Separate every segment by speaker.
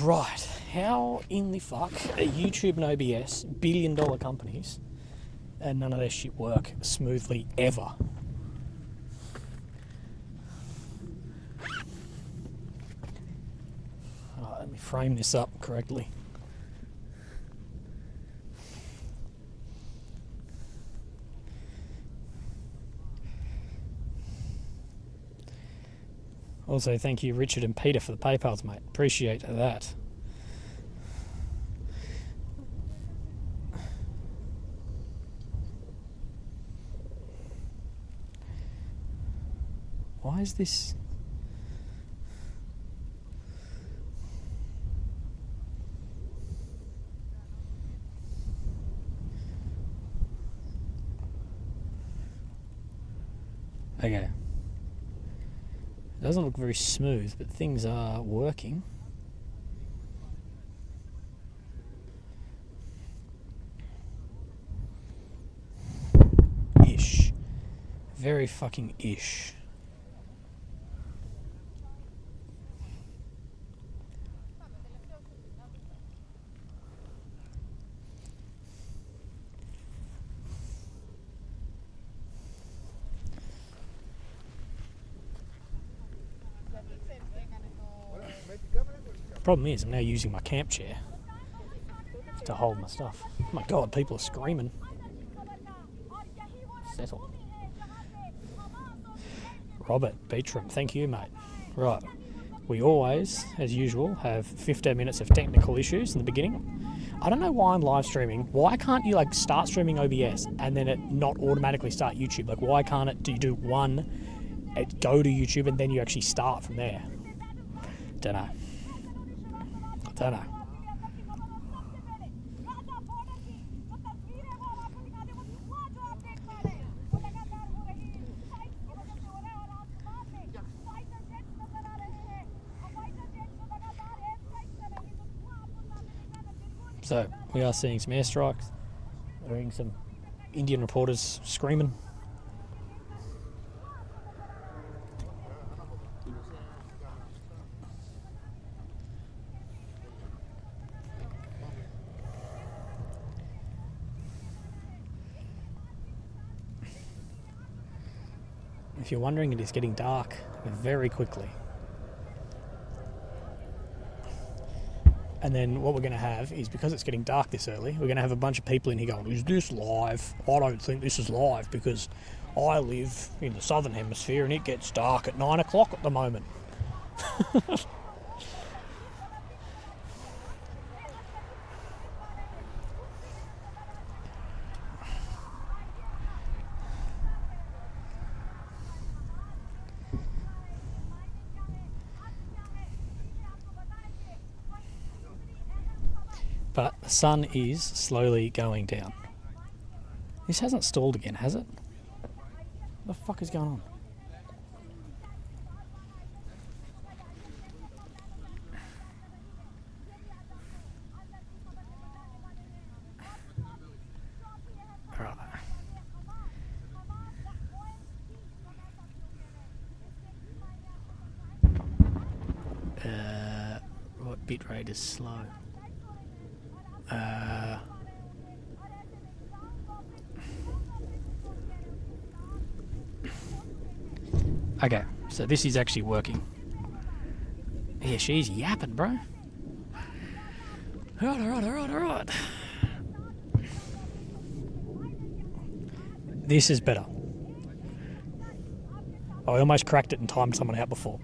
Speaker 1: Right, how in the fuck are YouTube and OBS billion-dollar companies and none of their shit work smoothly ever? Right, let me frame this up correctly. Also, thank you, Richard and Peter, for the PayPals, mate. Appreciate that. Why is this? Okay. It doesn't look very smooth, but things are working. Ish. Very fucking ish. Problem is, I'm now using my camp chair to hold my stuff. Oh my god, people are screaming. Settle. Robert Beatram, thank you, mate. Right, we always, as usual, have 15 minutes of technical issues in the beginning. I don't know why I'm live streaming. Why can't you like start streaming OBS and then it not automatically start YouTube? Like, why can't it? Do you do one, go to YouTube, and then you actually start from there? Don't know. I don't know. So, we are seeing some airstrikes. We're hearing some Indian reporters screaming. If you're wondering, it is getting dark very quickly. And then what we're going to have is, because it's getting dark this early, we're going to have a bunch of people in here going, is this live? I don't think this is live because I live in the southern hemisphere and it gets dark at 9 o'clock at the moment. But the sun is slowly going down. This hasn't stalled again, has it? What the fuck is going on? Alright. What bitrate is slow? Okay, so this is actually working. Yeah, she's yapping, bro. Alright. This is better. I almost cracked it and timed someone out before.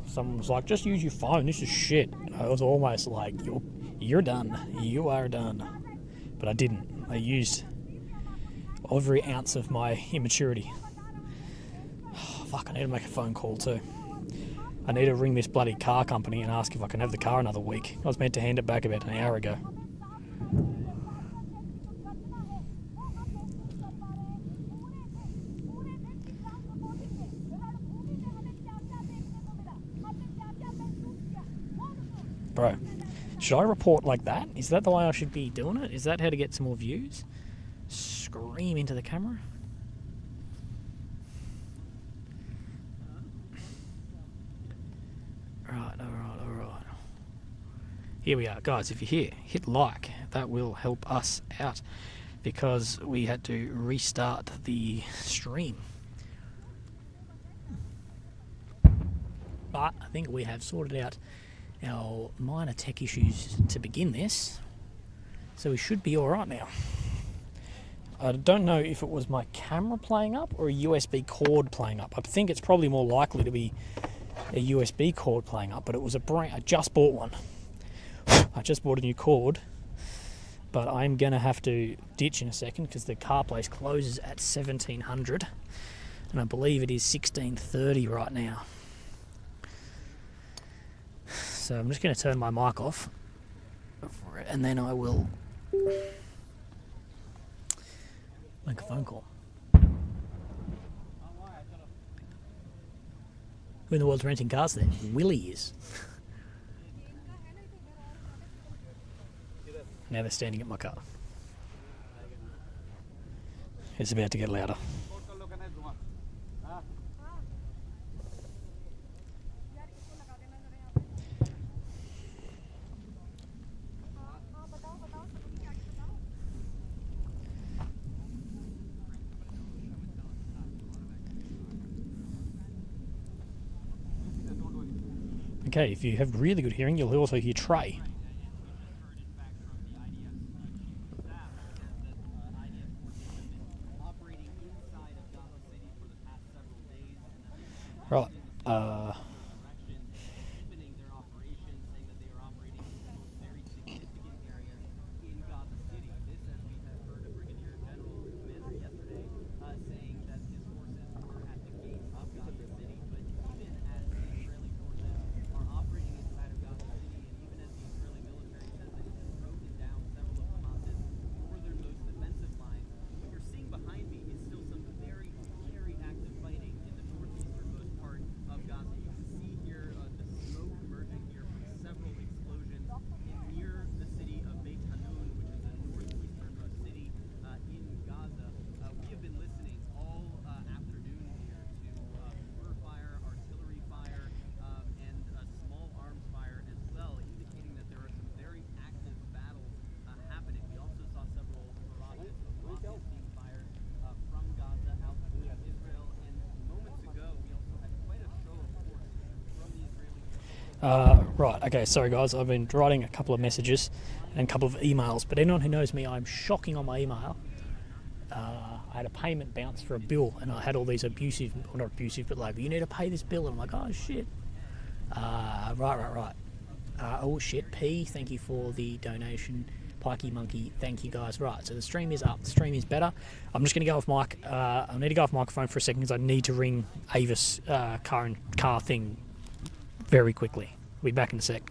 Speaker 1: Someone was like, just use your phone, this is shit. I was almost like, you're done. You are done. But I didn't. I used every ounce of my immaturity. Oh, fuck, I need to make a phone call too. I need to ring this bloody car company and ask if I can have the car another week. I was meant to hand it back about an hour ago. Bro, should I report like that? Is that the way I should be doing it? Is that how to get some more views? Scream into the camera? Alright. Here we are, guys. If you're here, hit like. That will help us out because we had to restart the stream. But I think we have sorted out our minor tech issues to begin this, so we should be alright now. I don't know if it was my camera playing up or a USB cord playing up. I think it's probably more likely to be a USB cord playing up, but it was I just bought one. I just bought a new cord, but I'm going to have to ditch in a second because the car place closes at 1700 and I believe it is 16:30 right now. So I'm just going to turn my mic off for it, and then I will make a phone call. Who in the world's renting cars there? Willy is. Now they're standing at my car. It's about to get louder. Okay, if you have really good hearing, you'll also hear Trey. Right. Right, okay, sorry guys, I've been writing a couple of messages and a couple of emails, but anyone who knows me, I'm shocking on my email. I had a payment bounce for a bill, and I had all these abusive, well not abusive, but like, you need to pay this bill, and I'm like, oh shit. Right. Oh shit, P, thank you for the donation. Pikey Monkey, thank you guys. Right, so the stream is up, the stream is better. I'm just going to go off mic. I need to go off microphone for a second because I need to ring Avis car thing very quickly. We'll be back in a sec.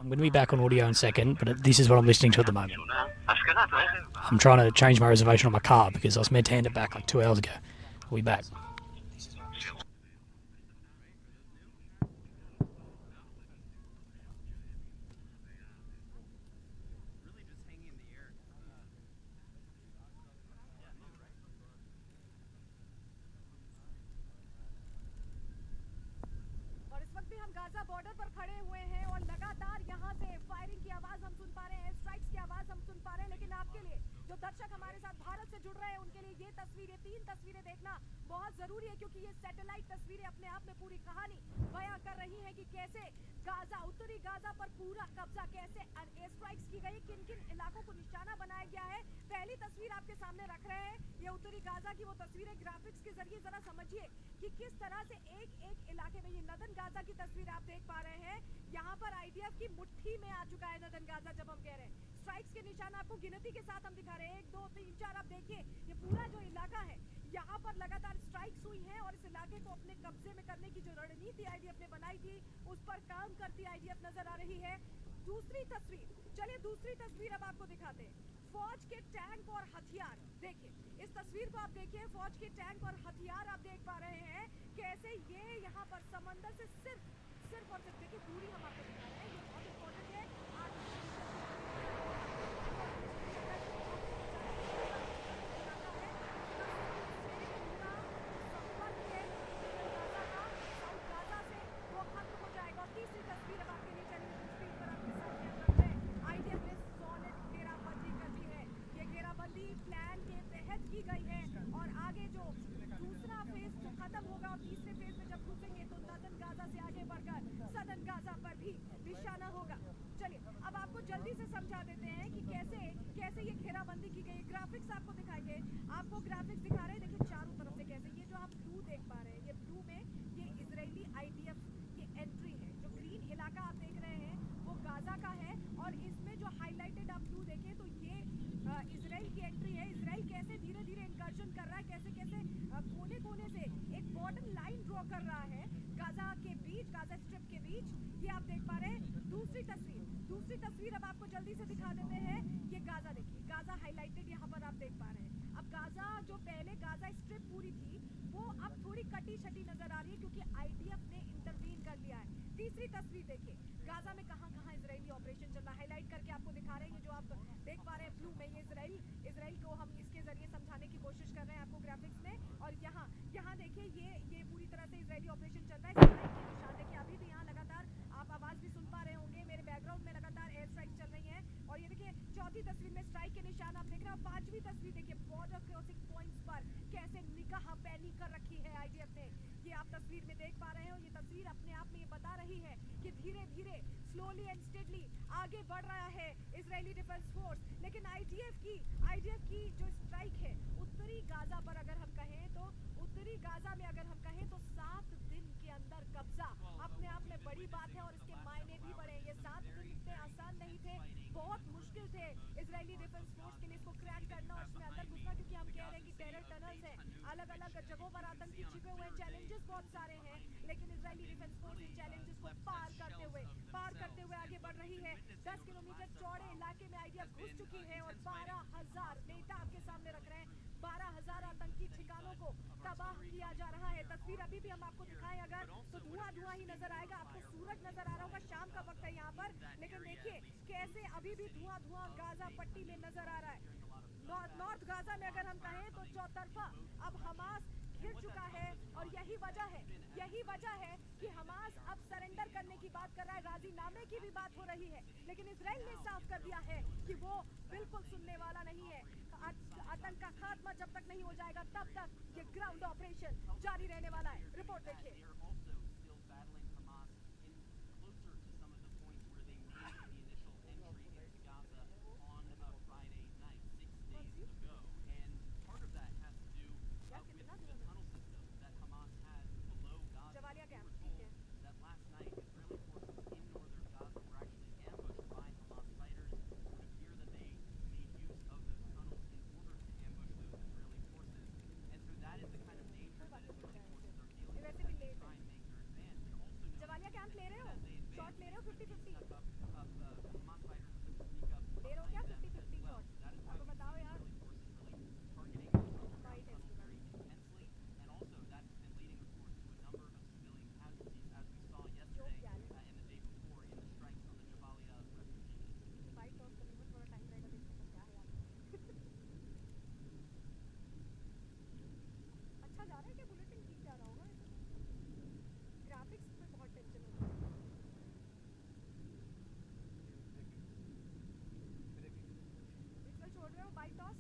Speaker 1: I'm going to be back on audio in a second, but this is what I'm listening to at the moment. I'm trying to change my reservation on my car because I was meant to hand it back like 2 hours ago. I'll be back.
Speaker 2: Gaza border पर खड़े हुए हैं और लगातार यहाँ से firing की आवाज हम सुन पा रहे हैं, स्ट्राइक्स की आवाज हम सुन पा रहे हैं। लेकिन आपके लिए जो दर्शक हमारे साथ भारत से जुड़ रहे हैं उनके लिए ये तस्वीरें, 3 तस्वीरें देखना बहुत जरूरी है, क्योंकि ये सैटेलाइट तस्वीरें अपने आप में पूरी कहानी बयां कर रही है कि कैसे गाजा, उत्तरी गाजा पर पूरा कब्जा, कैसे एयर स्ट्राइक्स की गई, किन किन इलाकों को निशाना बनाया गया है। पहली तस्वीर आपके सामने रख रहे हैं, ये उत्तरी गाजा की वो तस्वीरें ग्राफिक्स के जरिए जरा समझिए कि किस तरह से एक एक इलाके में, ये नदन गाजा की तस्वीर आप देख पा रहे हैं, यहाँ पर आईडीएफ की मुट्ठी में आ चुका है नदन गाजा। जब हम कह रहे हैं स्ट्राइक्स के निशान आपको गिनती के साथ हम दिखा रहे हैं, 1 2 3 4, आप देखिए ये पूरा जो इलाका है यहाँ पर लगातार स्ट्राइक्स हुई हैं और इस इलाके को अपने कब्जे में करने की जो रणनीति आईडीएफ ने बनाई थी उस पर काम करती आईडीएफ नजर आ रही है। दूसरी तस्वीर, चलिए दूसरी तस्वीर अब आपको दिखाते हैं। फौज के टैंक और हथियार देखिए, इस तस्वीर को आप देखिए, फौज के टैंक और हथियार आप देख पा रहे हैं कैसे ये यहाँ पर समंदर से सिर्फ और सिर्फ, देखिए दूरी हम आपको दिखा रहे हैं, ये बहुत इंपॉर्टेंट है। तीसरी तस्वीर अब आपके लिए चलिए स्क्रीन पर आपके सामने रख रहे हैं। आईडीएफ ने सॉलिड घेराबंदी कर दी है, ये घेराबंदी प्लान के तहत की गई है और आगे जो दूसरा फेज जो खत्म होगा और तीसरे फेज में जब घुसेंगे तो नदन गाजा से आगे बढ़कर सदन गाजा पर भी निशाना होगा। चलिए अब आपको जल्दी से समझा देते हैं कि कैसे ये घेराबंदी की गई। ग्राफिक्स आपको दिखाएंगे, आपको ग्राफिक्स दिखा रहे हैं, देखिए चारों तरफ से कैसे, ये जो आप ब्लू देख पा रहे हैं, ये ब्लू में ये इजरायली आईडीएफ की एंट्री है। जो ग्रीन इलाका आप देख रहे हैं वो गाजा का है और इसमें जो हाईलाइटेड आप ब्लू देखें तो ये इजराइल की एंट्री है। इजराइल कैसे धीरे धीरे इंकर्जन कर रहा है, कैसे कोने कोने से एक बॉर्डर लाइन ड्रॉ कर रहा है गाजा के बीच, गाजा स्ट्रिप के बीच, ये आप देख पा रहे हैं। दूसरी तस्वीर अब आपको जल्दी से दिखा देते हैं, ये गाजा देखिए, गाजा हाईलाइटेड यहाँ पर आप देख पा रहे हैं। अब गाजा जो पहले गाजा स्ट्रिप पूरी थी वो अब थोड़ी कटी छटी नजर आ रही है क्योंकि आईडीएफ ने इंटरवीन कर लिया है। तीसरी तस्वीर देखिए, गाजा में कहां कहां इजरायली ऑपरेशन चल रहा है, हाईलाइट करके आपको दिखा रहे हैं। ये जो आप देख पा रहे हैं ब्लू में, ये इजराइल को हम इसके जरिए समझाने की कोशिश कर रहे हैं आपको ग्राफिक्स में। और यहाँ देखिए ये पूरी तरह से इजरायली ऑपरेशन चल रहा है। स्ट्राइक के निशान देखिए, अभी भी यहाँ लगातार आप आवाज भी सुन पा रहे होंगे, मेरे बैकग्राउंड में लगातार एयर स्ट्राइक चल रही है। और ये देखिए चौथी तस्वीर में स्ट्राइक के निशान आप देख रहे हैं। और पांचवी तस्वीर देखिए, बॉर्डर क्रॉसिंग पॉइंट्स पर कैसे निगाह पैनी कर रखी है आईडीएफ ने, ये आप तस्वीर में देख पा रहे हो। ये तस्वीर अपने आप में ये बता रही है कि धीरे धीरे स्लोली एंड स्टेडली आगे बढ़ रहा है इजरायली डिफेंस फोर्स। लेकिन आईडीएफ की जो स्ट्राइक है उत्तरी गाजा पर, अगर हम कहें तो उत्तरी गाजा में अगर हम कहें तो 7 दिन के अंदर कब्जा अपने आप में बड़ी बात है और इसके मायने भी बड़े। ये 7 दिन इतने आसान नहीं थे, बहुत मुश्किल थे इजरायली डिफेंस फोर्स के लिए इसको क्रैक करना और इसमें अंदर घुसना, क्योंकि हम कह रहे हैं कि टेरर टनल्स हैं, अलग अलग जगहों पर आतंकी छिपे हुए हैं, चैलेंजेस बहुत सारे हैं। लेकिन Israeli defence force in challenges को पार करते हुए आगे बढ़ रही है। 10 किलोमीटर चौड़े इलाके में आईडीएफ घुस चुकी है और 12,000 डेटा आपके सामने रख रहे हैं, 12,000 आतंकी ठिकानों को तबाह किया जा रहा है। तस्वीर अभी भी हम आपको दिखाएं अगर तो धुआं ही नजर आएगा, आपको सूरज नजर आ रहा होगा, शाम का वक्त है यहाँ पर। लेकिन देखिए कैसे अभी भी धुआं गाजा पट्टी में नजर आ रहा है। नॉर्थ गाजा में अगर हम कहें तो चौतरफा अब हमास घिर चुका है और यही वजह है कि हमास अब सरेंडर करने की बात कर रहा है, राजीनामे की भी बात हो रही है। लेकिन इजराइल ने साफ कर दिया है कि वो बिल्कुल सुनने वाला नहीं है। आतंक का खात्मा जब तक नहीं हो जाएगा तब तक ये ग्राउंड ऑपरेशन जारी रहने वाला है। रिपोर्ट देखिए। रहे हो 50-50? दे रहे हो क्या 50-50 शॉट? तो बताओ यार। फाइट है इसके बाद। Yoav Gallant. फाइट टॉस करने में थोड़ा टाइम रहेगा, देखते हैं क्या है यार। अच्छा जा रहा है क्या? बुलेटिन ठीक जा रहा होगा वैसे तो। ग्राफिक्स पे बहुत टेंशन होती है। विजुअल छोड़ रहे हो बाइट टॉस?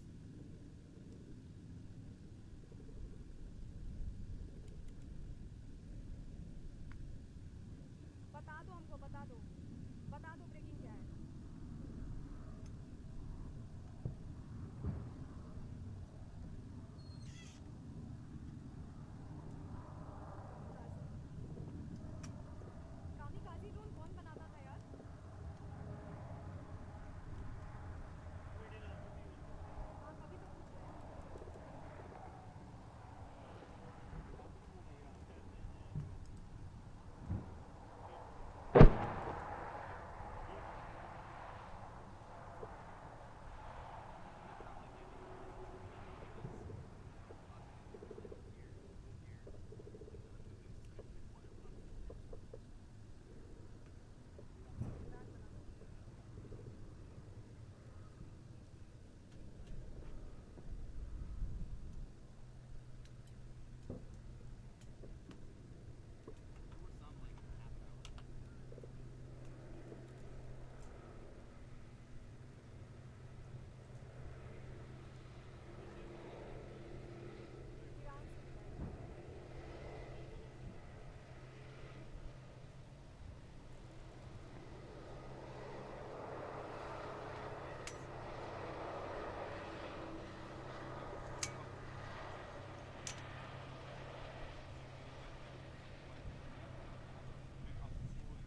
Speaker 2: बता दो हमको, बता दो ब्रेकिंग क्या है। कामिकाजी ड्रोन कौन बनाता था यार? हाँ कभी तो पूछ रहे हैं। ईरान से मिला है।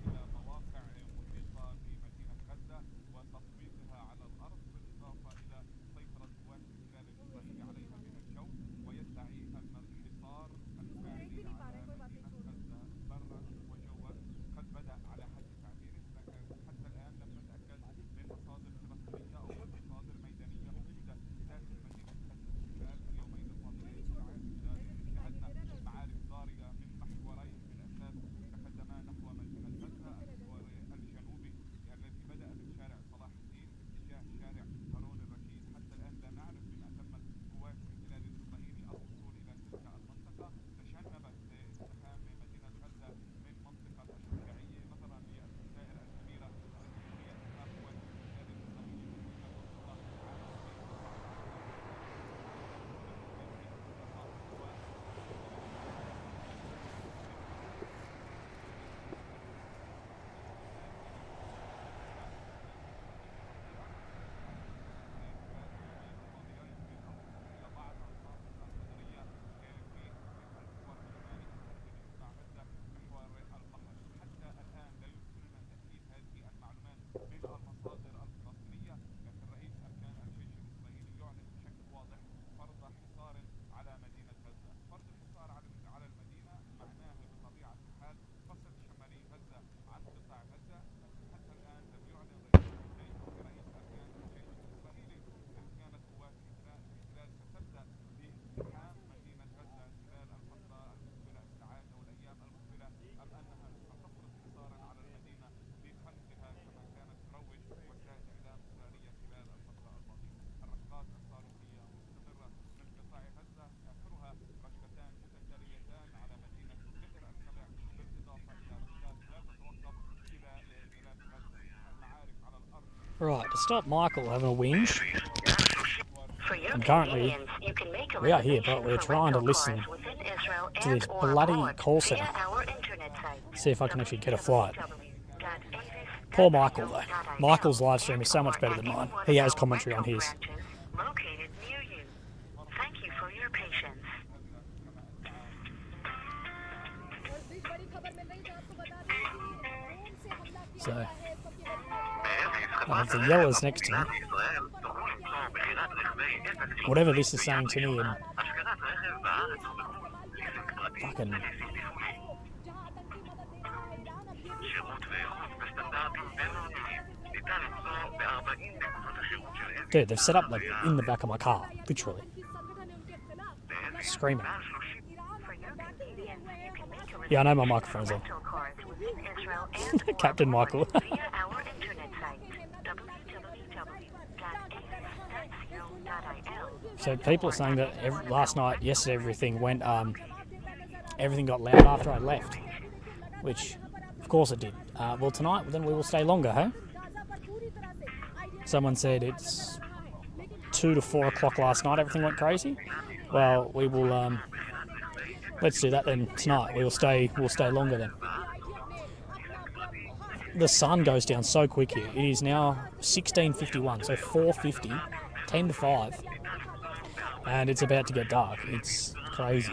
Speaker 3: إلى مواقع محيطة بمدينة غزة وتطبيقها على الأرض، بالإضافة إلى سيطرة قوات الاحتلال الإسرائيلي عليها من الجو، ويدعي أن الحصار
Speaker 2: उसको देख
Speaker 3: الفعلي
Speaker 2: भी नहीं पा
Speaker 3: على
Speaker 2: रहे, कोई बात नहीं,
Speaker 3: مدينة
Speaker 2: छोड़ो।
Speaker 3: غزة برا وجوا قد بدأ على حد تعبيره، لكن حتى الآن لم نتأكد من مصادر فلسطينية أو من مصادر ميدانية موجودة داخل مدينة غزة. خلال اليومين الماضيين شهدنا معارك ضارية من محورين بالأساس تقدما نحو مدينة غزة. المحور الجنوبي الذي بدأ من شارع صلاح الدين باتجاه شارع هارون الرشيد. حتى الآن لا نعرف بما تمت قوات الاحتلال الإسرائيلي الوصول إلى تلك المنطقة. تجنبت اقتحام مدينة غزة من منطقة الشجاعية نظرا للخسائر الكبيرة التي بنيت بها قوات الاحتلال الإسرائيلي في تلك المنطقة عام
Speaker 1: 'Right, to stop Michael having a whinge, and currently we are here, but we're trying to listen to this bloody call centre. See if I can actually get a flight. Poor Michael, though. Michael's live stream is so much better than mine. He has commentary on his.
Speaker 4: Located near you. Thank you for your patience.
Speaker 2: और बीच बड़ी खबर मिल रही है जो आपको बता दें कि ड्रोन से हमला किया
Speaker 1: So,
Speaker 2: गया है। सबकी बड़ी
Speaker 1: the yellows next to me. Whatever this is saying to me in fucking Dude, they've set up like in the back of my car, literally. Screaming. Yeah, I know my microphone's on. Captain Michael. So people are saying that last night, yesterday, everything went, everything got loud after I left, which, of course, it did. Well, tonight, then we will stay longer, hey? Someone said it's 2 to 4 o'clock last night. Everything went crazy. Well, we will. Let's do that then tonight. We'll stay longer then. The sun goes down so quick here. It is now 16:51, so 4:50, 10 to 5, and it's about to get dark. It's crazy.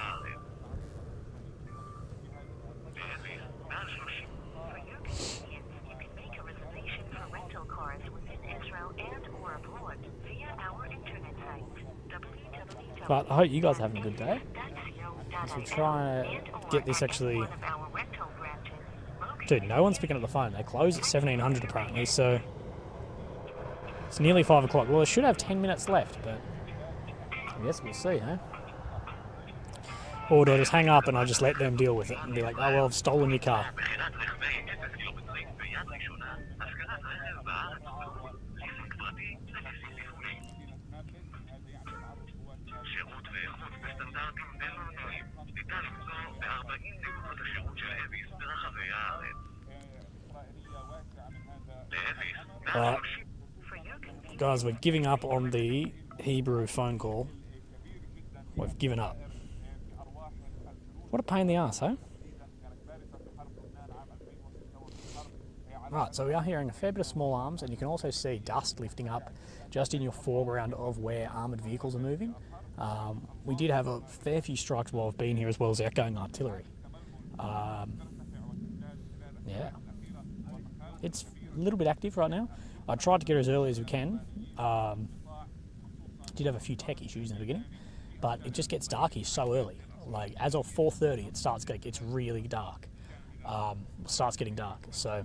Speaker 1: But I hope you guys are having a good day. So we're trying to get this actually... Dude, no one's picking up the phone. They close at 1700 apparently, so... It's nearly 5 o'clock. Well, I should have 10 minutes left, but... I guess we'll see, eh? Or do I just hang up and I just let them deal with it and be like, oh well, I've stolen your car. Right. Guys, we're giving up on the Hebrew phone call. We've given up. What a pain in the ass, eh? Right, so we are hearing a fair bit of small arms, and you can also see dust lifting up just in your foreground of where armoured vehicles are moving. We did have a fair few strikes while I've been here, as well as outgoing artillery. Yeah. It's a little bit active right now. I tried to get as early as we can. Did have a few tech issues in the beginning, but it just gets dark here so early. Like as of 4:30, it gets really dark. Starts getting dark. So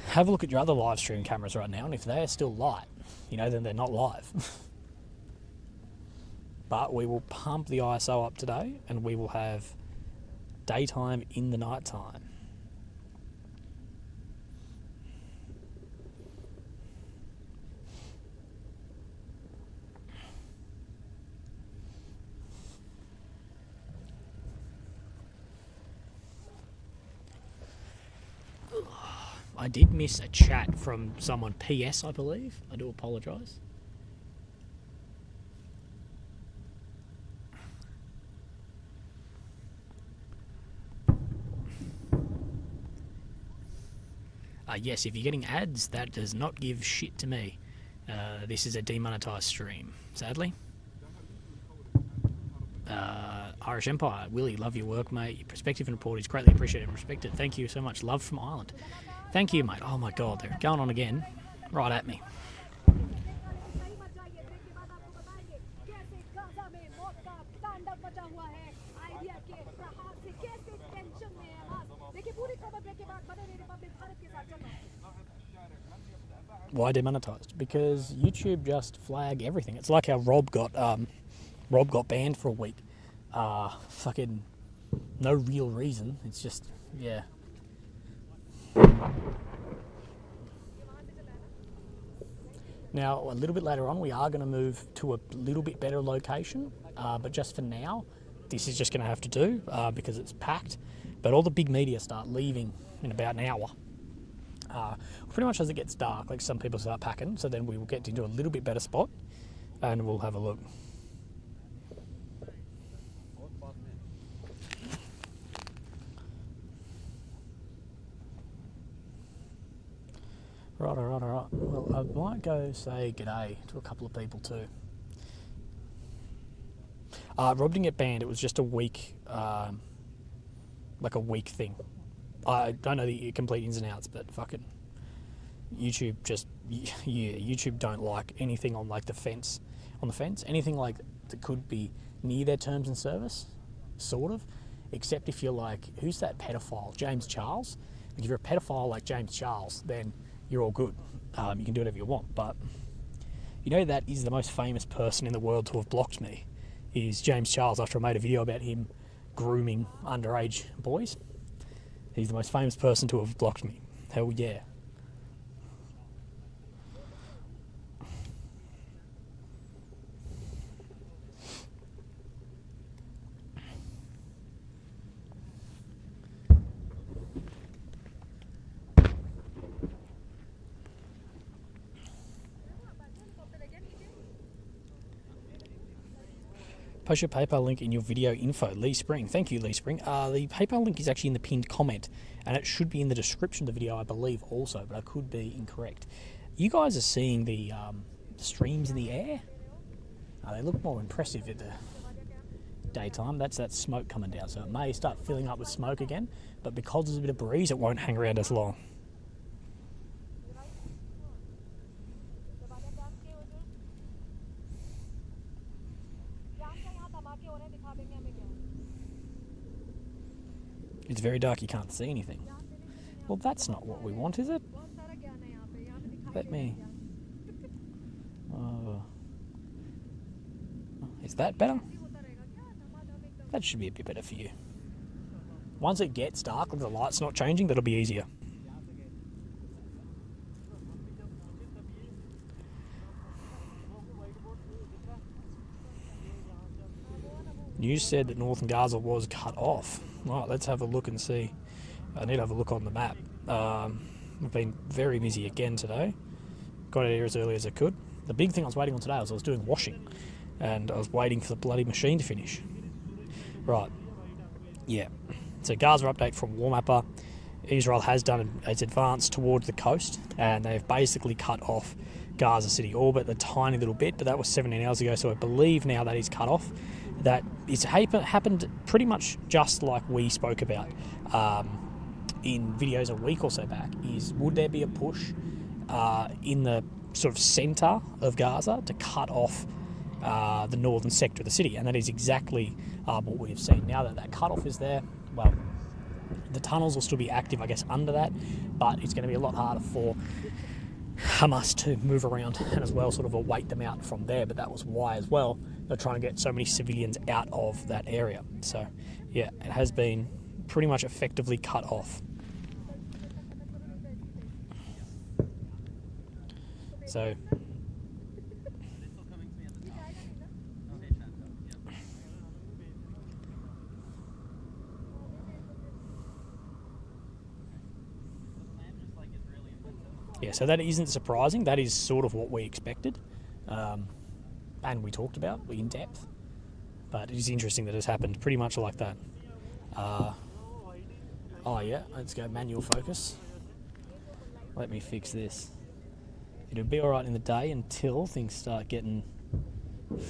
Speaker 1: have a look at your other live stream cameras right now, and if they are still light, then they're not live. But we will pump the ISO up today, and we will have daytime in the night time. I did miss a chat from someone, PS, I believe. I do apologise. Yes, if you're getting ads, that does not give shit to me. This is a demonetised stream, sadly. Irish Empire, Willy, love your work, mate. Your perspective and report is greatly appreciated and respected. Thank you so much. Love from Ireland. Thank you, mate. Oh my God, they're going on again. Right at me. Why demonetized? Because YouTube just flag everything. It's like how Rob got banned for a week. Fucking no real reason. It's just, yeah. Now, a little bit later on, we are going to move to a little bit better location, but just for now, this is just going to have to do because it's packed. But all the big media start leaving in about an hour. Pretty much as it gets dark, like some people start packing, so then we will get into a little bit better spot and we'll have a look. Right. Well, I might go say g'day to a couple of people too. Rob didn't get banned. It was just a week, like a week thing. I don't know the complete ins and outs, but fucking YouTube just, yeah, YouTube don't like anything on like the fence, anything like that could be near their terms and service, sort of, except if you're like, who's that pedophile, James Charles? Like if you're a pedophile like James Charles, then you're all good. You can do whatever you want. But you know that is the most famous person in the world to have blocked me, is James Charles, after I made a video about him grooming underage boys. He's the most famous person to have blocked me. Hell yeah. Post your PayPal link in your video info. Lee Spring. Thank you, Lee Spring. The PayPal link is actually in the pinned comment, and it should be in the description of the video, I believe, also, but I could be incorrect. You guys are seeing the streams in the air? They look more impressive at the daytime. That's that smoke coming down, so it may start filling up with smoke again, but because there's a bit of breeze, it won't hang around as long. It's very dark, you can't see anything. Well, that's not what we want, is it? Let me... is that better? That should be a bit better for you. Once it gets dark, the light's not changing, that'll be easier. News said that northern Gaza was cut off. Right, let's have a look and see. I need to have a look on the map. I've been very busy again today. Got out here as early as I could. The big thing I was waiting on today was I was doing washing, and I was waiting for the bloody machine to finish. Right, yeah. So Gaza update from War Mapper. Israel has done its advance towards the coast, and they've basically cut off Gaza City orbit a tiny little bit, but that was 17 hours ago, so I believe now that is cut off. That it's happened pretty much just like we spoke about in videos a week or so back, is would there be a push in the sort of centre of Gaza to cut off the northern sector of the city? And that is exactly what we have seen. Now that that cut-off is there, well, the tunnels will still be active, I guess, under that, but it's going to be a lot harder for Hamas to move around and as well sort of await them out from there. But that was why as well they're trying to get so many civilians out of that area. So yeah, it has been pretty much effectively cut off. So yeah, so that isn't surprising. That is sort of what we expected, and we talked about in depth. But it is interesting that it's happened pretty much like that. Oh yeah, let's go manual focus. Let me fix this. It'll be alright in the day until things start getting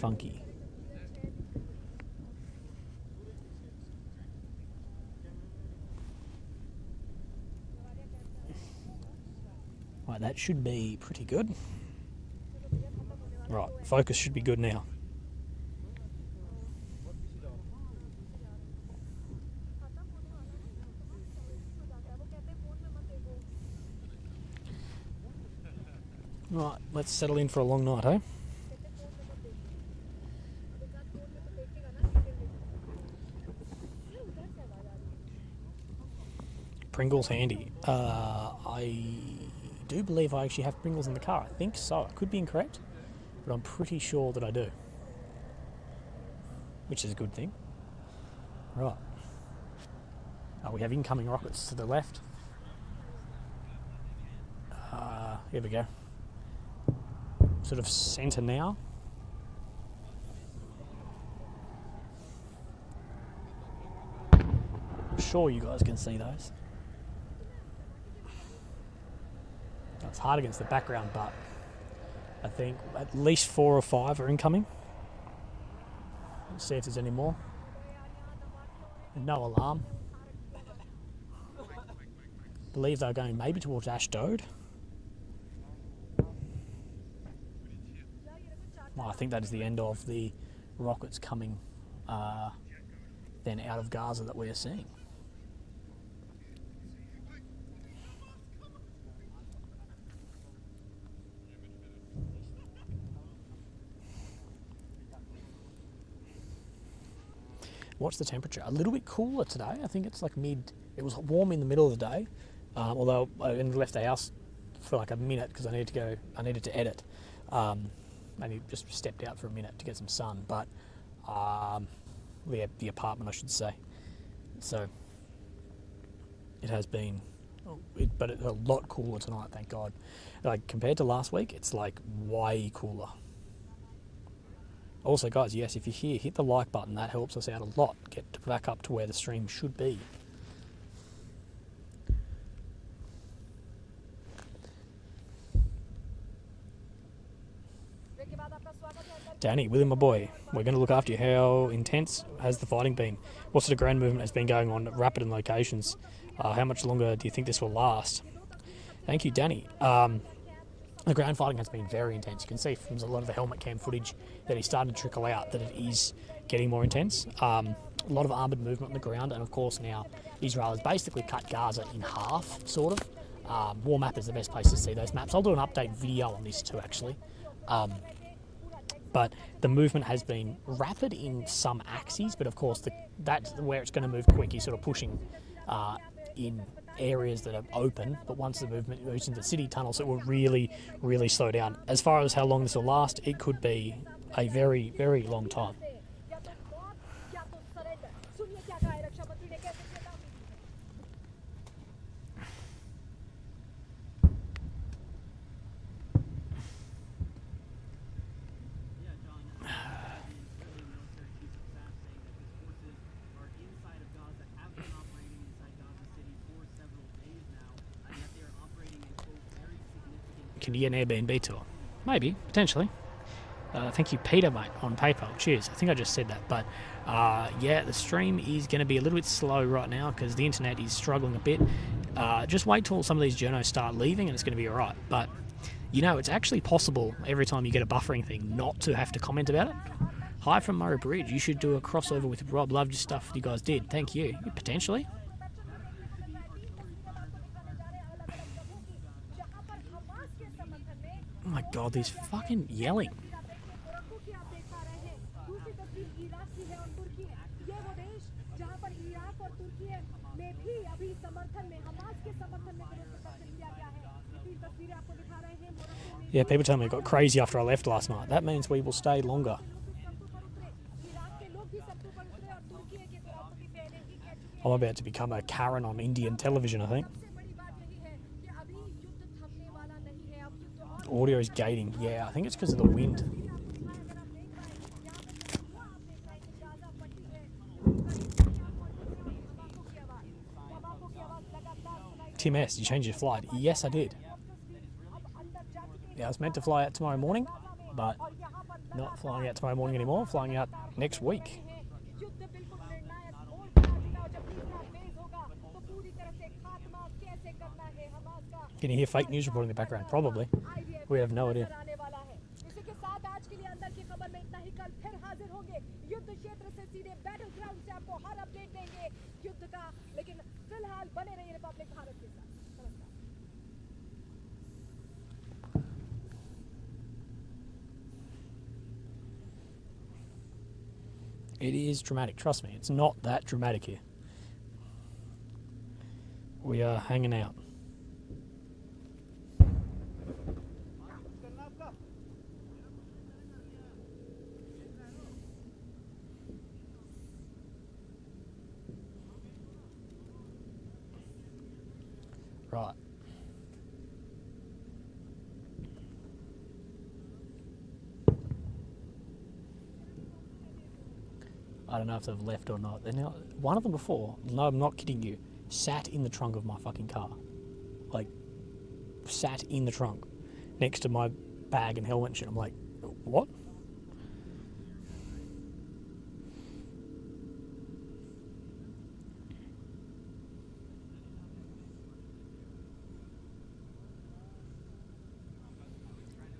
Speaker 1: funky. Right, that should be pretty good. Right, focus should be good now. Right, let's settle in for a long night, eh? Pringles handy. I do believe I actually have Pringles in the car. I think so. I could be incorrect, but I'm pretty sure that I do. Which is a good thing. Right. We have incoming rockets to the left. Here we go. Sort of centre now. I'm sure you guys can see those. It's hard against the background, but I think at least 4 or 5 are incoming. Let's see if there's any more. And no alarm. Believe they're going maybe towards Ashdod. Well, I think that is the end of the rockets coming then out of Gaza that we are seeing. What's the temperature? A little bit cooler today. I think it's like mid. It was warm in the middle of the day, although I only left the house for like a minute because I needed to edit. Maybe just stepped out for a minute to get some sun, but the apartment, I should say. So it has been, but it's a lot cooler tonight, thank God. Like compared to last week, it's like way cooler. Also, guys, yes, if you're here, hit the like button. That helps us out a lot. Get back up to where the stream should be. Danny, William, my boy, we're going to look after you. How intense has the fighting been? What sort of ground movement has been going on at rapid and locations? How much longer do you think this will last? Thank you, Danny. The ground fighting has been very intense. You can see from a lot of the helmet cam footage that he's starting to trickle out that it is getting more intense. A lot of armoured movement on the ground, and of course now Israel has basically cut Gaza in half, sort of. War Map is the best place to see those maps. I'll do an update video on this too, actually. But the movement has been rapid in some axes, but of course that's where it's going to move quick. He's sort of pushing in areas that are open, but once the movement moves into city tunnels, it will really, really slow down. As far as how long this will last, it could be a very, very long time. Can you get an Airbnb tour? Maybe, potentially. Thank you, Peter, mate, on PayPal. Cheers. I think I just said that. But, yeah, the stream is going to be a little bit slow right now because the internet is struggling a bit. Just wait till some of these journos start leaving and it's going to be all right. But, you know, it's actually possible every time you get a buffering thing not to have to comment about it. Hi from Murray Bridge. You should do a crossover with Rob. Loved your stuff you guys did. Thank you. Potentially. Oh my God, these fucking yelling. Yeah, people tell me it got crazy after I left last night. That means we will stay longer. I'm about to become a Karen on Indian television, I think. Audio is gating. Yeah, I think it's because of the wind. Tim S, you changed your flight? Yes, I did. Yeah, I was meant to fly out tomorrow morning, but not flying out tomorrow morning anymore. Flying out next week. Can you hear fake news reporting in the background? Probably. We have no idea. It is dramatic, trust me. It's not that dramatic here. We are hanging out. Right. I don't know if they've left or not. They're now, one of them before, no, I'm not kidding you, sat in the trunk of my fucking car. Like, sat in the trunk next to my bag and helmet and shit. I'm like, what?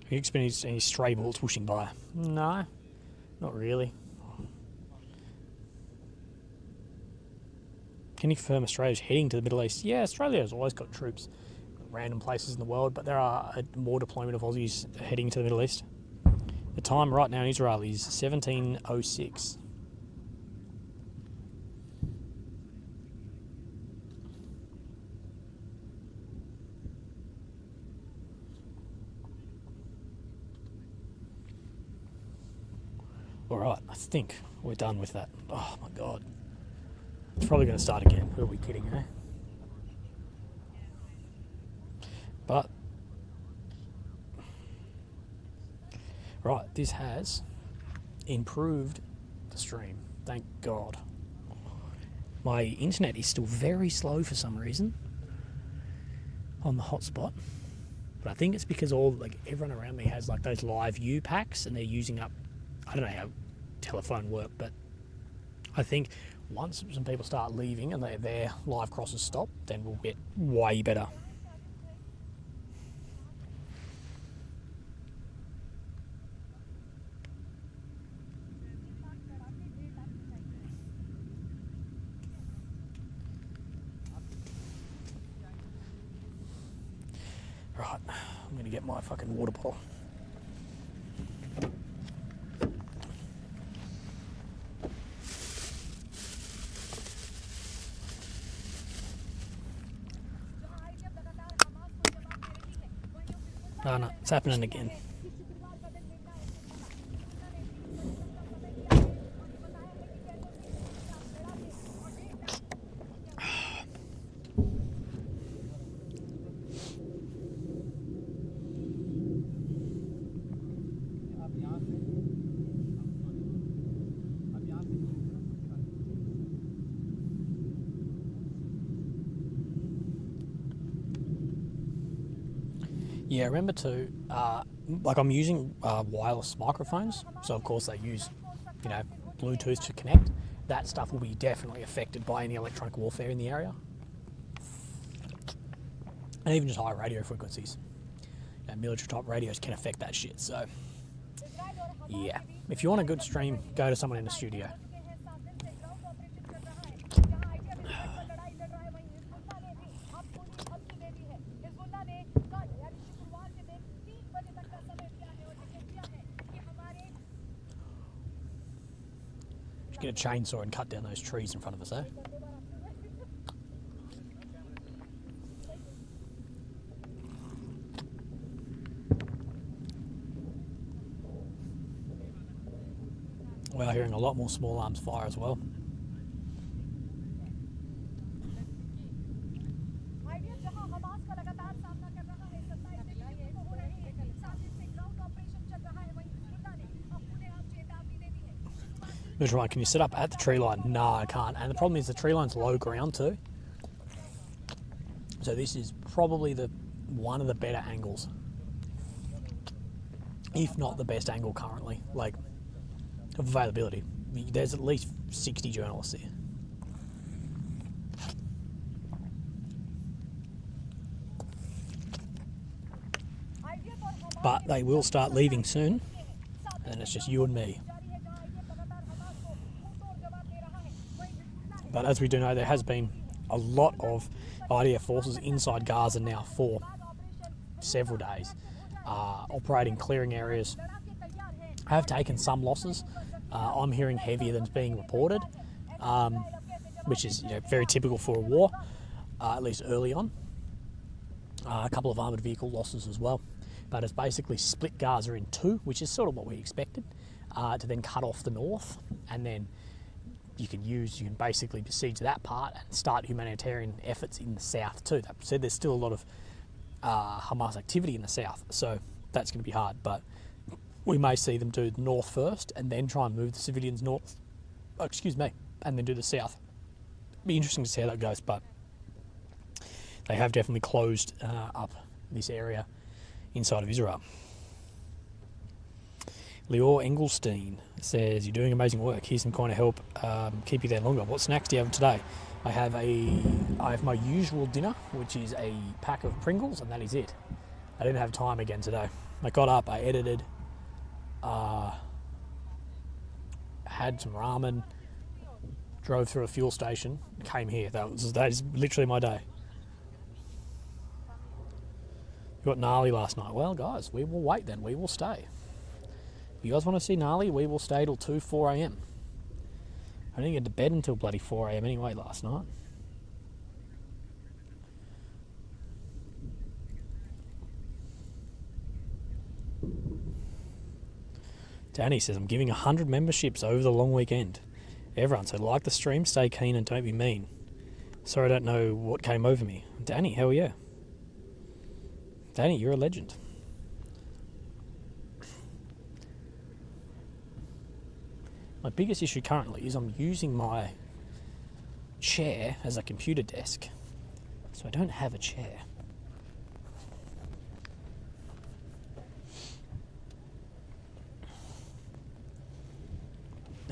Speaker 1: Have you experienced any stray bullets whooshing by? No, not really. Can you confirm Australia's heading to the Middle East? Yeah, Australia has always got troops at random places in the world, but there are more deployment of Aussies heading to the Middle East. The time right now in Israel is 17:06. Alright, I think we're done with that. Oh my god. It's probably going to start again. Who are we kidding, eh? But, right, this has improved the stream. Thank God. My internet is still very slow for some reason on the hotspot. But I think it's because everyone around me has like those live U packs and they're using up, I don't know how telephone work, but I think once some people start leaving and their live crosses stop, then we'll get way better. Right, I'm going to get my fucking water bottle. No, it's happening again. Yeah, remember to, I'm using wireless microphones, so of course they use, Bluetooth to connect. That stuff will be definitely affected by any electronic warfare in the area. And even just high radio frequencies. Military type radios can affect that shit, so yeah. If you want a good stream, go to someone in the studio. Get a chainsaw and cut down those trees in front of us, eh? We are hearing a lot more small arms fire as well. Can you sit up at the tree line? No, I can't. And the problem is the tree line's low ground too. So this is probably one of the better angles, if not the best angle currently, of availability. There's at least 60 journalists here. But they will start leaving soon, and it's just you and me. But as we do know, there has been a lot of IDF forces inside Gaza now for several days, operating, clearing areas. Have taken some losses. I'm hearing heavier than's being reported, which is very typical for a war, at least early on. A couple of armoured vehicle losses as well. But it's basically split Gaza in two, which is sort of what we expected, to then cut off the north, and then you can basically besiege that part and start humanitarian efforts in the south too. That said, there's still a lot of Hamas activity in the south, so that's going to be hard. But we may see them do the north first and then try and move the civilians north. Oh, excuse me, and then do the south. Be interesting to see how that goes, but they have definitely closed up this area inside of Israel. Lior Engelstein says, you're doing amazing work. Here's some kind of help. Keep you there longer. What snacks do you have today? I have my usual dinner, which is a pack of Pringles, and that is it. I didn't have time again today. I got up, I edited, had some ramen, drove through a fuel station, came here. That is literally my day. We got gnarly last night. Well, guys, we will wait then. We will stay. If you guys want to see gnarly, we will stay till 4 a.m. I didn't get to bed until bloody 4 a.m. anyway last night. Danny says, I'm giving 100 memberships over the long weekend. Everyone, so like the stream, stay keen and don't be mean. Sorry, I don't know what came over me. Danny, hell yeah. Danny, you're a legend. My biggest issue currently is I'm using my chair as a computer desk, so I don't have a chair.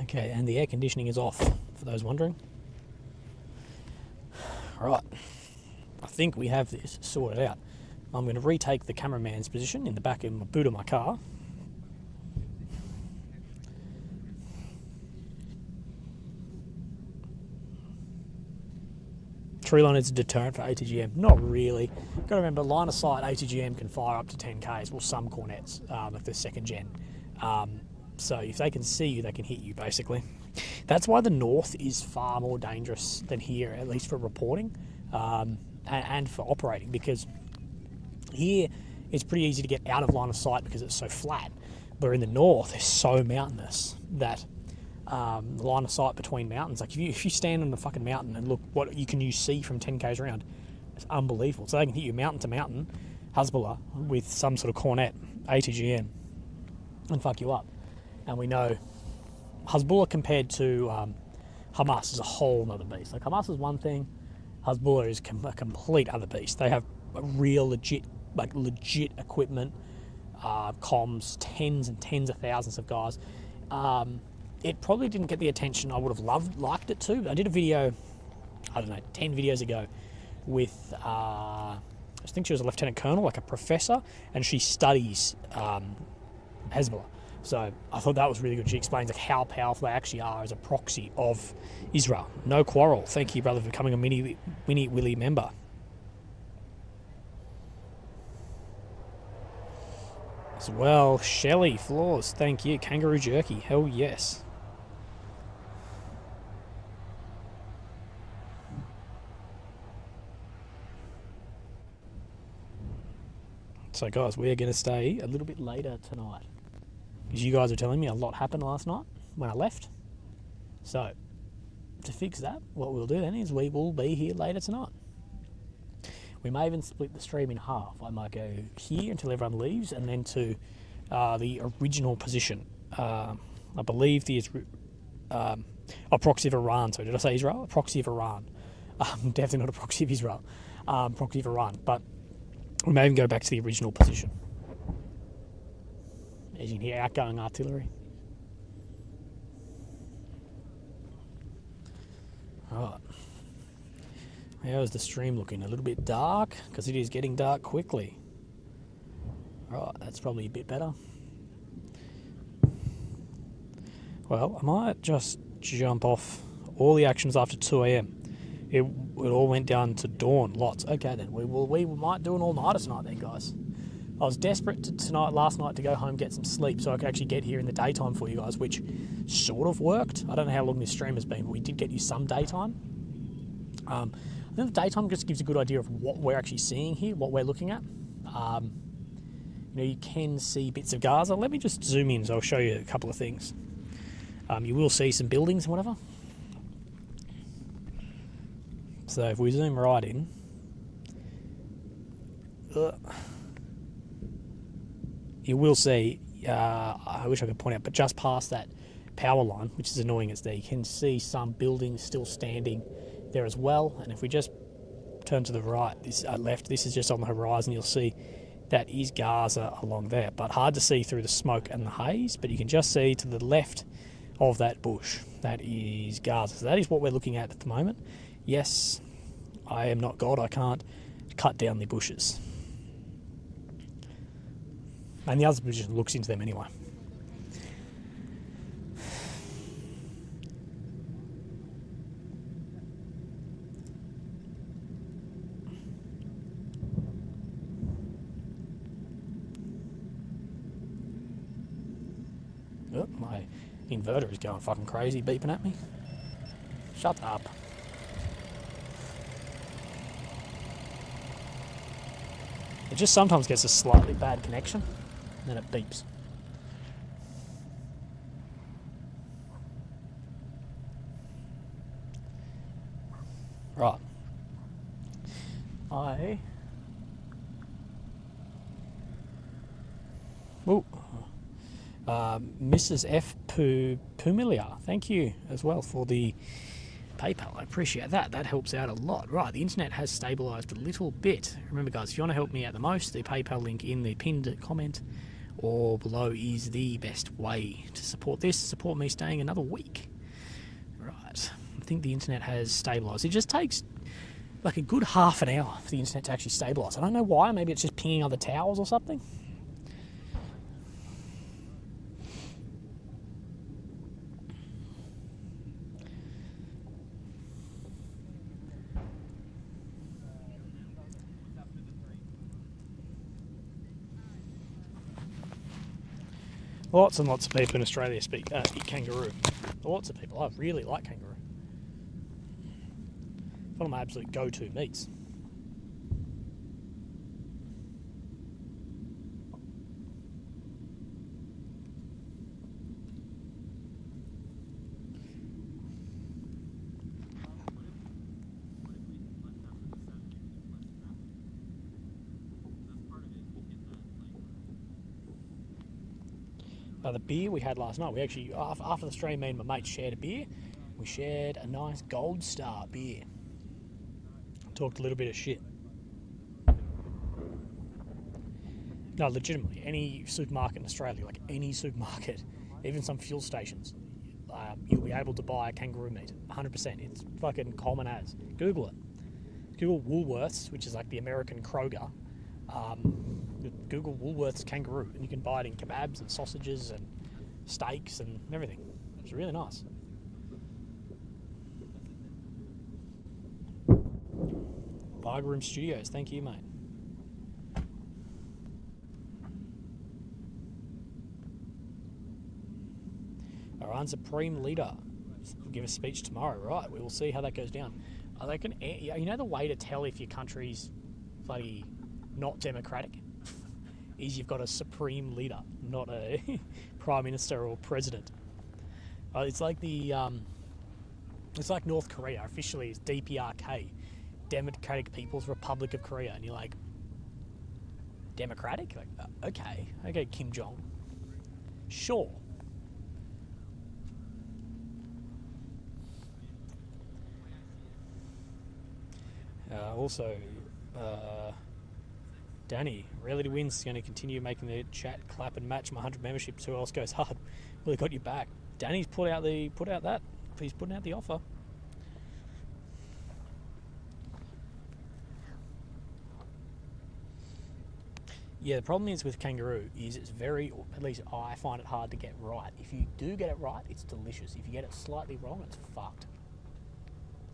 Speaker 1: Okay, and the air conditioning is off, for those wondering. Right, I think we have this sorted out. I'm going to retake the cameraman's position in the back of my boot of my car. Tree line is a deterrent for ATGM. Not really. Got to remember, line of sight ATGM can fire up to 10Ks, well, some cornets, if they're second gen. So if they can see you, they can hit you, basically. That's why the north is far more dangerous than here, at least for reporting and for operating, because here it's pretty easy to get out of line of sight because it's so flat. But in the north, it's so mountainous that the line of sight between mountains, like if you stand on a fucking mountain and look what you can see from 10Ks around, it's unbelievable. So they can hit you mountain to mountain, Hezbollah, with some sort of cornet, ATGM, and fuck you up. And we know Hezbollah compared to Hamas is a whole nother beast. Like Hamas is one thing, Hezbollah is a complete other beast. They have a real legit equipment, comms, tens and tens of thousands of guys. It probably didn't get the attention I would have liked it to. I did a video, I don't know, 10 videos ago with, I think she was a lieutenant colonel, like a professor, and she studies Hezbollah. So I thought that was really good. She explains like how powerful they actually are as a proxy of Israel. No quarrel. Thank you, brother, for becoming a mini Willy member. As well, Shelley Floors, thank you. Kangaroo Jerky, hell yes. So guys, we're going to stay a little bit later tonight, because you guys are telling me a lot happened last night when I left. So to fix that, what we'll do then is we will be here later tonight. We may even split the stream in half. I might go here until everyone leaves, and then to the original position. I believe a proxy of Iran. So did I say Israel? A proxy of Iran. Definitely not a proxy of Israel. Proxy of Iran. But we may even go back to the original position. As you can hear, outgoing artillery. Right. How's the stream looking? A little bit dark, because it is getting dark quickly. Right, that's probably a bit better. Well, I might just jump off all the actions after 2 a.m. It all went down to dawn, lots. Okay then, we might do an all-nighter tonight then, guys. I was desperate last night to go home, get some sleep, so I could actually get here in the daytime for you guys, which sort of worked. I don't know how long this stream has been, but we did get you some daytime. I think the daytime just gives a good idea of what we're actually seeing here, what we're looking at. You can see bits of Gaza. Let me just zoom in, so I'll show you a couple of things. You will see some buildings and whatever. So if we zoom right in, you will see, I wish I could point out, but just past that power line, which is annoying as there, you can see some buildings still standing there as well. And if we just turn to the right, left, this is just on the horizon, you'll see that is Gaza along there, but hard to see through the smoke and the haze, but you can just see to the left of that bush, that is Gaza. So that is what we're looking at the moment. Yes, I am not God, I can't cut down the bushes. And the other position looks into them anyway. Oh, my inverter is going fucking crazy, beeping at me. Shut up. It just sometimes gets a slightly bad connection, and then it beeps. by... Ooh. Mrs. F. Pumilia, thank you as well for the PayPal. I appreciate that. That helps out a lot. Right, the internet has stabilised a little bit. Remember, guys, if you want to help me out the most, the PayPal link in the pinned comment or below is the best way to support this. Support me staying another week. Right, I think the internet has stabilised. It just takes like a good half an hour for the internet to actually stabilise. I don't know why. Maybe it's just pinging other towers or something. Lots and lots of people in Australia eat kangaroo. Lots of people. I really like kangaroo. It's one of my absolute go-to meats. The beer we had last night, we actually, after the stream, me and my mate shared a beer. We shared a nice Gold Star beer. Talked a little bit of shit. No, legitimately, any supermarket in Australia, like any supermarket, even some fuel stations, you'll be able to buy kangaroo meat, 100%. It's fucking common as. Google it. Google Woolworths, which is like the American Kroger. Google Woolworths kangaroo, and you can buy it in kebabs and sausages and steaks and everything. It's really nice. Barger Room Studios, thank you, mate. Iran Supreme Leader will give a speech tomorrow, right? We will see how that goes down. They can, you know, the way to tell if your country's bloody not democratic is you've got a supreme leader, not a prime minister or president. It's like the it's like North Korea. Officially, it's DPRK, Democratic People's Republic of Korea, and you're like, democratic? Like, okay, Kim Jong, sure. Also, Danny, Reality Wins is going to continue making the chat clap and match my 100 memberships. Who else goes hard? Well, they got your back. Danny's put out that. He's putting out the offer. Yeah, the problem is with kangaroo is it's very, at least I find it hard to get right. If you do get it right, it's delicious. If you get it slightly wrong, it's fucked.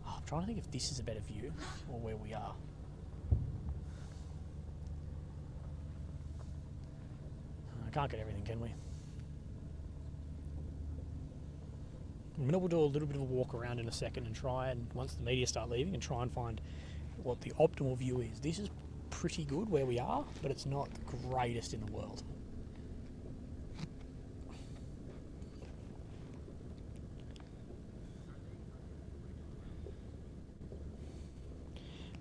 Speaker 1: Oh, I'm trying to think if this is a better view or where we are. I can't get everything, can we? We'll do a little bit of a walk around in a second and try and, once the media start leaving, and try and find what the optimal view is. This is pretty good where we are, but it's not the greatest in the world.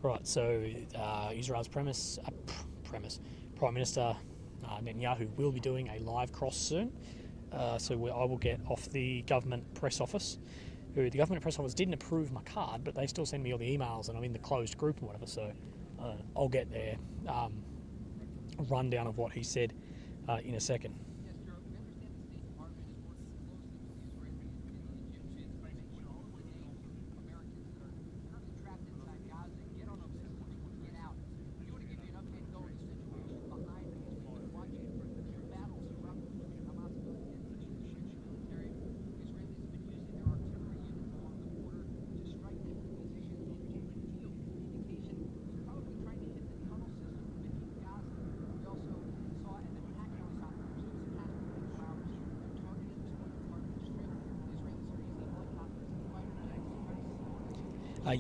Speaker 1: Right, so Israel's Prime Minister Netanyahu will be doing a live cross soon. So I will get off the government press office. The government press office didn't approve my card, but they still send me all the emails, and I'm in the closed group and whatever. So I'll get their rundown of what he said in a second.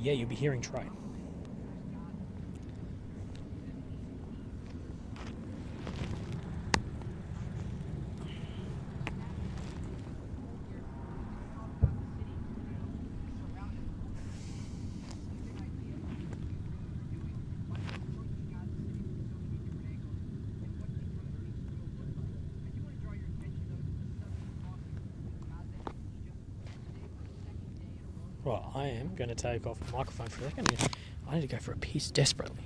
Speaker 1: Yeah, you'll be hearing Trey. Right, I am going to take off the microphone for a second. I need to go for a piss desperately.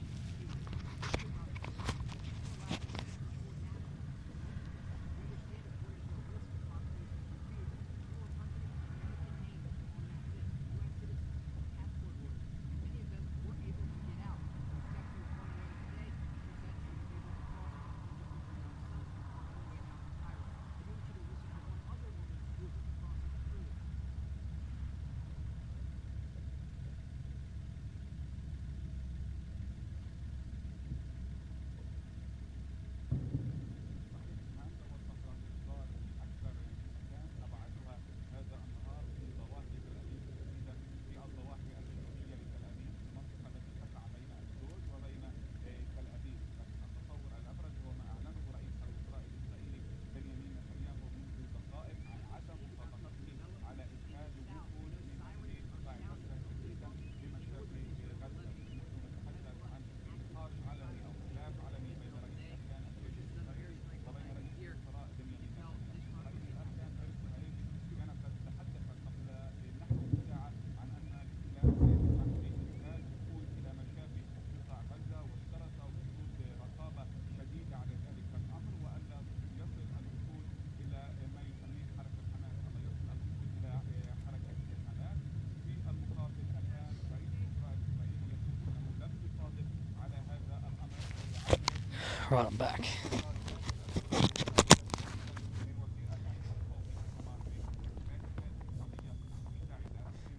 Speaker 1: Right, I'm back.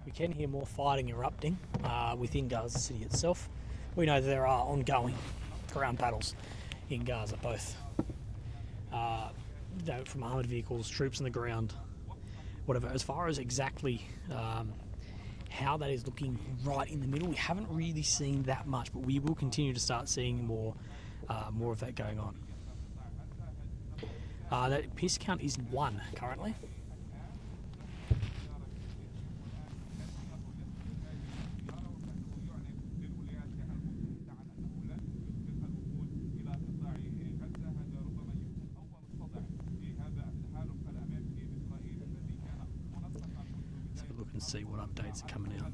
Speaker 1: We can hear more fighting erupting within Gaza City itself. We know that there are ongoing ground battles in Gaza, both from armoured vehicles, troops on the ground, whatever. As far as exactly how that is looking right in the middle, we haven't really seen that much, but we will continue to start seeing more of that going on. That piss count is 1 currently. Let's have a look and see what updates are coming out.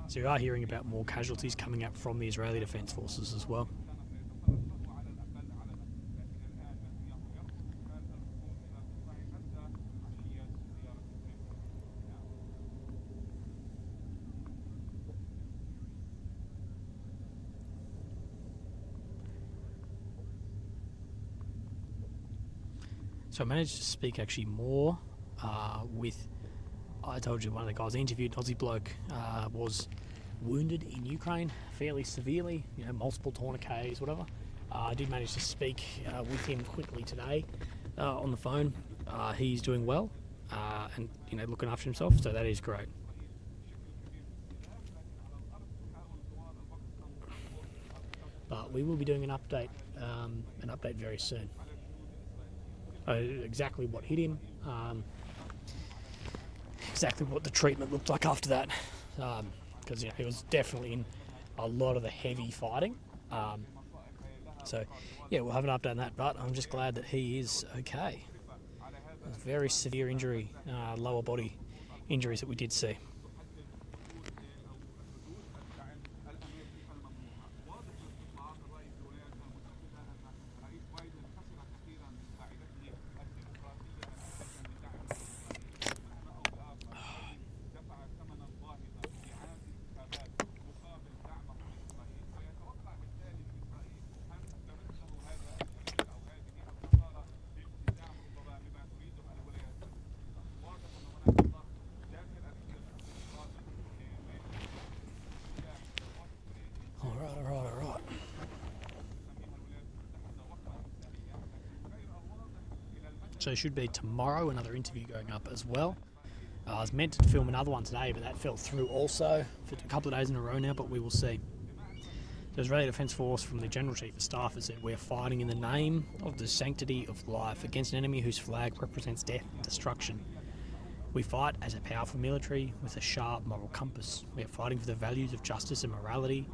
Speaker 1: So you are hearing about more casualties coming up from the Israeli Defence Forces as well. So I managed to speak actually more with, I told you one of the guys I interviewed, Aussie bloke, was wounded in Ukraine fairly severely, multiple tourniquets, whatever. I did manage to speak with him quickly today on the phone. He's doing well and looking after himself, so that is great. But we will be doing an update very soon. Exactly what hit him, exactly what the treatment looked like after that, because he was definitely in a lot of the heavy fighting. So yeah, we'll have an update on that, but I'm just glad that he is okay. A very severe injury, lower body injuries that we did see. Alright. So should be tomorrow another interview going up as well. I was meant to film another one today, but that fell through also for a couple of days in a row now, but we will see. The Israeli Defence Force from the General Chief of Staff has said, "We are fighting in the name of the sanctity of life against an enemy whose flag represents death and destruction. We fight as a powerful military with a sharp moral compass. We are fighting for the values of justice and morality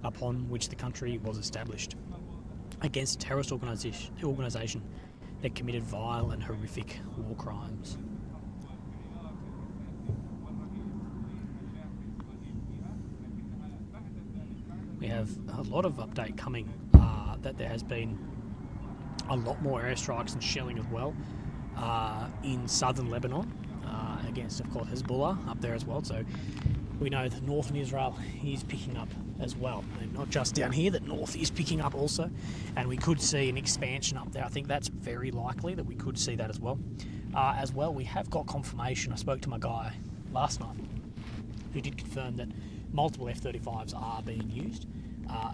Speaker 1: upon which the country was established, against a terrorist organisation that committed vile and horrific war crimes." we have a lot of update coming that there has been a lot more airstrikes and shelling as well in southern Lebanon against, of course, Hezbollah up there as well. So we know that northern Israel is picking up as well, and not just down here, that north is picking up also, and we could see an expansion up there. I think that's very likely that we could see that as well. We have got confirmation. I spoke to my guy last night who did confirm that multiple F-35s are being used,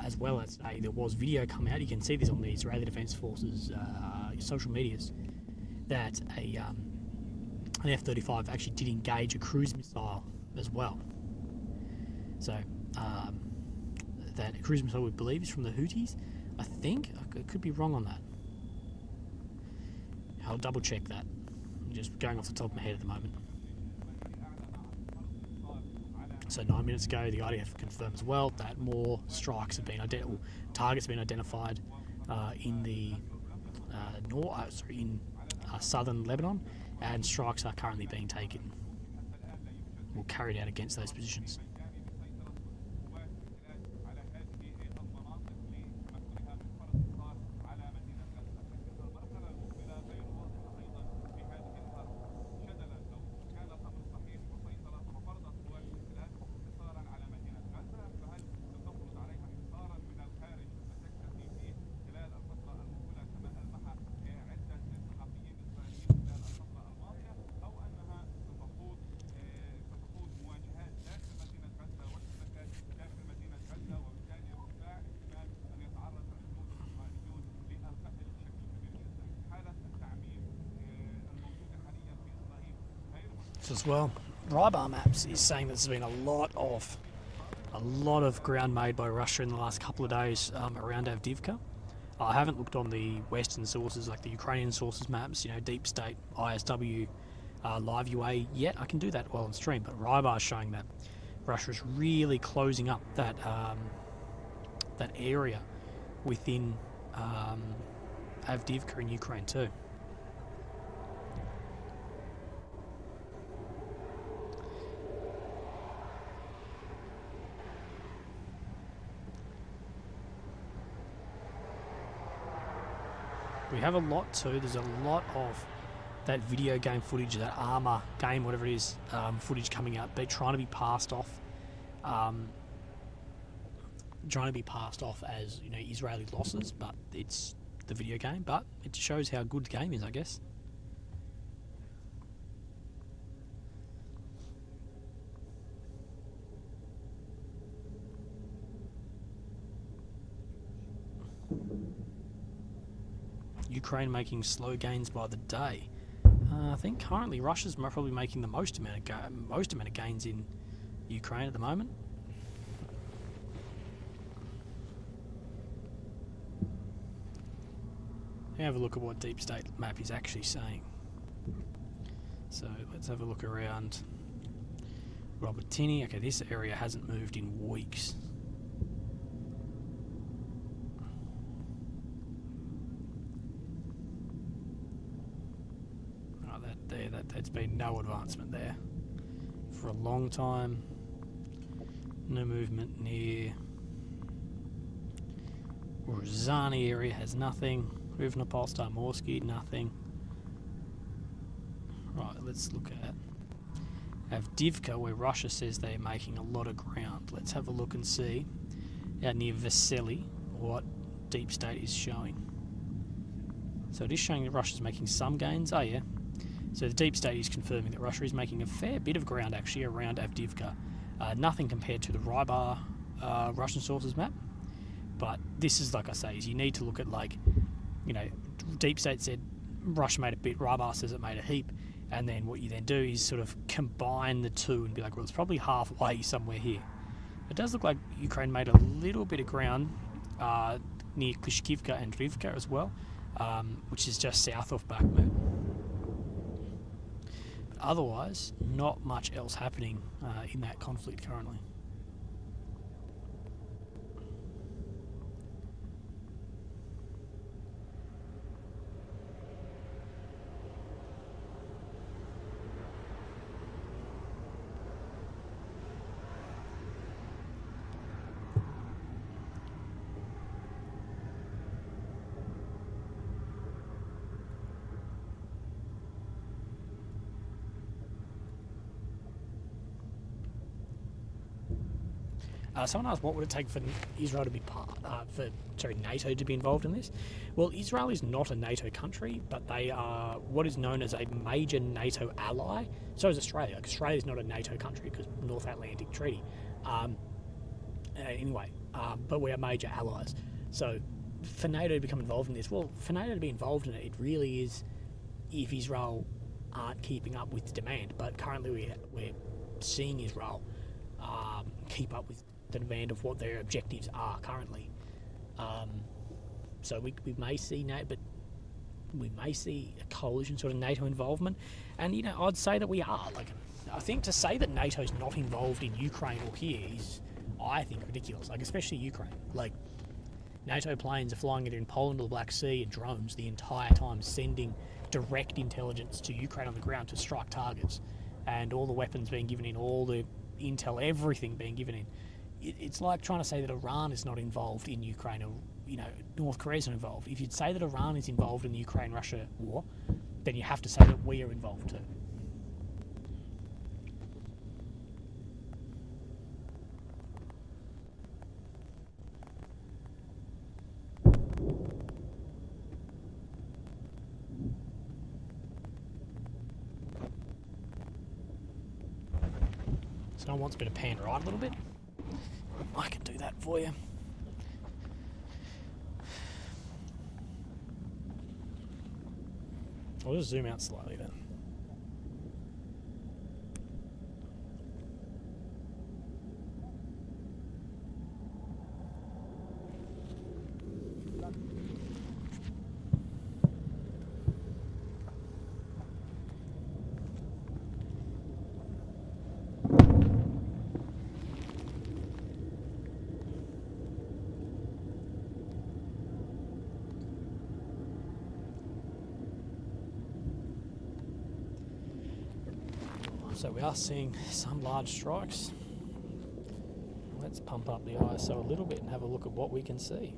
Speaker 1: as well as there was video come out. You can see this on the Israeli Defence Forces social medias, that an F-35 actually did engage a cruise missile as well. So that cruise missile, we believe, is from the Houthis. I think I could be wrong on that. I'll double check that. I'm just going off the top of my head at the moment. So 9 minutes ago, the IDF confirmed as well that more strikes have been targets have been identified in the southern Lebanon, and strikes are currently being taken or carried out against those positions. As well, Rybar Maps is saying that there's been a lot of ground made by Russia in the last couple of days around Avdiivka. I haven't looked on the Western sources, like the Ukrainian sources maps, Deep State, ISW, Live UA yet. I can do that while on stream, but Rybar is showing that Russia is really closing up that that area within Avdiivka in Ukraine too. We have a lot too. There's a lot of that video game footage, that armor game, whatever it is, footage coming out. They're trying to be passed off, as Israeli losses, but it's the video game. But it shows how good the game is, I guess. Ukraine making slow gains by the day. I think currently Russia's probably making the most amount of gains in Ukraine at the moment. Have a look at what Deep State map is actually saying. So let's have a look around Robertini. Okay, this area hasn't moved in weeks. There's been no advancement there for a long time. No movement near Urzani area, has nothing. Rivnopol, Starmorsky, nothing. Right, let's look at Avdiivka, where Russia says they're making a lot of ground. Let's have a look and see out near Vesely what Deep State is showing. So it is showing that Russia's making some gains. Oh yeah. So the Deep State is confirming that Russia is making a fair bit of ground actually around Avdiivka. Nothing compared to the Rybar Russian sources map. But this is, like I say, is you need to look at, Deep State said Russia made a bit, Rybar says it made a heap, and then what you then do is sort of combine the two and be like, well, it's probably halfway somewhere here. It does look like Ukraine made a little bit of ground near Klishkivka and Rivka as well, which is just south of Bakhmut. Otherwise, not much else happening in that conflict currently. Someone asked, what would it take for Israel to be NATO to be involved in this? Well, Israel is not a NATO country, but they are what is known as a major NATO ally. So is Australia, because Australia is not a NATO country because North Atlantic Treaty. But we are major allies. So for NATO to become involved in this, well, for NATO to be involved in it, it really is if Israel aren't keeping up with the demand. But currently we're seeing Israel keep up with the demand of what their objectives are currently. So we may see NATO, but we may see a coalition sort of NATO involvement. And, I'd say that we are. Like, I think to say that NATO's not involved in Ukraine or here is, I think, ridiculous. Like, especially Ukraine. Like, NATO planes are flying it in Poland or the Black Sea and drones the entire time, sending direct intelligence to Ukraine on the ground to strike targets. And all the weapons being given in, all the intel, everything being given in. It's like trying to say that Iran is not involved in Ukraine, or North Korea's not involved. If you'd say that Iran is involved in the Ukraine-Russia war, then you have to say that we are involved too. Someone wants me to pan right a little bit. I can do that for you. I'll just zoom out slightly then. So we are seeing some large strikes. Let's pump up the ISO a little bit and have a look at what we can see.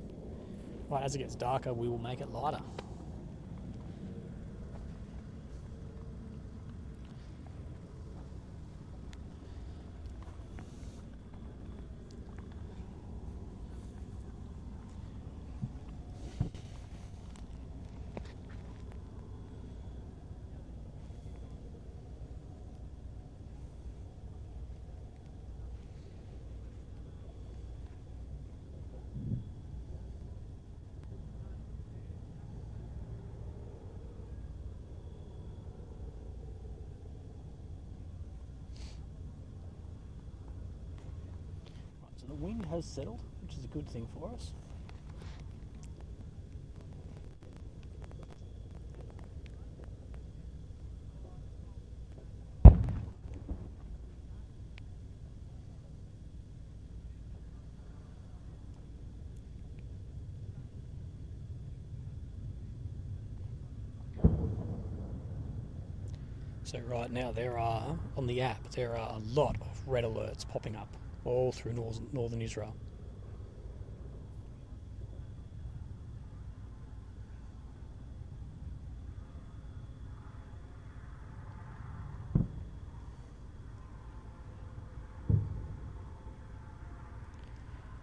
Speaker 1: Right, as it gets darker, we will make it lighter. So the wind has settled, which is a good thing for us. So right now on the app, there are a lot of red alerts popping up all through northern Israel.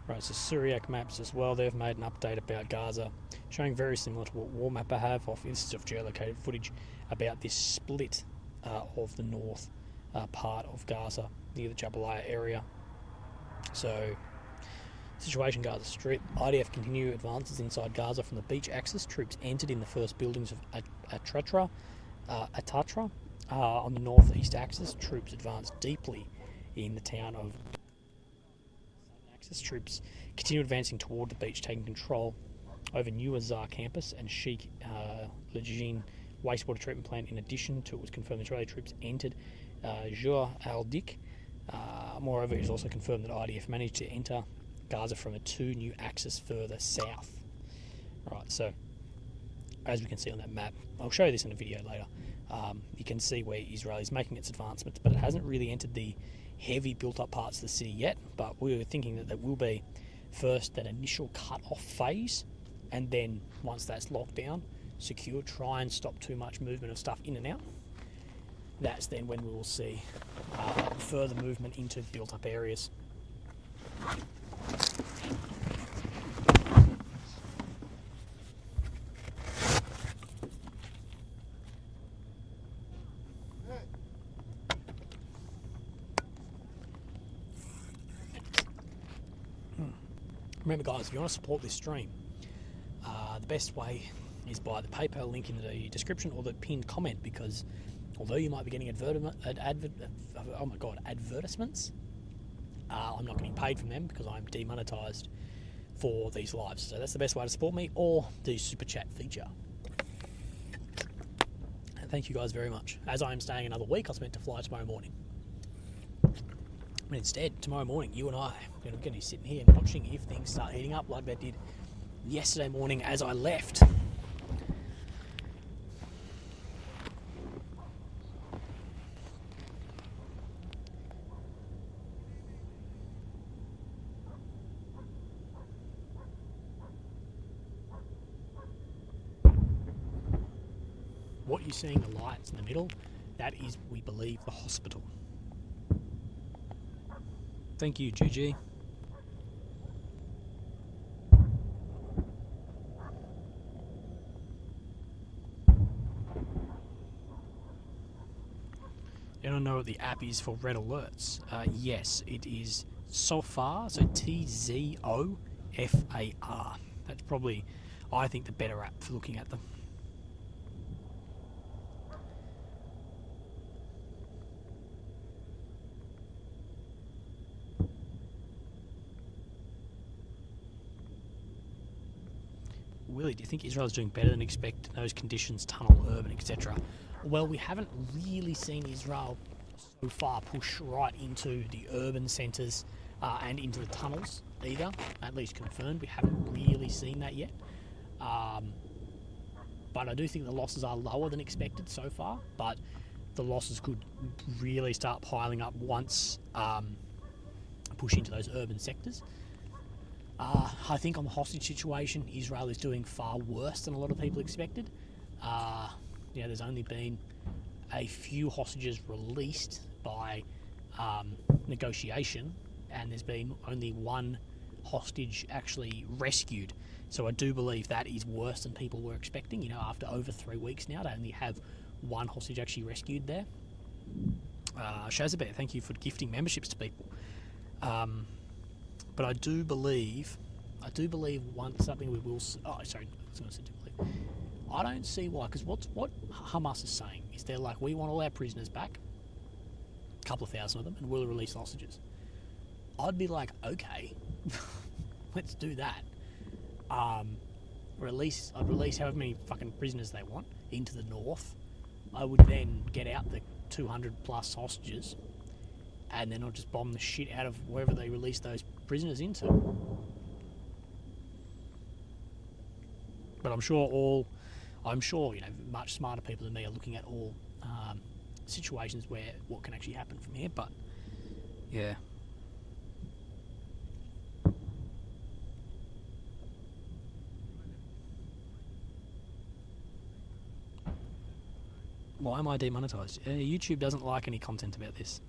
Speaker 1: Right, so Syriac maps as well, they've made an update about Gaza, showing very similar to what War Mapper have. This is of geolocated footage about this split of the north part of Gaza near the Jabalia area. So, situation Gaza Strip. IDF continue advances inside Gaza from the beach axis. Troops entered in the first buildings of Atatra. On the northeast axis, troops advanced deeply in the town of southern axis. Troops continue advancing toward the beach, taking control over New Azar campus and Sheikh Lajin wastewater treatment plant. In addition to, it was confirmed Israeli troops entered Jur-al-Dik. Moreover, it is also confirmed that IDF managed to enter Gaza from a 2 new axis further south. Right, so as we can see on that map, I'll show you this in a video later, you can see where Israel is making its advancements, but it hasn't really entered the heavy built-up parts of the city yet. But we were thinking that there will be first that initial cut-off phase, and then once that's locked down, secure, try and stop too much movement of stuff in and out. That's then when we will see further movement into built-up areas. Remember, guys, if you want to support this stream, the best way is by the PayPal link in the description or the pinned comment, because although you might be getting advertisements, I'm not getting paid from them because I'm demonetized for these lives. So that's the best way to support me, or the super chat feature. And thank you guys very much. As I am staying another week, I was meant to fly tomorrow morning. But instead, tomorrow morning, you and I are going to be sitting here and watching if things start heating up like they did yesterday morning as I left. What you're seeing, the lights in the middle, that is, we believe, the hospital. Thank you, GG. You don't know what the app is for red alerts? Yes, it is Zofar, so Tzofar. That's probably, I think, the better app for looking at them. Willie, do you think Israel's doing better than expected in those conditions, tunnel, urban, etc.? Well, we haven't really seen Israel so far push right into the urban centres and into the tunnels either, at least confirmed. We haven't really seen that yet. But I do think the losses are lower than expected so far, but the losses could really start piling up once push into those urban sectors. I think on the hostage situation, Israel is doing far worse than a lot of people expected. There's only been a few hostages released by negotiation, and there's been only one hostage actually rescued. So I do believe that is worse than people were expecting. After over 3 weeks now, to only have one hostage actually rescued there. Shazabet, thank you for gifting memberships to people. But I do believe once something we will. Oh, sorry, I was going to say do believe. I don't see why, because what Hamas is saying is they're like, we want all our prisoners back, a couple of thousand of them, and we'll release hostages. I'd be like, okay, let's do that. I'd release however many fucking prisoners they want into the north. I would then get out the 200 plus hostages, and then I'll just bomb the shit out of wherever they release those prisoners into. But I'm sure much smarter people than me are looking at all situations where what can actually happen from here. But yeah. Why am I demonetized? YouTube doesn't like any content about this.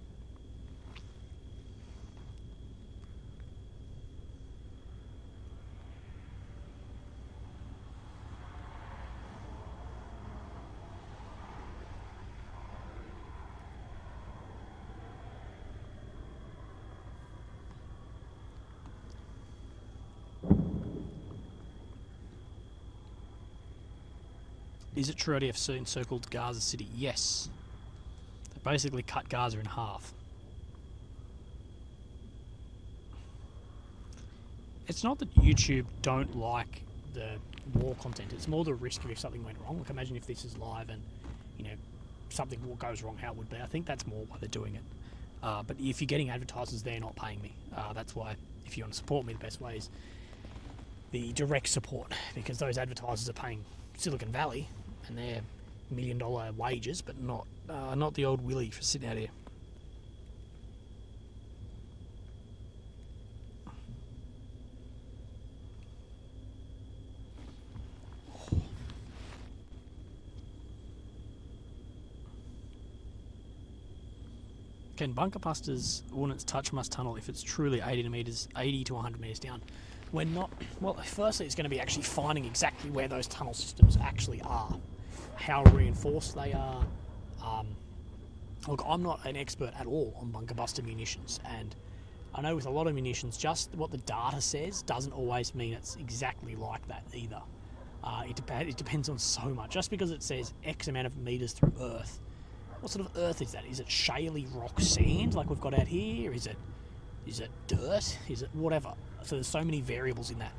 Speaker 1: Is it true IDF encircled Gaza City? Yes. They basically cut Gaza in half. It's not that YouTube don't like the war content, it's more the risk of if something went wrong. Like, imagine if this is live and, something goes wrong, how it would be. I think that's more why they're doing it. But if you're getting advertisers, they're not paying me. That's why, if you want to support me, the best way is the direct support, because those advertisers are paying Silicon Valley, and they're $1 million wages, but not the old Willie for sitting out here. Can bunker busters ordnance touch Hamas tunnel if it's truly 80 to 100 meters down? We're not. Well, firstly, it's going to be actually finding exactly where those tunnel systems actually are, how reinforced they are. Look, I'm not an expert at all on bunker buster munitions, and I know with a lot of munitions, just what the data says doesn't always mean it's exactly like that either. It depends on so much. Just because it says X amount of meters through Earth, what sort of Earth is that? Is it shaly rock sand like we've got out here? Is it dirt? Is it whatever? So there's so many variables in that.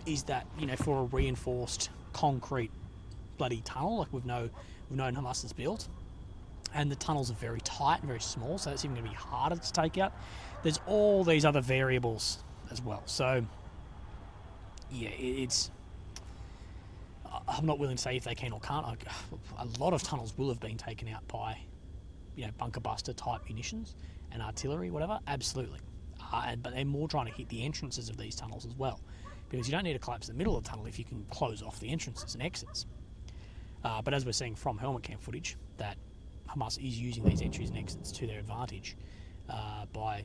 Speaker 1: Is that, for a reinforced concrete bloody tunnel like we've known Hamas has built, and the tunnels are very tight and very small, so it's even going to be harder to take out. There's all these other variables as well. So yeah, I'm not willing to say if they can or can't. A lot of tunnels will have been taken out by, bunker buster type munitions and artillery, whatever. Absolutely, but they're more trying to hit the entrances of these tunnels as well, because you don't need to collapse the middle of the tunnel if you can close off the entrances and exits. But as we're seeing from helmet cam footage, that Hamas is using these entries and exits to their advantage by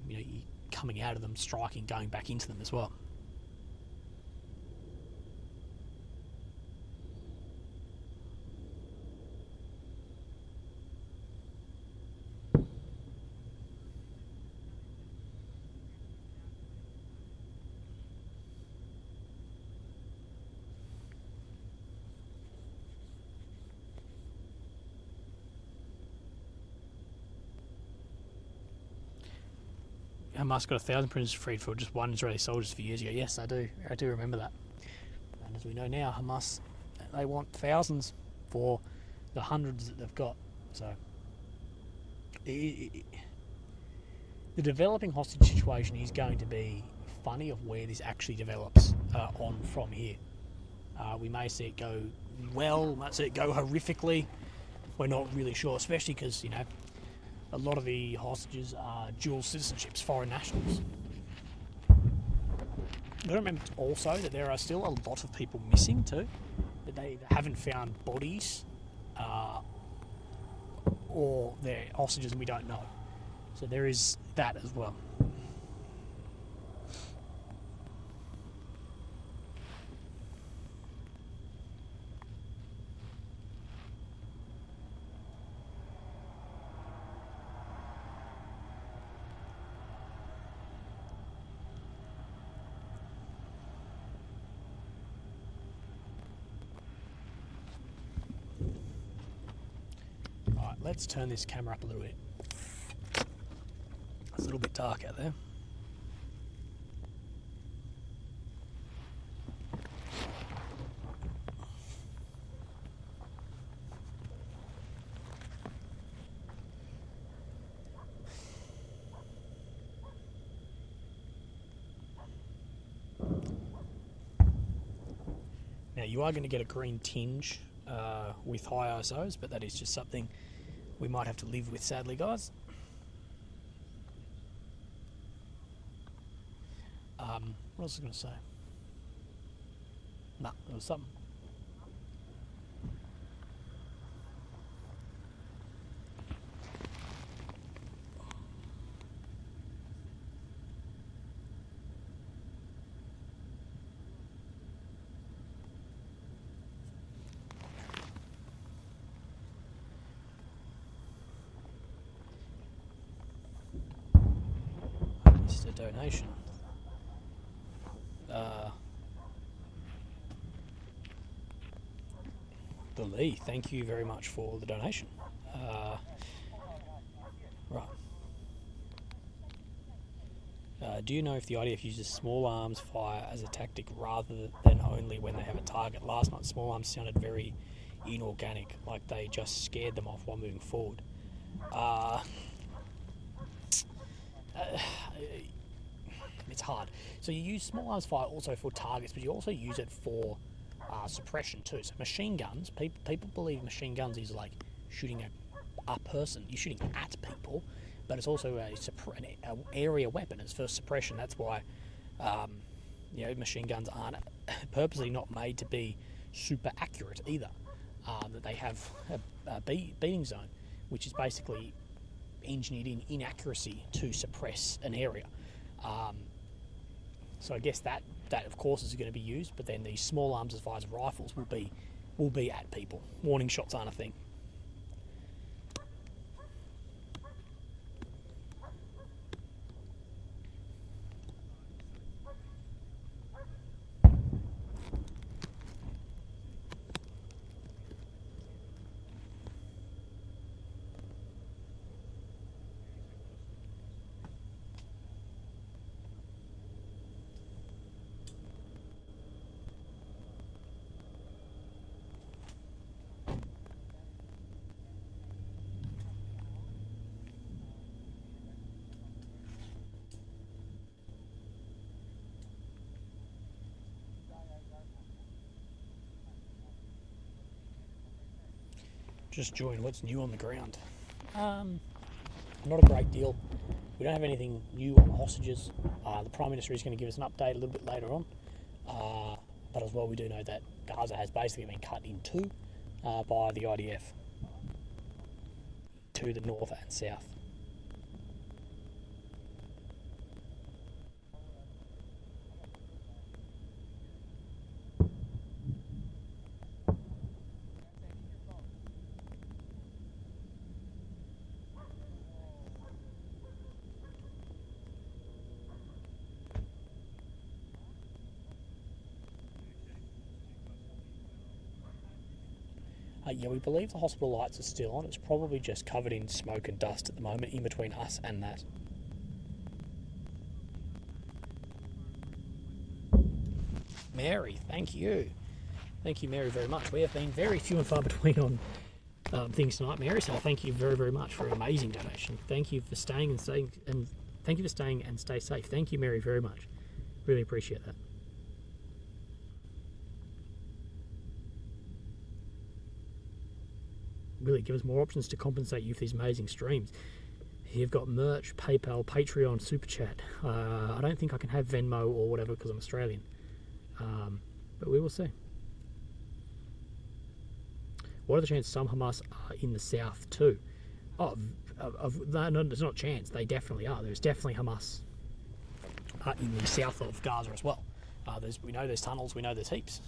Speaker 1: coming out of them, striking, going back into them as well. Hamas got 1,000 prisoners freed for just one Israeli soldiers a few years ago. Yes, I do remember that. And as we know now, Hamas, they want thousands for the hundreds that they've got. So the developing hostage situation is going to be funny of where this actually develops on from here. We may see it go well, might see it go horrifically. We're not really sure, especially because, a lot of the hostages are dual citizenships, foreign nationals. But remember also that there are still a lot of people missing too, that they haven't found bodies, or they're hostages and we don't know. So there is that as well. Let's turn this camera up a little bit. It's a little bit dark out there. Now you are going to get a green tinge with high ISOs, but that is just something we might have to live with, sadly, guys. What else was I going to say? Nah, there was something. This is a donation. The Lee, thank you very much for the donation. Right. Do you know if the IDF uses small arms fire as a tactic rather than only when they have a target? Last night, small arms sounded very inorganic, like they just scared them off while moving forward. It's hard. So you use small arms fire also for targets, but you also use it for suppression too. So machine guns, people believe machine guns is like shooting a person. You're shooting at people, but it's also an area weapon. It's for suppression. That's why machine guns aren't purposely not made to be super accurate either. That they have a beating zone, which is basically engineered in inaccuracy to suppress an area. So I guess that of course is going to be used, but then these small arms as far as rifles will be at people. Warning shots aren't a thing. Just join what's new on the ground. Not a great deal. We don't have anything new on the hostages. The Prime Minister is going to give us an update a little bit later on. But as well, we do know that Gaza has basically been cut in two by the IDF to the north and south. Yeah, we believe the hospital lights are still on. It's probably just covered in smoke and dust at the moment in between us and that. Mary, thank you. Thank you, Mary, very much. We have been very few and far between on things tonight, Mary, so thank you very, very much for an amazing donation. Thank you for staying and thank you for staying and stay safe. Thank you, Mary, very much. Really appreciate that. Really give us more options to compensate you for these amazing streams. You've got merch, PayPal, Patreon, Super Chat. I don't think I can have Venmo or whatever because I'm Australian, but we will see. What are the chances some Hamas are in the south too? No, there's not a chance. They definitely are. There's definitely Hamas in the south of Gaza as well. We know there's tunnels. We know there's heaps.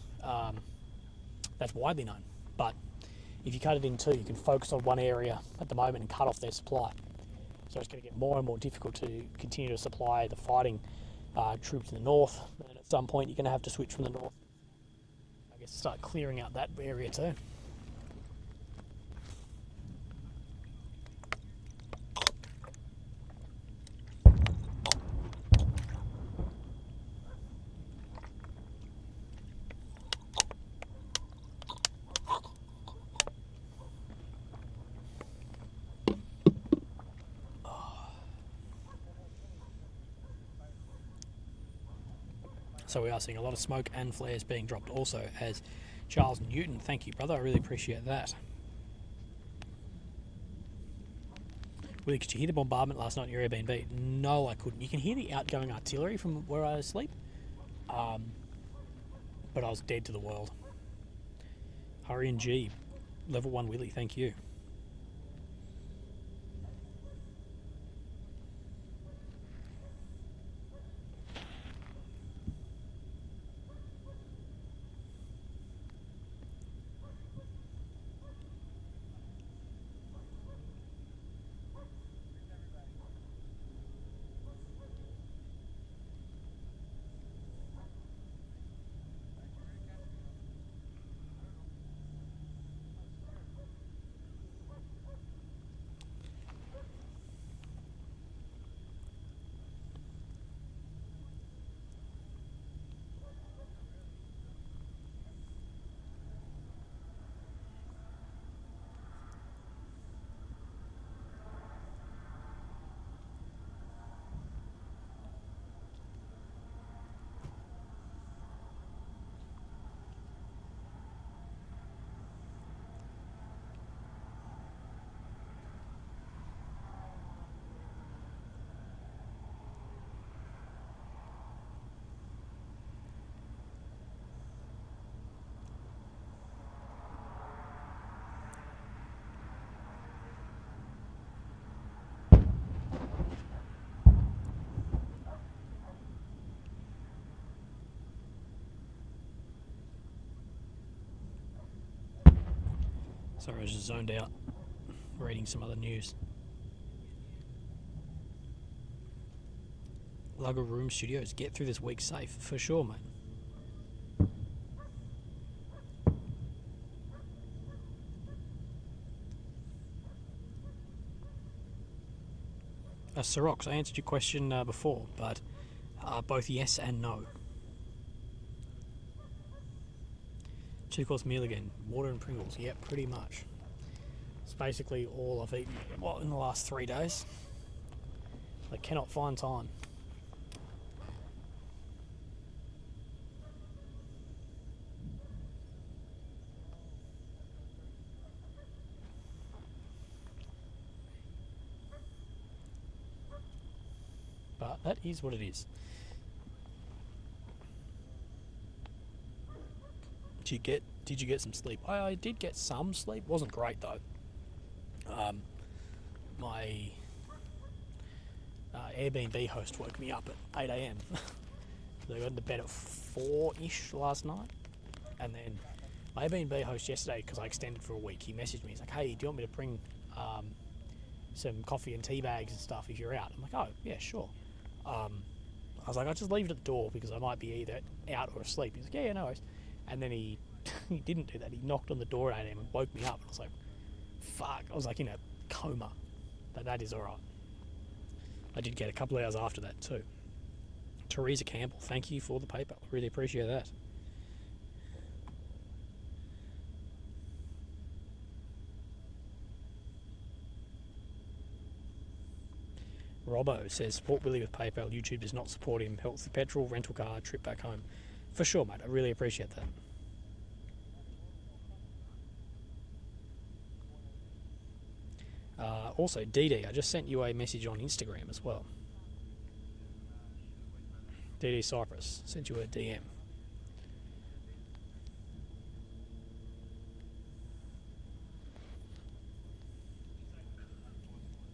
Speaker 1: That's widely known, but if you cut it in two, you can focus on one area at the moment and cut off their supply. So it's going to get more and more difficult to continue to supply the fighting troops in the north. And at some point, you're going to have to switch from the north, I guess, start clearing out that area too. So we are seeing a lot of smoke and flares being dropped also as Charles Newton. Thank you, brother. I really appreciate that. Willie, could you hear the bombardment last night in your Airbnb? No, I couldn't. You can hear the outgoing artillery from where I sleep, but I was dead to the world. Hurry and G, level 1 Willie, thank you. Sorry, I was just zoned out reading some other news. Lugger Room Studios, get through this week safe, for sure, mate. Sirox, I answered your question before, but both yes and no. 2-course meal again, water and Pringles, yep, pretty much. It's basically all I've eaten in the last 3 days. I cannot find time. but that is what it is. Did you get some sleep? I did get some sleep. Wasn't great though. My Airbnb host woke me up at 8 a.m. So I got into bed at 4-ish last night, and then my Airbnb host yesterday, because I extended for a week, he messaged me. He's like, "Hey, do you want me to bring some coffee and tea bags and stuff if you're out?" I'm like, "Oh yeah, sure." I was like, "I'll just leave it at the door because I might be either out or asleep." He's like, "Yeah, no worries." And then he didn't do that. He knocked on the door at 8 a.m. and woke me up. And I was like, "Fuck!" I was like in a coma, but that is all right. I did get a couple of hours after that too. Teresa Campbell, thank you for the PayPal. Really appreciate that. Robbo says, support Willy with PayPal. YouTube does not support him. Helps the petrol, rental car, trip back home. For sure, mate. I really appreciate that. Also, DD, I just sent you a message on Instagram as well. DD Cyprus sent you a DM.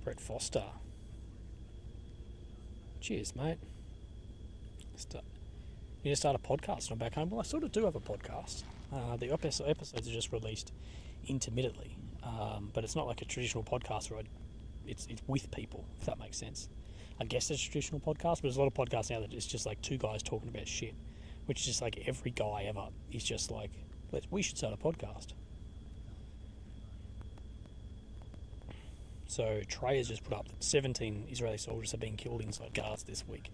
Speaker 1: Brett Foster. Cheers, mate. You need to start a podcast when I'm back home. Well, I sort of do have a podcast. The episodes are just released intermittently, but it's not like a traditional podcast where it's with people, if that makes sense. I guess it's a traditional podcast, but there's a lot of podcasts now that it's just like two guys talking about shit, which is just like every guy ever is just like, we should start a podcast. So Trey has just put up that 17 Israeli soldiers have been killed inside Gaza this week.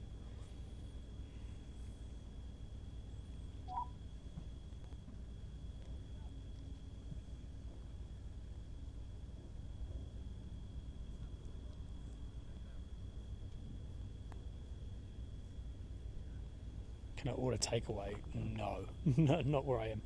Speaker 1: Can I order takeaway? No, no, not where I am.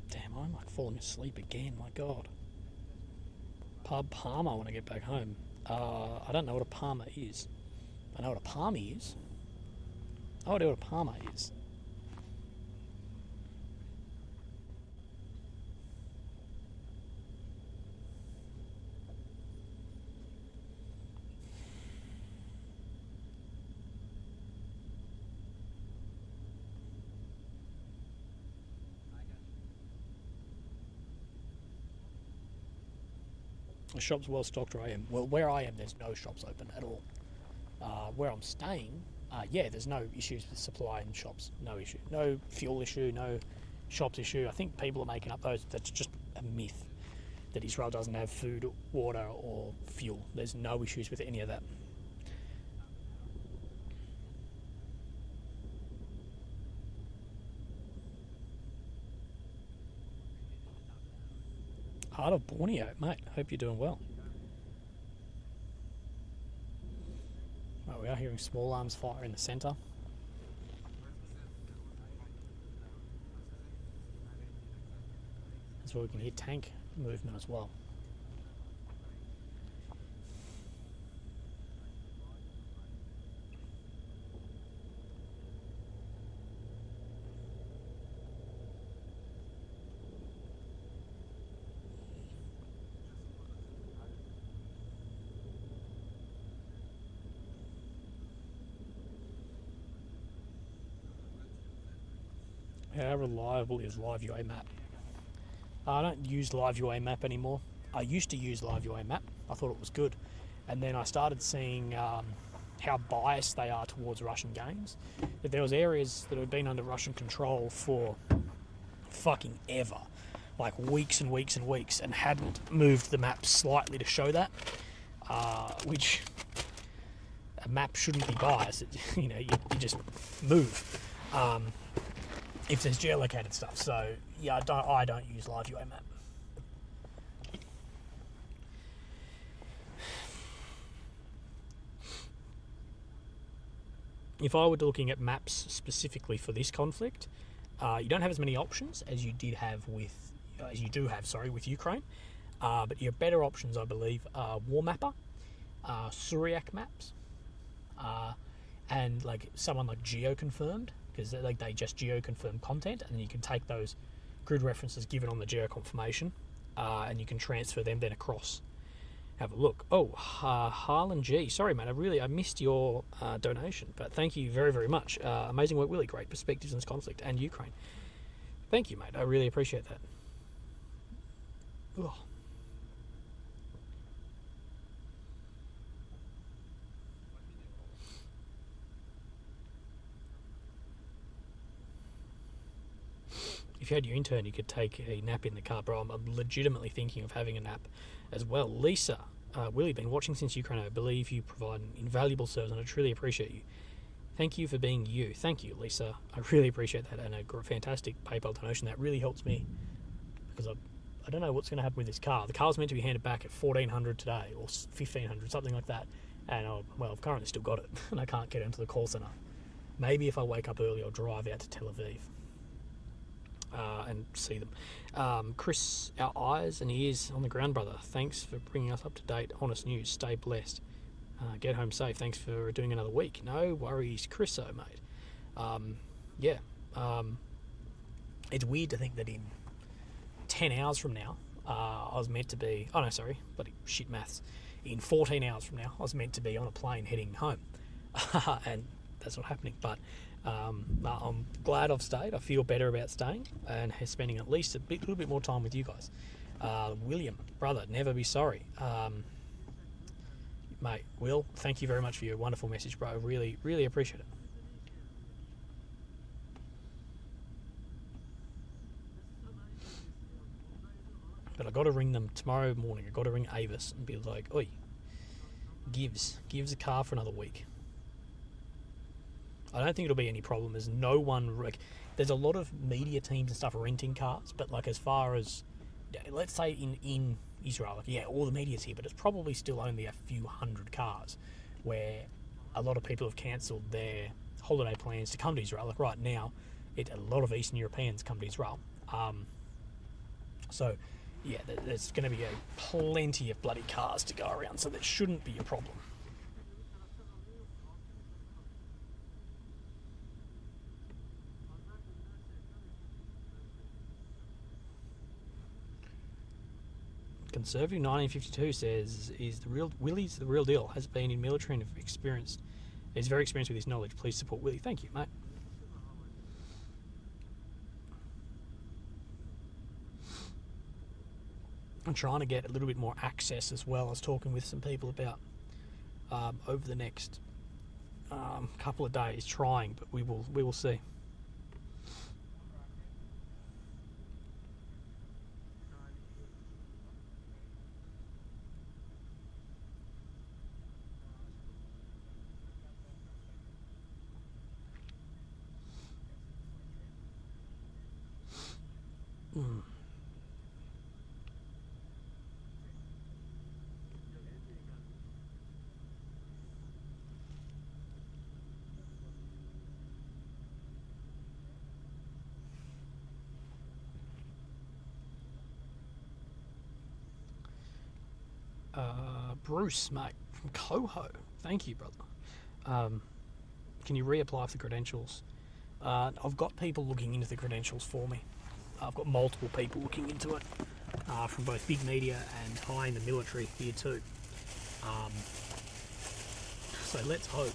Speaker 1: Damn, I'm like falling asleep again, my god. Pub Palmer when I get back home. I don't know what a Palmer is. I know what a palmy is. I don't know what a Palmer is. The shop's well stocked where I am. Well, where I am, there's no shops open at all. Where I'm staying, yeah, there's no issues with supply in shops. No issue. No fuel issue, no shops issue. I think people are making up those. That's just a myth that Israel doesn't have food, water, or fuel. There's no issues with any of that. Heart of Borneo, mate. Hope you're doing well. Right, we are hearing small arms fire in the centre. That's where we can hear tank movement as well. How reliable is Live UA Map? I don't use Live UA Map anymore. I used to use Live UA Map. I thought it was good. And then I started seeing how biased they are towards Russian games. That there was areas that had been under Russian control for fucking ever. Like weeks and weeks and weeks, and hadn't moved the map slightly to show that. Which a map shouldn't be biased. You just move. If there's geolocated stuff. So yeah, I don't use Live UA Map. If I were looking at maps specifically for this conflict, you don't have as many options as you do have with Ukraine. But your better options, I believe, are War Mapper, Syriac maps, and like someone like GeoConfirmed, because they just geoconfirm content, and then you can take those grid references given on the geoconfirmation, and you can transfer them then across. Have a look. Oh, Harlan G. Sorry, mate. I missed your donation, but thank you very, very much. Amazing work, Willy. Great perspectives on this conflict and Ukraine. Thank you, mate. I really appreciate that. Ugh. If you had your intern, you could take a nap in the car, bro. I'm legitimately thinking of having a nap as well. Lisa, Willy, been watching since Ukraine. I believe you provide an invaluable service, and I truly appreciate you. Thank you for being you. Thank you, Lisa. I really appreciate that, and a fantastic PayPal donation. That really helps me, because I don't know what's going to happen with this car. The car's meant to be handed back at 1400 today, or 1500, something like that. And I've currently still got it, and I can't get into the call centre. Maybe if I wake up early, I'll drive out to Tel Aviv. And see them. Chris, our eyes and ears on the ground, brother. Thanks for bringing us up to date, honest news. Stay blessed. Get home safe. Thanks for doing another week. No worries, Chriso, mate. It's weird to think that in 10 hours from now, I was meant to be... Oh, no, sorry. Bloody shit maths. In 14 hours from now, I was meant to be on a plane heading home. And that's not happening. But I'm glad I've stayed. I feel better about staying and spending at least a little bit more time with you guys. William, brother, never be sorry. Mate, Will, thank you very much for your wonderful message, bro. Really, really appreciate it. But I got to ring them tomorrow morning. I got to ring Avis and be like, oi, gives a car for another week. I don't think it'll be any problem. There's no one... there's a lot of media teams and stuff renting cars, but like as far as... Let's say in Israel, all the media's here, but it's probably still only a few hundred cars where a lot of people have cancelled their holiday plans to come to Israel. Like right now, a lot of Eastern Europeans come to Israel. So, yeah, there's going to be plenty of bloody cars to go around, so that shouldn't be a problem. Conservative 1952 says Willy's the real deal. Has been in military and experienced. Is very experienced with his knowledge. Please support Willy. Thank you, mate. I'm trying to get a little bit more access as well. I was talking with some people about over the next couple of days, trying, but we will see. Bruce, mate, from Coho. Thank you, brother. Can you reapply for the credentials? I've got people looking into the credentials for me. I've got multiple people looking into it, from both big media and high in the military here too. So let's hope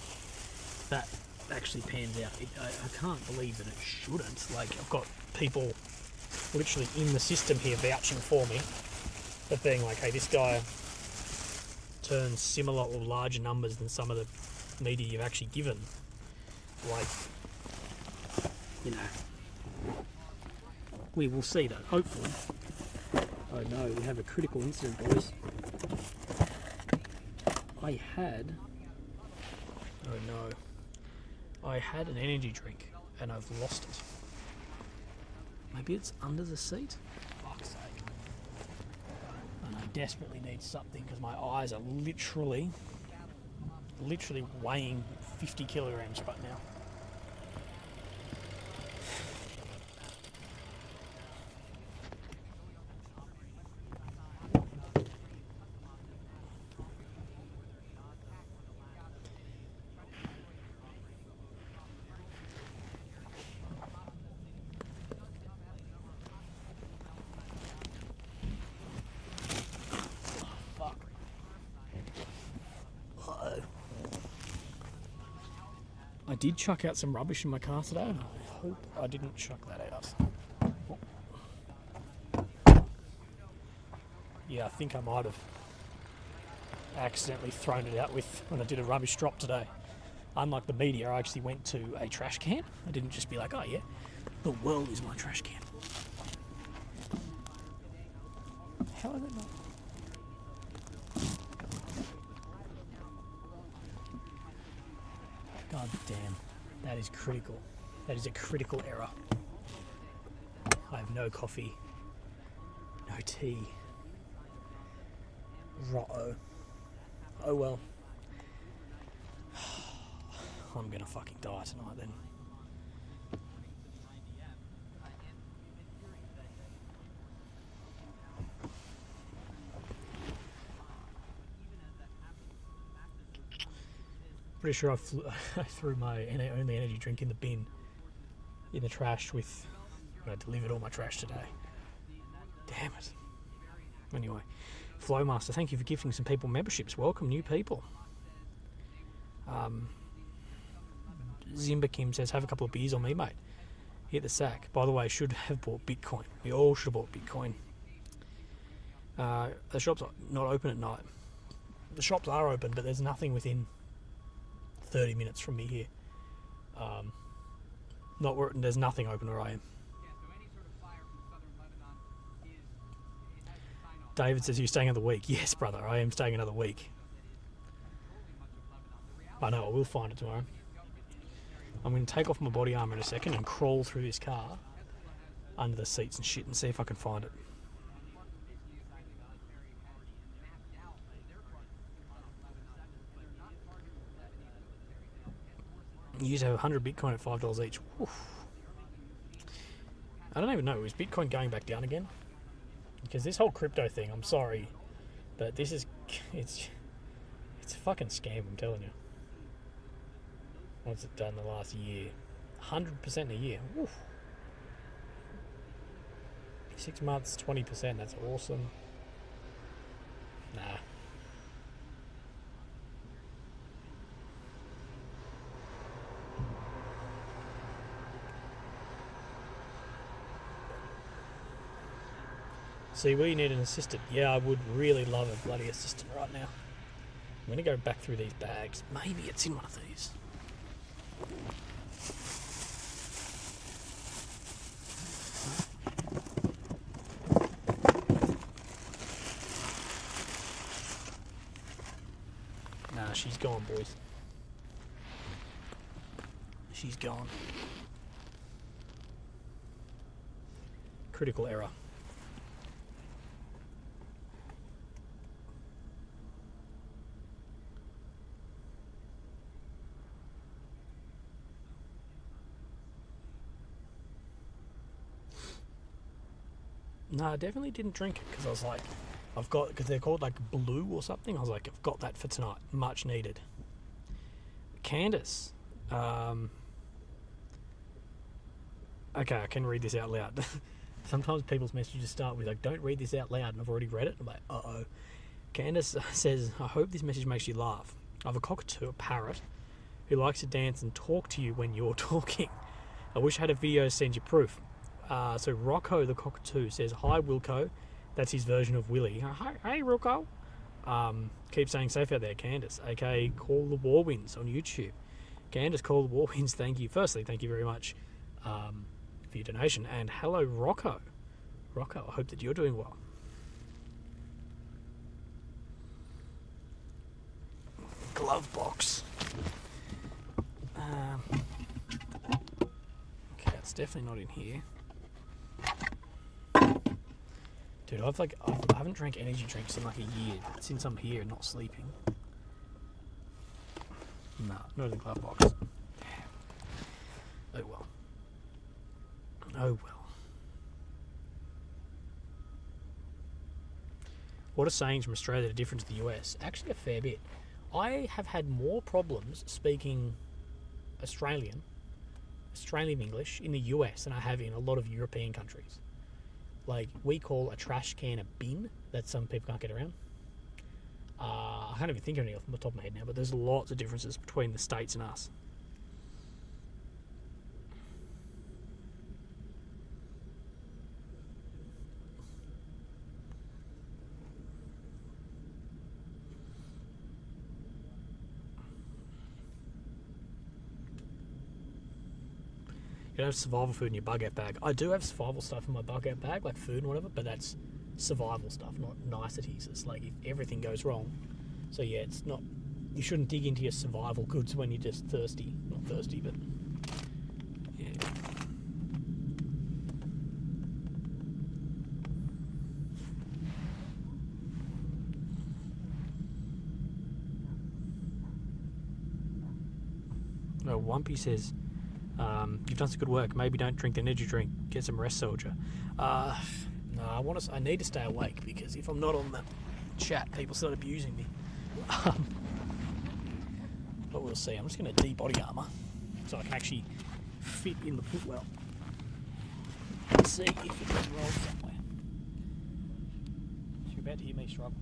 Speaker 1: that actually pans out. I can't believe that it shouldn't. Like, I've got people literally in the system here vouching for me, but being like, hey, this guy turns similar or larger numbers than some of the media you've actually given. Like, you know, we will see that, hopefully. Oh no, we have a critical incident, boys. I had an energy drink and I've lost it. Maybe it's under the seat? Fuck's sake. And I desperately need something because my eyes are literally weighing 50 kilograms right now. I did chuck out some rubbish in my car today, and I hope I didn't chuck that out. Yeah, I think I might have accidentally thrown it out when I did a rubbish drop today. Unlike the media, I actually went to a trash can. I didn't just be like, oh yeah, the world is my trash can. How is it not? God damn, that is critical. That is a critical error. I have no coffee, no tea. Rotto. Oh well. I'm gonna fucking die tonight then. Pretty sure I threw my only energy drink in the bin, in the trash when I delivered all my trash today. Damn it. Anyway, Flowmaster, thank you for gifting some people memberships. Welcome new people. Zimba Kim says, have a couple of beers on me, mate. Hit the sack. By the way, should have bought Bitcoin. We all should have bought Bitcoin. The shops are not open at night. The shops are open, but there's nothing within 30 minutes from me here. There's nothing open where I am. David says, you're staying another week. Yes, brother, I am staying another week. I know, I will find it tomorrow. I'm going to take off my body armour in a second and crawl through this car under the seats and shit and see if I can find it. You used to have 100 Bitcoin at $5 each. Oof. I don't even know, is Bitcoin going back down again? Because this whole crypto thing, I'm sorry, but this is, it's a fucking scam, I'm telling you. What's it done the last year? 100% in a year. Oof. 6 months, 20%, that's awesome. Nah. See, we need an assistant. Yeah, I would really love a bloody assistant right now. I'm going to go back through these bags. Maybe it's in one of these. Nah, she's gone, boys. She's gone. Critical error. No, I definitely didn't drink it because I was like, because they're called like blue or something. I was like, I've got that for tonight. Much needed. Candace. Okay, I can read this out loud. Sometimes people's messages start with like, don't read this out loud, and I've already read it. I'm like, Candace says, I hope this message makes you laugh. I have a cockatoo, a parrot, who likes to dance and talk to you when you're talking. I wish I had a video to send you proof. So Rocco the Cockatoo says, "Hi Wilco." That's his version of Willy. Hey Rocco. Keep saying safe out there, Candace, aka Call the War Winds on YouTube. Candace, Call the War Winds, thank you. Firstly, thank you very much for your donation. And hello, Rocco. Rocco, I hope that you're doing well. Glove box. Okay, it's definitely not in here. Dude, I haven't drank energy drinks in like a year since I'm here and not sleeping. No, not in the glove box. Oh well. Oh well. What are sayings from Australia that are different to the US? Actually, a fair bit. I have had more problems speaking Australian English in the US than I have in a lot of European countries. Like, we call a trash can a bin, that some people can't get around. I can't even think of any off the top of my head now, but there's lots of differences between the States and us. You don't have survival food in your bug out bag. I do have survival stuff in my bug out bag, like food and whatever, but that's survival stuff, not niceties. It's like if everything goes wrong. So yeah, it's not, you shouldn't dig into your survival goods when you're just thirsty. Not thirsty, but yeah. Oh, Wumpy says, you've done some good work. Maybe don't drink the energy drink. Get some rest, soldier. No, I need to stay awake, because if I'm not on the chat, people start abusing me. But we'll see. I'm just going to de-body armour so I can actually fit in the footwell. Let's see if it can roll somewhere. So you're about to hear me struggle.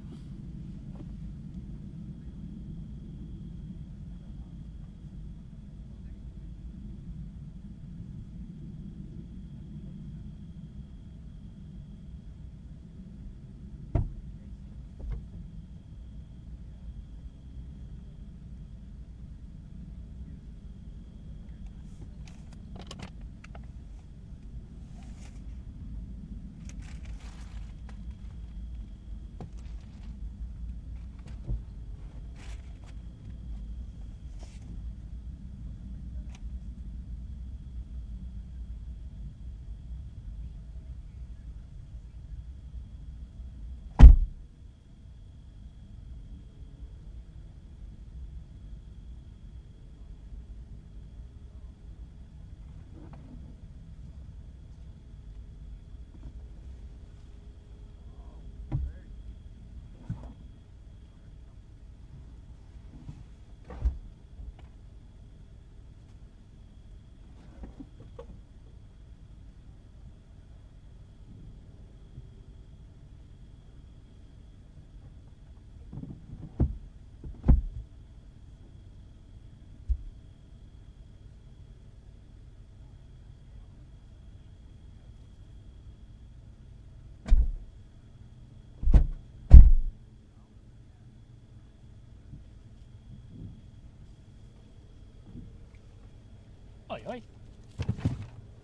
Speaker 1: Oi, oi.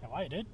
Speaker 1: How are you, dude?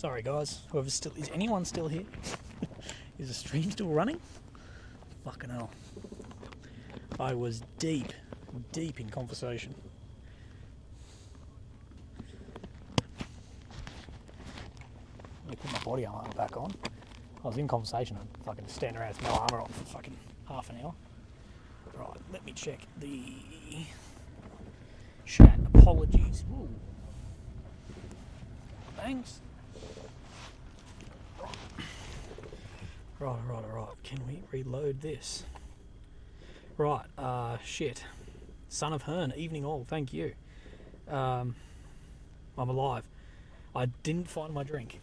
Speaker 1: Sorry guys, is anyone still here? Is the stream still running? Fucking hell. I was deep in conversation. Let me put my body armor back on. I was in conversation and fucking standing around with no armour on for fucking half an hour. Right, let me check the chat. Apologies. Ooh. Thanks. Right. Can we reload this? Right, shit. Son of Hearn, evening all, thank you. I'm alive. I didn't find my drink.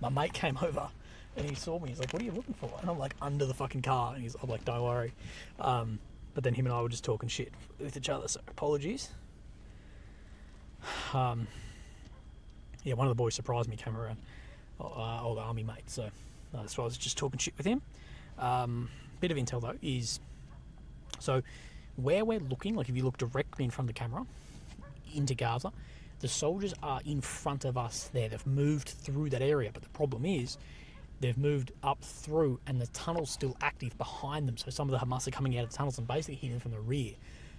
Speaker 1: My mate came over and he saw me. He's like, what are you looking for? And I'm like, under the fucking car. And I'm like, don't worry. But then him and I were just talking shit with each other, so apologies. Yeah, one of the boys surprised me, came around. Old army mate, so that's why I was just talking shit with him. Bit of intel though is, so where we're looking, like if you look directly in front of the camera into Gaza, the soldiers are in front of us there. They've moved through that area, but the problem is they've moved up through and the tunnel's still active behind them. So some of the Hamas are coming out of the tunnels and basically hitting from the rear.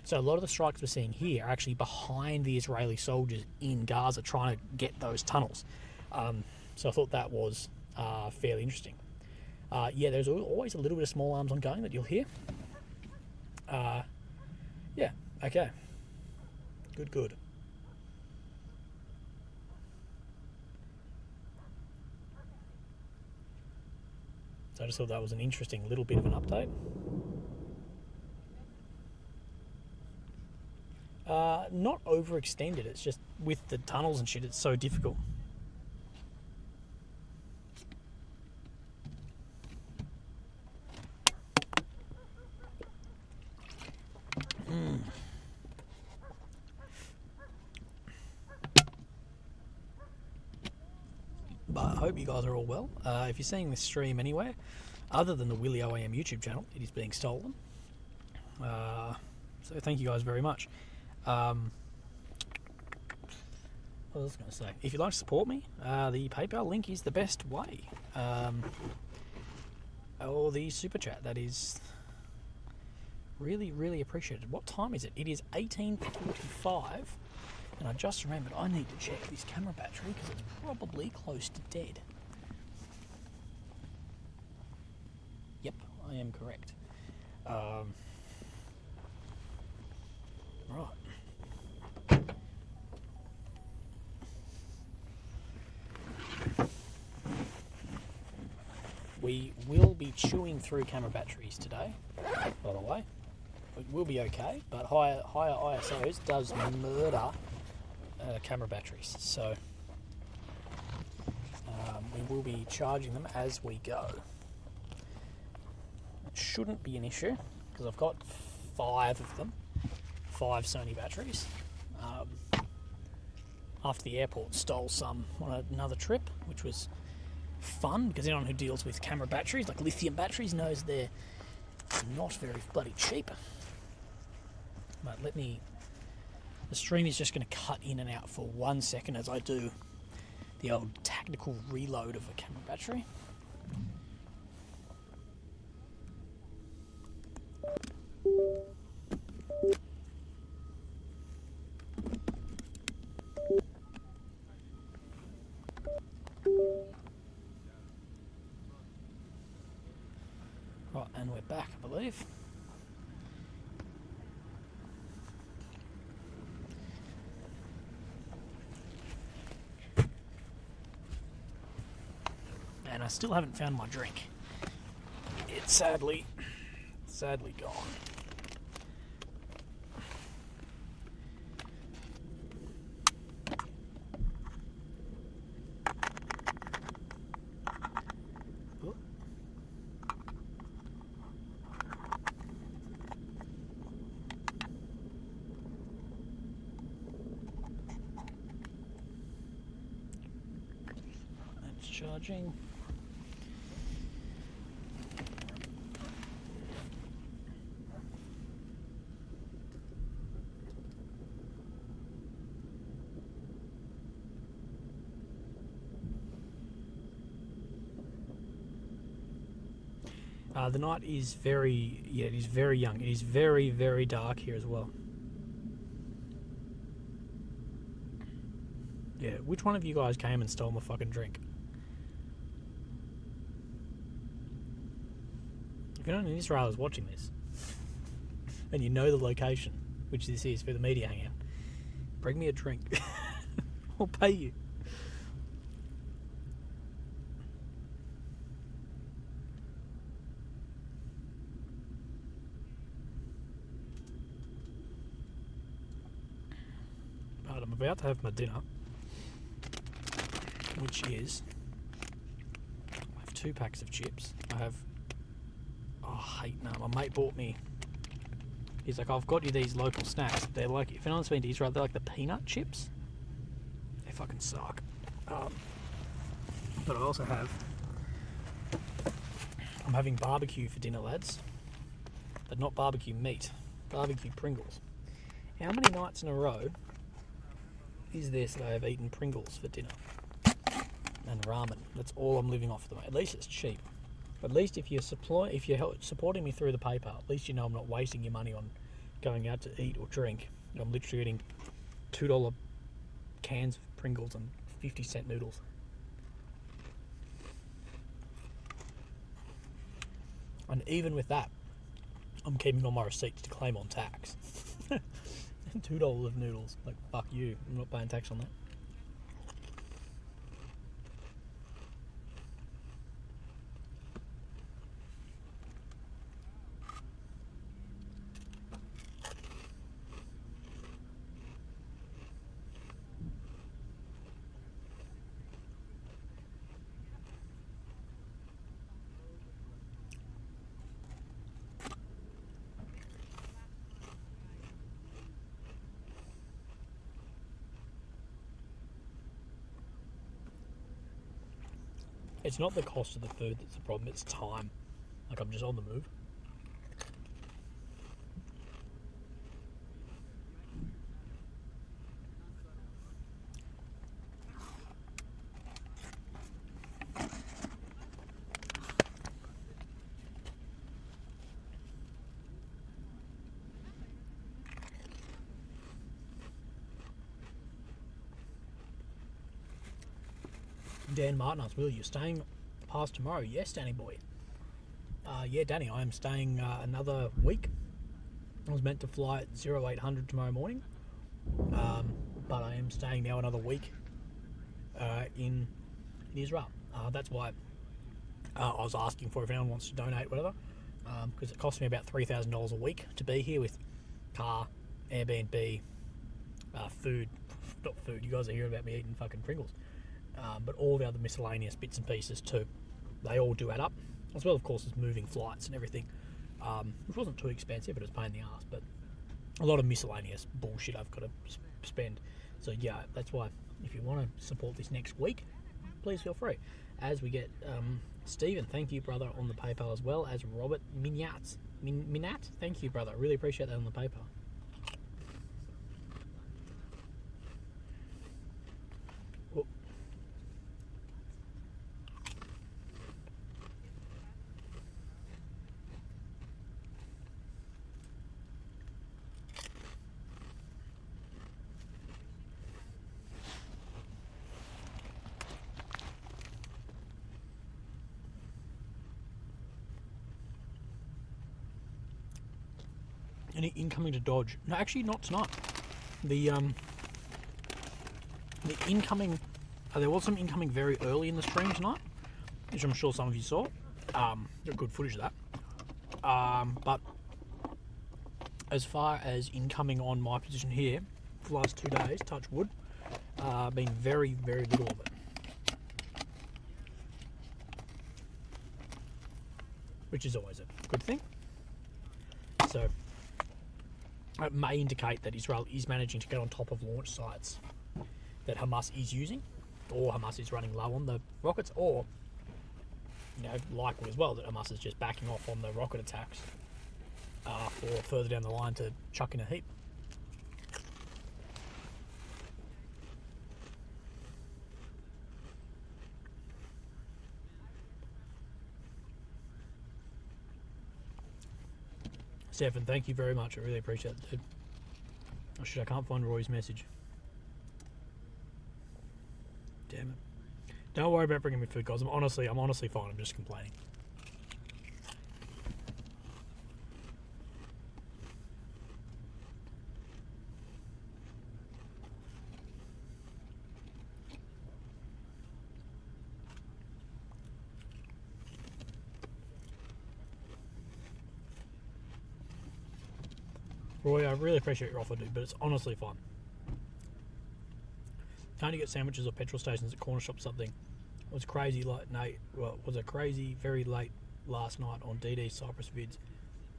Speaker 1: So a lot of the strikes we're seeing here are actually behind the Israeli soldiers in Gaza trying to get those tunnels. So I thought that was fairly interesting. Yeah, there's always a little bit of small arms ongoing that you'll hear. Yeah, okay. Good. So I just thought that was an interesting little bit of an update. Not overextended, it's just with the tunnels and shit, it's so difficult. But I hope you guys are all well. If you're seeing this stream anywhere, other than the Willy OAM YouTube channel, it is being stolen. So thank you guys very much. What was I going to say? If you'd like to support me, the PayPal link is the best way. Or the super chat, that is really appreciated. What time is it? It is 18:45, and I just remembered I need to check this camera battery because it's probably close to dead. Yep, I am correct. Right. We will be chewing through camera batteries today, by the way. It will be okay, but higher ISOs does murder camera batteries, so we will be charging them as we go. It shouldn't be an issue because I've got 5 of them, 5 Sony batteries. After the airport stole some on another trip, which was fun because anyone who deals with camera batteries, like lithium batteries, knows they're not very bloody cheap. But the stream is just going to cut in and out for 1 second as I do the old tactical reload of a camera battery. Right, and we're back, I believe. And I still haven't found my drink. It's sadly gone. It's charging. The night is very, it is very young. It is very, very dark here as well. Yeah, which one of you guys came and stole my fucking drink? If anyone in Israel is watching this, and you know the location, which this is for the media hangout, bring me a drink. I'll pay you. But I'm about to have my dinner, which is, I have 2 packs of chips. I have, oh, I hate, no, my mate bought me, he's like, I've got you these local snacks. They're like, if anyone's been to Israel, they're like the peanut chips. They fucking suck. But I also have, I'm having barbecue for dinner, lads. But not barbecue meat, barbecue Pringles. How many nights in a row is this that I have eaten Pringles for dinner? And ramen. That's all I'm living off at the moment. At least it's cheap. But at least if you're supporting me through the PayPal, at least you know I'm not wasting your money on going out to eat or drink. I'm literally eating $2 cans of Pringles and 50-cent noodles. And even with that, I'm keeping all my receipts to claim on tax. $2 of noodles. Like, fuck you. I'm not paying tax on that. It's not the cost of the food that's the problem, it's time. Like, I'm just on the move. Dan Martin asks, Will, you're staying past tomorrow? Yes, Danny boy. Yeah, Danny, I am staying another week. I was meant to fly at 0800 tomorrow morning, but I am staying now another week in Israel. That's why I was asking for if anyone wants to donate, whatever, because it costs me about $3,000 a week to be here with car, Airbnb, food. Not food, you guys are hearing about me eating fucking Pringles. But all the other miscellaneous bits and pieces too, they all do add up, as well of course as moving flights and everything, which wasn't too expensive, but it was a pain in the ass. But a lot of miscellaneous bullshit I've got to spend. So yeah, that's why if you want to support this next week, please feel free. As we get Stephen, thank you brother, on the PayPal, as well as Robert Minat, thank you brother, really appreciate that on the PayPal. Any incoming to Dodge? No, actually not tonight. The incoming, there was some incoming very early in the stream tonight, which I'm sure some of you saw. Got good footage of that. But as far as incoming on my position here, for the last 2 days, touch wood, been very, very little of it. Which is always a good thing. So it may indicate that Israel is managing to get on top of launch sites that Hamas is using, or Hamas is running low on the rockets, or, you know, likely as well that Hamas is just backing off on the rocket attacks for further down the line to chuck in a heap. Stefan, thank you very much. I really appreciate it, dude. Oh shit, I can't find Roy's message. Damn it. Don't worry about bringing me food, guys. I'm honestly fine. I'm just complaining. Roy, I really appreciate your offer, dude, but it's honestly fine. Can't you get sandwiches or petrol stations at corner shop something? It was crazy late night. Well, it was a crazy, very late last night on DD Cyprus vids.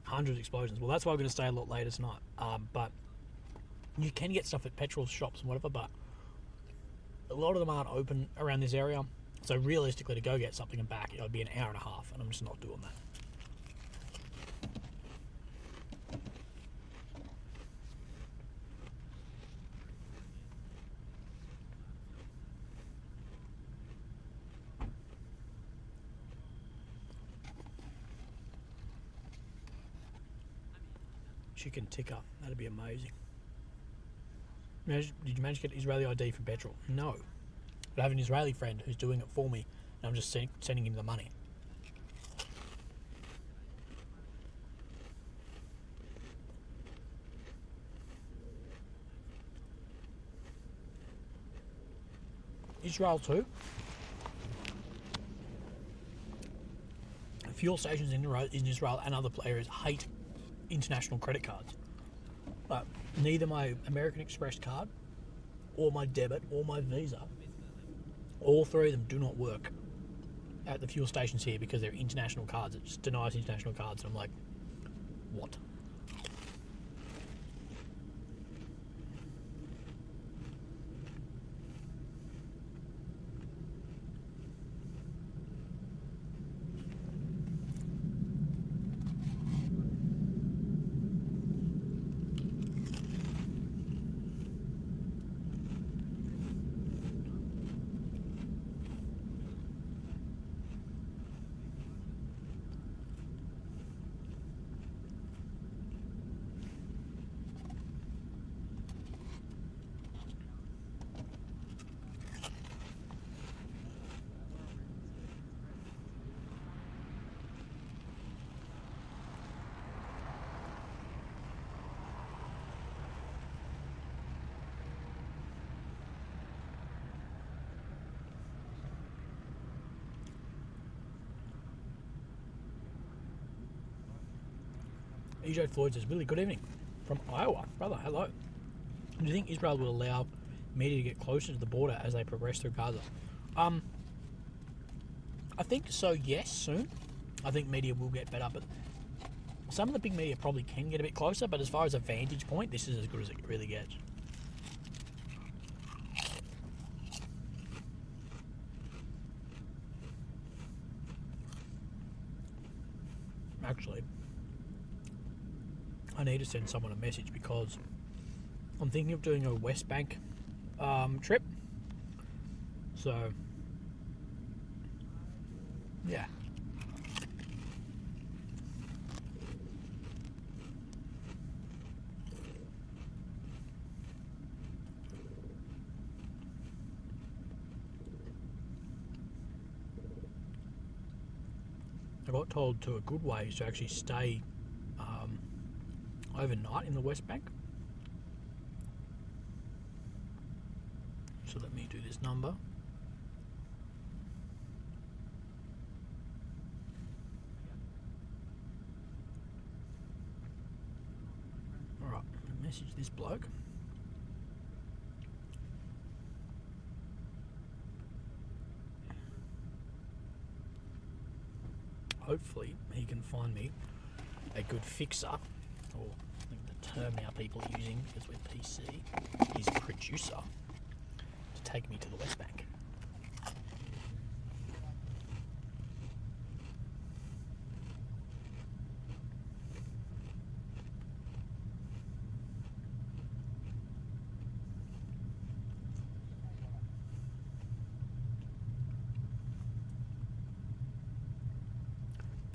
Speaker 1: 100 explosions. Well, that's why we're going to stay a lot later tonight. But you can get stuff at petrol shops and whatever, but a lot of them aren't open around this area. So realistically, to go get something and back, it would be an hour and a half, and I'm just not doing that. Chicken tikka, that'd be amazing. Did you manage to get Israeli ID from petrol? No. But I have an Israeli friend who's doing it for me, and I'm just sending him the money. Israel too. Fuel stations in Israel and other areas hate international credit cards. But neither my American Express card or my debit or my Visa, all three of them do not work at the fuel stations here because they're international cards. It just denies international cards, and I'm like, what? EJ Floyd says, Willie, good evening. From Iowa. Brother, hello. Do you think Israel will allow media to get closer to the border as they progress through Gaza? I think so, yes, soon. I think media will get better, but some of the big media probably can get a bit closer, but as far as a vantage point, this is as good as it really gets. Actually, I need to send someone a message because I'm thinking of doing a West Bank trip. So, yeah. I got told to a good way is to actually stay overnight in the West Bank. So let me do this number. Alright, message this bloke. Hopefully he can find me a good fixer, or I think the term now people are using because we're PC is producer, to take me to the West Bank.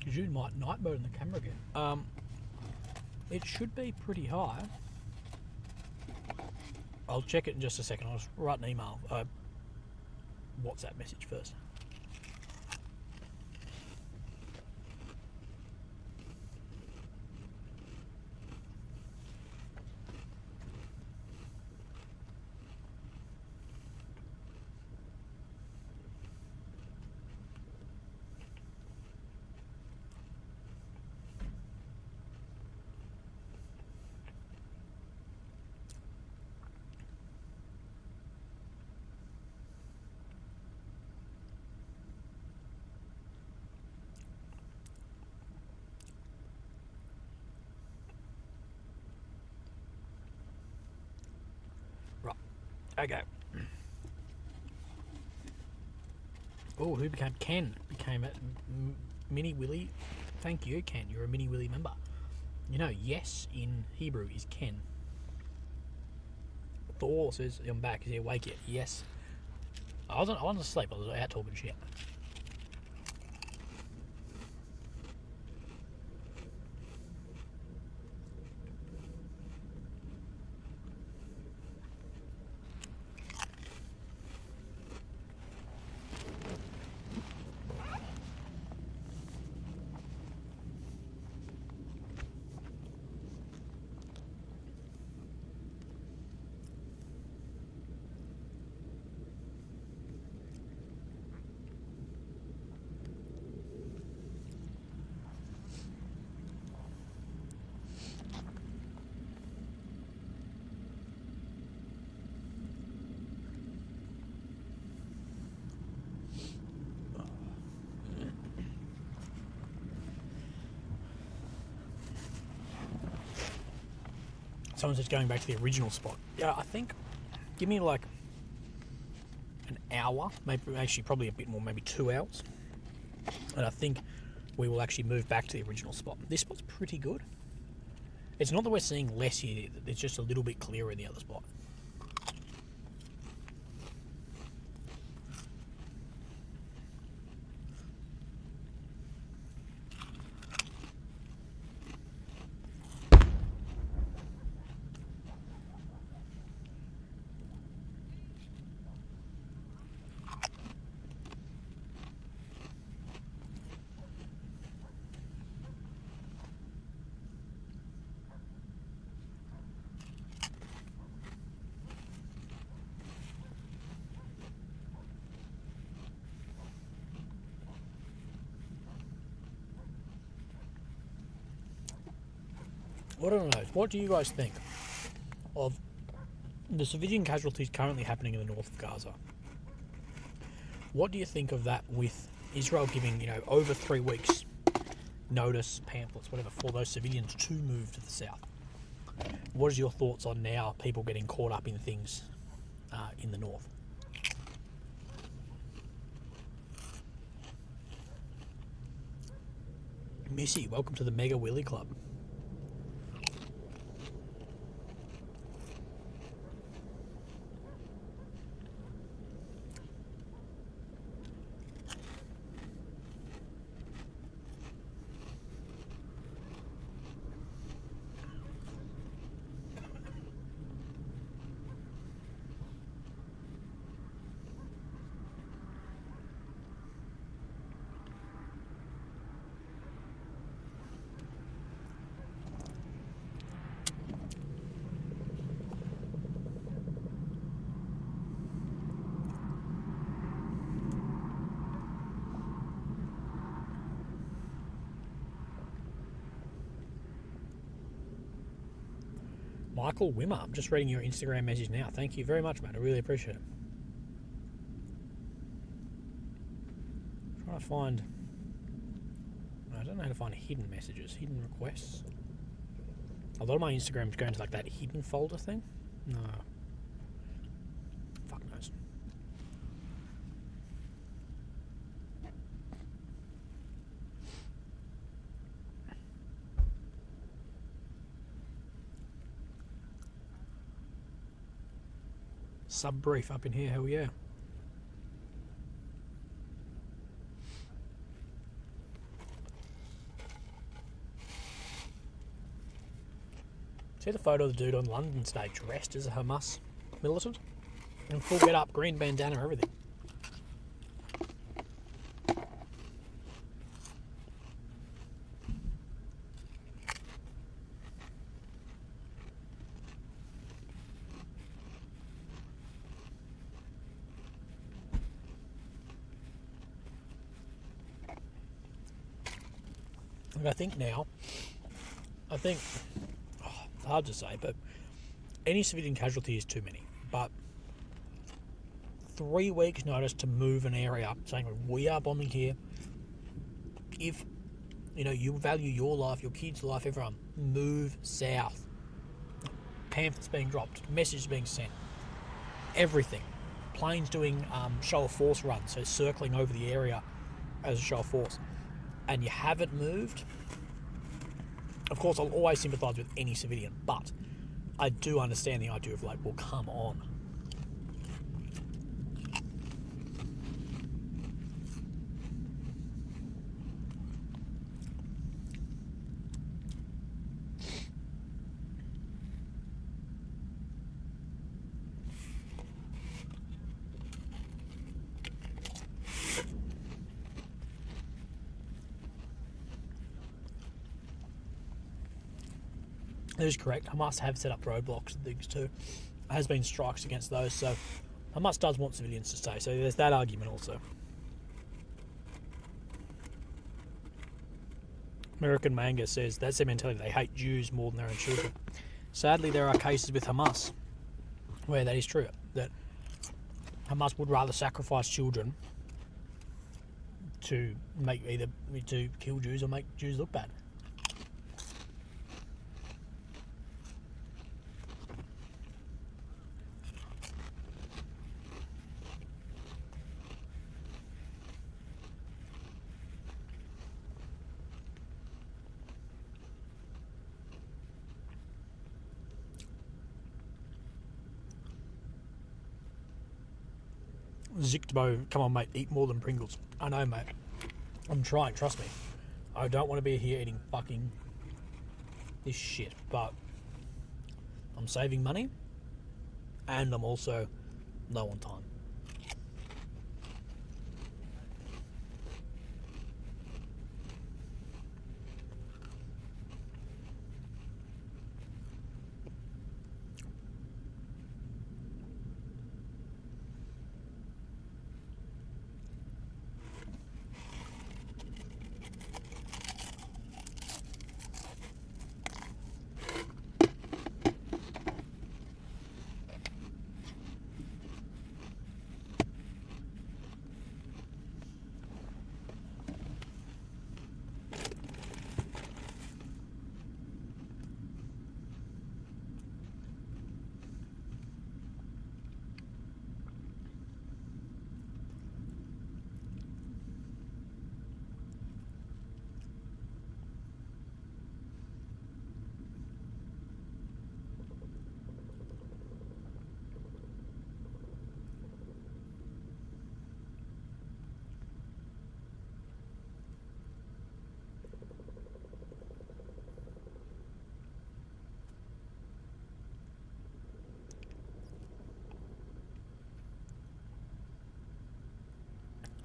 Speaker 1: You might night mode in the camera again. It should be pretty high. I'll check it in just a second. I'll just write an email. WhatsApp message first. Right. Okay. Oh, who became Ken? Became a mini Willy. Thank you, Ken. You're a mini Willy member. You know, yes in Hebrew is Ken. Thor says, I'm back. Is he awake yet? Yes. I wasn't asleep. I was out talking shit. Someone says going back to the original spot. Yeah, I think give me like an hour, maybe actually probably a bit more, maybe 2 hours. And I think we will actually move back to the original spot. This spot's pretty good. It's not that we're seeing less here, it's just a little bit clearer in the other spot. I don't know. What do you guys think of the civilian casualties currently happening in the north of Gaza? What do you think of that with Israel giving, over 3 weeks notice, pamphlets, whatever, for those civilians to move to the south? What is your thoughts on now people getting caught up in things in the north? Missy, welcome to the Mega Willy Club. Michael Wimmer, I'm just reading your Instagram message now. Thank you very much, mate. I really appreciate it. Trying to find... I don't know how to find hidden messages, hidden requests. A lot of my Instagram's going to like that hidden folder thing. No. Fuck knows. Sub-brief up in here, hell yeah. See the photo of the dude on London stage dressed as a Hamas militant? In full get up, green bandana, everything. And I think now, it's hard to say, but any civilian casualty is too many. But 3 weeks notice to move an area, saying we are bombing here. If you value your life, your kids' life, everyone, move south. Pamphlets being dropped, messages being sent, everything. Planes doing show of force runs, so circling over the area as a show of force. And you haven't moved. Of course, I'll always sympathise with any civilian, but I do understand the idea of well, come on. That is correct. Hamas have set up roadblocks and things too. There has been strikes against those, so Hamas does want civilians to stay. So there's that argument also. American Manga says that's their mentality. They hate Jews more than their own children. Sadly, there are cases with Hamas where that is true. That Hamas would rather sacrifice children to kill Jews or make Jews look bad. Zictbo, come on mate, eat more than Pringles. I know mate, I'm trying, trust me. I don't want to be here eating fucking this shit, but I'm saving money and I'm also low on time.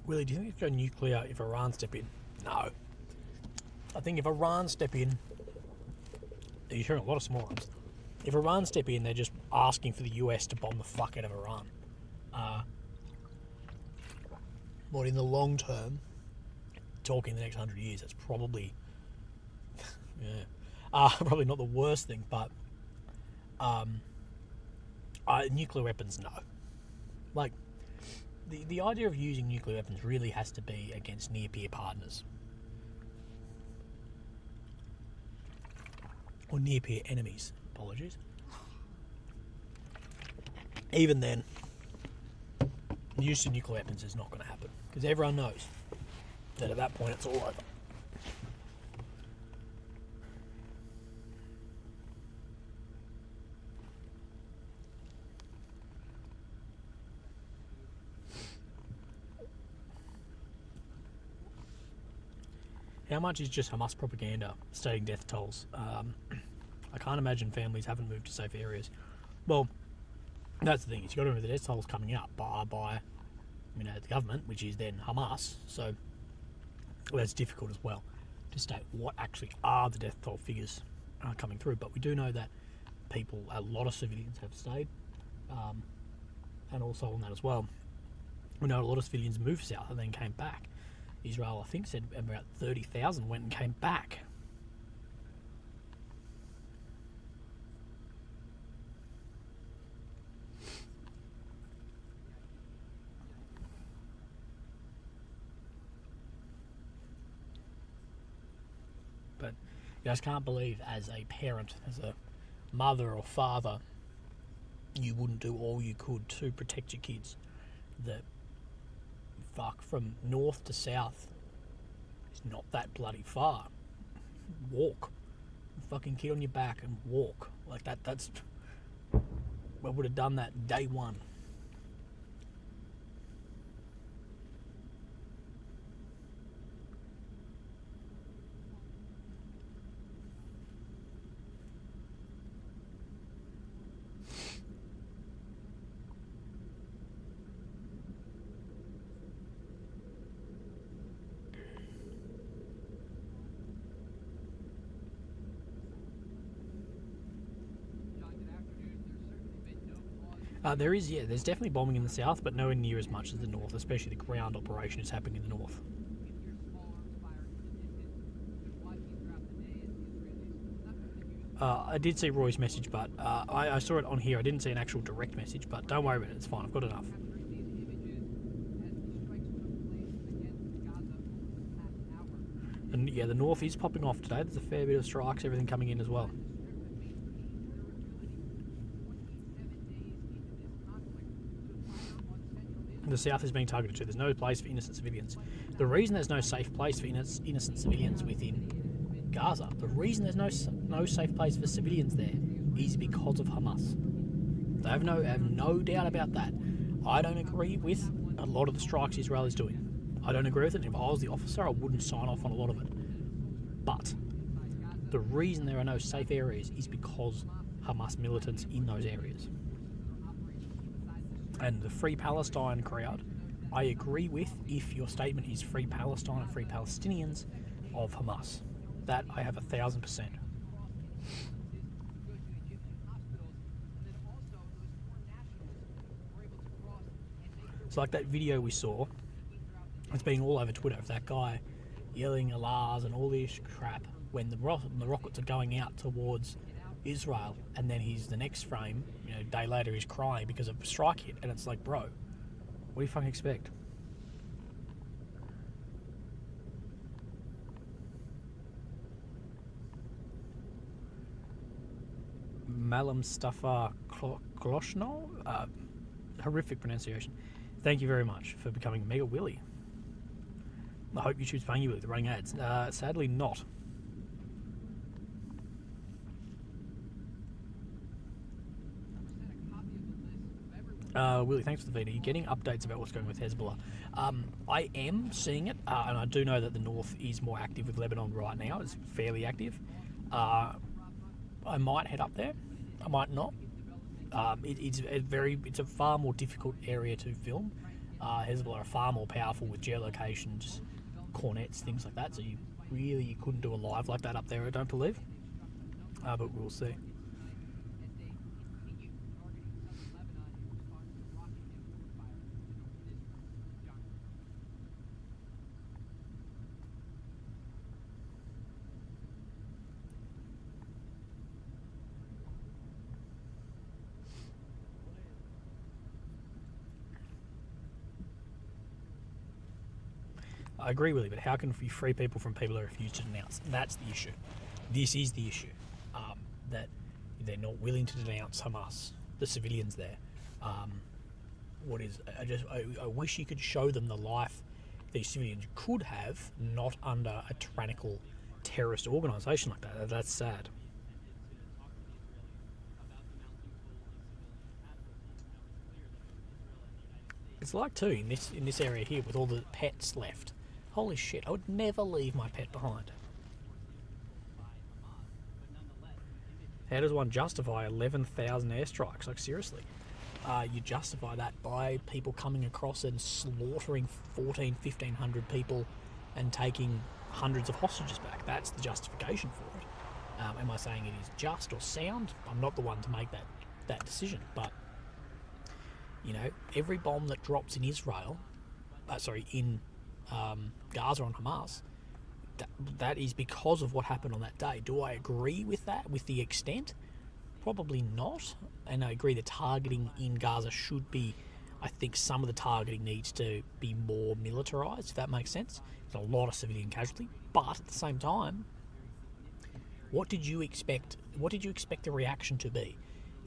Speaker 1: Willie, do you think it's go nuclear if Iran step in? No. I think if Iran step in, you're hearing a lot of small arms. If Iran step in, they're just asking for the US to bomb the fuck out of Iran. But in the long term, talking the next 100 years, that's probably, probably not the worst thing, but nuclear weapons, no. Like, the idea of using nuclear weapons really has to be against near-peer partners. Or near-peer enemies. Apologies. Even then, the use of nuclear weapons is not going to happen. Because everyone knows that at that point it's all over. How much is just Hamas propaganda stating death tolls? I can't imagine families haven't moved to safe areas. Well, that's the thing. Is you got to remember the death toll is coming out by the government, which is then Hamas. So that's difficult as well to state what actually are the death toll figures coming through. But we do know that a lot of civilians have stayed, and also on that as well, we know a lot of civilians moved south and then came back. Israel, I think, said about 30,000 went and came back. But you just can't believe, as a parent, as a mother or father, you wouldn't do all you could to protect your kids. That from north to south is not that bloody far. Walk. Fucking kid on your back and walk. Like that's... I would have done that day one. There's definitely bombing in the south, but nowhere near as much as the north, especially the ground operation is happening in the north. I did see Roy's message, but I saw it on here. I didn't see an actual direct message, but don't worry about it, it's fine, I've got enough. And yeah, the north is popping off today. There's a fair bit of strikes, everything coming in as well. The south is being targeted too. There's no place for innocent civilians. The reason there's no safe place for innocent civilians within Gaza, the reason there's no safe place for civilians there is because of Hamas. I have no doubt about that. I don't agree with a lot of the strikes Israel is doing. I don't agree with it. If I was the officer, I wouldn't sign off on a lot of it. But the reason there are no safe areas is because Hamas militants in those areas. And the Free Palestine crowd, I agree with if your statement is Free Palestine and Free Palestinians of Hamas. That I have 1,000%. It's like that video we saw. It's been all over Twitter of that guy yelling Allahs and all this crap when the rockets are going out towards Israel, and then the next frame, a day later, he's crying because of a strike hit, and it's like, bro, what do you fucking expect? Malam Mustafa Kloshno, horrific pronunciation. Thank you very much for becoming Mega Willy. I hope YouTube's paying you with the running ads. Sadly not. Willie, thanks for the video. You're getting updates about what's going on with Hezbollah. I am seeing it, and I do know that the north is more active with Lebanon right now. It's fairly active. I might head up there. I might not. It's a far more difficult area to film. Hezbollah are far more powerful with geolocations, cornets, things like that. So you couldn't do a live like that up there, I don't believe. But we'll see. I agree with you, but how can we free people from people who refuse to denounce? That's the issue. This is the issue. That they're not willing to denounce Hamas, the civilians there. I wish you could show them the life these civilians could have, not under a tyrannical terrorist organisation like that. That's sad. It's like too in this area here with all the pets left. Holy shit, I would never leave my pet behind. How does one justify 11,000 airstrikes? Like, seriously. You justify that by people coming across and slaughtering 1,500 people and taking hundreds of hostages back. That's the justification for it. Am I saying it is just or sound? I'm not the one to make that decision. But, you know, every bomb that drops in Israel, in Gaza on Hamas, that is because of what happened on that day. Do I agree with that, with the extent? Probably not. And I agree the targeting in Gaza should be, I think some of the targeting needs to be more militarised, if that makes sense. There's a lot of civilian casualty. But at the same time, what did you expect the reaction to be?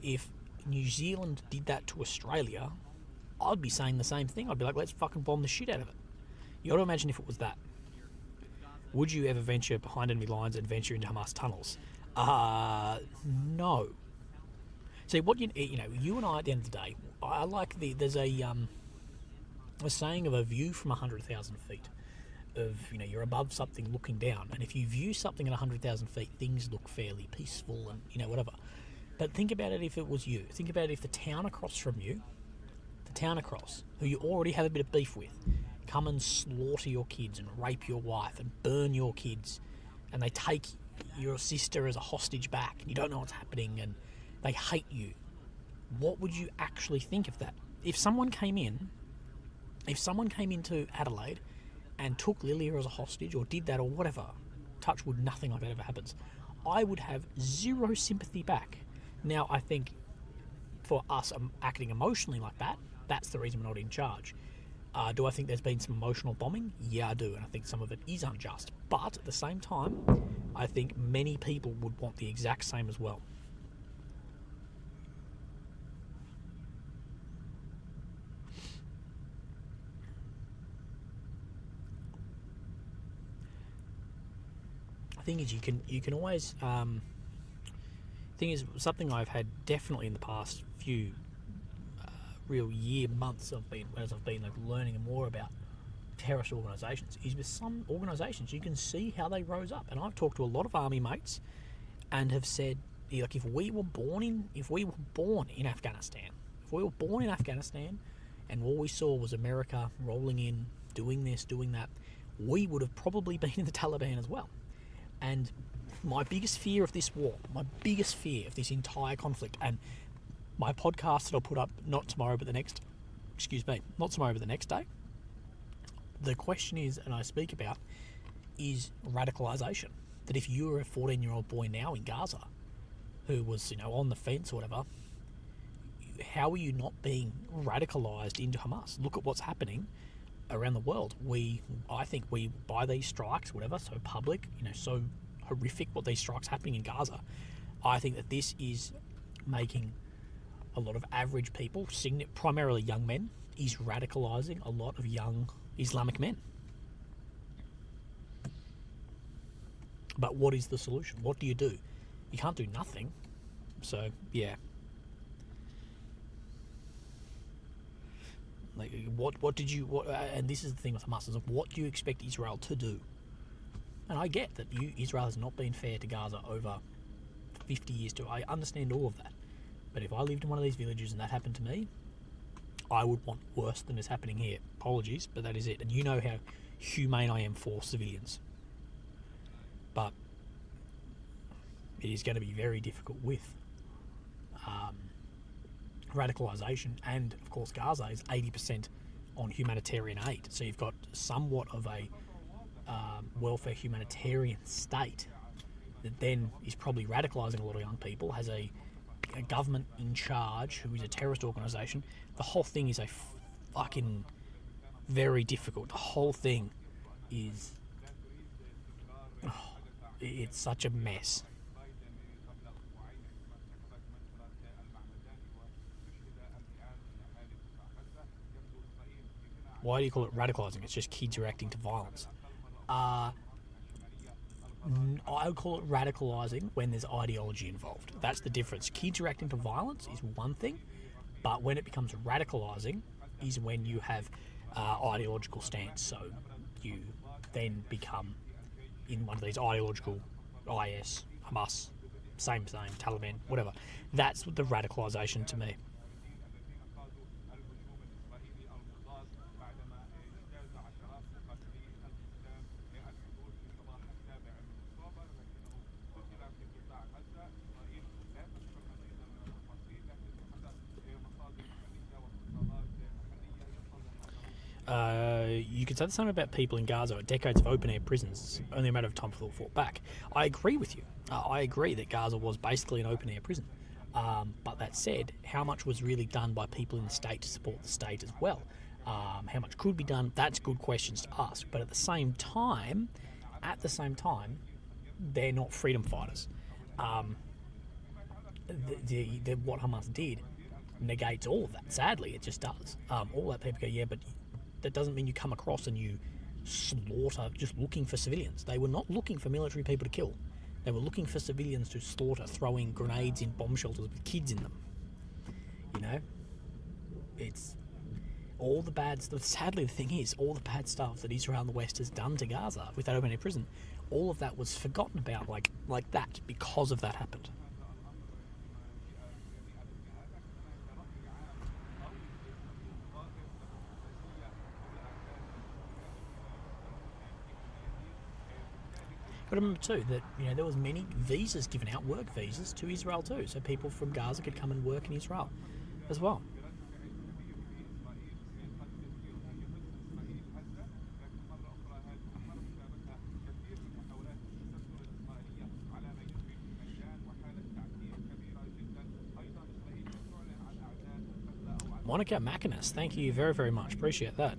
Speaker 1: If New Zealand did that to Australia, I'd be saying the same thing. I'd be like, let's fucking bomb the shit out of it. You got to imagine if it was that. Would you ever venture behind enemy lines and venture into Hamas tunnels? No. See, what you know, you and I at the end of the day, I like there's a saying of a view from 100,000 feet. Of, you know, you're above something looking down, and if you view something at 100,000 feet, things look fairly peaceful and, you know, whatever. But think about it if it was you. Think about it if the town across from you, who you already have a bit of beef with, come and slaughter your kids and rape your wife and burn your kids, and they take your sister as a hostage back, and you don't know what's happening, and they hate you. What would you actually think of that? If someone came into Adelaide and took Lilia as a hostage, or did that, or whatever, touch wood, nothing like that ever happens, I would have zero sympathy back. Now, I think for us acting emotionally like that, that's the reason we're not in charge. Do I think there's been some emotional bombing? Yeah, I do, and I think some of it is unjust. But at the same time, I think many people would want the exact same as well. The thing is, you can always. Thing is, something I've had definitely in the past few real months as I've been like learning more about terrorist organisations, is with some organisations you can see how they rose up. And I've talked to a lot of army mates and have said, like, if we were born in Afghanistan, and all we saw was America rolling in, doing this, doing that, we would have probably been in the Taliban as well. And my biggest fear of this war, my biggest fear of this entire conflict, and my podcast that I'll put up not tomorrow but the next day, the question is, and I speak about, is radicalisation. That if you were a 14-year-old boy now in Gaza who was, you know, on the fence or whatever, how are you not being radicalised into Hamas? Look at what's happening around the world. I think by these strikes, whatever, so public, you know, so horrific what these strikes happening in Gaza, I think that this is making a lot of average people, primarily young men, is radicalising a lot of young Islamic men. But what is the solution? What do? You can't do nothing. So, yeah. Like, and this is the thing with Hamas, is what do you expect Israel to do? And I get that Israel has not been fair to Gaza over 50 years too. I understand all of that. But if I lived in one of these villages and that happened to me, I would want worse than is happening here. Apologies, but that is it. And you know how humane I am for civilians. But it is going to be very difficult with radicalisation, and of course Gaza is 80% on humanitarian aid, so you've got somewhat of a welfare humanitarian state that then is probably radicalising a lot of young people, has a government in charge who is a terrorist organisation. The whole thing is a fucking very difficult. The whole thing is it's such a mess. Why do you call it radicalising? It's just kids reacting to violence. I would call it radicalising when there's ideology involved. That's the difference. Kids reacting to violence is one thing, but when it becomes radicalising is when you have ideological stance. So you then become in one of these ideological IS, Hamas same, Taliban, whatever. That's the radicalisation to me.
Speaker 3: الذين قادوا الهجوم الإسرائيلي المضاد بعدما اجتاز عشرات مقاتلي الإسلام الحدود في صباح 7 من أكتوبر، لكنه قتل في قطاع غزة. إسرائيل لا تذكر مزيد من التفاصيل، لكن بحسب مصادر محلية واتصالات محلية يصرح أنه
Speaker 1: You could say the same about people in Gaza. Decades of open-air prisons, only a matter of time before they fought back. I agree with you. I agree that Gaza was basically an open-air prison. But that said, how much was really done by people in the state to support the state as well? How much could be done? That's good questions to ask. But at the same time, they're not freedom fighters. What Hamas did negates all of that. Sadly, it just does. All that people go, yeah, but that doesn't mean you come across and you slaughter just looking for civilians. They were not looking for military people to kill. They were looking for civilians to slaughter, throwing grenades in bomb shelters with kids in them. You know? It's all the bad stuff. Sadly, the thing is, all the bad stuff that Israel and the West has done to Gaza with that open-air prison, all of that was forgotten about like that because of that happened. But remember too that there was many visas given out, work visas to Israel too, so people from Gaza could come and work in Israel as well. Monica Macinus, thank you very, very much. Appreciate that.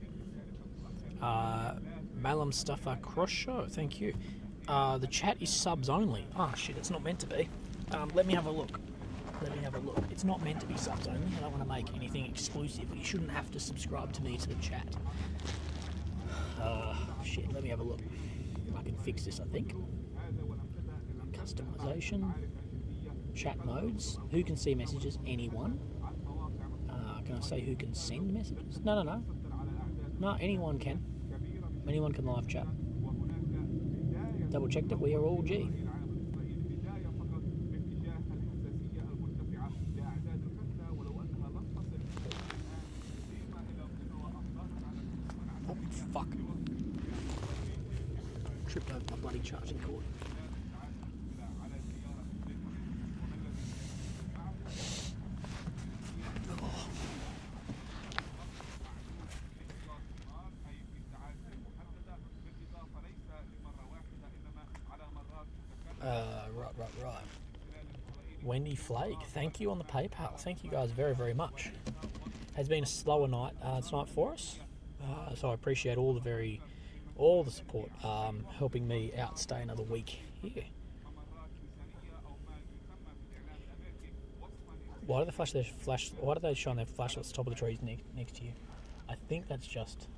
Speaker 1: Malam Stuffer Crosho, thank you. The chat is subs only. Oh shit, it's not meant to be. Let me have a look. It's not meant to be subs only. I don't want to make anything exclusive. You shouldn't have to subscribe to me to the chat. Shit, let me have a look. I can fix this, I think. Customization. Chat modes. Who can see messages? Anyone. Can I say who can send messages? No. No, anyone can. Anyone can live chat. Double checked it, we are all G. Oh, fuck. Tripped over my bloody charging cord. Right. Wendy Flake, thank you on the PayPal. Thank you guys very, very much. Has been a slower night tonight for us, so I appreciate all the support, helping me outstay another week here. Why do they Why do they shine their flashlights at the top of the trees next to you? I think that's just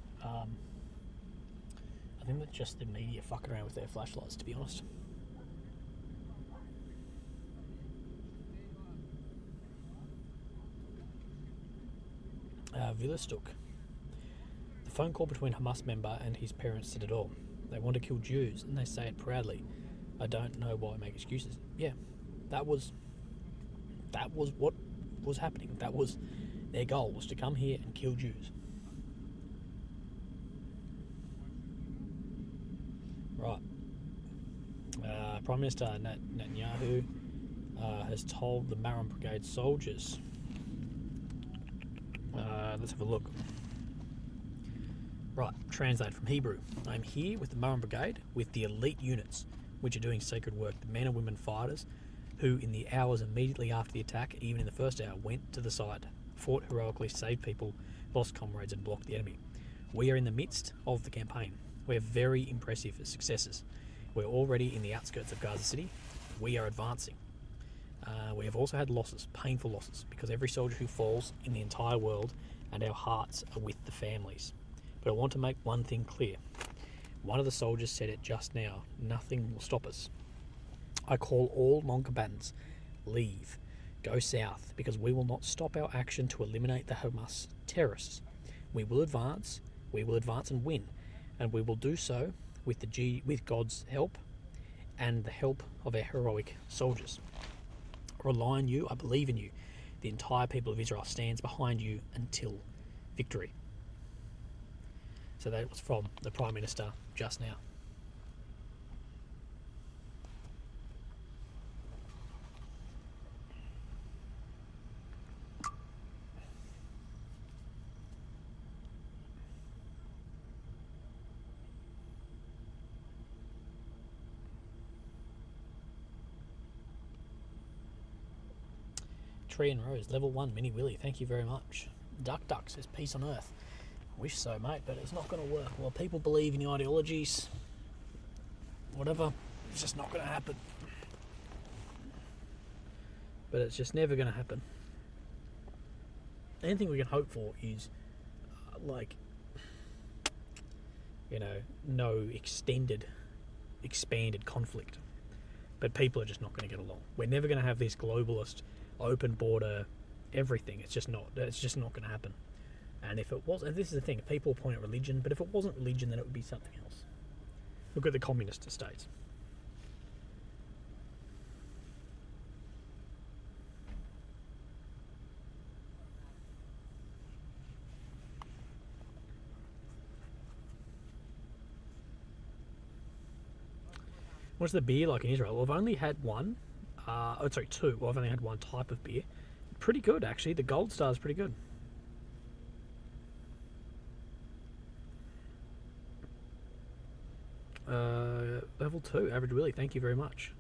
Speaker 1: the media fucking around with their flashlights, to be honest. Villastuk. The phone call between Hamas member and his parents said it all. They want to kill Jews, and they say it proudly. I don't know why I make excuses. Yeah, that was what was happening. That was their goal, was to come here and kill Jews. Right. Prime Minister Netanyahu has told the Maron Brigade soldiers. Let's have a look. Right, translate from Hebrew. I'm here with the Maron Brigade, with the elite units, which are doing sacred work, the men and women fighters, who in the hours immediately after the attack, even in the first hour, went to the site, fought heroically, saved people, lost comrades and blocked the enemy. We are in the midst of the campaign. We're very impressive successes. We're already in the outskirts of Gaza City. We are advancing. We have also had losses, painful losses, because every soldier who falls in the entire world, and our hearts are with the families. But I want to make one thing clear. One of the soldiers said it just now. Nothing will stop us. I call all non-combatants, leave, go south, because we will not stop our action to eliminate the Hamas terrorists. We will advance and win, and we will do so with God's help and the help of our heroic soldiers. rely on you. I believe in you. The entire people of Israel stands behind you until victory. So that was from the Prime Minister just now. Tree and Rose, level 1, Mini Willy, thank you very much. Duck says peace on earth. I wish so, mate, but it's not going to work. Well, people believe in your ideologies, whatever, it's just not going to happen. But it's just never going to happen. Anything we can hope for is, no expanded conflict. But people are just not going to get along. We're never going to have this globalist, open border, everything. It's just not going to happen. And if it was, and this is the thing, people point at religion, but if it wasn't religion, then it would be something else. Look at the communist states. What's the beer like in Israel? Well, I've only had one. Two. Well, I've only had one type of beer. Pretty good, actually. The Gold Star is pretty good. Level 2, Average Willy. Thank you very much.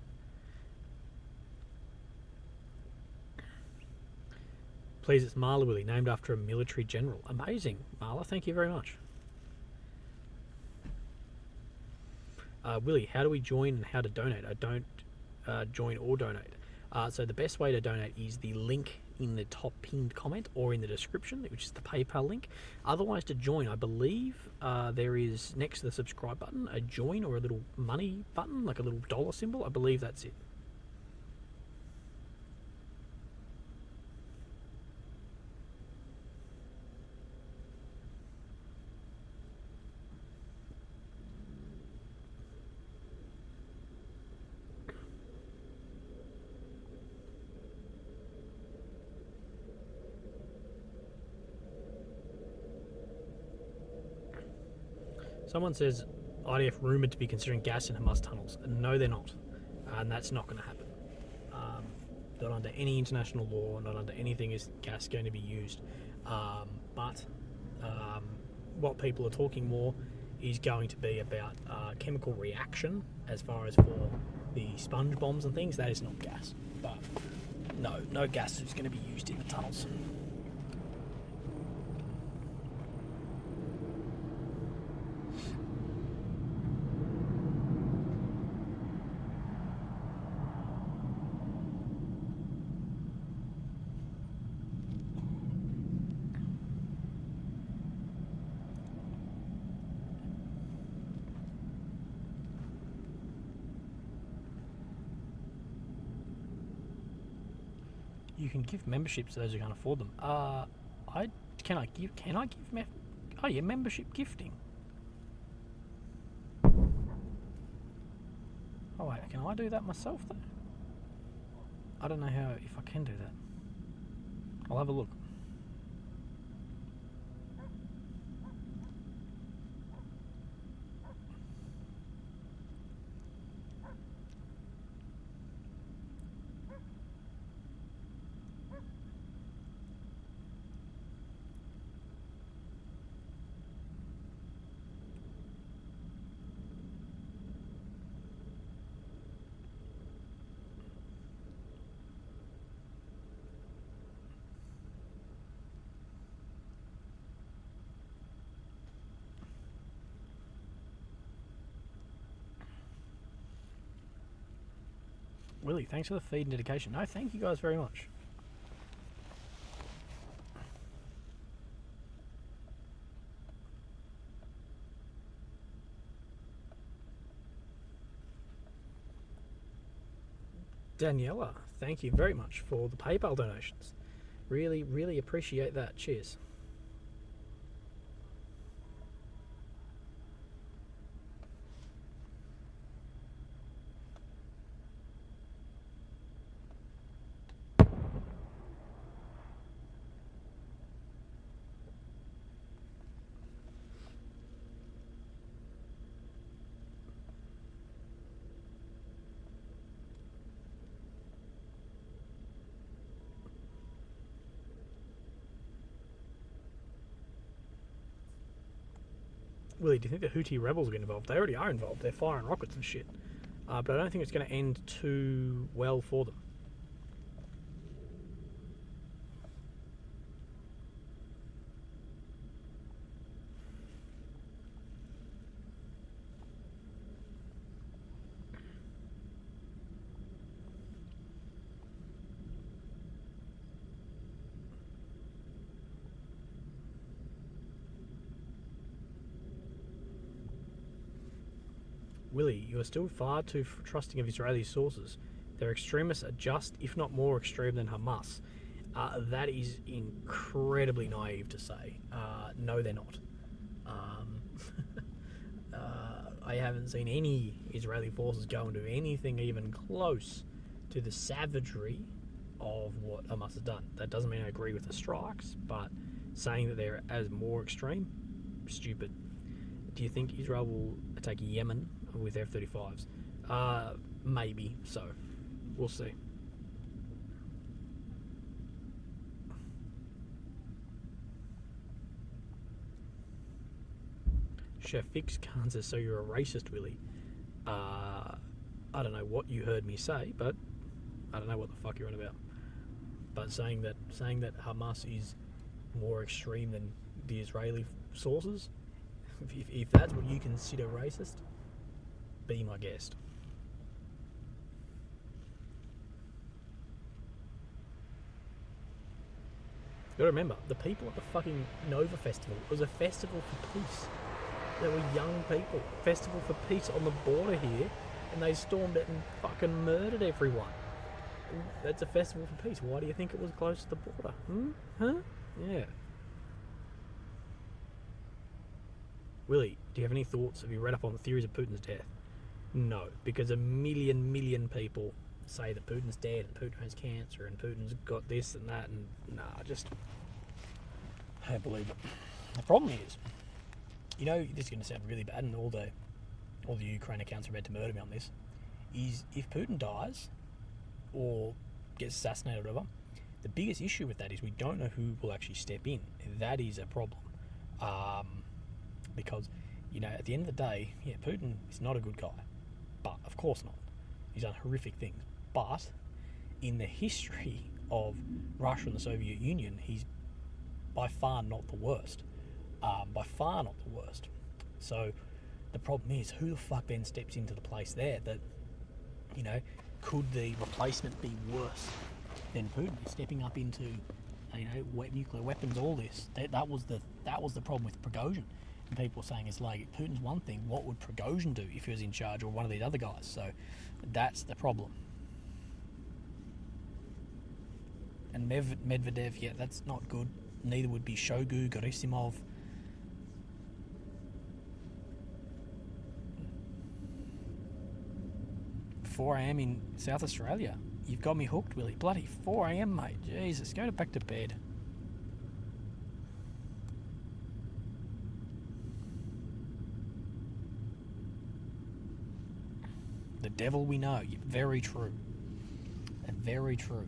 Speaker 1: Please, it's Marla Willy, named after a military general. Amazing, Marla. Thank you very much. Willy, how do we join and how to donate? I don't join or donate. So the best way to donate is the link in the top pinned comment or in the description, which is the PayPal link. Otherwise, to join, I believe there is next to the subscribe button a join or a little money button, like a little dollar symbol. I believe that's it. Someone says IDF rumoured to be considering gas in Hamas tunnels. No, they're not. And that's not going to happen. Not under any international law, not under anything is gas going to be used. But what people are talking more is going to be about chemical reaction as far as for the sponge bombs and things. That is not gas. But no gas is going to be used in the tunnels. You can give memberships to those who can't afford them. Can I give membership gifting. Oh wait, can I do that myself though? I don't know if I can do that. I'll have a look. Willy, thanks for the feed and dedication. No, thank you guys very much. Daniela, thank you very much for the PayPal donations. Really, really appreciate that. Cheers. Willie, do you think the Houthi rebels will get involved? They already are involved. They're firing rockets and shit. But I don't think it's going to end too well for them. Willie, you are still far too trusting of Israeli sources. Their extremists are just, if not more extreme than Hamas. That is incredibly naive to say. No, they're not. I haven't seen any Israeli forces go and do anything even close to the savagery of what Hamas has done. That doesn't mean I agree with the strikes, but saying that they're as more extreme, stupid. Do you think Israel will attack Yemen with F-35s? Maybe so. We'll see. Chef Fix Khan says, so you're a racist, Willie. I don't know what you heard me say, but I don't know what the fuck you're on about. But saying that Hamas is more extreme than the Israeli sources, if that's what you consider racist, be my guest. You gotta remember, the people at the fucking Nova Festival, it was a festival for peace. There were young people. Festival for peace on the border here, and they stormed it and fucking murdered everyone. That's a festival for peace. Why do you think it was close to the border? Huh? Yeah. Willie, do you have any thoughts? Have you read up on the theories of Putin's death? No, because a million people say that Putin's dead and Putin has cancer and Putin's got this and that, and I don't believe it. The problem is, you know, this is going to sound really bad, and all the Ukraine accounts are about to murder me on this, is if Putin dies or gets assassinated or whatever, the biggest issue with that is we don't know who will actually step in. That is a problem. Because, you know, at the end of the day, yeah, Putin is not a good guy. But, of course not. He's done horrific things. But, in the history of Russia and the Soviet Union, he's by far not the worst. So, the problem is, who the fuck then steps into the place there that, you know, could the replacement be worse than Putin? Stepping up into, you know, nuclear weapons, all this. That was the problem with Prigozhin. And people were saying, it's like, Putin's one thing, what would Prigozhin do if he was in charge, or one of these other guys? So that's the problem. And Medvedev, yeah, that's not good. Neither would be Shoigu, Gerasimov. "4 a.m. in South Australia. You've got me hooked, Willie. Bloody 4 a.m, mate. Jesus, go back to bed." The devil we know. Very true. Very true.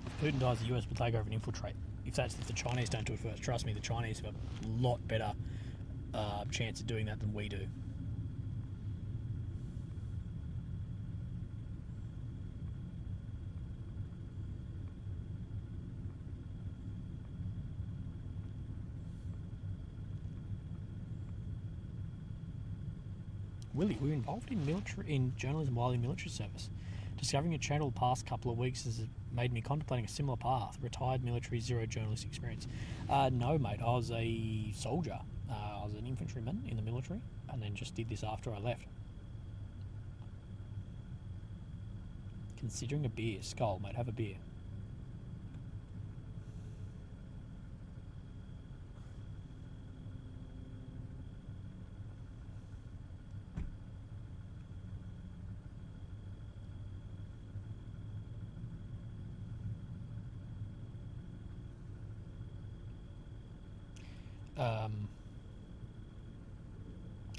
Speaker 1: If Putin dies, the US will take over and infiltrate. If the Chinese don't do it first, trust me, the Chinese have a lot better chance of doing that than we do. Willie, we're involved in journalism while in military service. Discovering your channel the past couple of weeks has made me contemplating a similar path. Retired military, zero journalist experience. No, mate. I was a soldier. I was an infantryman in the military, and then just did this after I left. Considering a beer. Skull, mate. Have a beer.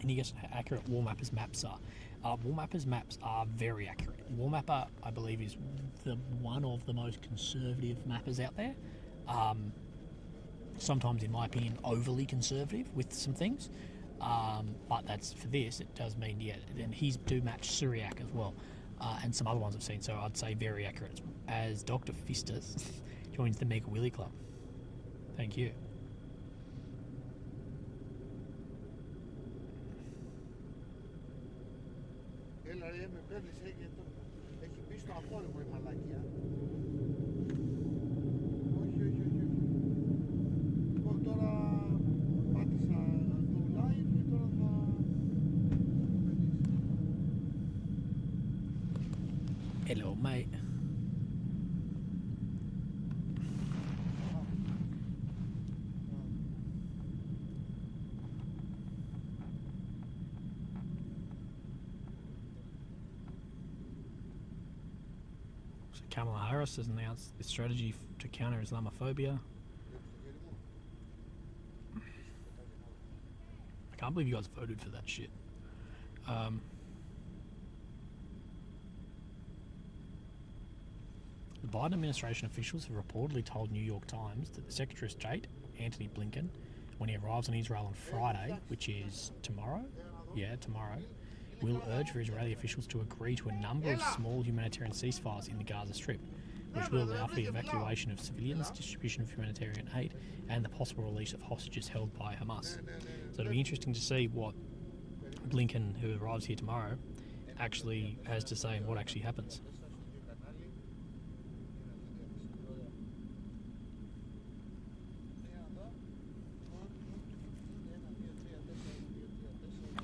Speaker 1: And he gets accurate war map as maps are. Wallmapper's maps are very accurate. Wallmapper, I believe, is one of the most conservative mappers out there. Sometimes, in my opinion, overly conservative with some things. But that's for this. It does mean, yeah, and he's do match Syriac as well, and some other ones I've seen. So I'd say very accurate. As Dr. Fistus joins the Mega Willy Club. Thank you.
Speaker 5: Έλα ρε, με παίρνεις, έχει μπει στο απόλυμο η μαλακία. Όχι. Λοιπόν, τώρα πάτησα το live και τώρα θα...
Speaker 1: Hello, mate. Kamala Harris has announced its strategy to counter Islamophobia. I can't believe you guys voted for that shit. The Biden administration officials have reportedly told New York Times that the Secretary of State, Antony Blinken, when he arrives in Israel on Friday, which is tomorrow, will urge for Israeli officials to agree to a number of small humanitarian ceasefires in the Gaza Strip, which will allow for the evacuation of civilians, distribution of humanitarian aid, and the possible release of hostages held by Hamas. So it'll be interesting to see what Blinken, who arrives here tomorrow, actually has to say and what actually happens.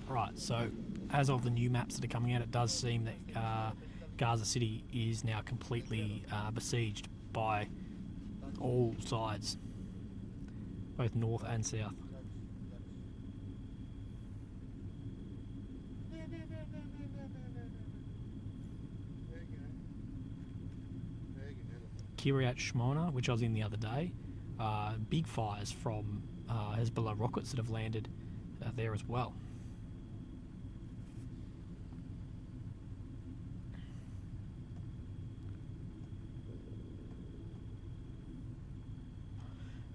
Speaker 1: Right, so as of the new maps that are coming out, it does seem that Gaza City is now completely besieged by all sides, both north and south. Kiryat Shmona, which I was in the other day, big fires from Hezbollah rockets that have landed there as well.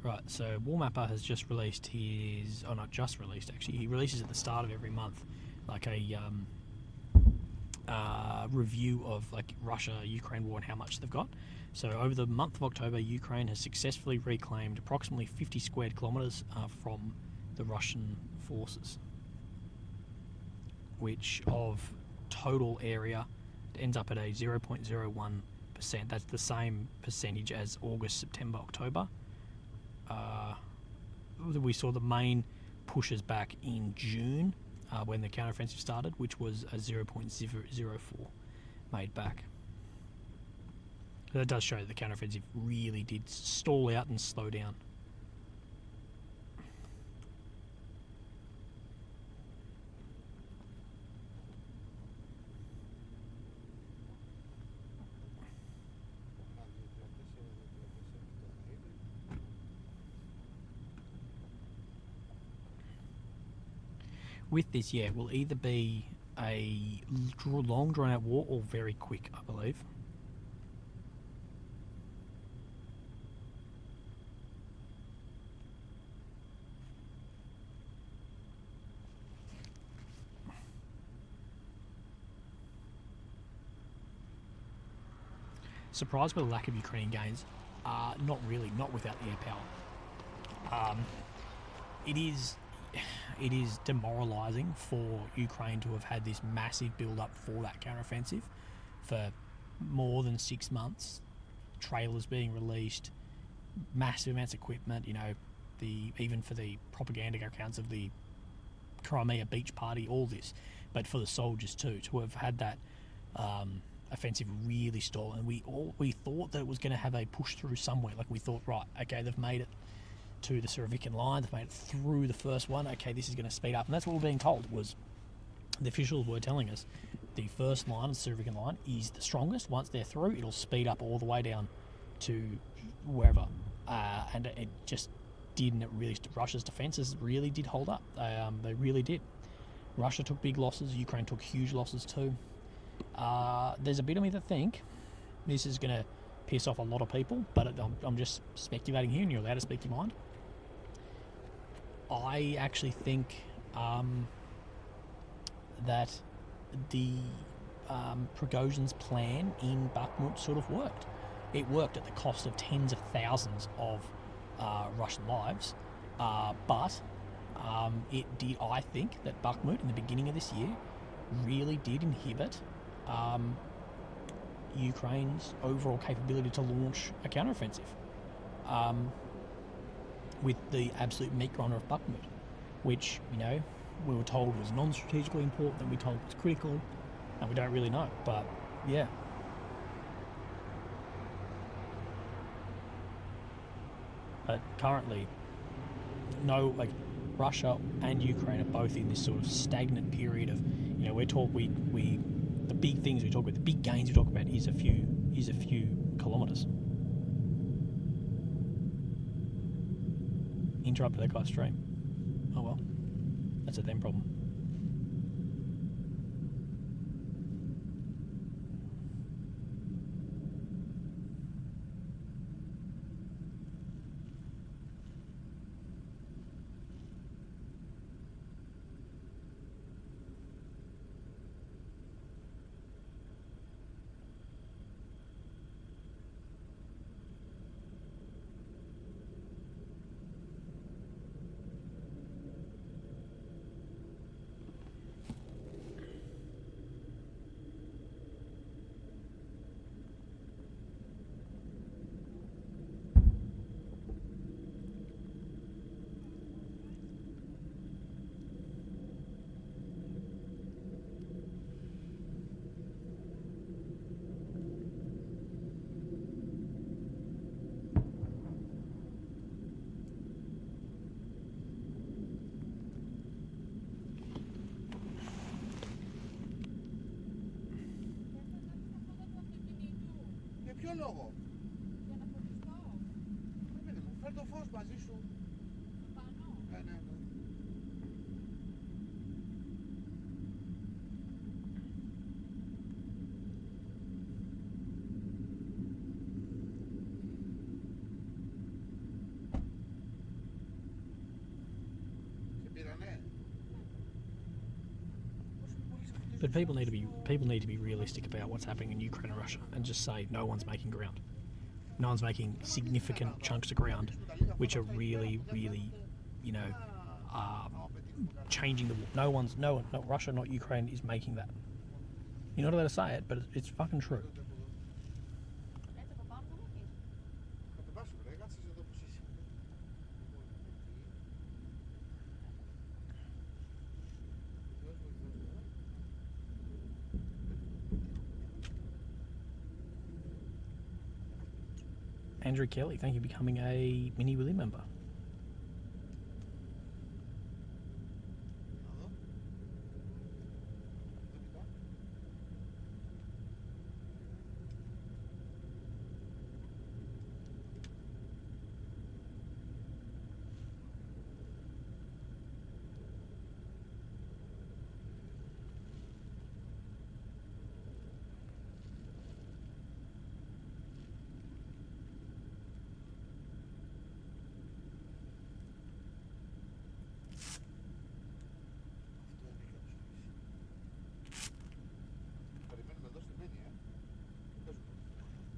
Speaker 1: Right, so Wallmapper has just released his, oh not just released actually, he releases at the start of every month like a review of like Russia-Ukraine war and how much they've got. So over the month of October, Ukraine has successfully reclaimed approximately 50 squared kilometres from the Russian forces, which of total area ends up at a 0.01%. That's the same percentage as August, September, October. We saw the main pushes back in June when the counteroffensive started, which was a 0.004 made back. So that does show that the counteroffensive really did stall out and slow down. With this, yeah, it will either be a long drawn-out war or very quick, I believe. Surprised by the lack of Ukrainian gains? Not really, not without the air power. It is demoralising for Ukraine to have had this massive build-up for that counteroffensive for more than 6 months. Trailers being released, massive amounts of equipment. You know, even for the propaganda accounts of the Crimea beach party, all this, but for the soldiers too, to have had that offensive really stall, and we thought that it was going to have a push through somewhere. Like we thought, right, okay, they've made it to the Syrovican line, they've made it through the first one, okay, this is going to speed up. And that's what we're being told, was the officials were telling us the first line, the Syrovican line, is the strongest. Once they're through, it'll speed up all the way down to wherever. And it just didn't. It really, Russia's defences really did hold up. They really did. Russia took big losses. Ukraine took huge losses too. There's a bit of me that think this is going to piss off a lot of people, but I'm just speculating here, and you're allowed to speak your mind. I actually think that the Prigozhin's plan in Bakhmut sort of worked. It worked at the cost of tens of thousands of Russian lives, but it did. I think that Bakhmut in the beginning of this year really did inhibit Ukraine's overall capability to launch a counteroffensive with the absolute meat grinder of Bakhmut, which, you know, we were told was non-strategically important, then we told was critical, and we don't really know. But yeah. But currently, Russia and Ukraine are both in this sort of stagnant period of, you know, the big things we talk about, the big gains we talk about is a few kilometres. Interrupted that guy's stream. Oh well, that's a them problem.
Speaker 5: Για ποιο λόγο?
Speaker 2: Για να φωτιστώ.
Speaker 5: Παιδί μου, φέρ το φως μαζί σου.
Speaker 2: Πάνω.
Speaker 5: Ναι. Σε πήρανε.
Speaker 1: But people need to be realistic about what's happening in Ukraine and Russia, and just say no one's making ground. No one's making significant chunks of ground, which are really, really, you know, changing the war. No one, not Russia, not Ukraine, is making that. You're not allowed to say it, but it's fucking true.
Speaker 2: Έτσι από πάνω θα μου πεις.
Speaker 5: Κατεβάσου, ρε, κάτσε εδώ που είσαι.
Speaker 1: Andrew Kelly, thank you for becoming a Mini Willy member.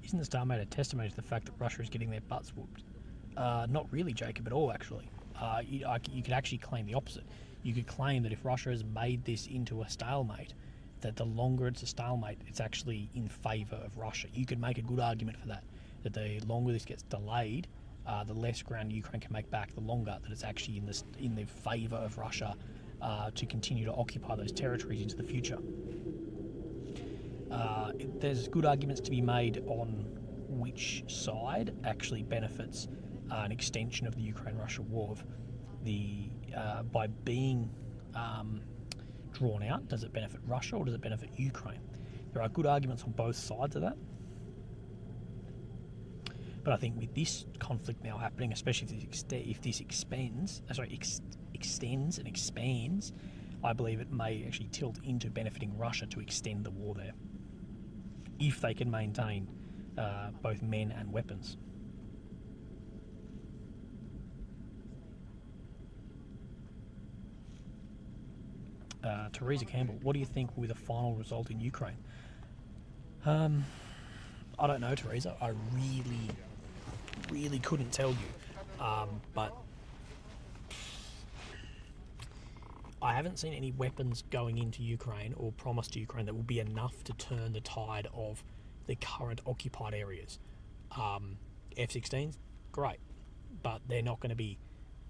Speaker 1: Isn't the stalemate a testimony to the fact that Russia is getting their butts whooped? Not really, Jacob, at all, actually. You could actually claim the opposite. You could claim that if Russia has made this into a stalemate, that the longer it's a stalemate, it's actually in favour of Russia. You could make a good argument for that, that the longer this gets delayed, the less ground Ukraine can make back, the longer that it's actually in the favour of Russia to continue to occupy those territories into the future. There's good arguments to be made on which side actually benefits an extension of the Ukraine-Russia war. By being drawn out, does it benefit Russia or does it benefit Ukraine? There are good arguments on both sides of that. But I think with this conflict now happening, especially if this extends and expands, I believe it may actually tilt into benefiting Russia to extend the war there, if they can maintain both men and weapons. Teresa Campbell, what do you think will be the final result in Ukraine? I don't know, Teresa. I really couldn't tell you. But I haven't seen any weapons going into Ukraine or promised to Ukraine that will be enough to turn the tide of the current occupied areas. F-16s, great, but they're not going to be.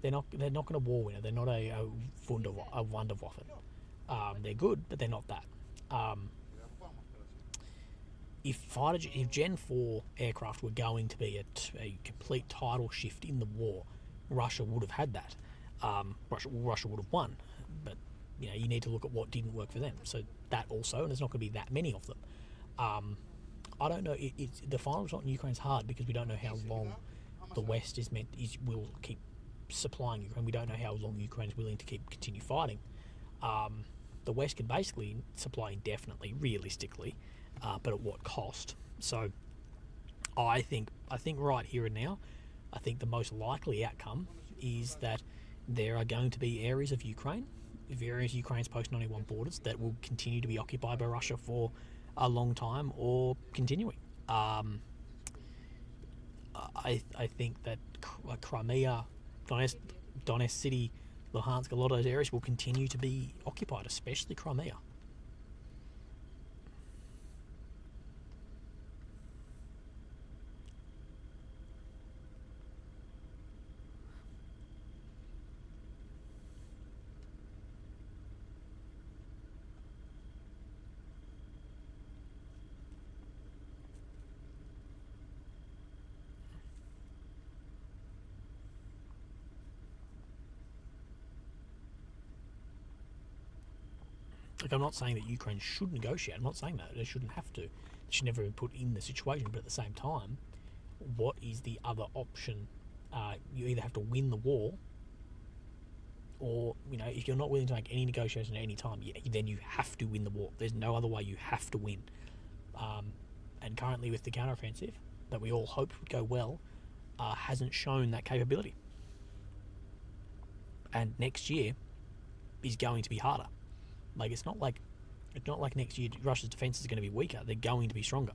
Speaker 1: They're not going to war winner. They're not a Wunderwaffen. They're good, but they're not that. If Gen 4 aircraft were going to be a complete tidal shift in the war, Russia would have had that. Russia would have won, but you need to look at what didn't work for them. So that also, and there's not going to be that many of them. I don't know. The final result in Ukraine is hard because we don't know how long the West will keep supplying Ukraine. We don't know how long Ukraine is willing to continue fighting. The West can basically supply indefinitely, realistically, but at what cost? So I think right here and now, I think the most likely outcome is that there are going to be areas of Ukraine, various Ukraine's post-91 borders, that will continue to be occupied by Russia for a long time or continuing. I think that Crimea, Donetsk City, Luhansk, a lot of those areas will continue to be occupied, especially Crimea. Like, I'm not saying that Ukraine should negotiate. I'm not saying that. They shouldn't have to. They should never be put in the situation. But at the same time, what is the other option? You either have to win the war, or, if you're not willing to make any negotiation at any time, then you have to win the war. There's no other way. You have to win. And currently, with the counteroffensive that we all hoped would go well, hasn't shown that capability. And next year is going to be harder. Like, it's not like next year Russia's defence is going to be weaker. They're going to be stronger.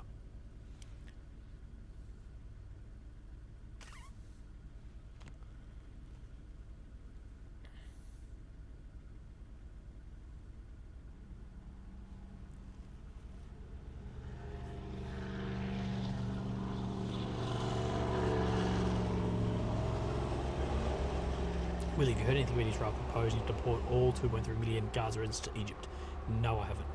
Speaker 1: Willie, have you heard anything about Israel proposing to deport all 2.3 million Gazans to Egypt? No, I haven't.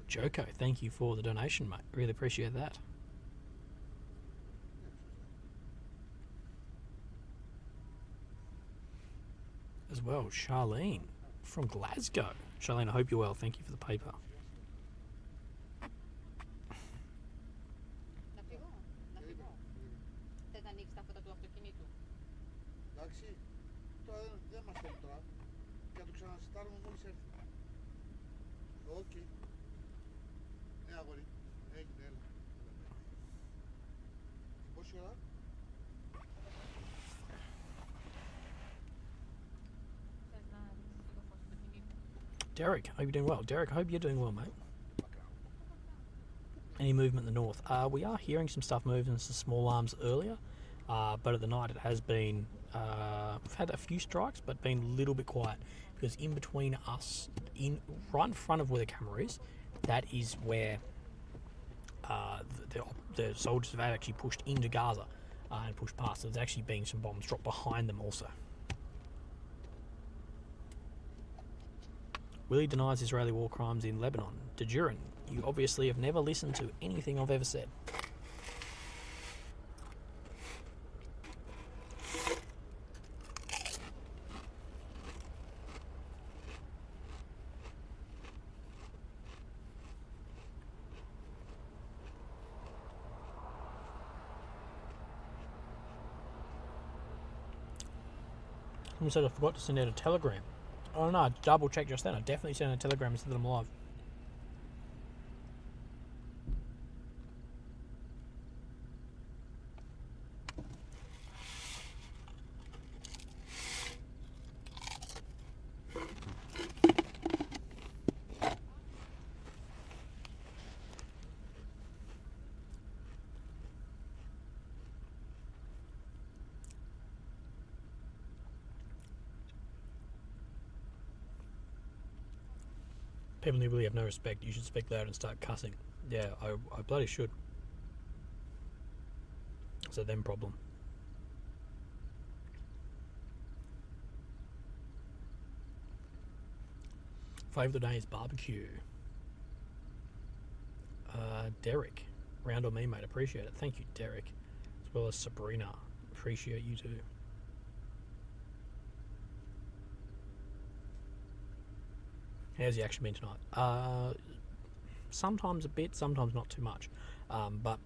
Speaker 1: Joko, thank you for the donation, mate. Really appreciate that. As well, Charlene from Glasgow. Charlene, I hope you're well. Thank you for the paper.
Speaker 5: Εντάξει, τώρα δεν μας θέλει τώρα. Και να το ξανασυντάρουμε μόλις έρθει. Οκ. Ναι, αγόρι. Έγινε, έλα. Πόση ώρα?
Speaker 1: Derek, hope you're doing well. Derek, I hope you're doing well, mate. Any movement in the north? We are hearing some stuff moving, some small arms earlier, but at the night it has been, we've had a few strikes, but been a little bit quiet, because in between us, right in front of where the camera is, that is where the soldiers have actually pushed into Gaza and pushed past. So there's actually been some bombs dropped behind them also. Willy denies Israeli war crimes in Lebanon. De Duran, you obviously have never listened to anything I've ever said. Someone said I forgot to send out a telegram. Oh no, I double checked just then. I definitely sent a telegram and said that I'm live. People who really have no respect, you should speak loud and start cussing. Yeah, I bloody should. It's a them problem. Favourite of the day is barbecue. Derek. Round on me, mate. Appreciate it. Thank you, Derek. As well as Sabrina. Appreciate you too. How's the action been tonight? Sometimes a bit, sometimes not too much. But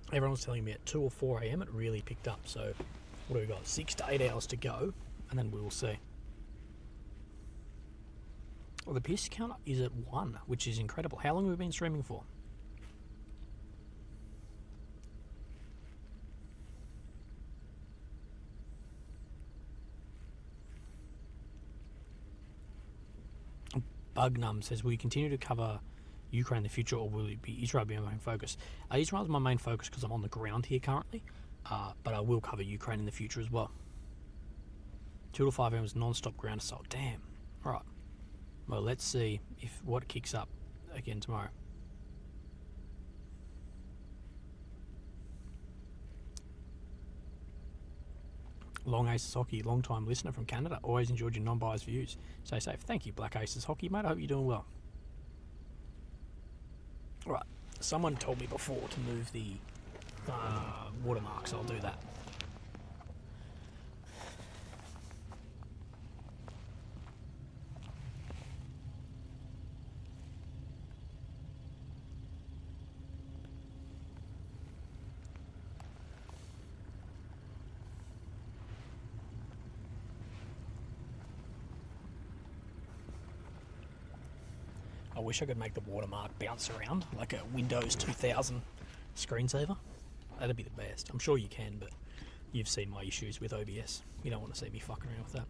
Speaker 1: everyone was telling me at 2 or 4 a.m. it really picked up. So what do we got? 6 to 8 hours to go, and then we will see. Well, the piss count is at 1, which is incredible. How long have we been streaming for? Bugnum says, will you continue to cover Ukraine in the future, or will it be Israel be my main focus? Israel is my main focus because I'm on the ground here currently, but I will cover Ukraine in the future as well. 2 to 5 hours non-stop ground assault. Damn. All right. Well, let's see if what kicks up again tomorrow. Long Aces Hockey, long time listener from Canada. Always enjoyed your non-biased views. Stay safe. Thank you, Black Aces Hockey, mate. I hope you're doing well. Right. Someone told me before to move the watermarks. I'll do that. I wish I could make the watermark bounce around like a Windows 2000 screensaver. That'd be the best. I'm sure you can, but you've seen my issues with OBS. You don't want to see me fucking around with that.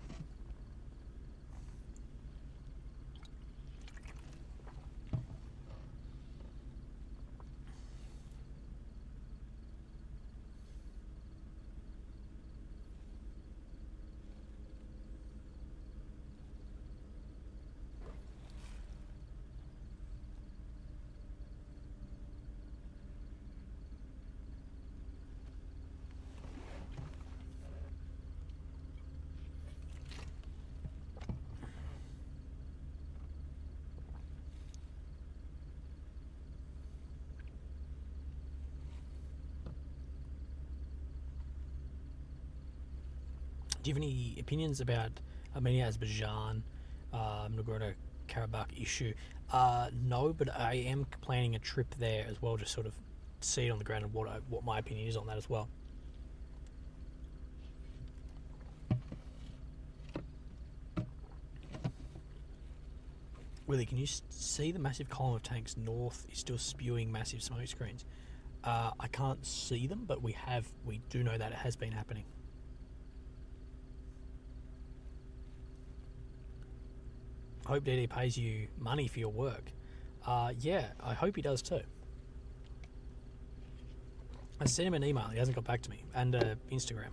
Speaker 1: Do you have any opinions about Armenia, Azerbaijan, Nagorno-Karabakh issue? No, but I am planning a trip there as well, just sort of see it on the ground and what my opinion is on that as well. Willie, can you see the massive column of tanks north is still spewing massive smoke screens? I can't see them, but we do know that it has been happening. Hope DD pays you money for your work. Yeah, I hope he does too. I sent him an email, he hasn't got back to me, and Instagram.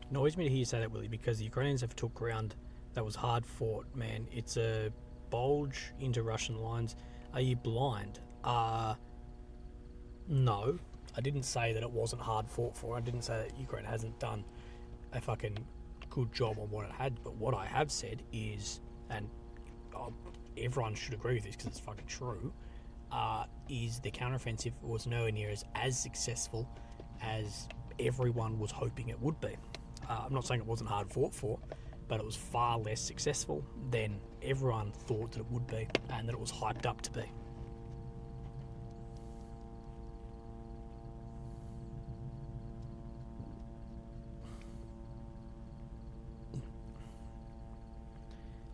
Speaker 1: Annoys me to hear you say that, Willie, because the Ukrainians have took ground that was hard fought, man. It's a bulge into Russian lines. Are you blind? No. I didn't say that it wasn't hard fought for. I didn't say that Ukraine hasn't done a fucking good job on what it had. But what I have said is, and everyone should agree with this because it's fucking true, is the counteroffensive was nowhere near as successful as everyone was hoping it would be. I'm not saying it wasn't hard fought for, but it was far less successful than everyone thought that it would be and that it was hyped up to be.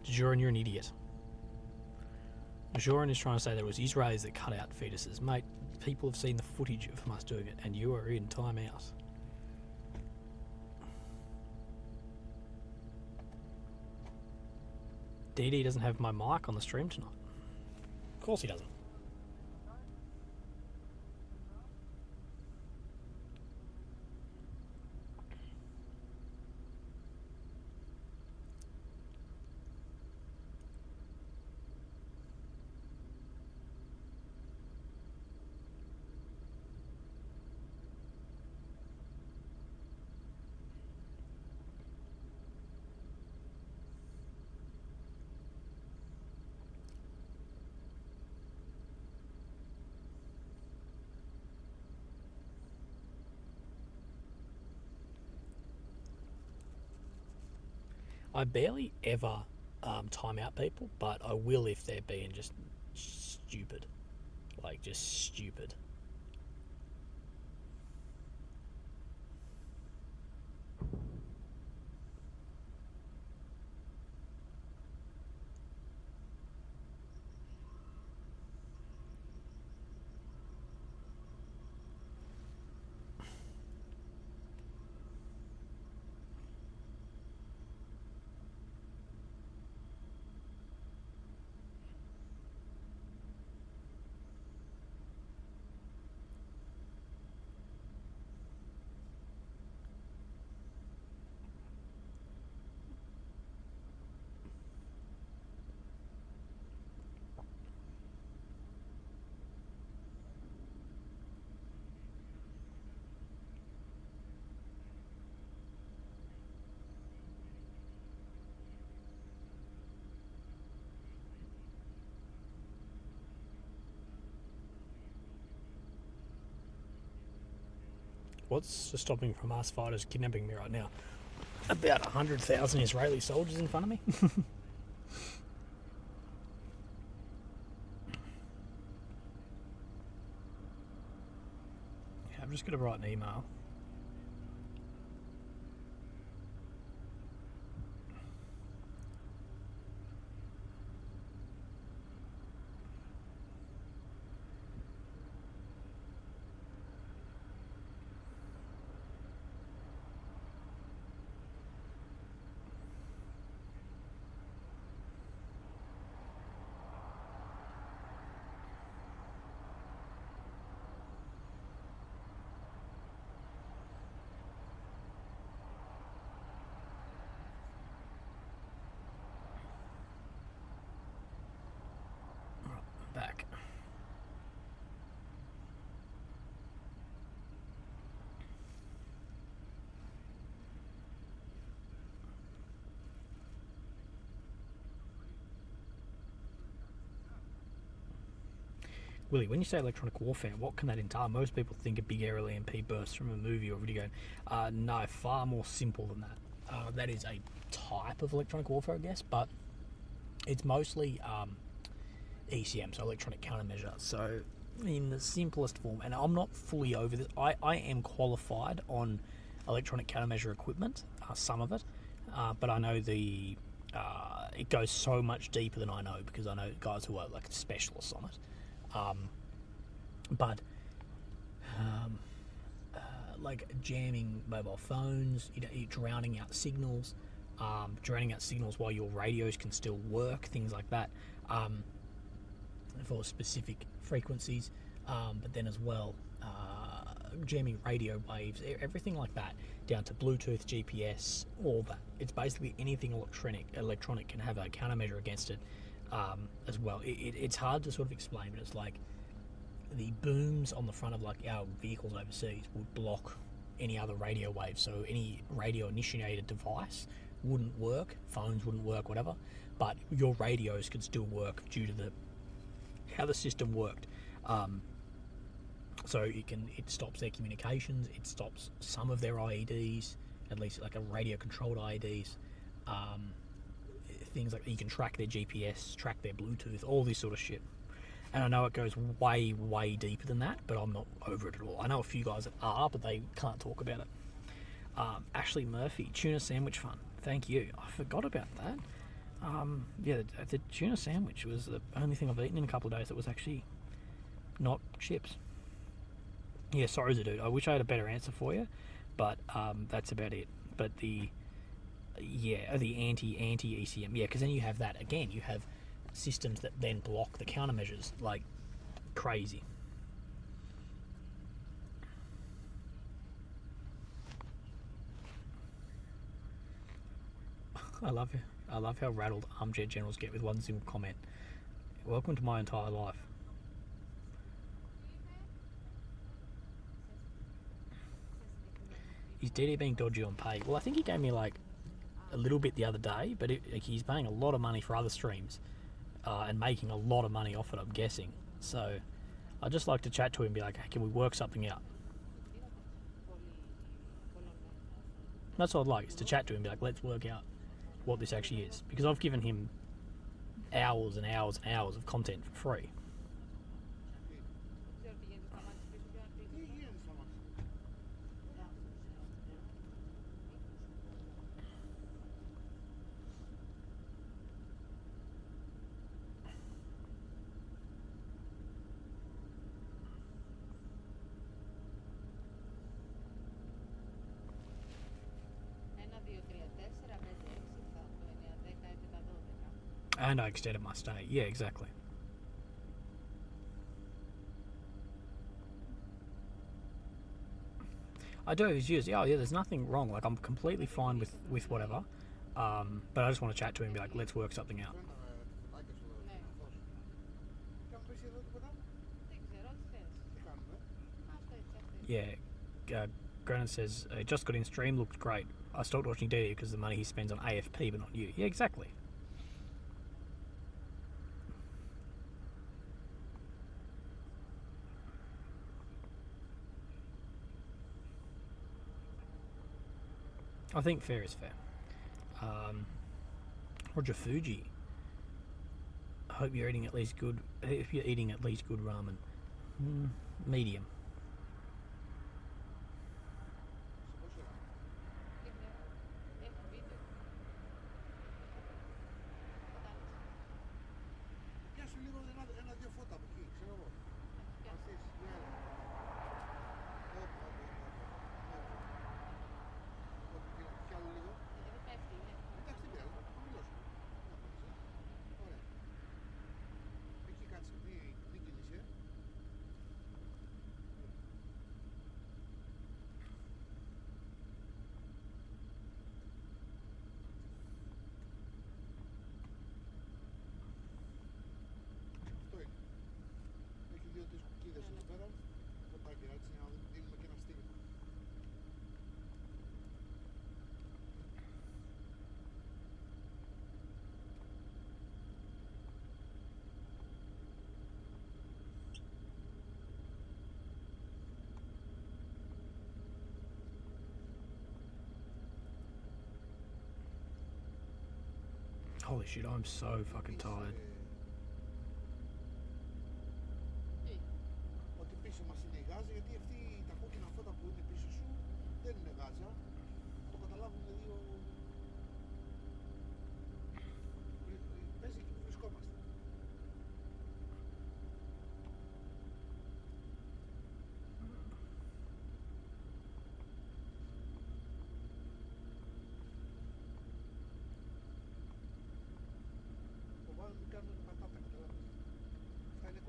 Speaker 1: Joran, you're an idiot. Joran is trying to say that it was Israelis that cut out fetuses. Mate, people have seen the footage of Hamas doing it, and you are in timeout. DD doesn't have my mic on the stream tonight. Of course he doesn't. I barely ever time out people, but I will if they're being just stupid. Like, just stupid. What's stopping from Hamas fighters kidnapping me right now? About 100,000 Israeli soldiers in front of me. Yeah, I'm just going to write an email. Back. Willie, when you say electronic warfare, what can that entail? Most people think a big aerial EMP burst from a movie or video game. No, far more simple than that. That is a type of electronic warfare, I guess, but it's mostly ECM, so electronic countermeasure. So in the simplest form, and I'm not fully over this, I am qualified on electronic countermeasure equipment, some of it, but I know it goes so much deeper than I know, because I know guys who are like specialists on it. Like jamming mobile phones, you're drowning out signals while your radios can still work, things like that, for specific frequencies, but then as well jamming radio waves, everything like that, down to Bluetooth, GPS, all that. It's basically anything electronic can have a countermeasure against it as well. It's hard to sort of explain, but it's like the booms on the front of like our vehicles overseas would block any other radio waves, so any radio initiated device wouldn't work, phones wouldn't work, whatever, but your radios could still work due to how the system worked. So it stops their communications, it stops some of their IEDs, at least like a radio controlled IEDs, things like you can track their GPS, track their Bluetooth, all this sort of shit. And I know it goes way, way deeper than that, but I'm not over it at all. I know a few guys that are, but they can't talk about it. Ashley Murphy, tuna sandwich fun. Thank you. I forgot about that. Yeah, the tuna sandwich was the only thing I've eaten in a couple of days that was actually not chips. Yeah, sorry, dude. I wish I had a better answer for you, but that's about it. But the anti-ECM, yeah, because then you have that again. You have systems that then block the countermeasures like crazy. I love how rattled armchair generals get with one single comment. Welcome to my entire life. Is DD being dodgy on pay? Well, I think he gave me like a little bit the other day, but he's paying a lot of money for other streams and making a lot of money off it, I'm guessing. So I'd just like to chat to him and be like, hey, can we work something out? That's what I'd like, is to chat to him and be like, let's work out what this actually is. Because I've given him hours and hours and hours of content for free. And I extended my stay. Yeah, exactly. I do his years. Oh yeah, there's nothing wrong. Like I'm completely fine with whatever. But I just want to chat to him and be like, let's work something out. Yeah. Granite says, just got in, stream looked great. I stopped watching DD because of the money he spends on AFP, but not you. Yeah, exactly. I think fair is fair. Roger Fuji. I hope you're eating at least good. If you're eating at least good ramen, medium. Holy shit, I'm so fucking tired.
Speaker 5: Ότι πίσω μας είναι η Γάζα, γιατί αυτοί τα κόκκινα φώτα που είναι πίσω σου δεν είναι Γάζα. Το καταλάβουν δύο. Παίζει εκεί που βρισκόμαστε.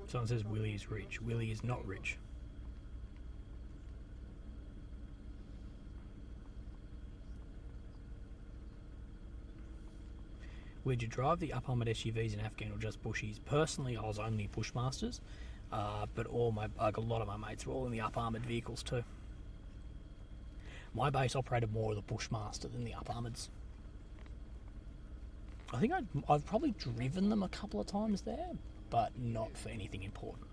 Speaker 1: Someone says Willy is rich. Willy is not rich. Would you drive the up armoured SUVs in Afghan or just bushies? Personally, I was only Bushmasters, but a lot of my mates were all in the up armoured vehicles too. My base operated more of the Bushmaster than the up armoureds. I think I've probably driven them a couple of times there, but not for anything important.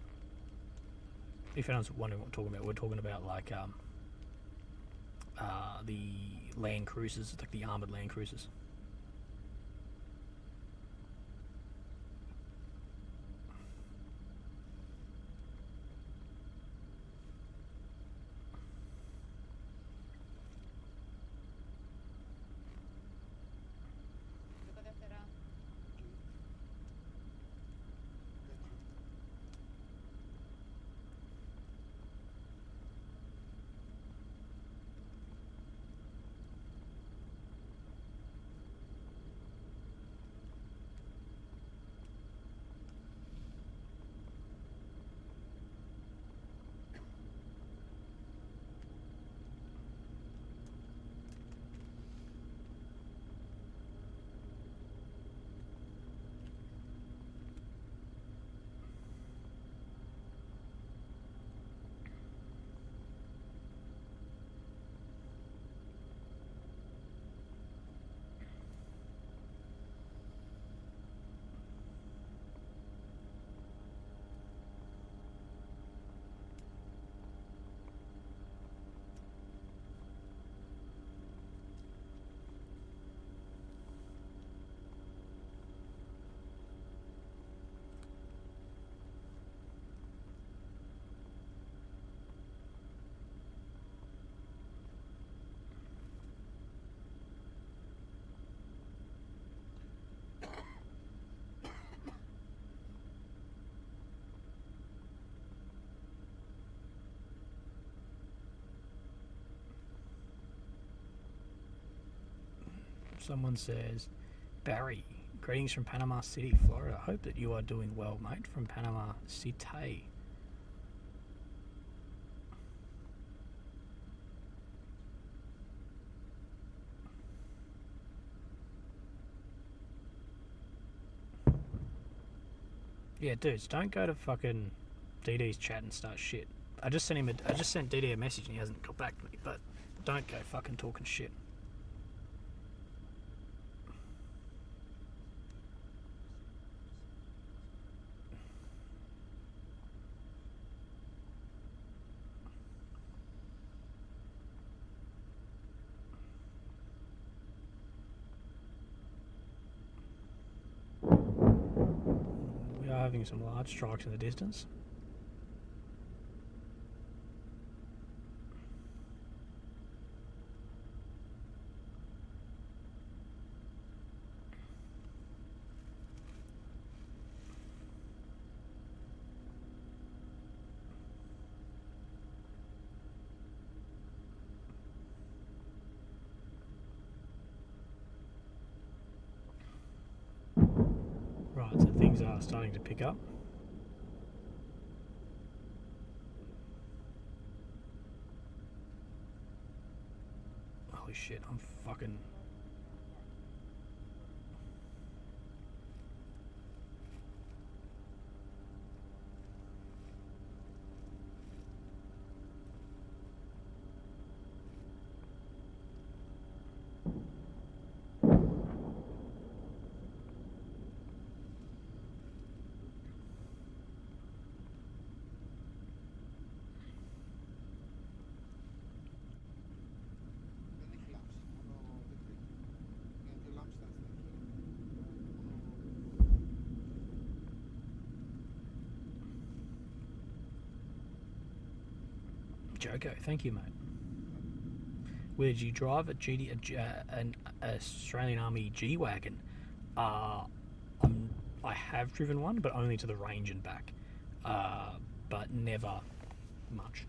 Speaker 1: If anyone's wondering what we're talking about, we're talking about like the Land Cruisers, like the armoured Land Cruisers. Someone says, Barry, greetings from Panama City, Florida. Hope that you are doing well, mate, from Panama City. Yeah, dudes, don't go to fucking DD's chat and start shit. I just sent DD a message and he hasn't got back to me, but don't go fucking talking shit. We are having some large strikes in the distance. Right, so things are starting to pick up. Holy shit, I'm fucking...
Speaker 5: Δεν έχει λάμψη, μόνο τέτοιο. Είναι δύο λάμψεις στα αριστερά.
Speaker 1: Joko, thank you, mate. Where did you drive an Australian Army G-Wagon? I have driven one, but only to the range and back. But never much.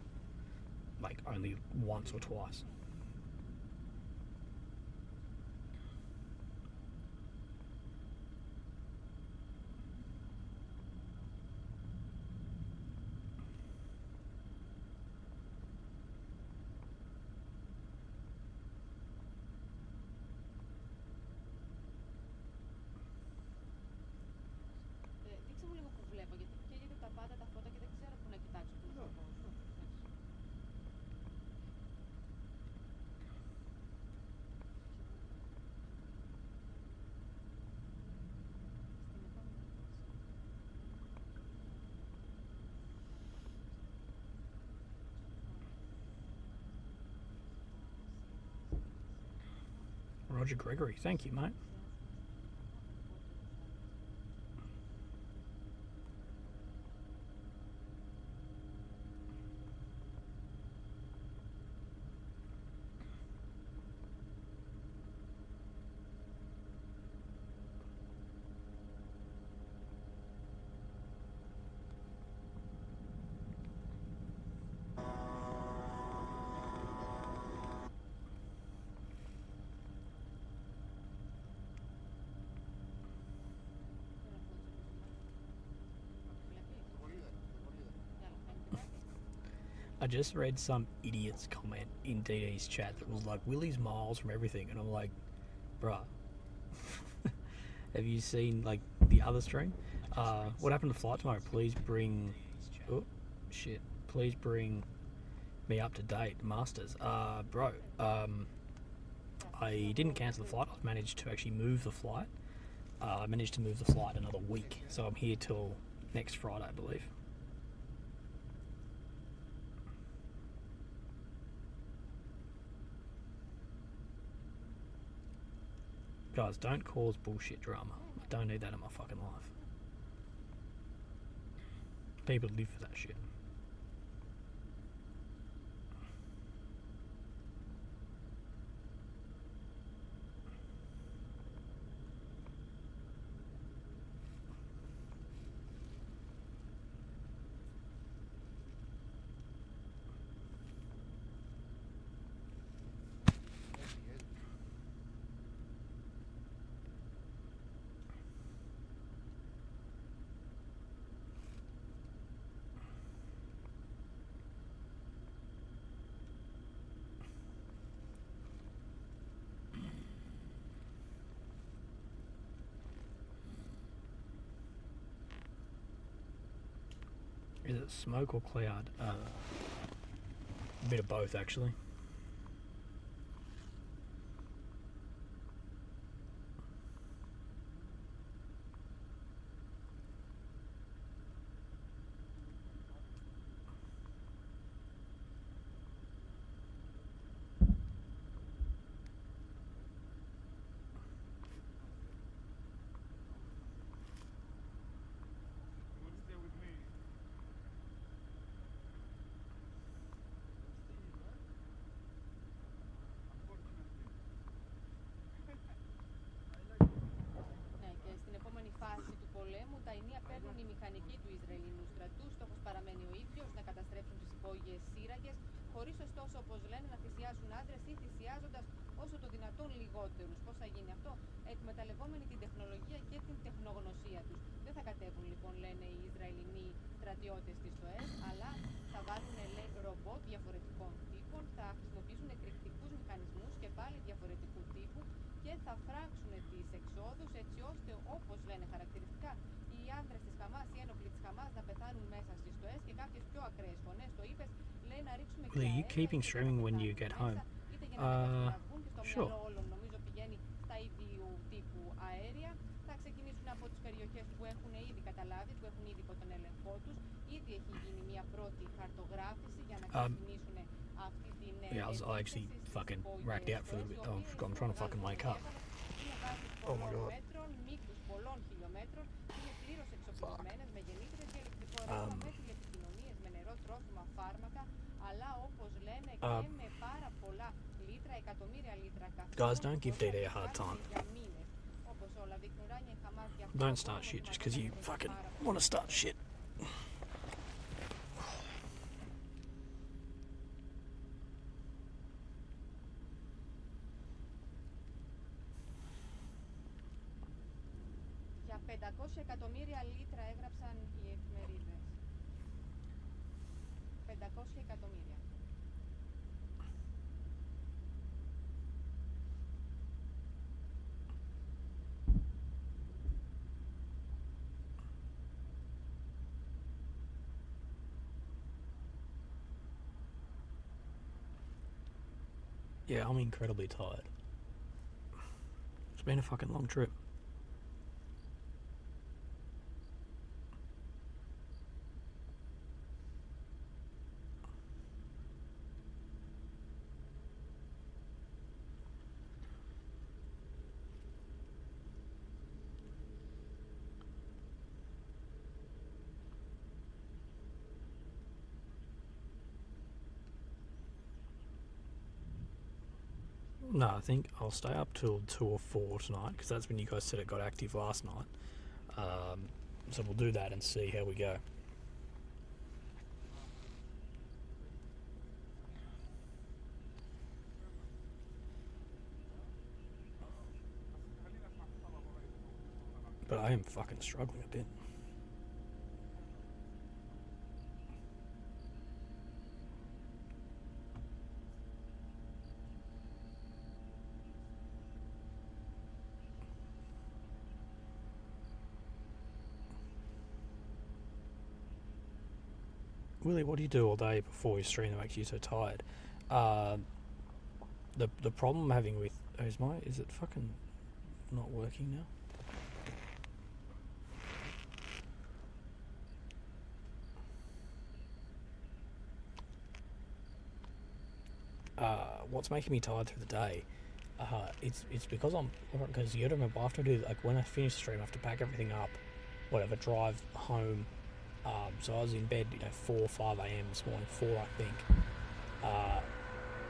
Speaker 1: Like, only once or twice. Roger Gregory. Thank you, mate. I just read some idiot's comment in DD's chat that was like, Willy's miles from everything. And I'm like, bruh, have you seen like the other stream? What happened to flight tomorrow? Please bring, oh shit, please bring me up to date, Masters. Bro, I didn't cancel the flight. I managed to actually move the flight. I managed to move the flight another week. So I'm here till next Friday, I believe. Guys, don't cause bullshit drama. I don't need that in my fucking life. People live for that shit. Is it smoke or cloud? A bit of both, actually.
Speaker 6: πολέμου, τα ενία παίρνουν οι μηχανικοί του Ισραηλινού στρατού. Στόχος παραμένει ο ίδιος, να καταστρέψουν τις υπόγειες σύραγγες, χωρίς ωστόσο, όπως λένε, να θυσιάσουν άντρες ή θυσιάζοντας όσο το δυνατόν λιγότερους. Πώς θα γίνει αυτό? Εκμεταλλευόμενοι την τεχνολογία και την τεχνογνωσία τους. Δεν θα κατέβουν, λοιπόν, λένε οι Ισραηλινοί στρατιώτες στις ΤΟΕΣ, αλλά θα βάλουν ρομπότ διαφορετικών τύπων, θα χρησιμοποιήσουν εκρηκτικούς μηχανισμούς και πάλι διαφορετικού τύπου και θα φράξουν τις εξόδους έτσι ώστε, όπως λένε χαρακτηριστικά, οι άνδρες της Χαμάς, οι ένοπλοι της Χαμάς να πεθάνουν μέσα στις ΤΟΕΣ και κάποιες πιο ακραίες φωνές, το είπες, λέει να ρίξουμε και
Speaker 1: Are you keeping streaming when you get home? Sure.
Speaker 6: Όλων, νομίζω πηγαίνει στα ίδιου τύπου αέρια. Θα ξεκινήσουν από τις περιοχές που έχουν ήδη καταλάβει, που έχουν ήδη υπό τον έλεγχό τους. Ήδη έχει γίνει μια πρώτη χαρτογράφηση για να ξεκινήσουν αυτή την
Speaker 1: Yeah, I actually fucking racked out for a bit. I'm trying to fucking wake up. Oh my god.
Speaker 6: Μήκους πολλών χιλιόμετρων, είναι πλήρως εξοπλισμένες με γεννήτρες και ηλεκτρικό ρεύμα, με τηλεπικοινωνίες, με νερό, τρόφιμα, φάρμακα, αλλά όπως λένε και με πάρα πολλά λίτρα, εκατομμύρια λίτρα καφέ.
Speaker 1: Guys, don't give DD a hard time. Don't start shit just because you fucking want to start shit.
Speaker 6: Για 500 εκατομμύρια λίτρα έγραψαν οι εφημερίδες. 500 εκατομμύρια.
Speaker 1: Yeah, I'm incredibly tired. It's been a fucking long trip. No, I think I'll stay up till 2 or 4 tonight, because that's when you guys said it got active last night. So we'll do that and see how we go. But I am fucking struggling a bit. Willie, what do you do all day before you stream that makes you so tired? The problem I'm having with is it fucking not working now? What's making me tired through the day? It's because you got to remember, after I do, like, when I finish the stream, I have to pack everything up, whatever, drive home. So I was in bed, 4 or 5 a.m. this morning, 4 I think,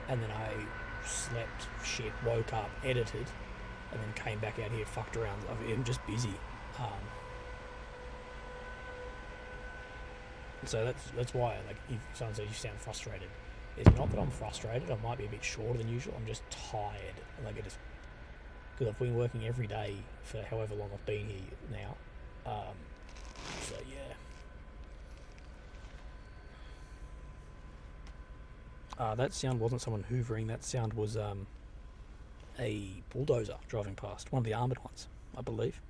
Speaker 1: and then I slept, shit, woke up, edited, and then came back out here, fucked around. I'm just busy. So that's why, like, if someone says you sound frustrated, it's not that I'm frustrated. I might be a bit shorter than usual. I'm just tired. Like, it is, because I've been working every day for however long I've been here now. So yeah. That sound wasn't someone hoovering. That sound was a bulldozer driving past, one of the armoured ones, I believe.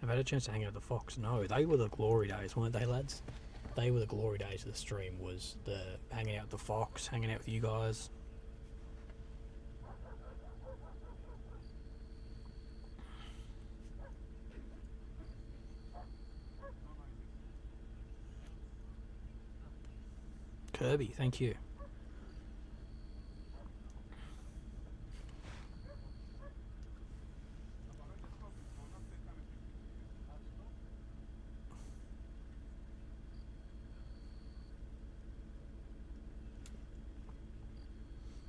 Speaker 1: I've had a chance to hang out with the Fox. No, they were the glory days, weren't they, lads? They were the glory days of the stream, was the hanging out with the Fox, hanging out with you guys. Kirby, thank you.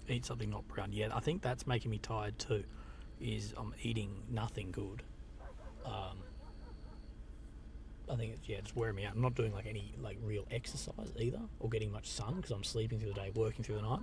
Speaker 1: Eat something not brown. Yeah, I think that's making me tired too, is I'm eating nothing good. I think it's wearing me out. I'm not doing like any like real exercise either, or getting much sun, because I'm sleeping through the day, working through the night.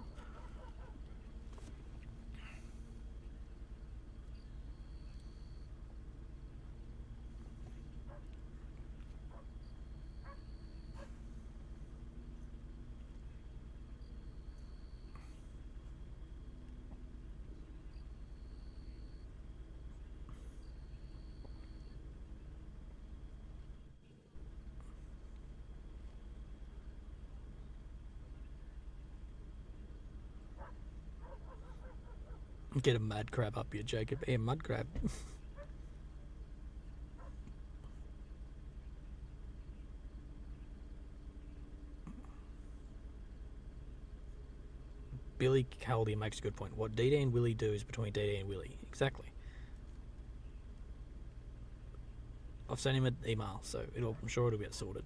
Speaker 1: Get a mad crab up here, Jacob. Hey, mud crab. Billy Caldy makes a good point. What Dee and Willie do is between Dee and Willie. Exactly. I've sent him an email, so I'm sure it'll get sorted.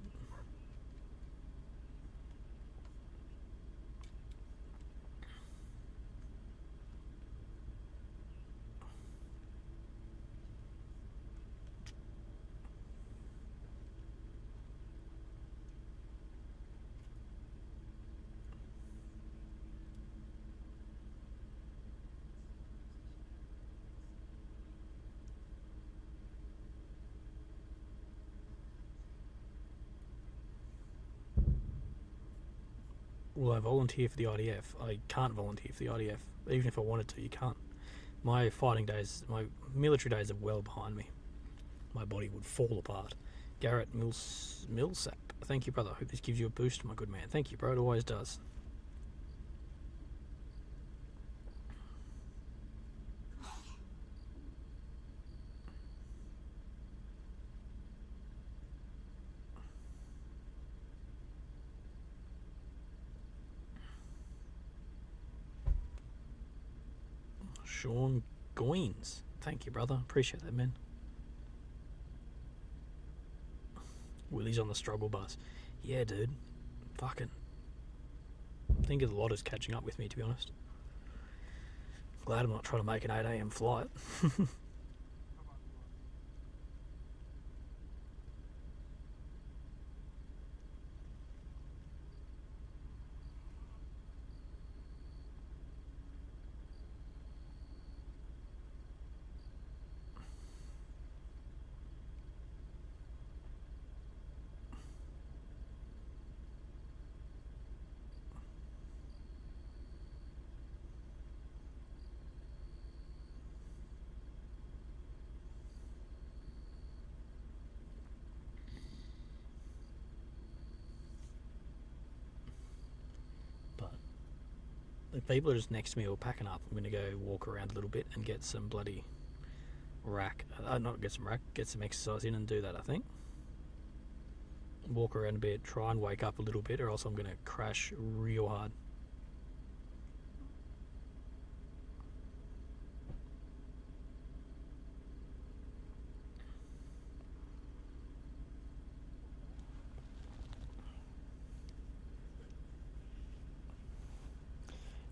Speaker 1: Will I volunteer for the IDF? I can't volunteer for the IDF. Even if I wanted to, you can't. My fighting days, my military days are well behind me. My body would fall apart. Garrett Millsap. Thank you, brother. Hope this gives you a boost, my good man. Thank you, bro. It always does. Sean Goins. Thank you, brother. Appreciate that, man. Willie's on the struggle bus. Yeah, dude. Fucking. I think a lot is catching up with me, to be honest. Glad I'm not trying to make an 8 a.m. flight. If people are just next to me or packing up, I'm going to go walk around a little bit and get some bloody rack. Not get some rack, get some exercise in and do that, I think. Walk around a bit, try and wake up a little bit, or else I'm going to crash real hard.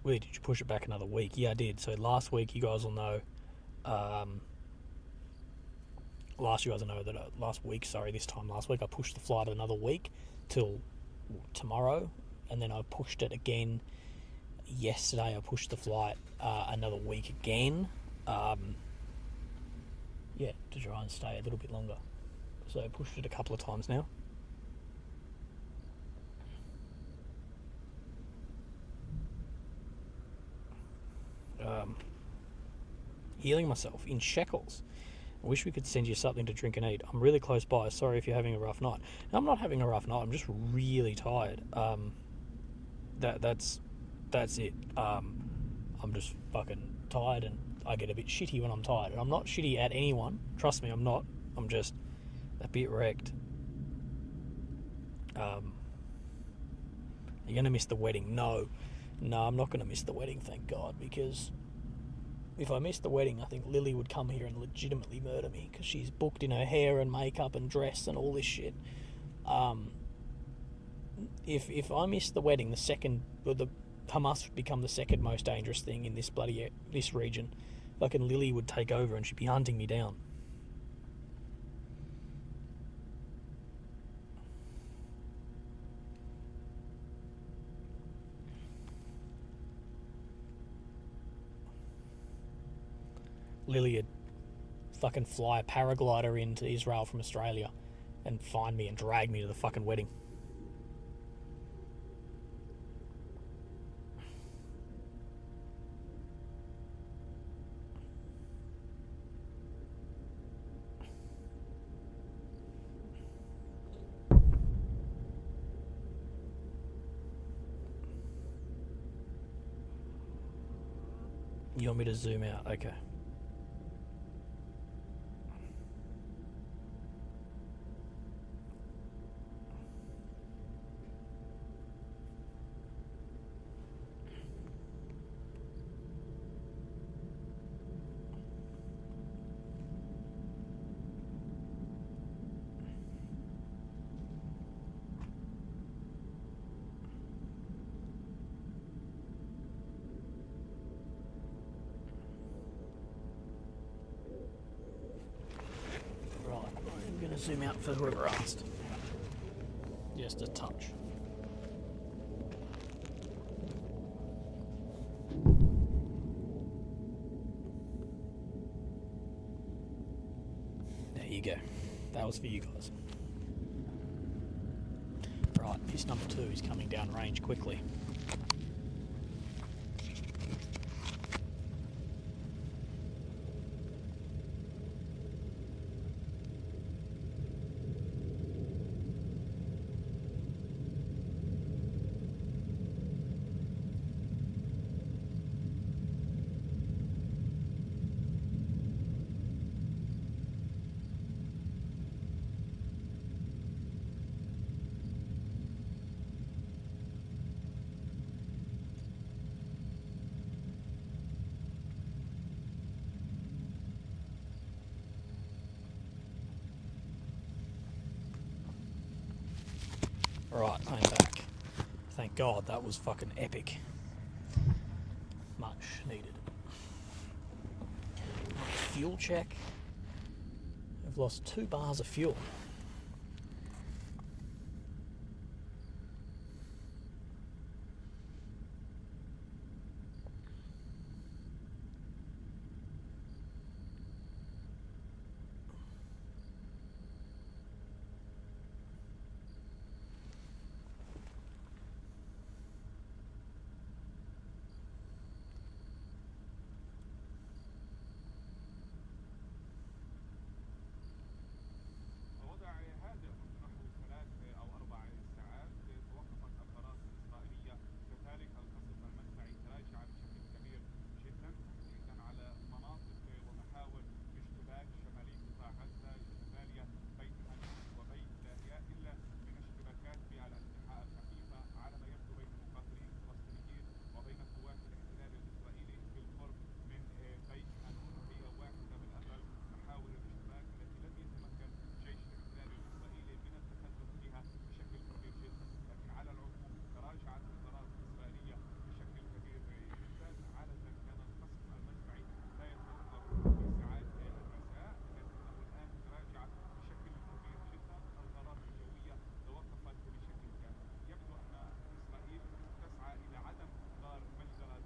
Speaker 1: Willie, did you push it back another week? Yeah, I did. So last week, you guys will know. Last week, this time last week, I pushed the flight another week till tomorrow, and then I pushed it again yesterday. I pushed the flight another week again. To try and stay a little bit longer. So I pushed it a couple of times now. Healing myself in shekels. I wish we could send you something to drink and eat. I'm really close by. Sorry if you're having a rough night. No, I'm not having a rough night. I'm just really tired. That's it. I'm just fucking tired, and I get a bit shitty when I'm tired. And I'm not shitty at anyone. Trust me, I'm not. I'm just a bit wrecked. You're gonna miss the wedding? No, I'm not gonna miss the wedding. Thank God, because if I missed the wedding, I think Lily would come here and legitimately murder me, because she's booked in her hair and makeup and dress and all this shit. If I missed the wedding, the Hamas would become the second most dangerous thing in this region. Fucking Lily would take over and she'd be hunting me down. Lily would fucking fly a paraglider into Israel from Australia and find me and drag me to the fucking wedding. You want me to zoom out? Okay. Right, I'm going to zoom out for whoever asked. Just a touch. There you go. That was for you guys. Right, piece number 2 is coming down range quickly. Right, I'm back. Thank God, that was fucking epic. Much needed. Fuel check. I've lost 2 bars of fuel.
Speaker 3: وضع هادئ منذ نحو 3 أو 4 ساعات توقفت الغارات الإسرائيلية. كذلك القصف المدفعي تراجع بشكل كبير جدا تحديدا على مناطق ومحاور اشتباك شمالي قطاع غزة شمالية بيت الأنوف وبيت لاهيا، إلا من اشتباكات بالأسلحة الخفيفة على ما يبدو بين المقاتلين الفلسطينيين وبين قوات الاحتلال الإسرائيلي بالقرب من بيت أنوف. هي واحدة من أبرز محاور الاشتباك التي لم يتمكن جيش الاحتلال الإسرائيلي من التقدم فيها بشكل كبير جدا، لكن على العموم تراجعت الغارات الإسرائيلية بشكل كبير جدا. عادة كان القصف المدفعي لا يتوقف في ساعات المساء، لكنه الآن تراجع بشكل كبير جدا. الغارات الجوية توقفت بشكل كامل. يبدو أن إسرائيل تسعى إلى عدم إصدار مجزرة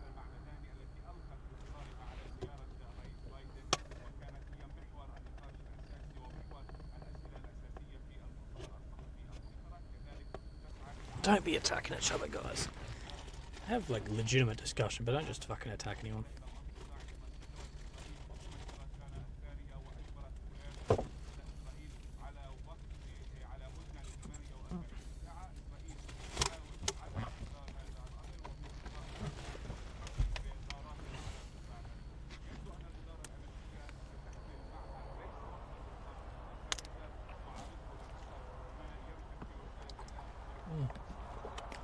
Speaker 3: المعمداني التي ألقت بإصدارها على سيارة الرئيس بايدن، وكانت هي محور النقاش الأساسي ومحور الأسئلة الأساسية في المؤتمر الصحفي المشترك. كذلك تسعى إلى
Speaker 1: Don't be attacking each other, guys. Have like legitimate discussion, but don't just fucking attack anyone.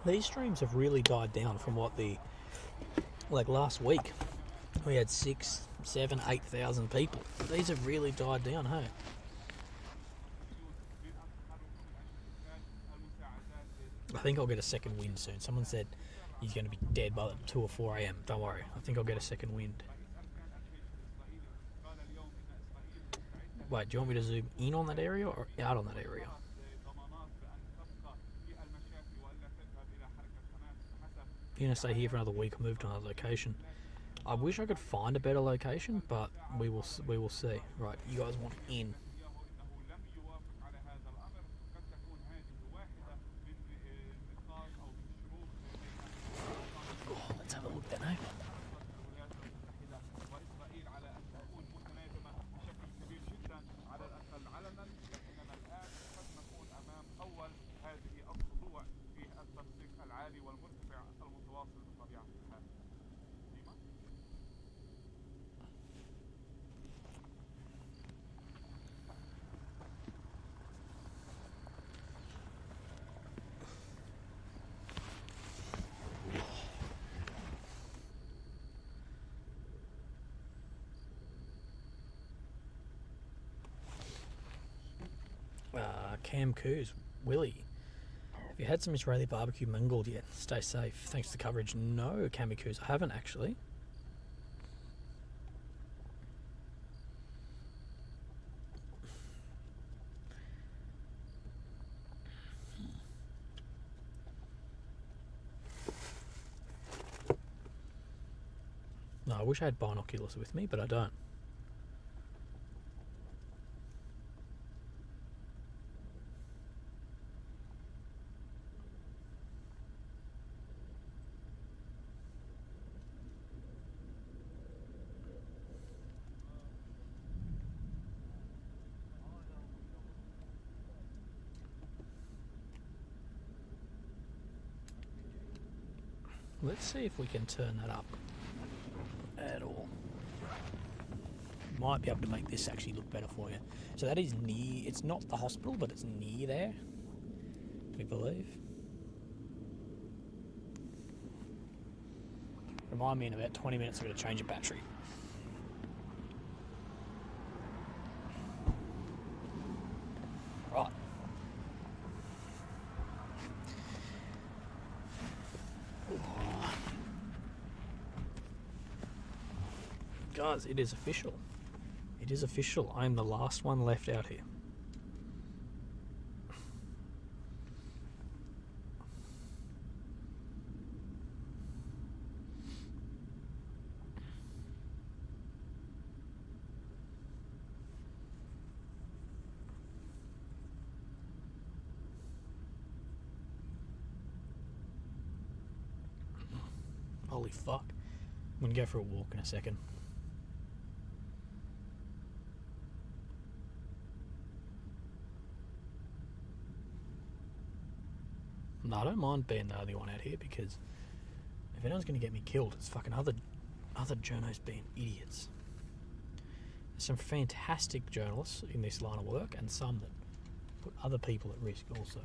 Speaker 1: These streams have really died down from what like last week. We had 6, 7, 8,000 people. These have really died down, hey? I think I'll get a second wind soon. Someone said he's going to be dead by 2 or 4 a.m. Don't worry. I think I'll get a second wind. Wait, do you want me to zoom in on that area or out on that area? You're going to stay here for another week or move to another location. I wish I could find a better location, but we will see. Right, you guys want in. Oh, let's have a look then, eh? Cam Coos, Willy. Have you had some Israeli barbecue mangled yet? Stay safe. Thanks for the coverage. No, Cammy Coos, I haven't actually. No, I wish I had binoculars with me, but I don't. Let's see if we can turn that up at all. Might be able to make this actually look better for you. So that is near, it's not the hospital, but it's near there, we believe. Remind me in about 20 minutes I'm going to change a battery. Right. Guys, it is official. It is official. I'm the last one left out here. Holy fuck. I'm gonna go for a walk in a second. No, I don't mind being the only one out here because if anyone's going to get me killed, it's fucking other journos being idiots. There's some fantastic journalists in this line of work and some that put other people at risk also.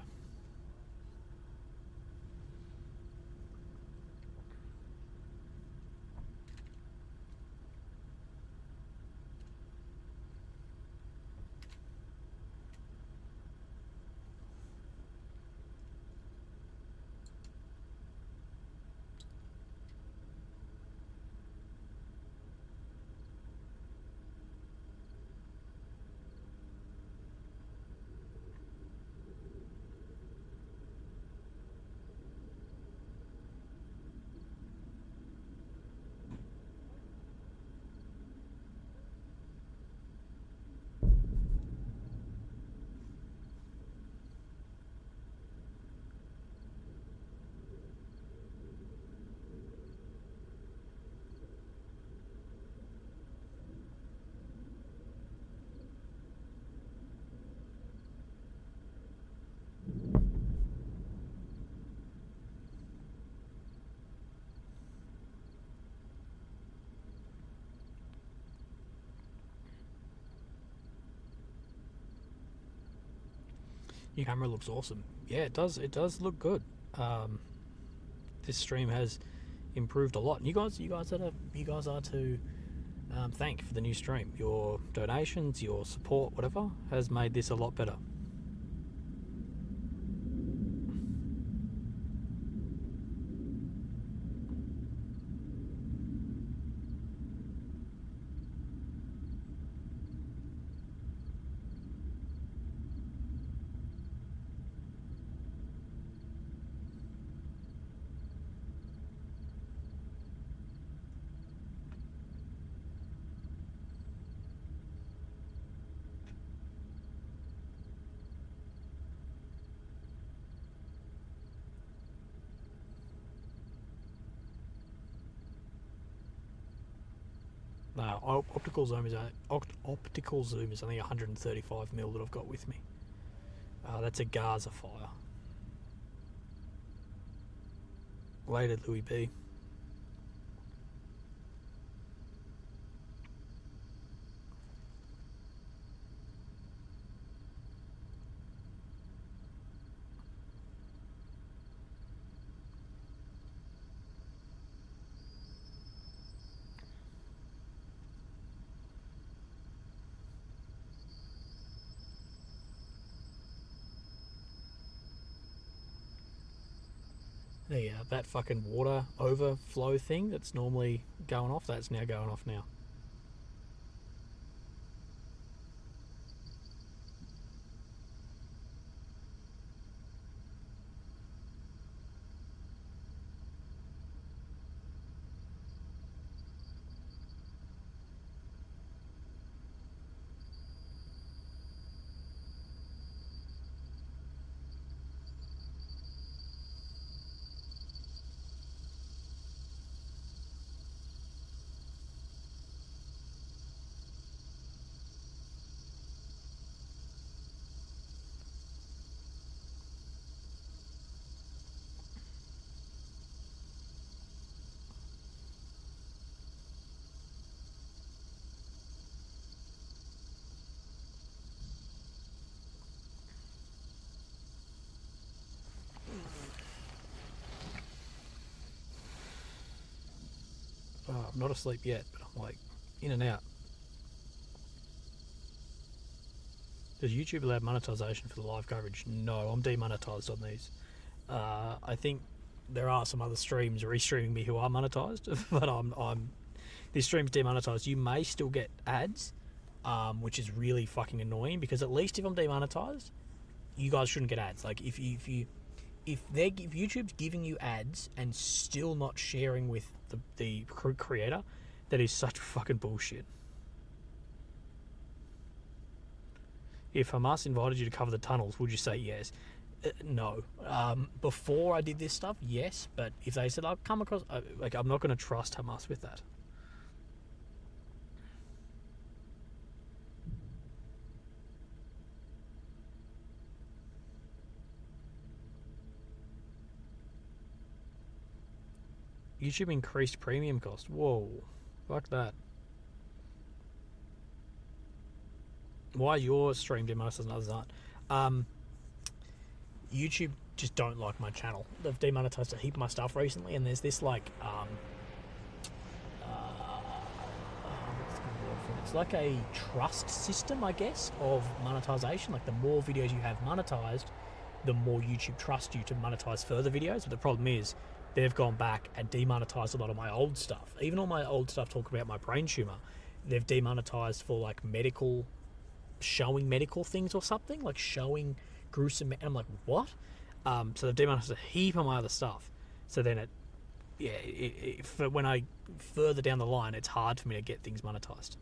Speaker 1: Your camera looks awesome. Yeah, it does. It does look good. This stream has improved a lot. And you guys are to thank for the new stream. Your donations, your support, whatever, has made this a lot better. No, optical zoom is only 135mm that I've got with me. That's a Gaza fire. Later, Louis B. that fucking water overflow thing that's normally going off, that's now going off now. Oh, I'm not asleep yet, but I'm like in and out. Does YouTube allow monetization for the live coverage? No, I'm demonetized on these. I think there are some other streams restreaming me who are monetized, but I'm this stream's demonetized. You may still get ads, which is really fucking annoying, because at least if I'm demonetized, you guys shouldn't get ads. Like if YouTube's giving you ads and still not sharing with the creator, that is such fucking bullshit. If Hamas invited you to cover the tunnels, would you say yes? No. Before I did this stuff, yes, but if they said I'll come across, I'm not going to trust Hamas with that. YouTube increased premium cost. Whoa, fuck that. Why your stream demonetized and others aren't? YouTube just don't like my channel. They've demonetized a heap of my stuff recently, and there's this like what's the word for it? It's like a trust system, I guess, of monetization. Like the more videos you have monetized, the more YouTube trusts you to monetize further videos. But the problem is, they've gone back and demonetized a lot of my old stuff. Even all my old stuff talking about my brain tumor, they've demonetized for like showing medical things or something, like showing gruesome. I'm like, what? So they've demonetized a heap of my other stuff. So then for when I further down the line, it's hard for me to get things monetized.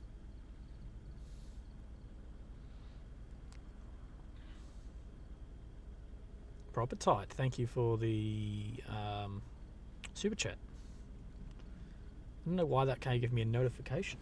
Speaker 1: Proper tight. Thank you for the super chat. I don't know why that can't give me a notification.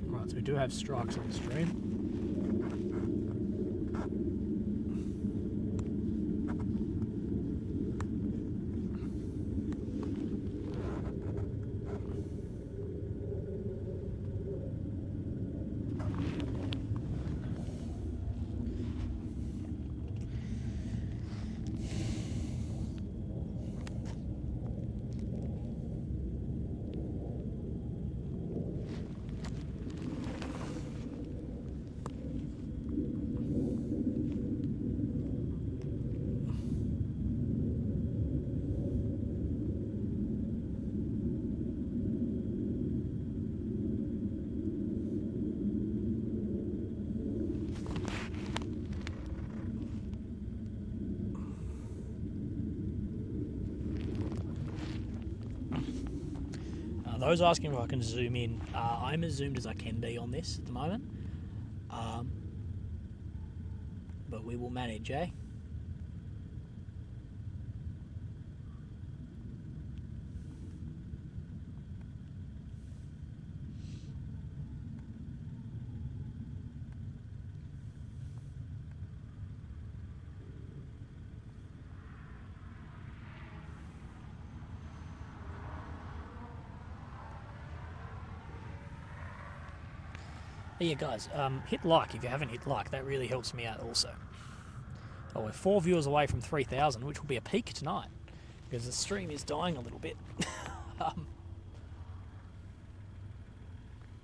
Speaker 1: Right, so we do have strikes on the stream. Those asking if I can zoom in, I'm as zoomed as I can be on this at the moment, but we will manage, eh? Yeah, guys, hit like if you haven't hit like. That really helps me out also. Oh, we're 4 viewers away from 3,000, which will be a peak tonight, because the stream is dying a little bit. Damn,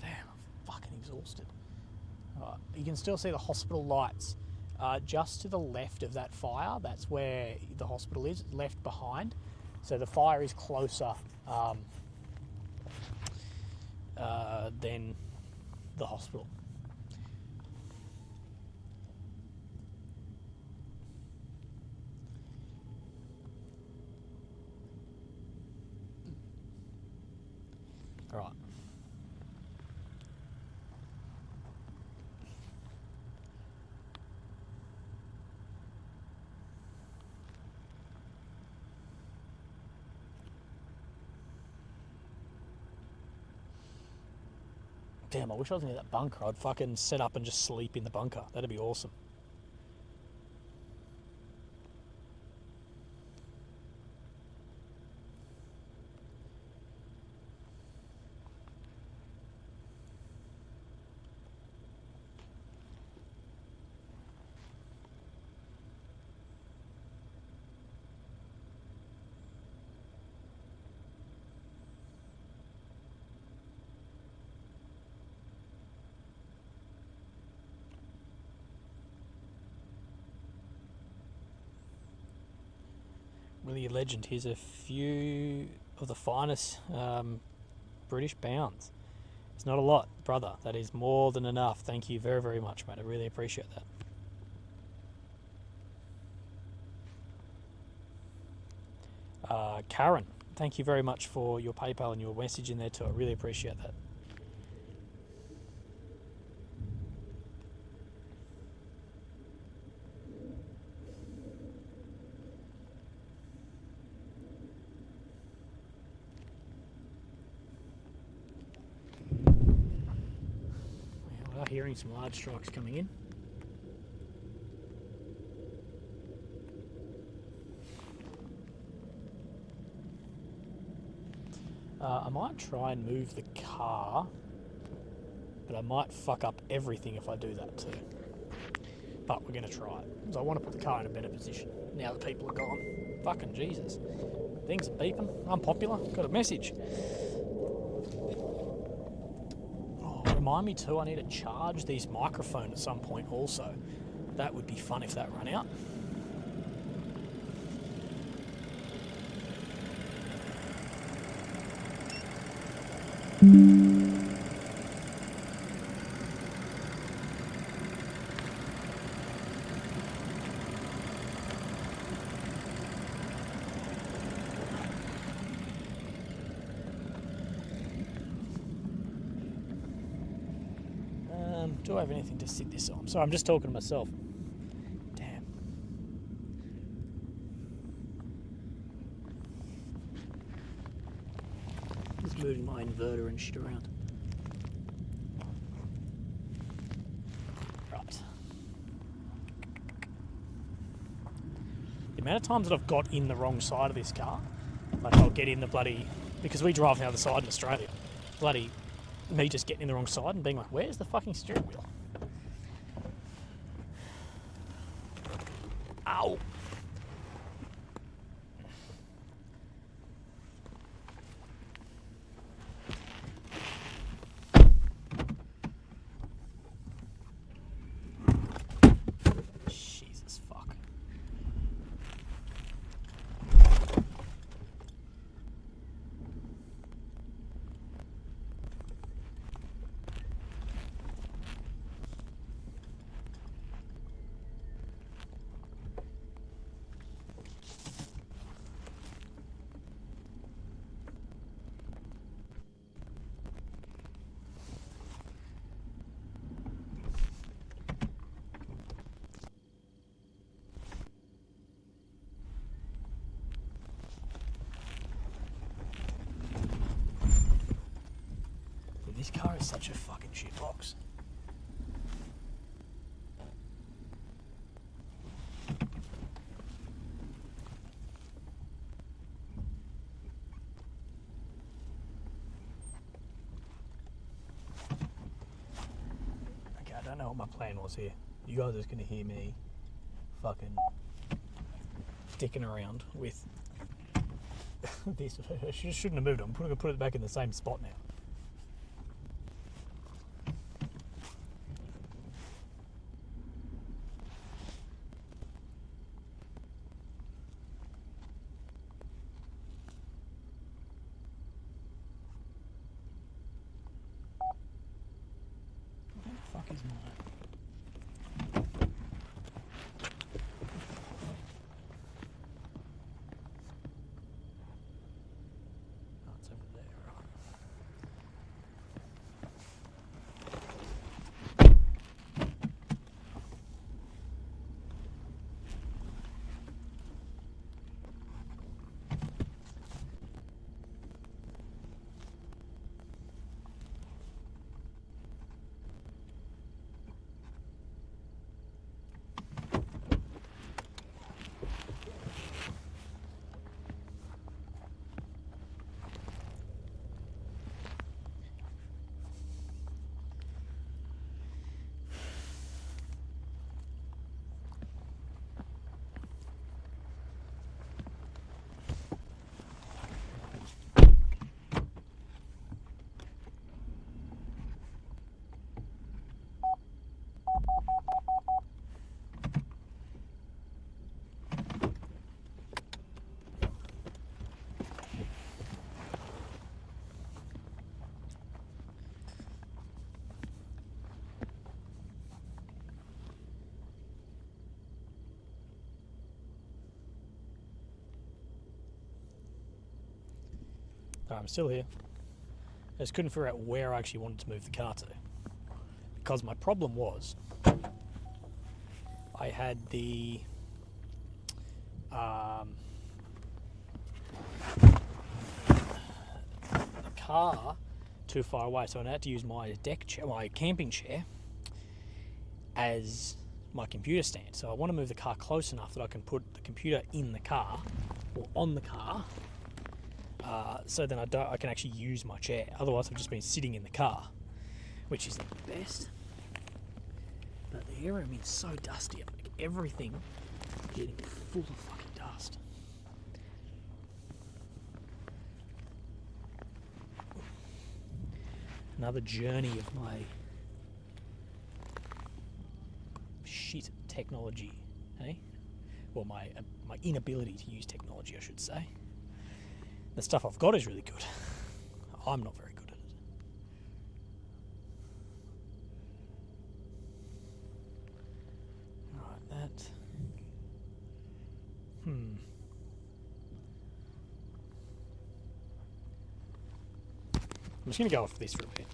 Speaker 1: I'm fucking exhausted. You can still see the hospital lights just to the left of that fire. That's where the hospital is, left behind. So the fire is closer than the hospital. All right. Damn, I wish I was near that bunker. I'd fucking set up and just sleep in the bunker. That'd be awesome. Really a legend. Here's a few of the finest British pounds. It's not a lot, brother. That is more than enough. Thank you very, very much, mate. I really appreciate that. Karen, thank you very much for your PayPal and your message in there too. I really appreciate that. We are hearing some large strikes coming in. I might try and move the car, but I might fuck up everything if I do that too. But we're going to try it, because I want to put the car in a better position now that people are gone. Fucking Jesus. Things are beeping. I'm popular. Got a message. Oh, remind me too, I need to charge these microphones at some point also. That would be fun if that ran out. Do I have anything to sit this on? Sorry, I'm just talking to myself. Damn. Just moving my inverter and shit around. Right. The amount of times that I've got in the wrong side of this car, like I'll get in the bloody... Because we drive on the other side in Australia. Bloody... me just getting in the wrong side and being like, where's the fucking steering wheel? Ow! Jesus fuck. This car is such a fucking shitbox. what my plan was here. You guys are just going to hear me fucking dicking around with this. I shouldn't have moved it. I'm going to put it back in the same spot now. Where the fuck is mine? Oh, it's over there, right. I'm still here. I just couldn't figure out where I actually wanted to move the car to. Because my problem was, I had the car too far away, so I had to use my deck chair, my camping chair, as my computer stand. So I want to move the car close enough that I can put the computer in the car or on the car. So then I can actually use my chair. Otherwise, I've just been sitting in the car, which isn't the best. But the area I'm in is so dusty. Like everything getting full of fucking dust. Another journey of my shit technology, hey? Well, my inability to use technology, I should say. The stuff I've got is really good. I'm not very good at it. Right, that. I'm just going to go off this for a bit.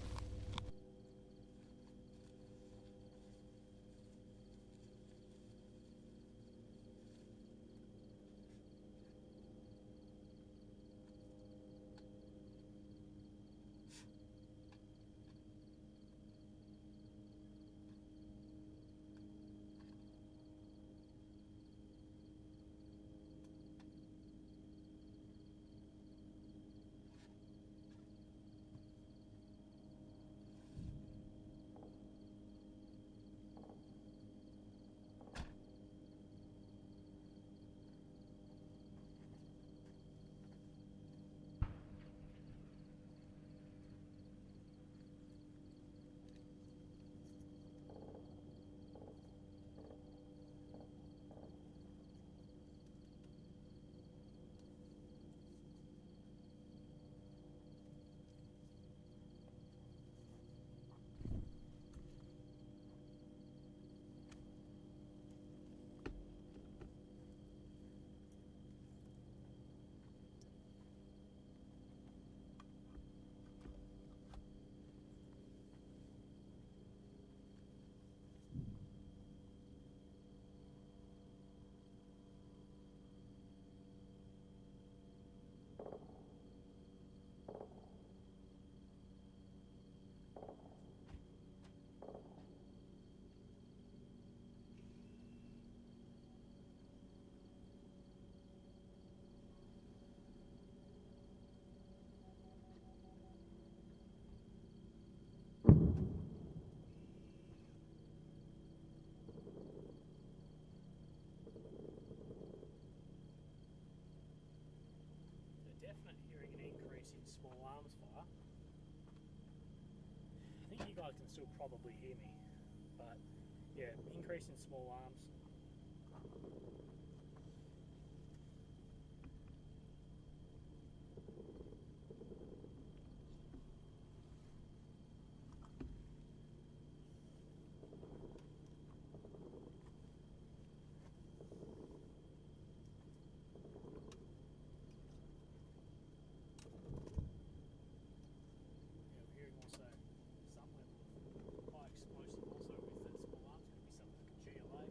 Speaker 1: definite hearing an increase in small arms fire. I think you guys can still probably hear me, but yeah, increase in small arms. Some level of high explosive also with that small arms, could be something like a GLA.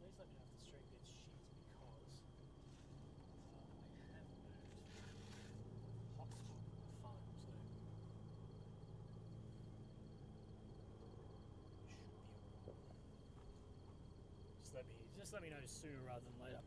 Speaker 1: Please let me know if the stream gets shit because I have moved hotspot on my phone, so it should be alright. Just let me know sooner rather than later.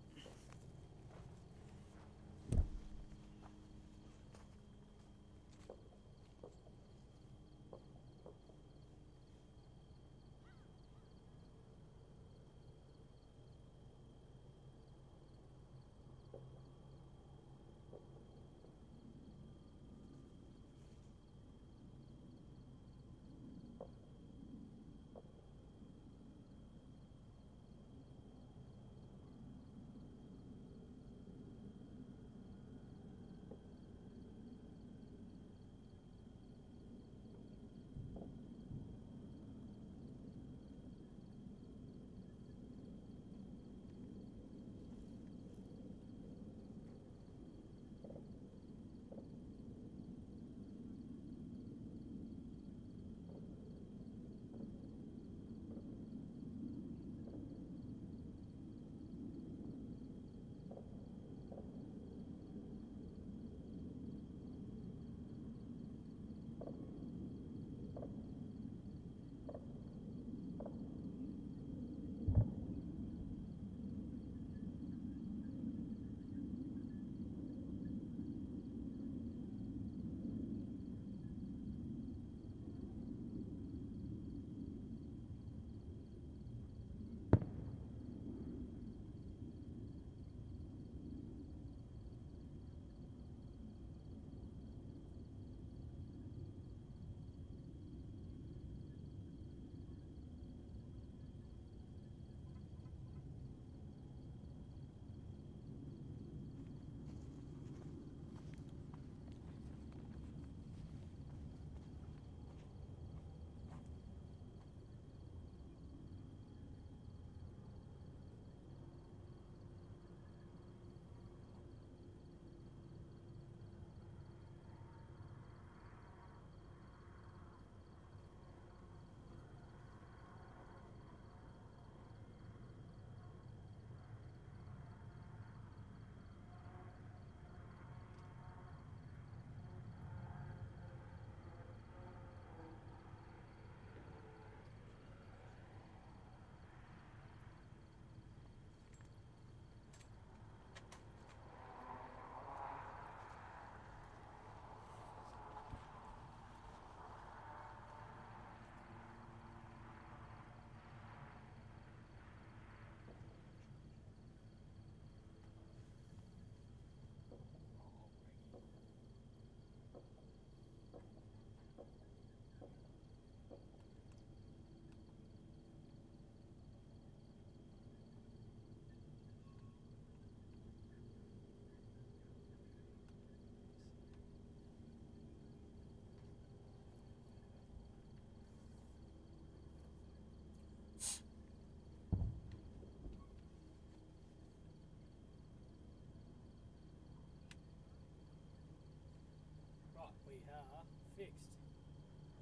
Speaker 1: fixed.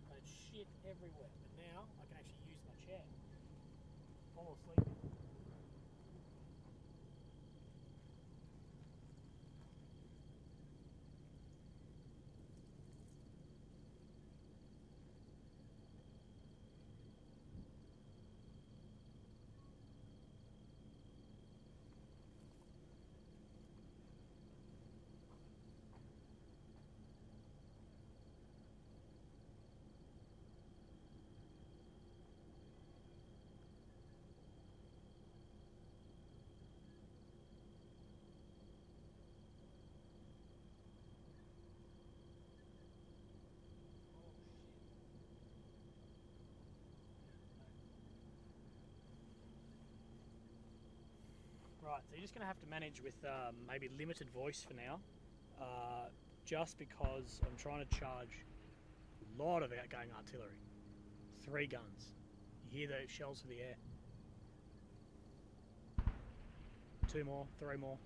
Speaker 1: I had shit everywhere, but now I can actually use my chair. Fall asleep. Right, so you're just going to have to manage with maybe limited voice for now, just because I'm trying to charge a lot of outgoing artillery. 3 guns. You hear those shells for the air. 2 more, 3 more.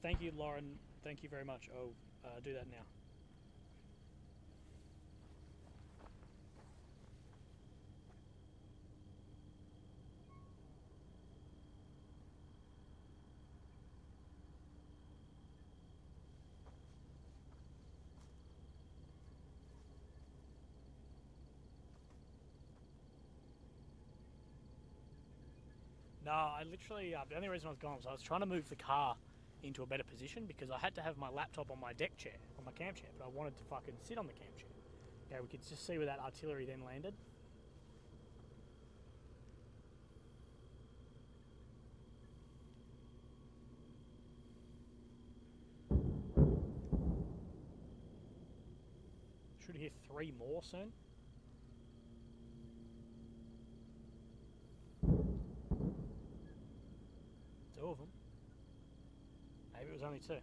Speaker 1: Thank you, Lauren. Thank you very much. I'll do that now. No, I literally, the only reason I was gone was I was trying to move the car into a better position because I had to have my laptop on my deck chair, on my camp chair, but I wanted to fucking sit on the camp chair. Okay, we could just see where that artillery then landed. Should hear 3 more soon. Two of them. Maybe it was only 2.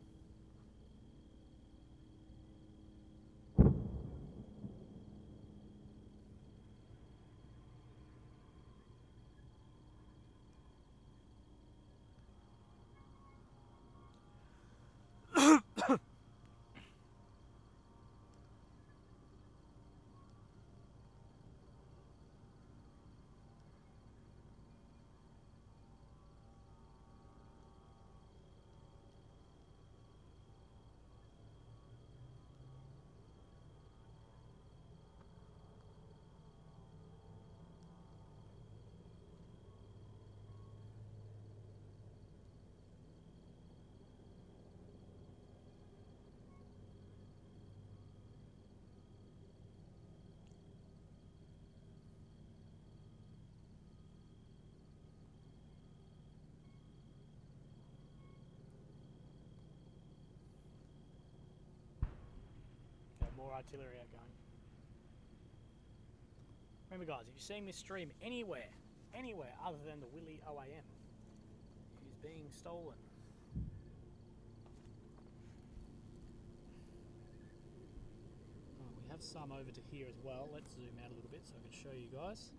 Speaker 1: More artillery outgoing. Remember guys, if you're seeing this stream anywhere other than the Willy OAM, it is being stolen. We have some over to here as well. Let's zoom out a little bit so I can show you guys.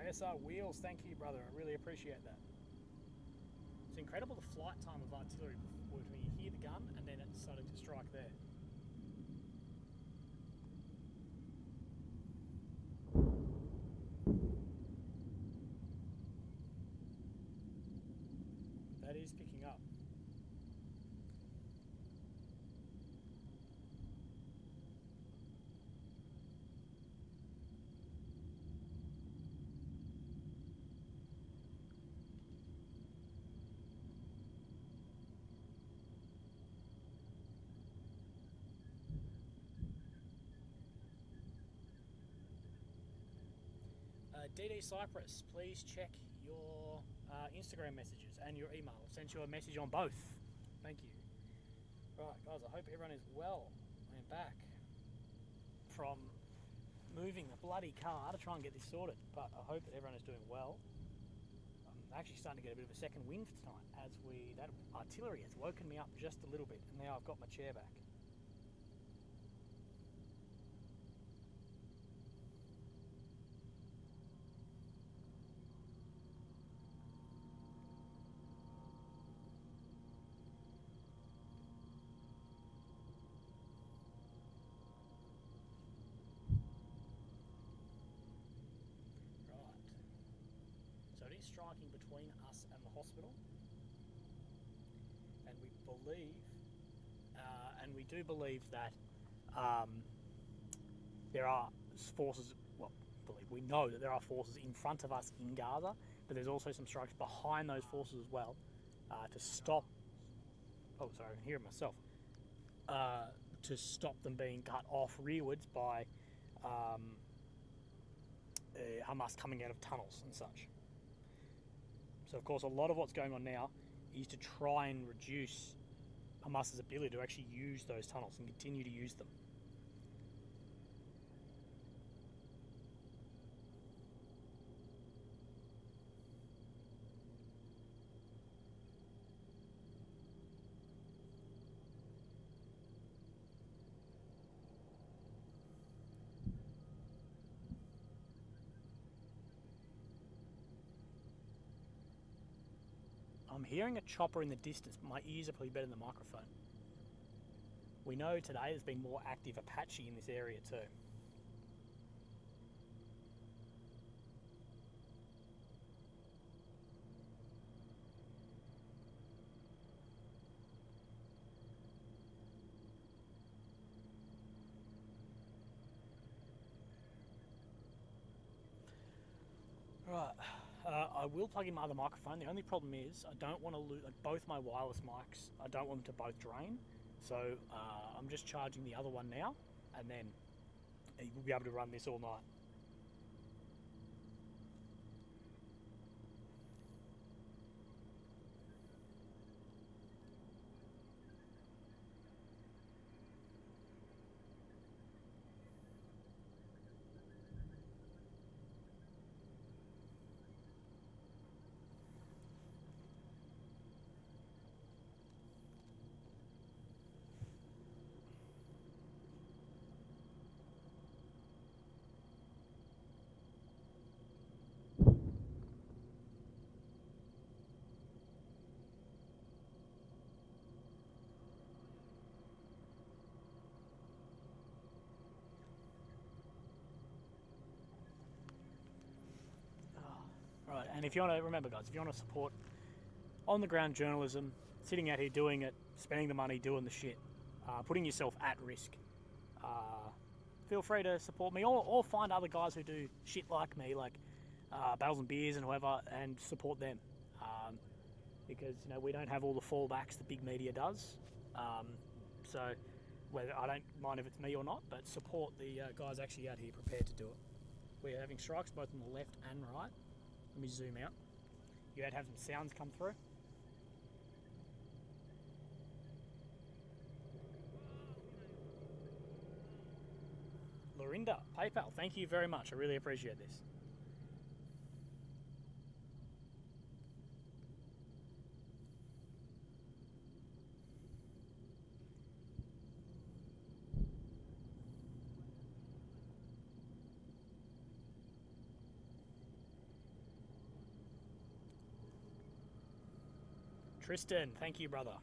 Speaker 1: KSR Wheels, thank you brother, I really appreciate that. It's incredible the flight time of artillery when you hear the gun and then it's starting to strike there. That is picking up. DD Cyprus, please check your Instagram messages and your email. I've sent you a message on both. Thank you. Right, guys, I hope everyone is well. I'm back from moving the bloody car to try and get this sorted, but I hope that everyone is doing well. I'm actually starting to get a bit of a second wind tonight as that artillery has woken me up just a little bit, and now I've got my chair back. So it is striking between us and the hospital, and we believe, and we do believe that there are forces. Well, we know that there are forces in front of us in Gaza, but there's also some strikes behind those forces as well to stop. Oh, sorry, I can hear it myself. To stop them being cut off rearwards by Hamas coming out of tunnels and such. So, of course, a lot of what's going on now is to try and reduce Hamas's ability to actually use those tunnels and continue to use them. I'm hearing a chopper in the distance, but my ears are probably better than the microphone. We know today there's been more active Apache in this area too. Right, I will plug in my other microphone. The only problem is I don't want to lose both my wireless mics. I don't want them to both drain. So I'm just charging the other one now, and then we'll be able to run this all night. Right, and if you want to, remember guys, if you want to support on the ground journalism, sitting out here doing it, spending the money, doing the shit, putting yourself at risk, feel free to support me, or find other guys who do shit like me, like Bales and Beers and whoever, and support them. Because, we don't have all the fallbacks the big media does. So whether I don't mind if it's me or not, but support the guys actually out here prepared to do it. We're having strikes both on the left and right. Let me zoom out. You had to have some sounds come through. Lorinda, PayPal, thank you very much. I really appreciate this. Tristan, thank you, brother.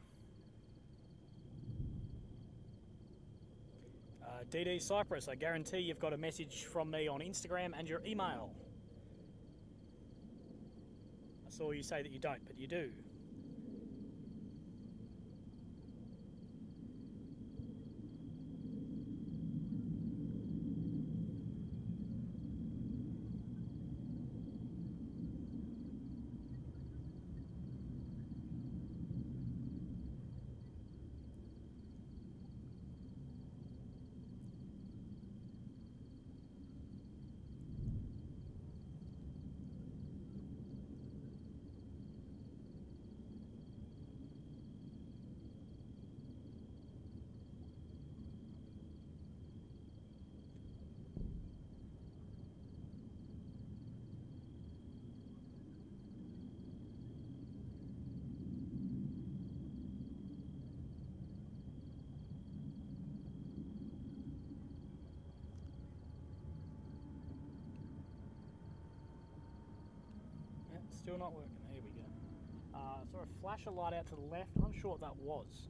Speaker 1: DD Cyprus, I guarantee you've got a message from me on Instagram and your email. I saw you say that you don't, but you do. Still not working. Here we go. Saw a flash of light out to the left. I'm unsure what that was.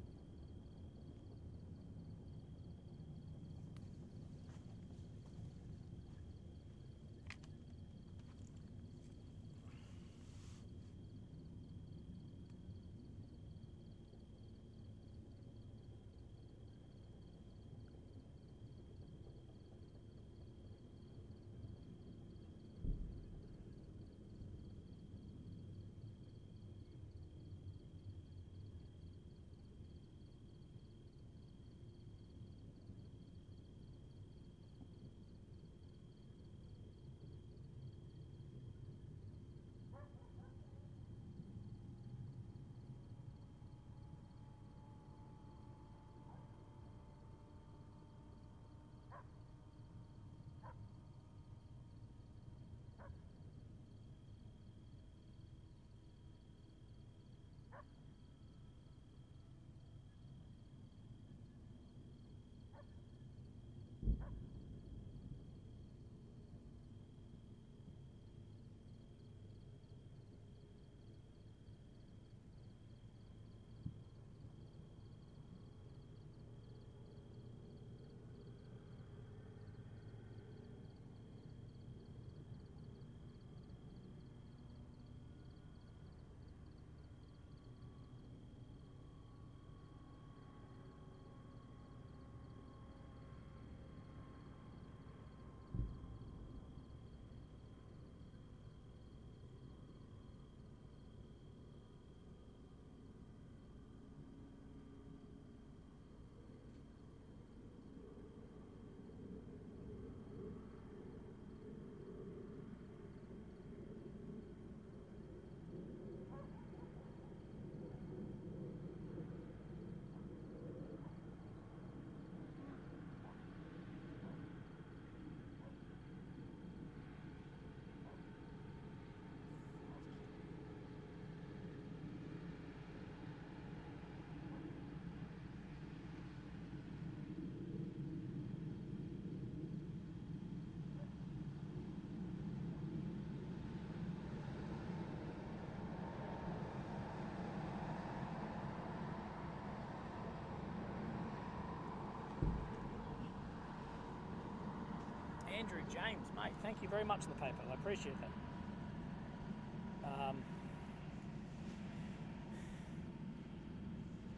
Speaker 1: Andrew James, mate, thank you very much for the paper. I appreciate that.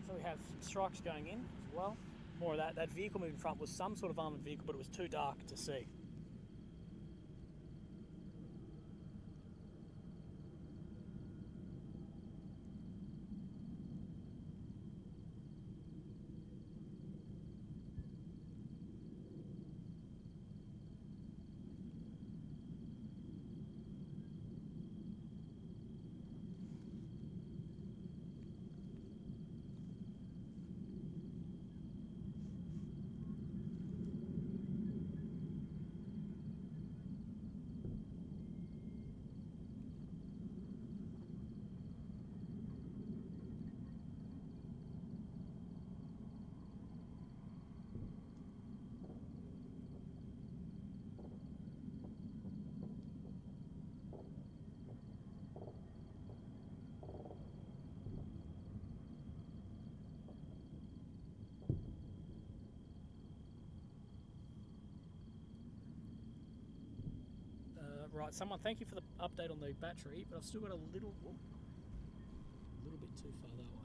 Speaker 1: So we have some strikes going in as well. More of that. That vehicle moving in front was some sort of armoured vehicle, but it was too dark to see. Right, someone, thank you for the update on the battery, but I've still got a little bit too far that way.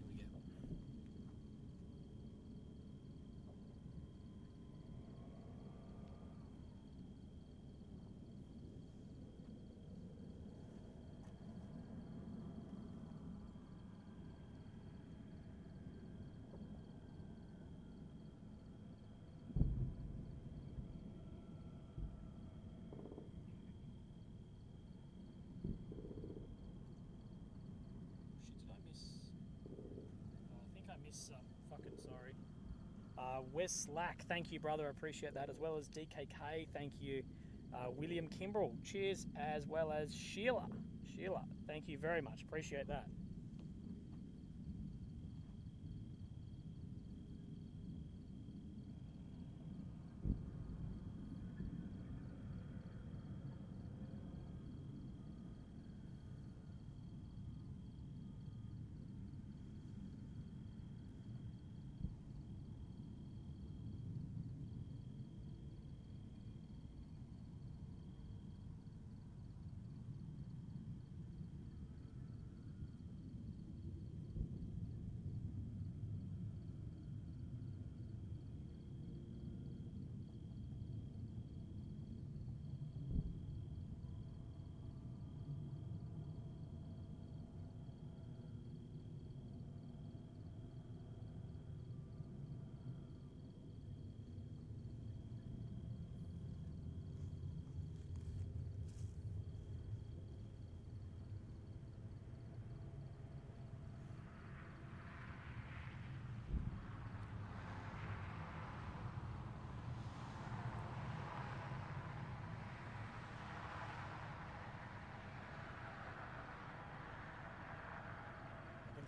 Speaker 1: There we go. Fucking sorry. Wes Slack, thank you, brother. I appreciate that, as well as DKK, thank you. William Kimbrell, cheers, as well as Sheila. Sheila, thank you very much. Appreciate that.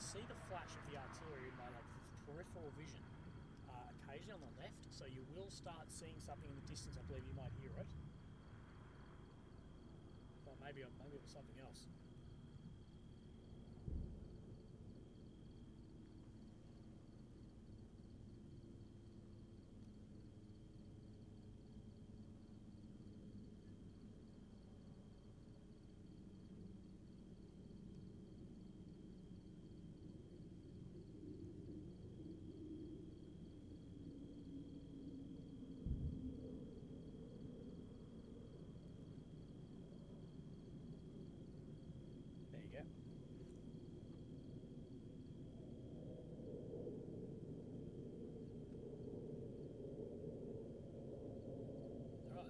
Speaker 1: see the flash of the artillery in my like peripheral vision occasionally on the left, so you will start seeing something in the distance. I believe you might hear it. Or maybe it was something else. There you go. All right.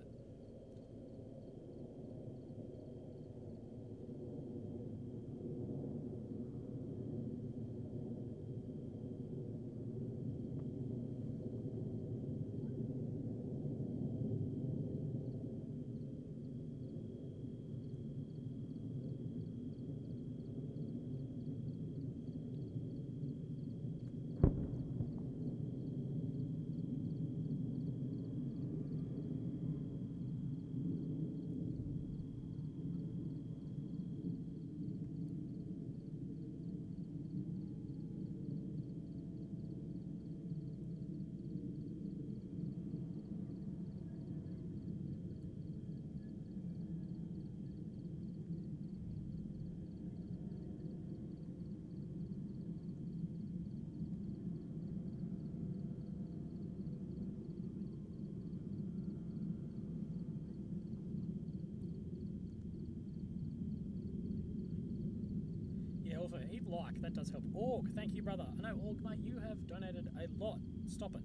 Speaker 1: Yeah, also, heap like, that does help. Org, thank you, brother. I know, Org, mate, you have donated a lot. Stop it.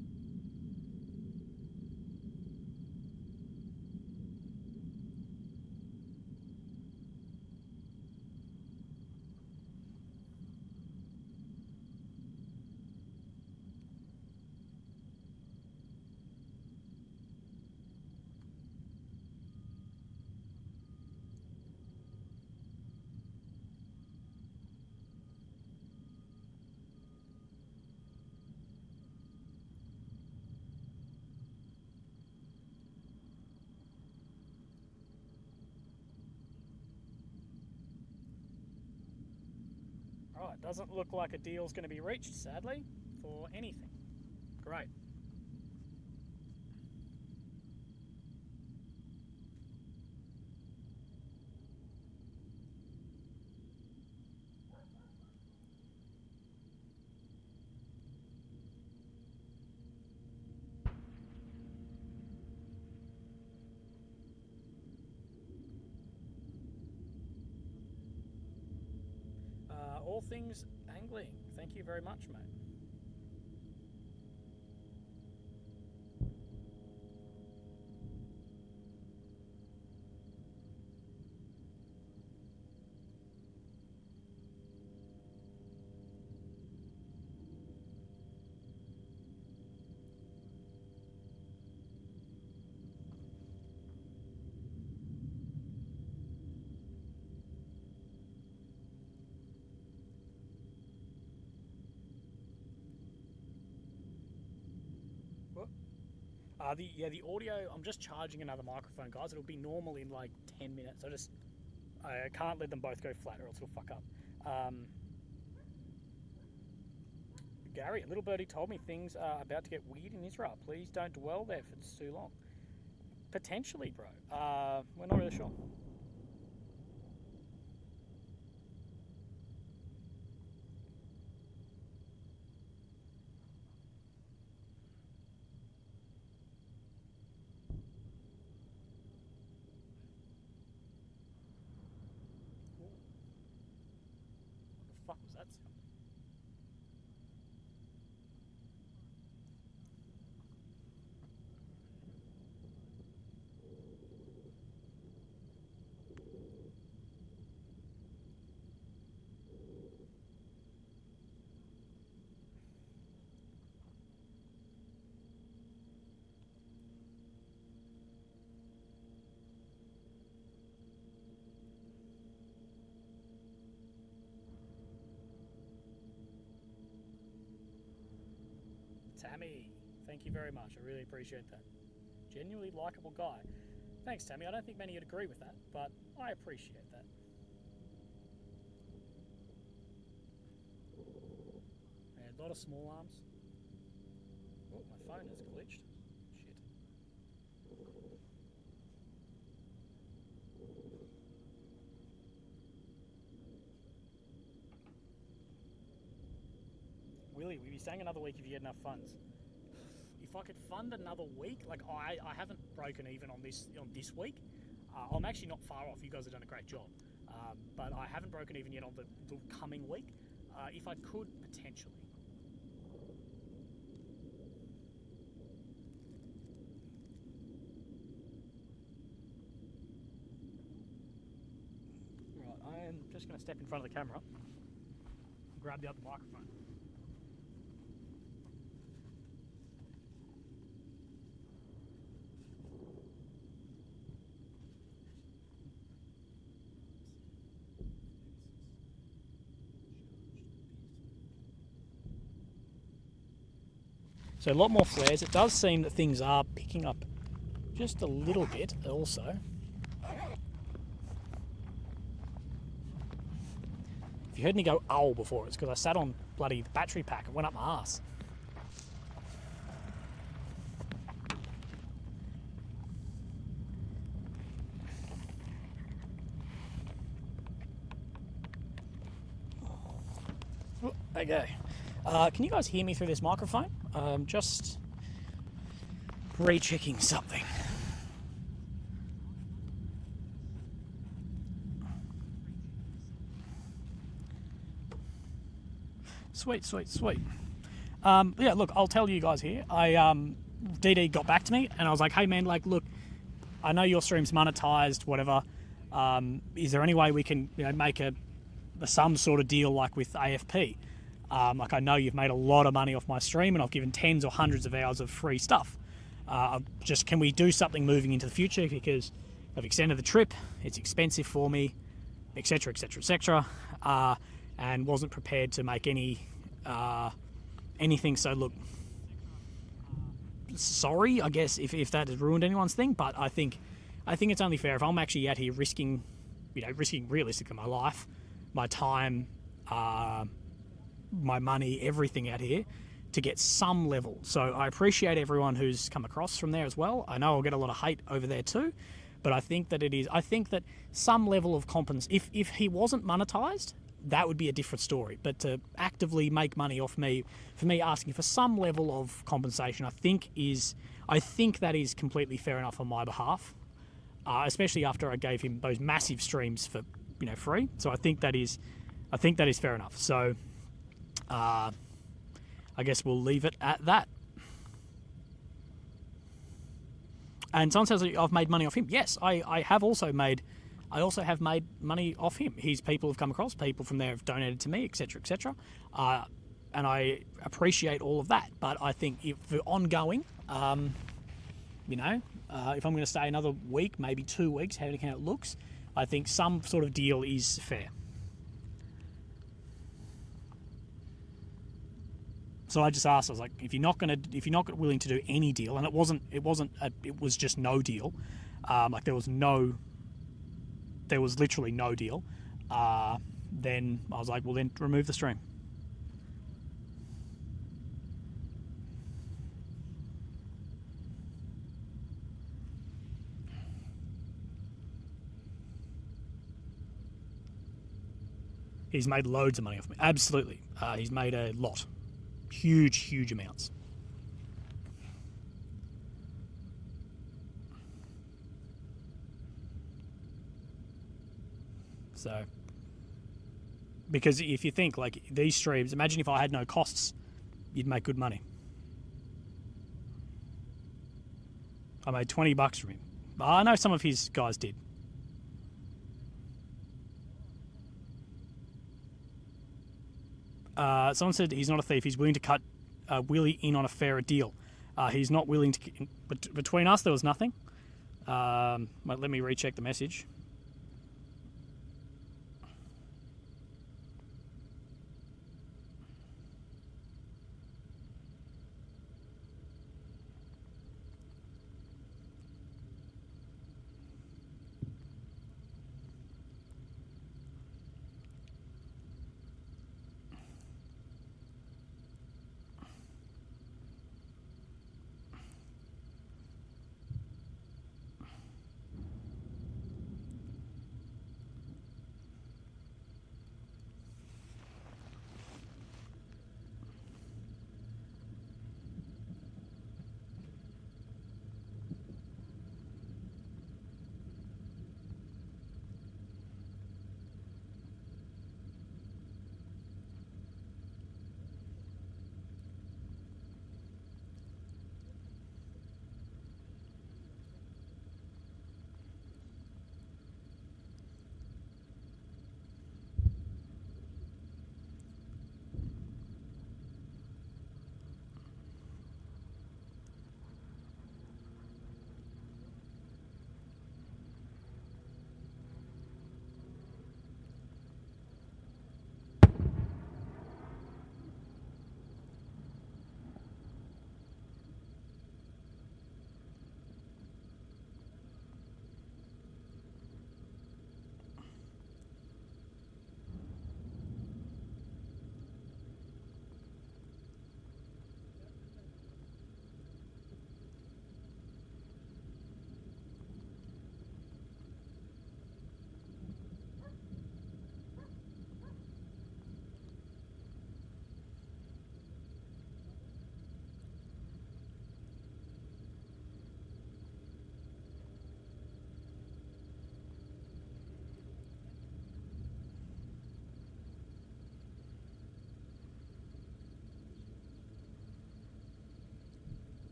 Speaker 1: Alright, doesn't look like a deal's going to be reached, sadly, for anything. Great. All things angling. Thank you very much, mate. The audio, I'm just charging another microphone, guys. It'll be normal in like 10 minutes. I can't let them both go flat or else it'll fuck up. Gary, a little birdie told me things are about to get weird in Israel. Please don't dwell there for too long. Potentially, bro. We're not really sure. What the fuck was that sound? Tammy, thank you very much. I really appreciate that. Genuinely likable guy. Thanks, Tammy. I don't think many would agree with that, but I appreciate that. And a lot of small arms. Oh, my phone has glitched. Shit. Willie, we'd be staying another week if you had enough funds. If I could fund another week, like I haven't broken even on this week. I'm actually not far off. You guys have done a great job, but I haven't broken even yet on the coming week. If I could potentially. Right, I am just going to step in front of the camera, grab the other microphone. So a lot more flares. It does seem that things are picking up just a little bit also. If you heard me go owl before, it's because I sat on bloody battery pack and went up my arse. Okay. Can you guys hear me through this microphone? Just rechecking something. Sweet. Yeah, look, I'll tell you guys here. DD got back to me and I was like, hey man, like, look, I know your stream's monetized, whatever. Is there any way we can, make some sort of deal like with AFP? Like, I know you've made a lot of money off my stream and I've given tens or hundreds of hours of free stuff. Just, can we do something moving into the future, because I've extended the trip, it's expensive for me, etc, and wasn't prepared to make anything. So look, sorry, I guess, if that has ruined anyone's thing, but I think it's only fair if I'm actually out here risking realistically my life, my time, my money, everything out here to get some level. So I appreciate everyone who's come across from there as well. I know I'll get a lot of hate over there too, but I think that some level of compensation, if he wasn't monetized, that would be a different story. But to actively make money off me, for me asking for some level of compensation, I think that is completely fair enough on my behalf, especially after I gave him those massive streams for free. So I think that is fair enough. So I guess we'll leave it at that. And someone says I've made money off him. Yes, I also have made money off him. His people have come across, people from there have donated to me, etc, and I appreciate all of that. But I think if for ongoing, if I'm going to stay another week, maybe 2 weeks, how it looks, I think some sort of deal is fair. So I just asked, I was like, if you're not willing to do any deal, and it was just no deal, like there was literally no deal, then I was like, well then remove the stream. He's made loads of money off me, absolutely. He's made a lot. Huge amounts. So, because if you think like these streams, imagine if I had no costs, you'd make good money. I made $20 from him. I know some of his guys did. Someone said he's not a thief. He's willing to cut Willy in on a fairer deal. He's not willing to... Between us, there was nothing. Let me recheck the message.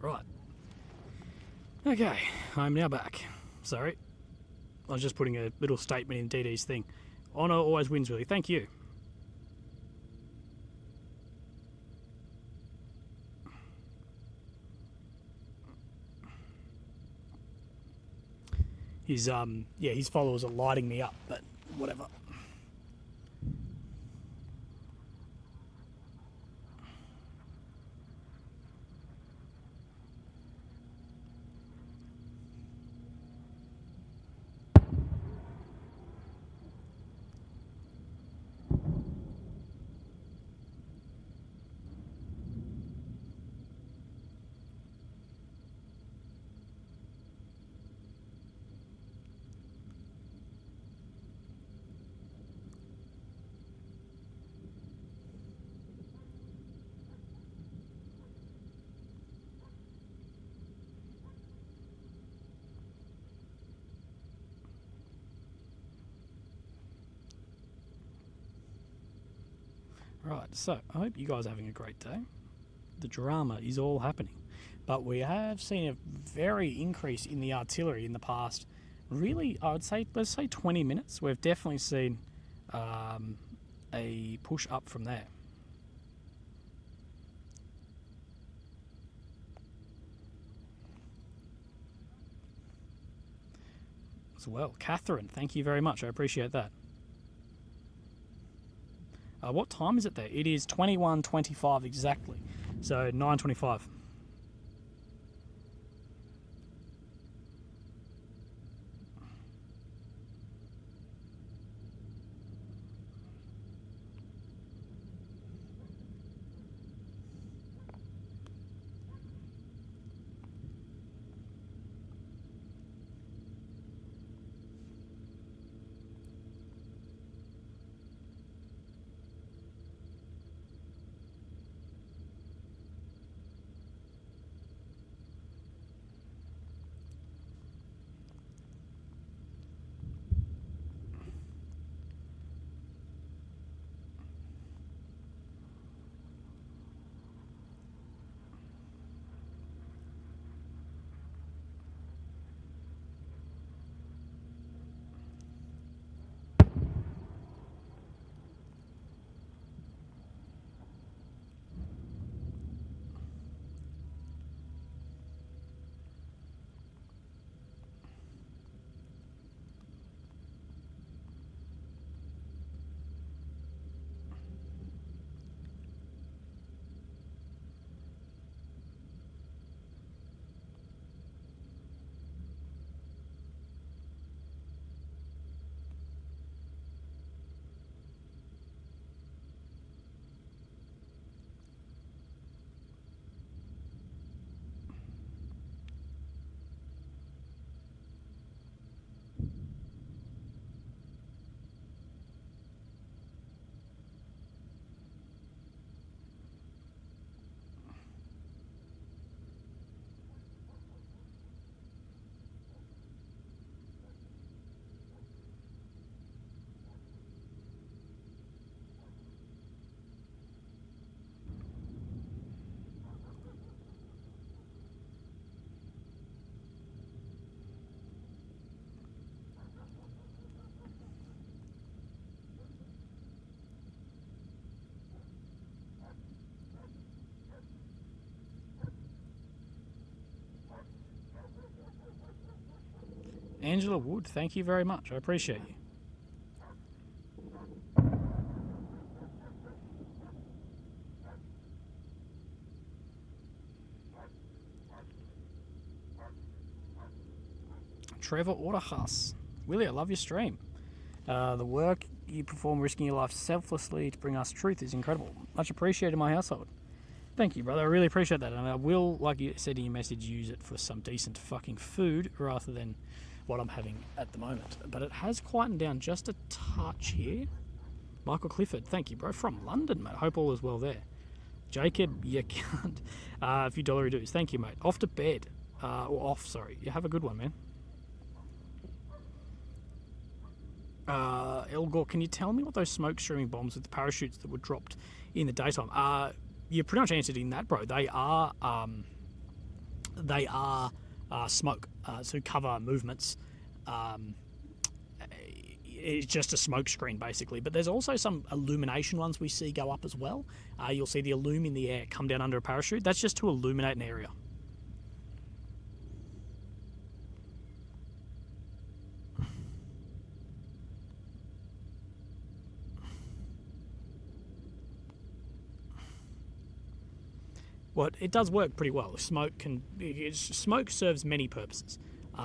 Speaker 1: Right. Okay, I'm now back. Sorry. I was just putting a little statement in DD's thing. Honour always wins, Willie. Thank you. His followers are lighting me up, but whatever. Right, so I hope you guys are having a great day. The drama is all happening. But we have seen a very increase in the artillery in the past, really, I would say, let's say 20 minutes. We've definitely seen a push up from there. As well. Catherine, thank you very much. I appreciate that. What time is it there? It is 21:25 exactly. So 9:25. Angela Wood, thank you very much. I appreciate you. Trevor Orderhus. Willie, I love your stream. The work you perform risking your life selflessly to bring us truth is incredible. Much appreciated in my household. Thank you, brother. I really appreciate that. And I will, like you said in your message, use it for some decent fucking food rather than what I'm having at the moment. But it has quietened down just a touch here. Michael Clifford, thank you, bro. From London, mate. Hope all is well there. Jacob, you can't. A few dollary dues. Thank you, mate. Off to bed. Or off, sorry. You have a good one, man. Elgor, can you tell me what those smoke streaming bombs with the parachutes that were dropped in the daytime? You pretty much answered in that, bro. They are they are smoke to cover movements. It's just a smoke screen basically, but there's also some illumination ones we see go up as well. You'll see the illume in the air come down under a parachute. That's just to illuminate an area. Well, it does work pretty well. Smoke serves many purposes.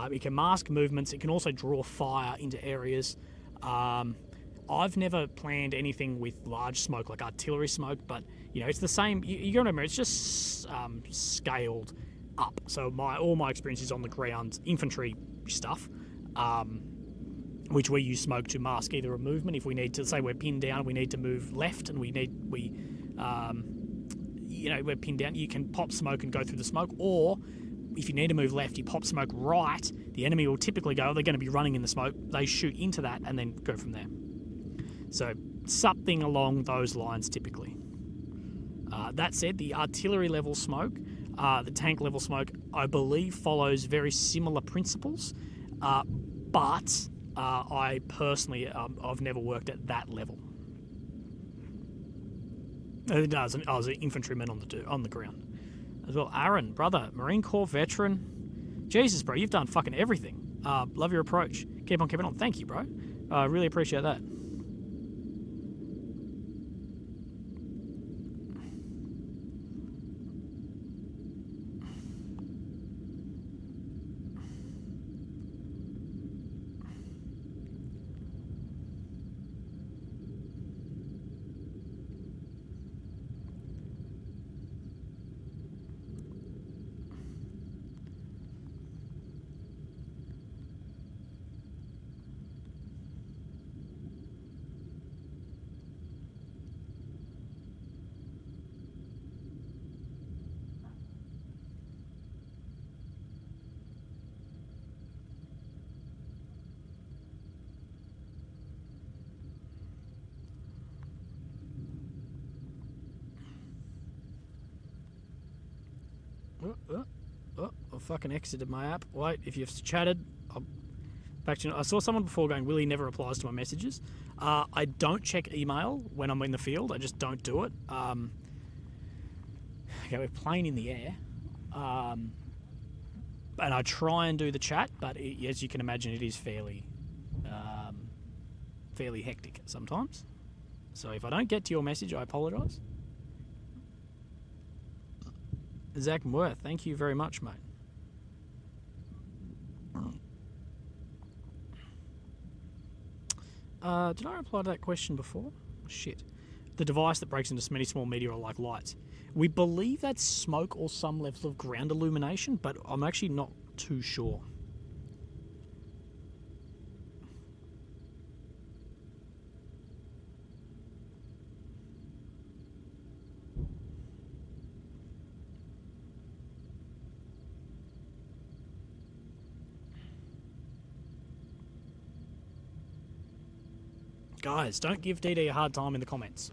Speaker 1: It can mask movements. It can also draw fire into areas. I've never planned anything with large smoke, like artillery smoke, but it's the same. You gotta remember, it's just scaled up. So all my experience is on the ground, infantry stuff, which we use smoke to mask either a movement. If we need to, say we're pinned down, we need to move left, and we're pinned down, you can pop smoke and go through the smoke, or if you need to move left, you pop smoke right. The enemy will typically go, they're going to be running in the smoke. They shoot into that and then go from there. So something along those lines typically. That said, the artillery level smoke, the tank level smoke, I believe follows very similar principles, but I personally, I've never worked at that level. It does. I was an infantryman on the ground as well. Aaron, brother, Marine Corps veteran. Jesus, bro, you've done fucking everything. Love your approach. Keep on keeping on. Thank you, bro. I really appreciate that. I fucking exited my app. Wait, if you've chatted, back to you. I saw someone before going, Willy never replies to my messages. I don't check email when I'm in the field. I just don't do it. Okay, we're playing in the air. And I try and do the chat, but as you can imagine, it is fairly hectic sometimes. So if I don't get to your message, I apologise. Zach Worth, thank you very much, mate. Did I reply to that question before? Shit. The device that breaks into many small media are like lights. We believe that's smoke or some level of ground illumination, but I'm actually not too sure. Guys, don't give DD a hard time in the comments.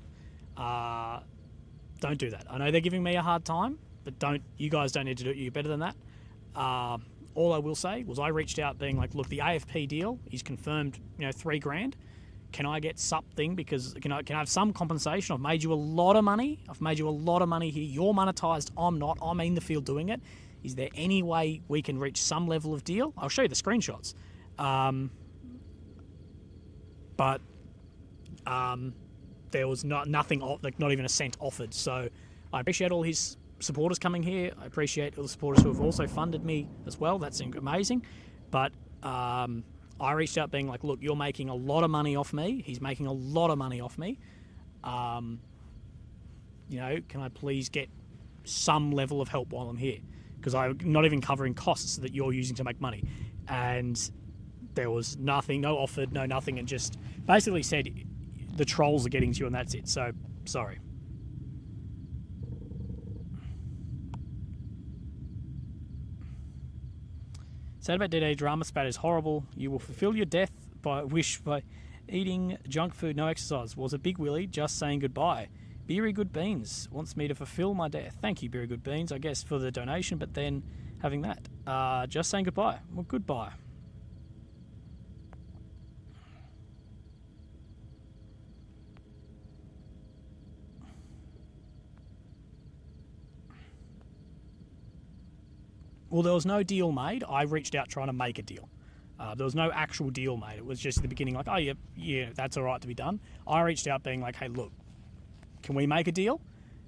Speaker 1: Don't do that. I know they're giving me a hard time, but you guys don't need to do it. You're better than that. All I will say was I reached out being like, look, the AFP deal is confirmed, $3,000. Can I get something? Because can I have some compensation? I've made you a lot of money. Here. You're monetized. I'm not. I'm in the field doing it. Is there any way we can reach some level of deal? I'll show you the screenshots. But there was nothing, not even a cent offered. So I appreciate all his supporters coming here. I appreciate all the supporters who have also funded me as well. That's amazing. But I reached out being like, look, you're making a lot of money off me. He's making a lot of money off me. Can I please get some level of help while I'm here? Because I'm not even covering costs that you're using to make money. And there was nothing, no offered, no nothing, and just basically said the trolls are getting to you and that's it. So, sorry. Sad about DD, drama spat is horrible. You will fulfill your death by eating junk food, no exercise. Was a big Willy just saying goodbye. Beery Good Beans wants me to fulfill my debt. Thank you, Beery Good Beans, I guess, for the donation, but then having that. Just saying goodbye. Well, goodbye. Well, there was no deal made. I reached out trying to make a deal. There was no actual deal made. It was just at the beginning like, oh, yeah, that's all right to be done. I reached out being like, hey, look, can we make a deal?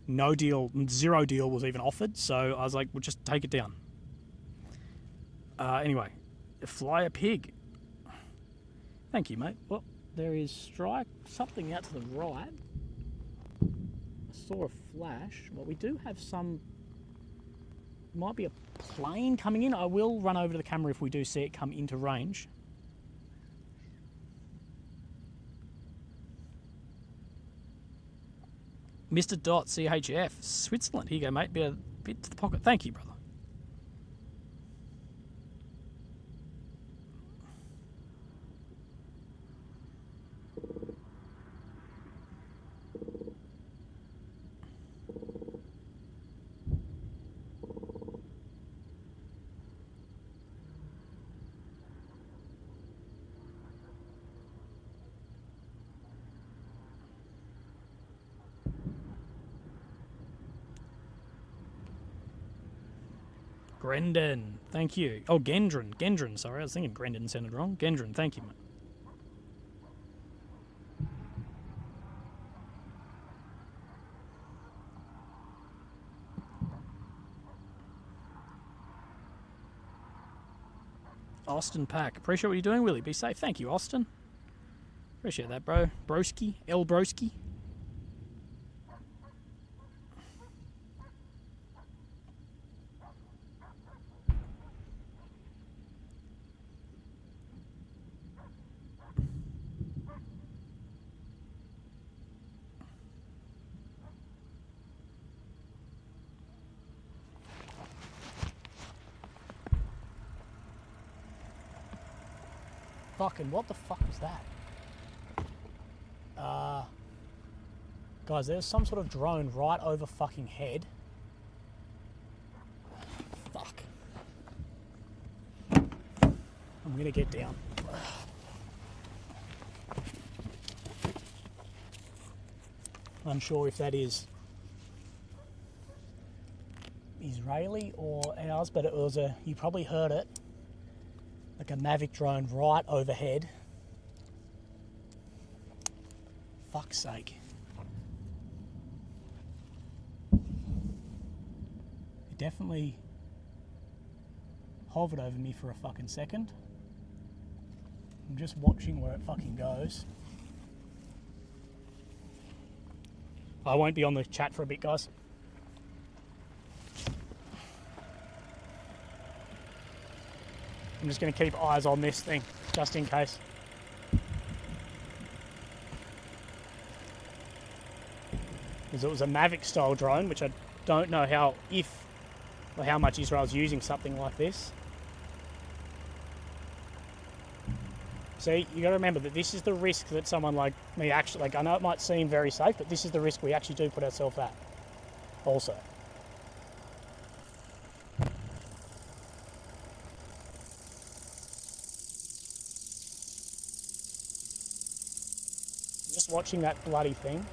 Speaker 1: No deal, zero deal was even offered. So I was like, we'll just take it down. Anyway, fly a pig. Thank you, mate. Well, there is something out to the right. I saw a flash. Well, we do have some... Might be a plane coming in. I will run over to the camera if we do see it come into range. Mr. Dot CHF, Switzerland. Here you go, mate. Bit to the pocket. Thank you, brother. Grendon, thank you. Oh, Gendron, sorry. I was thinking Grendon sounded wrong. Gendron, thank you, mate. Austin Pack. Appreciate what you're doing, Willie. Be safe. Thank you, Austin. Appreciate that, bro. Broski. L Broski. Fucking what the fuck was that? Guys, there's some sort of drone right over fucking head. Fuck. I'm gonna get down. Unsure if that is Israeli or ours, but it was you probably heard it. Like a Mavic drone right overhead. Fuck's sake. It definitely hovered over me for a fucking second. I'm just watching where it fucking goes. I won't be on the chat for a bit, guys. I'm just going to keep eyes on this thing, just in case. Because it was a Mavic style drone, which I don't know how much Israel's using something like this. See, you got to remember that this is the risk that someone like me actually, I know it might seem very safe, but this is the risk we actually do put ourselves at also. Just watching that bloody thing.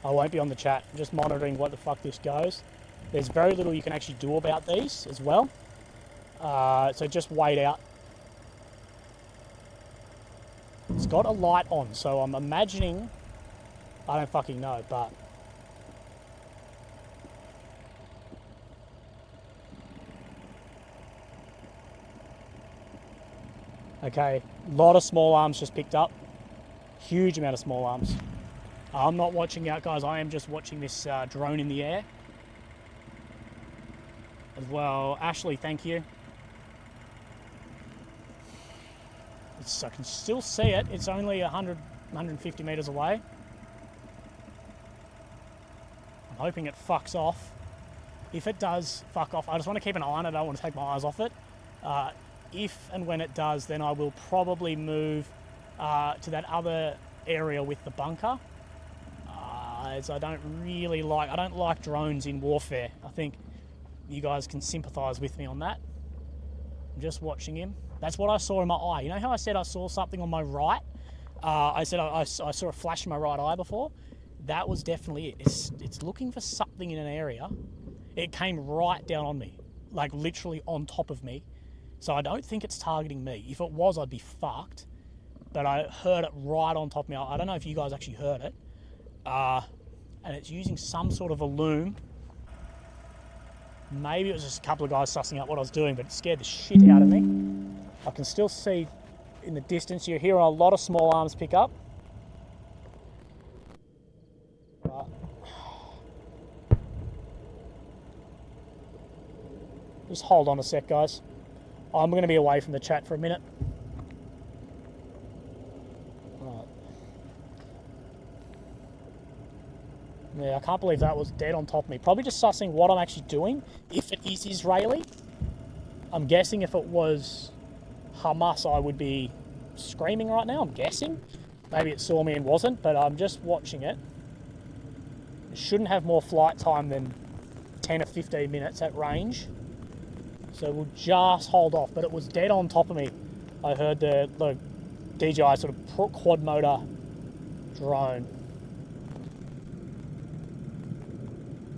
Speaker 1: I won't be on the chat, I'm just monitoring what the fuck this goes. There's very little you can actually do about these as well. So just wait out. It's got a light on, so I'm imagining, I don't fucking know, but okay, a lot of small arms just picked up. Huge amount of small arms. I'm not watching out, guys. I am just watching this drone in the air. As well, Ashley, thank you. I can still see it. It's only 100, 150 metres away. I'm hoping it fucks off. If it does fuck off, I just want to keep an eye on it. I don't want to take my eyes off it. If and when it does, then I will probably move to that other area with the bunker. As I don't like drones in warfare. I think you guys can sympathise with me on that. I'm just watching him. That's what I saw in my eye. You know how I said I saw something on my right? I said I saw a flash in my right eye before. That was definitely it. It's looking for something in an area. It came right down on me, like literally on top of me. So I don't think it's targeting me. If it was, I'd be fucked. But I heard it right on top of me. I don't know if you guys actually heard it. And it's using some sort of a loom. Maybe it was just a couple of guys sussing out what I was doing, but it scared the shit out of me. I can still see in the distance. You're hearing a lot of small arms pick up. Right. Just hold on a sec, guys. I'm going to be away from the chat for a minute. Right. Yeah, I can't believe that was dead on top of me. Probably just sussing what I'm actually doing. If it is Israeli, I'm guessing if it was Hamas, I would be screaming right now. I'm guessing. Maybe it saw me and wasn't, but I'm just watching it. It shouldn't have more flight time than 10 or 15 minutes at range. So we'll just hold off, but it was dead on top of me. I heard the DJI sort of quad motor drone.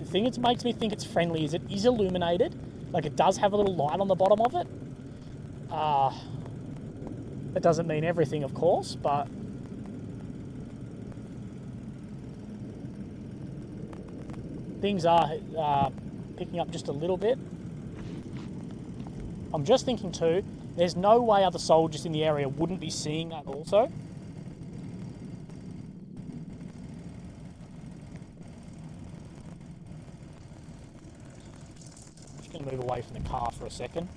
Speaker 1: The thing that makes me think it's friendly is it is illuminated. Like it does have a little light on the bottom of it. That doesn't mean everything, of course, but things are picking up just a little bit. I'm just thinking too, there's no way other soldiers in the area wouldn't be seeing that also. I'm just going to move away from the car for a second.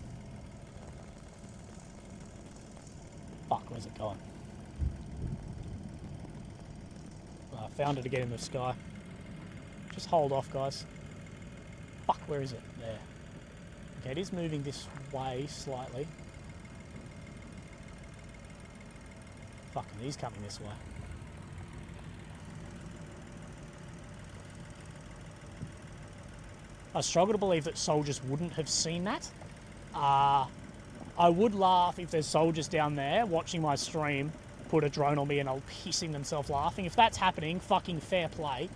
Speaker 1: Fuck, where's it going? I found it again in the sky. Just hold off, guys. Fuck, where is it? There. Okay, it is moving this way slightly. Fucking, he's coming this way. I struggle to believe that soldiers wouldn't have seen that. I would laugh if there's soldiers down there watching my stream put a drone on me and are pissing themselves laughing. If that's happening, fucking fair play.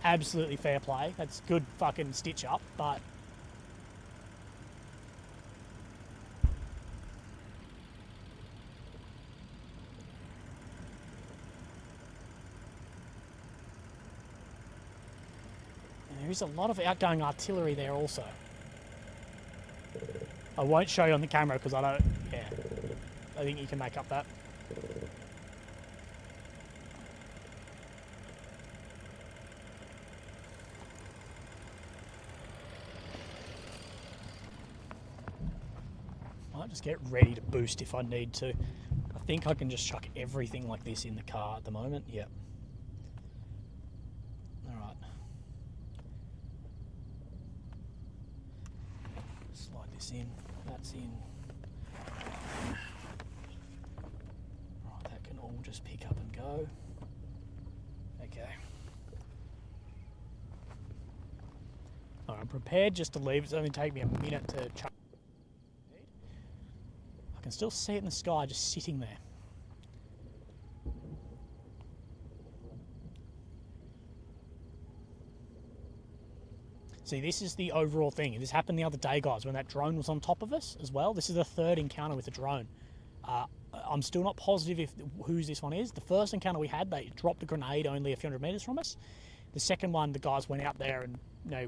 Speaker 1: Absolutely fair play. That's good fucking stitch up, but there is a lot of outgoing artillery there also. I won't show you on the camera because I think you can make up that. Might just get ready to boost if I need to. I think I can just chuck everything like this in the car at the moment. Yep. Alright. Slide this in. That's in. Right, that can all just pick up and go. Okay. Alright, I'm prepared just to leave. It's only take me a minute to chuck. I can still see it in the sky just sitting there. See, this is the overall thing. This happened the other day, guys, when that drone was on top of us as well. This is the third encounter with a drone. I'm still not positive whose this one is. The first encounter we had, they dropped a grenade only a few hundred meters from us. The second one, the guys went out there and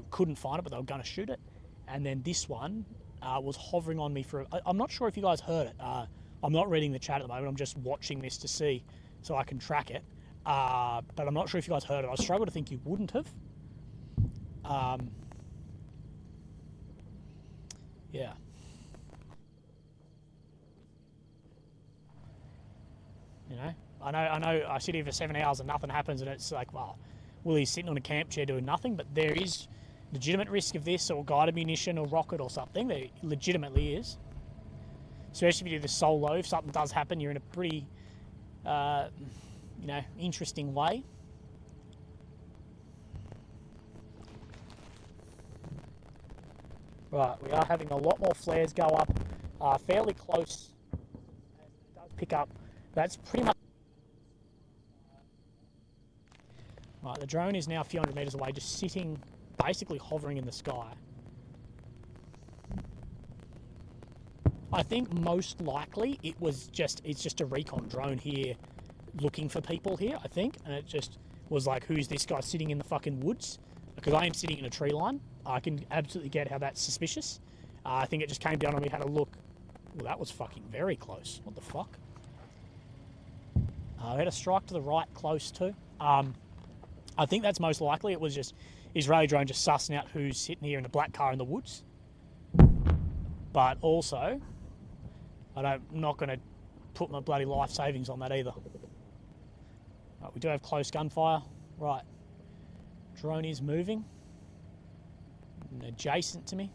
Speaker 1: couldn't find it, but they were going to shoot it. And then this one was hovering on me for... I'm not sure if you guys heard it. I'm not reading the chat at the moment. I'm just watching this to see so I can track it. But I'm not sure if you guys heard it. I struggle to think you wouldn't have. Yeah. I know I sit here for 7 hours and nothing happens and it's like, well, Willy's sitting on a camp chair doing nothing, but there is legitimate risk of this, or guided munition, or rocket, or something. There legitimately is. Especially if you do this solo, if something does happen, you're in a pretty, interesting way. Right, we are having a lot more flares go up, fairly close. It does pick up. That's pretty much. Right, the drone is now a few hundred meters away, just sitting, basically hovering in the sky. I think most likely it's just a recon drone here looking for people here, I think, and it just was like, who's this guy sitting in the fucking woods? Because I am sitting in a tree line. I can absolutely get how that's suspicious. I think it just came down on me, had a look. Well, that was fucking very close. What the fuck? We had a strike to the right close too. I think that's most likely. It was just Israeli drone just sussing out who's sitting here in a black car in the woods. But also, I'm not going to put my bloody life savings on that either. Right, we do have close gunfire. Right. Drone is moving. Adjacent to me.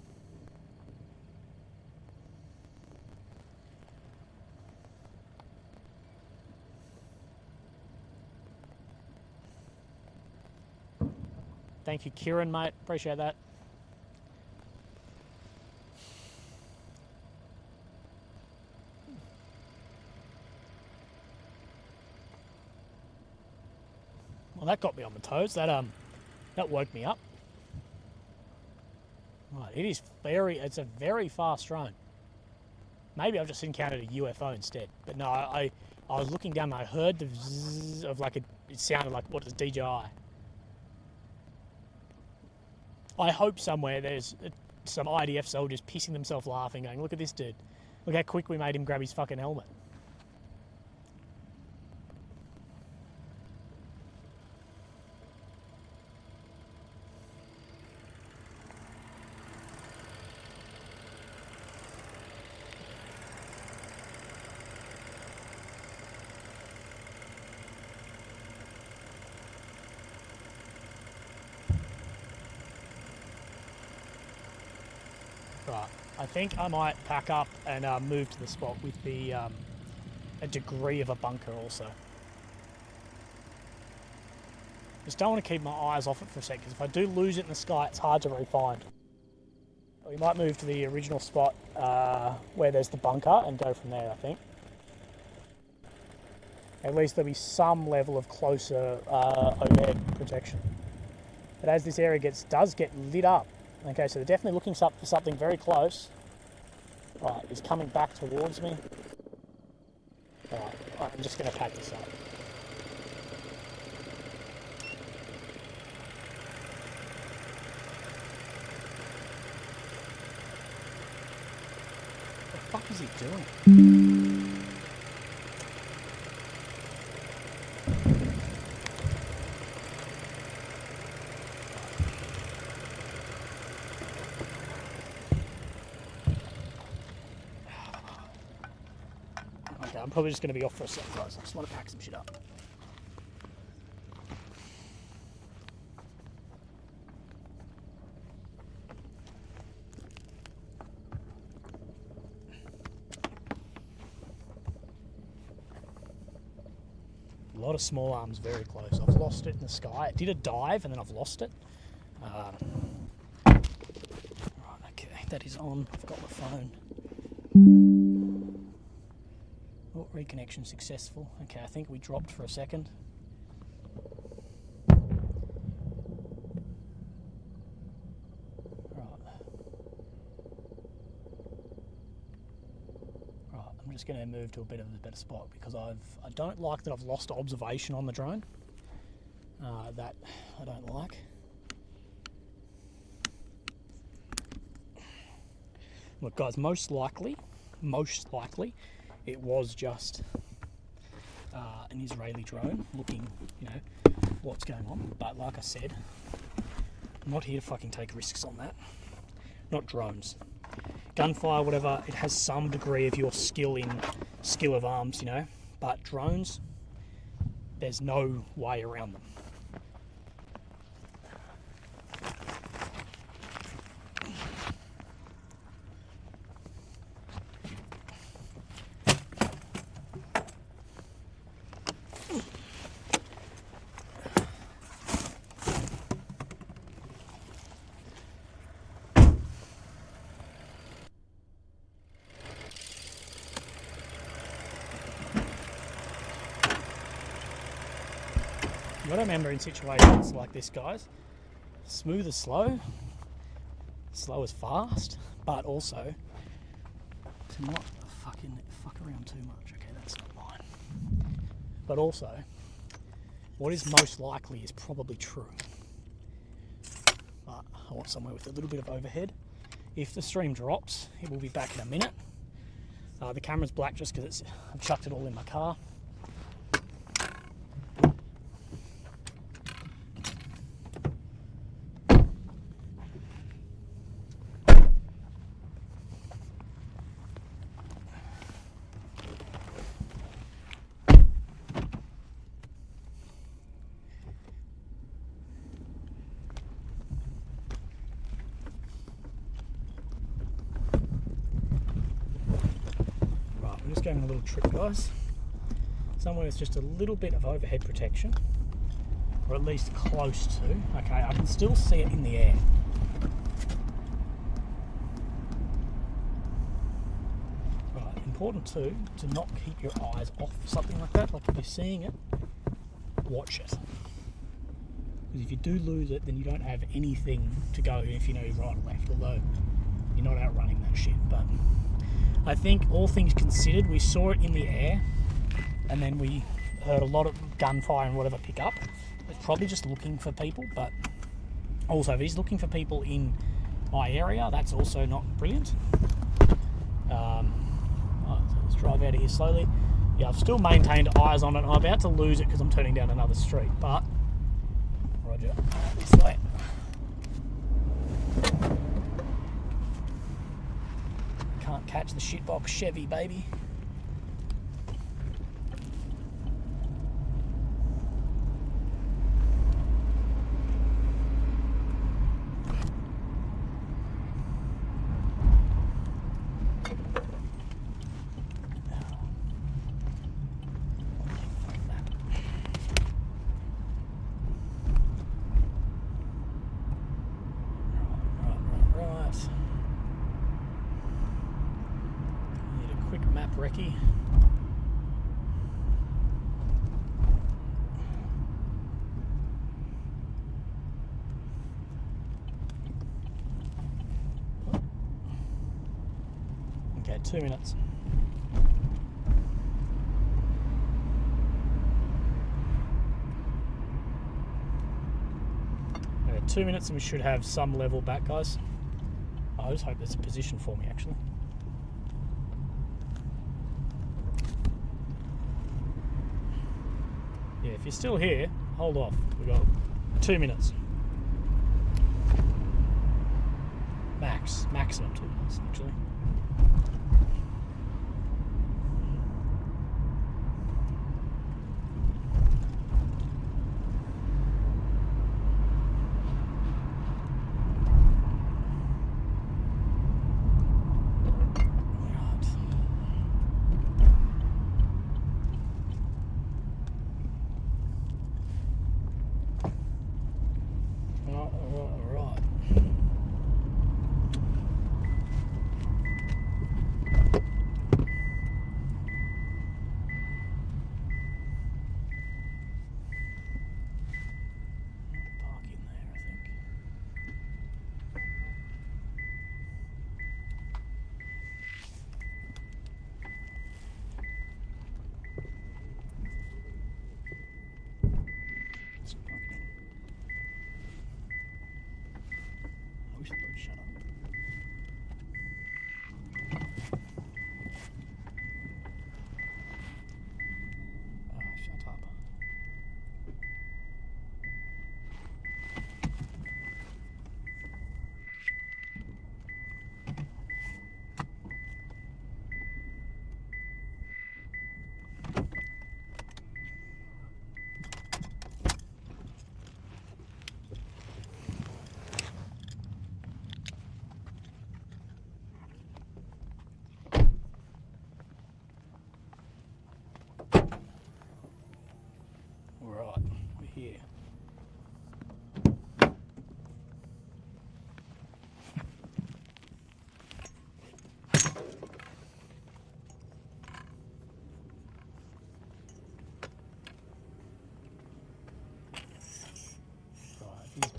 Speaker 1: Thank you, Kieran, mate. Appreciate that. Well, that got me on my toes. That woke me up. Right, it's a very fast drone. Maybe I've just encountered a UFO instead. But no, I was looking down and I heard the zzz of it sounded like, what is DJI? I hope somewhere there's some IDF soldiers pissing themselves laughing, going, look at this dude. Look how quick we made him grab his fucking helmet. Right, I think I might pack up and move to the spot with the a degree of a bunker also. Just don't want to keep my eyes off it for a sec, because if I do lose it in the sky, it's hard to re-find. We might move to the original spot where there's the bunker and go from there, I think. At least there'll be some level of closer overhead protection. But as this area does get lit up, okay, so they're definitely looking for something very close. Right, he's coming back towards me. Right, I'm just going to pack this up. What the fuck is he doing? I'm probably just going to be off for a sec, guys. I just want to pack some shit up. A lot of small arms very close. I've lost it in the sky. It did a dive and then I've lost it. Right, okay, that is on. I've got my phone. Oh, reconnection successful. Okay, I think we dropped for a second. Right, I'm just going to move to a bit of a better spot because I don't like that I've lost observation on the drone. That I don't like. Look, guys, most likely, it was just an Israeli drone looking, what's going on. But like I said, I'm not here to fucking take risks on that. Not drones. Gunfire, whatever, it has some degree of your skill of arms, But drones, there's no way around them. What I remember in situations like this, guys, smooth is slow, slow is fast, but also to not fuck around too much. Okay, that's not mine. But also, what is most likely is probably true. But I want somewhere with a little bit of overhead. If the stream drops, it will be back in a minute. The camera's black just because I've chucked it all in my car. Just going a little trick, guys. Somewhere with just a little bit of overhead protection, or at least close to. Okay, I can still see it in the air. Right, important too to not keep your eyes off something like that. Like if you're seeing it, watch it. Because if you do lose it, then you don't have anything to go if you know you're right or left. Although you're not outrunning that shit, but. I think all things considered, we saw it in the air and then we heard a lot of gunfire and whatever pick up. It's probably just looking for people, but also if he's looking for people in my area, that's also not brilliant. So let's drive out of here slowly. Yeah, I've still maintained eyes on it. I'm about to lose it because I'm turning down another street, but roger, this way. Can't catch the shitbox Chevy, baby. Recce. Okay, 2 minutes. Okay, 2 minutes and we should have some level back, guys. I just hope there's a position for me, actually. Yeah, if you're still here, hold off. We've got 2 minutes. Maximum 2 minutes, actually.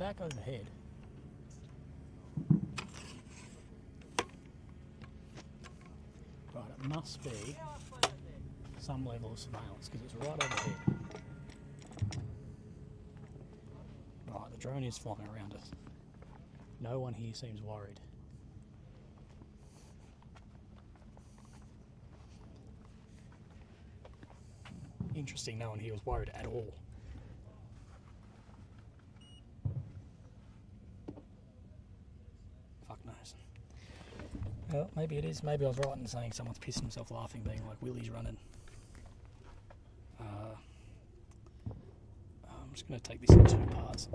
Speaker 1: back overhead. Right, it must be some level of surveillance because it's right overhead. Right, the drone is flying around us. No one here seems worried. Interesting, no one here was worried at all. Fuck knows. Well, maybe it is. Maybe I was right in saying someone's pissing himself laughing, being like, Willy's running. I'm just going to take this in two parts.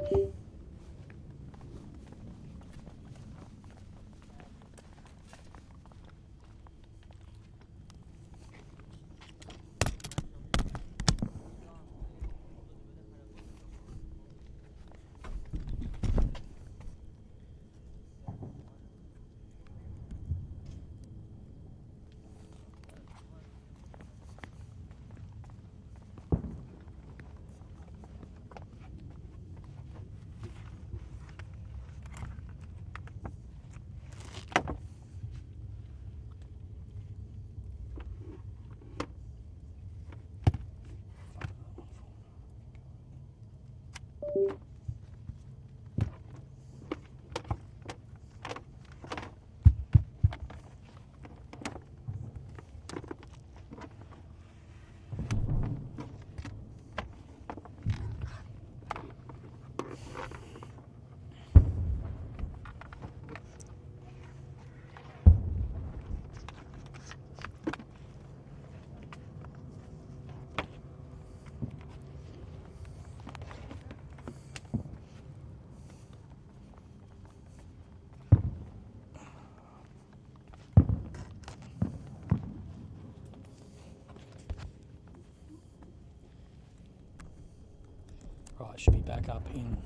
Speaker 1: Right, should be back up in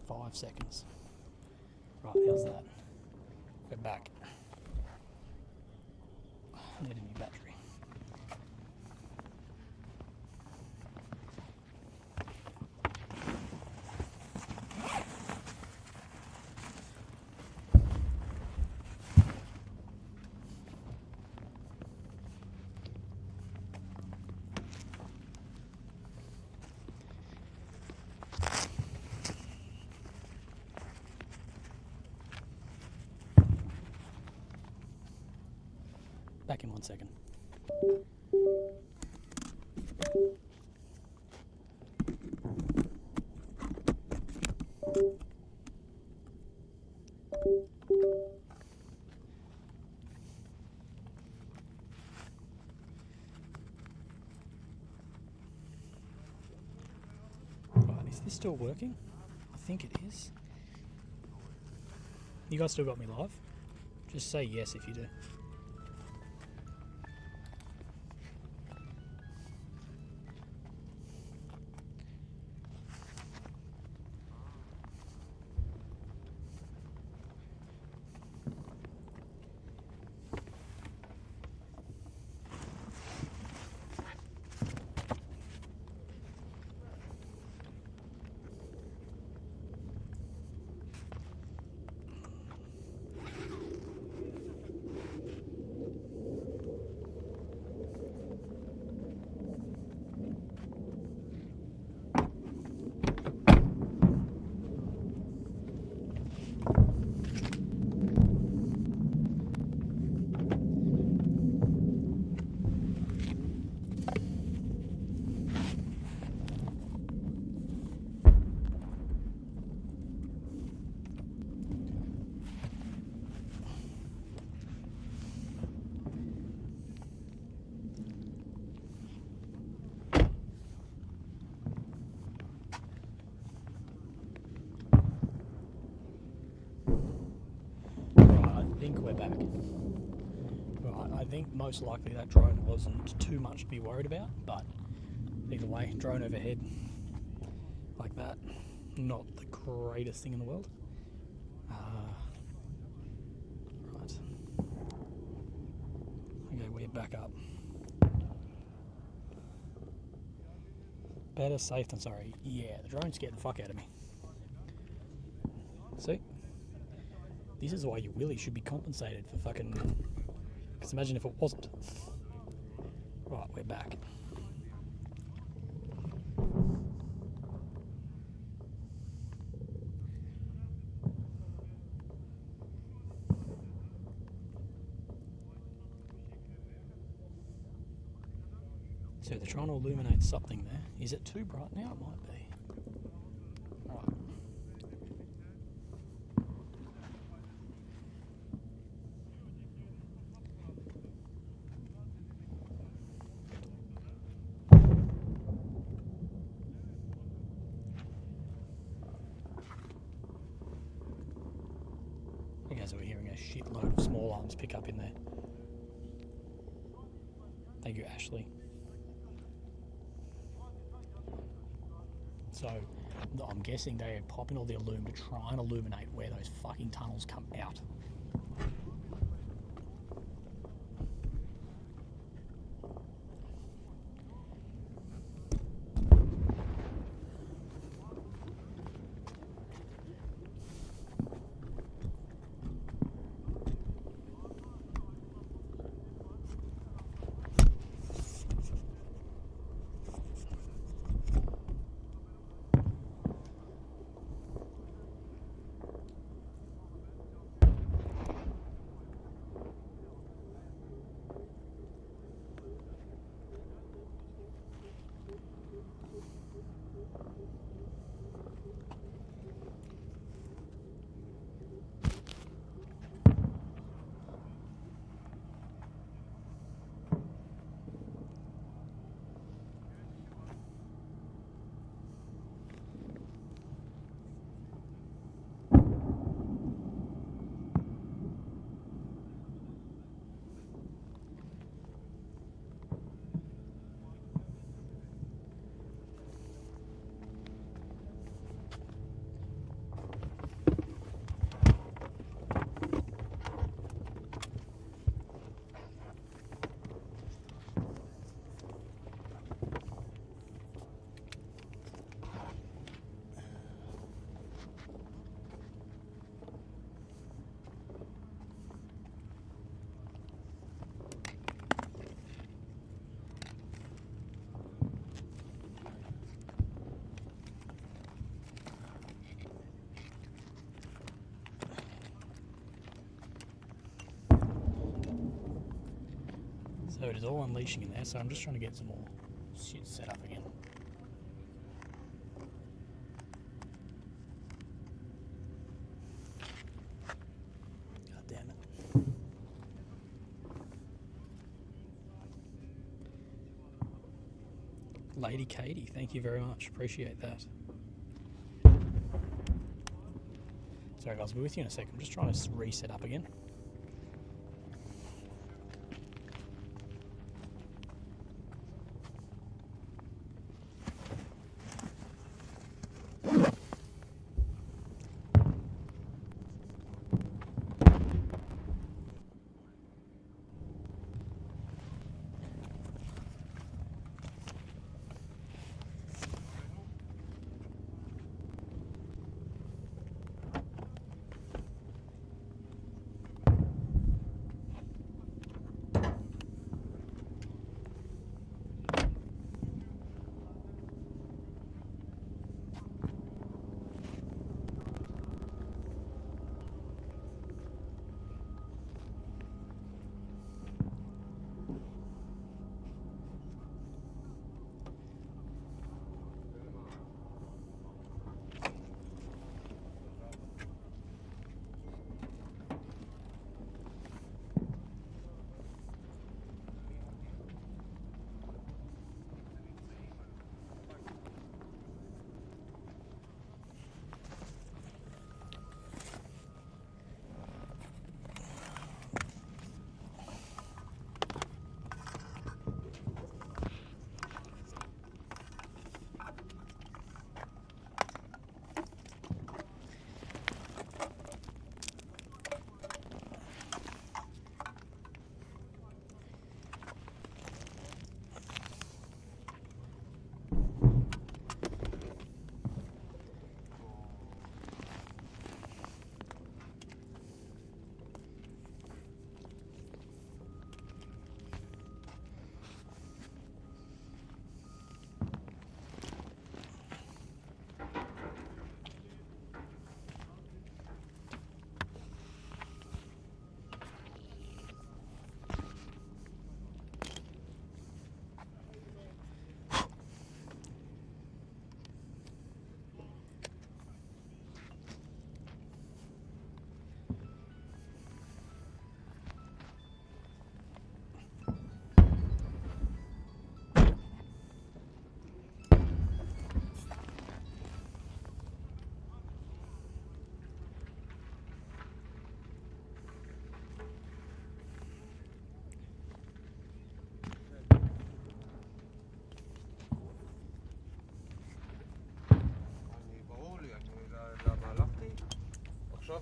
Speaker 1: 5 seconds. Right, how's that? We're back. Need a new battery. Back in 1 second. Right, is this still working? I think it is. You guys still got me live? Just say yes if you do. We're back. Right, I think most likely that drone wasn't too much to be worried about, but either way, drone overhead like that, not the greatest thing in the world. Right. Okay, we're back up. Better safe than sorry. Yeah, the drone scared the fuck out of me. See? This is why you Willy should be compensated for fucking... Because imagine if it wasn't. Right, we're back. So they're trying to illuminate something there. Is it too bright now? It might be. Right. Okay, so we're hearing a shitload of small arms pick up in there. Thank you, Ashley. So, I'm guessing they're popping all the illum to try and illuminate where those fucking tunnels come out. So it is all unleashing in there, so I'm just trying to get some more shit set up again. God damn it. Lady Katie, thank you very much. Appreciate that. Sorry guys, I'll be with you in a second. I'm just trying to reset up again.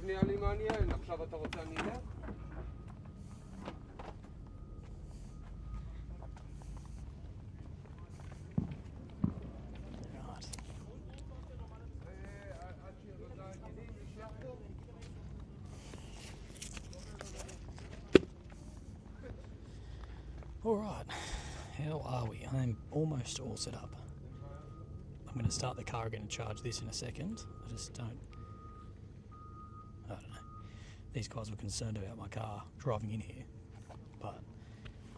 Speaker 7: לפני לי מעניין, עכשיו אתה רוצה אני אלך?
Speaker 1: Alright, how are we? I'm almost all set up. I'm going to start the car again and charge this in a second. I just don't know. These guys were concerned about my car driving in here, but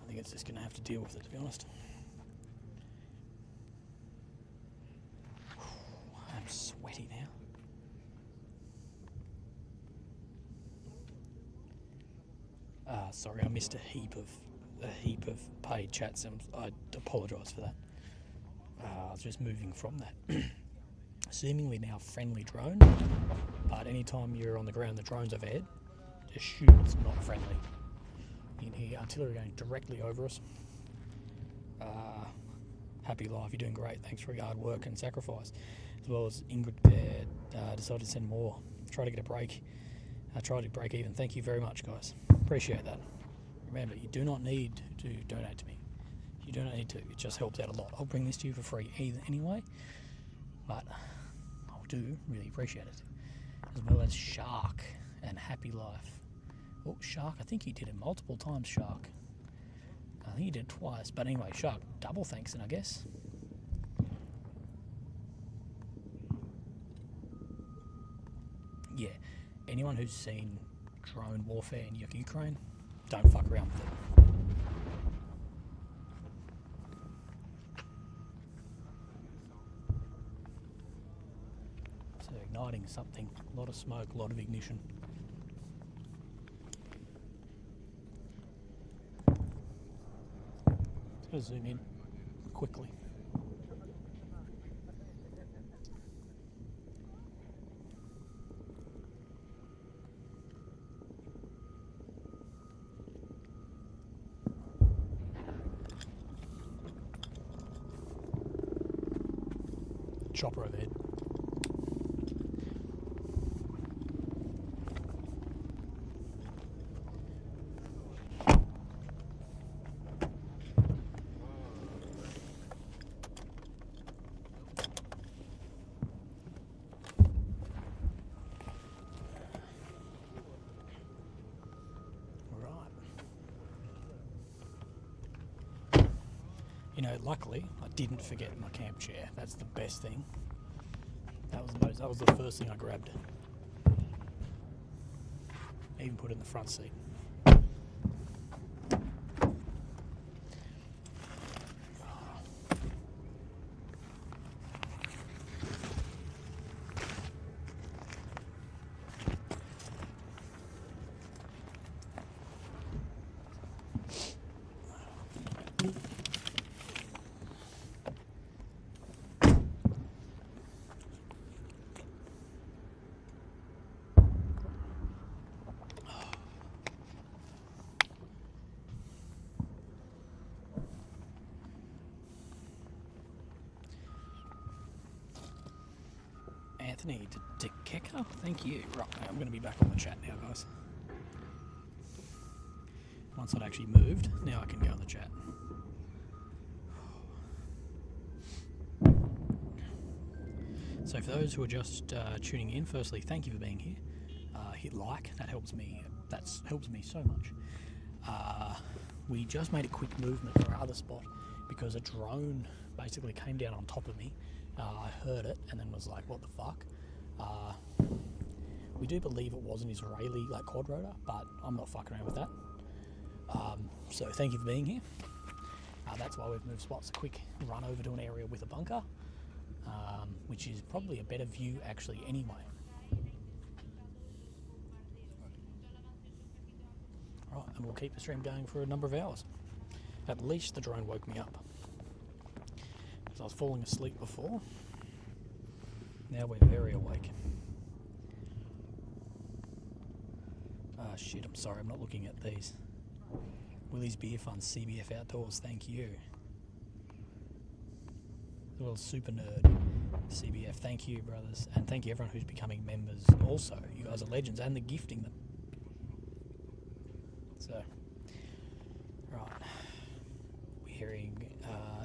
Speaker 1: I think it's just going to have to deal with it, to be honest. I'm sweaty now. Sorry, I missed a heap of paid chats. I apologise for that. I was just moving from that seemingly now friendly drone, but anytime you're on the ground, the drone's overhead, assume it's not friendly. You can hear artillery going directly over us. Happy life, you're doing great. Thanks for your hard work and sacrifice. As well as Ingrid decided to send more. Try to get a break. Try to break even. Thank you very much, guys. Appreciate that. Remember, you do not need to donate to me. You do not need to. It just helps out a lot. I'll bring this to you for free anyway, but I do really appreciate it. As well as Shark and Happy Life. Oh, Shark, I think he did it multiple times, Shark. I think he did it twice. But anyway, Shark, double thanks then, I guess. Yeah, anyone who's seen drone warfare in Ukraine, don't fuck around with it. So igniting something, a lot of smoke, a lot of ignition. Let's zoom in quickly. Chopper overhead. You know, luckily, I didn't forget my camp chair. That's the best thing. That was the first thing I grabbed. I even put it in the front seat. Anthony Dekeka, thank you. Right, I'm going to be back on the chat now, guys. Once I'd actually moved, now I can go on the chat. So for those who are just tuning in, firstly, thank you for being here. Hit like, that helps me. That's helps me so much. We just made a quick movement to our other spot because a drone basically came down on top of me. I heard it and then was like, what the fuck? We do believe it was an Israeli quadrotor, but I'm not fucking around with that. So thank you for being here. That's why we've moved spots. A quick run over to an area with a bunker, which is probably a better view actually anyway. Right, and we'll keep the stream going for a number of hours. At least the drone woke me up. I was falling asleep before. Now we're very awake. Ah, shit, I'm sorry, I'm not looking at these. Willie's Beer Fund, CBF Outdoors, thank you. as well as Super Nerd, CBF. Thank you, brothers, and thank you everyone who's becoming members. Also, you guys are legends, and they're gifting them. So, right, we're hearing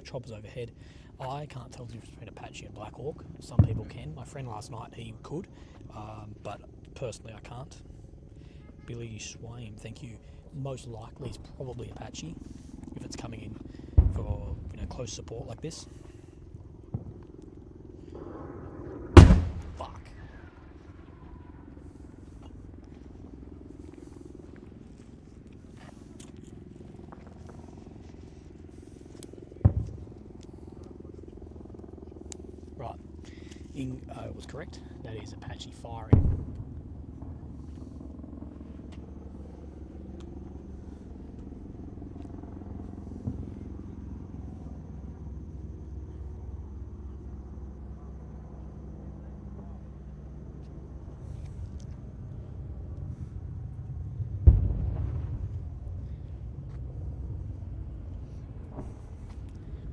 Speaker 1: choppers overhead. I can't tell the difference between Apache and Black Hawk. Some people can. My friend last night, he could, but personally I can't. Billy Swaim, thank you. Most likely it's probably Apache if it's coming in for close support like this. Fuck. Right. It was correct. That is Apache firing.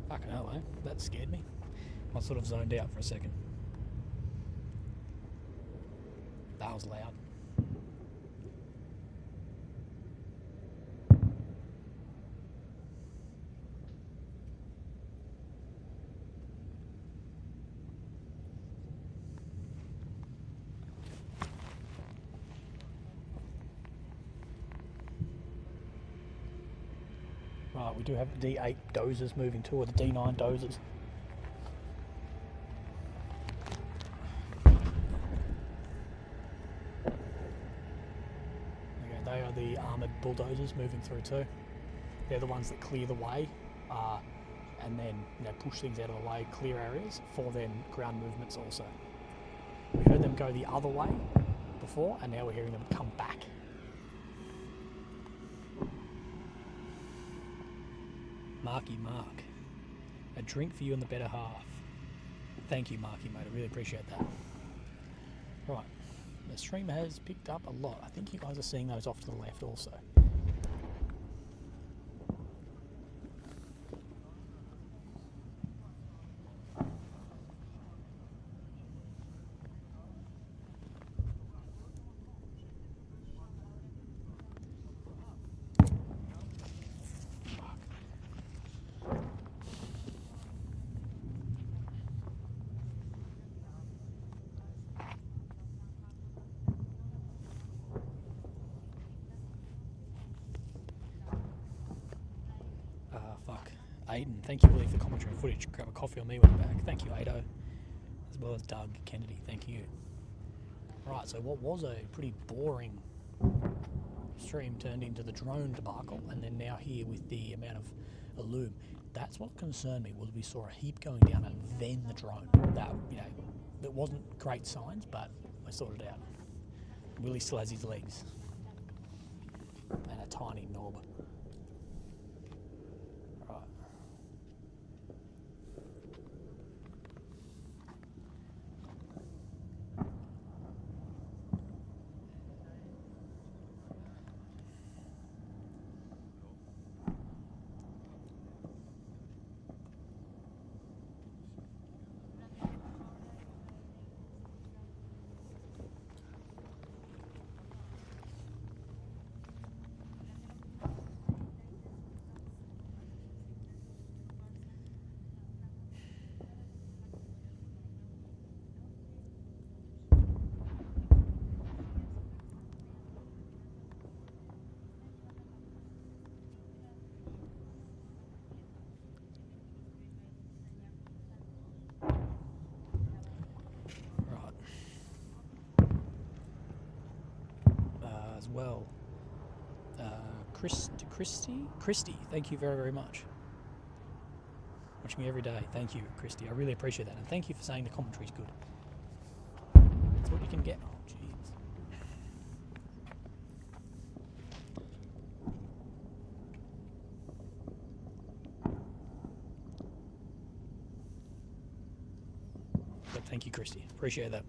Speaker 1: Fucking hell, eh? That scared me. I sort of zoned out for a second. That was loud. Right, we do have the D8 dozers moving toward the D9 dozers. Okay, they are the armoured bulldozers moving through too. They're the ones that clear the way and then push things out of the way, clear areas for then ground movements also. We heard them go the other way before, and now we're hearing them come back. Marky Mark, a drink for you and the better half. Thank you, Marky, mate. I really appreciate that. Right, the stream has picked up a lot. I think you guys are seeing those off to the left also. Aiden, thank you Willie for commentary and footage. Grab a coffee on me when you're back. Thank you, Ado. As well as Doug Kennedy, thank you. Right, so what was a pretty boring stream turned into the drone debacle, and then now here with the amount of Illume. That's what concerned me, was we saw a heap going down and then the drone. That, it wasn't great signs, but I sorted it out. Willie still has his legs. And a tiny knob. Well, Christy, thank you very, very much. Watching me every day. Thank you, Christy. I really appreciate that. And thank you for saying the commentary's good. That's what you can get. Oh, jeez. But thank you, Christy. Appreciate that.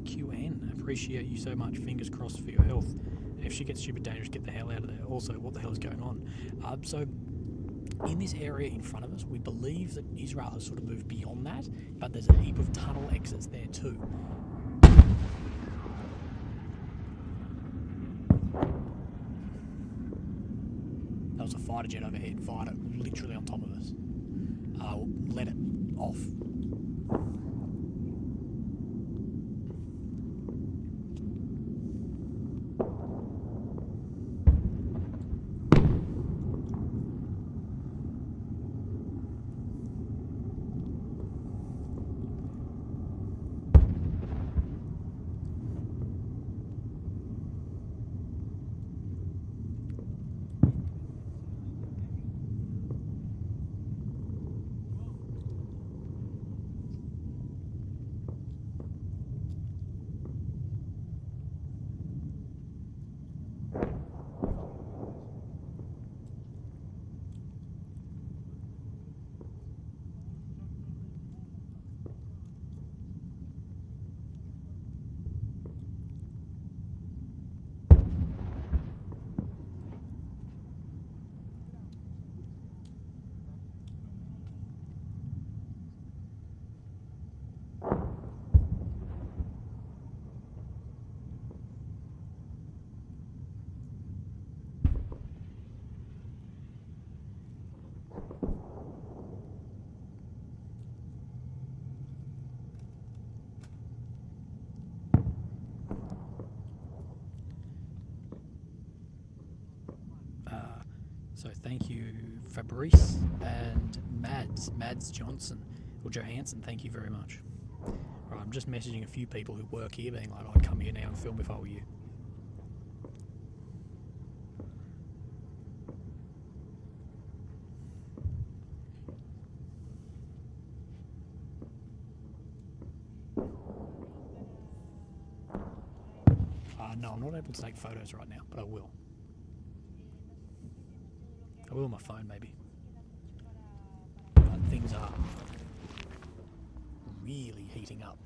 Speaker 1: QN, appreciate you so much. Fingers crossed for your health. If shit gets super dangerous, get the hell out of there. Also, what the hell is going on? So, in this area in front of us, we believe that Israel has sort of moved beyond that, but there's a heap of tunnel exits there too. That was a fighter jet overhead, fighter literally on top of us. Let it off. So thank you, Fabrice and Mads Johnson, or Johansson, thank you very much. Right, I'm just messaging a few people who work here, being like, I'd come here now and film if I were you. No, I'm not able to take photos right now, but I will. I will on my phone, maybe. But things are really heating up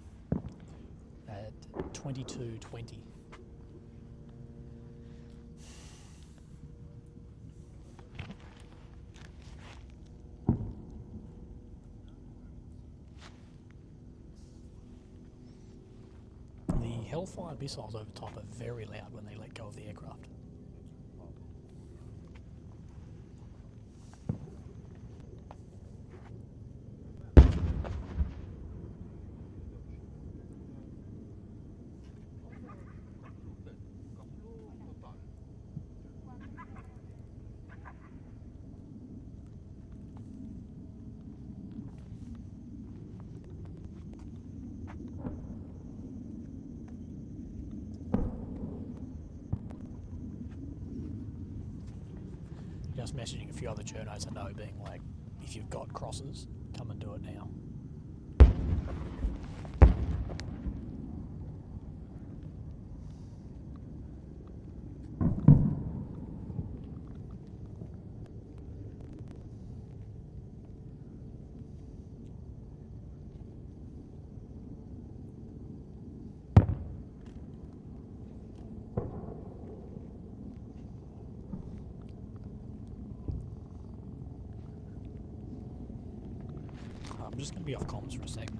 Speaker 1: at 22:20. The Hellfire missiles over top are very loud when they let go of the aircraft. Just messaging a few other journos I know, being like, if you've got crosses, come and do it now. I'm just going to be off comms for a second.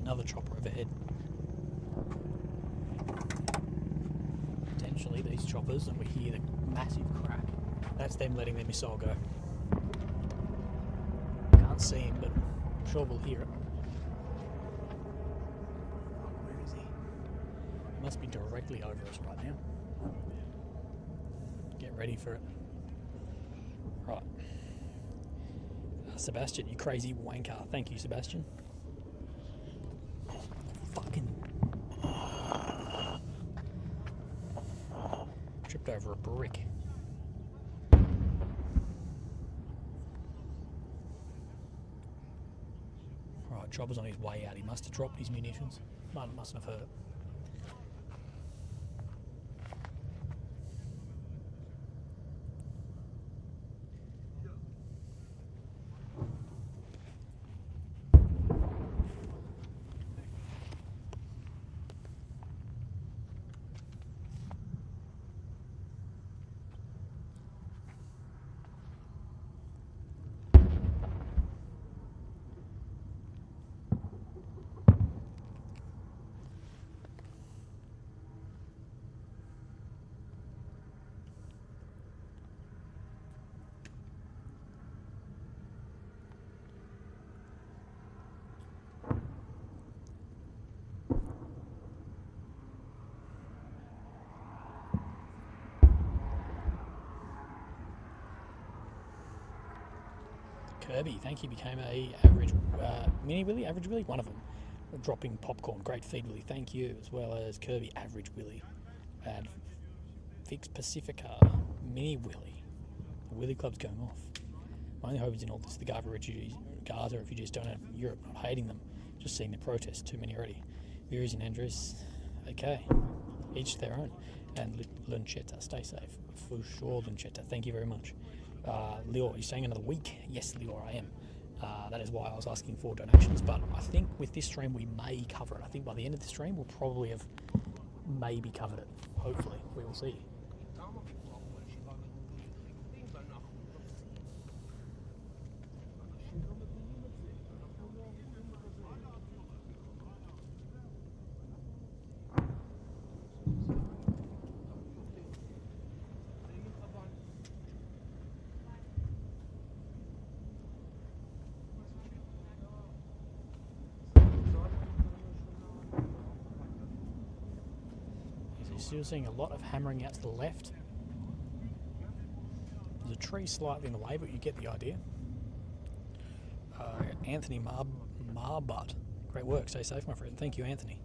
Speaker 1: Another chopper overhead. Potentially these choppers, and we hear the massive crack. That's them letting their missile go. Can't see him, but I'm sure we'll hear it. Where is he? He must be directly over us right now. Get ready for it. Right. Sebastian, you crazy wanker. Thank you, Sebastian. knocked over a brick. Right, Chopper's on his way out. He must have dropped his munitions. Mustn't have heard it. Kirby, thank you, became a average mini Willy, average Willy, one of them. Dropping popcorn, great feed Willy, thank you, as well as Kirby, average Willy, and Fix Pacifica, mini Willy. The Willy Club's going off. My only hope is in all this, the Gaza refugees don't have Europe, not hating them, just seeing the protests, too many already. Viris and Andres, okay, each their own. And Lunchetta, stay safe, for sure Lunchetta, thank you very much. Lior, you're staying another week? Yes, Lior, I am. That is why I was asking for donations, but I think with this stream we may cover it. I think by the end of the stream we'll probably have maybe covered it. Hopefully, we will see. Still seeing a lot of hammering out to the left. There's a tree slightly in the way, but you get the idea. Anthony Marbutt, great work. Stay safe, my friend. Thank you, Anthony.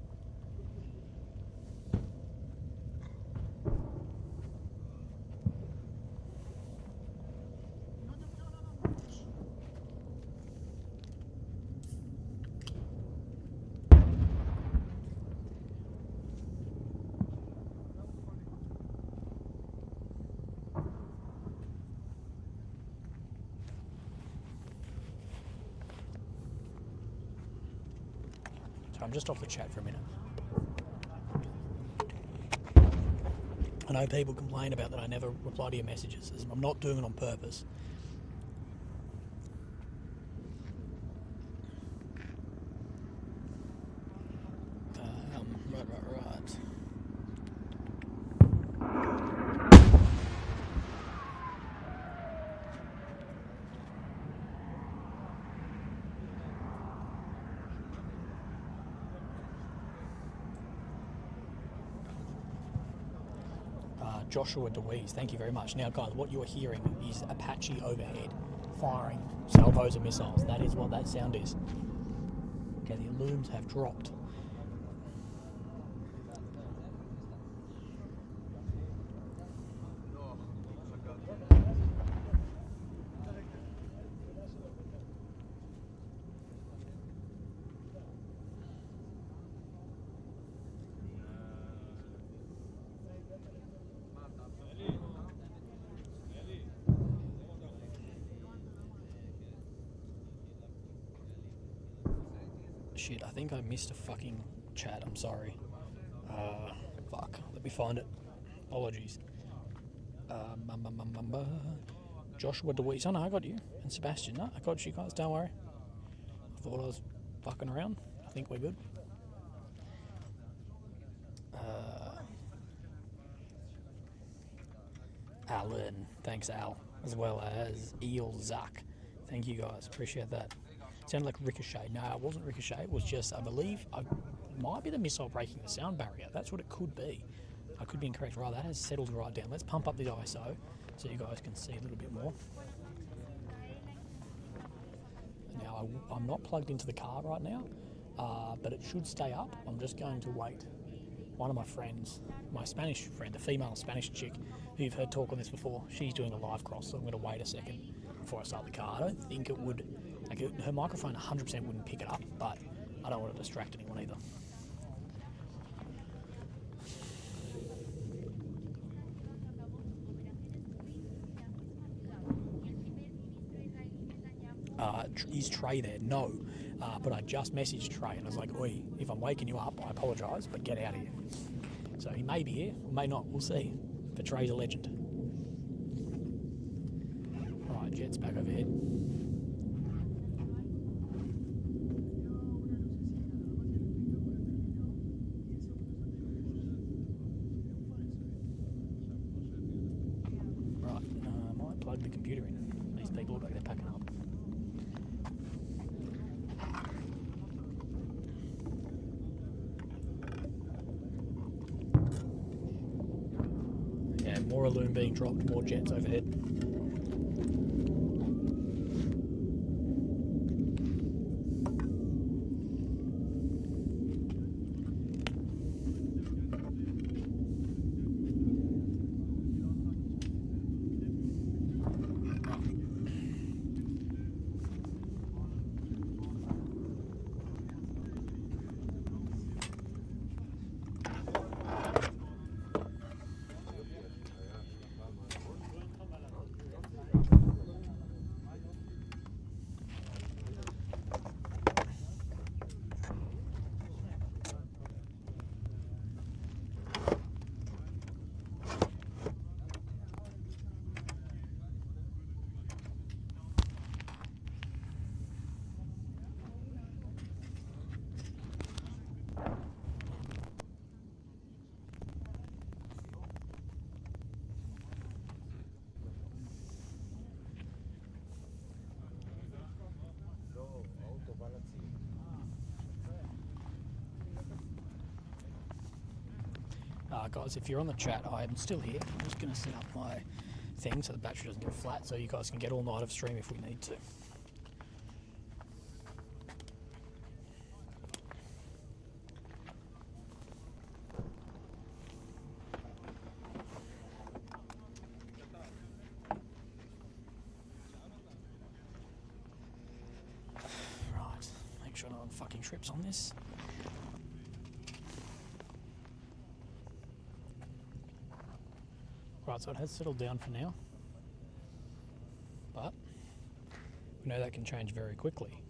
Speaker 1: I'm just off the chat for a minute. I know people complain about that I never reply to your messages. I'm not doing it on purpose. Right. Joshua DeWeese, thank you very much. Now, guys, what you're hearing is Apache overhead firing salvos of missiles. That is what that sound is. Okay, the looms have dropped. Shit, I think I missed a fucking chat, I'm sorry. Fuck, let me find it. Apologies. Joshua DeWeese, oh no, I got you. And Sebastian, no, I got you guys, don't worry. I thought I was fucking around. I think we're good. Alan, thanks Al, as well as Eel Zuck. Thank you guys, appreciate that. Sounded like Ricochet. No, it wasn't Ricochet. It was just, I believe, it might be the missile breaking the sound barrier. That's what it could be. I could be incorrect. Right, that has settled right down. Let's pump up the ISO so you guys can see a little bit more. Now, I'm not plugged into the car right now, but it should stay up. I'm just going to wait one of my friends, my Spanish friend, the female Spanish chick, who you've heard talk on this before, she's doing a live cross, so I'm going to wait a second before I start the car. I don't think it would, her microphone 100% wouldn't pick it up, but I don't want to distract anyone either. Is Trey there? No. But I just messaged Trey and I was like, oi, if I'm waking you up, I apologise, but get out of here. So he may be here, may not, we'll see. But Trey's a legend. Alright, jet's back overhead. Right, I might plug the computer in. These people look like they're packing up. More loom being dropped, more jets overhead. Guys, if you're on the chat, I'm still here. I'm just going to set up my thing so the battery doesn't go flat, so you guys can get all night of stream if we need to. Right, make sure no one fucking trips on this. Right, so it has settled down for now, but we know that can change very quickly.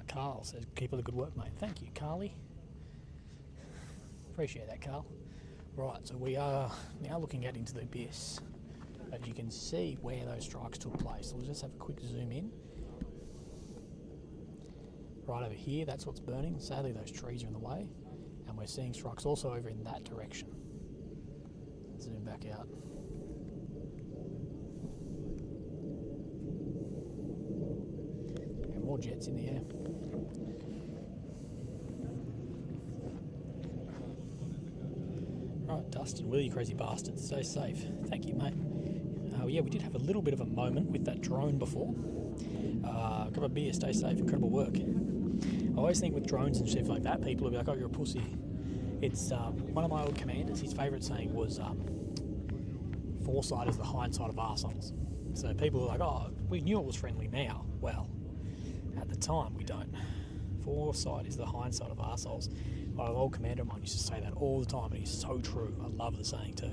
Speaker 1: Carl says, keep up the good work, mate. Thank you, Carly. Appreciate that, Carl. Right, so we are now looking out into the abyss, but you can see where those strikes took place. So we'll just have a quick zoom in. Right over here, that's what's burning. Sadly, those trees are in the way, and we're seeing strikes also over in that direction. Zoom back out. And more jets in the air. Right, Dustin, Willy, you crazy bastard, stay safe. Thank you, mate. Yeah, we did have a little bit of a moment with that drone before. Grab a beer, stay safe, incredible work. I always think with drones and shit like that, people will be like, oh, you're a pussy. It's one of my old commanders, his favourite saying was, foresight is the hindsight of arseholes. So people are like, oh, we knew it was friendly now. Well, at the time, we don't. Foresight is the hindsight of arseholes. My old commander of mine used to say that all the time, and he's so true. I love the saying too.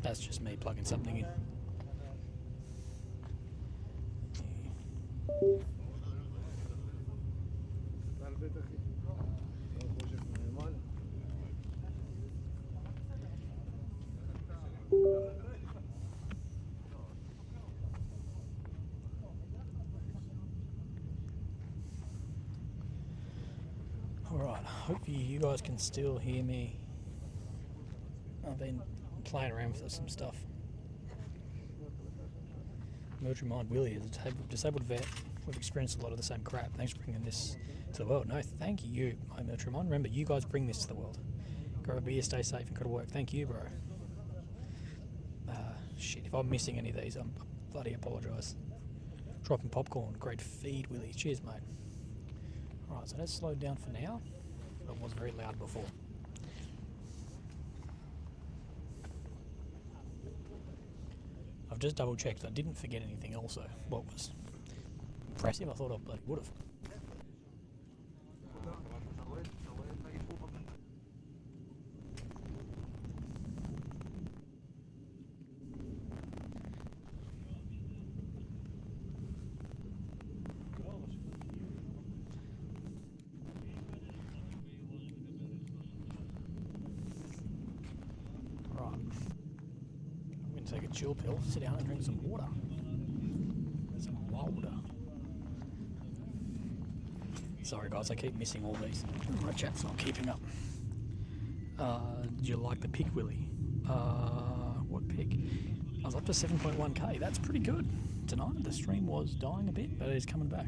Speaker 1: That's just me plugging something in. Alright, hope you guys can still hear me. I've been playing around with some stuff. Military Mind Willie is a disabled vet. We've experienced a lot of the same crap. Thanks for bringing this to the world. No, thank you, my Military Mind. Remember, you guys bring this to the world. Grab a beer, stay safe, and go to work. Thank you, bro. Shit, if I'm missing any of these, I bloody apologise. Dropping popcorn. Great feed, Willie. Cheers, mate. Alright, so let's slow down for now. It was very loud before. I've just double checked. I didn't forget anything also. What was impressive? I thought I bloody would have. Take a chill pill, sit down and drink some water. Some water. Sorry guys, I keep missing all these. My chat's not keeping up. Did you like the pick, Willie? What pick? I was up to 7.1k. That's pretty good. Tonight the stream was dying a bit, but it is coming back.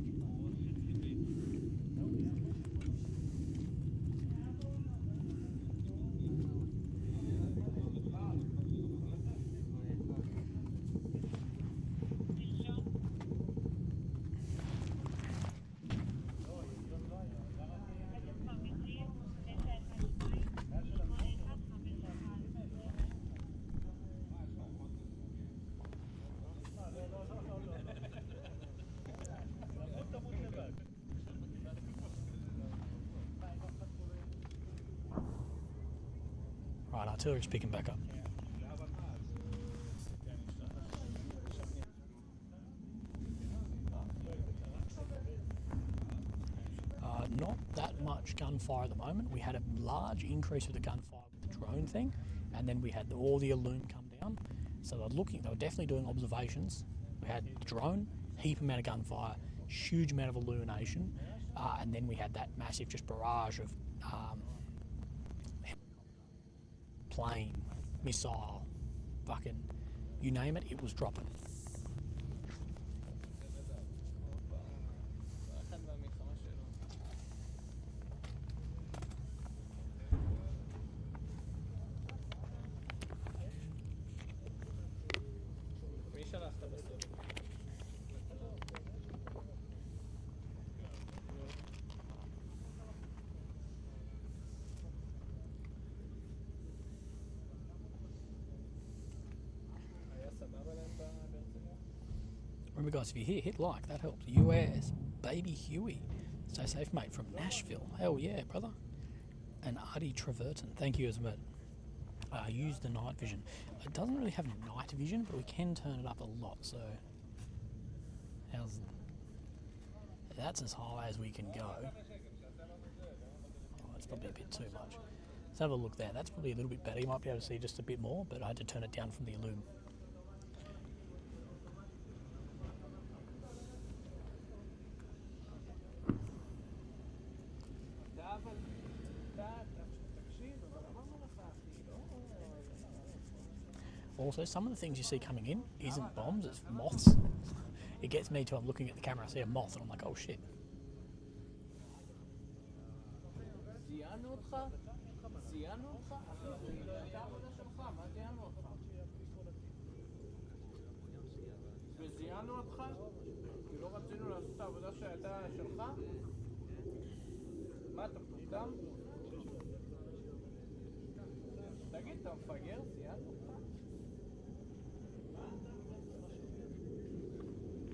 Speaker 1: Right, artillery's picking back up. Not that much gunfire at the moment. We had a large increase with the gunfire with the drone thing, and then we had all the Illume come down. So they were definitely doing observations. We had the drone, heap amount of gunfire, huge amount of illumination, and then we had that massive just barrage of plane, missile, fucking, you name it, it was dropping. Remember guys, if you're here, hit like, that helps. US, baby Huey. Stay safe, mate, from Nashville. Hell yeah, brother. And Artie Treverton, thank you as well. Use the night vision. It doesn't really have night vision, but we can turn it up a lot, so that's as high as we can go. Oh, it's probably a bit too much. Let's have a look there. That's probably a little bit better. You might be able to see just a bit more, but I had to turn it down from the Illume. Also, some of the things you see coming in isn't bombs, it's moths. It gets me to, I'm looking at the camera, I see a moth and I'm like, oh shit.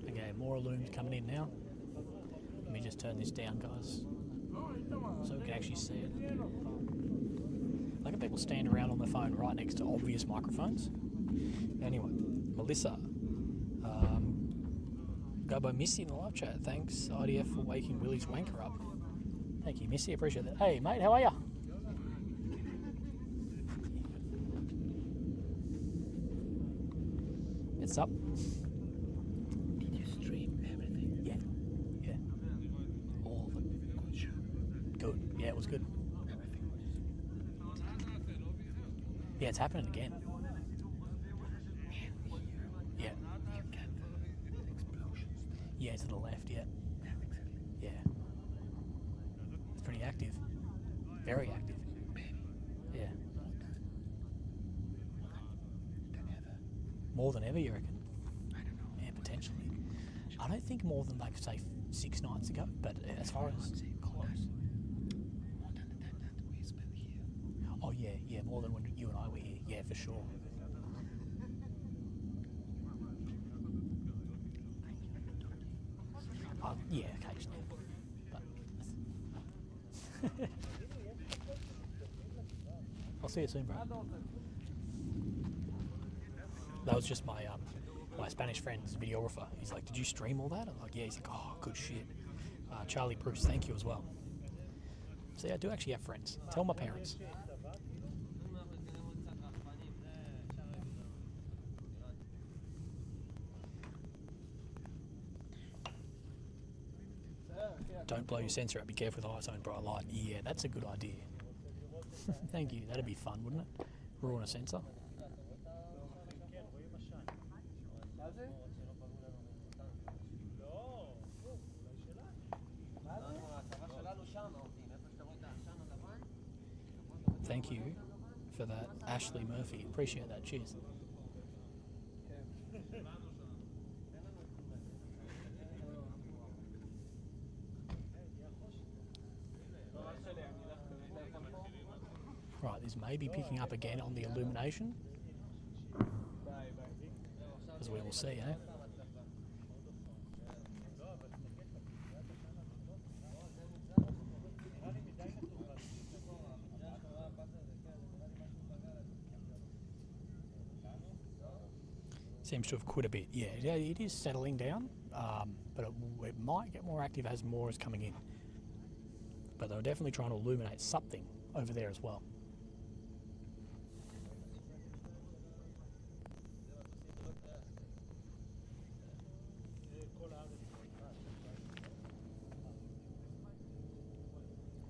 Speaker 1: Okay, more Illumes coming in now. Let me just turn this down, guys, so we can actually see it. Like when people stand around on their phone right next to obvious microphones. Anyway, Melissa, go by Missy in the live chat. Thanks, IDF, for waking Willie's wanker up. Thank you, Missy, appreciate that. Hey, mate, how are ya? It's up. Did you stream everything? Yeah. All of it. Good. Yeah, Yeah, it was good. Yeah, it's happening again. Yeah. Yeah, to the left, yeah. Yeah. It's pretty active. Very active. Yeah. More than ever, you reckon? I don't know. Yeah, potentially. I don't think more than, like, say, 6 nights ago, but as far as close.
Speaker 5: More than the time that we spent here.
Speaker 1: Oh, yeah, more than when you and I were here. Yeah, for sure. Yeah, occasionally. But I'll see you soon, bro. That was just my my Spanish friend's videographer. He's like, "Did you stream all that?" I'm like, "Yeah." He's like, "Oh, good shit." Charlie Bruce, thank you as well. See, I do actually have friends. Tell my parents. Don't blow your sensor out. Be careful with the iPhone bright light. Yeah, that's a good idea. Thank you. That'd be fun, wouldn't it? Ruin a sensor. Thank you for that, Ashley Murphy. Appreciate that. Cheers. Right, this may be picking up again on the illumination, as we will see, eh? Seems to have quit a bit. Yeah, it is settling down, but it might get more active as more is coming in. But they're definitely trying to illuminate something over there as well.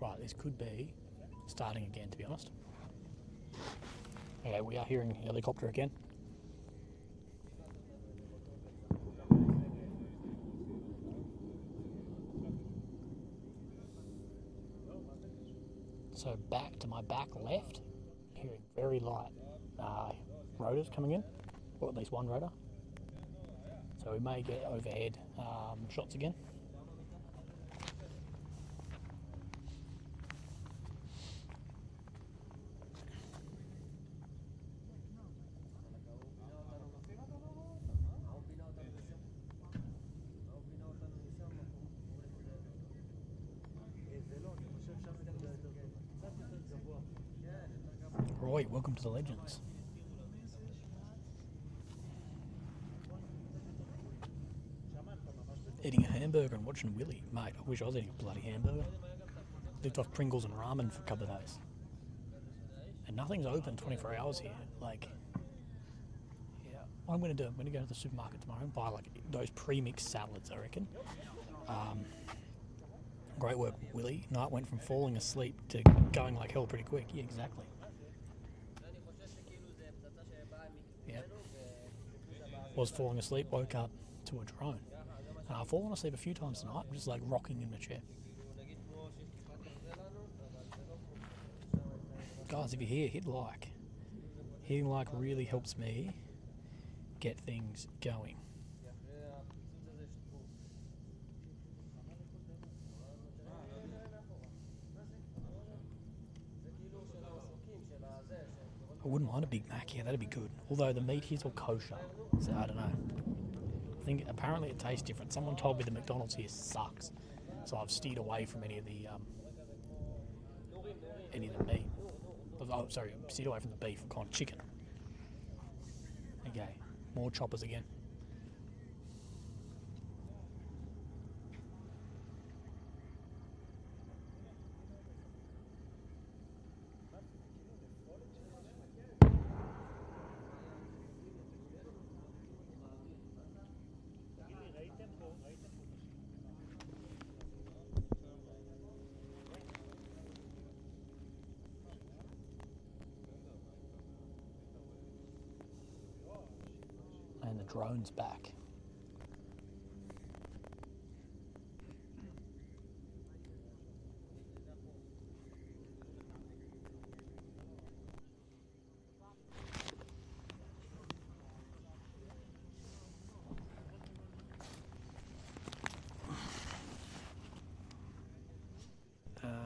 Speaker 1: Right, this could be starting again, to be honest. Okay, we are hearing a helicopter again. So back to my back left, hearing very light rotors coming in, or at least one rotor. So we may get overhead shots again. Roy, welcome to the Legends. Eating a hamburger and watching Willy. Mate, I wish I was eating a bloody hamburger. Lived off Pringles and ramen for a couple of days. And nothing's open 24 hours here. Like, yeah. What I'm going to do, I'm going to go to the supermarket tomorrow and buy like those pre-mixed salads, I reckon. Great work, Willy. Night went from falling asleep to going like hell pretty quick. Yeah, exactly. Yeah. Was falling asleep, woke up to a drone. And I've fallen asleep a few times tonight, just like rocking in my chair. Guys, if you're here, hit like. Hitting like really helps me get things going. I wouldn't mind a Big Mac, yeah, that'd be good. Although the meat here's all kosher, so I don't know. I think apparently it tastes different. Someone told me the McDonald's here sucks, so I've steered away from any of the meat. Oh, sorry, steered away from the beef. I've gone chicken. Okay, more choppers again. drones back.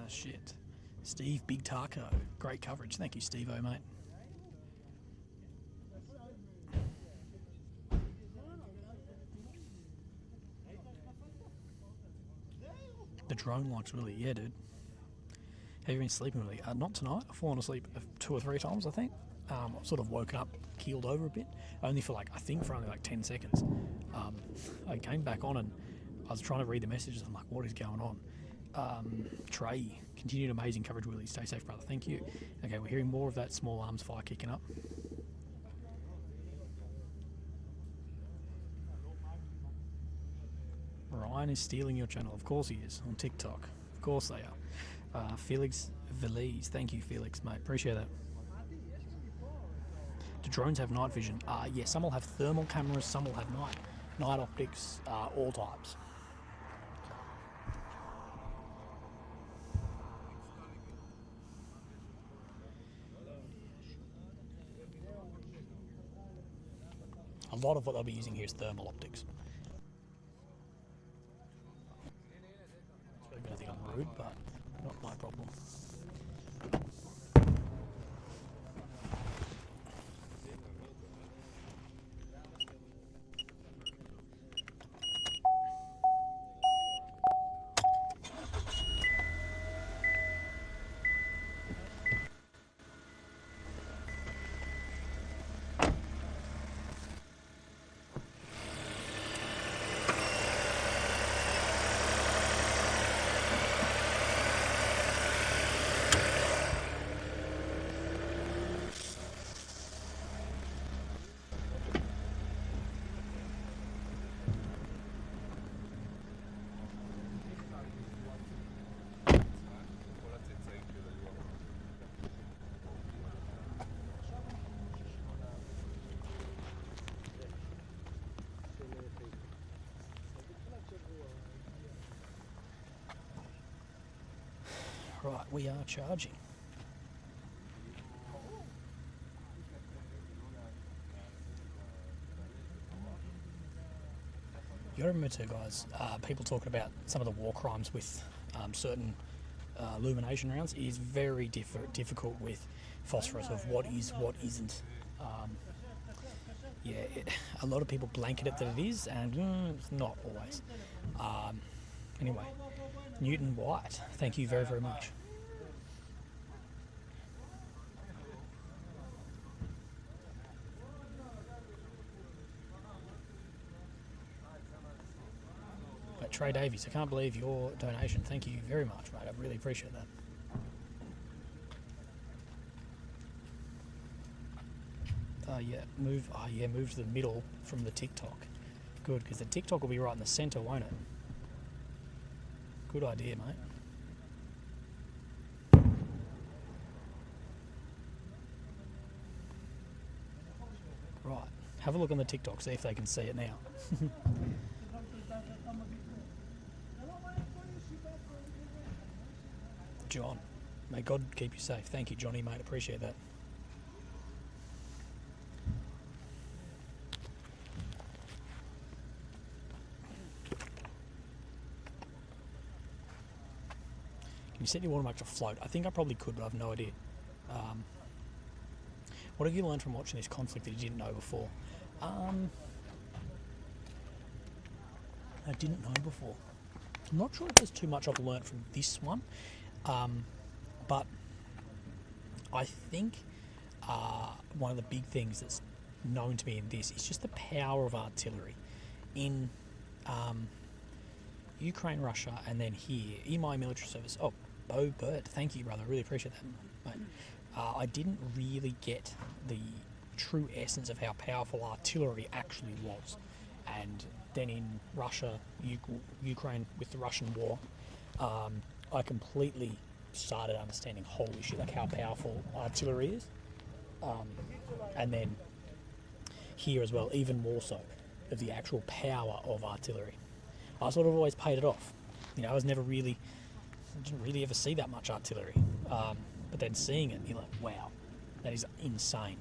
Speaker 1: Shit. Steve Big Taco. Great coverage. Thank you, Steve-O, mate. The drone likes Willy. Yeah, dude. Have you been sleeping, Willy? Not tonight. I've fallen asleep 2 or 3 times, I think. I've sort of woken up, keeled over a bit. Only for like, I think for only like 10 seconds. I came back on and I was trying to read the messages. I'm like, what is going on? Trey, continued amazing coverage, Willy. Stay safe, brother. Thank you. Okay, we're hearing more of that small arms fire kicking up. Ryan is stealing your channel. Of course he is. On TikTok. Of course they are. Felix Veliz. Thank you, Felix, mate. Appreciate that. Do drones have night vision? Yeah, some will have thermal cameras, some will have night optics, all types. A lot of what they'll be using here is thermal optics. So I think I'm rude, but not my problem. Right, we are charging. You gotta remember too, guys, people talking about some of the war crimes with certain illumination rounds is very difficult with phosphorus of what is, what isn't. Yeah, a lot of people blanket it that it is, and it's not always. Anyway, Newton White, thank you very, very much. But Trey Davies, I can't believe your donation. Thank you very much, mate. I really appreciate that. Move to the middle from the TikTok. Good, because the TikTok will be right in the centre, won't it? Good idea, mate. Right, have a look on the TikTok, see if they can see it now. John, may God keep you safe. Thank you, Johnny, mate. Appreciate that. You set your watermark to float. I think I probably could, but I have no idea. What have you learned from watching this conflict that you didn't know before? I didn't know before. I'm not sure if there's too much I've learned from this one, but I think one of the big things that's known to me in this is just the power of artillery in Ukraine, Russia, and then here in my military service. Oh, Bo Bird, thank you, brother. Really appreciate that, mate. I didn't really get the true essence of how powerful artillery actually was. And then in Russia, Ukraine with the Russian war, I completely started understanding, holy shit, like how powerful artillery is. And then here as well, even more so, of the actual power of artillery. I sort of always paid it off. You know, I didn't really ever see that much artillery. But then seeing it, you're like, wow, that is insane.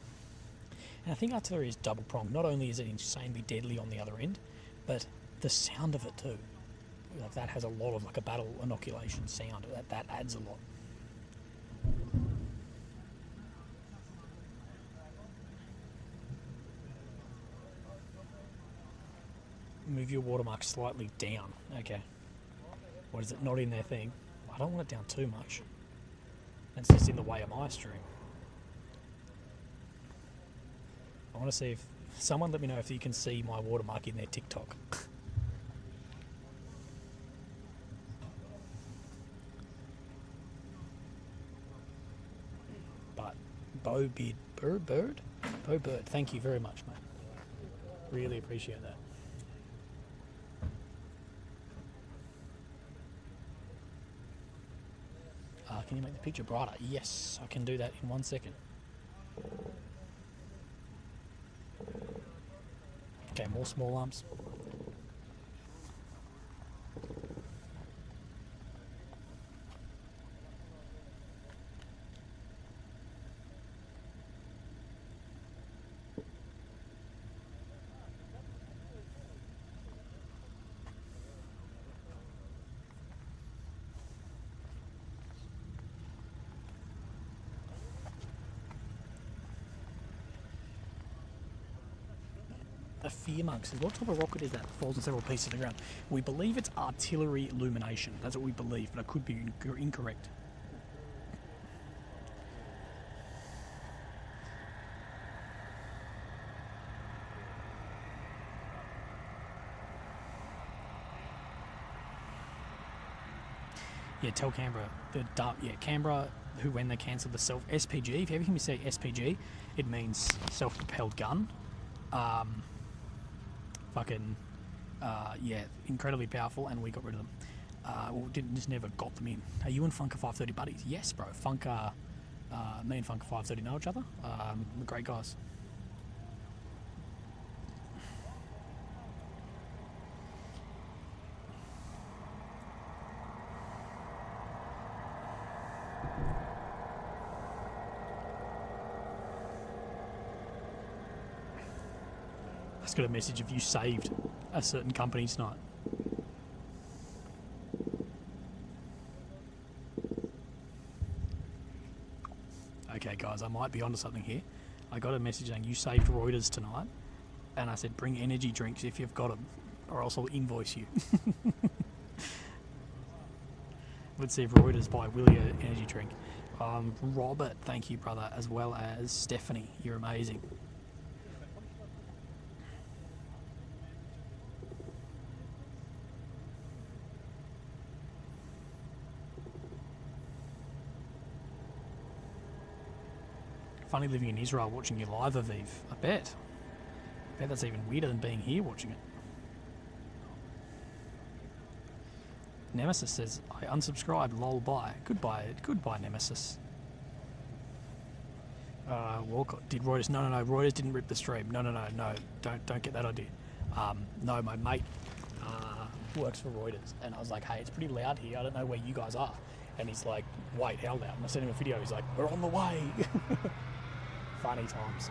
Speaker 1: And I think artillery is double-pronged. Not only is it insanely deadly on the other end, but the sound of it too. Like, that has a lot of, like, a battle inoculation sound. That adds a lot. Move your watermark slightly down. Okay. What is it? Not in their thing. I don't want it down too much. That's just in the way of my stream. I want to see if someone let me know if you can see my watermark in their TikTok. But Bo Bird, thank you very much, mate. Really appreciate that. Can you make the picture brighter? Yes, I can do that in 1 second. Okay, more small arms. The Fear Monk says, what type of rocket is that falls in several pieces to the ground? We believe it's artillery illumination. That's what we believe, but I could be incorrect. Yeah, tell Canberra. Canberra, who when they cancelled the SPG, if you ever hear me say SPG, it means self-propelled gun. Incredibly powerful, and we got rid of them. Just never got them in. Are you and Funker 530 buddies? Yes, bro. Funker, me and Funker 530 know each other. We're great guys. I just got a message of you saved a certain company tonight. Okay, guys, I might be onto something here. I got a message saying you saved Reuters tonight, and I said bring energy drinks if you've got them, or else I'll invoice you. Let's see if Reuters buy Willy an energy drink. Robert, thank you, brother, as well as Stephanie. You're amazing. Funny living in Israel watching you live, Aviv. I bet that's even weirder than being here watching it. Nemesis says, I unsubscribed, lol, bye. Goodbye, Nemesis. Walcott, did Reuters? No, Reuters didn't rip the stream. No, don't get that idea. No, my mate works for Reuters, and I was like, hey, it's pretty loud here, I don't know where you guys are. And he's like, wait, how loud? And I sent him a video, he's like, we're on the way. Funny times.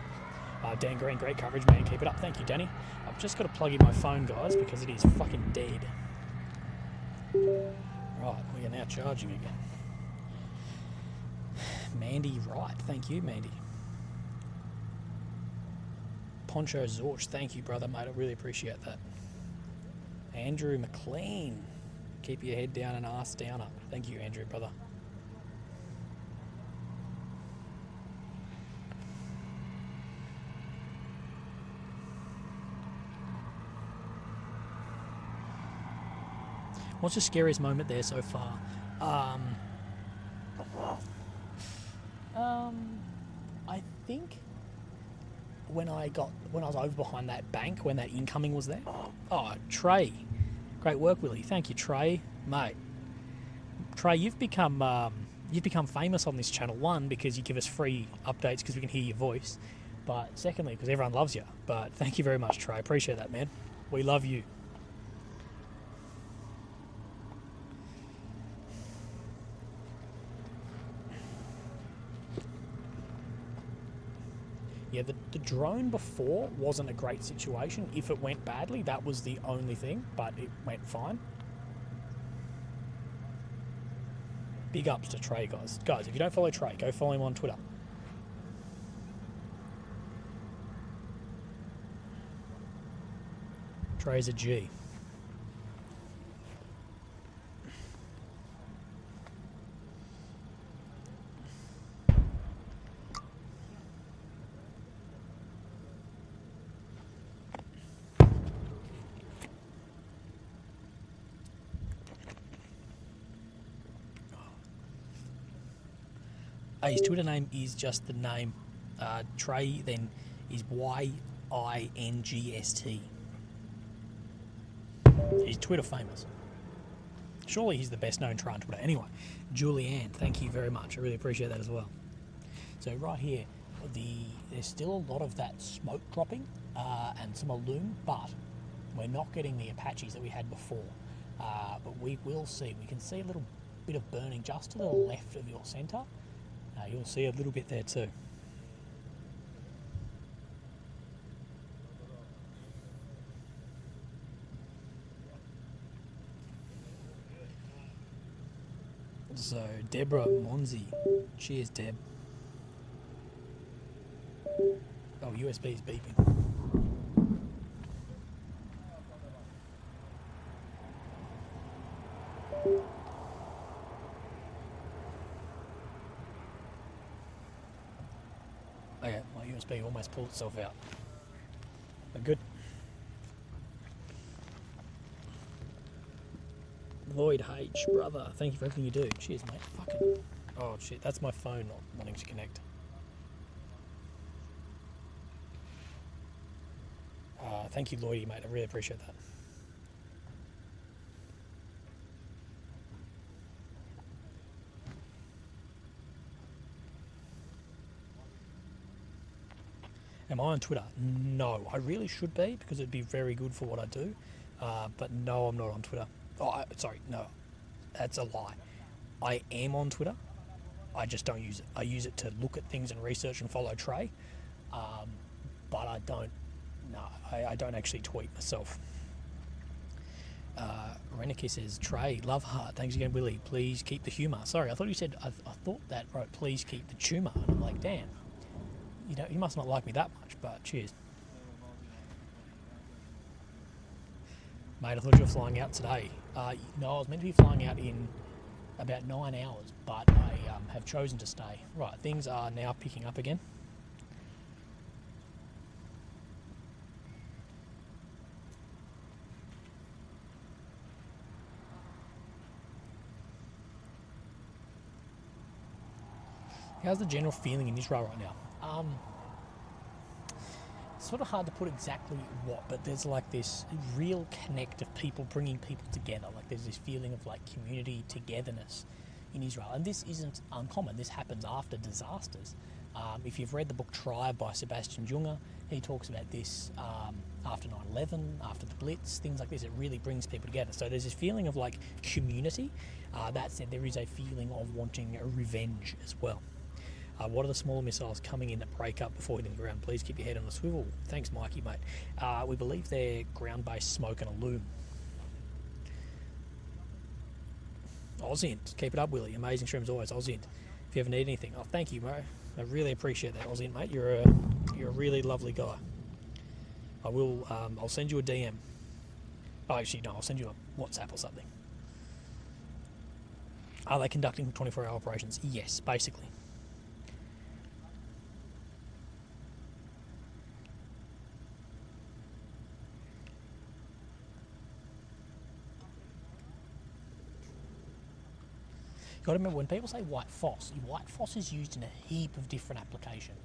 Speaker 1: Dan Green, great coverage, man. Keep it up. Thank you, Danny. I've just got to plug in my phone, guys, because it is fucking dead. Right, we are now charging again. Mandy Wright. Thank you, Mandy. Poncho Zorch. Thank you, brother, mate. I really appreciate that. Andrew McLean. Keep your head down and ass downer. Thank you, Andrew, brother. What's the scariest moment there so far? I think when I was over behind that bank when that incoming was there. Oh, Trey, great work, Willie. Thank you, Trey, mate. Trey, you've become famous on this channel. One, because you give us free updates because we can hear your voice. but secondly, because everyone loves you. But thank you very much, Trey. Appreciate that, man. We love you. Yeah, the drone before wasn't a great situation. If it went badly, that was the only thing, but it went fine. Big ups to Trey, guys. Guys, if you don't follow Trey, go follow him on Twitter. Trey's a G. His Twitter name is just the name Trey, then is YINGST. He's Twitter famous. Surely he's the best known Trey on Twitter. Anyway, Julianne, thank you very much. I really appreciate that as well. So right here, there's still a lot of that smoke dropping and some loom, but we're not getting the Apaches that we had before. But we will see. We can see a little bit of burning just to the left of your centre. You'll see a little bit there too. So, Deborah Monzi. Cheers, Deb. Oh, USB is beeping. Okay, my USB almost pulled itself out. But good. Lloyd H, brother, thank you for everything you do. Cheers, mate. Fucking. Oh shit, that's my phone not wanting to connect. Thank you, Lloydie, mate. I really appreciate that. Am I on Twitter? No, I really should be because it'd be very good for what I do. But no, I'm not on Twitter. Oh, sorry, no, that's a lie. I am on Twitter. I just don't use it. I use it to look at things and research and follow Trey. But I don't. No, I don't actually tweet myself. Renike says, Trey, love heart. Thanks again, Willie. Please keep the humour. Sorry, I thought you said. I thought that wrote, please keep the tumour. And I'm like, damn. You must not like me that much, but cheers. Mate, I thought you were flying out today. No, I was meant to be flying out in about 9 hours, but I have chosen to stay. Right, things are now picking up again. How's the general feeling in Israel right now? It's sort of hard to put exactly what, but there's like this real connect of people bringing people together. Like there's this feeling of like community togetherness in Israel. And this isn't uncommon. This happens after disasters. If you've read the book Tribe by Sebastian Junger, he talks about this after 9/11, after the Blitz, things like this. It really brings people together. So there's this feeling of like community. That said, there is a feeling of wanting a revenge as well. What are the smaller missiles coming in that break up before hitting the ground? Please keep your head on a swivel. Thanks, Mikey, mate. We believe they're ground-based smoke and a loom. Ozint, keep it up, Willie. Amazing stream as always. Ozint, if you ever need anything. Oh, thank you, bro. I really appreciate that, Ozint, mate. You're a really lovely guy. I will. I'll send you a DM. Oh, actually, no. I'll send you a WhatsApp or something. Are they conducting 24-hour operations? Yes, basically. You've got to remember, when people say white phos is used in a heap of different applications.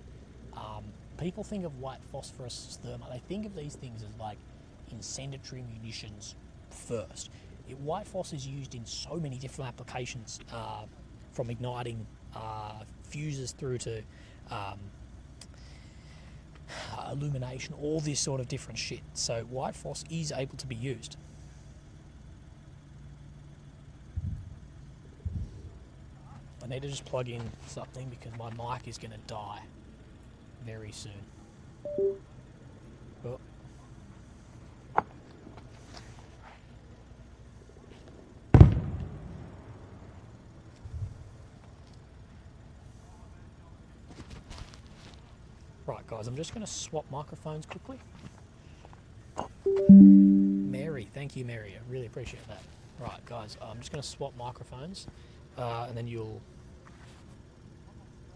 Speaker 1: People think of white phosphorus as thermal. They think of these things as like incendiary munitions first. White phos is used in so many different applications, from igniting fuses through to illumination, all this sort of different shit. So white phos is able to be used. I need to just plug in something because my mic is going to die very soon. Oh. Right, guys, I'm just going to swap microphones quickly. Mary, thank you, Mary. I really appreciate that. Right, guys, I'm just going to swap microphones, and then you'll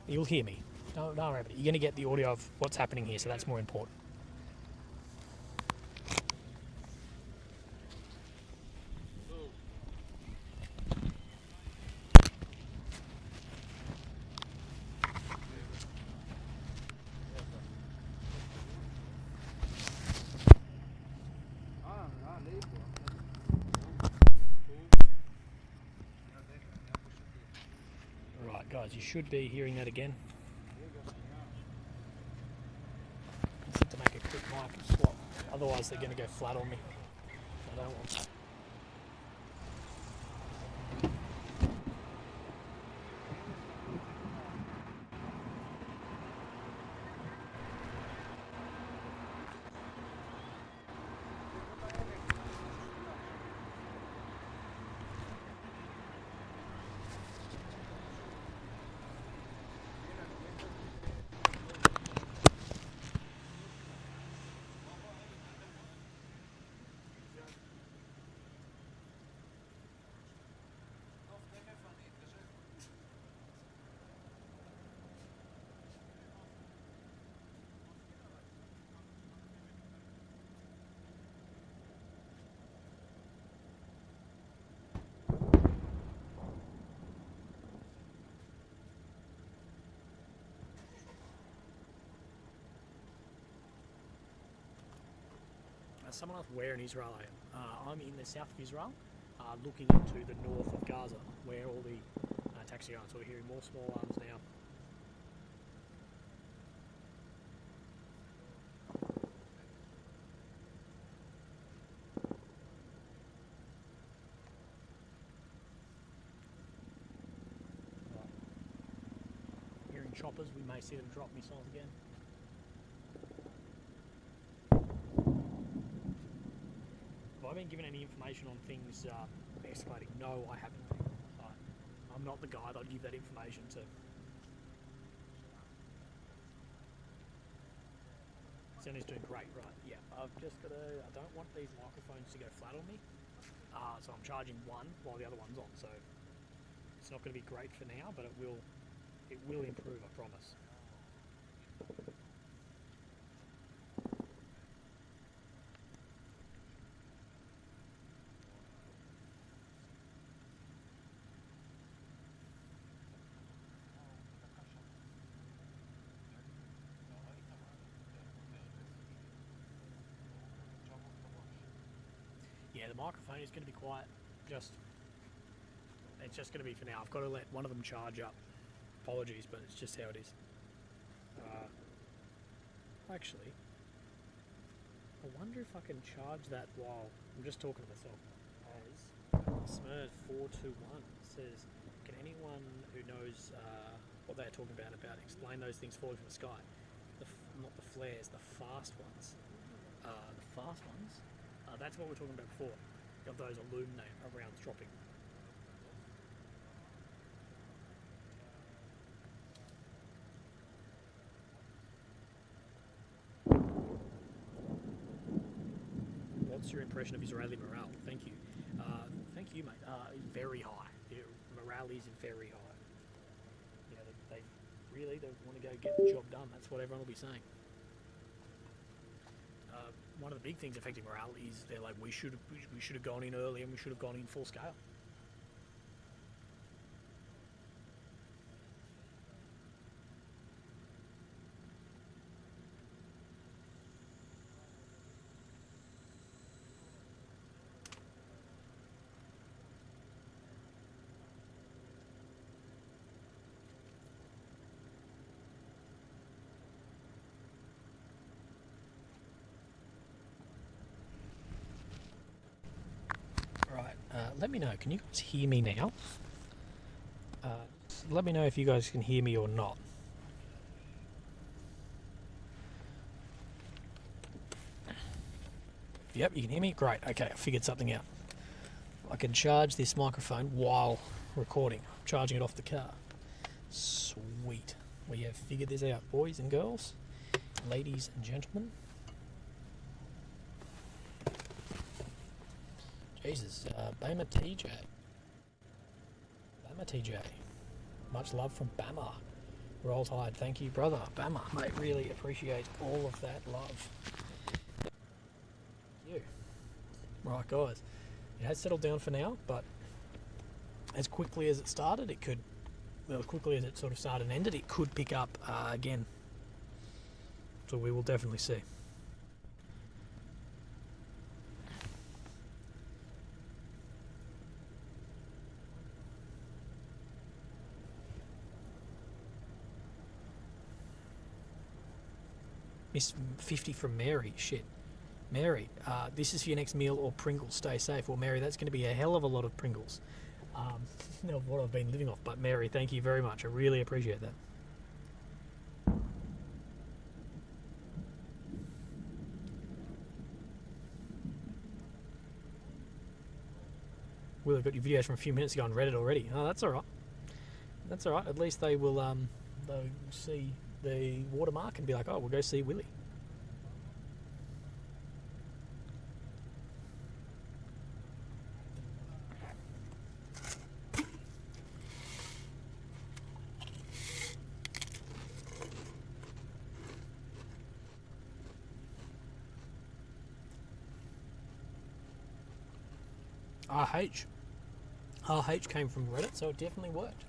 Speaker 1: hear me. Don't worry about it. You're going to get the audio of what's happening here, so that's more important. Right, guys, you should be hearing that again. I need to make a quick mic swap, otherwise they're going to go flat on me. I don't want that. Someone asked where in Israel I am. I'm in the south of Israel, looking into the north of Gaza, where all the taxis are. So we're hearing more small arms now. Hearing choppers, we may see them drop missiles again. Have I been given any information on things escalating? No, I haven't. I'm not the guy that I'd give that information to. Sonny's doing great, right? Yeah, I've just got to. I don't want these microphones to go flat on me, so I'm charging one while the other one's on. So it's not going to be great for now, but it will improve. I promise. Yeah, the microphone is going to be quiet. It's just going to be for now. I've got to let one of them charge up. Apologies, but it's just how it is. Actually, I wonder if I can charge that while I'm just talking to myself. As Smurd421 says, can anyone who knows what they're talking about explain those things falling from the sky? Not the flares, the fast ones. The fast ones? That's what we were talking about before, of those illuminate around dropping. What's your impression of Israeli morale? Thank you. Thank you, mate. Very high. Morale is very high. You know, they want to go get the job done. That's what everyone will be saying. One of the big things affecting morale is they're like, we should have gone in early and we should have gone in full scale. let me know. Can you guys hear me now? Let me know if you guys can hear me or not. Yep, you can hear me? Great. Okay, I figured something out. I can charge this microphone while recording. I'm charging it off the car. Sweet. We have figured this out, boys and girls, ladies and gentlemen. Jesus, Bama TJ. Bama TJ. Much love from Bama. Roll Tide. Thank you, brother. Bama, mate, really appreciate all of that love. You. Right, guys. It has settled down for now, but as quickly as it started, it could, well, as quickly as it sort of started and ended, it could pick up again. So we will definitely see. Miss 50 from Mary. Shit. Mary, this is for your next meal or Pringles. Stay safe. Well, Mary, that's going to be a hell of a lot of Pringles. Of what I've been living off. But Mary, thank you very much. I really appreciate that. Will, I got your videos from a few minutes ago on Reddit already. Oh, that's alright. That's alright. At least they will they'll see the watermark and be like, oh, we'll go see Willy. RH came from Reddit, so it definitely worked.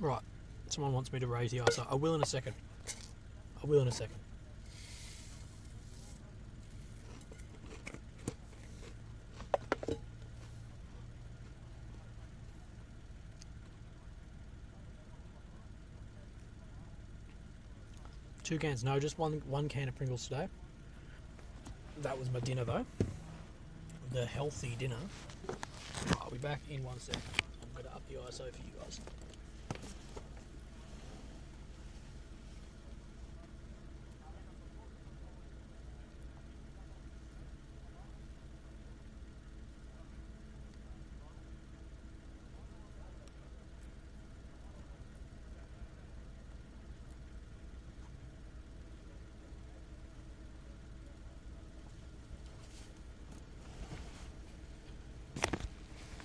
Speaker 1: Right, someone wants me to raise the ISO. I will in a second. I will in a second. Two cans, no, just one can of Pringles today. That was my dinner though. The healthy dinner. I'll be back in 1 second. I'm going to up the ISO for you guys.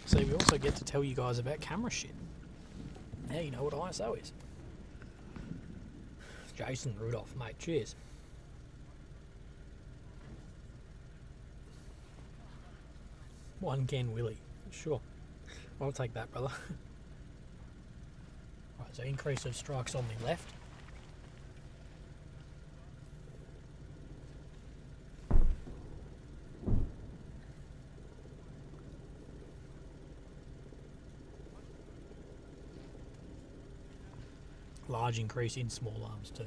Speaker 1: See, we also get to tell you guys about camera shit. Now you know what ISO is. Jason Rudolph, mate, cheers. One can Willy, sure. I'll take that, brother. Right, so increase of strikes on the left. Large increase in small arms too.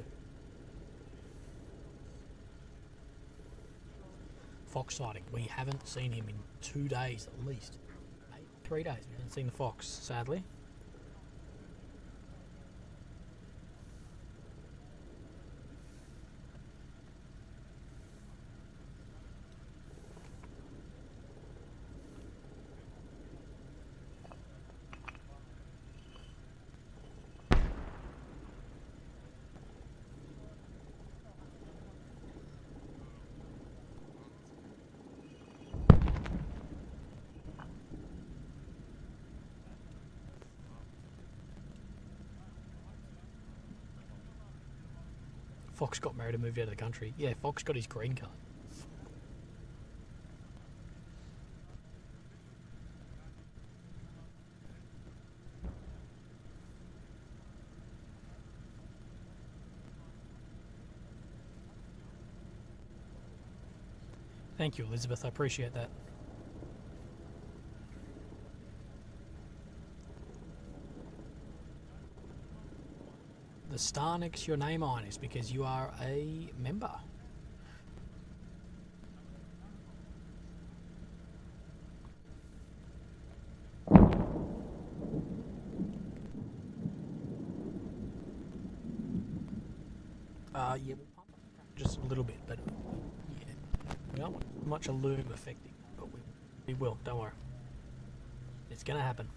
Speaker 1: Fox sighting. We haven't seen him in 2 days at least. 3 days. We haven't seen the fox, sadly. Fox got married and moved out of the country. Yeah, Fox got his green card. Thank you, Elizabeth. I appreciate that. The star next to your name on is because you are a member. Yeah, we'll pump it just a little bit, but yeah, we don't want much a loom affecting, but we will. Don't worry, it's gonna happen.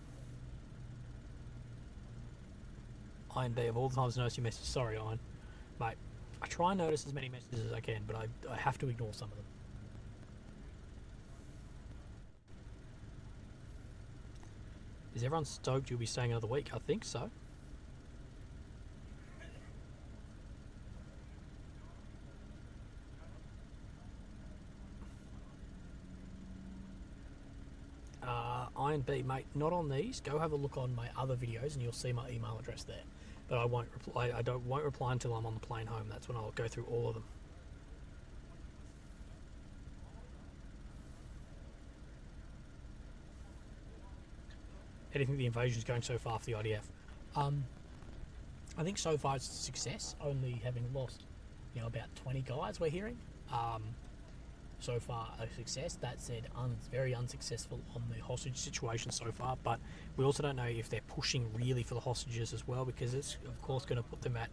Speaker 1: Iron B, of all the times I notice your message. Sorry, Iron, mate. I try and notice as many messages as I can, but I have to ignore some of them. Is everyone stoked you'll be staying another week? I think so. Iron B, mate, not on these. Go have a look on my other videos and you'll see my email address there. But I won't reply. Won't reply until I'm on the plane home. That's when I'll go through all of them. How do you think the invasion is going so far for the IDF? I think so far it's a success. Only having lost, about 20 guys we're hearing. So far a success. That said, very unsuccessful on the hostage situation so far, but we also don't know if they're pushing really for the hostages as well, because it's of course going to put them at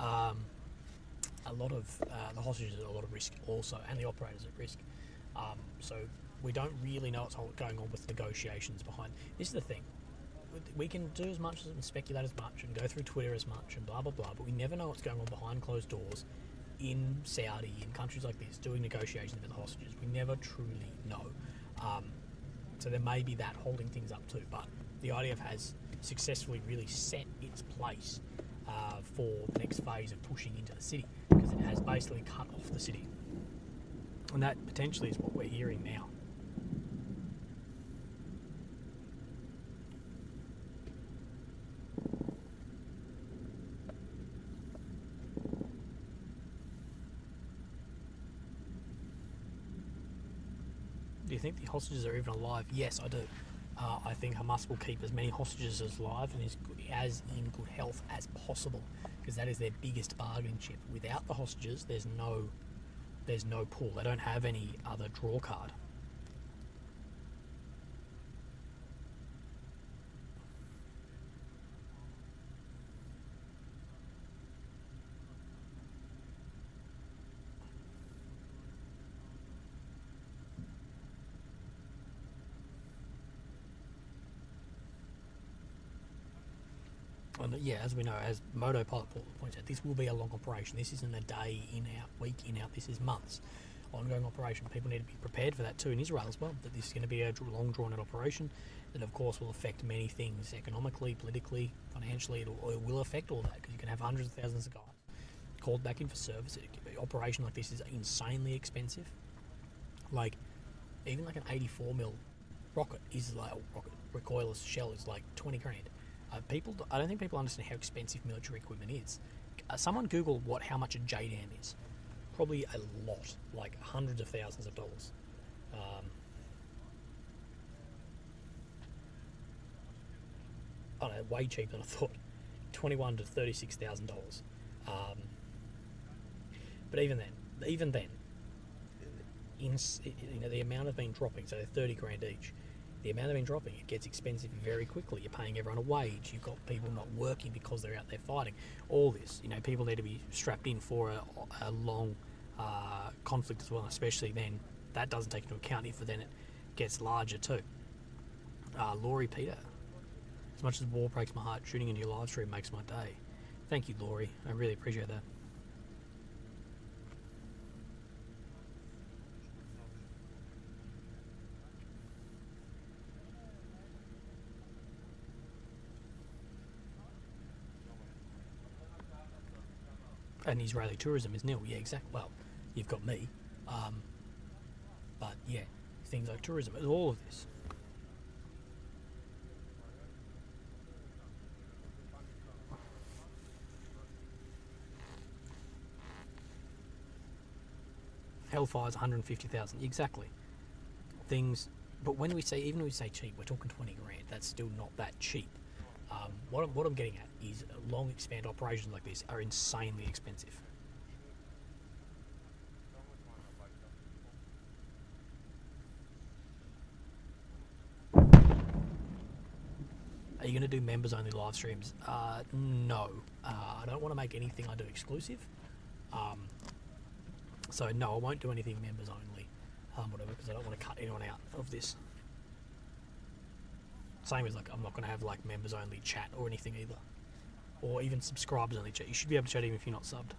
Speaker 1: a lot of the hostages at a lot of risk also, and the operators at risk. So we don't really know what's going on with negotiations behind. This is the thing. We can do as much and speculate as much and go through Twitter as much and blah blah blah, but we never know what's going on behind closed doors in Saudi, in countries like this, doing negotiations with the hostages. We never truly know. So there may be that holding things up too, but the IDF has successfully really set its place for the next phase of pushing into the city, because it has basically cut off the city. And that potentially is what we're hearing now. Do you think the hostages are even alive? Yes, I do. I think Hamas will keep as many hostages as alive and as in good health as possible, because that is their biggest bargaining chip. Without the hostages, there's no pull. They don't have any other draw card. And yeah, as we know, as Moto Pilot points out, this will be a long operation. This isn't a day in, out, week in, out. This is months. Ongoing operation. People need to be prepared for that too in Israel as well, that this is going to be a long, drawn-out operation that, of course, will affect many things economically, politically, financially. It will affect all that, because you can have hundreds of thousands of guys called back in for service. An operation like this is insanely expensive. Like, even like an 84mm rocket is like a rocket recoilless shell is like 20 grand. I don't think people understand how expensive military equipment is. Someone Google how much a JDAM is. Probably a lot, like hundreds of thousands of dollars. I don't know, way cheaper than I thought. $21,000 to $36,000. But even then, the amount have been dropping, so they're 30 grand each. The amount they've been dropping, it gets expensive very quickly. You're paying everyone a wage. You've got people not working because they're out there fighting. All this, people need to be strapped in for a long conflict as well, especially then. That doesn't take into account if then it gets larger too. Laurie Peter, as much as war breaks my heart, shooting into your live stream makes my day. Thank you, Laurie. I really appreciate that. And Israeli tourism is nil. Yeah, exactly. Well, you've got me. But yeah, things like tourism, all of this. Hellfire's 150,000. Exactly. Things, but even when we say cheap, we're talking 20 grand. That's still not that cheap. What I'm getting at is long expand operations like this are insanely expensive. Are you going to do members only live streams? No. I don't want to make anything I do exclusive. So no, I won't do anything members only. Whatever, because I don't want to cut anyone out of this. Same as like I'm not going to have like members only chat or anything either, or even subscribers only chat. You should be able to chat even if you're not subbed.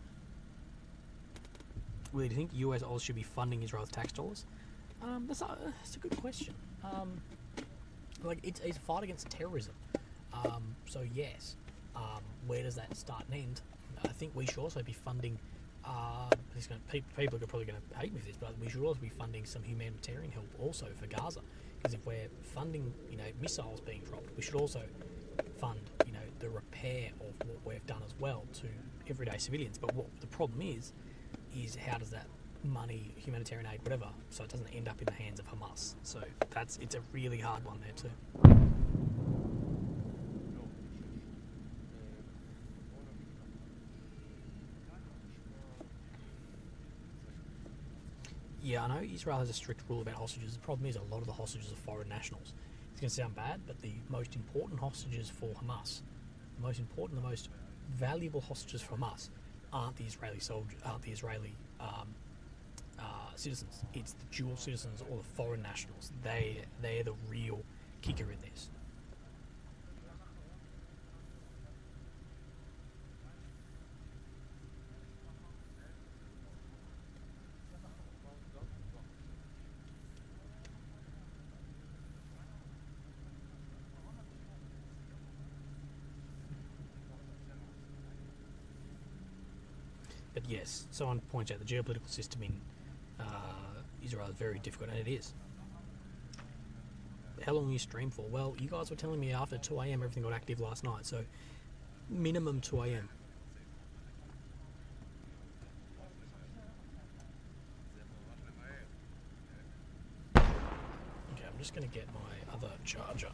Speaker 1: Willie, do you think US Oz should be funding Israel's tax dollars? That's a good question. Like it's a fight against terrorism. So yes. Where does that start and end? I think we should also be funding. People are probably going to hate me for this, but we should also be funding some humanitarian help also for Gaza. Because if we're funding, missiles being dropped, we should also fund, the repair of what we've done as well to everyday civilians. But what the problem is how does that money, humanitarian aid, whatever, so it doesn't end up in the hands of Hamas. So it's a really hard one there too. Yeah, I know Israel has a strict rule about hostages. The problem is a lot of the hostages are foreign nationals. It's going to sound bad, but the most important hostages for Hamas, the most valuable hostages for Hamas aren't the Israeli soldiers, aren't the Israeli citizens. It's the dual citizens or the foreign nationals. They're the real kicker in this. But yes, someone points out the geopolitical system in Israel is very difficult, and it is. How long will you stream for? Well, you guys were telling me after 2 a.m. everything got active last night, so minimum 2 a.m. Okay, I'm just going to get my other charger.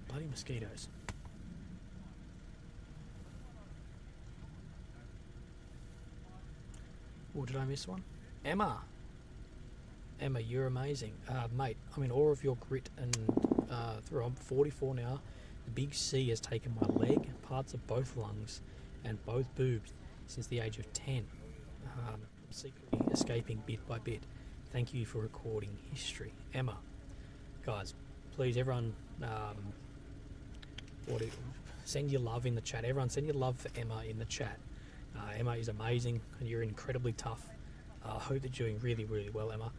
Speaker 1: Bloody mosquitoes. Oh, did I miss one? Emma, you're amazing. Mate, I'm in awe of your grit and I'm 44 now. The big C has taken my leg, parts of both lungs, and both boobs since the age of 10. Secretly escaping bit by bit. Thank you for recording history. Emma. Guys, please, everyone, send your love in the chat. Everyone, send your love for Emma in the chat. Emma is amazing, and you're incredibly tough. I hope that you're doing really, really well, Emma.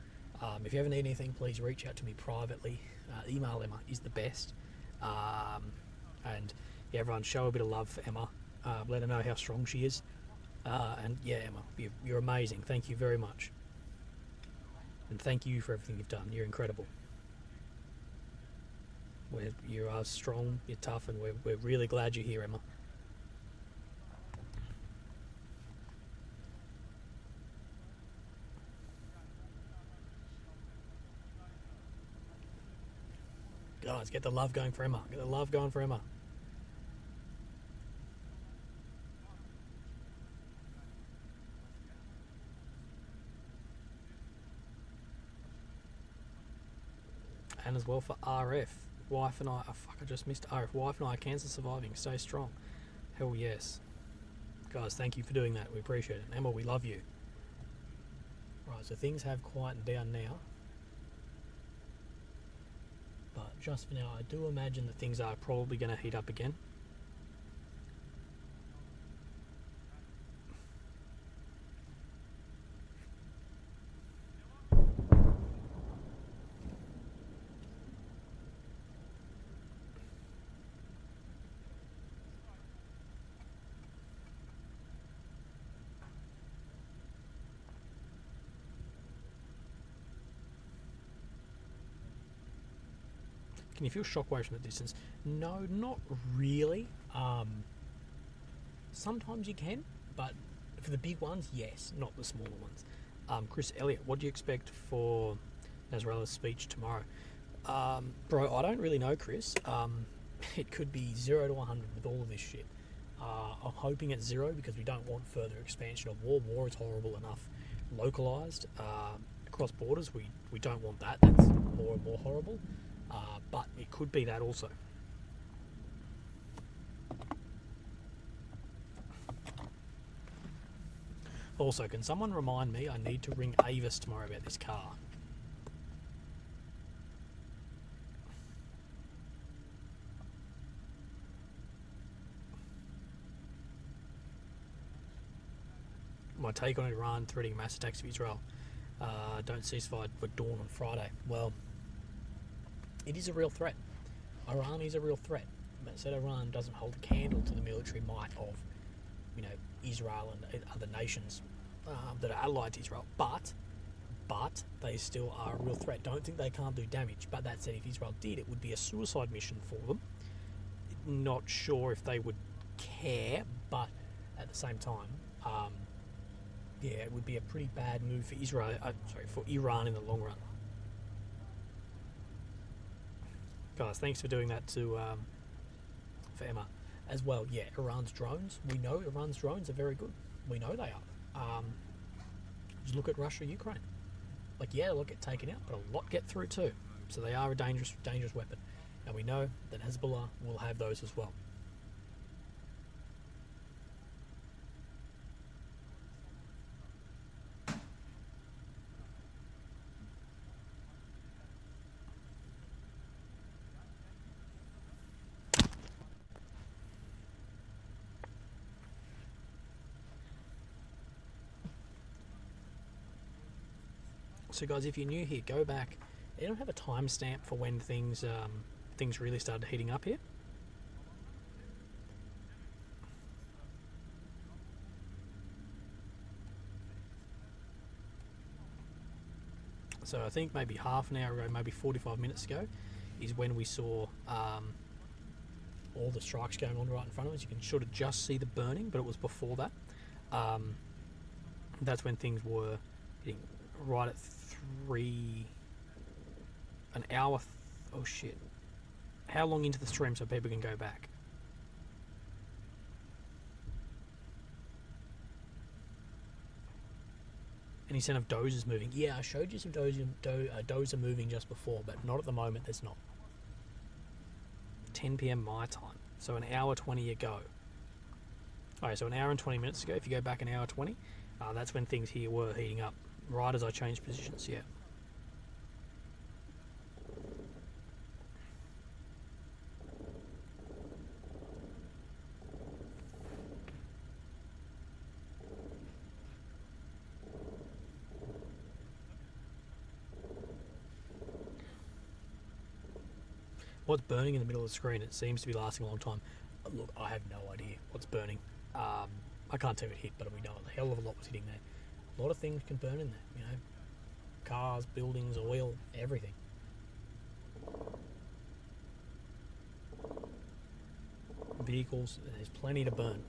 Speaker 1: If you ever need anything, please reach out to me privately. Email Emma is the best. And yeah, everyone, show a bit of love for Emma. Let her know how strong she is. And yeah, Emma, you're amazing. Thank you very much. And thank you for everything you've done. You're incredible. You are strong, you're tough, and we're really glad you're here, Emma. Guys, get the love going for Emma. Get the love going for Emma. and as well for RF. Wife and I, oh fuck, I just missed RF. Wife and I, cancer surviving. Stay strong. Hell yes. Guys, thank you for doing that. We appreciate it. Emma, we love you. Right, so things have quietened down now. But just for now, I do imagine that things are probably going to heat up again. Can you feel shockwaves from the distance? No, not really. Sometimes you can, but for the big ones, yes, not the smaller ones. Chris Elliott, what do you expect for Nasrallah's speech tomorrow? Bro, I don't really know, Chris. It could be 0 to 100 with all of this shit. I'm hoping it's 0 because we don't want further expansion of war. War is horrible enough localized across borders. We don't want that. That's more and more horrible. But it could be that also. Also, can someone remind me I need to ring Avis tomorrow about this car? My take on Iran threatening mass attacks of Israel. Don't ceasefire for dawn on Friday. Well, it is a real threat. Iran is a real threat. But said Iran doesn't hold a candle to the military might of, Israel and other nations that are allied to Israel. But they still are a real threat. Don't think they can't do damage. But that said, if Israel did, it would be a suicide mission for them. Not sure if they would care, but at the same time, it would be a pretty bad move for for Iran in the long run. Guys, thanks for doing that to for Emma as well. Yeah, Iran's drones. We know Iran's drones are very good. We know they are. Just look at Russia, Ukraine. A lot get taken out, but a lot get through too. So they are a dangerous weapon, and we know that Hezbollah will have those as well. So guys, if you're new here, go back. They don't have a timestamp for when things really started heating up here. So I think maybe half an hour ago, maybe 45 minutes ago, is when we saw all the strikes going on right in front of us. You can sort of just see the burning, but it was before that. That's when things were hitting right at an hour. Oh shit. How long into the stream so people can go back? Any sign of dozers moving? Yeah, I showed you some dozer moving just before, but not at the moment. There's not. 10 p.m. my time, so an hour 20 ago. Alright, so an hour and 20 minutes ago, if you go back an hour 20, that's when things here were heating up, right as I changed positions. Yeah. What's burning in the middle of the screen? It seems to be lasting a long time. Look, I have no idea what's burning. I can't tell you it hit, but we know a hell of a lot was hitting there. A lot of things can burn in there, cars, buildings, oil, everything. Vehicles, there's plenty to burn.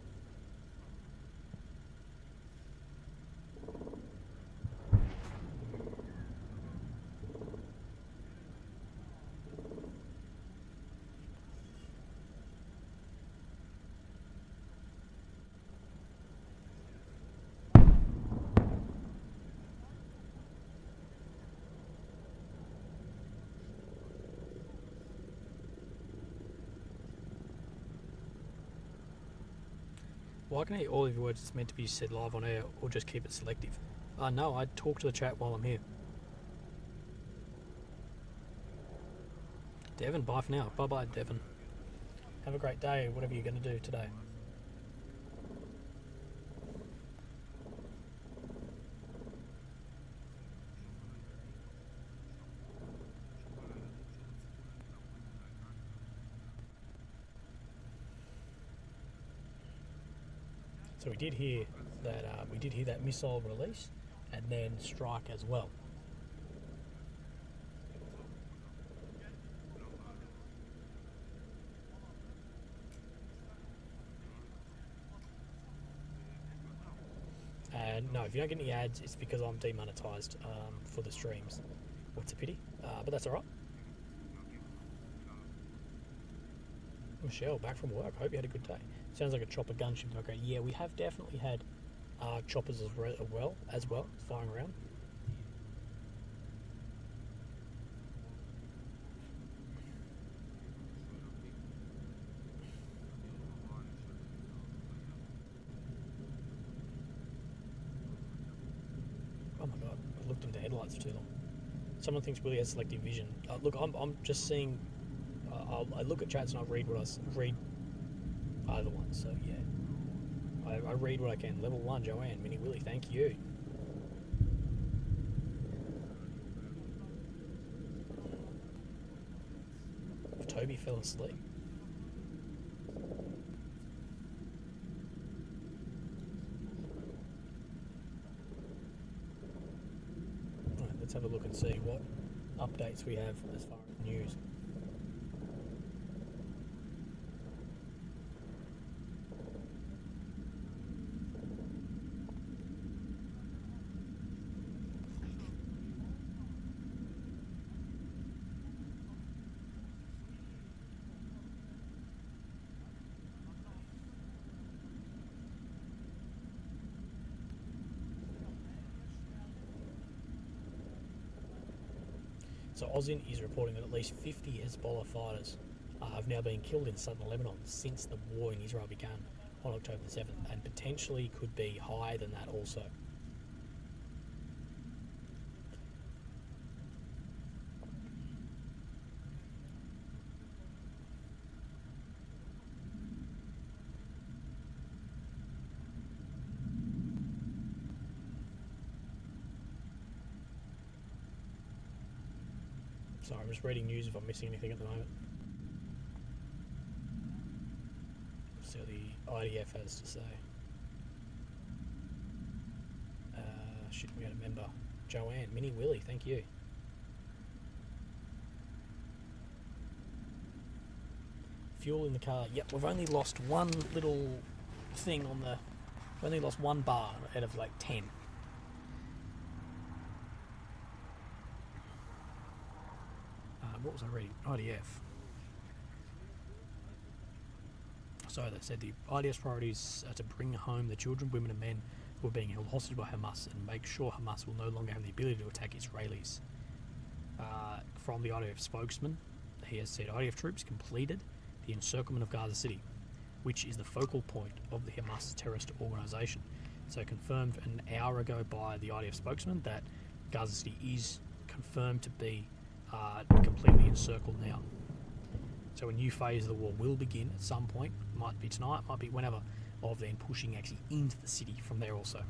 Speaker 1: Well, I can hear all of your words. It's meant to be said live on air, or just keep it selective. No, I talk to the chat while I'm here. Devon, bye for now. Bye-bye, Devon. Have a great day, whatever you're going to do today. So we did hear that missile release and then strike as well. And no, if you don't get any ads, it's because I'm demonetized for the streams. What's a pity, but that's all right. Michelle, back from work. Hope you had a good day. Sounds like a chopper gunship. Okay, yeah, we have definitely had choppers as well, firing around. Oh my god, I looked into headlights for too long. Someone thinks Willie has selective vision. Look, I'm just seeing. I look at chats and I read what I read. Either one, so yeah. I read what I can. Level 1, Joanne, Mini Willie, thank you. If Toby fell asleep. Alright, let's have a look and see what updates we have as far as news. So AUSIN is reporting that at least 50 Hezbollah fighters have now been killed in southern Lebanon since the war in Israel began on October the 7th, and potentially could be higher than that also. Sorry, I'm just reading news if I'm missing anything at the moment. See what the IDF has to say. Shit, we had a member. Joanne, Mini Willie, thank you. Fuel in the car. Yep, we've only lost one little thing on the... We've only lost one bar out of like 10. What was I reading? IDF. So they said the IDF's priorities are to bring home the children, women and men who are being held hostage by Hamas and make sure Hamas will no longer have the ability to attack Israelis. From the IDF spokesman, he has said IDF troops completed the encirclement of Gaza City, which is the focal point of the Hamas terrorist organisation. So confirmed an hour ago by the IDF spokesman that Gaza City is confirmed to be completely encircled now. So a new phase of the war will begin at some point. Might be tonight, might be whenever, of then pushing actually into the city from there also.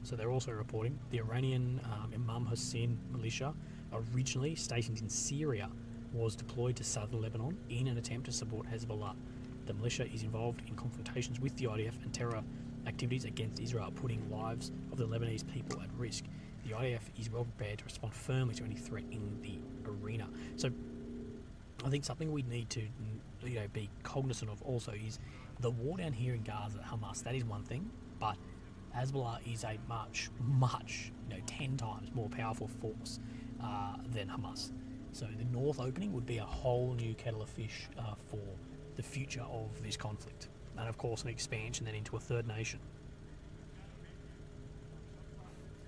Speaker 1: So they're also reporting the Iranian Imam Hussein militia, originally stationed in Syria, was deployed to southern Lebanon in an attempt to support Hezbollah. The militia is involved in confrontations with the IDF and terror activities against Israel, putting lives of the Lebanese people at risk. The IDF is well prepared to respond firmly to any threat in the arena. So I think something we need to be cognizant of also is the war down here in Gaza, Hamas, that is one thing, but Hezbollah is a much, 10 times more powerful force than Hamas. So the north opening would be a whole new kettle of fish for the future of this conflict. And of course an expansion then into a third nation.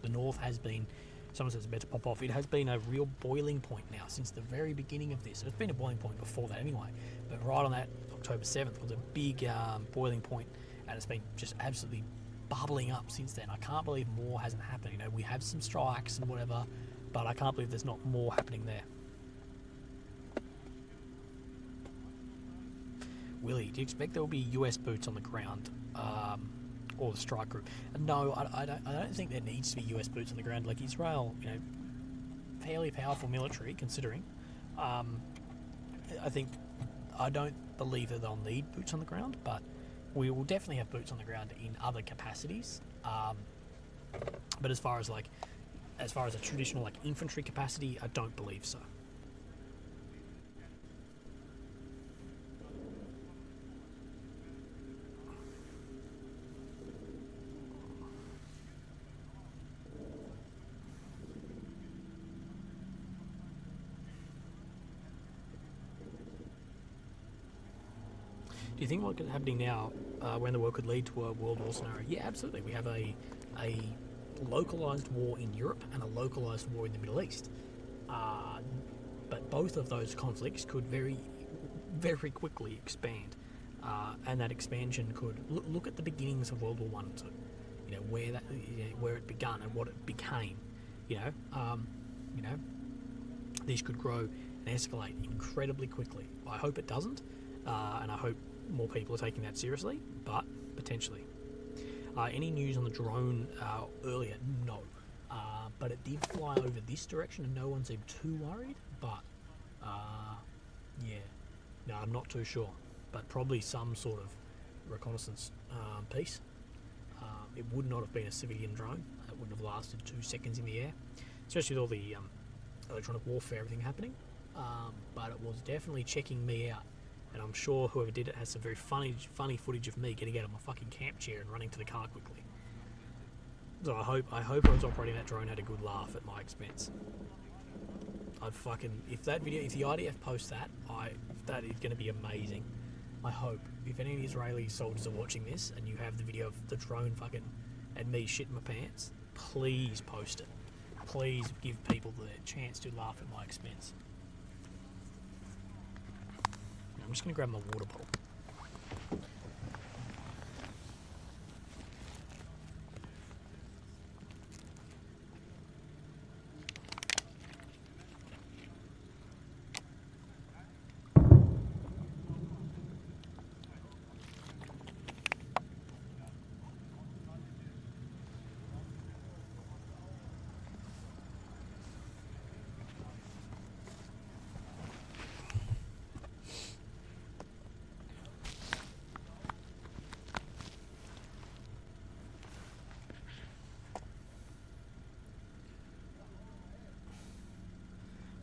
Speaker 1: The north has been someone says it's about to pop off. It has been a real boiling point now since the very beginning of this. It's been a boiling point before that anyway, but right on that October 7th was a big boiling point, and it's been just absolutely bubbling up since then. I can't believe more hasn't happened. You know, we have some strikes and whatever, but I can't believe there's not more happening there. Willie, do you expect there will be US boots on the ground, or the strike group? No, I don't think there needs to be US boots on the ground. Like Israel, you know, fairly powerful military considering. I don't believe that they'll need boots on the ground, but we will definitely have boots on the ground in other capacities. But as far as a traditional like infantry capacity, I don't believe so. Do you think what's happening now, when the war could lead to a world war scenario? Yeah, absolutely. We have a localized war in Europe and a localized war in the Middle East. But both of those conflicts could very, very quickly expand, and that expansion could look at the beginnings of World War One and Two. You know where it began and what it became. These could grow and escalate incredibly quickly. I hope it doesn't, and I hope more people are taking that seriously, but potentially. Any news on the drone earlier? No. But it did fly over this direction and no one seemed too worried, but yeah. No, I'm not too sure. But probably some sort of reconnaissance piece. It would not have been a civilian drone. It wouldn't have lasted 2 seconds in the air, especially with all the electronic warfare, everything happening. But it was definitely checking me out. And I'm sure whoever did it has some very funny footage of me getting out of my fucking camp chair and running to the car quickly. So I hope I was operating that drone had a good laugh at my expense. If the IDF posts that, that is going to be amazing. I hope. If any Israeli soldiers are watching this and you have the video of the drone fucking and me shitting my pants, please post it. Please give people the chance to laugh at my expense. I'm just going to grab my water bottle.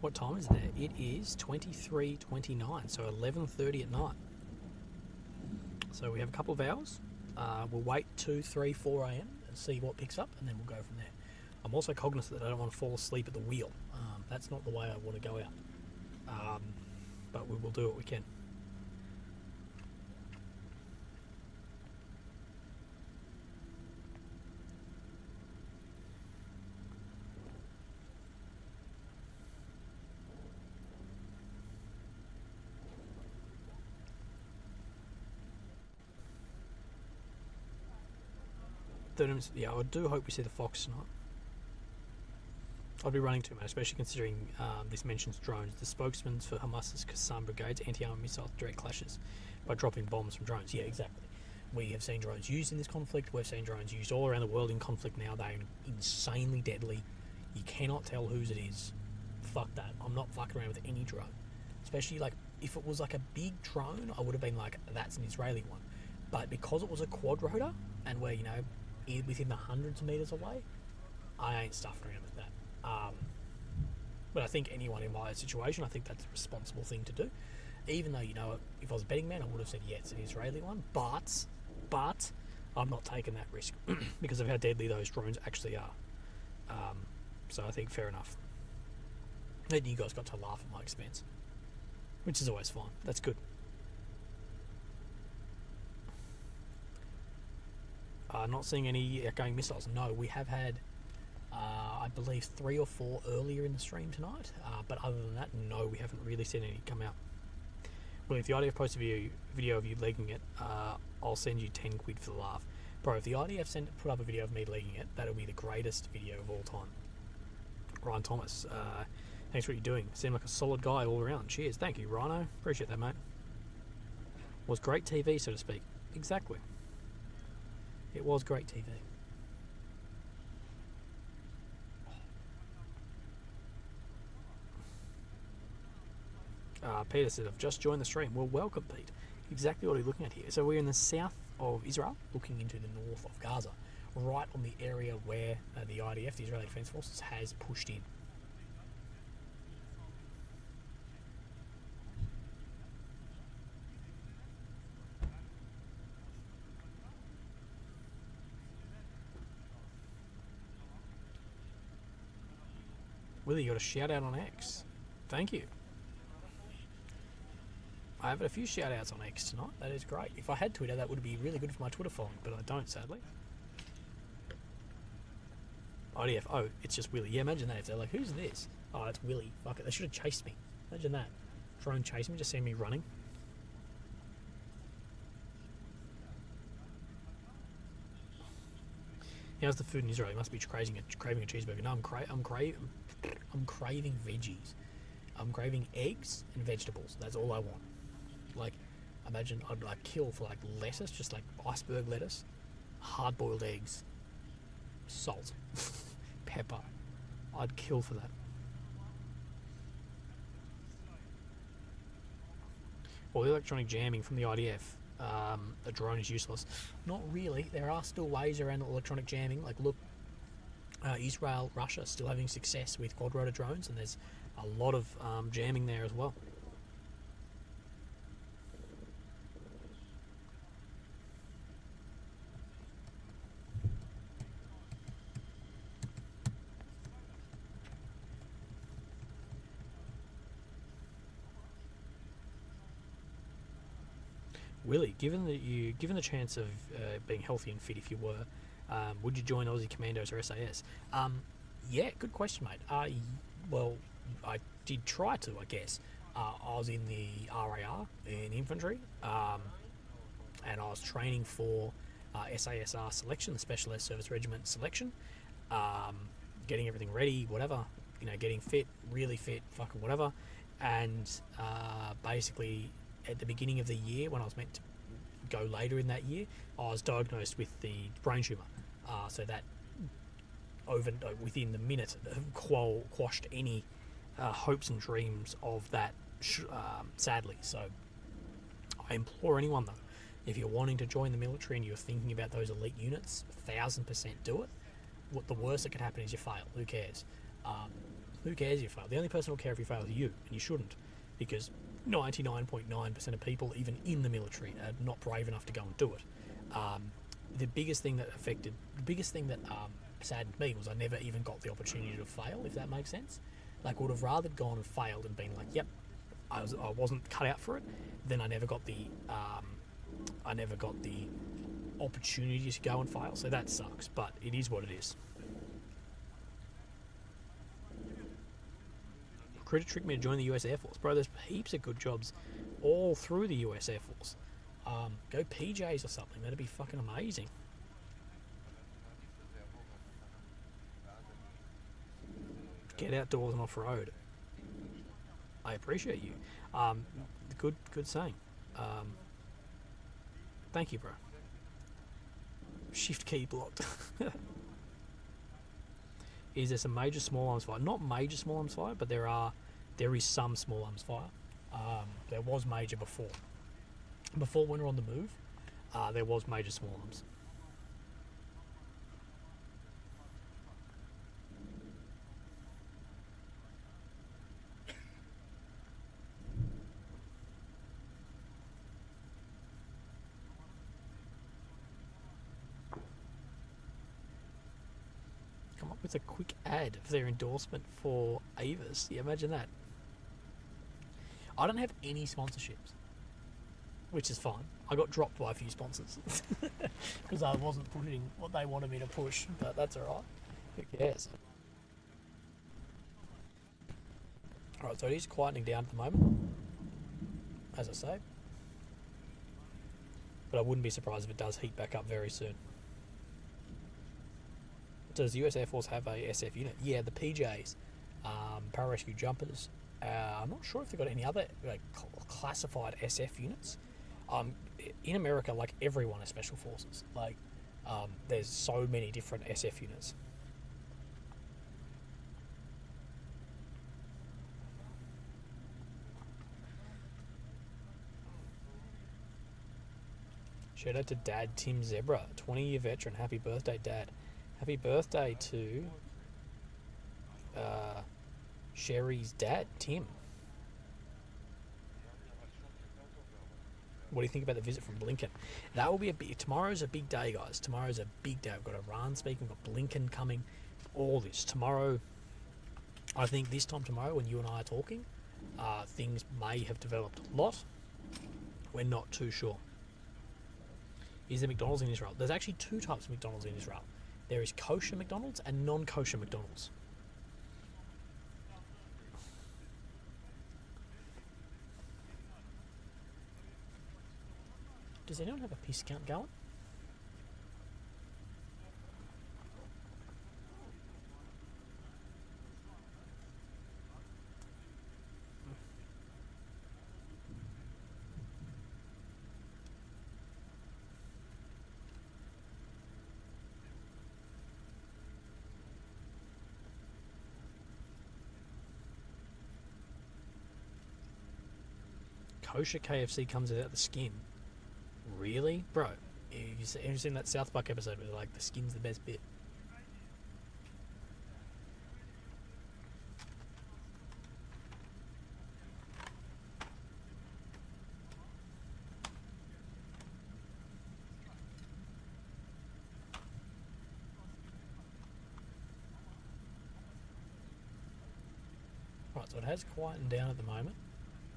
Speaker 1: What time is there? It is 23:29, so 11:30 at night. So we have a couple of hours. We'll wait 2, 3, 4 a.m. and see what picks up, and then we'll go from there. I'm also cognizant that I don't want to fall asleep at the wheel. That's not the way I want to go out. But we will do what we can. Yeah, I do hope we see the Fox tonight. I'd be running too much, especially considering this mentions drones. The spokesman for Hamas's Qassam Brigade's anti-armor missile direct clashes by dropping bombs from drones. Yeah, exactly. We have seen drones used in this conflict. We've seen drones used all around the world in conflict now. They're insanely deadly. You cannot tell whose it is. Fuck that. I'm not fucking around with any drone. Especially, like, if it was like a big drone, I would have been like, that's an Israeli one. But because it was a quadrotor, and we're, within the hundreds of meters away, I ain't stuffing around with that. But I think anyone in my situation, I think that's a responsible thing to do. Even though, if I was a betting man, I would have said, yeah, it's an Israeli one. But I'm not taking that risk because of how deadly those drones actually are. So I think fair enough. Then you guys got to laugh at my expense, which is always fine. That's good. Not seeing any outgoing missiles. No, we have had I believe 3 or 4 earlier in the stream tonight. But other than that, no, we haven't really seen any come out. Well, if the IDF posts a video of you legging it, I'll send you 10 quid for the laugh. Bro, if the IDF put up a video of me legging it, that'll be the greatest video of all time. Ryan Thomas, thanks for what you're doing. Seem like a solid guy all around. Cheers. Thank you, Rhino. Appreciate that, mate. Was great TV, so to speak. Exactly. It was great TV. Peter said, I've just joined the stream. Well, welcome, Pete. Exactly what we're looking at here. So we're in the south of Israel, looking into the north of Gaza, right on the area where the IDF, the Israeli Defence Forces, has pushed in. Willie, you got a shout out on X. Thank you. I have a few shout outs on X tonight. That is great. If I had Twitter, that would be really good for my Twitter following, but I don't, sadly. IDF. Oh, it's just Willie. Yeah, imagine that. If they're like, who's this? Oh, it's Willie. Fuck it. They should have chased me. Imagine that. Drone chasing me, just seeing me running. How's the food in Israel? You must be craving a cheeseburger. No, I'm craving veggies. I'm craving eggs and vegetables. That's all I want. Like, imagine I'd like kill for like lettuce, just like iceberg lettuce, hard-boiled eggs, salt, pepper. I'd kill for that. Well, the electronic jamming from the IDF, the drone is useless. Not really. There are still ways around electronic jamming. Like, look, Israel, Russia still having success with quadrotor drones, and there's a lot of jamming there as well. Willie, given the chance of being healthy and fit, if you were, would you join Aussie Commandos or SAS? Yeah, good question, mate. Well, I did try to, I guess. I was in the RAR in infantry, and I was training for SASR selection, the Special Air Service Regiment selection, getting everything ready, whatever, getting fit, really fit, fucking whatever. And basically, at the beginning of the year, when I was meant to go later in that year, I was diagnosed with the brain tumour. So that within the minute quashed any hopes and dreams of that, sadly. So I implore anyone, though, if you're wanting to join the military and you're thinking about those elite units, 1000% do it. What the worst that could happen is you fail. Who cares? Who cares if you fail? The only person who'll care if you fail is you, and you shouldn't, because 99.9% of people, even in the military, are not brave enough to go and do it. The biggest thing that saddened me was I never even got the opportunity to fail, if that makes sense. Like, would have rather gone and failed and been like, yep, I wasn't cut out for it. Then I never got the opportunity to go and fail. So that sucks, but it is what it is. Recruiter tricked me to join the US Air Force. Bro, there's heaps of good jobs all through the US Air Force. Go PJs or something. That'd be fucking amazing. Get outdoors and off-road. I appreciate you. Good saying. Thank you, bro. Shift key blocked. Is there some major small arms fire? Not major small arms fire, but there is some small arms fire. There was major before. Before, when we were on the move, there was major small arms. Come up with a quick ad of their endorsement for Avis. Yeah, imagine that. I don't have any sponsorships, which is fine. I got dropped by a few sponsors because I wasn't putting what they wanted me to push, but that's alright. Who cares? Alright, so it is quietening down at the moment, as I say. But I wouldn't be surprised if it does heat back up very soon. Does the US Air Force have a SF unit? Yeah, the PJs, pararescue jumpers. I'm not sure if they've got any other like classified SF units. In America, like everyone is special forces. Like, there's so many different SF units. Shout out to Dad Tim Zebra, 20-year veteran. Happy birthday, Dad. Happy birthday to Sherry's dad, Tim. What do you think about the visit from Blinken? That will be tomorrow's a big day, guys. Tomorrow's a big day. We've got Iran speaking, we've got Blinken coming, all this. Tomorrow, I think this time tomorrow when you and I are talking, things may have developed a lot. We're not too sure. Is there McDonald's in Israel? There's actually two types of McDonald's in Israel. There is kosher McDonald's and non-kosher McDonald's. Does anyone have a piss count going? Kosher KFC comes without the skin. Really? Bro, have you seen that South Park episode where like the skin's the best bit? Right, so it has quietened down at the moment,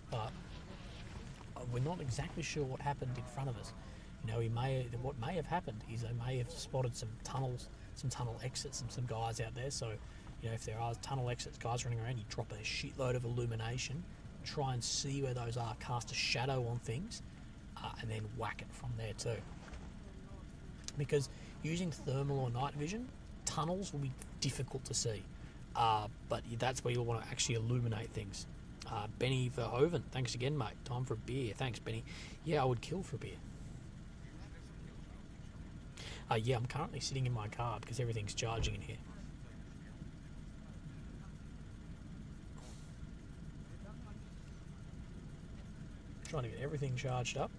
Speaker 1: but we're not exactly sure what happened in front of us. You know, what may have happened is they may have spotted some tunnels, some tunnel exits, and some guys out there. So, you know, if there are tunnel exits, guys running around, you drop a shitload of illumination, try and see where those are, cast a shadow on things, and then whack it from there too. Because using thermal or night vision, tunnels will be difficult to see, but that's where you'll want to actually illuminate things. Benny Verhoeven, thanks again, mate. Time for a beer. Thanks, Benny. Yeah, I would kill for a beer. Yeah, I'm currently sitting in my car because everything's charging in here. Trying to get everything charged up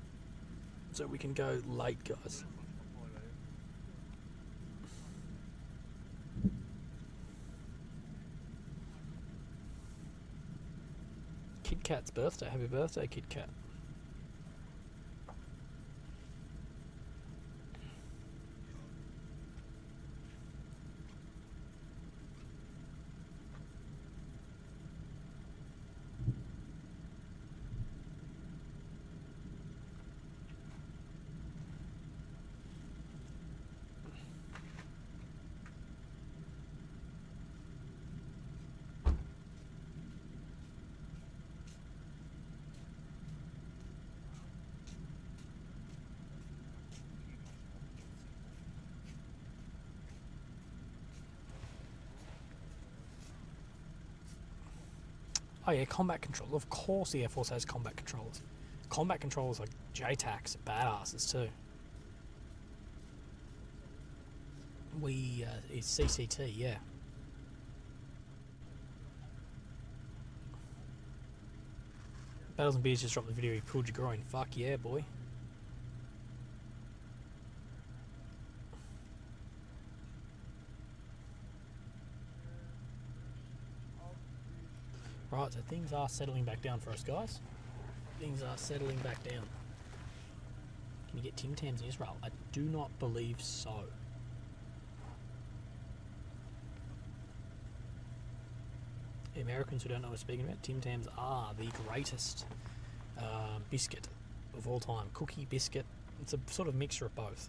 Speaker 1: so we can go late, guys. Kid Cat's birthday. Happy birthday, Kid Cat. Oh yeah, combat control. Of course the Air Force has combat controllers. Combat controllers like JTACs are badasses too. It's CCT, yeah. Battles and Beers just dropped the video, he pulled your groin. Fuck yeah, boy. Right, so things are settling back down for us, guys. Things are settling back down. Can you get Tim Tams in Israel? I do not believe so. The Americans who don't know what we're speaking about, Tim Tams are the greatest biscuit of all time. Cookie, biscuit, it's a sort of mixture of both.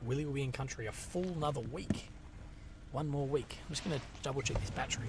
Speaker 1: Willy will be in country a full another week. One more week. I'm just going to double check this battery.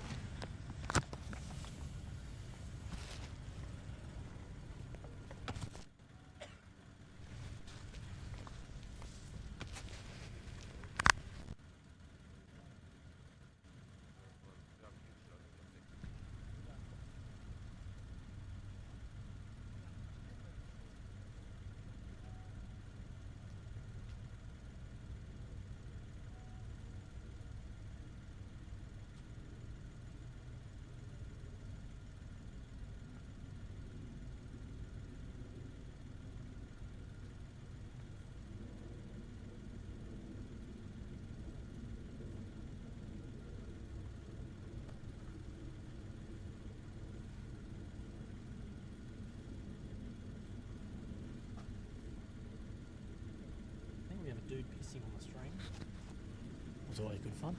Speaker 1: Dude pissing on the stream. It was always good fun.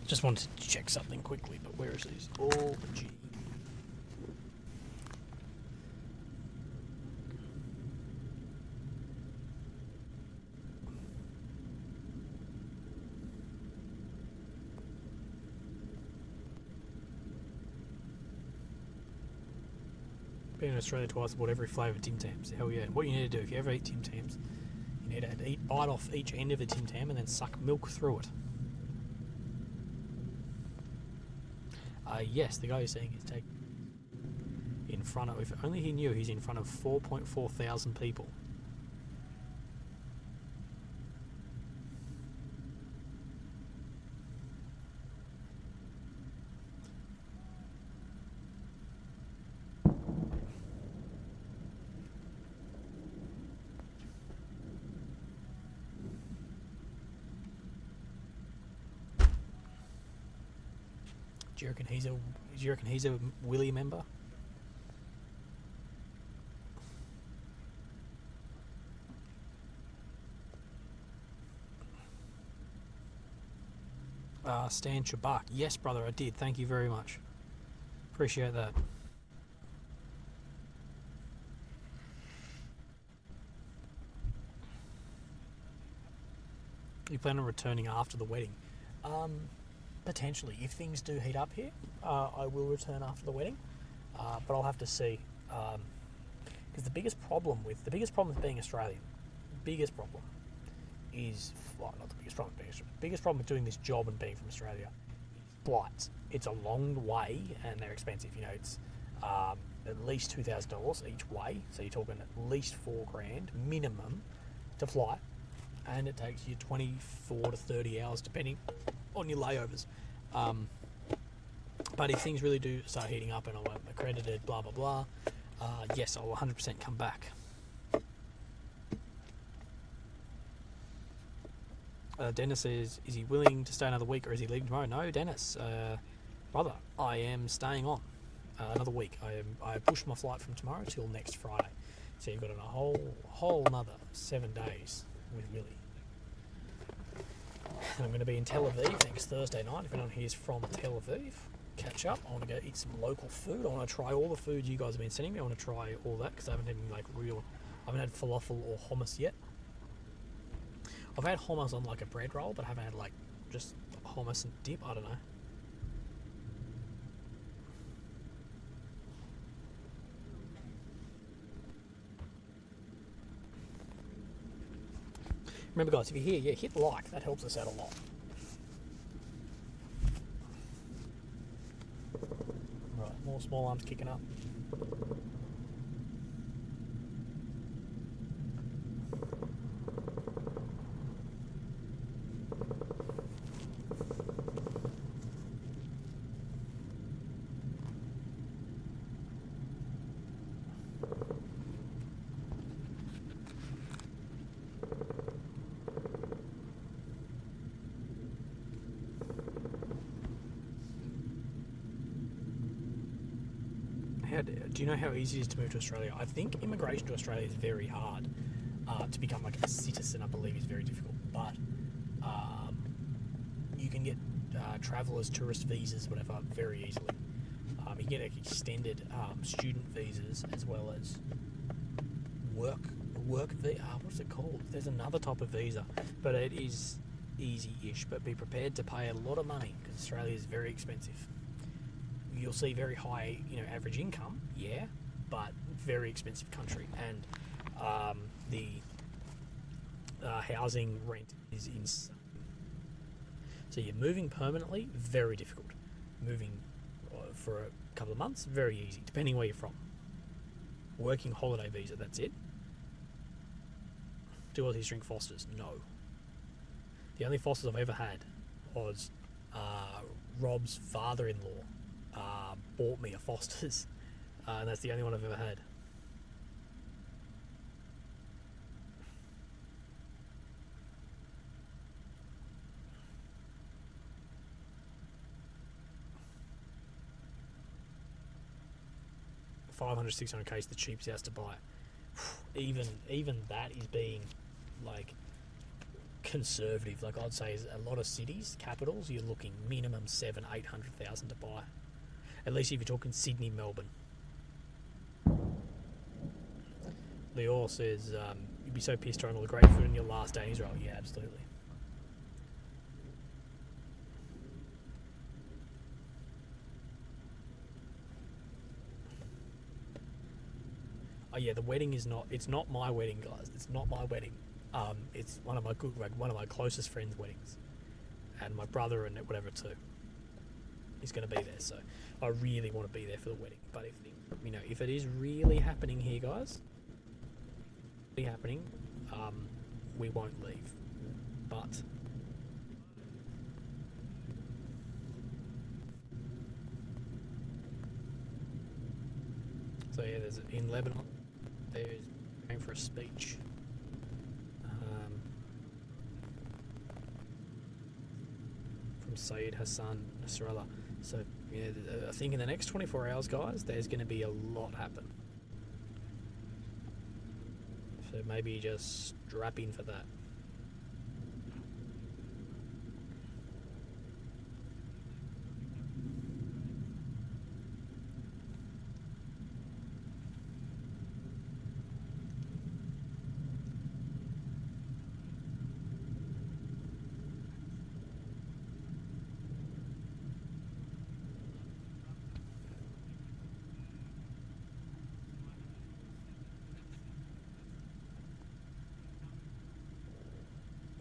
Speaker 1: Just wanted to check something quickly, but where is this? Oh, gee. Been in Australia twice, bought every flavour Tim Tams. Hell yeah. What you need to do, if you ever eat Tim Tams, you need to bite off each end of a Tim Tam and then suck milk through it. Yes, the guy who's saying he's taking in front of, if only he knew he's in front of 4.4 thousand people. Do you reckon he's a Willy member? Stan Shabak. Yes, brother, I did. Thank you very much. Appreciate that. You plan on returning after the wedding? Potentially, if things do heat up here, I will return after the wedding, but I'll have to see. Because the biggest problem with being Australian, biggest problem is, well, not the biggest problem, biggest problem with doing this job and being from Australia is flights. It's a long way and they're expensive. You know, it's at least $2,000 each way, so you're talking at least $4,000 minimum to fly, and it takes you 24 to 30 hours depending on your layovers. But if things really do start heating up and I'm accredited, blah blah blah, yes, I'll 100% come back. Dennis says, is he willing to stay another week or is he leaving tomorrow? No, Dennis, brother, I am staying on another week. I pushed my flight from tomorrow till next Friday, so you've got a whole another 7 days with Willy. And I'm going to be in Tel Aviv next Thursday night. If anyone here's from Tel Aviv, catch up. I want to go eat some local food. I want to try all the food you guys have been sending me. I want to try all that because I haven't had falafel or hummus yet. I've had hummus on like a bread roll, but I haven't had like just hummus and dip. I don't know. Remember guys, if you're here, hit like, that helps us out a lot. Right, more small arms kicking up. Do you know how easy it is to move to Australia? I think immigration to Australia is very hard. To become like a citizen, I believe, is very difficult. But you can get travellers, tourist visas, whatever, very easily. You get extended student visas as well as work visa. What's it called? There's another type of visa, but it is easy-ish. But be prepared to pay a lot of money because Australia is very expensive. You'll see very high, average income, yeah, but very expensive country, and the housing rent is insane. So you're moving permanently, very difficult. Moving for a couple of months, very easy, depending where you're from. Working holiday visa, that's it. Do all these drink Fosters? No. The only Fosters I've ever had was Rob's father-in-law bought me a Foster's, and that's the only one I've ever had. $500-600K is the cheapest house to buy. Even that is being like conservative. Like I'd say, is a lot of cities, capitals, you're looking minimum $700,000-800,000 to buy. At least if you're talking Sydney, Melbourne. Lior says you'd be so pissed trying all the great food on your last day in Israel. Yeah, absolutely. Oh yeah, the wedding is not. It's not my wedding, guys. It's not my wedding. It's one of my closest friends' weddings, and my brother and whatever too. He's going to be there, so I really want to be there for the wedding. But if it is really happening here, guys, we won't leave. But so yeah, there's in Lebanon. There's going for a speech. From Sayed Hassan Nasrallah. So yeah, I think in the next 24 hours, guys, there's going to be a lot happen. So maybe just strap in for that.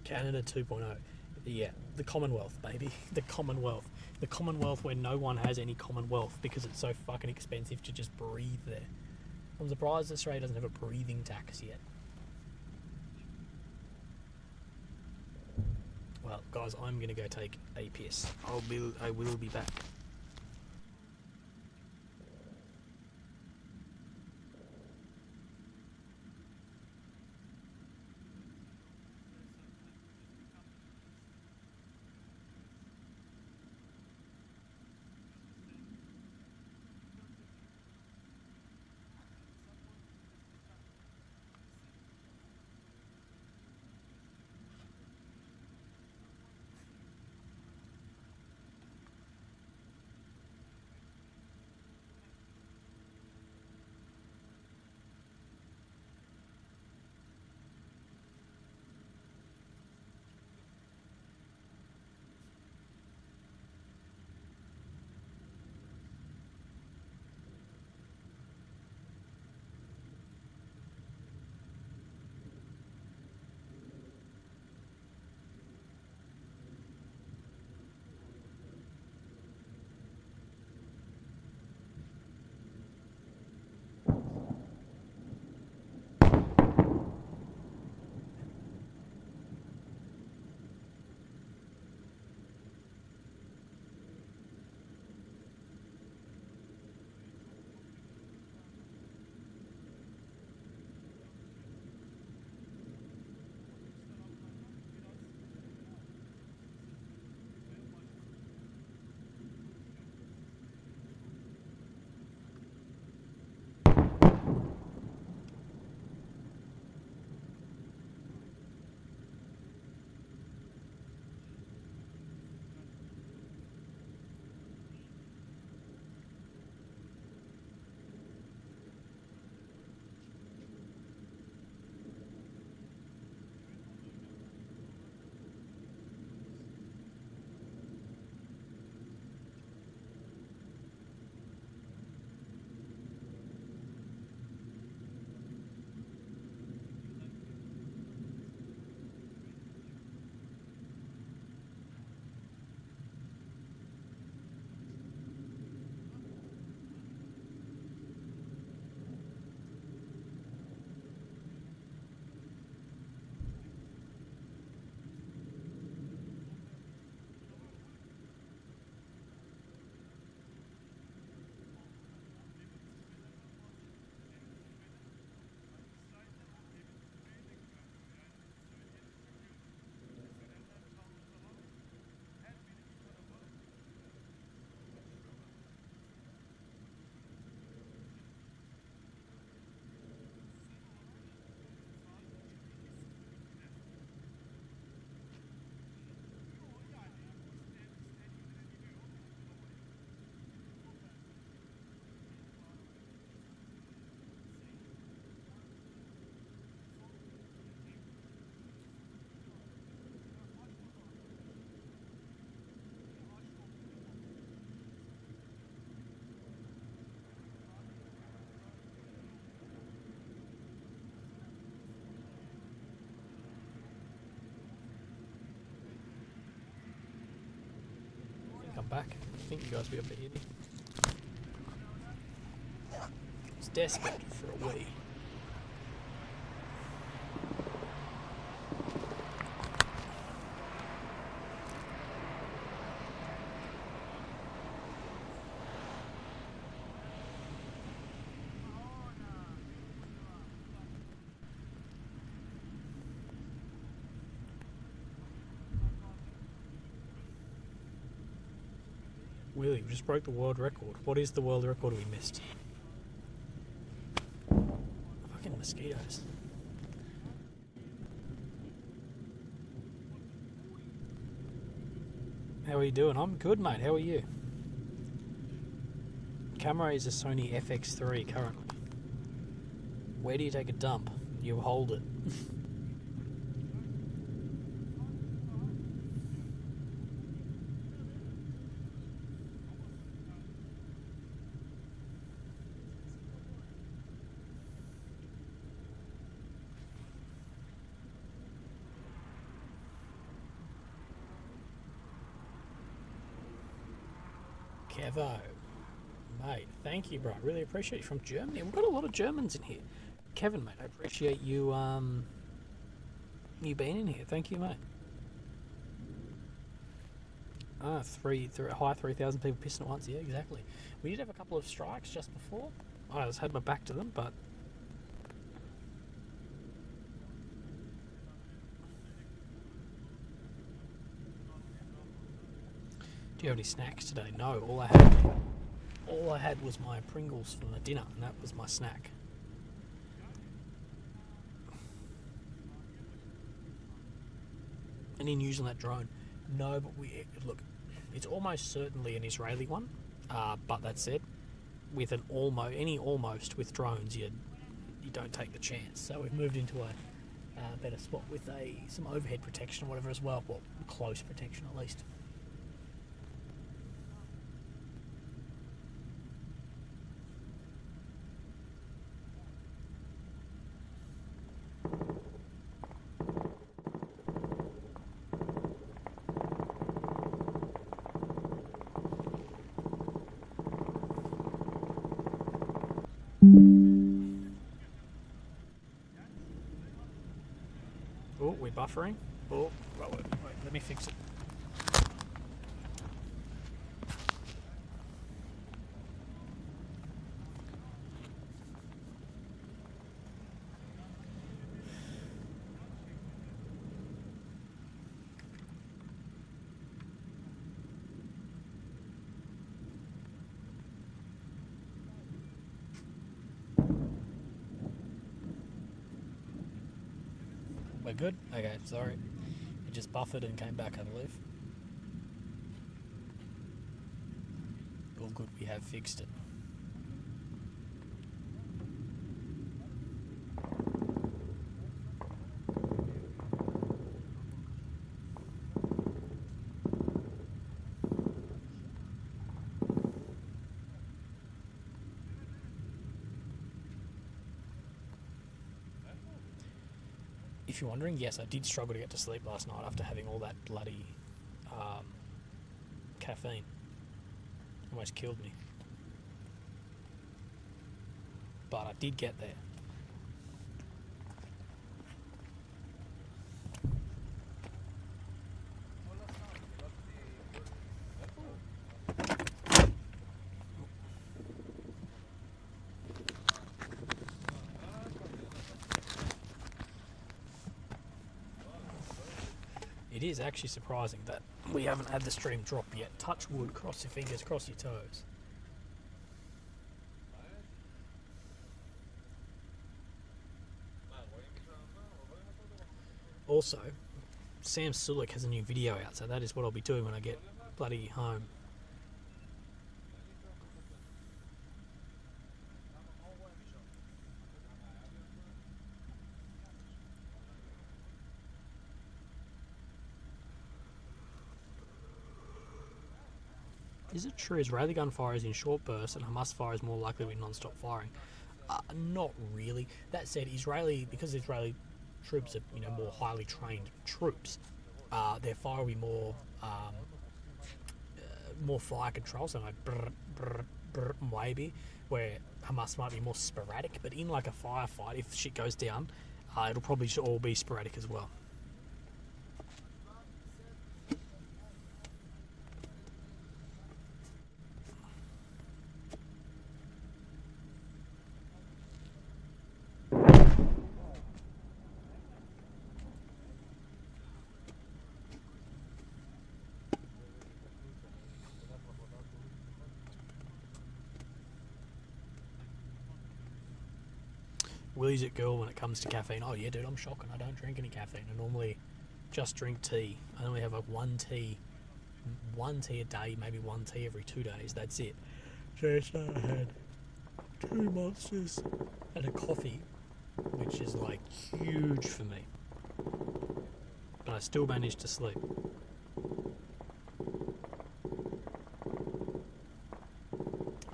Speaker 1: Canada 2.0. Yeah, the Commonwealth, baby. The Commonwealth. The Commonwealth where no one has any Commonwealth because it's so fucking expensive to just breathe there. I'm surprised Australia doesn't have a breathing tax yet. Well, guys, I'm going to go take a piss. I will be back. back. I think you guys will be able to hear me. It's desperate for a wee. Willie, we just broke the world record. What is the world record we missed? Fucking mosquitoes. How are you doing? I'm good, mate. How are you? Camera is a Sony FX3 currently. Where do you take a dump? You hold it. Kevo, mate, thank you, bro. Really appreciate you from Germany. We've got a lot of Germans in here. Kevin, mate, I appreciate you you being in here. Thank you, mate. High 3,000 people pissing at once. Yeah, exactly. We did have a couple of strikes just before. I just had my back to them, but do you have any snacks today? No, all I had was my Pringles for my dinner, and that was my snack. Any news on that drone? No, but look, it's almost certainly an Israeli one. But that said, with an almost with drones, you don't take the chance. So we've moved into a better spot with some overhead protection or whatever as well. Well, close protection at least. Oh, we're buffering. Oh, wait, let me fix it. We're good? Okay, sorry. It just buffered and came back, I believe. All good, we have fixed it. If you're wondering, yes, I did struggle to get to sleep last night after having all that bloody caffeine. Almost killed me. But I did get there. It is actually surprising that we haven't had the stream drop yet. Touch wood, cross your fingers, cross your toes. Also, Sam Sulik has a new video out, so that is what I'll be doing when I get bloody home. Is it true Israeli gunfire is in short bursts and Hamas fire is more likely to be non-stop firing? Not really. That said, because Israeli troops are more highly trained troops, their fire will be more more fire control, so like brr, brr, brr, maybe, where Hamas might be more sporadic, but in like a firefight, if shit goes down, it'll probably all be sporadic as well. Willy's at girl when it comes to caffeine. Oh yeah, dude, I'm shocking. I don't drink any caffeine. I normally just drink tea. I only have like one tea a day, maybe one tea every 2 days. That's it. So I had 2 monsters and a coffee, which is like huge for me. But I still managed to sleep.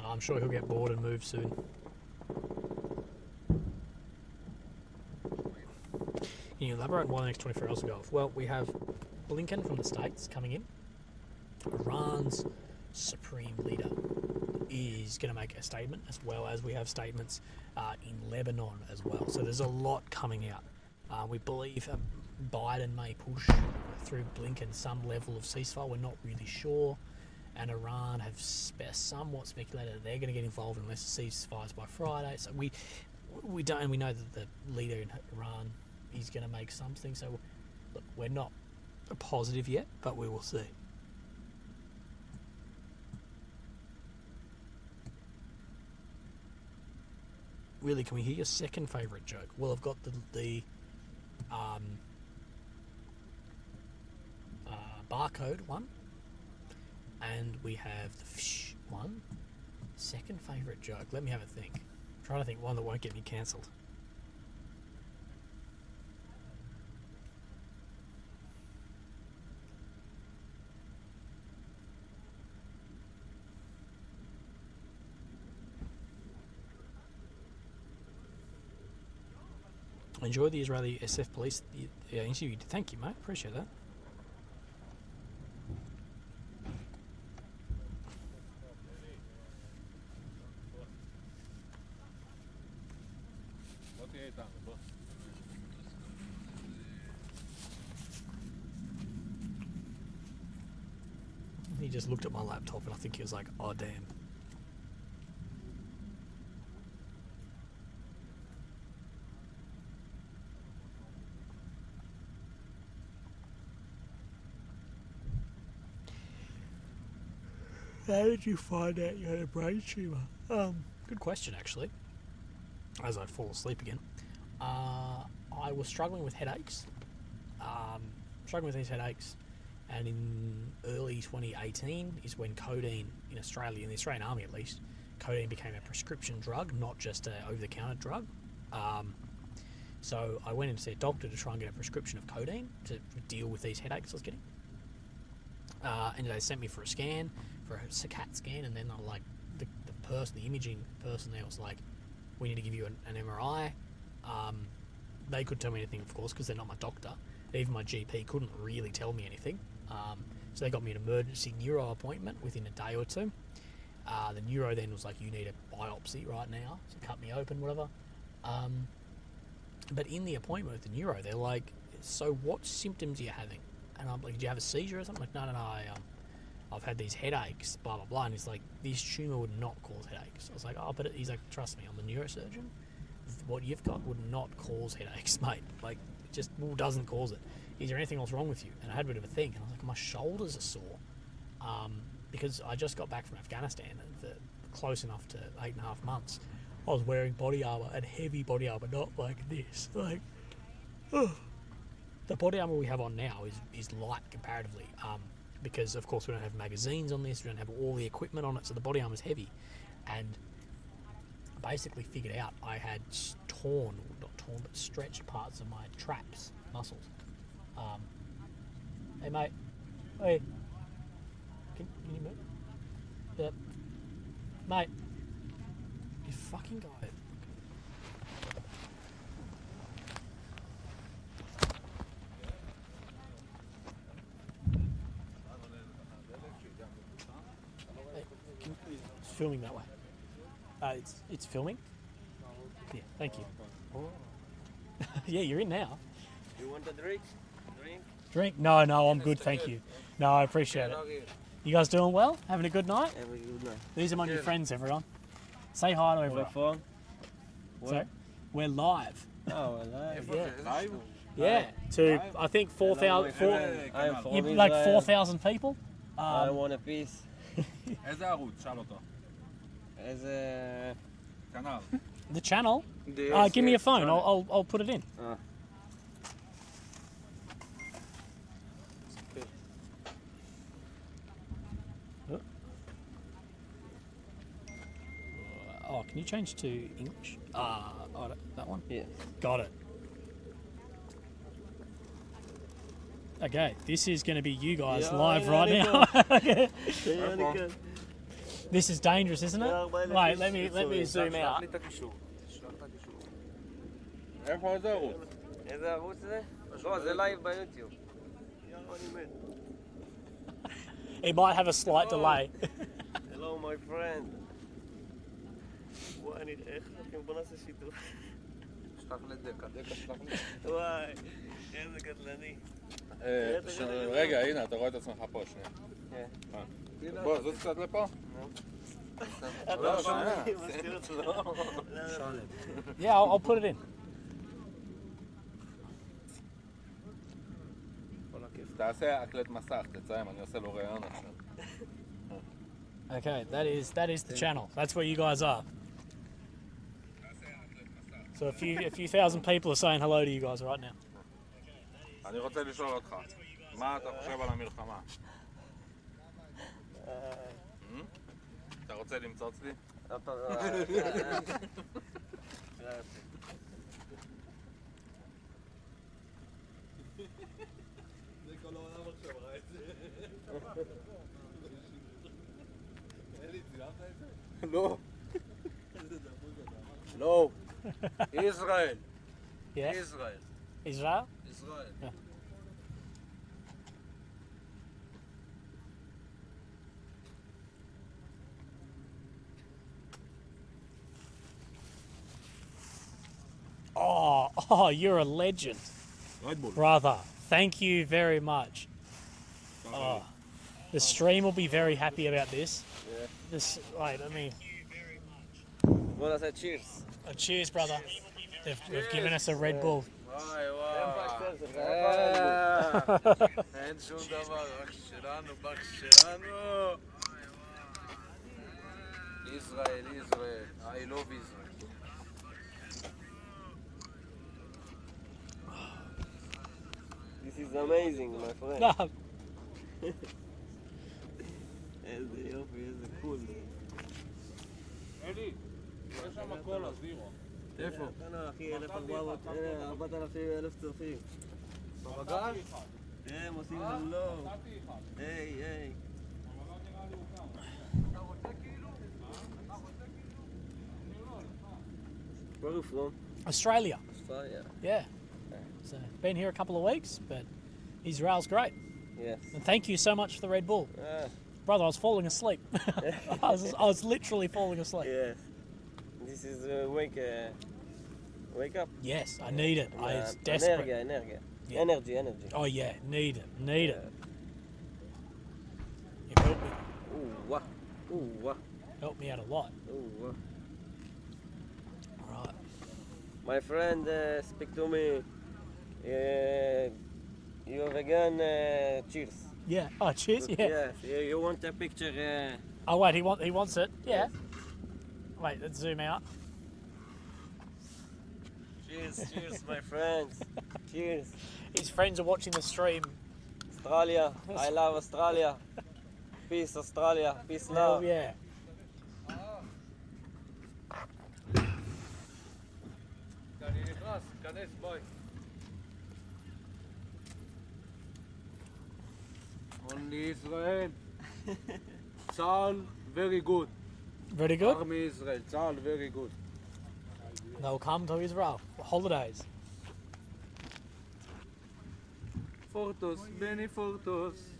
Speaker 1: I'm sure he'll get bored and move soon. Can you elaborate on why the next 24 hours will go off? Well, we have Blinken from the States coming in. Iran's supreme leader is going to make a statement, as well as we have statements in Lebanon as well. So there's a lot coming out. We believe Biden may push through Blinken some level of ceasefire. We're not really sure. And Iran have somewhat speculated that they're going to get involved unless the ceasefire is by Friday. So we don't, and we know that the leader in Iran is going to make something. So look, we're not positive yet, but we will see. Really, can we hear your second favourite joke? Well, I've got the barcode one, and we have the fish one. Second favourite joke. Let me have a think. I'm trying to think one that won't get me cancelled. Enjoy the Israeli SF police interview. Thank you, mate. Appreciate that. He just looked at my laptop and I think he was like, oh damn. How did you find out you had a brain tumour? Good question, actually. As I fall asleep again. I was struggling with headaches. And in early 2018 is when codeine in Australia, in the Australian Army at least, codeine became a prescription drug, not just an over-the-counter drug. So I went in to see a doctor to try and get a prescription of codeine to deal with these headaches I was getting. And they sent me for a scan, for a CAT scan, and then the imaging person there was like, we need to give you an MRI. They couldn't tell me anything, of course, because they're not my doctor. Even my GP couldn't really tell me anything. So they got me an emergency neuro appointment within a day or two. The neuro then was like, you need a biopsy right now, so cut me open, whatever. But in the appointment with the neuro, they're like, so what symptoms are you having? And I'm like, do you have a seizure or something? Like, no, I've had these headaches, blah, blah, blah. And he's like, this tumour would not cause headaches. I was like, oh, but he's like, trust me, I'm a neurosurgeon. What you've got would not cause headaches, mate. Like, it just doesn't cause it. Is there anything else wrong with you? And I had a bit of a think, and I was like, my shoulders are sore. Because I just got back from Afghanistan, and for close enough to 8.5 months, I was wearing body armour, and heavy body armour, not like this. Like, the body armour we have on now is light comparatively, because of course we don't have magazines on this, we don't have all the equipment on it, so the body armour is heavy. And I basically figured out I had stretched parts of my traps, muscles. Hey mate, hey, can you move? Yep. Mate, you fucking guy. filming that way. It's filming? Yeah, thank you. Yeah, you're in now.
Speaker 8: You want a drink?
Speaker 1: Drink? No, I'm good, thank you. No, I appreciate it. You guys doing well? Having a good night?
Speaker 8: Have a good night.
Speaker 1: These are my new friends, everyone. Say hi to everyone.
Speaker 8: Phone?
Speaker 1: Sorry? We're live.
Speaker 8: Oh, alive.
Speaker 1: Yeah. Yeah, to I think 4,000
Speaker 8: I'm from
Speaker 1: like
Speaker 8: Israel.
Speaker 1: 4,000 people.
Speaker 8: I want a piece.
Speaker 3: איזה ערוץ? שאל אותו.
Speaker 8: As a...
Speaker 3: כנ"ל.
Speaker 1: The channel. Give me a phone. I'll put it in. Oh, can you change to English? That one?
Speaker 8: Yeah.
Speaker 1: Got it. Okay, this is going to be you guys live right now. This is dangerous, isn't it? Wait, let me zoom out.
Speaker 3: איפה זה ערוץ?
Speaker 8: איזה ערוץ זה? לא, זה לייב ביוטיוב.
Speaker 1: It might have a slight delay.
Speaker 8: Hello, my friend. וואי, אני... איך אנחנו... בוא נעשה שידור.
Speaker 3: שלח לדקה, דקה שלח לי.
Speaker 8: וואי, איזה קטלני.
Speaker 3: רגע, הנה, אתה רואה את עצמך פה, שנייה.
Speaker 8: כן.
Speaker 3: בוא, זוז קצת לפה.
Speaker 1: Yeah, I'll put it in.
Speaker 3: תעשה הקלט מסך, תצלם, אני עושה לו רעיון עכשיו.
Speaker 1: Okay, that is the channel. That's where you guys are. So a few thousand people are saying hello to you guys right now.
Speaker 3: אני רוצה לשאול אותך, מה אתה חושב על המלחמה? אתה רוצה למצוץ לי?
Speaker 5: זה כל העולם עכשיו ראה את זה. אלי, צילמת את זה?
Speaker 3: לא.
Speaker 5: איזה דמות אתה אמרת?
Speaker 3: לא. ישראל.
Speaker 1: Yeah?
Speaker 3: ישראל.
Speaker 1: Israel?
Speaker 3: ישראל.
Speaker 1: Yeah. Oh, you're a legend.
Speaker 3: Red Bull.
Speaker 1: Brother, thank you very much. Oh, the stream will be very happy about this.
Speaker 8: Yeah.
Speaker 1: This, wait, let me...
Speaker 8: בוא נעשה צ'ירס.
Speaker 1: cheers, brother. They've given us a Red Bull.
Speaker 3: וואי אין שום דבר, רק שלנו, רק שלנו. ישראל, ישראל. I love Israel.
Speaker 8: This is amazing, my friend.
Speaker 1: No,
Speaker 8: איזה יופי, איזה קול.
Speaker 3: אלי, יש שם הכל, זירו. איפה?
Speaker 8: הנה, אחי, 1,400, 4,000 צופים.
Speaker 3: בבגז?
Speaker 8: הם עושים לוב. היי, היי. Where are you from?
Speaker 1: Australia.
Speaker 8: Australia.
Speaker 1: Yeah. So, been here a couple of weeks, but Israel's great.
Speaker 8: Yes.
Speaker 1: And thank you so much for the Red Bull. Brother, I was falling asleep. I was literally falling asleep.
Speaker 8: Yes. This is wake up.
Speaker 1: Yes, I need it. I was desperate.
Speaker 8: Energy.
Speaker 1: Yeah.
Speaker 8: Energy.
Speaker 1: Oh yeah, need it. You've helped me.
Speaker 8: Ooh, wah.
Speaker 1: Helped me out a lot.
Speaker 8: Ooh, wah.
Speaker 1: All right.
Speaker 8: My friend, speak to me. You're vegan. Cheers.
Speaker 1: Yeah. Oh, cheers. Yeah.
Speaker 8: Yes. You want a picture?
Speaker 1: Oh wait, he wants it. Yeah. Wait, let's zoom out.
Speaker 8: Cheers, my friends. Cheers.
Speaker 1: His friends are watching the stream.
Speaker 8: Australia. I love Australia. Peace, Australia. Peace,
Speaker 1: Hell
Speaker 8: love.
Speaker 1: yeah.
Speaker 3: אני נכנס, כנס, בואי. Only Israel. צה"ל, very good.
Speaker 1: Very good.
Speaker 3: Army Israel, צה"ל, very good.
Speaker 1: They'll come to Israel for holidays.
Speaker 3: פורטוס, בני פורטוס.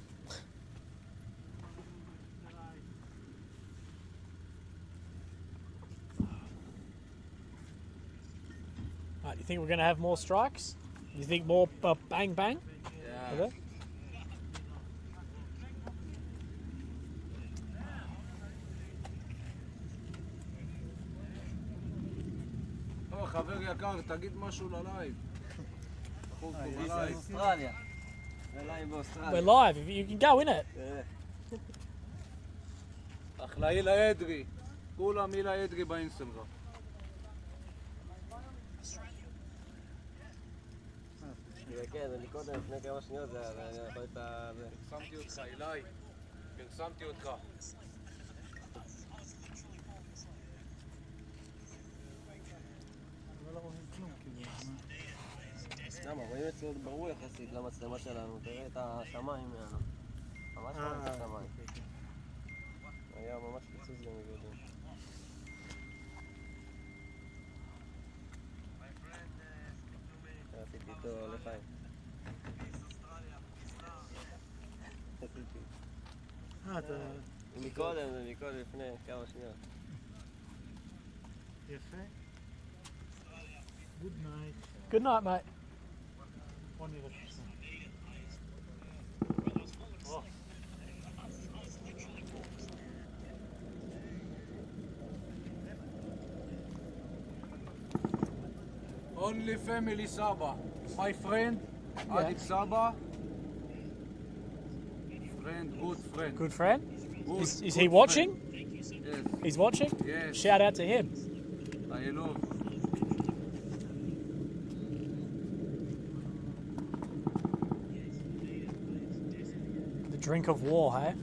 Speaker 1: Right. You think we're going to have more strikes? You think more bang bang?
Speaker 8: Yeah.
Speaker 1: Okay.
Speaker 7: חבר יקר, תגיד משהו ללייב. בחור פה
Speaker 8: This is
Speaker 7: בלייב.
Speaker 8: Australia. We're live in
Speaker 1: We're
Speaker 8: Australia.
Speaker 1: live. If you can go in it.
Speaker 7: אחלה הילה אדרי. כולם הילה אדרי באינסטגרם.
Speaker 8: כן, אני קודם, לפני כמה שניות, זה יכול להיות ה...
Speaker 7: פרסמתי אותך, אילי. פרסמתי אותך.
Speaker 8: למה, רואים את זה ברור יחסית למצלמה שלנו, תראה את השמיים, ממש רואים את השמיים. היה ממש פיצוץ גם מגודים. עשיתי איתו לחיים. מקודם, לפני כמה שניות.
Speaker 5: יפה. Good night.
Speaker 1: Good night, mate.
Speaker 5: בוא נראה פרסם.
Speaker 7: Only family Saba. My friend, Adik Saba. Friend, good friend.
Speaker 1: Good friend.
Speaker 7: Good,
Speaker 1: Is
Speaker 7: good
Speaker 1: he watching?
Speaker 7: friend. Yes,
Speaker 1: He's watching?
Speaker 7: yes.
Speaker 1: Shout out to him.
Speaker 7: I love.
Speaker 1: The drink of war, hey?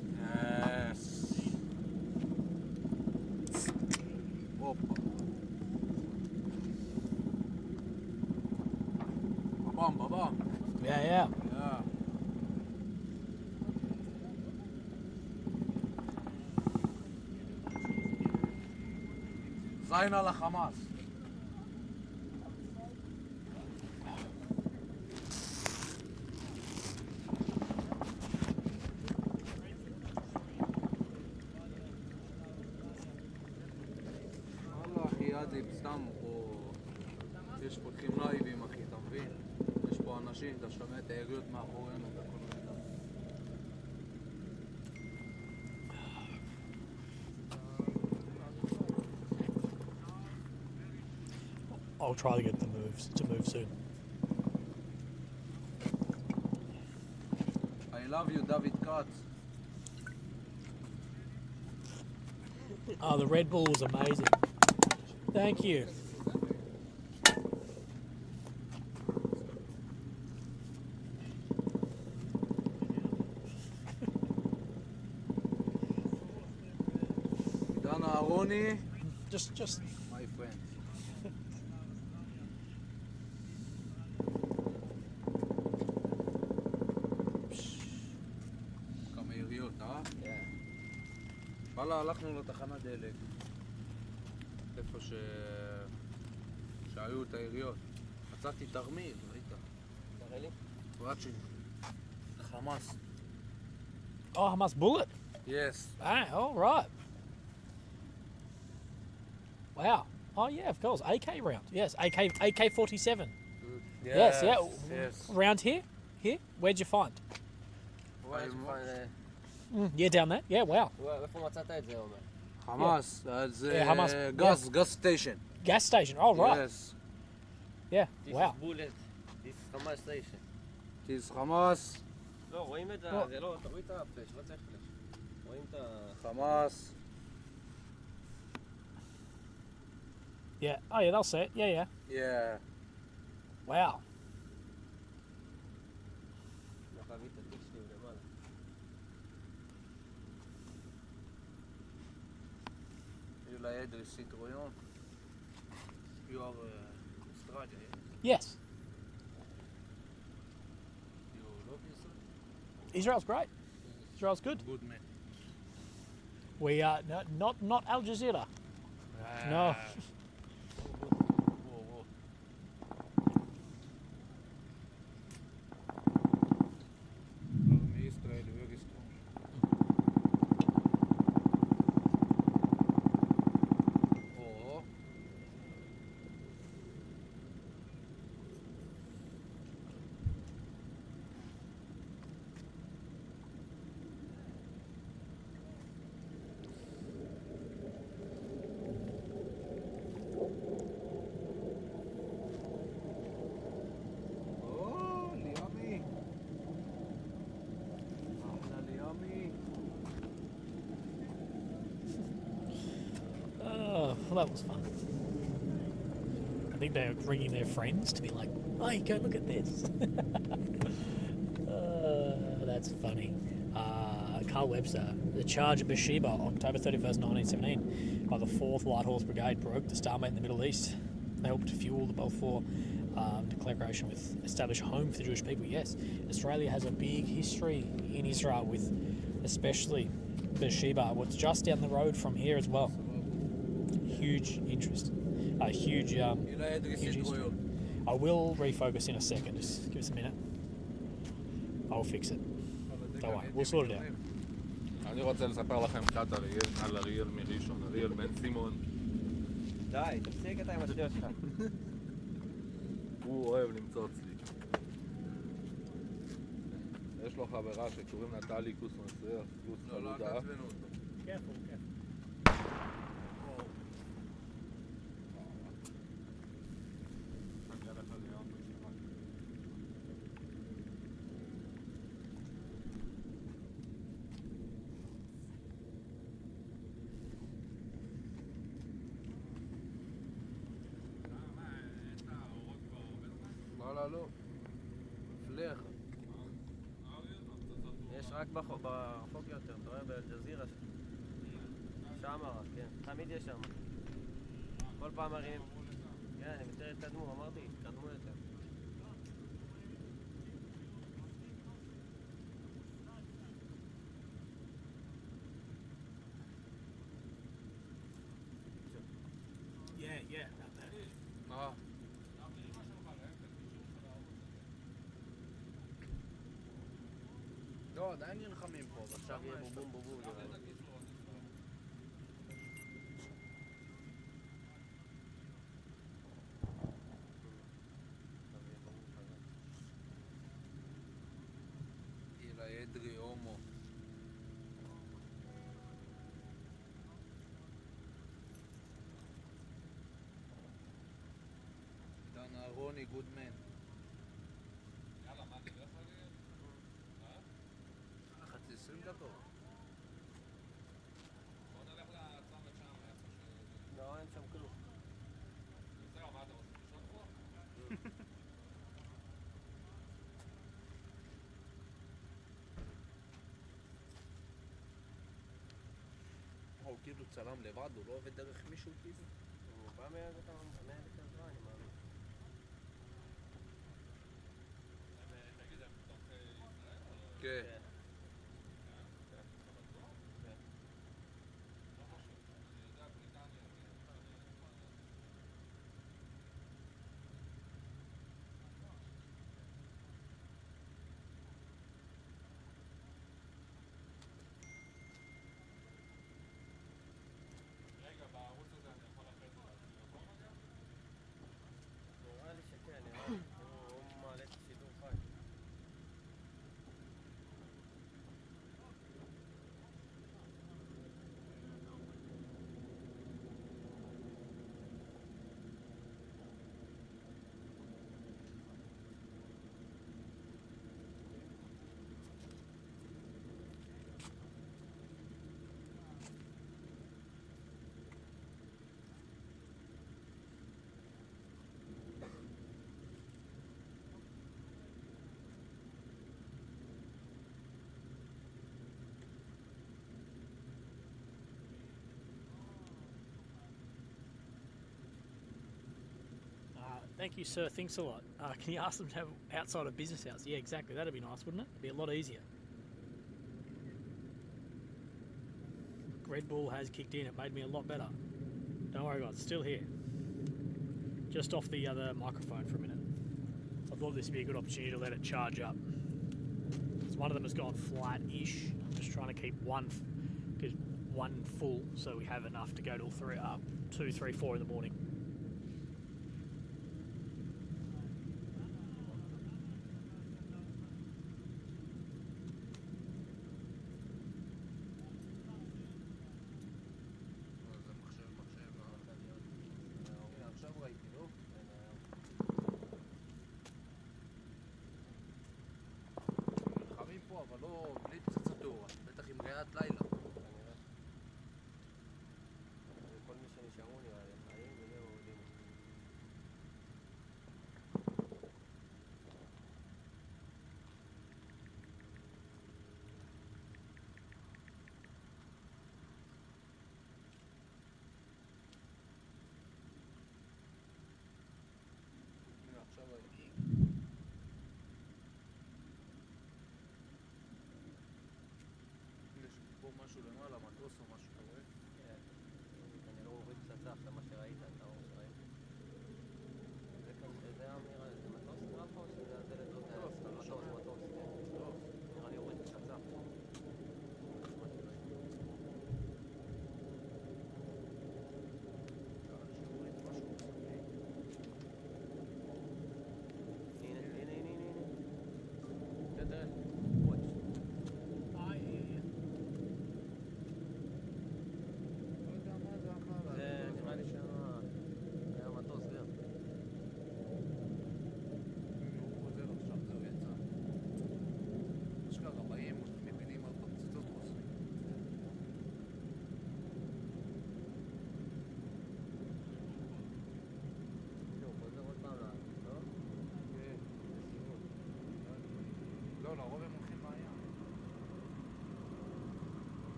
Speaker 7: Yes. Опа. Бабам, бабам.
Speaker 1: Yeah, yeah.
Speaker 7: Yeah. זין על החמאס. וואלה אחי ידי, סתם פה, יש פותחים לייבים אחי, אתה מבין? יש פה אנשים, אתה שומע את היריות מאחורינו והכל מידע.
Speaker 1: I'll try to get the moves to move soon.
Speaker 7: I love you, David Katz.
Speaker 1: Oh, the Red Bull was amazing. Thank you.
Speaker 7: עידן אהרוני,
Speaker 1: Just
Speaker 7: my friend. כמה יריות, וואלה, הלכנו לתחנת דלק. איפה שהיו את היריות. מצאתי תרמיל, ראית?
Speaker 8: תראה לי.
Speaker 7: ראצ'י. חמאס.
Speaker 1: oh, Hamas bullet.
Speaker 7: Yes.
Speaker 1: Ah, all right. Wow. Oh yeah, of course. AK round. Yes, AK-47. Yes, yeah.
Speaker 7: Yes.
Speaker 1: Round here. Here. Where'd you find?
Speaker 8: Where did you find
Speaker 1: Yeah, down there. Yeah. Wow.
Speaker 8: איפה מצאת את זה, אומר?
Speaker 7: חמאס. זה
Speaker 1: Yeah, Hamas.
Speaker 7: גז סטיישן.
Speaker 1: Gas station. Oh right.
Speaker 7: Yes.
Speaker 1: Yeah.
Speaker 8: This
Speaker 1: Wow.
Speaker 8: is bullet. This is Hamas station.
Speaker 7: This חמאס.
Speaker 8: לא, רואים את זה,
Speaker 1: לא.
Speaker 8: זה לא, תוריד את הפלש, לא צריך פלש. רואים את ה...
Speaker 7: חמאס.
Speaker 1: Yeah. Oh yeah, they'll see it. Yeah, yeah.
Speaker 7: Yeah.
Speaker 1: Wow.
Speaker 8: צריך להביא את התיק שלי למעלה.
Speaker 7: Julia Edry Citroën. You are Australia.
Speaker 1: Yes.
Speaker 7: You love yourself?
Speaker 1: Israel's great. Israel's good.
Speaker 7: Good man.
Speaker 1: We are not Al Jazeera. No.
Speaker 7: Whoa, whoa. Israel very strong. Oh.
Speaker 1: that was fun. I think they're ringing their friends to be like, "Hey, go look at this." That's funny. Carl Webster, the charge at Beersheba, October 31st, 1917, by the 4th Light Horse Brigade broke the stalemate in the Middle East. They helped fuel the Balfour Declaration with establish a home for the Jewish people. Yes, Australia has a big history in Israel with especially Beersheba, what's just down the road from here as well. Huge interest. Huge history. I will refocus in a second, just give us a minute. I'll fix it. Don't worry, we'll sort it out.
Speaker 3: אני רוצה לספר לכם קצת על אריאל מראשון, אריאל בן סימון.
Speaker 8: די, תפסיק אתה עם השטויות שלך.
Speaker 3: הוא אוהב למצוץ לי. יש לו חברה שקוראים לה טלי כוס מסריח, כוס חלודה.
Speaker 7: לא, פלח.
Speaker 8: יש רק ברחוק יותר, אתה רואה באל-ג'זירה שם רק, כן, תמיד יש שם. כל פעם מראים, כן, הם יותר התקדמו, אמרתי, התקדמו יותר.
Speaker 1: Yeah, about that.
Speaker 7: לא, עדיין נלחמים פה,
Speaker 8: עכשיו יהיה בובום בובום.
Speaker 7: אילה אדרי הומו. דן אהרוני גודמן. חצי 20 דקות.
Speaker 3: בוא נלך לצומת שם, איפה ש...
Speaker 8: לא, אין שם כלום.
Speaker 3: זהו, מה אתה רוצה לשאול פה?
Speaker 7: הוא כאילו צלם לבד, הוא לא עובד דרך מישהו כאילו?
Speaker 8: הוא בא מהילד כזרה, אני מאמין.
Speaker 3: תגיד, הם בתוך ישראל?
Speaker 7: כן.
Speaker 3: רגע, בערוץ הזה אני יכול אחרי זה לרקום אגב?
Speaker 8: נראה לי שכן, נראה לי. הוא מעלה את השידור חי.
Speaker 1: Thank you, sir. Thanks a lot. Can you ask them to have outside of business hours? Yeah, exactly. That'd be nice, wouldn't it? It'd be a lot easier. Red Bull has kicked in. It made me a lot better. Don't worry, guys. Still here. Just off the other microphone for a minute. I thought this would be a good opportunity to let it charge up. So one of them has gone flat-ish. I'm just trying to keep one full so we have enough to go till 2, 3, 4 in the morning.
Speaker 7: אבל לא בלי פצצתו, בטח עם ריאת לילה.
Speaker 8: כל מי שנשארו נראה לי.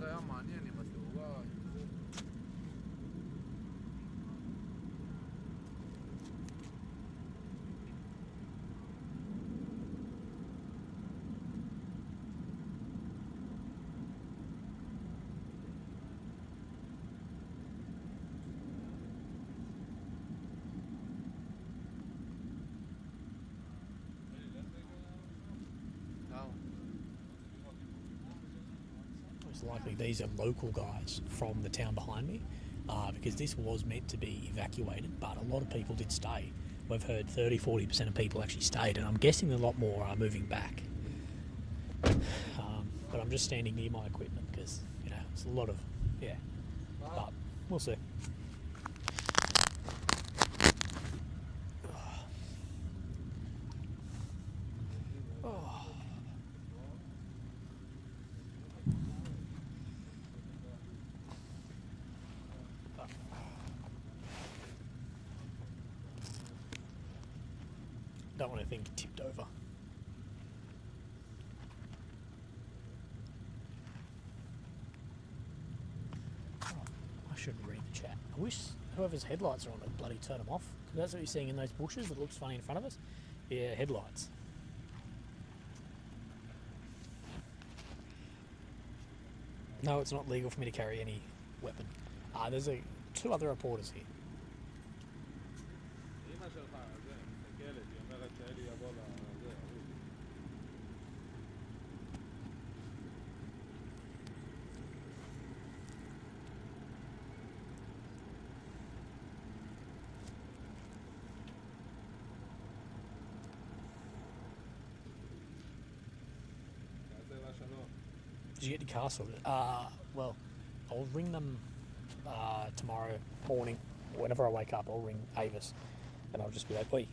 Speaker 7: זה היה מעניין עם התאורה.
Speaker 1: Most likely these are local guys from the town behind me, because this was meant to be evacuated, but a lot of people did stay. We've heard 30-40% of people actually stayed, and I'm guessing a lot more are moving back. But I'm just standing near my equipment because, you know, it's a lot of, yeah, but we'll see. Don't want anything tipped over. Oh, I should read the chat. I wish whoever's headlights are on would bloody turn them off. Because that's what you're seeing in those bushes that looks funny in front of us. Yeah, headlights. No, it's not legal for me to carry any weapon. There's two other reporters here.
Speaker 3: אמא שלך, זה, מסתכלת, היא אומרת שאלי יבוא לזה, ארוץ. תעשה לה שלום.
Speaker 1: Did you get your car sorted? Well, I'll ring them tomorrow morning. Whenever I wake up, I'll ring Avis, and I'll just be like, "Oi."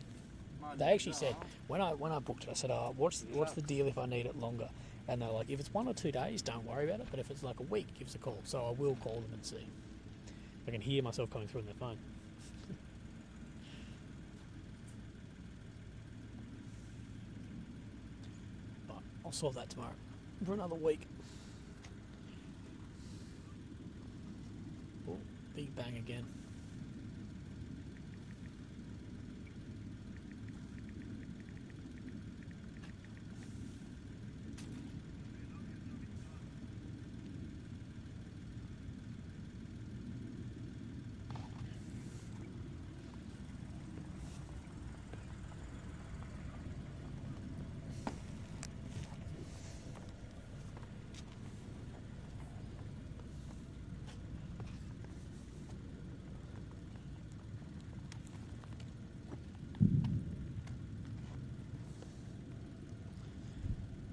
Speaker 1: They actually said when I booked it, I said, "What's the deal if I need it longer?" And they're like, "If it's 1 or 2 days, don't worry about it. But if it's like a week, give us a call." So I will call them and see. I can hear myself coming through on their phone. But I'll solve that tomorrow for another week. Oh, big bang again.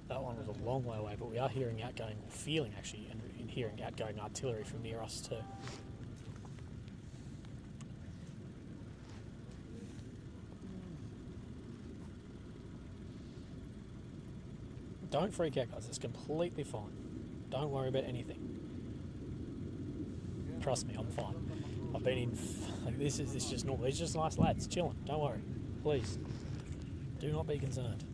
Speaker 1: That one was a long way away, but we are hearing outgoing, or feeling actually, and hearing outgoing artillery from near us too. Don't freak out, guys. It's completely fine. Don't worry about anything. Trust me, I'm fine. I've been in. Like, this is just normal. It's just nice lads chilling. Don't worry, please. Do not be concerned.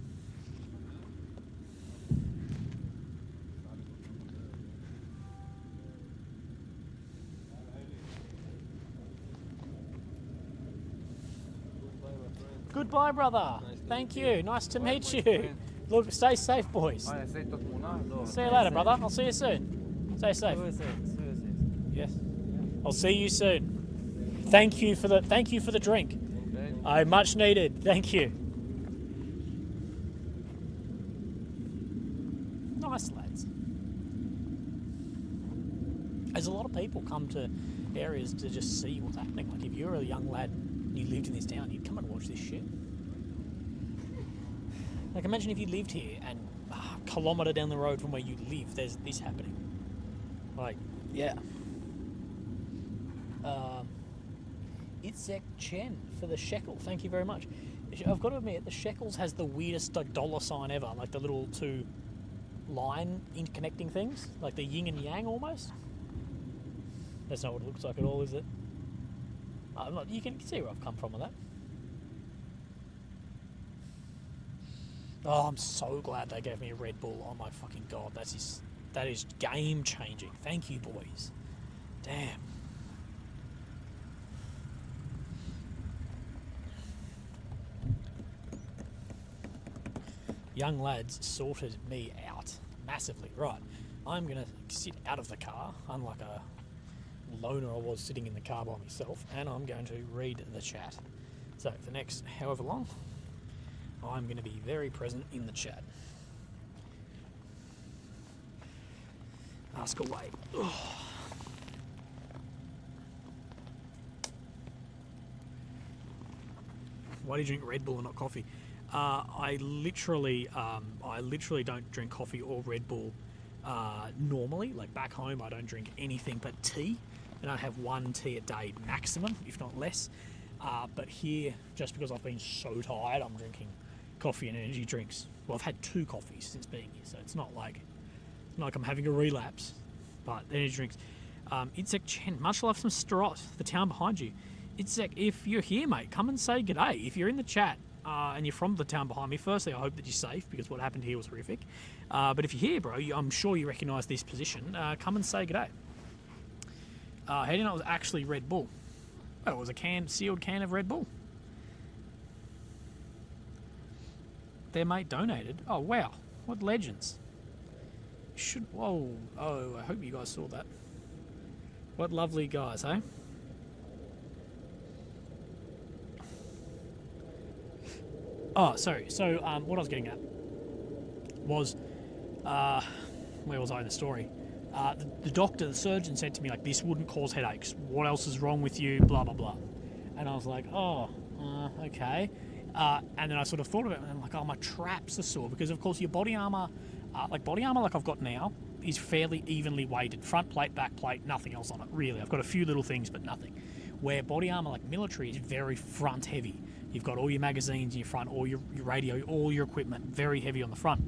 Speaker 1: Goodbye, brother. Thank you. Nice to meet you. Look, stay safe, boys. See you later, brother. I'll see you soon. Stay safe. Yes. I'll see you soon. Thank you for the drink. Much needed. Thank you. Nice lads. There's a lot of people come to areas to just see what's happening. Like if you're a young lad and you lived in this town, you'd come and watch this shit. Like imagine if you lived here and a kilometre down the road from where you live, there's this happening. Like, yeah. Itzek Chen for the shekel. Thank you very much. I've got to admit, the shekels has the weirdest like dollar sign ever. Like the little two line interconnecting things, like the yin and yang almost. That's not what it looks like at all, is it? I'm not, you can see where I've come from with that. Oh, I'm so glad they gave me a Red Bull. Oh my fucking god, that's just That is game changing. Thank you, boys. Damn. Young lads sorted me out massively. Right, I'm going to sit out of the car, unlike a loner I was sitting in the car by myself, and I'm going to read the chat. So for the next however long, I'm going to be very present in the chat. Ask away. Ugh. Why do you drink Red Bull and not coffee? I literally don't drink coffee or Red Bull normally. Like back home, I don't drink anything but tea, and I have one tea a day maximum, if not less. But here, just because I've been so tired, I'm drinking coffee and energy drinks. Well, I've had 2 coffees since being here, so it's not like I'm having a relapse. But energy drinks. Itzek Chen, much love from Strot, the town behind you. Itzek, if you're here, mate, come and say g'day. If you're in the chat and you're from the town behind me, firstly, I hope that you're safe because what happened here was horrific. But if you're here, bro, I'm sure you recognise this position. Come and say g'day. How do you know it was actually Red Bull? Well, it was a sealed can of Red Bull. Their mate donated. Oh, wow. What legends. Whoa. Oh, I hope you guys saw that. What lovely guys, eh? Oh, sorry. So, what I was getting at was, where was I in the story? The surgeon said to me, like, this wouldn't cause headaches. What else is wrong with you? Blah, blah, blah. And I was like, okay. And then I sort of thought of it, and I'm like, my traps are sore. Because, of course, your body armour, like I've got now, is fairly evenly weighted. Front plate, back plate, nothing else on it, really. I've got a few little things, but nothing. Where body armour, like military, is very front heavy. You've got all your magazines in your front, all your radio, all your equipment, very heavy on the front.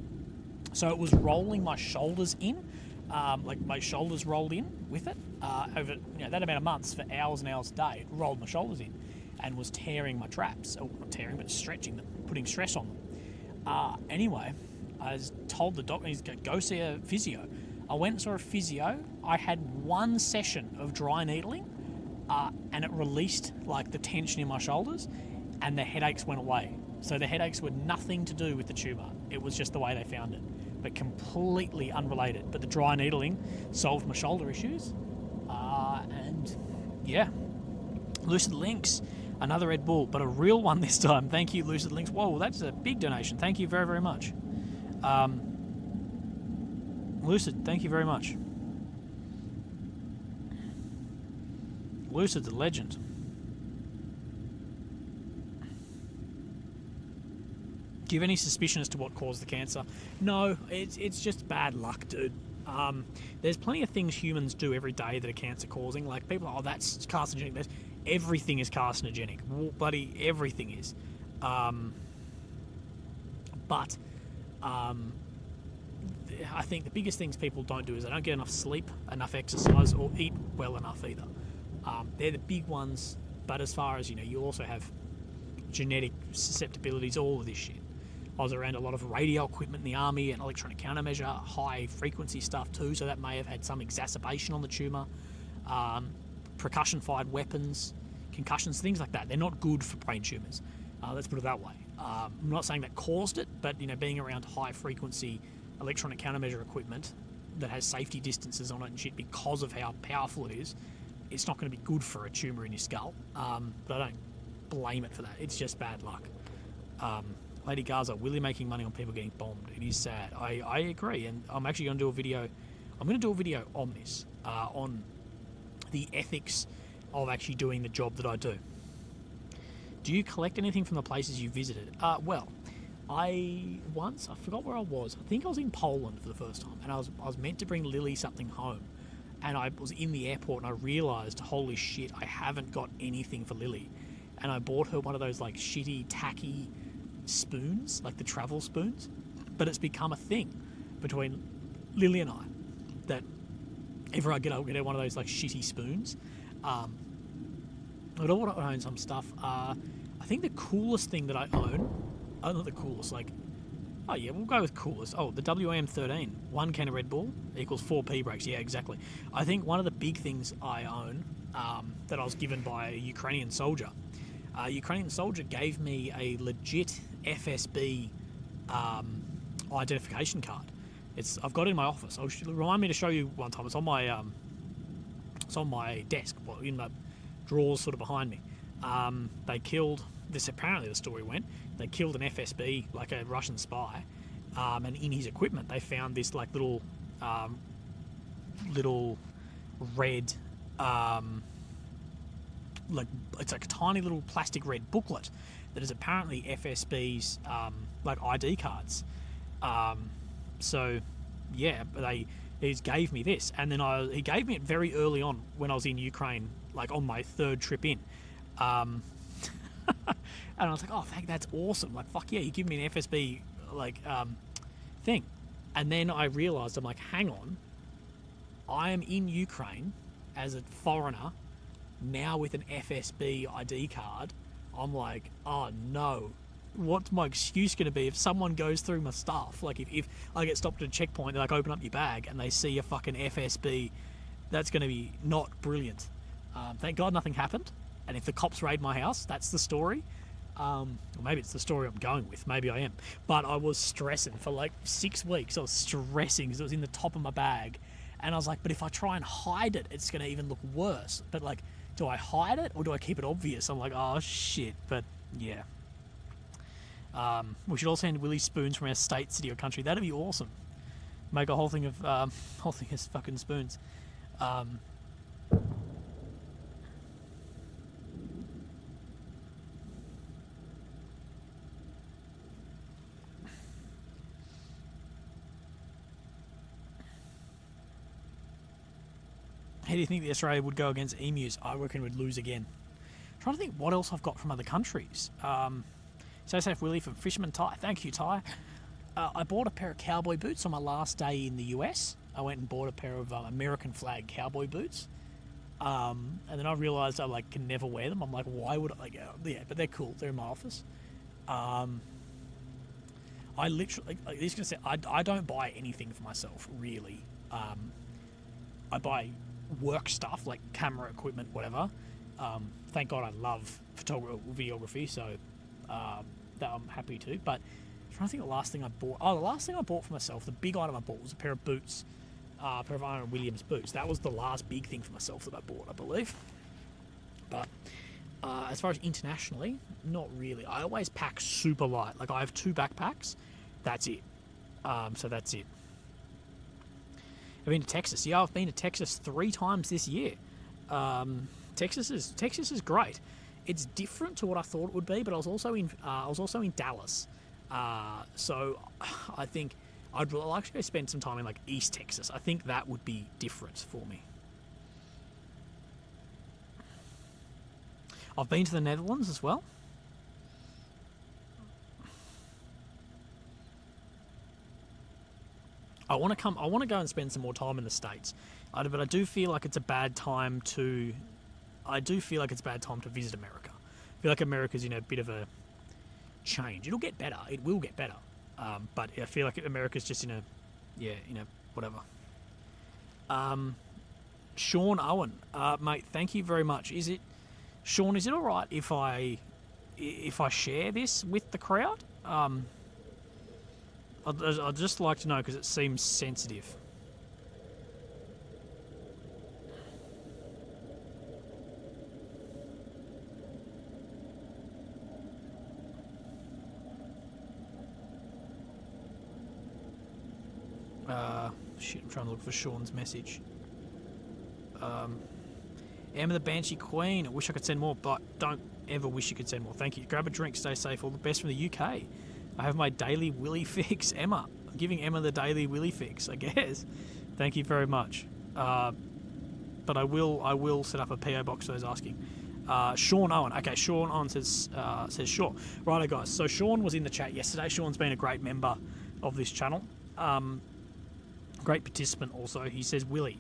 Speaker 1: So it was rolling my shoulders in, like my shoulders rolled in with it over that amount of months for hours and hours a day. It rolled my shoulders in and was tearing my traps. Oh, not tearing, but stretching them, putting stress on them. Anyway, I was told the doctor he's going to go see a physio. I went and saw a physio. I had 1 session of dry needling, and it released like the tension in my shoulders, and the headaches went away. So the headaches were nothing to do with the tumour. It was just the way they found it, but completely unrelated. But the dry needling solved my shoulder issues, and yeah, Lucid Links, another Red Bull, but a real one this time. Thank you, Lucid Links. Whoa, that's a big donation. Thank you very, very much. Lucid, thank you very much. Lucid's a legend. Do you have any suspicion as to what caused the cancer? No, it's just bad luck, dude. There's plenty of things humans do every day that are cancer causing. Like people are, that's carcinogenic. Everything is carcinogenic. Bloody everything is. But I think the biggest things people don't do is they don't get enough sleep, enough exercise, or eat well enough either. They're the big ones. But as far as, you also have genetic susceptibilities, all of this shit. I was around a lot of radio equipment in the army and electronic countermeasure, high frequency stuff too, so that may have had some exacerbation on the tumour. Percussion-fired weapons, concussions, things like that. They're not good for brain tumours. Let's put it that way. I'm not saying that caused it, but being around high frequency electronic countermeasure equipment that has safety distances on it and shit because of how powerful it is, it's not going to be good for a tumour in your skull. But I don't blame it for that. It's just bad luck. Lady Gaza, Willy making money on people getting bombed. It is sad. I agree, and I'm actually going to do a video. I'm going to do a video on this, on the ethics of actually doing the job that I do. Do you collect anything from the places you visited? Well, I forgot where I was. I think I was in Poland for the first time, and I was meant to bring Lily something home, and I was in the airport, and I realised, holy shit, I haven't got anything for Lily, and I bought her one of those like shitty, tacky spoons, like the travel spoons, but it's become a thing between Lily and I that if I get her one of those like shitty spoons. I don't want to own some stuff. I think the coolest thing that I own, not the coolest, like Oh yeah, we'll go with coolest. Oh, the WAM 13. 1 can of Red Bull equals 4 P breaks. Yeah, exactly. I think one of the big things I own that I was given by a Ukrainian soldier. A Ukrainian soldier gave me a legit FSB identification card. I've got it in my office. Remind me to show you one time. It's on my desk, well, in the drawers sort of behind me. They killed this. Apparently, the story went they killed an FSB, like a Russian spy, and in his equipment they found this like little red, like it's like a tiny little plastic red booklet that is apparently FSB's like ID cards. So yeah, he gave me this, and then he gave me it very early on when I was in Ukraine, like on my 3rd trip in. And I was like, oh, that's awesome. Like, fuck yeah, you give me an FSB, like, thing. And then I realised, I'm like, hang on. I am in Ukraine as a foreigner, now with an FSB ID card. I'm like, oh, no. What's my excuse going to be if someone goes through my stuff? Like, if I get stopped at a checkpoint, they, like, open up your bag and they see a fucking FSB, that's going to be not brilliant. Thank God nothing happened. And if the cops raid my house, that's the story. Or maybe it's the story I'm going with. Maybe I am. But I was stressing for like 6 weeks. I was stressing because it was in the top of my bag. And I was like, but if I try and hide it, it's going to even look worse. But like, do I hide it or do I keep it obvious? I'm like, oh shit. But yeah. We should all send Willy spoons from our state, city or country. That'd be awesome. Make a whole thing of fucking spoons. How do you think that Australia would go against emus? I reckon we'd lose again. I'm trying to think what else I've got from other countries. Stay safe, Willy, from Fisherman Ty. Thank you, Ty. I bought a pair of cowboy boots on my last day in the US. I went and bought a pair of American flag cowboy boots. And then I realised I can never wear them. I'm like, why would I? Yeah, but they're cool. They're in my office. I literally, this is gonna say, I don't buy anything for myself really. I buy work stuff like camera equipment, whatever. Thank God I love videography, so that I'm happy to. But I'm trying to think of the last thing I bought. Oh, the last thing I bought for myself, the big item I bought was a pair of boots, a pair of Iron Williams boots. That was the last big thing for myself that I bought, I believe. But as far as internationally, not really. I always pack super light. Like I have 2 backpacks. That's it. So that's it. I've been to Texas. Yeah, I've been to Texas 3 times this year. Texas is great. It's different to what I thought it would be, but I was also in Dallas. So I think I'd like to go spend some time in like East Texas. I think that would be different for me. I've been to the Netherlands as well. I want to go and spend some more time in the States, but I do feel like it's a bad time to. I do feel like it's a bad time to visit America. I feel like America's in a bit of a change. It'll get better. It will get better. But I feel like America's just in a whatever. Sean Owen, mate, thank you very much. Sean? Is it all right if I share this with the crowd? I'd just like to know because it seems sensitive. Shit, I'm trying to look for Sean's message. Emma the Banshee Queen, I wish I could send more, but don't ever wish you could send more. Thank you. Grab a drink, stay safe, all the best from the UK. I have my daily Willy fix, Emma. I'm giving Emma the daily Willy fix, I guess. Thank you very much. But I will set up a PO box for those asking. Sean Owen. Okay, Sean Owen says sure. Righto, guys. So Sean was in the chat yesterday. Sean's been a great member of this channel. Great participant also. He says, Willy,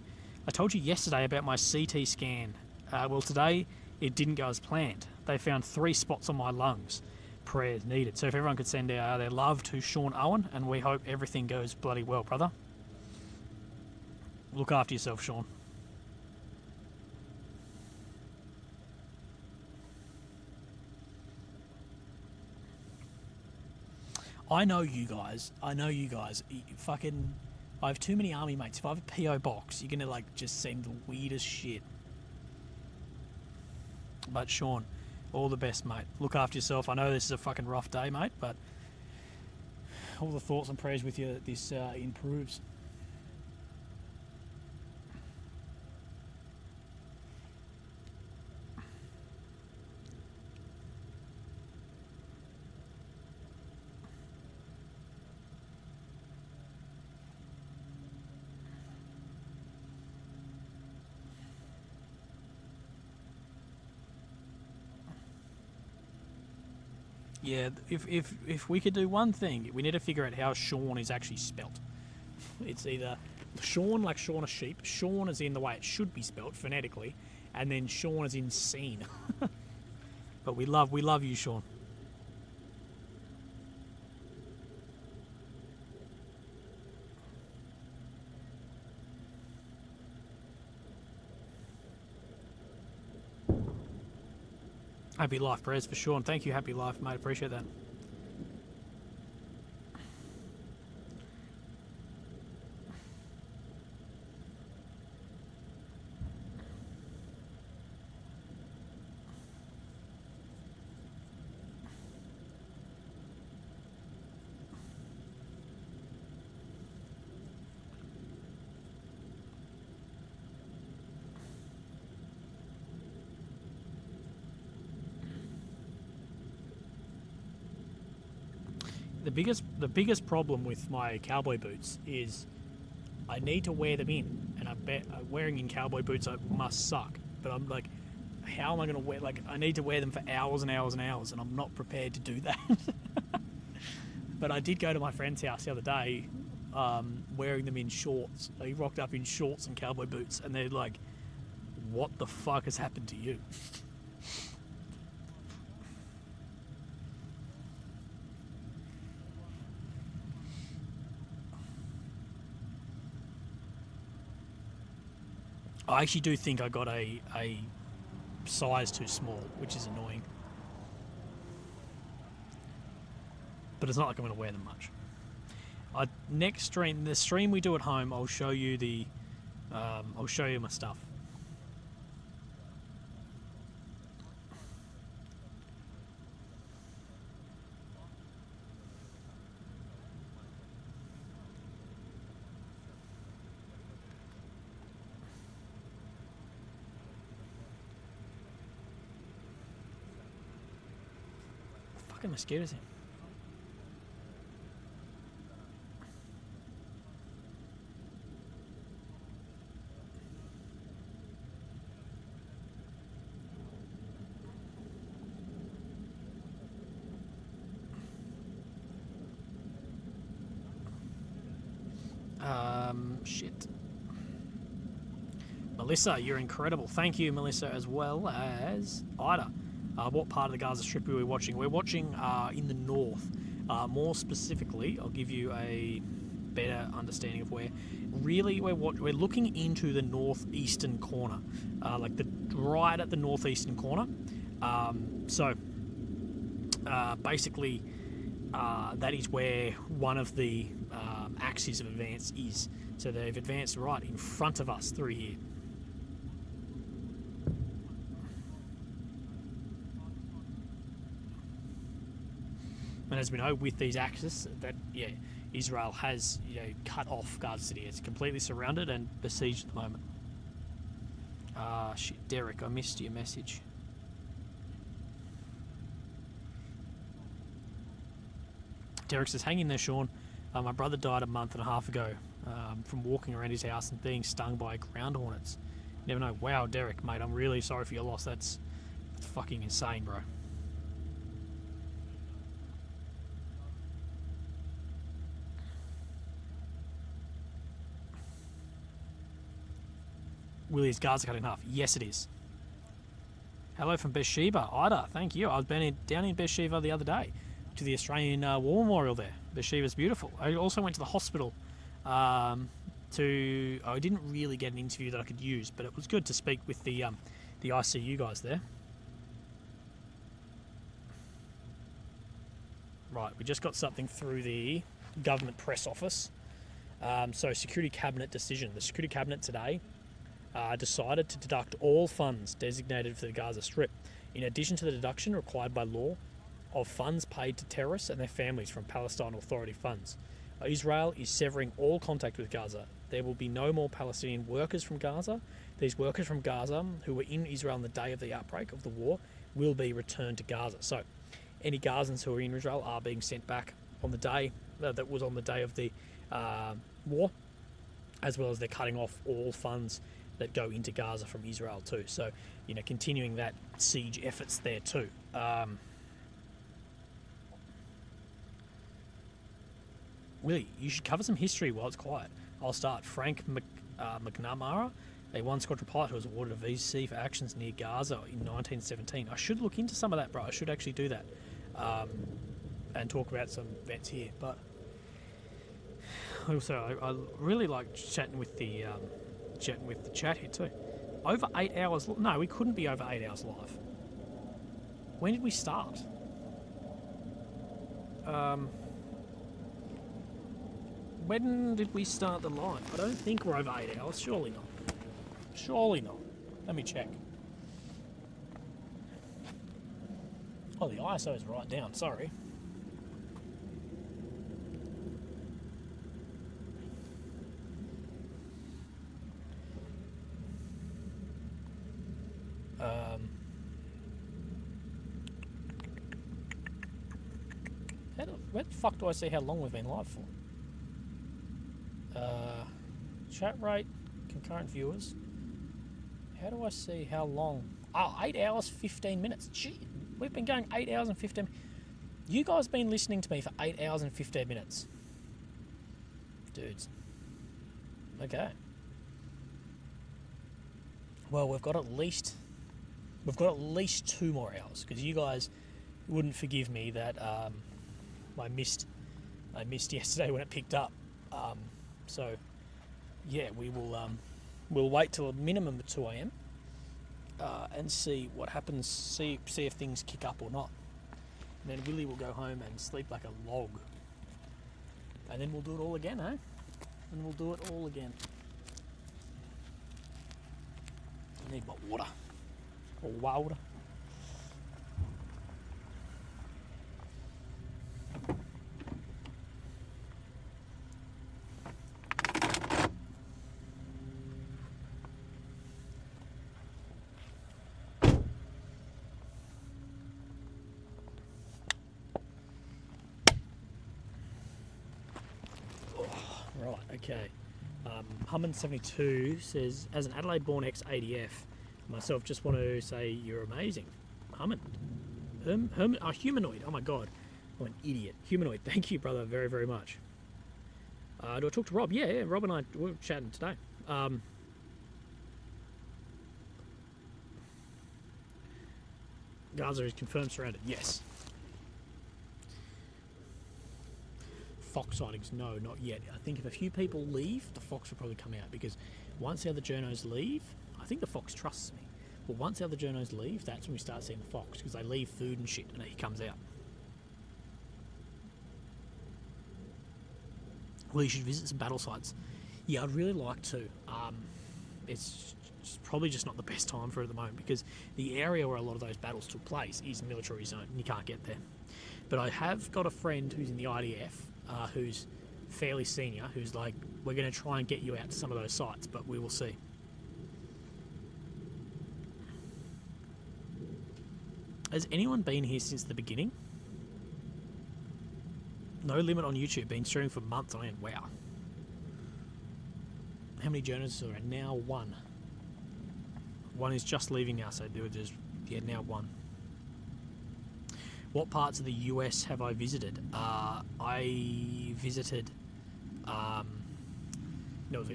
Speaker 1: I told you yesterday about my CT scan. Well, today it didn't go as planned. They found 3 spots on my lungs. prayers needed. So if everyone could send their love to Sean Owen, and we hope everything goes bloody well, brother. Look after yourself, Sean. I know you guys. Fucking, I have too many army mates. If I have a PO box, you're gonna like just send the weirdest shit. But Sean, all the best, mate. Look after yourself. I know this is a fucking rough day, mate, but all the thoughts and prayers with you that this improves. Yeah, if we could do one thing, we need to figure out how Sean is actually spelt. It's either Sean like Shaun a sheep, Sean is in the way it should be spelt phonetically, and then Sean is in scene. But we love you, Sean. Happy life prayers for Sean. Thank you, happy life, mate. Appreciate that. The biggest problem with my cowboy boots is I need to wear them in, and I bet wearing in cowboy boots must suck. But I'm like, how am I going to wear? Like, I need to wear them for hours and hours and hours, and I'm not prepared to do that. But I did go to my friend's house the other day, wearing them in shorts. He rocked up in shorts and cowboy boots, and they're like, "What the fuck has happened to you?" I actually do think I got a size too small, which is annoying. But it's not like I'm going to wear them much. Next stream, the stream we do at home, I'll show you I'll show you my stuff. Mosquitoes here. Shit. Melissa, you're incredible. Thank you, Melissa, as well as Ida. What part of the Gaza Strip are we watching? We're watching in the north. More specifically, I'll give you a better understanding of where. Really, we're looking into the northeastern corner, right at the northeastern corner. Basically, that is where one of the axes of advance is. So they've advanced right in front of us through here. And as we know, with these axes, Israel has cut off Gaza City. It's completely surrounded and besieged at the moment. Shit, Derek, I missed your message. Derek says, hang in there, Sean. My brother died a month and a half ago from walking around his house and being stung by ground hornets. Never know. Wow, Derek, mate, I'm really sorry for your loss. That's fucking insane, bro. Willie, is Gaza cut in half? Yes, it is. Hello from Beersheba. Ida, thank you. I was down in Beersheba the other day to the Australian War Memorial there. Beersheba's beautiful. I also went to the hospital I didn't really get an interview that I could use, but it was good to speak with the ICU guys there. Right, we just got something through the government press office. So Security Cabinet decision. The Security Cabinet today decided to deduct all funds designated for the Gaza Strip, in addition to the deduction required by law of funds paid to terrorists and their families from Palestine Authority funds. Israel is severing all contact with Gaza. There will be no more Palestinian workers from Gaza. These workers from Gaza who were in Israel on the day of the outbreak of the war will be returned to Gaza. So any Gazans who are in Israel are being sent back on the day that was on the day of the war, as well as they're cutting off all funds that go into Gaza from Israel too. So, you know, continuing that siege efforts there too. Willie, you should cover some history while it's quiet. I'll start. Frank McNamara, a one-squadron pilot who was awarded a VC for actions near Gaza in 1917. I should look into some of that, bro. I should actually do that and talk about some events here. But also, I really like chatting with the chat here too. Over 8 hours. No, we couldn't be over 8 hours live. When did we start? When did we start the live? I don't think we're over 8 hours. Surely not. Surely not. Let me check. Oh, the ISO is right down. Sorry. Where the fuck do I see how long we've been live for? Chat rate, concurrent viewers. How do I see how long? Oh, 8 hours, 15 minutes. Gee, we've been going 8 hours and 15 minutes. You guys been listening to me for 8 hours and 15 minutes. Dudes. Okay. Well, we've got at least 2 more hours, because you guys wouldn't forgive me that I missed yesterday when it picked up. So yeah, we will we'll wait till a minimum of 2 a.m. And see what happens. See if things kick up or not. And then Willie will go home and sleep like a log. And then we'll do it all again, eh? And we'll do it all again. I need my water. Or water. Right, okay. Hummin72 says, as an Adelaide-born ex-ADF, myself just want to say you're amazing. Hummin. Humanoid. Oh my god. I'm an idiot. Humanoid. Thank you, brother, very, very much. Do I talk to Rob? Yeah, Rob and I were chatting today. Gaza is confirmed surrounded. Yes. Fox sightings, no, not yet. I think if a few people leave, the fox will probably come out, because once the other journos leave, I think the fox trusts me, but once the other journos leave, that's when we start seeing the fox, because they leave food and shit and he comes out. Well, you should visit some battle sites. Yeah, I'd really like to. It's probably just not the best time for it at the moment, because the area where a lot of those battles took place is military zone and you can't get there. But I have got a friend who's in the IDF, who's fairly senior, who's like, we're going to try and get you out to some of those sites, but we will see. Has anyone been here since the beginning? No limit on YouTube, been streaming for months on end. Wow. How many journalists are there? Now one. One is just leaving now, so there were just, yeah, now one. What parts of the US have I visited? I visited, no,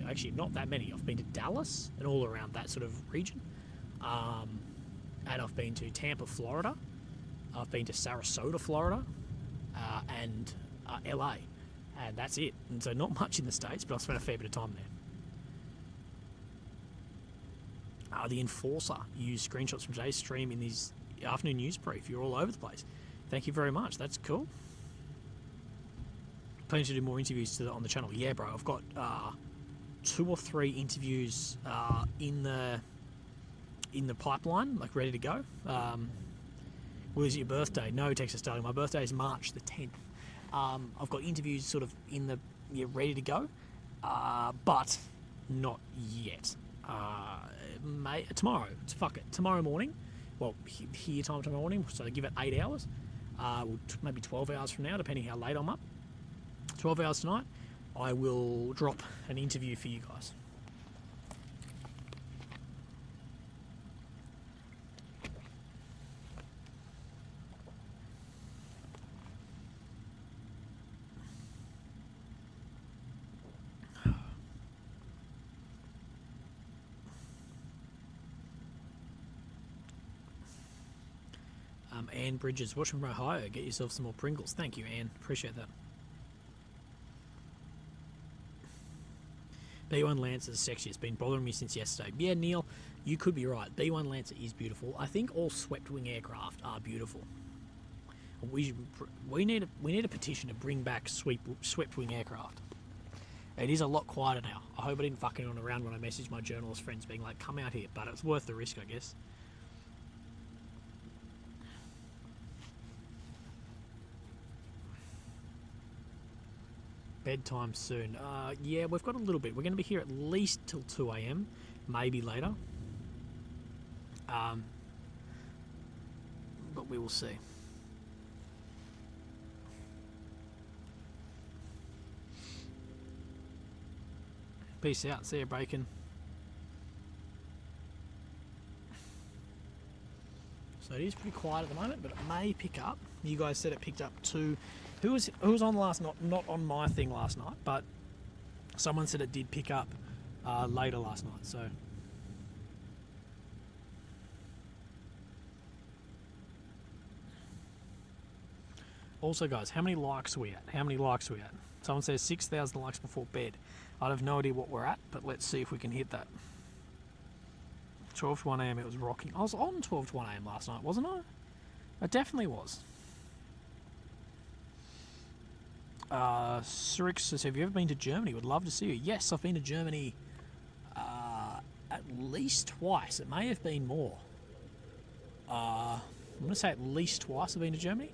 Speaker 1: actually not that many. I've been to Dallas and all around that sort of region. and I've been to Tampa, Florida. I've been to Sarasota, Florida, and LA, and that's it. And so not much in the States, but I've spent a fair bit of time there. The Enforcer used screenshots from today's stream in his afternoon news brief. You're all over the place. Thank you very much. That's cool. Planning to do more interviews on the channel. Yeah, bro. I've got 2 or 3 interviews in the pipeline, like ready to go. Was it your birthday? No, Texas Darling. My birthday is March the 10th. I've got interviews sort of ready to go, but not yet. Tomorrow. Fuck it. Tomorrow morning. Well, here time tomorrow morning. So give it 8 hours. Maybe 12 hours from now, depending how late I'm up. 12 hours tonight. I will drop an interview for you guys. Ann Bridges, watching from Ohio. Get yourself some more Pringles. Thank you, Ann. Appreciate that. B1 Lancer is sexy. It's been bothering me since yesterday. Yeah, Neil, you could be right. B1 Lancer is beautiful. I think all swept-wing aircraft are beautiful. We need a petition to bring back swept-wing aircraft. It is a lot quieter now. I hope I didn't fuck anyone around when I messaged my journalist friends being like, come out here. But it's worth the risk, I guess. Bedtime soon. Yeah, we've got a little bit. We're going to be here at least till 2 a.m, maybe later. But we will see. Peace out. See you, Bacon. So it is pretty quiet at the moment, but it may pick up. You guys said it picked up to... Who was on last night? Not on my thing last night, but someone said it did pick up later last night. So also, guys, how many likes are we at? How many likes are we at? Someone says 6,000 likes before bed. I have no idea what we're at, but let's see if we can hit that. 12 to 1 a.m. it was rocking. I was on 12 to 1 a.m. last night, wasn't I? I definitely was. Surik says, have you ever been to Germany? Would love to see you. Yes, I've been to Germany at least twice. It may have been more. I'm going to say at least twice I've been to Germany.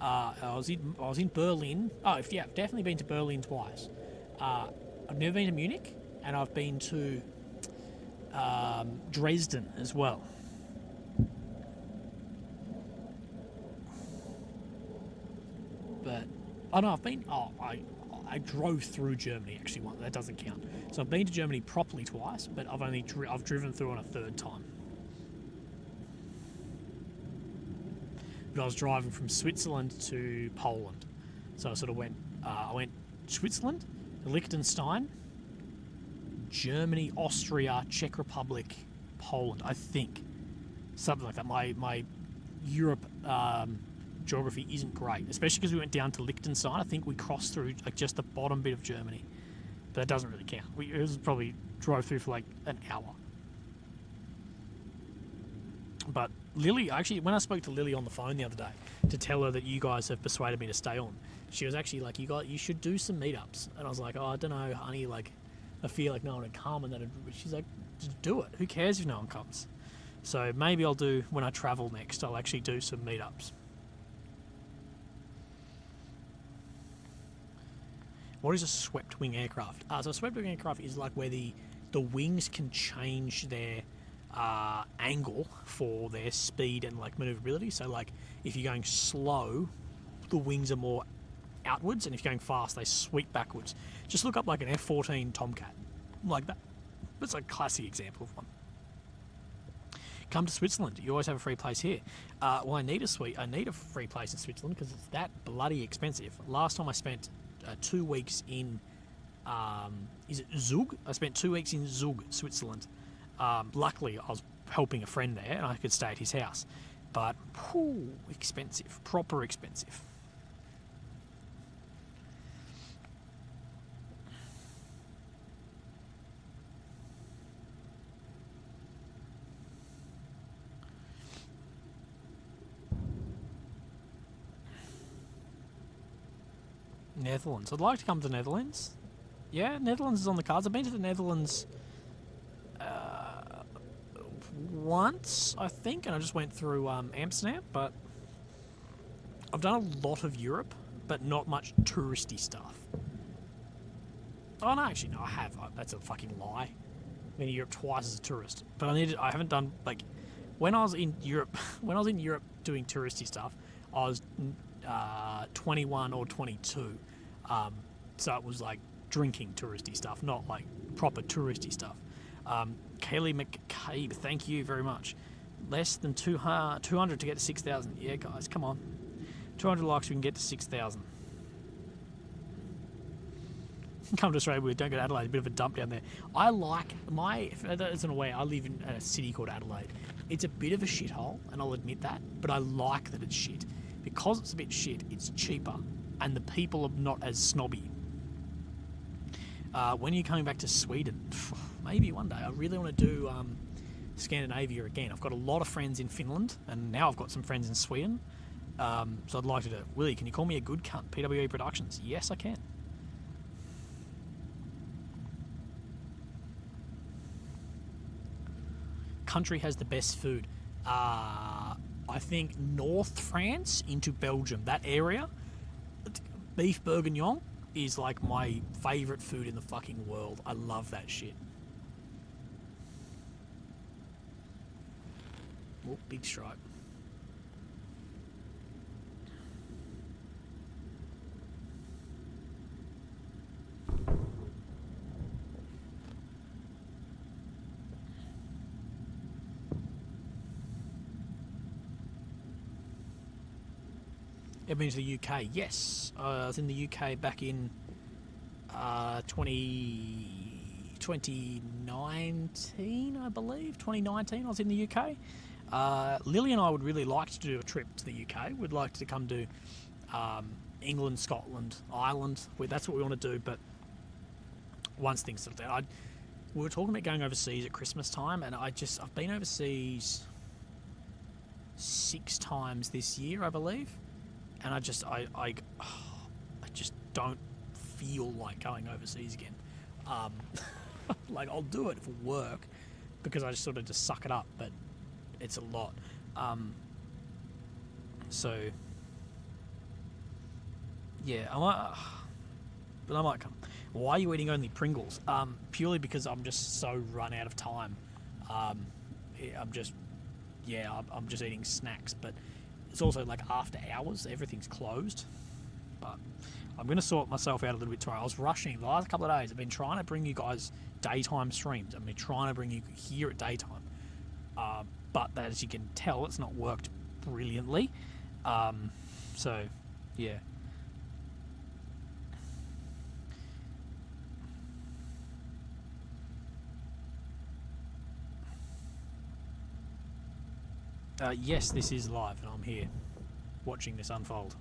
Speaker 1: I was in Berlin. Oh, yeah, I've definitely been to Berlin twice. I've never been to Munich, and I've been to Dresden as well. But I drove through Germany actually once. That doesn't count. So I've been to Germany properly twice, but I've driven through on a third time. But I was driving from Switzerland to Poland, so I sort of went Switzerland, Liechtenstein, Germany, Austria, Czech Republic, Poland. I think something like that. My Europe geography isn't great, especially because we went down to Liechtenstein. I think we crossed through like just the bottom bit of Germany, but that doesn't really count. It was probably drove through for like an hour. But Lily, actually, when I spoke to Lily on the phone the other day to tell her that you guys have persuaded me to stay on, she was actually like, you should do some meetups. And I was like, oh, I don't know, honey, like, I feel like no one would come. And then she's like, just do it. Who cares if no one comes? So maybe I'll do, when I travel next, I'll actually do some meetups. What is a swept wing aircraft? So a swept wing aircraft is like where the wings can change their angle for their speed and like maneuverability. So like if you're going slow, the wings are more outwards, and if you're going fast, they sweep backwards. Just look up like an F-14 Tomcat, like that. That's a classic example of one. Come to Switzerland. You always have a free place here. Well, I need a free place in Switzerland because it's that bloody expensive. Last time I spent 2 weeks in, is it Zug? I spent 2 weeks in Zug, Switzerland. Luckily, I was helping a friend there, and I could stay at his house. But, whew, expensive. Proper expensive. Netherlands. I'd like to come to the Netherlands. Yeah, Netherlands is on the cards. I've been to the Netherlands once, I think, and I just went through Amsterdam, but I've done a lot of Europe, but not much touristy stuff. Oh, no, actually, no, I have. That's a fucking lie. I've been to Europe twice as a tourist, but I haven't done, like, when I was in Europe, doing touristy stuff, I was 21 or 22. So it was like drinking touristy stuff, not like proper touristy stuff. Kaylee McCabe, thank you very much. Less than 200 to get to 6,000. Yeah, guys, come on. 200 likes, we can get to 6,000. Come to Australia, we don't go to Adelaide, a bit of a dump down there. I like if that isn't aware, I live in a city called Adelaide. It's a bit of a shithole, and I'll admit that, but I like that it's shit. Because it's a bit shit, it's cheaper, and the people are not as snobby. When are you coming back to Sweden? Maybe one day. I really want to do Scandinavia again. I've got a lot of friends in Finland, and now I've got some friends in Sweden. So I'd like to do it. Willie, can you call me a good cunt? PWE Productions. Yes, I can. Country has the best food. I think North France into Belgium, that area, beef bourguignon is like my favourite food in the fucking world. I love that shit. Oh, big stripe. Ever been to the UK? Yes. I was in the UK back in 2019, I believe. 2019 I was in the UK. Lily and I would really like to do a trip to the UK. We'd like to come to England, Scotland, Ireland. That's what we want to do, but once things settle down. We were talking about going overseas at Christmas time, and I've been overseas 6 times this year, I believe. And I just don't feel like going overseas again. Like, I'll do it for work because I just sort of just suck it up, but it's a lot. So yeah, I might come. Why are you eating only Pringles? Purely because I'm just so run out of time. I'm just eating snacks, but it's also like after hours, everything's closed. But I'm going to sort myself out a little bit tomorrow. I was rushing the last couple of days. I've been trying to bring you guys daytime streams. I've been trying to bring you here at daytime. But as you can tell, it's not worked brilliantly. So, yeah. Yes, this is live, and I'm here watching this unfold.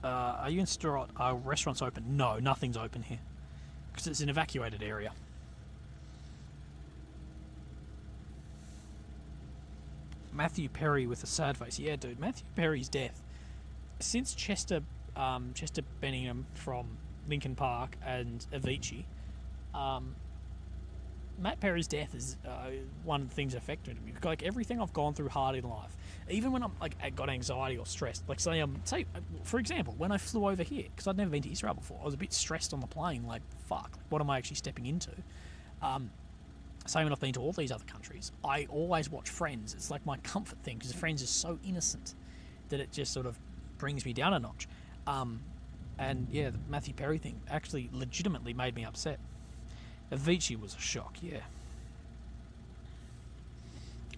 Speaker 1: Are you in store? Are restaurants open? No, nothing's open here because it's an evacuated area. Matthew Perry with a sad face. Yeah, dude, Matthew Perry's death. Since Chester Benningham from Linkin Park and Avicii, Matt Perry's death is one of the things that affected me. Like, everything I've gone through hard in life, even when I'm like I got anxiety or stressed, like say for example, when I flew over here, because I'd never been to Israel before, I was a bit stressed on the plane, like fuck, what am I actually stepping into? Same when I've been to all these other countries, I always watch Friends. It's like my comfort thing, because Friends is so innocent that it just sort of brings me down a notch. And yeah, the Matthew Perry thing actually legitimately made me upset. Avicii was a shock, yeah.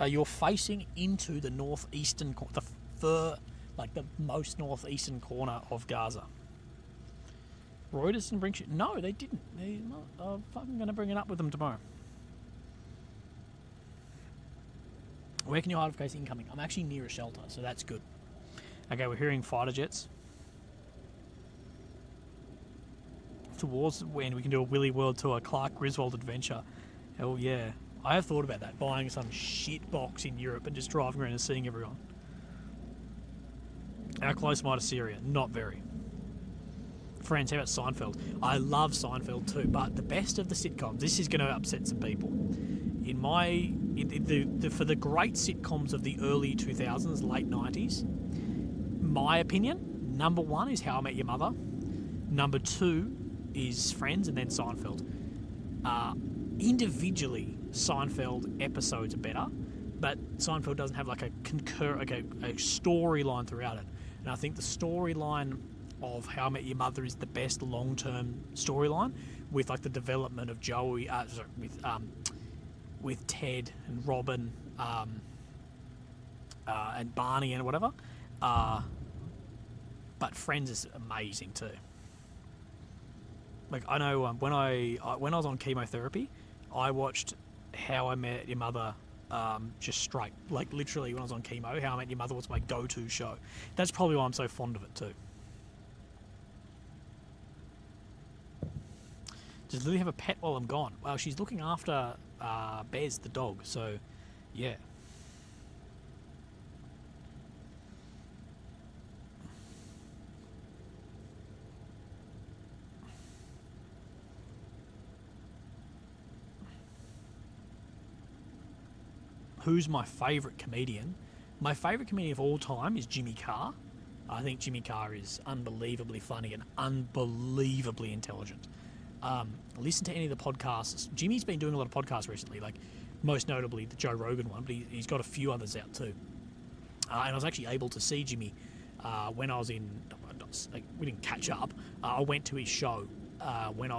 Speaker 1: You're facing into the northeastern, the most northeastern corner of Gaza. Reuters didn't bring shit. No, they didn't. I'm fucking going to bring it up with them tomorrow. Where can you hide of case incoming? I'm actually near a shelter, so that's good. Okay, we're hearing fighter jets. Towards when we can do a Willy World Tour, Clark Griswold adventure. Hell yeah. I have thought about that, buying some shit box in Europe and just driving around and seeing everyone. How close am I to Syria? Not very. Friends, how about Seinfeld? I love Seinfeld too, but the best of the sitcoms, this is going to upset some people. For the great sitcoms of the early 2000s, late 90s, my opinion, number 1 is How I Met Your Mother. Number 2 is Friends, and then Seinfeld. Individually, Seinfeld episodes are better, but Seinfeld doesn't have like a storyline throughout it. And I think the storyline of How I Met Your Mother is the best long-term storyline, with like the development of Joey, with Ted and Robin, and Barney and whatever. But Friends is amazing too. Like I know when I was on chemotherapy, I watched How I Met Your Mother just straight. Like literally when I was on chemo, How I Met Your Mother was my go-to show. That's probably why I'm so fond of it too. Does Lily have a pet while I'm gone? Well, she's looking after Bez, the dog, so yeah. Who's my favourite comedian? My favourite comedian of all time is Jimmy Carr. I think Jimmy Carr is unbelievably funny and unbelievably intelligent. Listen to any of the podcasts. Jimmy's been doing a lot of podcasts recently, like most notably the Joe Rogan one, but he's got a few others out too. And I was actually able to see Jimmy when I was in. We didn't catch up. I went to his show when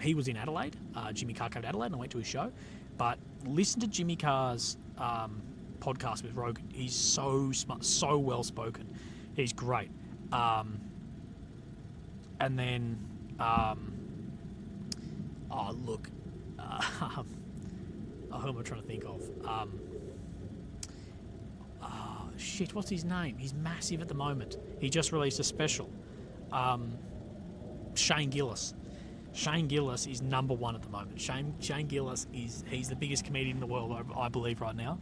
Speaker 1: he was in Adelaide. Jimmy Carr came to Adelaide, and I went to his show. But listen to Jimmy Carr's podcast with Rogan. He's so smart, so well spoken. He's great. And then, who am I trying to think of? Shit, what's his name? He's massive at the moment. He just released a special. Shane Gillis. Shane Gillis is number 1 at the moment. Shane Gillis he's the biggest comedian in the world, I believe, right now.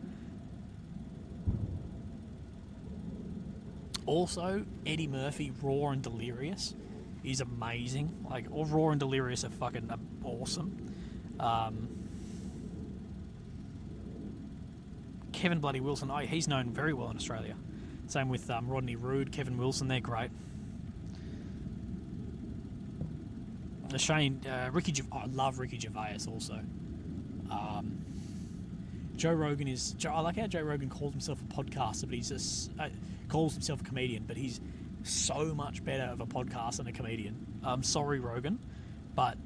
Speaker 1: Also, Eddie Murphy, Raw and Delirious, is amazing. Like, all Raw and Delirious are fucking awesome. Kevin Bloody Wilson, he's known very well in Australia. Same with Rodney Roode, Kevin Wilson, they're great. Shane, I love Ricky Gervais also. Joe Rogan I like how Joe Rogan calls himself a podcaster, but he's just calls himself a comedian, but he's so much better of a podcaster than a comedian. Sorry, Rogan, but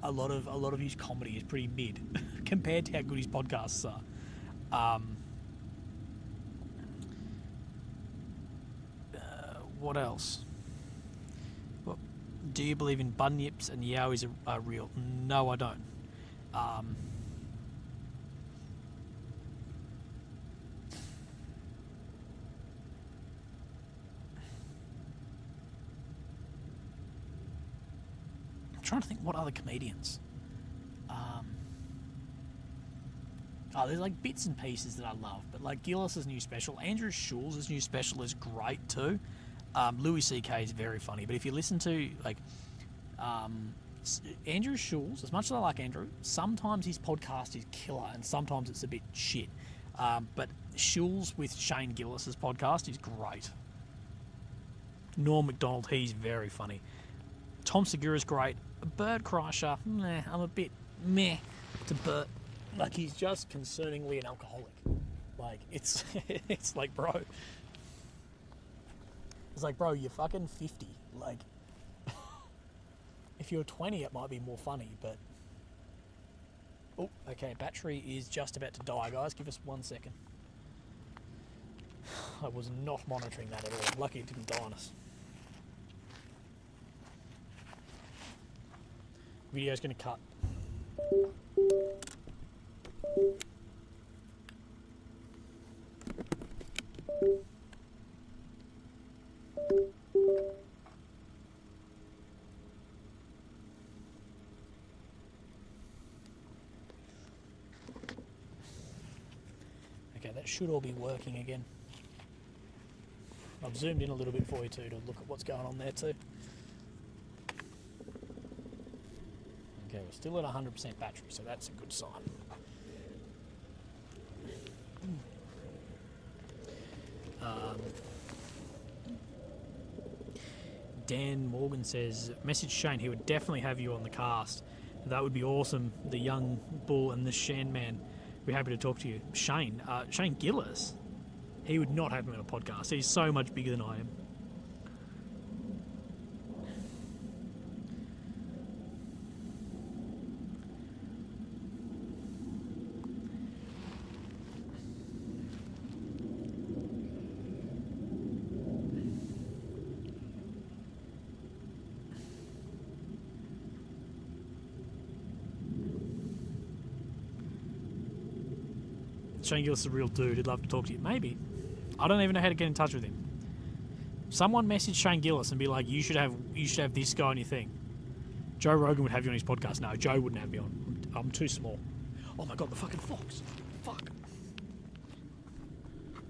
Speaker 1: a lot of his comedy is pretty mid compared to how good his podcasts are. What else? Do you believe in bunyips and yowies are real? No, I don't. I'm trying to think what other comedians. There's like bits and pieces that I love, but like Gillis's new special, Andrew Schulz's new special is great too. Louis C.K. is very funny, but if you listen to like Andrew Schulz, as much as I like Andrew, sometimes his podcast is killer and sometimes it's a bit shit. But Schulz with Shane Gillis's podcast is great. Norm Macdonald, he's very funny. Tom Segura's great. Bert Kreischer, I'm a bit meh to Bert. Like, he's just concerningly an alcoholic. Like, it's it's like, bro. It's like, bro, you're fucking 50. Like, if you're 20, it might be more funny, but... Oh, okay, battery is just about to die, guys. Give us 1 second. I was not monitoring that at all. Lucky it didn't die on us. Video's going to cut. Okay, that should all be working again. I've zoomed in a little bit for you too to look at what's going on there too. Okay, we're still at 100% battery, so that's a good sign. Dan Morgan says, message Shane, he would definitely have you on the cast. That would be awesome. The young bull and the Shan man. We're happy to talk to you. Shane Gillis, he would not have me on a podcast. He's so much bigger than I am. Shane Gillis is a real dude. He'd love to talk to you. Maybe. I don't even know how to get in touch with him. Someone message Shane Gillis and be like, you should have this guy on your thing. Joe Rogan would have you on his podcast. No, Joe wouldn't have me on. I'm too small. Oh my god, the fucking fox. Fuck.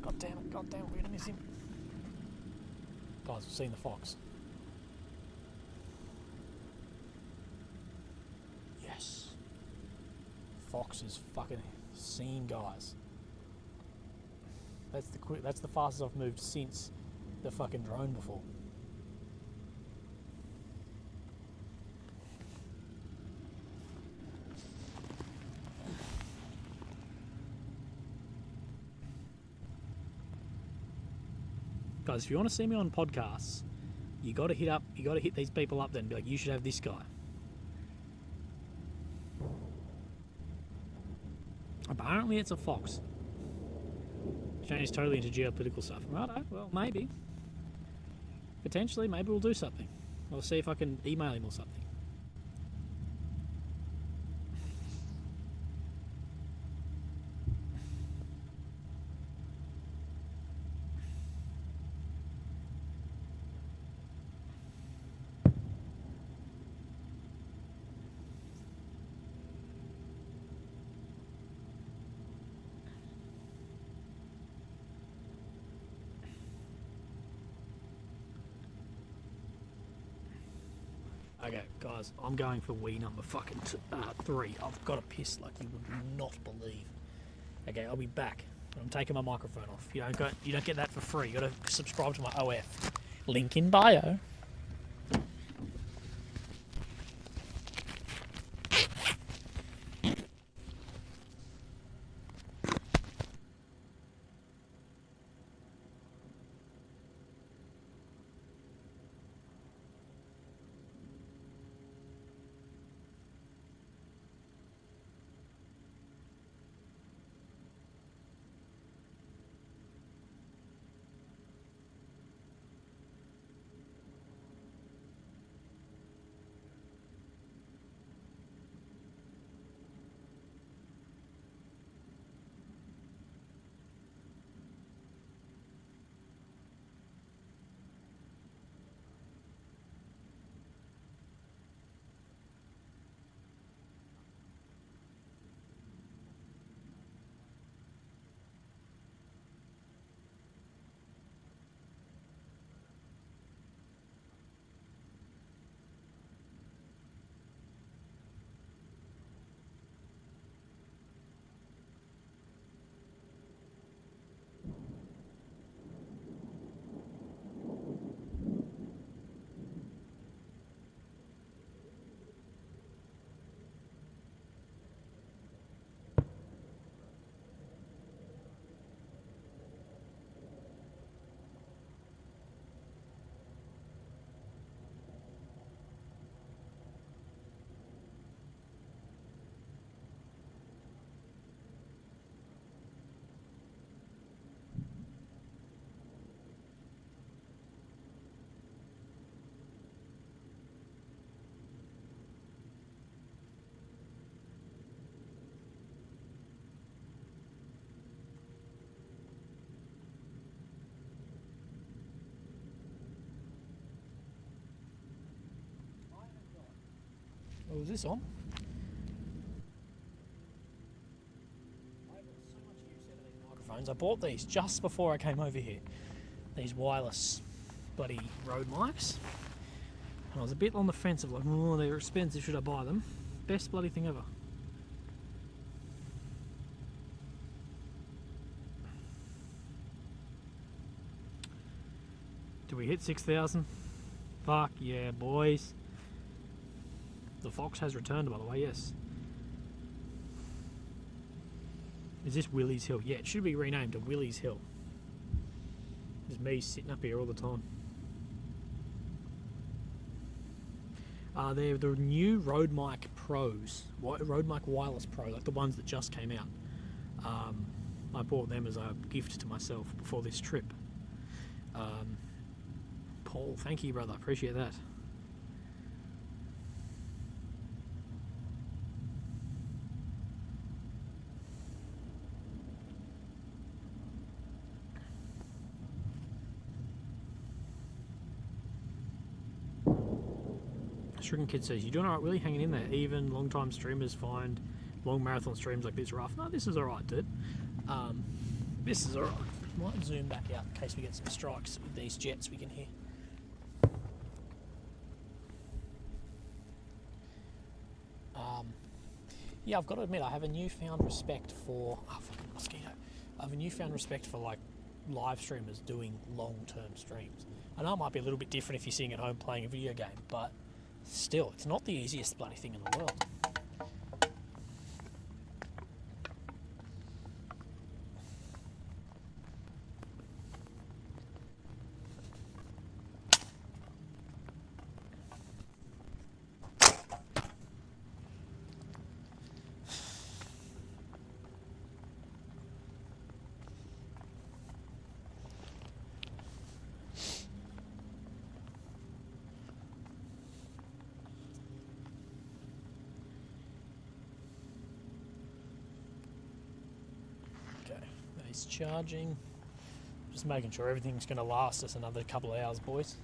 Speaker 1: God damn it, we're gonna miss him. Guys, we've seen the fox. Yes. Fox is fucking seen, guys. That's the fastest I've moved since the fucking drone before. Guys, if you want to see me on podcasts, you got to hit these people up then and be like, you should have this guy. Apparently it's a fox. Shane is totally into geopolitical stuff. Righto, well, maybe. Potentially, maybe we'll do something. I'll see if I can email him or something. Okay, guys, I'm going for wee number fucking 3. I've got to piss like you would not believe. Okay, I'll be back. I'm taking my microphone off. You don't get that for free. You got to subscribe to my OF. Link in bio. Oh, is this on? I got so much use out of these microphones. I bought these just before I came over here. These wireless bloody Rode mics. And I was a bit on the fence of like, oh, they're expensive, should I buy them? Best bloody thing ever. Do we hit 6,000? Fuck yeah, boys. The Fox has returned, by the way, yes. Is this Willy's Hill? Yeah, it should be renamed to Willy's Hill. There's me sitting up here all the time. They're the new Rode Mic Pros. Rode Mic Wireless Pro, like the ones that just came out. I bought them as a gift to myself before this trip. Paul, thank you, brother. Appreciate that. Stricken Kid says, "You doing alright, Willy? Hanging in there. Even long-time streamers find long marathon streams like this rough." No, this is alright, dude. This is alright. Might zoom back out in case we get some strikes with these jets we can hear. Yeah, I've got to admit, I have a newfound respect for... Oh, fucking mosquito. I have a newfound respect for, like, live streamers doing long-term streams. I know it might be a little bit different if you're sitting at home playing a video game, but still, it's not the easiest bloody thing in the world. It's charging. Just making sure everything's going to last us another couple of hours, boys.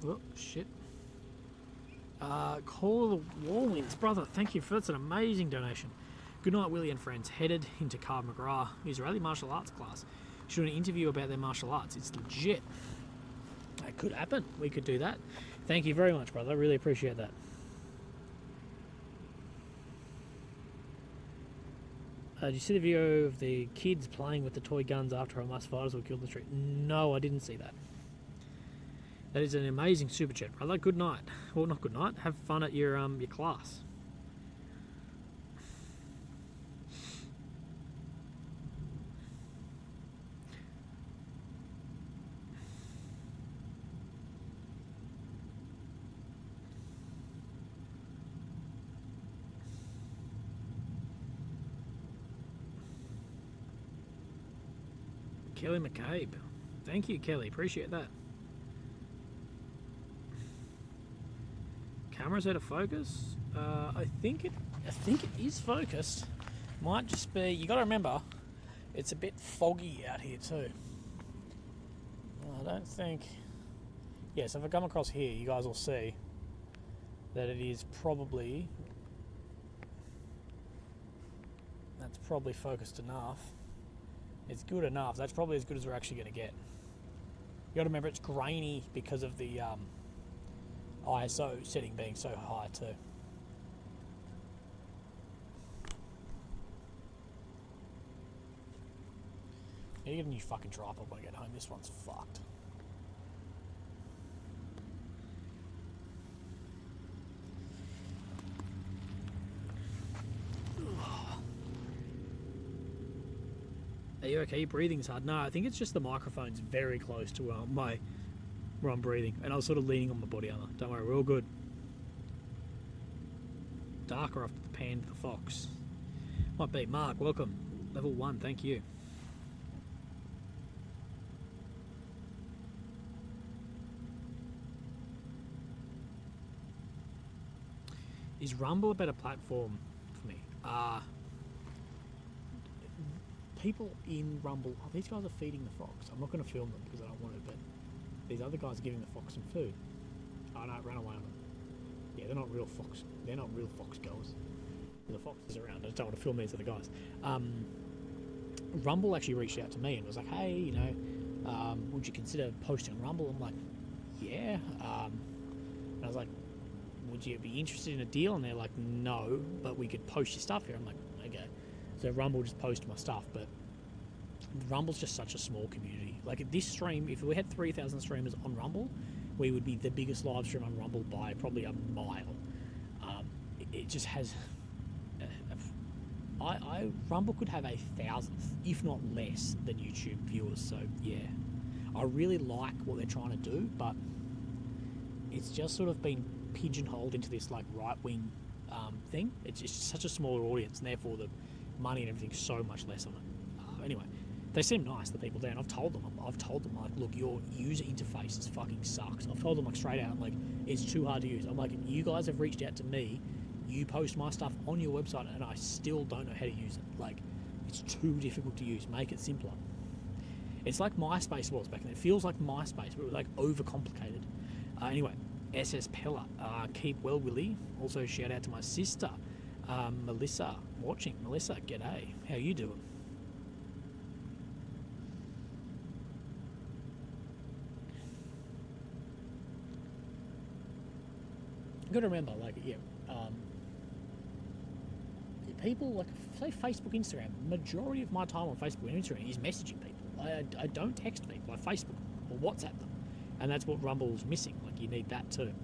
Speaker 1: Oh, shit. Call the Warwinds, brother. Thank you for that's an amazing donation. Good night, Willy and friends. Headed into Krav Maga Israeli martial arts class. Should do an interview about their martial arts. It's legit. That could happen. We could do that. Thank you very much, brother. I really appreciate that. Did you see the video of the kids playing with the toy guns after Hamas fighters were killed in the street? No, I didn't see that. That is an amazing super chat, brother. Good night. Well, not good night. Have fun at your class. Kelly McCabe. Thank you, Kelly. Appreciate that. Camera's out of focus. I think it is focused. Might just be. You got to remember, it's a bit foggy out here too. I don't think. Yeah, so if I come across here, you guys will see that it is probably. That's probably focused enough. It's good enough. That's probably as good as we're actually going to get. You got to remember it's grainy because of the ISO setting being so high too. You get a new fucking tripod when I get home. This one's fucked. Are you okay? Your breathing's hard. No, I think it's just the microphone's very close to where I'm breathing, and I was sort of leaning on my body armor. Don't worry, we're all good. Darker after the pan to the fox. Might be. Mark, welcome. Level 1, thank you. Is Rumble a better platform for me? people in Rumble, oh, these guys are feeding the fox. I'm not going to film them because I don't want to, but these other guys are giving the fox some food. Oh no, run away on them. Yeah, they're not real fox. They're not real fox goers. The fox is around. I just don't want to film these other guys. Rumble actually reached out to me and was like, hey, you know, would you consider posting on Rumble? I'm like, yeah. And I was like, would you be interested in a deal? And they're like, no, but we could post your stuff here. I'm like, okay. So Rumble just posted my stuff, but Rumble's just such a small community. Like at this stream, if we had 3,000 streamers on Rumble, we would be the biggest live stream on Rumble by probably a mile. It just has... Rumble could have 1,000th, if not less, than YouTube viewers. So yeah, I really like what they're trying to do, but it's just sort of been pigeonholed into this like right-wing thing. It's just such a smaller audience, and therefore the money and everything's so much less on it. Anyway, they seem nice, the people there, and I've told them like, look, your user interface is fucking sucks. I've told them like straight out, like, it's too hard to use. I'm like, you guys have reached out to me, you post my stuff on your website, and I still don't know how to use it. Like, it's too difficult to use. Make it simpler. It's like MySpace was back then. It feels like MySpace, but it was like overcomplicated. Anyway, SS Pella, keep well, Willy. Also, shout out to my sister, Melissa, watching. Melissa, g'day. How you doing? Got to remember, like, yeah, people like say Facebook, Instagram. Majority of my time on Facebook and Instagram is messaging people. I don't text people. I Facebook or WhatsApp them, and that's what Rumble's missing. Like, you need that too.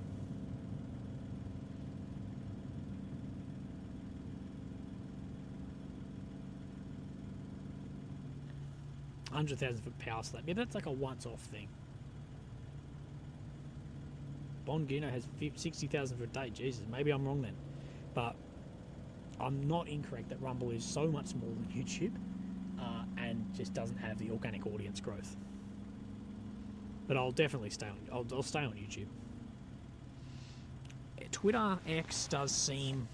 Speaker 1: $100,000 power slap. Yeah, that's like a once-off thing. Bongino has 60,000 for a day. Jesus, maybe I'm wrong then, but I'm not incorrect that Rumble is so much smaller than YouTube, and just doesn't have the organic audience growth. But I'll definitely stay on. I'll stay on YouTube. Twitter X does seem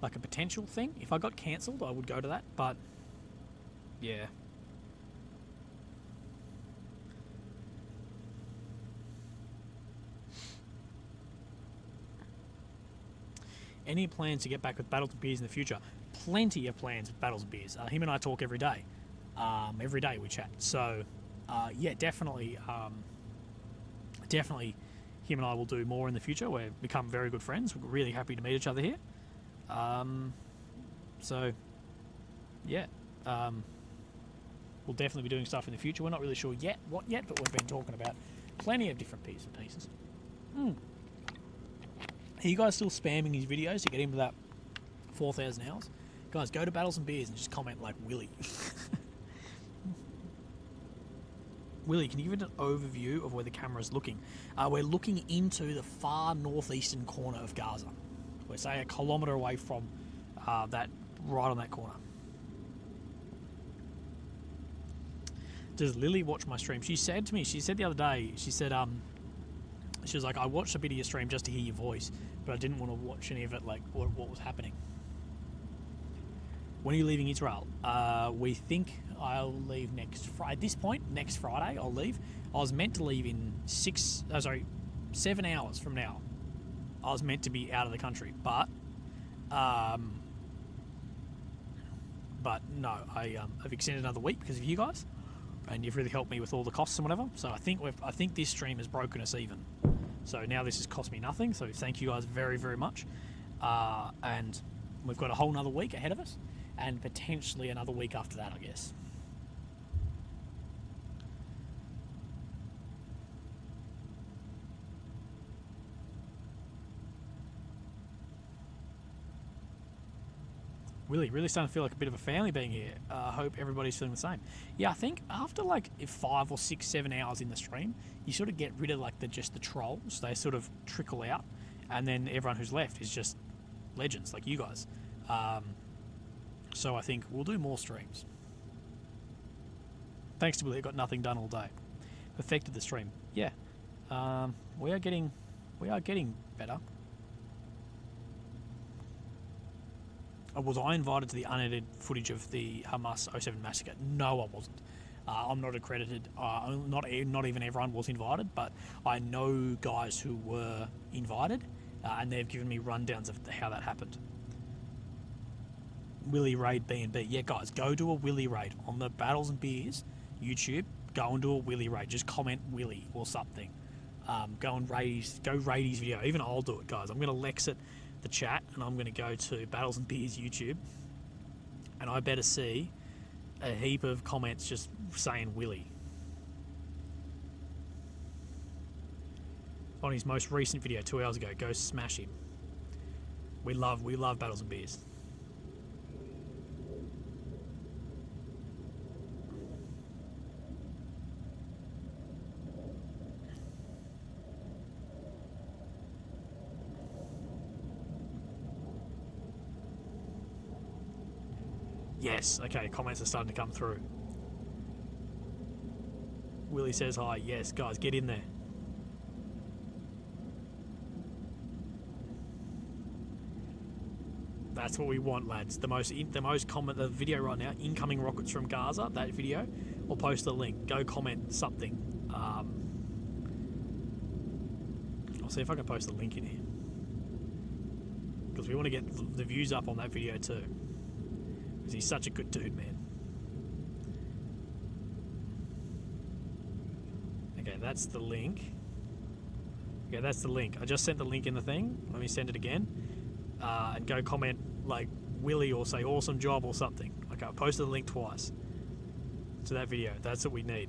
Speaker 1: like a potential thing. If I got cancelled, I would go to that. But yeah. Any plans to get back with Battles of Beers in the future? Plenty of plans with Battles of Beers. Him and I talk every day. Every day we chat. So, yeah, definitely, definitely him and I will do more in the future. We've become very good friends. We're really happy to meet each other here. So, yeah, we'll definitely be doing stuff in the future. We're not really sure yet what yet, but we've been talking about plenty of different bits and pieces. Are you guys still spamming these videos to get into that 4,000 hours? Guys, go to Battles and Beers and just comment like Willy. Willy, can you give it an overview of where the camera's looking? We're looking into the far northeastern corner of Gaza. We're, say, 1 kilometre away from that, right on that corner. Does Lily watch my stream? She said to me, she said the other day, she said, she was like, I watched a bit of your stream just to hear your voice, but I didn't want to watch any of it, like what was happening. When are you leaving Israel? We think I'll leave next Friday. At this point, next Friday, I'll leave. I was meant to leave in 7 hours from now. I was meant to be out of the country, but no, I've extended another week because of you guys, and you've really helped me with all the costs and whatever. So I think this stream has broken us even. So now this has cost me nothing. So thank you guys very, very much. And we've got a whole nother week ahead of us, and potentially another week after that, I guess. Really starting to feel like a bit of a family being here. I hope everybody's feeling the same. Yeah, I think after like 5 or 6, 7 hours in the stream, you sort of get rid of like just the trolls. They sort of trickle out, and then everyone who's left is just legends like you guys. So I think we'll do more streams. Thanks to Willy, I got nothing done all day. Perfected the stream. Yeah, we are getting better. Was I invited to the unedited footage of the Hamas 07 massacre? No, I wasn't. I'm not accredited. Not even everyone was invited, but I know guys who were invited, and they've given me rundowns of how that happened. Willy Raid B&B. Yeah, guys, go do a Willy Raid on the Battles and Beers YouTube. Go and do a Willy Raid. Just comment Willy or something. Go raid his video. Even I'll do it, guys. I'm going to exit the chat and I'm going to go to Battles and Beers YouTube, and I better see a heap of comments just saying Willy. On his most recent video 2 hours ago, go smash him. We love Battles and Beers. Yes, okay, comments are starting to come through. Willie says hi. Yes, guys, get in there. That's what we want, lads. The most comment the video right now, incoming rockets from Gaza, that video. We'll post the link. Go comment something. I'll see if I can post the link in here, because we want to get the views up on that video too. Because he's such a good dude, man. Okay, that's the link. Okay, that's the link. I just sent the link in the thing. Let me send it again. And go comment like Willy or say awesome job or something. Okay, I posted the link twice to that video. That's what we need.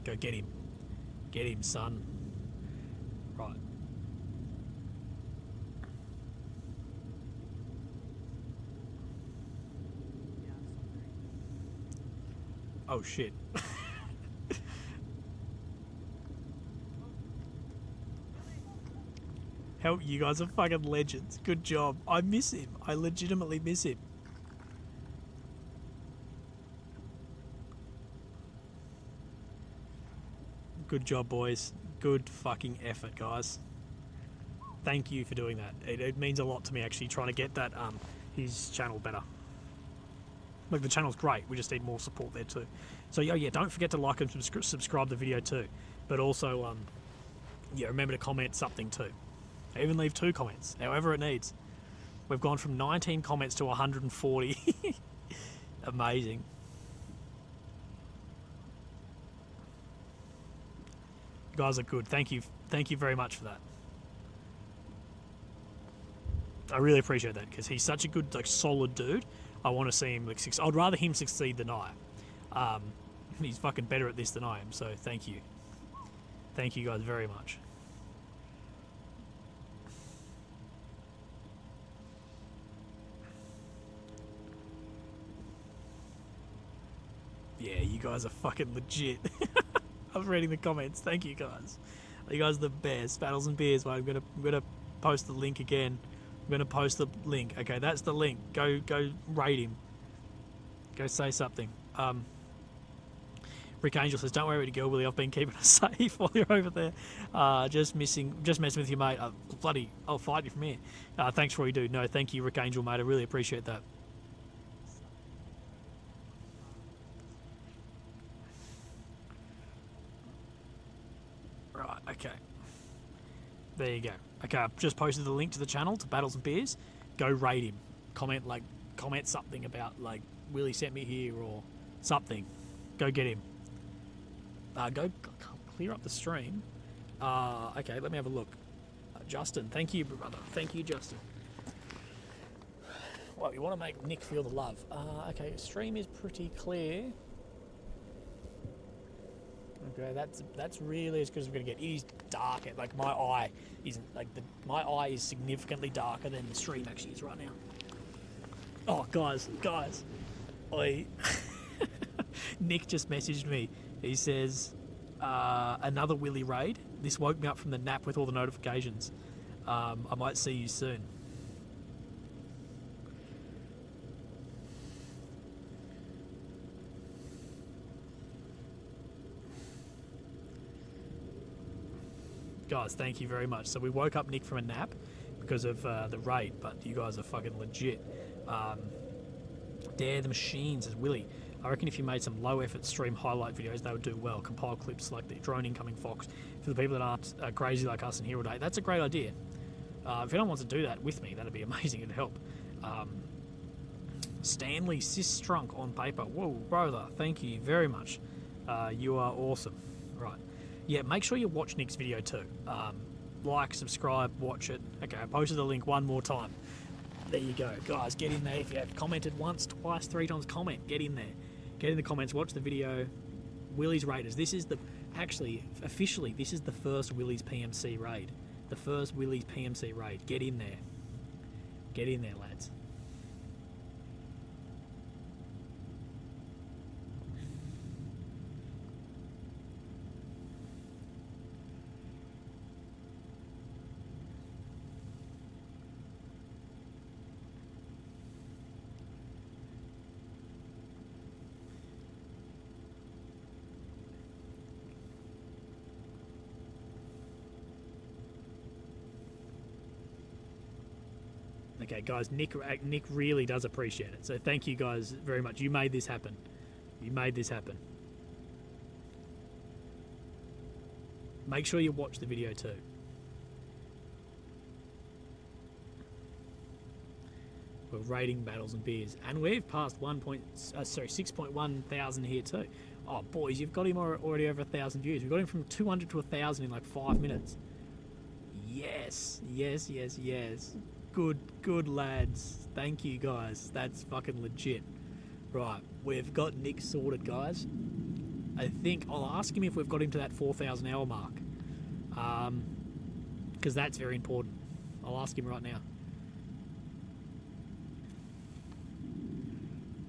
Speaker 1: Go get him. Get him, son. Right. Oh shit. Help, you guys are fucking legends. Good job. I miss him. I legitimately miss him. Good job, boys. Good fucking effort, guys. Thank you for doing that. It means a lot to me, actually, trying to get that his channel better. Like, the channel's great. We just need more support there too. So yeah, don't forget to like and subscribe the video too. But also, yeah, remember to comment something too. Even leave 2 comments, however it needs. We've gone from 19 comments to 140. Amazing. You guys are good. Thank you very much for that. I really appreciate that, because he's such a good, like, solid dude. I want to see him like succeed. I'd rather him succeed than I. He's fucking better at this than I am. So thank you. Thank you guys very much. Yeah, you guys are fucking legit. I was reading the comments. Thank you guys. You guys are the best. Battles and Beers. Well, I'm gonna post the link again. I'm gonna post the link. Okay, that's the link. Go raid him. Go say something. Rick Angel says, "Don't worry about your girl, Willie. I've been keeping her safe while you're over there. Just messing with you, mate. I'll fight you from here. Thanks for what you do. No, thank you, Rick Angel, mate. I really appreciate that." Right. Okay. There you go. Okay, I've just posted the link to the channel, to Battles and Beers. Go raid him. Comment something about, like, Willie sent me here or something. Go get him. Go clear up the stream. Okay, let me have a look. Justin, thank you, brother. Thank you, Justin. Well, you want to make Nick feel the love. Okay, stream is pretty clear. Okay, that's really as good as we're gonna get. It is dark. Like, my eye isn't my eye is significantly darker than the stream actually is right now. Oh, guys, Nick just messaged me. He says, another Willy raid. This woke me up from the nap with all the notifications. I might see you soon. Guys, thank you very much. So we woke up Nick from a nap because of the raid, but you guys are fucking legit. Dare the Machines as Willy. I reckon if you made some low effort stream highlight videos, they would do well. Compile clips like the drone incoming Fox for the people that aren't crazy like us and here all day. That's a great idea. If anyone wants to do that with me, that'd be amazing. It'd help. Stanley Sistrunk on paper. Whoa, brother, thank you very much. You are awesome. Right. Yeah, make sure you watch Nick's video too. Like, subscribe, watch it. Okay, I posted the link one more time. There you go. Guys, get in there. If you have commented once, twice, 3 times, comment. Get in there. Get in the comments, watch the video. Willy's Raiders. This is the, actually, officially, this is the first Willy's PMC raid. The first Willy's PMC raid. Get in there. Get in there, lads. Okay, guys, Nick really does appreciate it. So thank you guys very much. You made this happen. You made this happen. Make sure you watch the video too. We're raiding battles and beers, and we've passed 6.1 thousand here too. Oh boys, you've got him already over 1,000 views. We've got him from 200 to 1,000 in like 5 minutes. Yes, yes, yes, yes. Good lads. Thank you guys. That's fucking legit. Right, we've got Nick sorted, guys. I think I'll ask him if we've got him to that 4,000 hour mark, because that's very important. I'll ask him right now.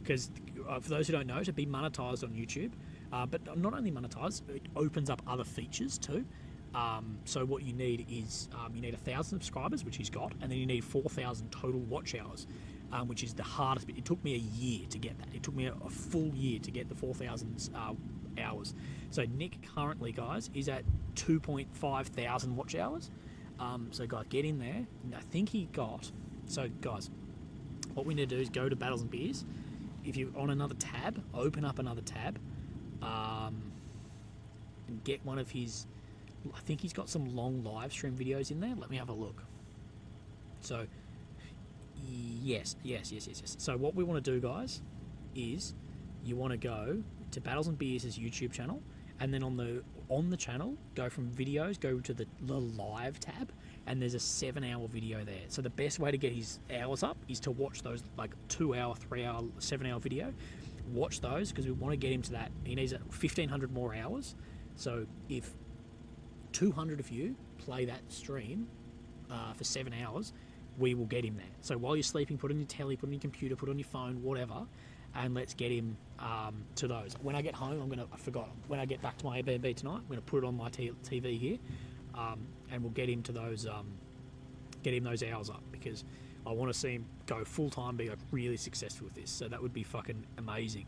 Speaker 1: Because for those who don't know, to be monetized on YouTube, but not only monetized, it opens up other features too. So what you need is you need 1,000 subscribers, which he's got, and then you need 4,000 total watch hours, which is the hardest bit. It took me a year to get that. It took me a full year to get the 4,000 hours. So Nick currently, guys, is at 2.5 thousand watch hours. So guys, get in there. I think he got. So guys, what we need to do is go to Battles and Beers. If you're on another tab, open up another tab, and get one of his. I think he's got some long live stream videos in there. Let me have a look. So, yes. So what we want to do, guys, is you want to go to Battles and Beers' YouTube channel, and then on the channel, go from videos, go to the live tab, and there's a 7-hour video there. So the best way to get his hours up is to watch those like 2-hour, 3-hour, 7-hour video. Watch those because we want to get him to that. He needs 1,500 more hours. So if 200 of you play that stream for 7 hours, we will get him there. So while you're sleeping, put on your telly, put on your computer, put on your phone, whatever, and let's get him to those. When I get home, when I get back to my Airbnb tonight, I'm going to put it on my TV here, and we'll get him to those, get him those hours up, because I want to see him go full time, be like really successful with this. So that would be fucking amazing.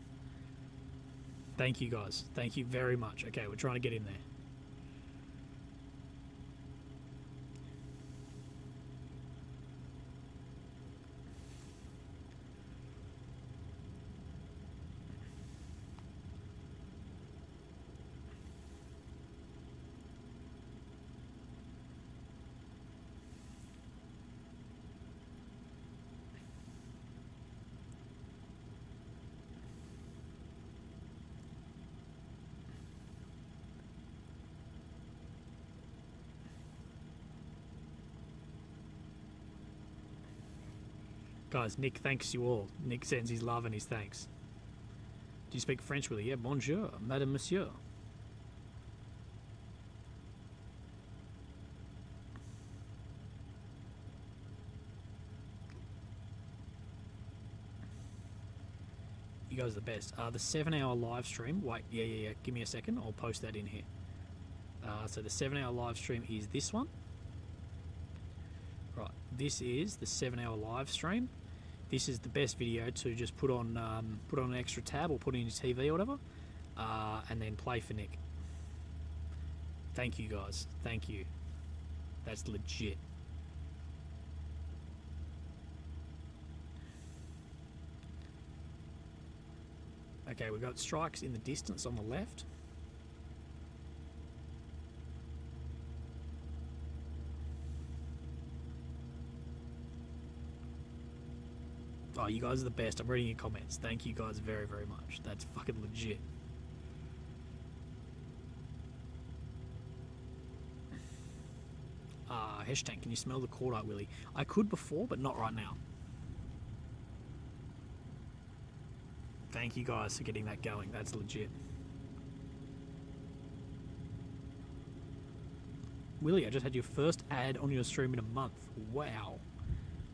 Speaker 1: Thank you guys. Thank you very much. Okay, we're trying to get in there. Guys, Nick thanks you all. Nick sends his love and his thanks. Do you speak French, Willy? Yeah, bonjour, madame, monsieur. You guys are the best. The 7-hour live stream. Wait, yeah. Give me a second. I'll post that in here. So the 7-hour live stream is this one. Right, this is the 7-hour live stream. This is the best video to just put on an extra tab or put in your TV or whatever, and then play for Nick. Thank you guys. Thank you. That's legit. Okay, we've got strikes in the distance on the left. Oh, you guys are the best. I'm reading your comments. Thank you guys very, very much. That's fucking legit. Hashtag, can you smell the cordite, Willy? I could before, but not right now. Thank you guys for getting that going. That's legit. Willy, I just had your first ad on your stream in a month. Wow.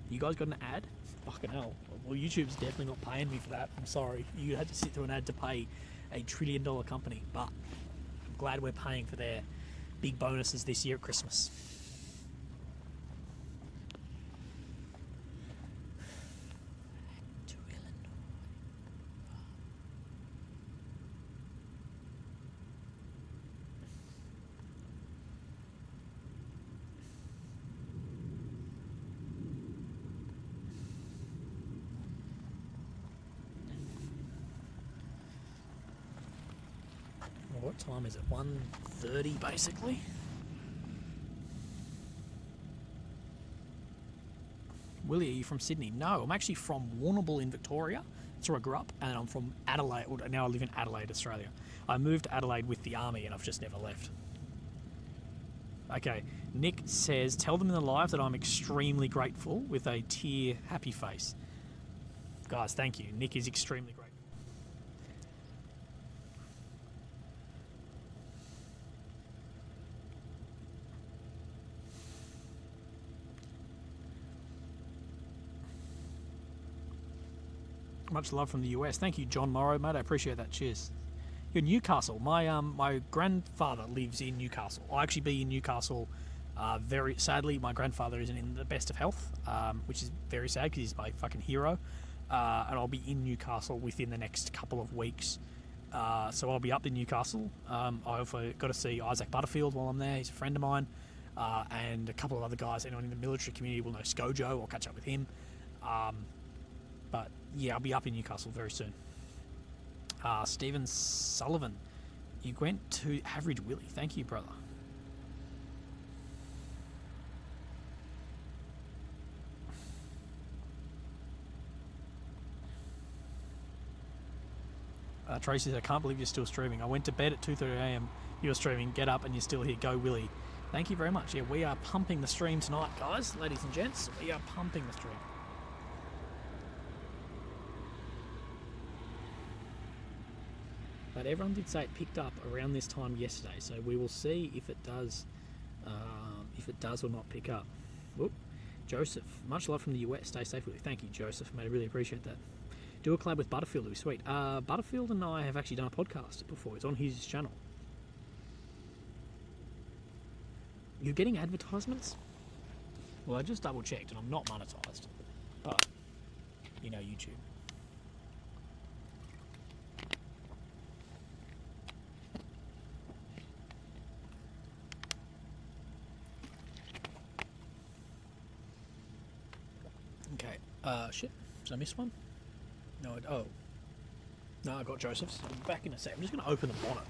Speaker 1: You guys got an ad? Fucking hell. Well, YouTube's definitely not paying me for that. I'm sorry. You had to sit through an ad to pay a $1 trillion company. But I'm glad we're paying for their big bonuses this year at Christmas. What time is it? 1:30 basically. Willie, are you from Sydney? No, I'm actually from Warrnambool in Victoria. That's where I grew up, and I'm from Adelaide. Well, now I live in Adelaide, Australia. I moved to Adelaide with the army, and I've just never left. Okay, Nick says, tell them in the live that I'm extremely grateful with a tear happy face. Guys, thank you. Nick is extremely grateful. Much love from the US. Thank you, John Morrow, mate. I appreciate that. Cheers. You're in Newcastle. My grandfather lives in Newcastle. I'll actually be in Newcastle. Very sadly, my grandfather isn't in the best of health, which is very sad because he's my fucking hero. And I'll be in Newcastle within the next couple of weeks. So I'll be up in Newcastle. I've also got to see Isaac Butterfield while I'm there. He's a friend of mine. And a couple of other guys. Anyone in the military community will know Skojo. I'll catch up with him. But yeah, I'll be up in Newcastle very soon. Stephen Sullivan, you went to Average Willy. Thank you, brother. Tracy says, I can't believe you're still streaming. I went to bed at 2:30 a.m. You're streaming. Get up and you're still here. Go, Willy. Thank you very much. Yeah, we are pumping the stream tonight, guys, ladies and gents. We are pumping the stream. But everyone did say it picked up around this time yesterday, so we will see if it does or not pick up. Whoop. Joseph, much love from the US. Stay safe with you. Thank you, Joseph, mate. I really appreciate that. Do a collab with Butterfield, it'll be sweet. Butterfield and I have actually done a podcast before. It's on his channel. You're getting advertisements? Well, I just double checked and I'm not monetized. But, you know, YouTube. Okay, shit, did I miss one? No, no, I got Joseph's. I'm back in a sec. I'm just going to open the bonnet.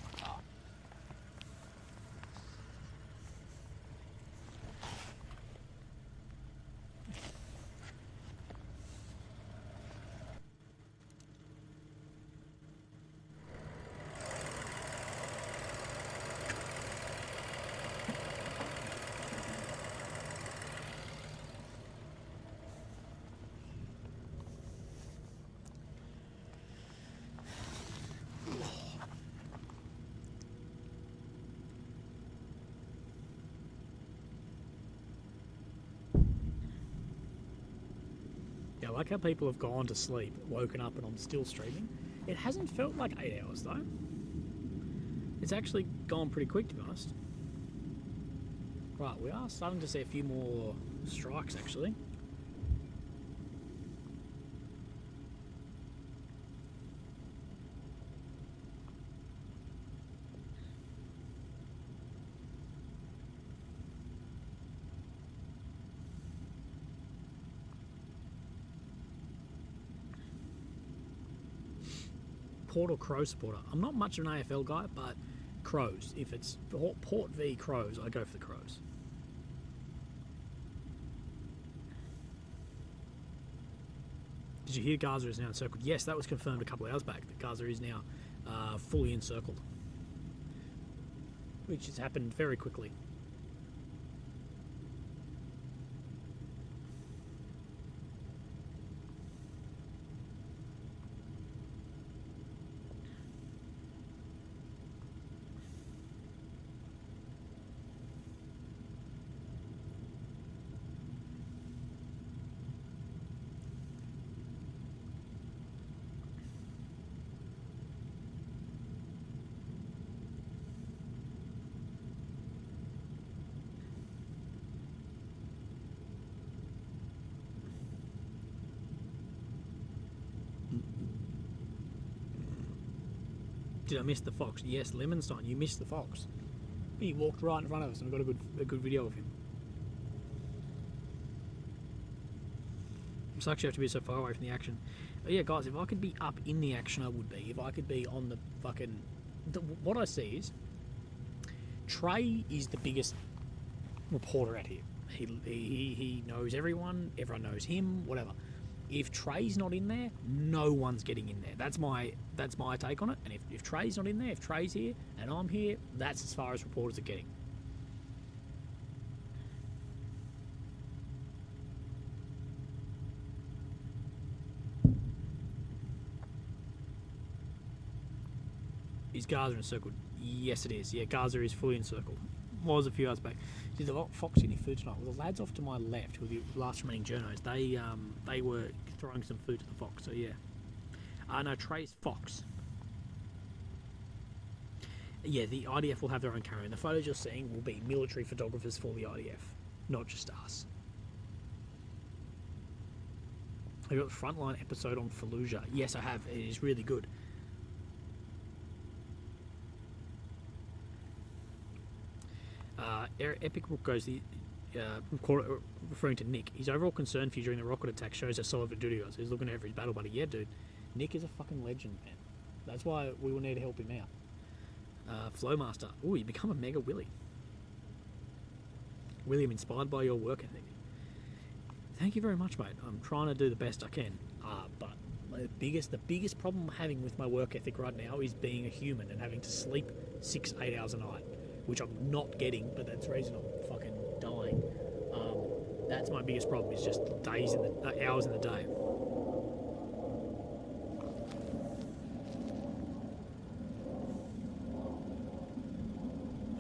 Speaker 1: I like how people have gone to sleep, woken up, and I'm still streaming. It hasn't felt like 8 hours though. It's actually gone pretty quick, to be honest. Right, we are starting to see a few more strikes actually. Port or Crows supporter. I'm not much of an AFL guy, but Crows. If it's Port v Crows, I go for the Crows. Did you hear Gaza is now encircled? Yes, that was confirmed a couple of hours back, that Gaza is now fully encircled, which has happened very quickly. Did I miss the fox? Yes, Lemonstein, you missed the fox. He walked right in front of us, and we got a good video of him. It sucks you have to be so far away from the action. But yeah, guys, if I could be up in the action, I would be. If I could be on the fucking... what I see is... Trey is the biggest reporter out here. He knows everyone knows him, whatever. If Trey's not in there, no one's getting in there. That's my take on it. And if Trey's not in there, if Trey's here and I'm here, that's as far as reporters are getting. Is Gaza encircled? Yes, it is. Yeah, Gaza is fully encircled. Was a few hours back. Did the Fox any food tonight? Well, the lads off to my left, who were the last remaining journos, they were throwing some food to the Fox. So yeah. No, Trey's Fox. Yeah, the IDF will have their own camera, and the photos you're seeing will be military photographers for the IDF, not just us. I got the Frontline episode on Fallujah. Yes, I have. It is really good. Epic Rook goes referring to Nick. His overall concern for you during the rocket attack shows how solid duty he was. He's looking over his battle buddy. Yeah, dude. Nick is a fucking legend, man. That's why we will need to help him out. Flowmaster. Ooh, you become a mega Willy. Willy, I'm inspired by your work ethic. Thank you very much, mate. I'm trying to do the best I can. But the biggest problem I'm having with my work ethic right now is being a human and having to sleep 6-8 hours a night, which I'm not getting, but that's the reason I'm fucking dying. That's my biggest problem, is just hours in the day.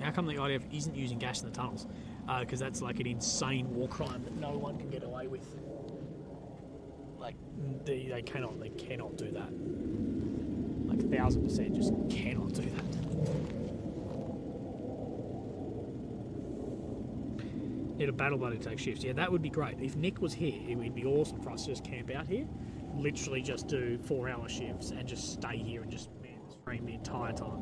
Speaker 1: How come the IDF isn't using gas in the tunnels? Because that's like an insane war crime that no one can get away with. Like, they cannot do that. Like 1000% just cannot do that. Need a battle buddy to take shifts. Yeah, that would be great. If Nick was here, it would be awesome for us to just camp out here, literally just do 4-hour shifts and just stay here and just man the stream the entire time.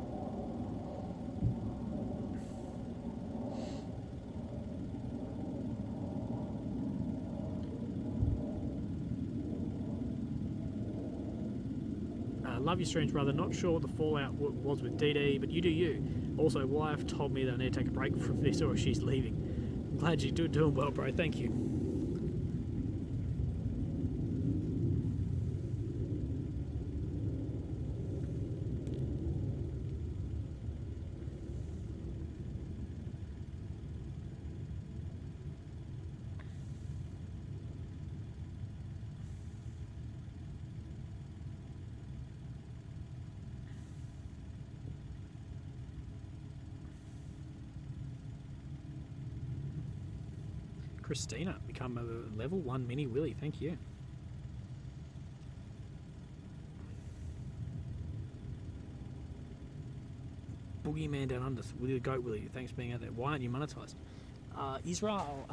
Speaker 1: Love your streams, brother. Not sure what the fallout was with DD, but you do you. Also, wife told me that I need to take a break from this or she's leaving. I'm glad you're doing well, bro. Thank you. Christina, become a level 1 mini Willy. Thank you. Boogeyman down under. Willy the Goat Willy. Thanks for being out there. Why aren't you monetized? Israel.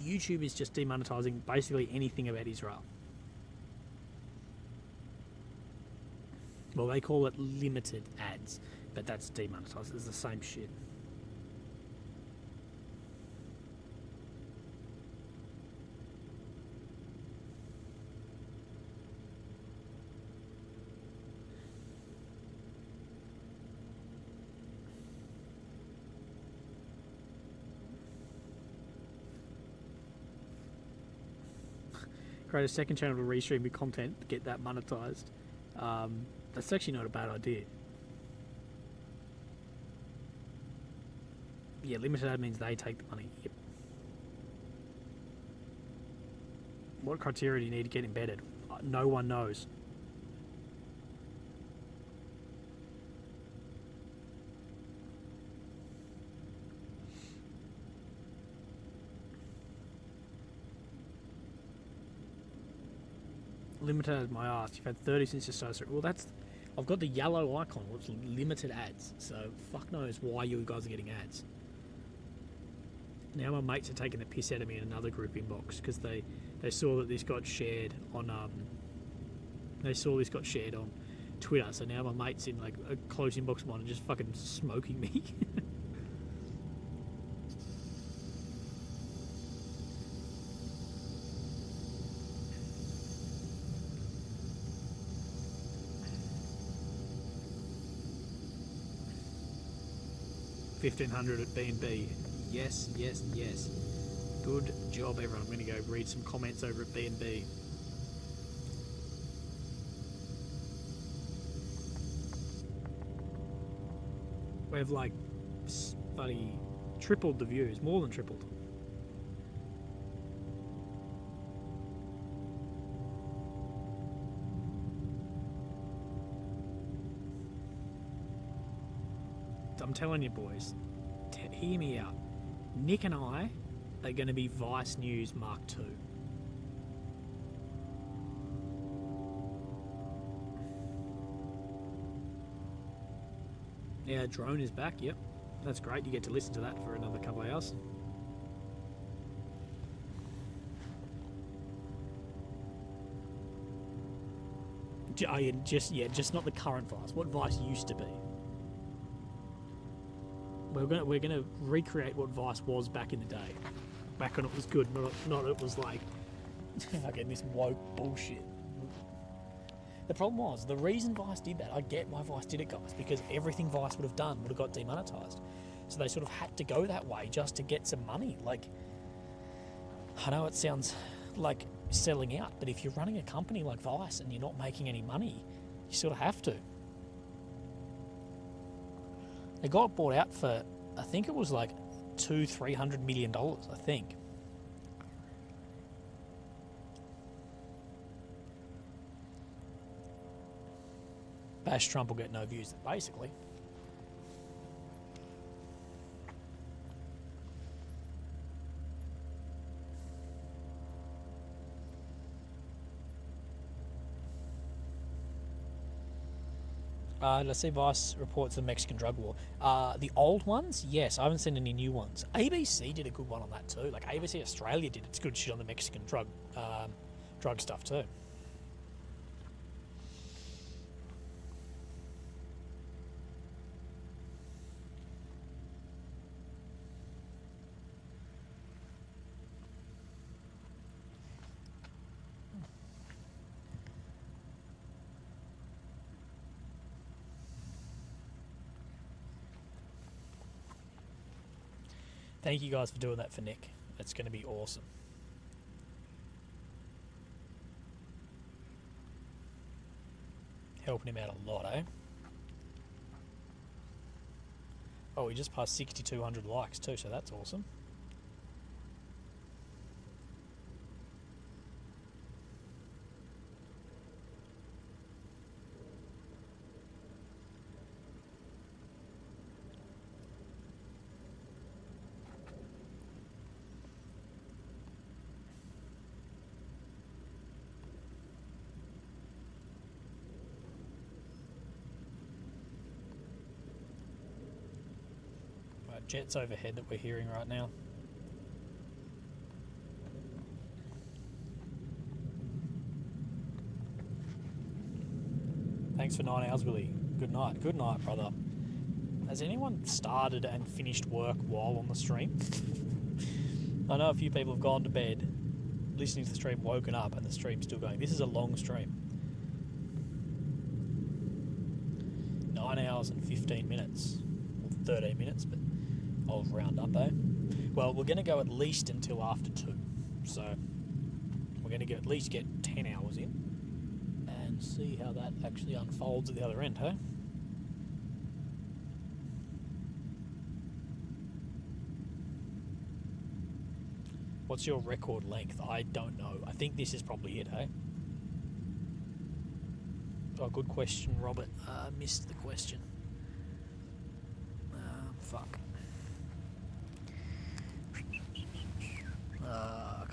Speaker 1: YouTube is just demonetizing basically anything about Israel. Well, they call it limited ads, but that's demonetized. It's the same shit. Create a second channel to restream your content to get that monetized. That's actually not a bad idea. Yeah, limited ad means they take the money. Yep. What criteria do you need to get embedded? No one knows. Limited ads, my ass. You've had 30 since you started. Well, that's... I've got the yellow icon, which is limited ads. So, fuck knows why you guys are getting ads. Now my mates are taking the piss out of me in another group inbox because they saw that this got shared on Twitter. So now my mates in like a close inbox of mine are just fucking smoking me. $1,500 at B&B. Yes, yes, yes. Good job, everyone. I'm going to go read some comments over at B&B. We've like bloody tripled the views, more than tripled. I'm telling you, boys, hear me out. Nick and I are going to be Vice News Mark II. Yeah, drone is back. Yep, that's great. You get to listen to that for another couple of hours. Just not the current Vice. What Vice used to be. We're gonna recreate what Vice was back in the day, back when it was good, not it was like fucking this woke bullshit. The problem was the reason Vice did that. I get why Vice did it, guys, because everything Vice would have done would have got demonetized. So they sort of had to go that way just to get some money. Like, I know it sounds like selling out, but if you're running a company like Vice and you're not making any money, you sort of have to. It got bought out for, I think it was like $200-300 million, I think. Bash Trump will get no views, basically. Let's see, Vice reports the Mexican drug war. The old ones, yes. I haven't seen any new ones. ABC did a good one on that too. Like ABC Australia did its good shit on the Mexican drug stuff too. Thank you guys for doing that for Nick. That's going to be awesome. Helping him out a lot, eh? Oh, we just passed 6,200 likes too, so that's awesome. Jets overhead that we're hearing right now. Thanks for 9 hours, Willy. Good night. Good night, brother. Has anyone started and finished work while on the stream? I know a few people have gone to bed, listening to the stream, woken up, and the stream's still going. This is a long stream. 9 hours and 15 minutes. Or 13 minutes, but I'll round up, eh? Well, we're going to go at least until after 2. So we're going to at least get 10 hours in and see how that actually unfolds at the other end, hey? What's your record length? I don't know. I think this is probably it, hey? Oh, good question, Robert. Missed the question. Fuck. I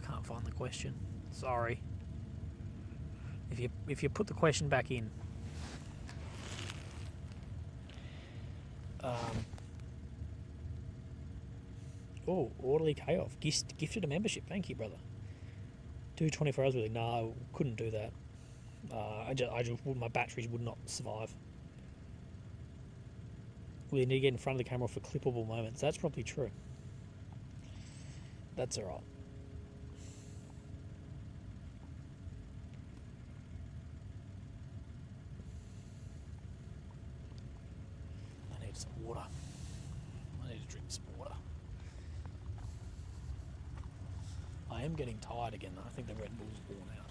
Speaker 1: can't find the question. Sorry. If you put the question back in. Oh, orderly chaos. Gifted a membership. Thank you, brother. Do 24 hours with it. No, couldn't do that. My batteries would not survive. We need to get in front of the camera for clippable moments. That's probably true. That's alright. I need some water. I need to drink some water. I am getting tired again though. I think the Red Bull's worn out.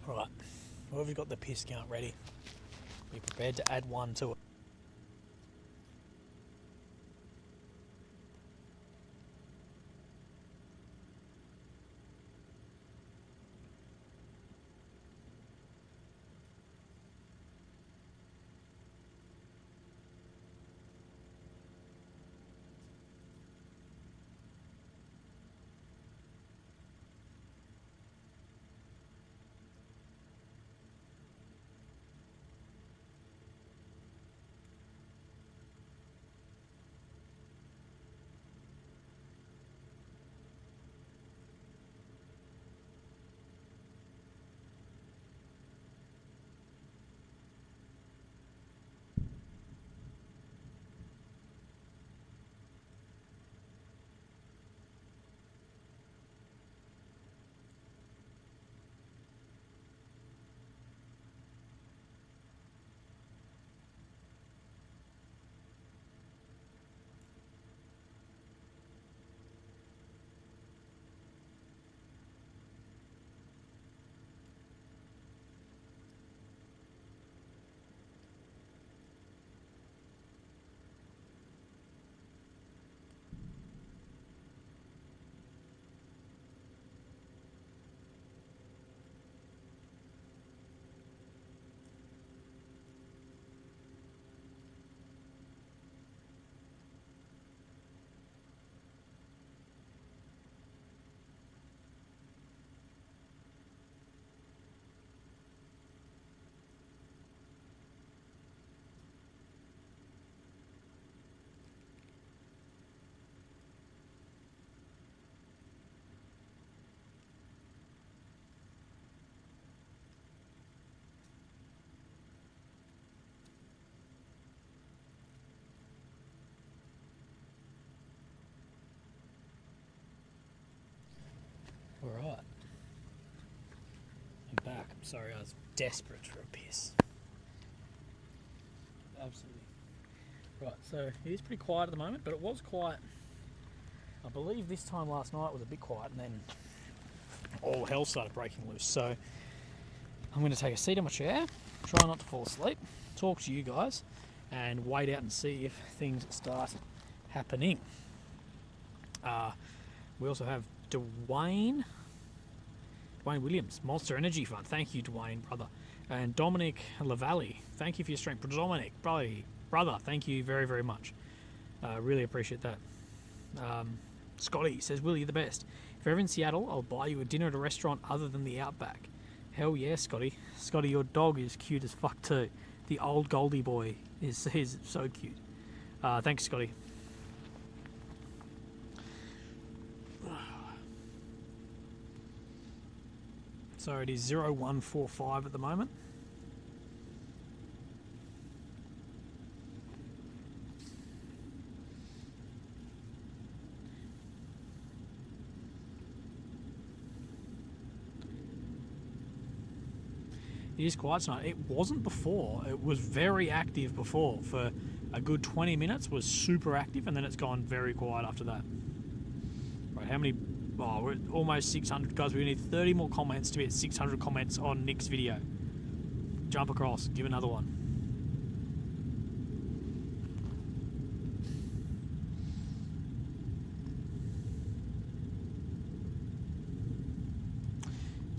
Speaker 1: Right, whoever's got the piss count ready, be prepared to add one to it. Alright. I'm back. I'm sorry, I was desperate for a piss. Absolutely. Right, so it is pretty quiet at the moment, but it was quiet. I believe this time last night was a bit quiet, and then all hell started breaking loose. So I'm going to take a seat in my chair, try not to fall asleep, talk to you guys, and wait out and see if things start happening. We also have Dwayne Williams, Monster Energy Fund. Thank you, Dwayne, brother. And Dominic Lavalle, thank you for your stream. Dominic, brother, thank you very, very much. Really appreciate that. Scotty says, Willie, you're the best. If you're ever in Seattle, I'll buy you a dinner at a restaurant other than the Outback. Hell yeah, Scotty. Scotty, your dog is cute as fuck too. The old Goldie boy is so cute. Thanks, Scotty. So it is 0145 at the moment. It is quiet tonight. It wasn't before. It was very active before. For a good 20 minutes was super active, and then it's gone very quiet after that. Right, how many... Oh, we're at almost 600, guys. We need 30 more comments to be at 600 comments on Nick's video. Jump across. Give another one.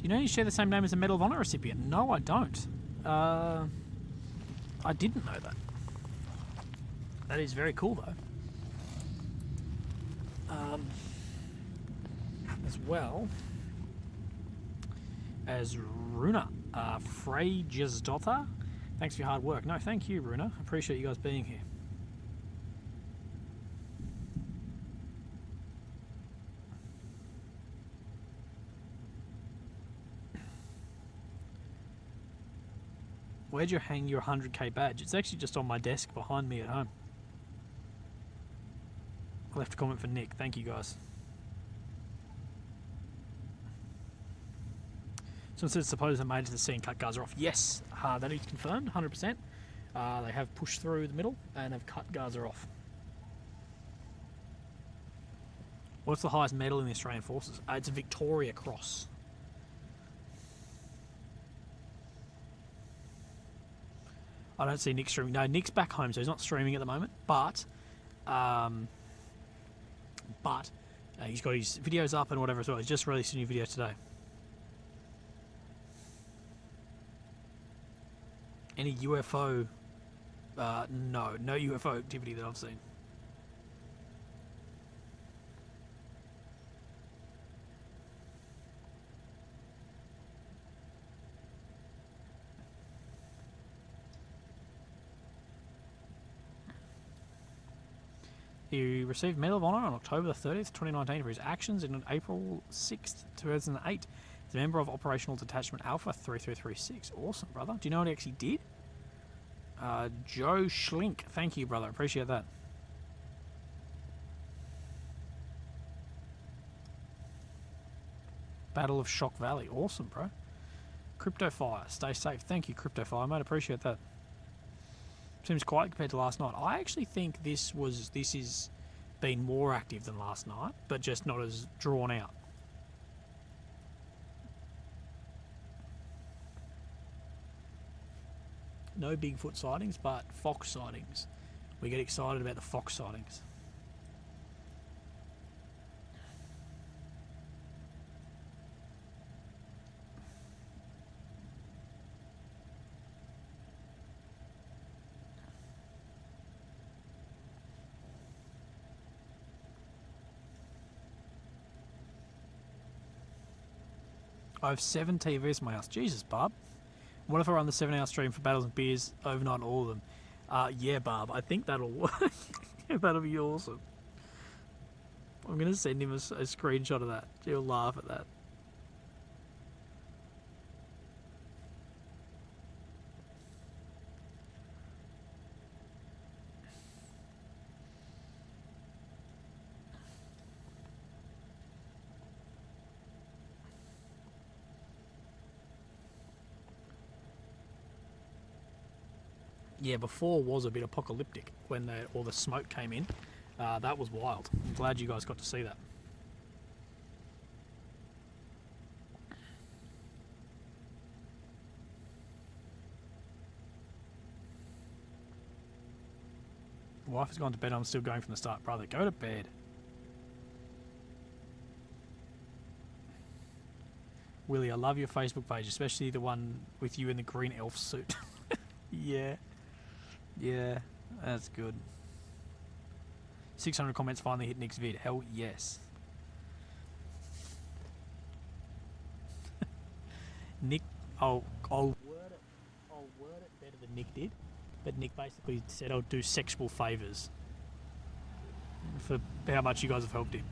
Speaker 1: You know you share the same name as a Medal of Honor recipient? No, I don't. I didn't know that. That is very cool, though. As well as Runa Freyjasdotter. Thanks for your hard work. No, thank you, Runa. Appreciate you guys being here. Where'd you hang your 100k badge? It's actually just on my desk behind me at home. I left a comment for Nick. Thank you, guys. Someone says suppose they made it to the sea and cut Gaza off. Yes, that is confirmed, 100%. They have pushed through the middle and have cut Gaza off. What's the highest medal in the Australian Forces? It's a Victoria Cross. I don't see Nick streaming. No, Nick's back home, so he's not streaming at the moment. But he's got his videos up and whatever as well. He's just released a new video today. Any UFO? No UFO activity that I've seen. He received Medal of Honor on October the 30th, 2019 for his actions in April 6th, 2008. He's a member of Operational Detachment Alpha 3336. Awesome, brother. Do you know what he actually did? Joe Schlink. Thank you, brother. Appreciate that. Battle of Shock Valley. Awesome, bro. Cryptofire. Stay safe. Thank you, Cryptofire, mate. Appreciate that. Seems quiet compared to last night. I actually think this is been more active than last night, but just not as drawn out. No Bigfoot sightings, but fox sightings. We get excited about the fox sightings. I have 7 TVs in my house. Jesus, Barb. What if I run the 7-hour stream for Battles and Beers overnight, all of them? Yeah, Barb. I think that'll work. That'll be awesome. I'm going to send him a screenshot of that. He'll laugh at that. Yeah, before was a bit apocalyptic when all the smoke came in. That was wild. I'm glad you guys got to see that. Wife has gone to bed. I'm still going from the start. Brother, go to bed. Willy, I love your Facebook page, especially the one with you in the green elf suit. Yeah. Yeah, that's good. 600 comments finally hit Nick's vid. Hell yes. Nick, I'll word it better than Nick did. But Nick basically said I'll do sexual favours for how much you guys have helped him.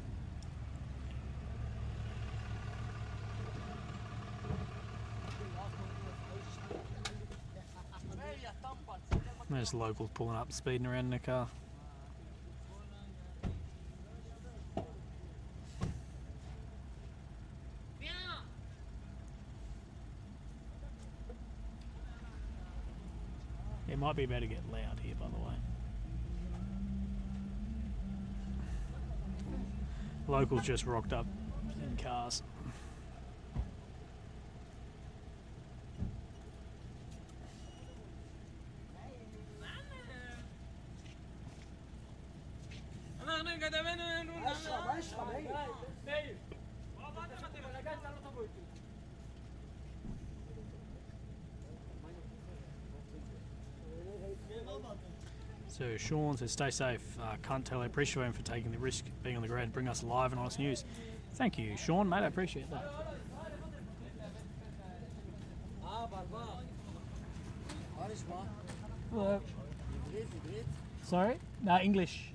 Speaker 1: There's locals pulling up, speeding around in their car. It might be about to get loud here, by the way. Locals just rocked up in cars. So Sean says, stay safe. Can't tell. I appreciate him for taking the risk being on the ground to bring us live and honest news. Thank you, Sean, mate. I appreciate that. Hello. Sorry? No, English.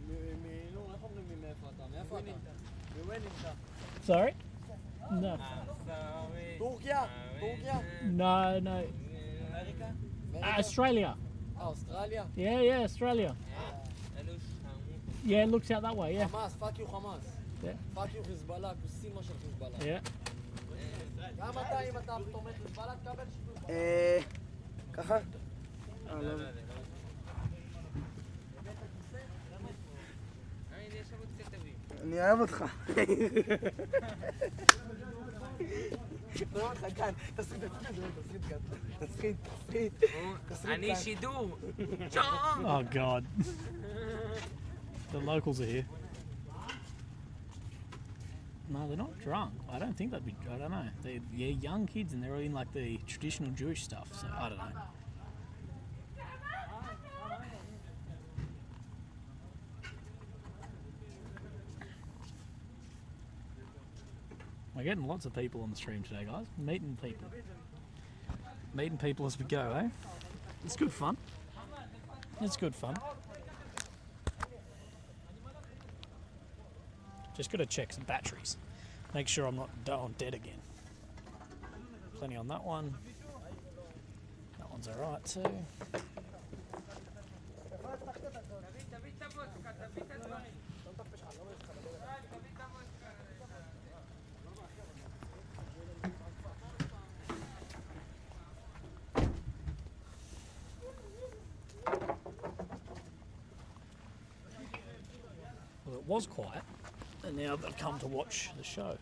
Speaker 1: Sorry? No. No. Australia.
Speaker 8: Australia?
Speaker 1: Yeah, Australia. Yeah, it looks out that way, yeah.
Speaker 8: Hamas, fuck you Hamas.
Speaker 1: Yeah.
Speaker 8: Fuck you חיזבאללה, כוסימה של חיזבאללה.
Speaker 1: Yeah.
Speaker 8: גם אתה, אם אתה תומך חיזבאללה, תקבל שיתוף.
Speaker 9: ככה? אני אוהב אותך.
Speaker 8: אני שידור.
Speaker 1: Oh God. The locals are here. No, they're not drunk. I don't think they'd be. I don't know. They're young kids and they're all in like the traditional Jewish stuff. So I don't know. We're getting lots of people on the stream today, guys. Meeting people. Meeting people as we go, eh? It's good fun. It's good fun. Just got to check some batteries. Make sure I'm not dead again. Plenty on that one. That one's alright too. Well, it was quiet, and now they've come to watch the show.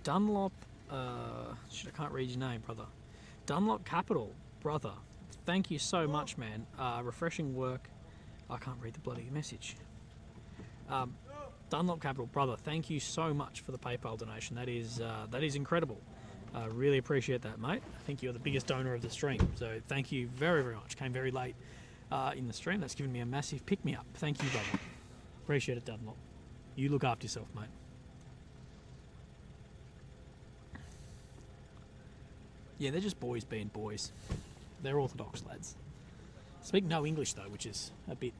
Speaker 1: Dunlop, shit, I can't read your name, brother. Dunlop Capital, brother. Thank you so much, man. Refreshing work. I can't read the bloody message. Dunlop Capital, brother. Thank you so much for the PayPal donation. That is incredible. Really appreciate that, mate. I think you're the biggest donor of the stream. So thank you very, very much. Came very late in the stream. That's given me a massive pick-me-up. Thank you, brother. Appreciate it, Dunlop. You look after yourself, mate. Yeah, they're just boys being boys. They're Orthodox lads. Speak no English though, which is a bit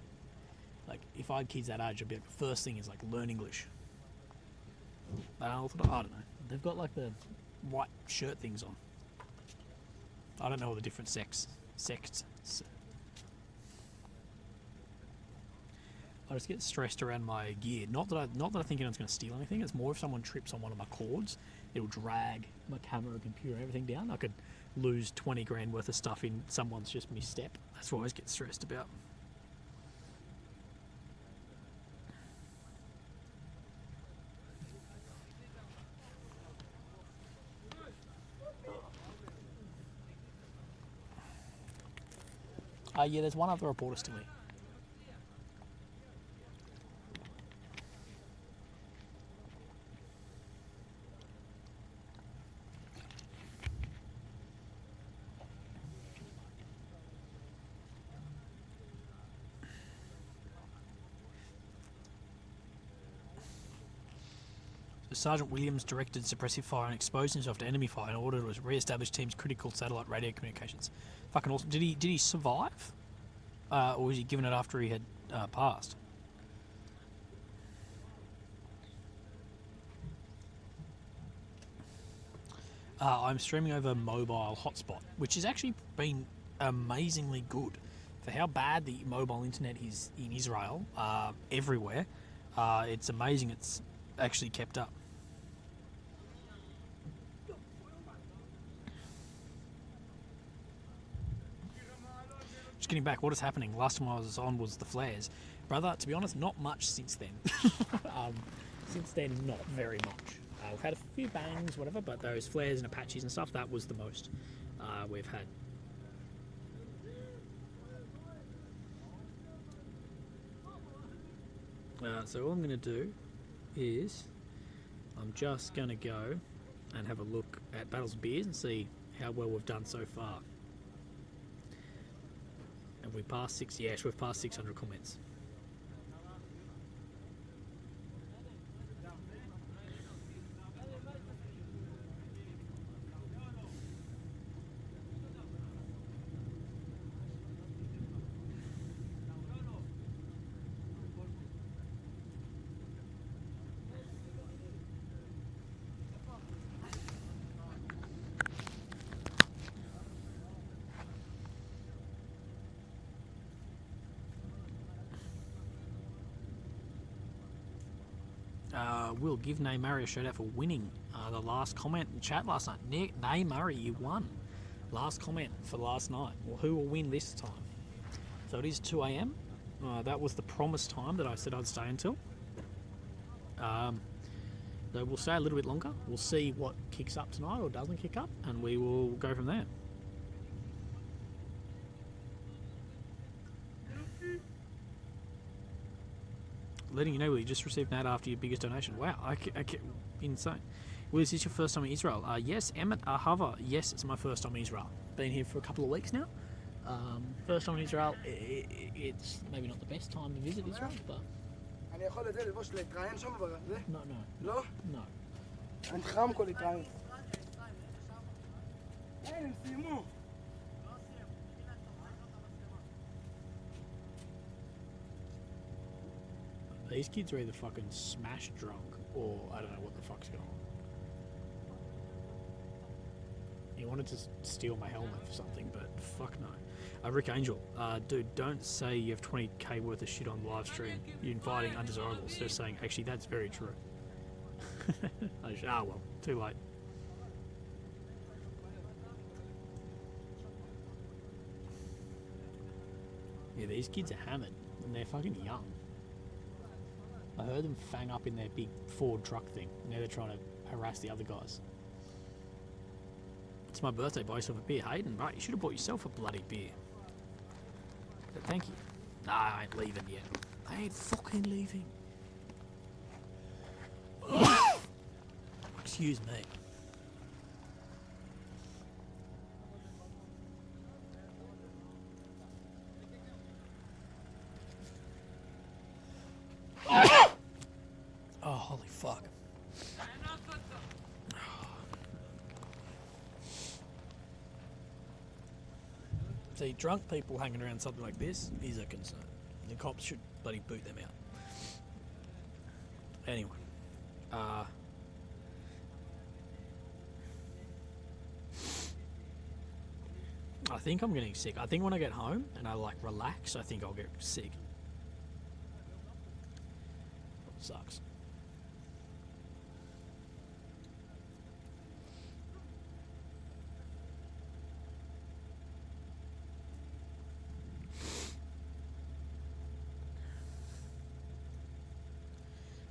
Speaker 1: like if I had kids that age, I'd be like, the first thing is like learn English. They aren't Orthodox. I don't know. They've got like the white shirt things on. I don't know all the different sects. I just get stressed around my gear. Not that I think anyone's going to steal anything. It's more if someone trips on one of my cords, it'll drag my camera, computer, everything down. I could lose 20 grand worth of stuff in someone's just misstep. That's what I always get stressed about. Yeah, there's one other reporter still here. Sergeant Williams directed suppressive fire and exposed himself to enemy fire in order to re-establish team's critical satellite radio communications. Fucking awesome. Did he survive? Or was he given it after he had passed? I'm streaming over mobile hotspot, which has actually been amazingly good for how bad the mobile internet is in Israel, everywhere, it's amazing it's actually kept up. Just getting back, what is happening? Last time I was on was the flares. Brother, to be honest, not much since then. Since then, not very much. We've had a few bangs, whatever, but those flares and Apaches and stuff, that was the most we've had. So all I'm going to do is I'm just going to go and have a look at Battles of Beers and see how well we've done so far. Have we passed 6? Yes, we've passed 600 comments. Will give Nay Murray a shout out for winning the last comment in chat last night. Nay Murray, you won. Last comment for last night. Well, who will win this time? So it is 2 a.m. That was the promised time that I said I'd stay until. So we'll stay a little bit longer. We'll see what kicks up tonight or doesn't kick up, and we will go from there. Letting you know, Will, you just received an ad after your biggest donation. Wow, okay, insane. Will, is this your first time in Israel? Yes, Emmett Ahava. Yes, it's my first time in Israel. Been here for a couple of weeks now. First time in Israel. It's maybe not the best time to visit Israel, but...
Speaker 9: אני יכול את זה לבוש להתראיין שם בזה?
Speaker 1: No.
Speaker 9: לא?
Speaker 1: No.
Speaker 9: אני חם כל להתראיין. אין, הם סיימו.
Speaker 1: These kids are either fucking smash drunk or I don't know what the fuck's going on. He wanted to steal my helmet for something, but fuck no. Rick Angel, dude, don't say you have 20k worth of shit on the live stream. You're inviting undesirables. They're saying, actually, that's very true. Well, too late. Yeah, these kids are hammered, and they're fucking young. I heard them fang up in their big Ford truck thing. Now they're trying to harass the other guys. It's my birthday, buy yourself a beer. Hayden, right, you should have bought yourself a bloody beer. But thank you. Nah, I ain't leaving yet. I ain't fucking leaving. Excuse me. Oh, holy fuck. See, drunk people hanging around something like this is a concern. The cops should bloody boot them out. Anyway. I think I'm getting sick. I think when I get home and I like relax, I think I'll get sick. Sucks.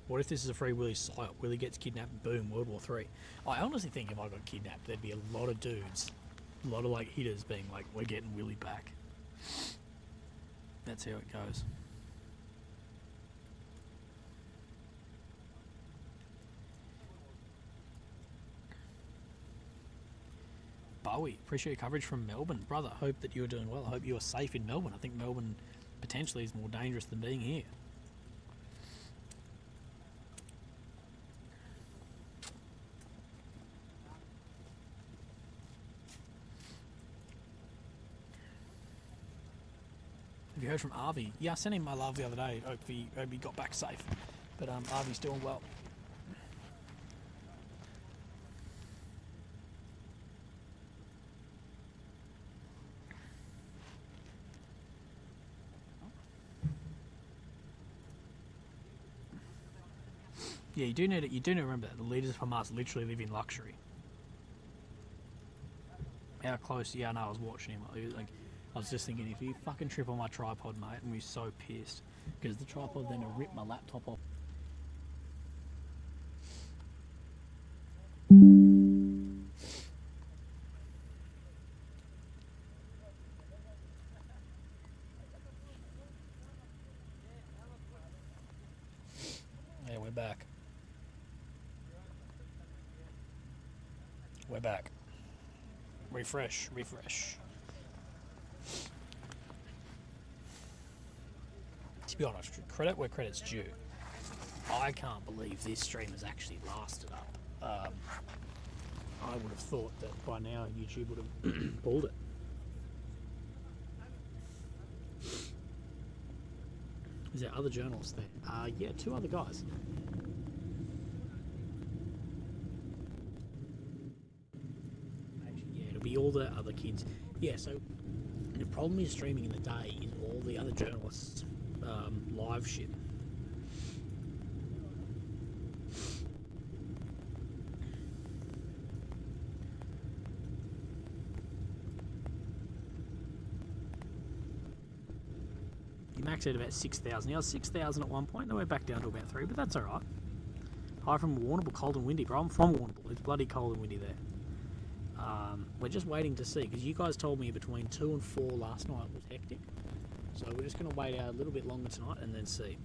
Speaker 1: What if this is a free Willy psyop? Willy gets kidnapped, boom, World War III. I honestly think if I got kidnapped, there'd be a lot of dudes, a lot of like hitters being like, we're getting Willy back. That's how it goes. Bowie, appreciate your coverage from Melbourne. Brother, hope that you're doing well. I hope you are safe in Melbourne. I think Melbourne potentially is more dangerous than being here. Have you heard from Arvi? Yeah, I sent him my love the other day. Hope he got back safe. But Arvi's doing well. Yeah, you do need to remember that the leaders of Hamas literally live in luxury. How close? Yeah, I know. I was watching him. I was just thinking, if you fucking trip on my tripod, mate, I'm gonna be so pissed because the tripod then will rip my laptop off. Yeah, we're back. We're back. Refresh. To be honest, credit where credit's due. I can't believe this stream has actually lasted up. I would have thought that by now YouTube would have pulled it. Is there other journalists there? Yeah, 2 other guys. Actually, yeah, it'll be all the other kids. Yeah, so the problem is streaming in the day is all the other journalists live shit. You maxed out about 6,000. I was 6,000 at one point. Then we're back down to about 3, but that's alright. Hi from Warrnambool, cold and windy, bro. I'm from Warrnambool. It's bloody cold and windy there. We're just waiting to see, because you guys told me between 2 and 4 last night was hectic. So we're just going to wait out a little bit longer tonight and then see.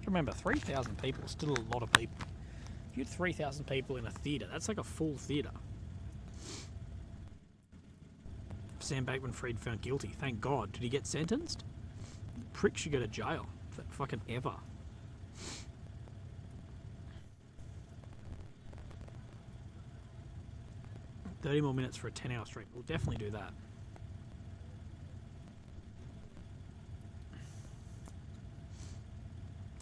Speaker 1: Remember, 3,000 people is still a lot of people. If you had 3,000 people in a theatre, that's like a full theatre. Sam Bankman-Fried found guilty. Thank God. Did he get sentenced? Prick should go to jail. Fucking ever. $30 more minutes for a 10-hour stream. We'll definitely do that.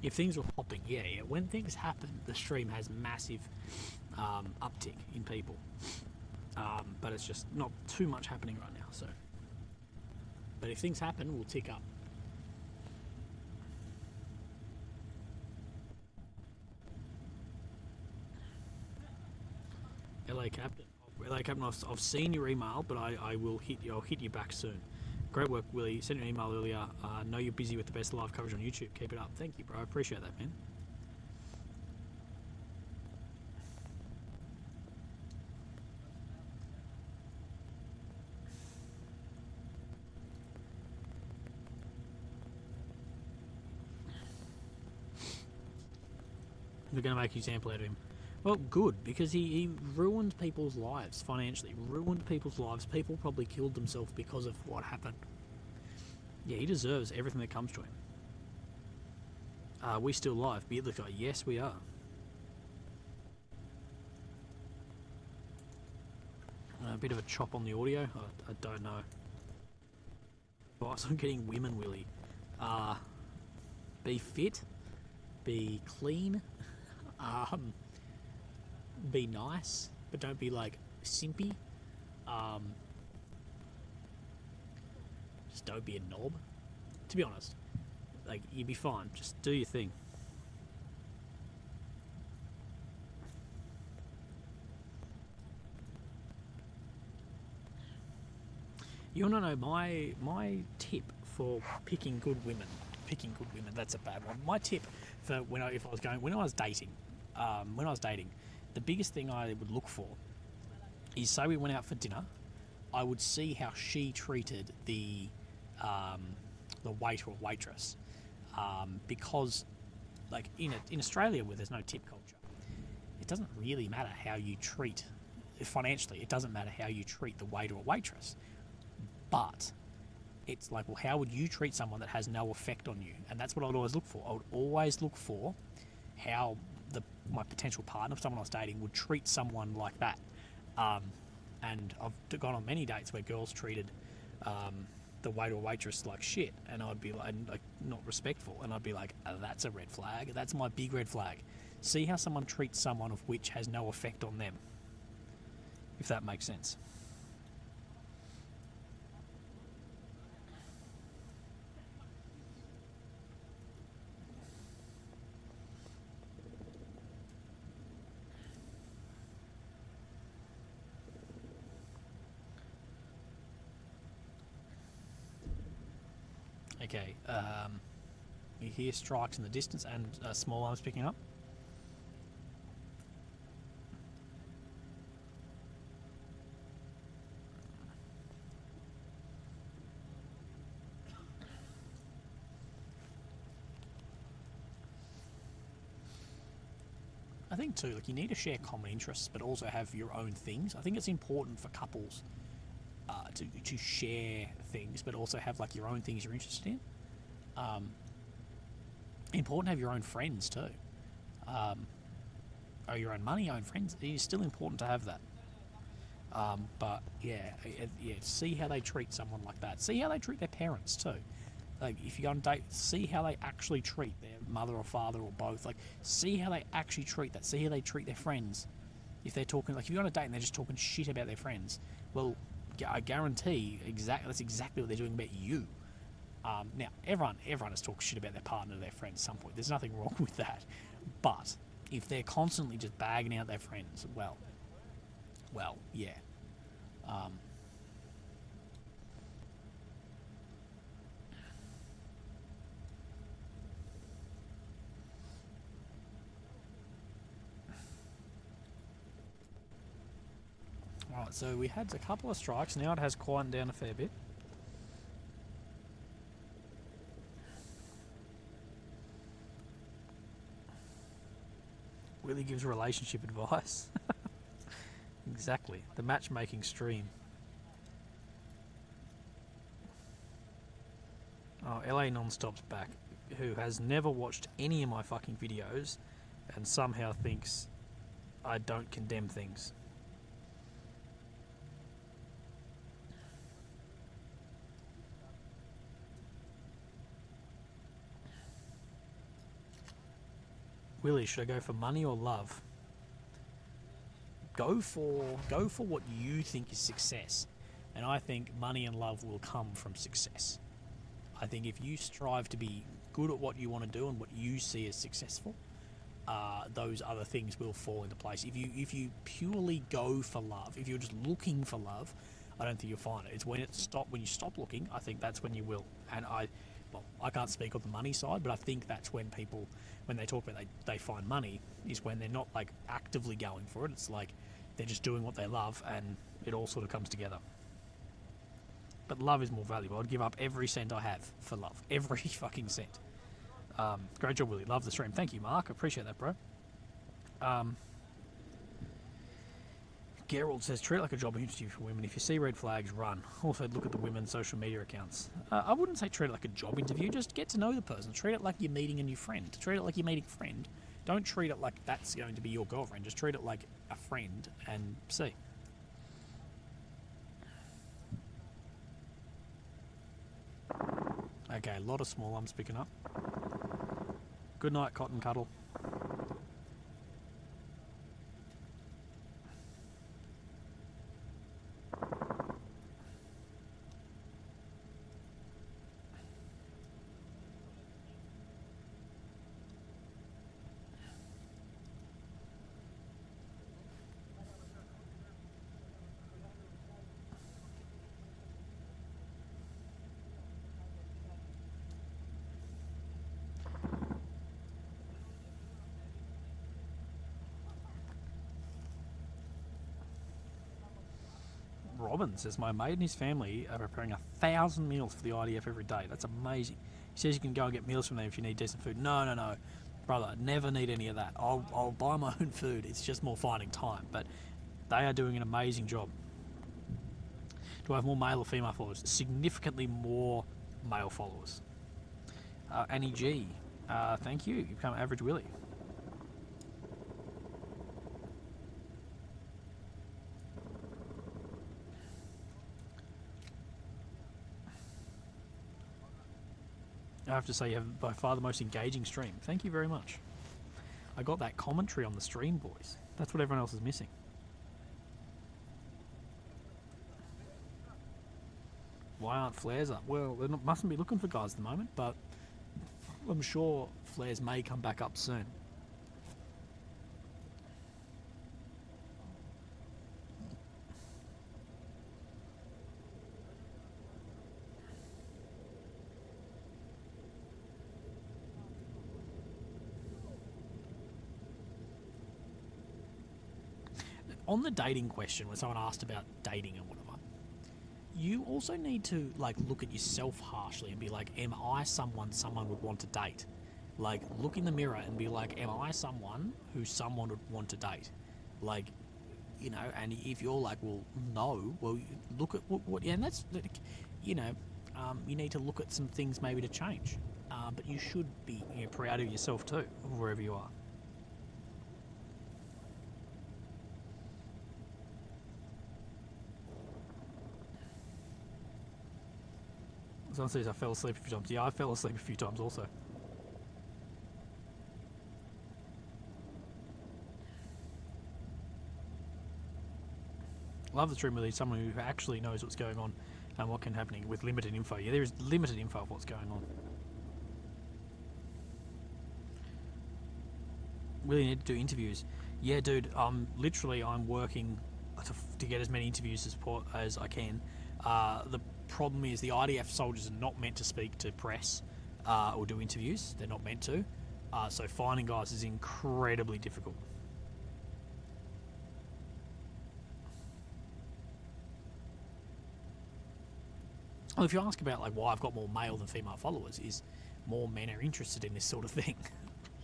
Speaker 1: If things were popping, yeah. When things happen, the stream has massive uptick in people. But it's just not too much happening right now, so. But if things happen, we'll tick up. LA Captain, I've seen your email, but I'll hit you back soon. Great work, Willie. Sent you an email earlier. Know you're busy with the best live coverage on YouTube. Keep it up. Thank you, bro. I appreciate that, man. We're going to make an example out of him. Well, good, because he ruined people's lives financially. Ruined people's lives. People probably killed themselves because of what happened. Yeah, he deserves everything that comes to him. Are we still live? Beardless guy, yes, we are. A bit of a chop on the audio. I don't know. Advice on getting women, Willie. Be fit. Be clean. Be nice, but don't be like simpy. Just don't be a knob. To be honest, like, you'd be fine. Just do your thing. You wanna know my tip for picking good women? Picking good women, that's a bad one. My tip for when I was dating, the biggest thing I would look for is, say we went out for dinner, I would see how she treated the waiter or waitress, because, like, in Australia, where there's no tip culture, it doesn't really matter how you treat financially. It doesn't matter how you treat the waiter or waitress, but it's like, well, how would you treat someone that has no effect on you? And that's what I would always look for. I would always look for how my potential partner, someone I was dating, would treat someone like that. And I've gone on many dates where girls treated the waiter or waitress like shit, and I'd be like not respectful, and I'd be like, that's a red flag. That's my big red flag. See how someone treats someone of which has no effect on them, if that makes sense. Okay, you hear strikes in the distance and small arms picking up. I think too, like, you need to share common interests, but also have your own things. I think it's important for couples to share things, but also have like your own things you're interested in. Important to have your own friends too, or your own money, your own friends. It's still important to have that. But yeah, see how they treat someone like that. See how they treat their parents too. Like, if you go on a date, see how they actually treat their mother or father or both. Like, see how they actually treat that. See how they treat their friends. If they're talking, like, if you're on a date and they're just talking shit about their friends, well, I guarantee that's exactly what they're doing about you. Now, everyone has talked shit about their partner to their friends at some point. There's nothing wrong with that. But if they're constantly just bagging out their friends, well, yeah. Alright, so we had a couple of strikes. Now it has quietened down a fair bit. Willy gives relationship advice. Exactly. The matchmaking stream. Oh, LA Nonstop's back, who has never watched any of my fucking videos and somehow thinks I don't condemn things. Willy, should I go for money or love? Go for what you think is success. And I think money and love will come from success. I think if you strive to be good at what you want to do and what you see as successful, those other things will fall into place. If you purely go for love, if you're just looking for love, I don't think you'll find it. It's when you stop looking, I think that's when you will. And I can't speak on the money side, but I think that's when people, when they talk about they find money, is when they're not like actively going for it. It's like they're just doing what they love, and it all sort of comes together. But love is more valuable. I'd give up every cent I have for love. Every fucking cent. Great job, Willy. Love the stream. Thank you, Mark. I appreciate that, bro. Gerald says, treat it like a job interview for women. If you see red flags, run. Also, look at the women's social media accounts. I wouldn't say treat it like a job interview. Just get to know the person. Treat it like you're meeting a new friend. Treat it like you're meeting a friend. Don't treat it like that's going to be your girlfriend. Just treat it like a friend and see. Okay, a lot of small arms picking up. Good night, Cotton Cuddle. Robin says, my mate and his family are preparing 1,000 meals for the IDF every day. That's amazing. He says you can go and get meals from them if you need decent food. No. Brother, never need any of that. I'll buy my own food. It's just more finding time. But they are doing an amazing job. Do I have more male or female followers? Significantly more male followers. Annie G, thank you. You've become Average Willy. I have to say, you have by far the most engaging stream. Thank you very much. I got that commentary on the stream, boys. That's what everyone else is missing. Why aren't flares up? Well, they mustn't be looking for guys at the moment, but I'm sure flares may come back up soon. On the dating question, when someone asked about dating and whatever, you also need to like look at yourself harshly and be like, am I someone would want to date? Like, look in the mirror and be like, am I someone who someone would want to date? Like, you know, and if you're like, well, no, well, look at what yeah, and that's, you know, you need to look at some things maybe to change. But you should be, you know, proud of yourself too, wherever you are. Someone says I fell asleep a few times. Yeah, I fell asleep a few times also. Love the stream with someone who actually knows what's going on and what can happening with limited info. Yeah, there is limited info of what's going on. Really need to do interviews. Yeah, dude. Literally, I'm working to get as many interviews as I can. The problem is the IDF soldiers are not meant to speak to press or do interviews. They're not meant to. So finding guys is incredibly difficult. Well, if you ask about like why I've got more male than female followers, is more men are interested in this sort of thing.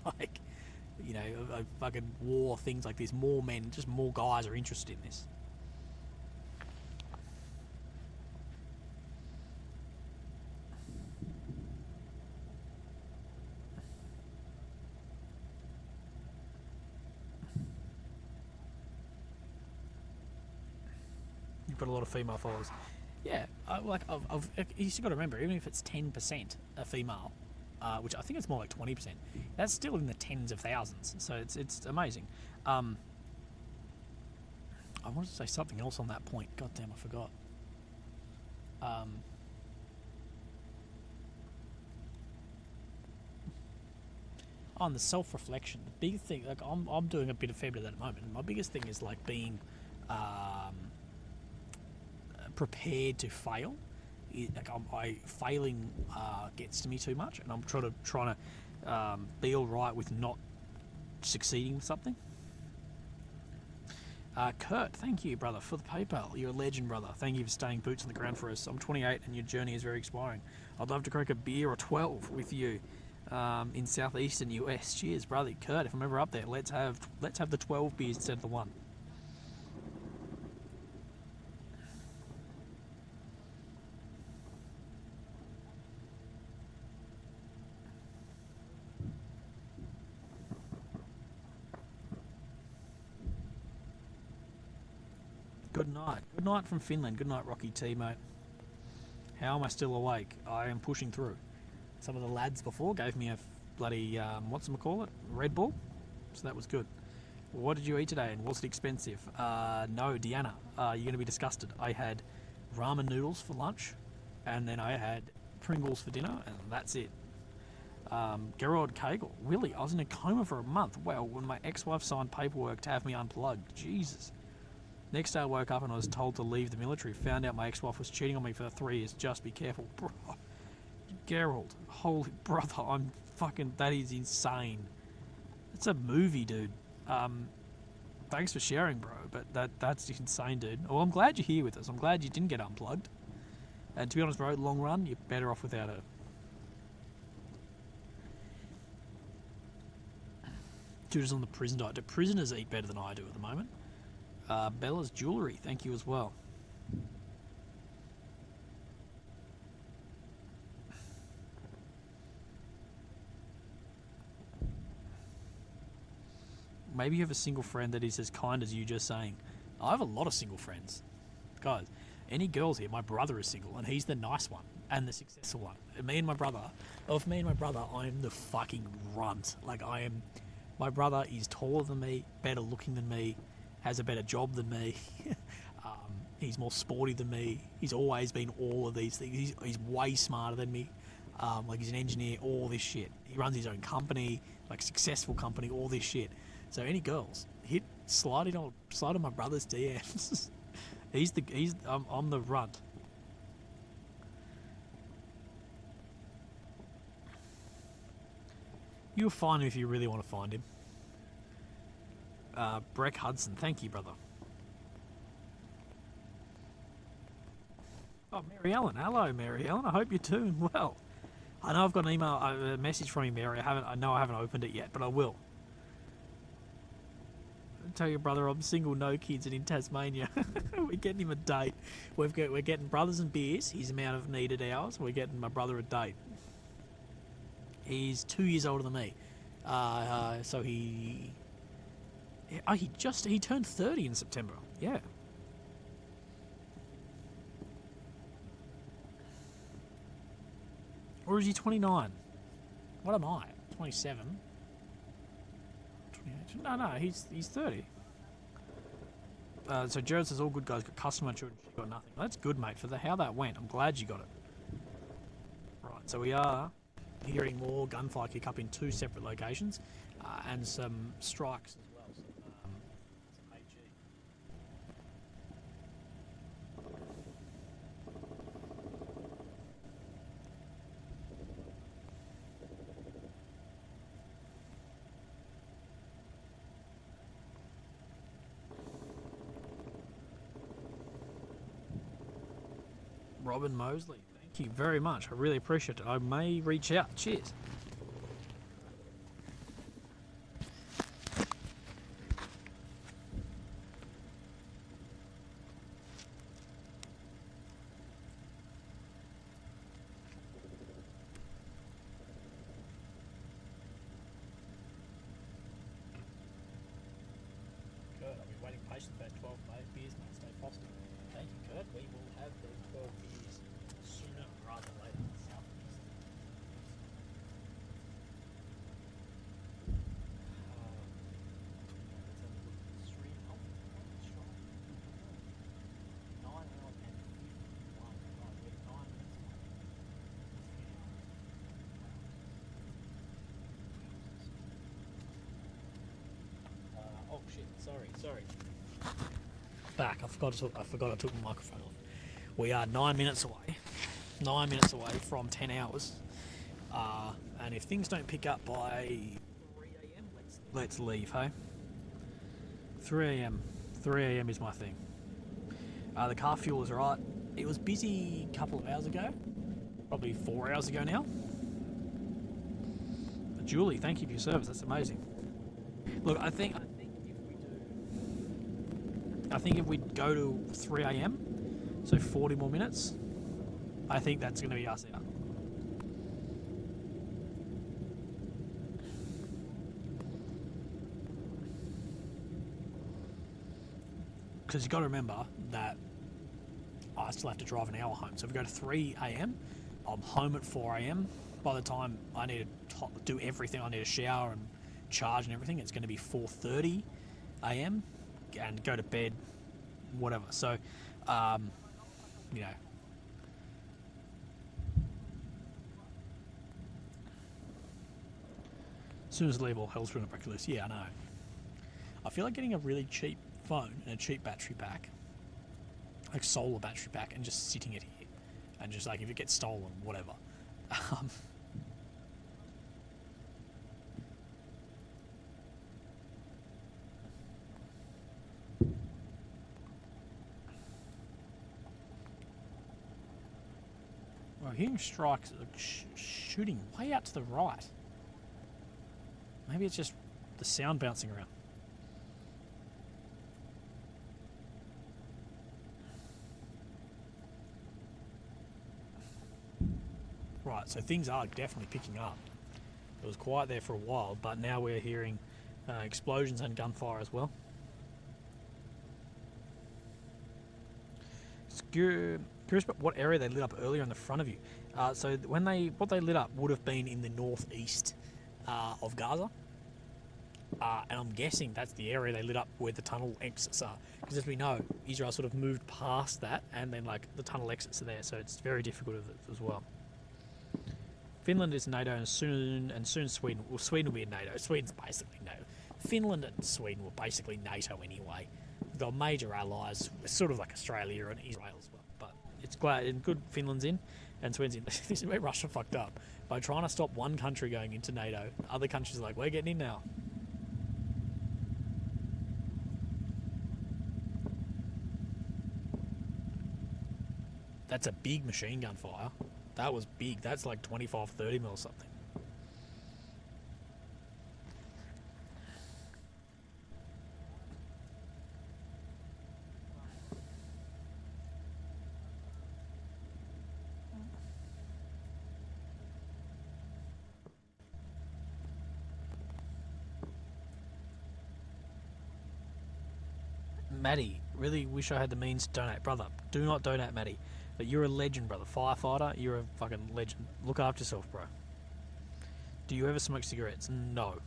Speaker 1: Like, you know, fucking war, things like this. More men, just more guys are interested in this. You've got a lot of female followers. Yeah, you still got to remember, even if it's 10% a female, which I think it's more like 20%, that's still in the tens of thousands. So it's amazing. I wanted to say something else on that point. God damn, I forgot. On the self-reflection, the big thing, like I'm doing a fair bit of that at the moment. My biggest thing is like being prepared to fail. Failing gets to me too much, and I'm trying to be all right with not succeeding with something. Kurt, thank you, brother, for the PayPal. You're a legend, brother. Thank you for staying boots on the ground for us. I'm 28, and your journey is very inspiring. I'd love to crack a beer or 12 with you in southeastern US. Cheers, brother. Kurt, if I'm ever up there, let's have the 12 beers instead of the one. Good night. Good night from Finland. Good night, Rocky T, mate. How am I still awake? I am pushing through. Some of the lads before gave me a bloody, whatchamacallit, Red Bull. So that was good. What did you eat today, and was it expensive? No, Deanna, you're going to be disgusted. I had ramen noodles for lunch, and then I had Pringles for dinner, and that's it. Gerard Cagle. Willy, I was in a coma for a month. Well, when my ex-wife signed paperwork to have me unplugged. Jesus. Next day I woke up and I was told to leave the military. Found out my ex-wife was cheating on me for 3 years. Just be careful. Bro, Gerald, holy brother, I'm fucking, that is insane. It's a movie, dude. Thanks for sharing, bro, but that's insane, dude. Well, I'm glad you're here with us. I'm glad you didn't get unplugged. And to be honest, bro, long run, you're better off without her. Dude is on the prison diet. Do prisoners eat better than I do at the moment? Bella's Jewellery, thank you as well. Maybe you have a single friend that is as kind as you just saying. I have a lot of single friends. Guys, any girls here, my brother is single, and he's the nice one and the successful one. Of me and my brother, I'm the fucking runt. Like, I am My brother is taller than me, better looking than me, has a better job than me. He's more sporty than me. He's always been all of these things. He's way smarter than me. Like he's an engineer, all this shit. He runs his own company, like successful company, all this shit. So any girls, slide on my brother's DMs. I'm the runt. You'll find him if you really want to find him. Breck Hudson, thank you, brother. Oh, Mary Ellen. Hello, Mary Ellen. I hope you're doing well. I know I've got an email, a message from you, Mary. I know I haven't opened it yet, but I will. Tell your brother I'm single, no kids, and in Tasmania. We're getting him a date. We're getting brothers and beers. His amount of needed hours. We're getting my brother a date. He's 2 years older than me. So he turned 30 in September. Yeah. Or is he 29? What am I? 27? 28? No, he's 30. So Jared says all good guys got customer children, she got nothing. That's good, mate, for how that went. I'm glad you got it. Right, so we are hearing more gunfire kick up in 2 separate locations, and some strikes as well. Some AG. Robin Mosley, thank you very much. I really appreciate it. I may reach out. Cheers. Good. I've been waiting patiently for 12 beers, mate. Stay positive. Thank you, Kurt. We will have those 12 beers sooner rather than later. Southeast. Let's have a look at the stream. Oh, that's right. 9 hours and 51. Right, we're 9 minutes away. Oh shit! Sorry. Back. I forgot I took my microphone off. We are 9 minutes away. 9 minutes away from 10 hours. And if things don't pick up by 3 a.m, let's leave, hey? 3 a.m. 3 a.m. is my thing. The car fuel is right. It was busy a couple of hours ago. Probably 4 hours ago now. But Julie, thank you for your service. That's amazing. Look, I think if we go to 3 a.m, so 40 more minutes, I think that's going to be us out. Because you've got to remember that I still have to drive an hour home. So if we go to 3 a.m, I'm home at 4 a.m. By the time I need to do everything, I need to shower and charge and everything, it's going to be 4:30 a.m. and go to bed, whatever. So, you know, as soon as I leave, all hell's going to break loose. Yeah, I know. I feel like getting a really cheap phone and a cheap battery pack, like solar battery pack, and just sitting it here, and just like if it gets stolen, whatever. Well, hearing strikes shooting way out to the right. Maybe it's just the sound bouncing around. Right, so things are definitely picking up. It was quiet there for a while, but now we're hearing explosions and gunfire as well. Curious about what area they lit up earlier in the front of you. So what they lit up would have been in the northeast of Gaza. And I'm guessing that's the area they lit up where the tunnel exits are. Because as we know, Israel sort of moved past that, and then like the tunnel exits are there, so it's very difficult as well. Finland is NATO, and soon Sweden. Well, Sweden will be in NATO. Sweden's basically NATO. Finland and Sweden were basically NATO anyway. They're major allies. It's sort of like Australia and Israel as well. But it's glad and good Finland's in and Sweden's in. This is where Russia fucked up. By trying to stop one country going into NATO, other countries are like, we're getting in now. That's a big machine gun fire. That was big. That's like 25, 30 mil or something. Maddie, really wish I had the means to donate. Brother, do not donate, Maddie. But you're a legend, brother. Firefighter, you're a fucking legend. Look after yourself, bro. Do you ever smoke cigarettes? No.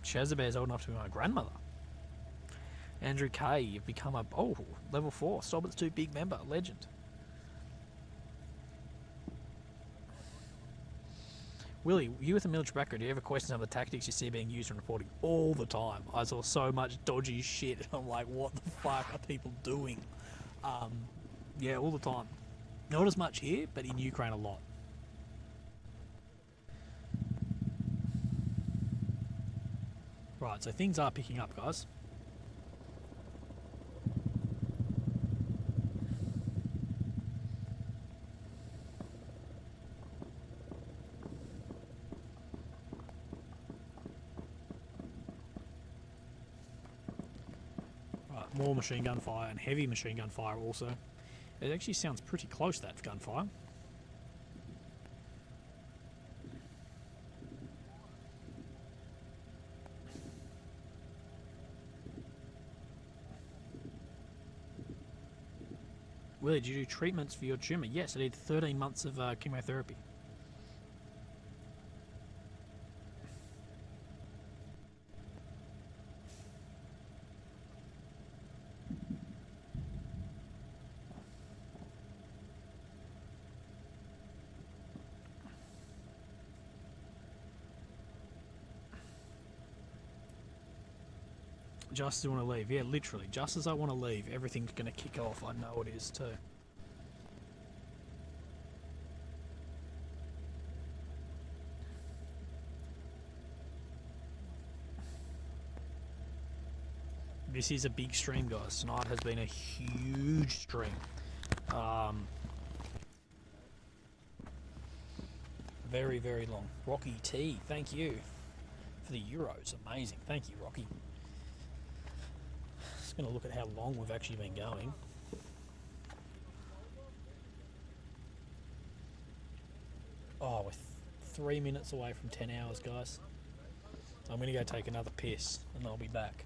Speaker 1: Shazzabear's old enough to be my grandmother. Andrew K, you've become a... Oh, level 4. Stobbert's 2 big member. Legend. Willie, you with a military background, do you ever question some of the tactics you see being used in reporting? All the time. I saw so much dodgy shit, and I'm like, what the fuck are people doing? Yeah, all the time. Not as much here, but in Ukraine a lot. Right, so things are picking up, guys. More machine gun fire and heavy machine gun fire also. It actually sounds pretty close, that gunfire. Willie, did you do treatments for your tumour? Yes, I did 13 months of chemotherapy. Just as I want to leave. Yeah, literally. Just as I want to leave, everything's going to kick off. I know it is too. This is a big stream, guys. Tonight has been a huge stream. Very, very long. Rocky T, thank you for the euros. Amazing. Thank you, Rocky. Just going to look at how long we've actually been going. Oh, we're 3 minutes away from 10 hours, guys. So I'm going to go take another piss and I'll be back.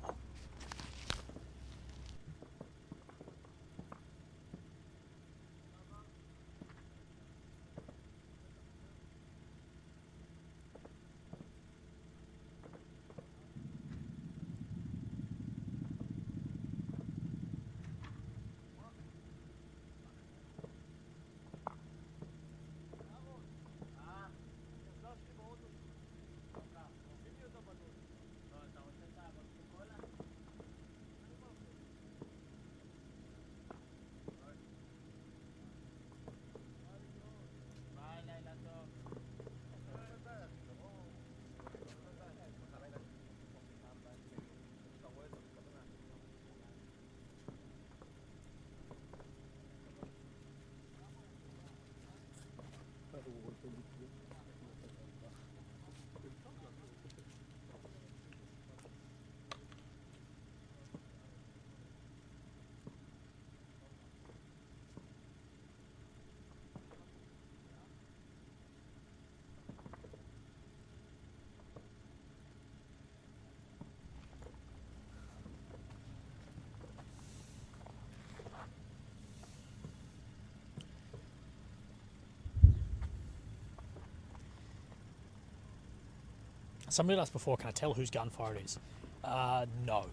Speaker 1: Somebody asked before, can I tell whose gunfire it is? No.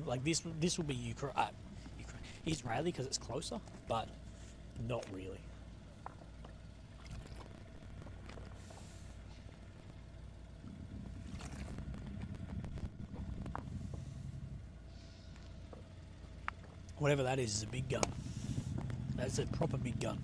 Speaker 1: Like this will be Israeli because it's closer, but not really. Whatever that is a big gun. That's a proper big gun.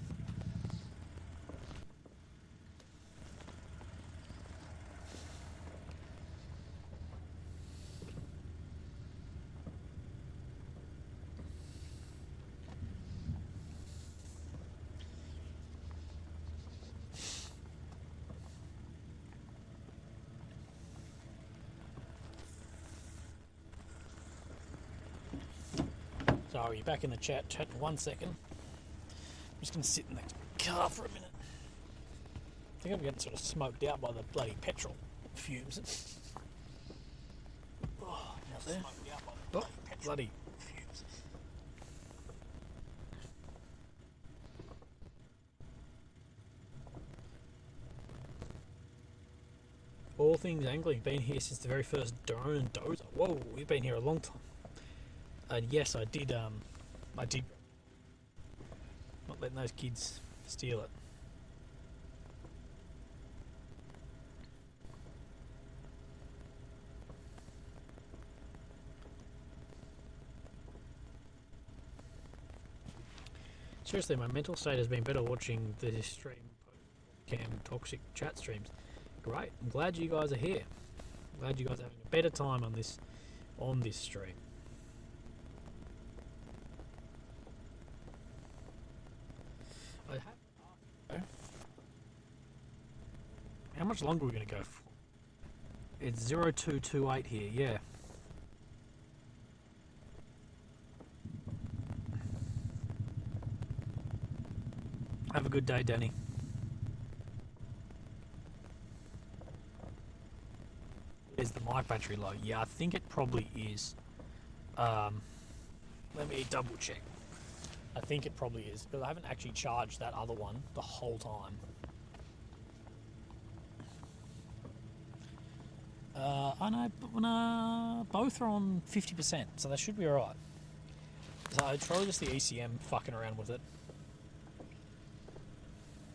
Speaker 1: Sorry, you're back in the chat for 1 second. I'm just going to sit in the car for a minute. I think I'm getting sort of smoked out by the bloody petrol fumes. Oh, out there. Oh, bloody fumes. All things angling, been here since the very first drone and dozer. Whoa, we've been here a long time. And yes, I did not letting those kids steal it. Seriously, my mental state has been better watching the stream cam toxic chat streams. Great. I'm glad you guys are here. Glad you guys are having a better time on this stream. How much longer are we going to go for? It's 0228 here, yeah. Have a good day, Danny. Is the mic battery low? Yeah, I think it probably is. Let me double check. I think it probably is, because I haven't actually charged that other one the whole time. I know, both are on 50%, so they should be alright. So it's probably just the ECM fucking around with it.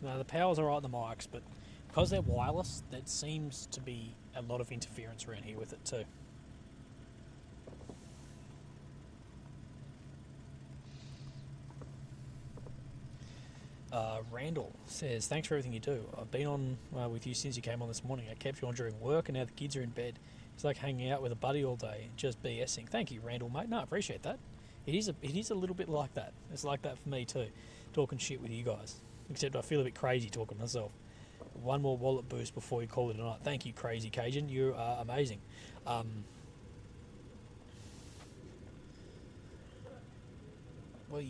Speaker 1: No, the power's alright on the mics, but because they're wireless, there seems to be a lot of interference around here with it too. Randall says, thanks for everything you do. I've been on with you since you came on this morning. I kept you on during work and now the kids are in bed. It's like hanging out with a buddy all day, just BSing. Thank you, Randall, mate. No, I appreciate that. It is a little bit like that. It's like that for me too, talking shit with you guys. Except I feel a bit crazy talking myself. One more wallet boost before you call it a night. Thank you, Crazy Cajun. You are amazing. What are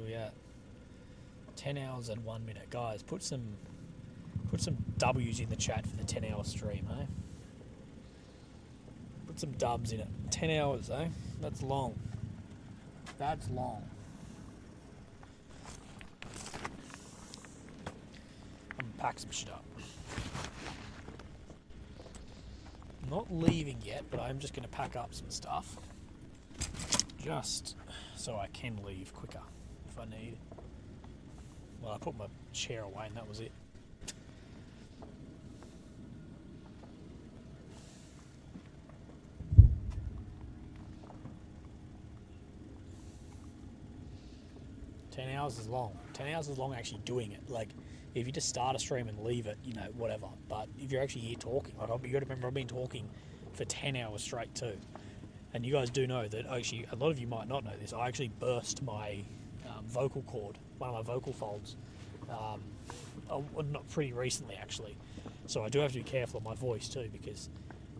Speaker 1: we at? 10 hours and 1 minute, guys. Put some W's in the chat for the 10-hour stream, eh? Put some dubs in it. 10 hours, eh? That's long. That's long. I'm gonna pack some shit up. I'm not leaving yet, but I'm just gonna pack up some stuff. Just so I can leave quicker if I need. Well, I put my chair away and that was it. $10 hours is long. 10 hours is long actually doing it. Like, if you just start a stream and leave it, you know, whatever. But if you're actually here talking, like, you got to remember I've been talking for 10 hours straight too. And you guys do know that actually, a lot of you might not know this, I actually burst my vocal cord, one of my vocal folds, not pretty recently actually. So I do have to be careful of my voice too, because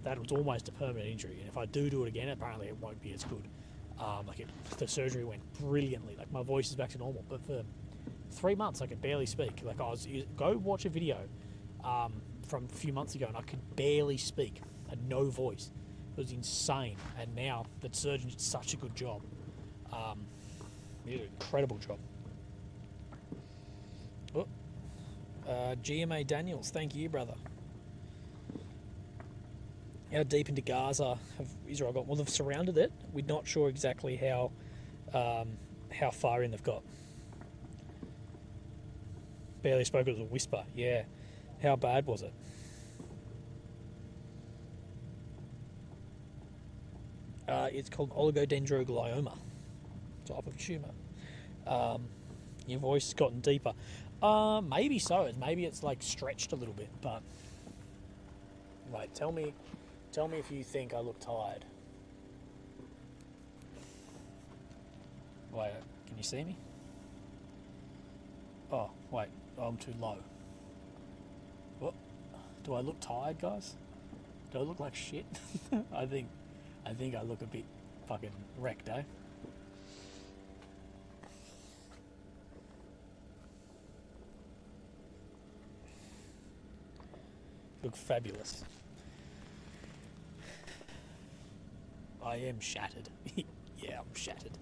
Speaker 1: that was almost a permanent injury. And if I do it again, apparently it won't be as good. The surgery went brilliantly. Like, my voice is back to normal. But for 3 months, I could barely speak. Like, go watch a video from a few months ago, and I could barely speak. I had no voice. It was insane. And now the surgeon did such a good job. He did an incredible job. GMA Daniels, thank you, brother. How deep into Gaza have Israel got? Well, they've surrounded it. We're not sure exactly how far in they've got. Barely spoke, it was a whisper. Yeah. How bad was it? It's called oligodendroglioma, type of tumour. Your voice has gotten deeper. Maybe so. Maybe it's like stretched a little bit, but wait, tell me if you think I look tired. Wait, can you see me? Oh, wait, I'm too low. What? Do I look tired, guys? Do I look like shit? I think I look a bit fucking wrecked, eh? Look fabulous. I am shattered. Yeah, I'm shattered.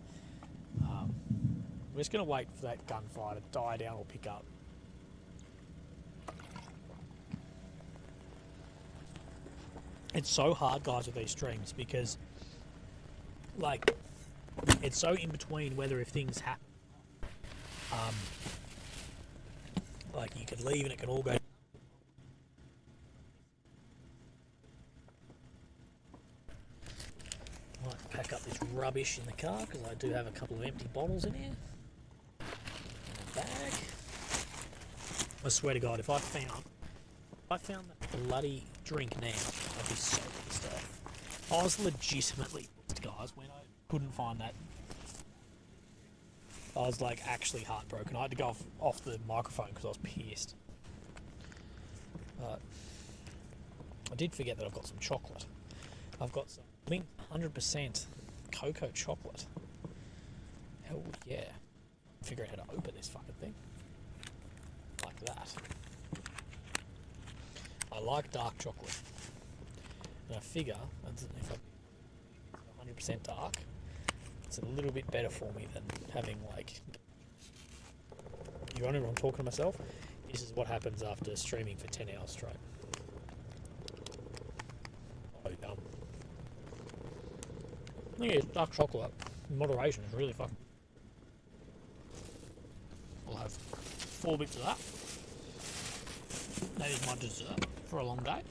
Speaker 1: I'm just going to wait for that gunfire to die down or pick up. It's so hard, guys, with these streams because, like, it's so in between whether if things happen. Like, you can leave and it can all go. Might pack up this rubbish in the car because I do have a couple of empty bottles in here. And a bag. I swear to God, if I found that bloody drink now, I'd be so pissed off. I was legitimately pissed, guys, when I couldn't find that. I was like actually heartbroken. I had to go off the microphone because I was pissed. But I did forget that I've got some chocolate. I've got some Link 100% cocoa chocolate. Hell yeah. Figure out how to open this fucking thing. Like that. I like dark chocolate. And I figure if I'm 100% dark, it's a little bit better for me than having like... You wonder if I'm talking to myself? This is what happens after streaming for 10 hours straight. Oh, dumb. I think it's dark chocolate in moderation is really fucking... I'll have 4 bits of that. That is my dessert for a long day.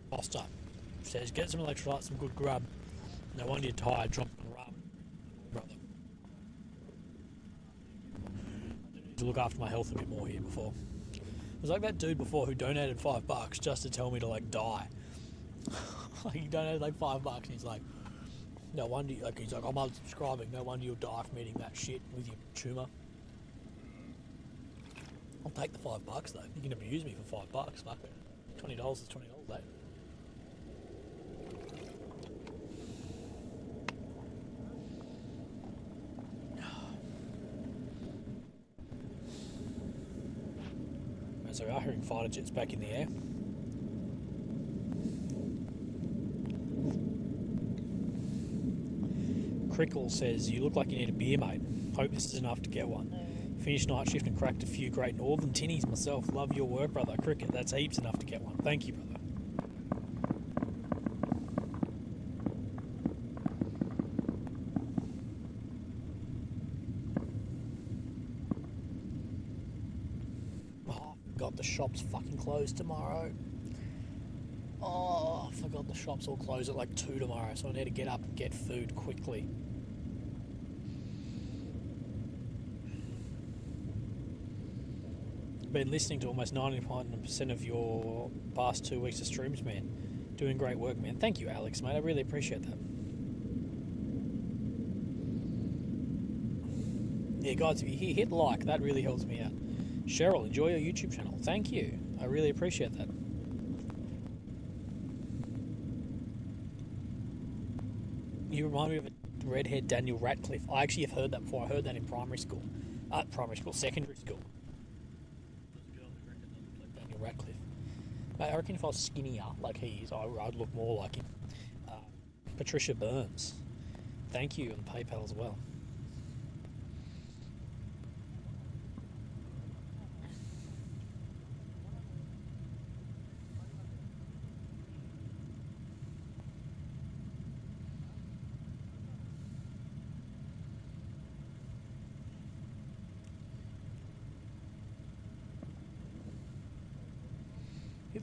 Speaker 1: Foster says, get some electrolytes, some good grub. No wonder you're tired, drop the rub. Brother. I need to look after my health a bit more here before. It was like that dude before who donated $5 just to tell me to like die. Like he donated like $5 and he's like, no wonder, like he's like, I'm unsubscribing, no wonder you'll die from eating that shit with your tumour. I'll take the $5 though. You can abuse me for $5, fuck it. $20 is $20 though. So we are hearing fighter jets back in the air. Crickle says, you look like you need a beer, mate. Hope this is enough to get one. Finished night shift and cracked a few great northern tinnies myself. Love your work, brother. Cricket, that's heaps enough to get one. Thank you, brother. The shop's fucking closed tomorrow. Oh, I forgot the shops all close at like 2 tomorrow, so I need to get up and get food quickly. Been listening to almost 99% of your past 2 weeks of streams, man. Doing great work, man. Thank you, Alex, mate. I really appreciate that. Yeah, guys, if you hit like, that really helps me out. Cheryl, enjoy your YouTube channel. Thank you. I really appreciate that. You remind me of a redhead Daniel Radcliffe. I actually have heard that before. I heard that in secondary school. Daniel Radcliffe. Mate, I reckon if I was skinnier like he is, I'd look more like him. Patricia Burns. Thank you, and PayPal as well.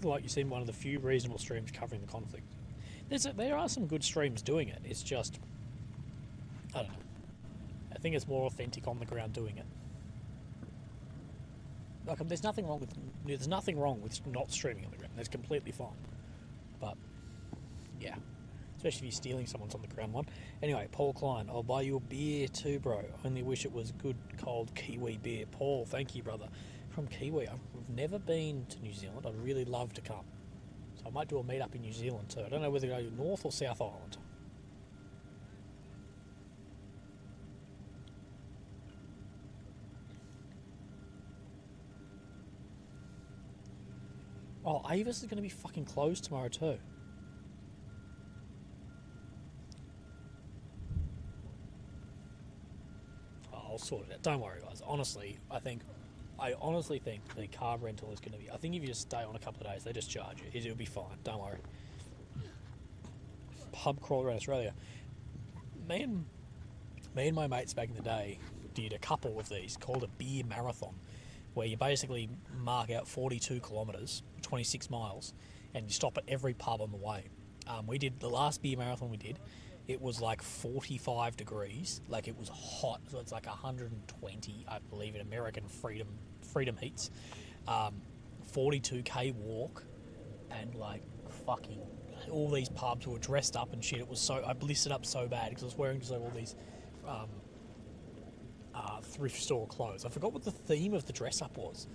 Speaker 1: Like you've seen one of the few reasonable streams covering the conflict. There are some good streams doing it. It's just, I don't know. I think it's more authentic on the ground doing it. Like, there's nothing wrong with not streaming on the ground. That's completely fine. But yeah, especially if you're stealing someone's on the ground one. Anyway, Paul Klein, I'll buy you a beer too, bro. Only wish it was good cold Kiwi beer. Paul, thank you, brother. From Kiwi. I've never been to New Zealand. I'd really love to come. So I might do a meet up in New Zealand too. I don't know whether to go to North or South Island. Oh, Avis is going to be fucking closed tomorrow too. Oh, I'll sort it out. Don't worry, guys. I honestly think the car rental is going to be... I think if you just stay on a couple of days, they just charge you. It'll be fine. Don't worry. Pub crawl around Australia. Me and my mates back in the day did a couple of these called a beer marathon, where you basically mark out 42 kilometres, 26 miles, and you stop at every pub on the way. We did the last beer marathon we did. It was like 45 degrees, like it was hot, so it's like 120, I believe, in American freedom heats. 42k walk, and like fucking all these pubs were dressed up and shit. It was so, I blistered up so bad because I was wearing just like all these thrift store clothes. I forgot what the theme of the dress up was,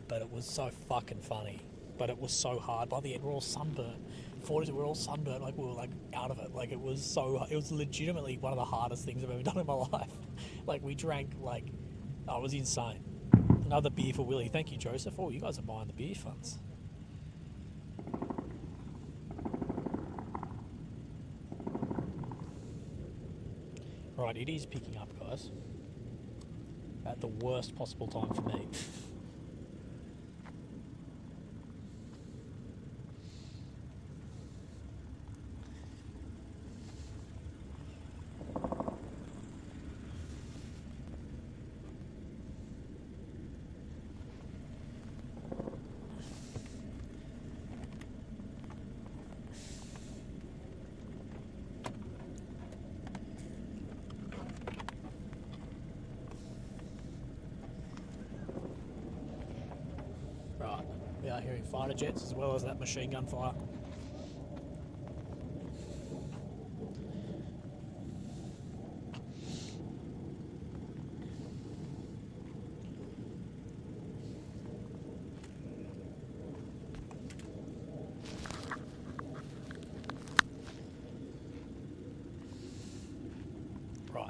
Speaker 1: but it was so fucking funny. But it was so hard. By the end, we're all sunburnt. We're all sunburnt, like we were like out of it. Like it was legitimately one of the hardest things I've ever done in my life. Like we drank it was insane. Another beer for Willy. Thank you, Joseph. Oh, you guys are buying the beer funds. Right, it is picking up, guys. At the worst possible time for me. We are hearing fighter jets as well as that machine gun fire. Right,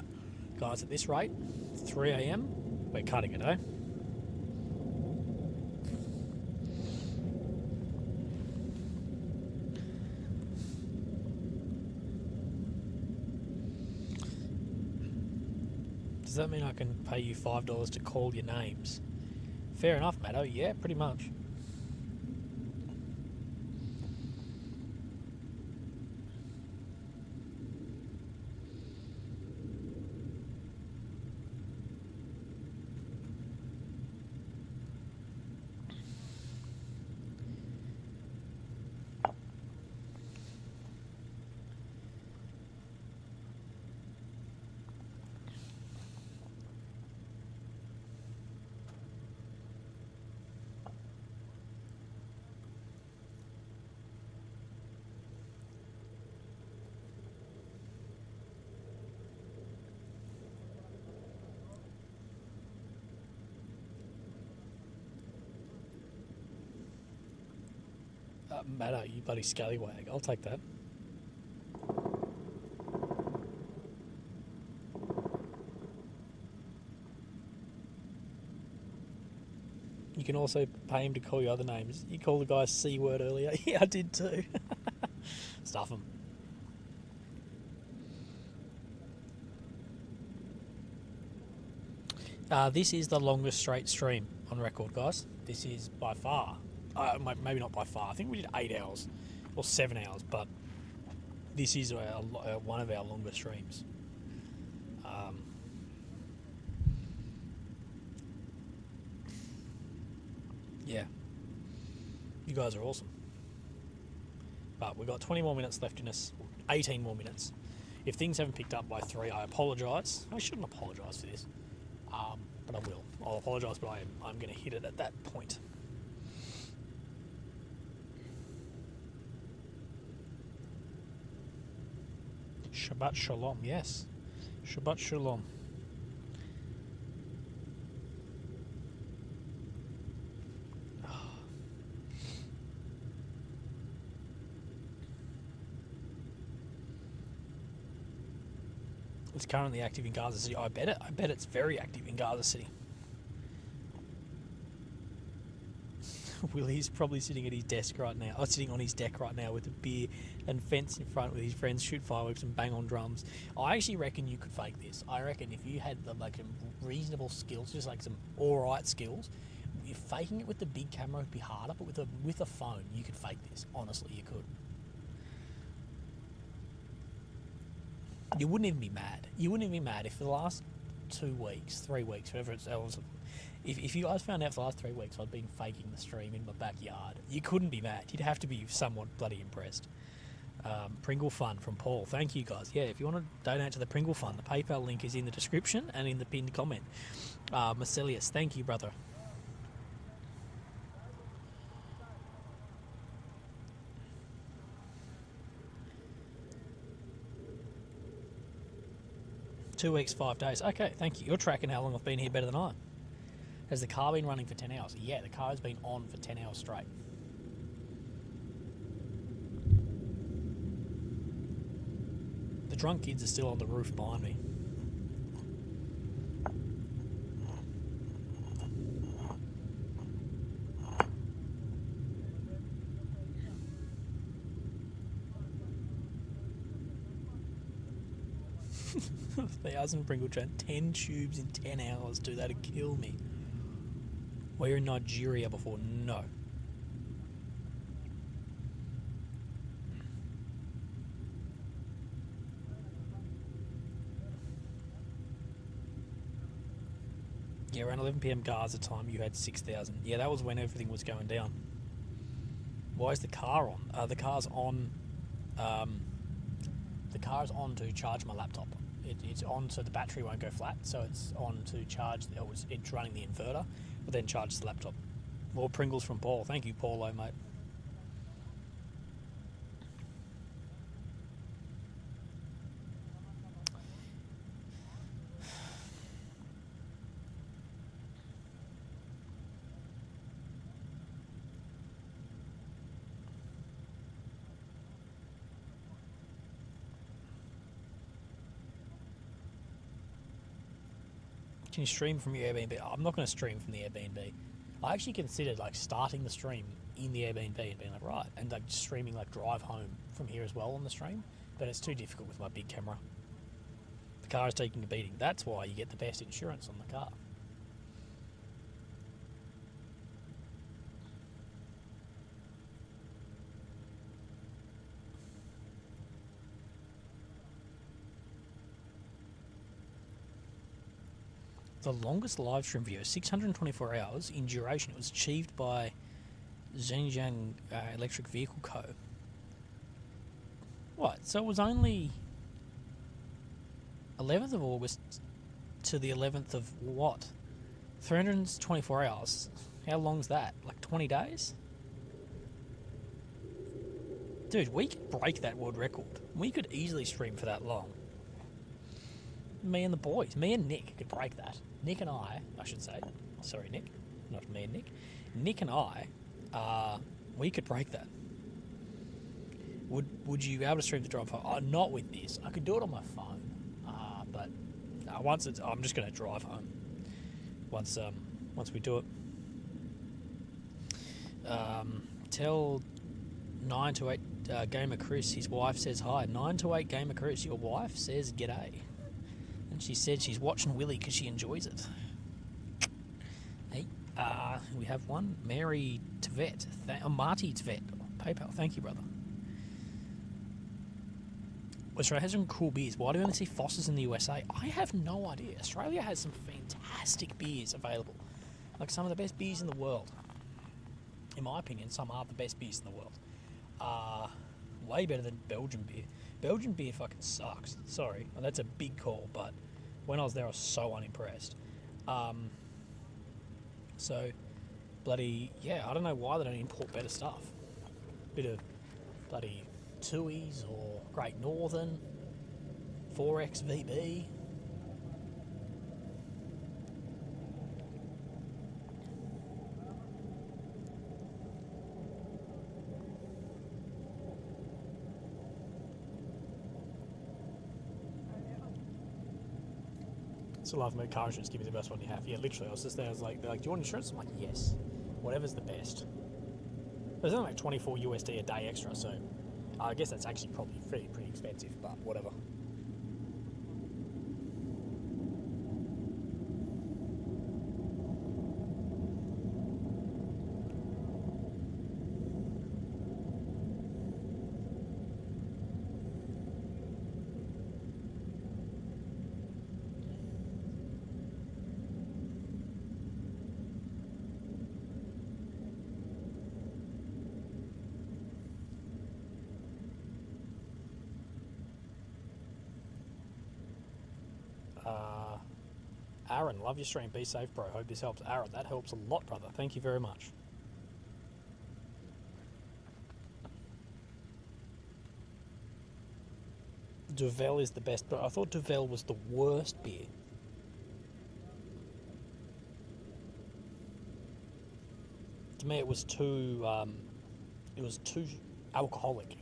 Speaker 1: guys, at this rate, 3 AM, we're cutting it, eh? Does that mean I can pay you $5 to call your names? Fair enough, Matto. Yeah, pretty much. matter, you bloody scallywag. I'll take that. You can also pay him to call you other names. You called the guy C word earlier. Yeah, I did too. Stuff him. This is the longest straight stream on record, guys. This is by far, maybe not by far. I think we did 8 hours or 7 hours, but this is one of our longest streams. Yeah, you guys are awesome. But we've got 20 more minutes left in us, 18 more minutes. If things haven't picked up by 3, I apologise. I shouldn't apologise for this, but I will. I'll apologise, but I'm going to hit it at that point. Shabbat Shalom, yes. Shabbat Shalom. It's currently active in Gaza City. I bet it. I bet it's very active in Gaza City. Willy's probably sitting at his desk right now. Sitting on his deck right now with a beer and fence in front with his friends, shoot fireworks and bang on drums. I actually reckon you could fake this. I reckon if you had like some reasonable skills, just like some alright skills, if faking it with the big camera would be harder, but with a phone you could fake this. Honestly, you could. You wouldn't even be mad. You wouldn't even be mad if for the last 2 weeks, 3 weeks, whatever it's else. If you guys found out for the last 3 weeks I'd been faking the stream in my backyard, you couldn't be mad. You'd have to be somewhat bloody impressed. Pringle Fund from Paul. Thank you, guys. Yeah, if you want to donate to the Pringle Fund, the PayPal link is in the description and in the pinned comment. Marcelius, thank you, brother. Two weeks, 5 days. Okay, thank you. You're tracking how long I've been here better than I am. Has the car been running for 10 hours? Yeah, the car has been on for 10 hours straight. The drunk kids are still on the roof behind me. $1,000 Pringle Chan, 10 tubes in 10 hours, dude, that'd kill me. Were you in Nigeria before? No. Yeah, around 11 PM Gaza time, you had 6,000. Yeah, that was when everything was going down. Why is the car on? The car's on. The car's on to charge my laptop. It's on so the battery won't go flat, so it's on to charge. It's running the inverter, but then charges the laptop. More Pringles from Paul. Thank you, Paulo, mate. Can you stream from your Airbnb? I'm not going to stream from the Airbnb. I actually considered like starting the stream in the Airbnb and being like, right, and like streaming like drive home from here as well on the stream, but it's too difficult with my big camera. The car is taking a beating. That's why you get the best insurance on the car. The longest live stream video, 624 hours in duration. It was achieved by Zhejiang Electric Vehicle Co. What? So it was only 11th of August to the 11th of what? 324 hours. How long's that? Like 20 days? Dude, we could break that world record. We could easily stream for that long. Me and the boys, me and Nick could break that. Nick and I should say. Sorry, Nick. Not me and Nick. Nick and I, we could break that. Would you be able to stream the drive home? Not with this. I could do it on my phone, but once it's, I'm just going to drive home. Once we do it. Tell 9 to 8 Gamer Chris, his wife says hi. 9 to 8 Gamer Chris, your wife says g'day. And she said she's watching Willy because she enjoys it. Hey, we have one. Mary Tvet. Marty Tvet. PayPal. Thank you, brother. Australia has some cool beers. Why do we only see Foster's in the USA? I have no idea. Australia has some fantastic beers available. Like some of the best beers in the world. In my opinion, some are the best beers in the world. Way better than Belgian beer. Belgian beer fucking sucks. Sorry. Well, that's a big call, but when I was there, I was so unimpressed. So, bloody, yeah, I don't know why they don't import better stuff. Bit of bloody Tui's or Great Northern, 4X VB. Still love my car insurance. Give me the best one you have. Yeah, literally. I was just there. I was like, they're like, do you want insurance? I'm like, yes. Whatever's the best. There's only like 24 USD a day extra, so I guess that's actually probably pretty expensive, but whatever. Aaron, love your stream. Be safe, bro. Hope this helps. Aaron, that helps a lot, brother. Thank you very much. Duvel is the best, but I thought Duvel was the worst beer. To me, it was too alcoholic.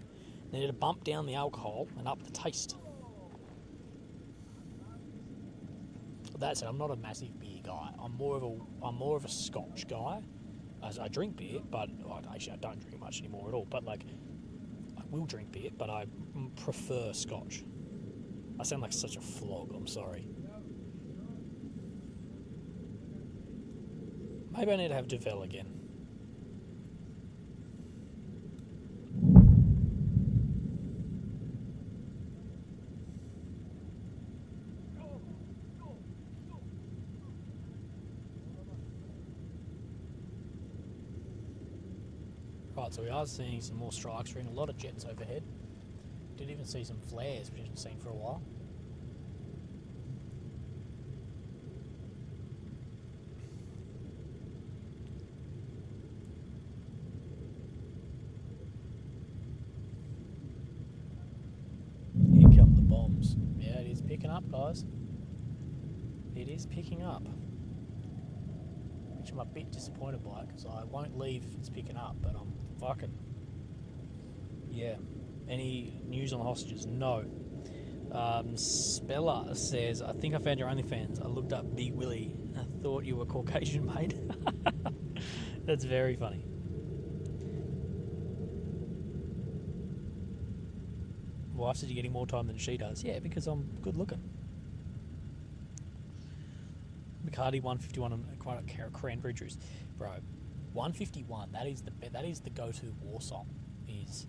Speaker 1: They need to bump down the alcohol and up the taste. That said, I'm not a massive beer guy. I'm more of a Scotch guy. As I drink beer, but actually I don't drink much anymore at all. But like, I will drink beer, but I prefer Scotch. I sound like such a flog. I'm sorry. Maybe I need to have Duvel again. Right, so we are seeing some more strikes. We're in a lot of jets overhead. Did even see some flares, which I haven't seen for a while. Here come the bombs. Yeah, it is picking up, guys. It is picking up. Which I'm a bit disappointed by, because I won't leave if it's picking up, but I'm fucking... Yeah. Any news on the hostages? No. Speller says, I think I found your OnlyFans. I looked up Big Willy. I thought you were Caucasian, mate. That's very funny. Wife said you're getting more time than she does. Yeah, because I'm good looking. Bacardi 151 and quite a cranberry juice, bro. 151. That is the go-to war song. Is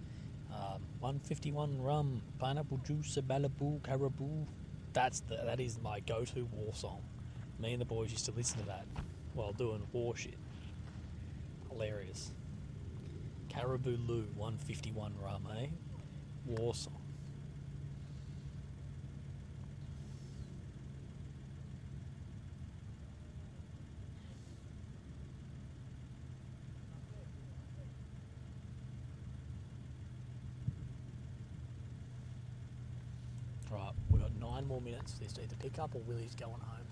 Speaker 1: 151 rum, pineapple juice, a Malibu, caribou. That is my go-to war song. Me and the boys used to listen to that while doing war shit. Hilarious. Caribou Lou 151 rum, eh? War song. Right, we've got 9 more minutes for this to either pick up or Willy's going home.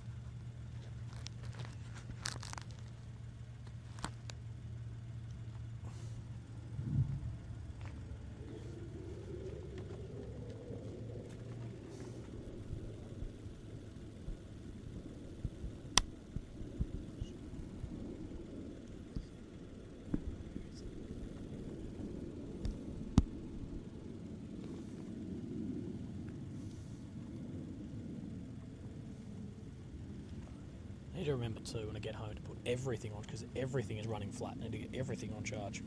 Speaker 1: need to remember too when I get home to put everything on, because everything is running flat. I need to get everything on charge.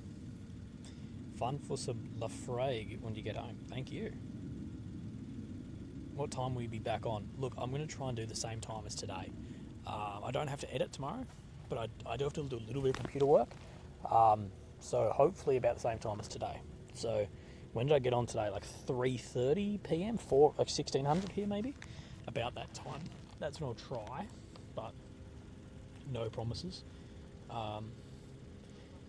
Speaker 1: Fun for some Lafrague when you get home. Thank you. What time will you be back on? Look, I'm going to try and do the same time as today. I don't have to edit tomorrow, but I do have to do a little bit of computer work. So hopefully about the same time as today. So when did I get on today? Like 3:30 p.m. like 1600 here maybe. About that time. That's when I'll try, but no promises.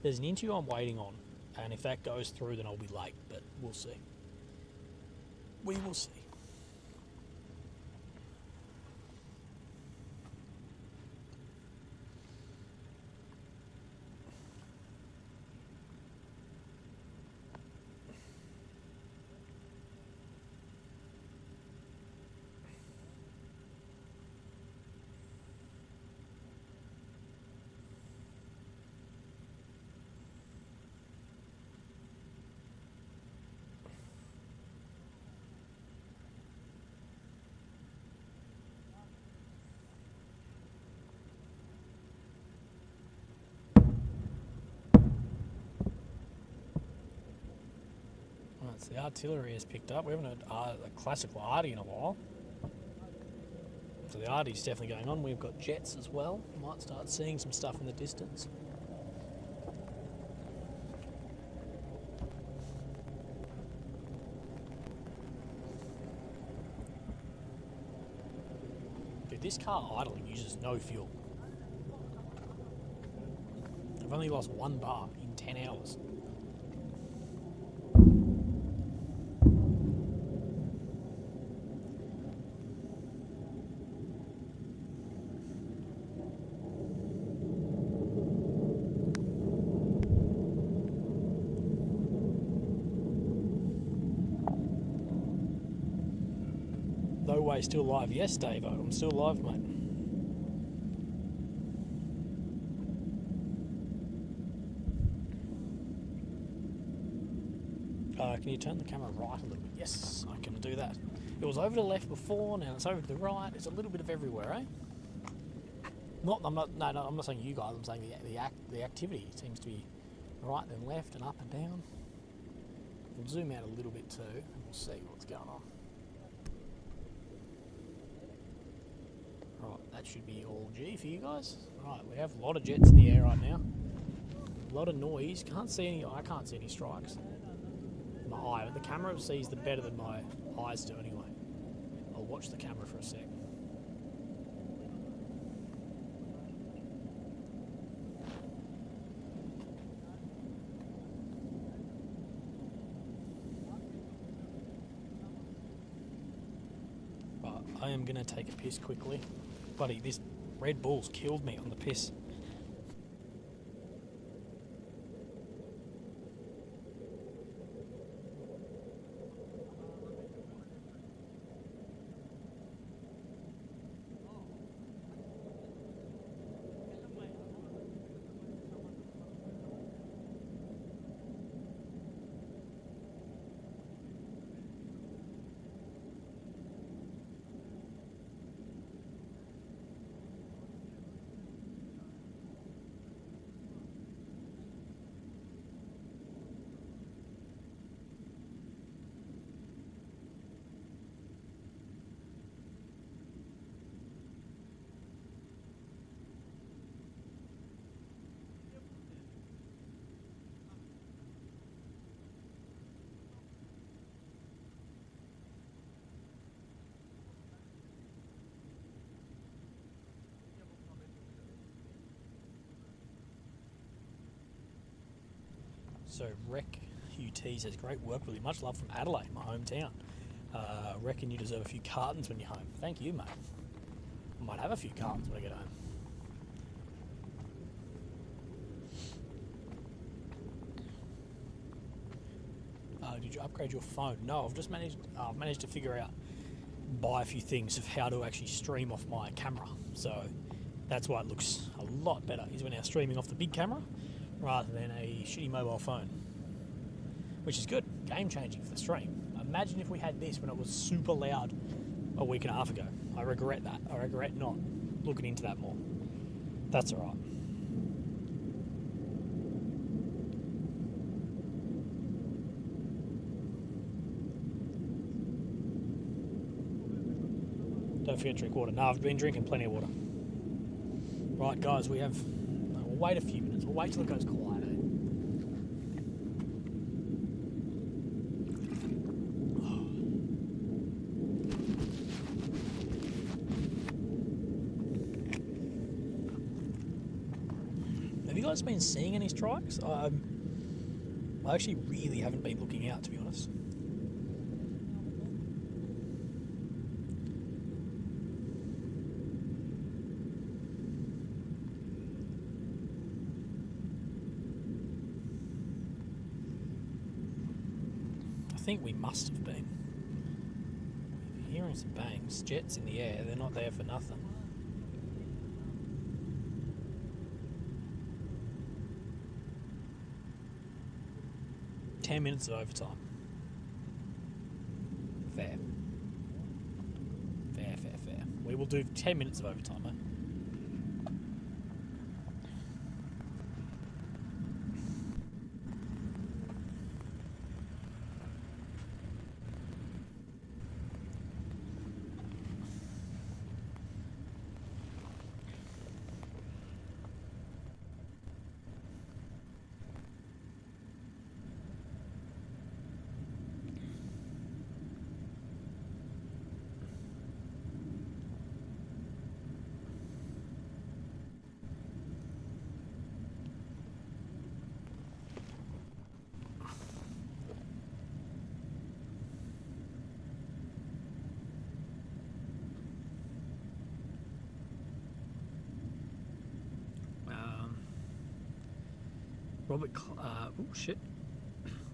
Speaker 1: There's an interview I'm waiting on, and if that goes through, then I'll be late. But we'll see. We will see. So the artillery has picked up. We haven't had a classical arty in a while. So the arty's definitely going on. We've got jets as well. Might start seeing some stuff in the distance. Dude, this car idling uses no fuel. I've only lost 1 bar in 10 hours. No way, still live. Yes, Dave, I'm still live, mate. Can you turn the camera right a little bit? Yes, I can do that. It was over to the left before, now it's over to the right. It's a little bit of everywhere, eh? I'm not saying you guys. I'm saying the activity seems to be right, then left, and up and down. We'll zoom out a little bit too, and we'll see what's going on. Right, that should be all G for you guys. Right, we have a lot of jets in the air right now. A lot of noise. Can't see any. I can't see any strikes. My eye, but the camera sees the better than my eyes do anyway. I'll watch the camera for a sec. But I am gonna take a piss quickly. Buddy, this Red Bull's killed me on the piss. So Rec UT says, great work, Willie. Much love from Adelaide, my hometown. Reckon you deserve a few cartons when you're home. Thank you, mate. I might have a few cartons when I get home. Did you upgrade your phone? No, I've just managed to figure out, buy a few things of how to actually stream off my camera. So that's why it looks a lot better, is we're now streaming off the big camera rather than a shitty mobile phone, which is good. Game changing for the stream. Imagine if we had this when it was super loud a week and a half ago. I regret that. I regret not looking into that more. That's all right. Don't forget to drink water. No, I've been drinking plenty of water. Right, guys, we have... We'll wait a few minutes. We'll wait till it goes quiet. Have you guys been seeing any strikes? I actually really haven't been looking out, to be honest. I think we must have been. Hearing some bangs, jets in the air, they're not there for nothing. Minutes of overtime. Fair. We will do 10 minutes of overtime, mate.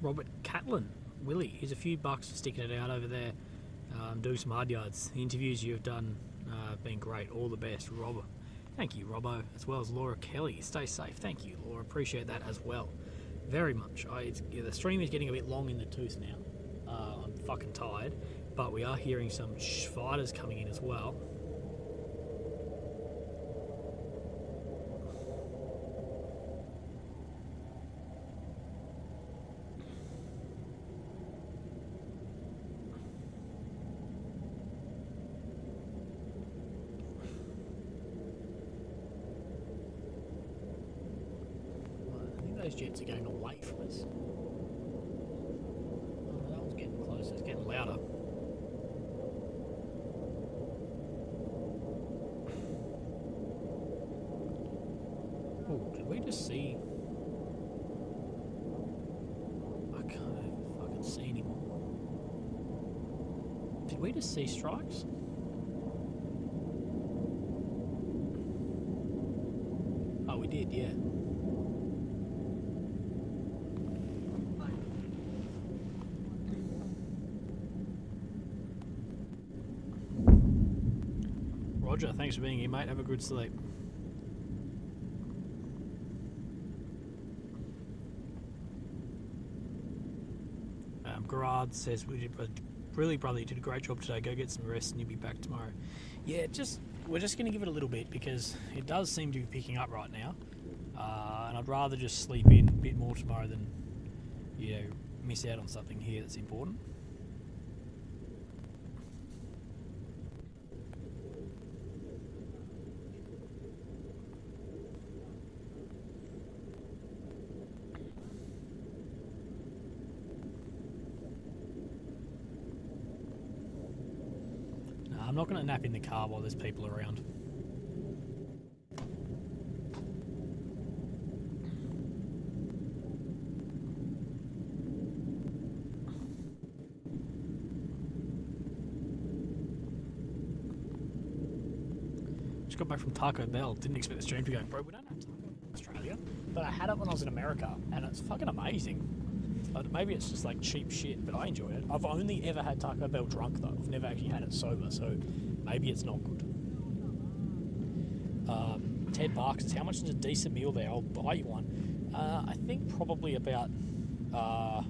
Speaker 1: Robert Catlin, Willy, here's a few bucks for sticking it out over there. Do some hard yards. The interviews you've done have been great. All the best, Robbo. Thank you, Robbo, as well as Laura Kelly. Stay safe. Thank you, Laura. Appreciate that as well. Very much. The stream is getting a bit long in the tooth now. I'm fucking tired, but we are hearing some fighters coming in as well. Those jets are going away from us. Oh, that one's getting closer. It's getting louder. Oh, did we just see... I can't fucking see anymore. Did we just see strikes? Oh, we did, yeah. Roger, thanks for being here, mate. Have a good sleep. Gerard says, really, brother, you did a great job today. Go get some rest and you'll be back tomorrow. Yeah, we're just going to give it a little bit because it does seem to be picking up right now. And I'd rather just sleep in a bit more tomorrow than, miss out on something here that's important. I'm not going to nap in the car while there's people around. Just got back from Taco Bell. Didn't expect the stream to go. Bro, we don't have Taco Bell in Australia, but I had it when I was in America, and it's fucking amazing. Maybe it's just like cheap shit, but I enjoy it. I've only ever had Taco Bell drunk though. I've never actually had it sober, so maybe it's not good. $10 is how much is a decent meal there? I'll buy you one. I think probably about. I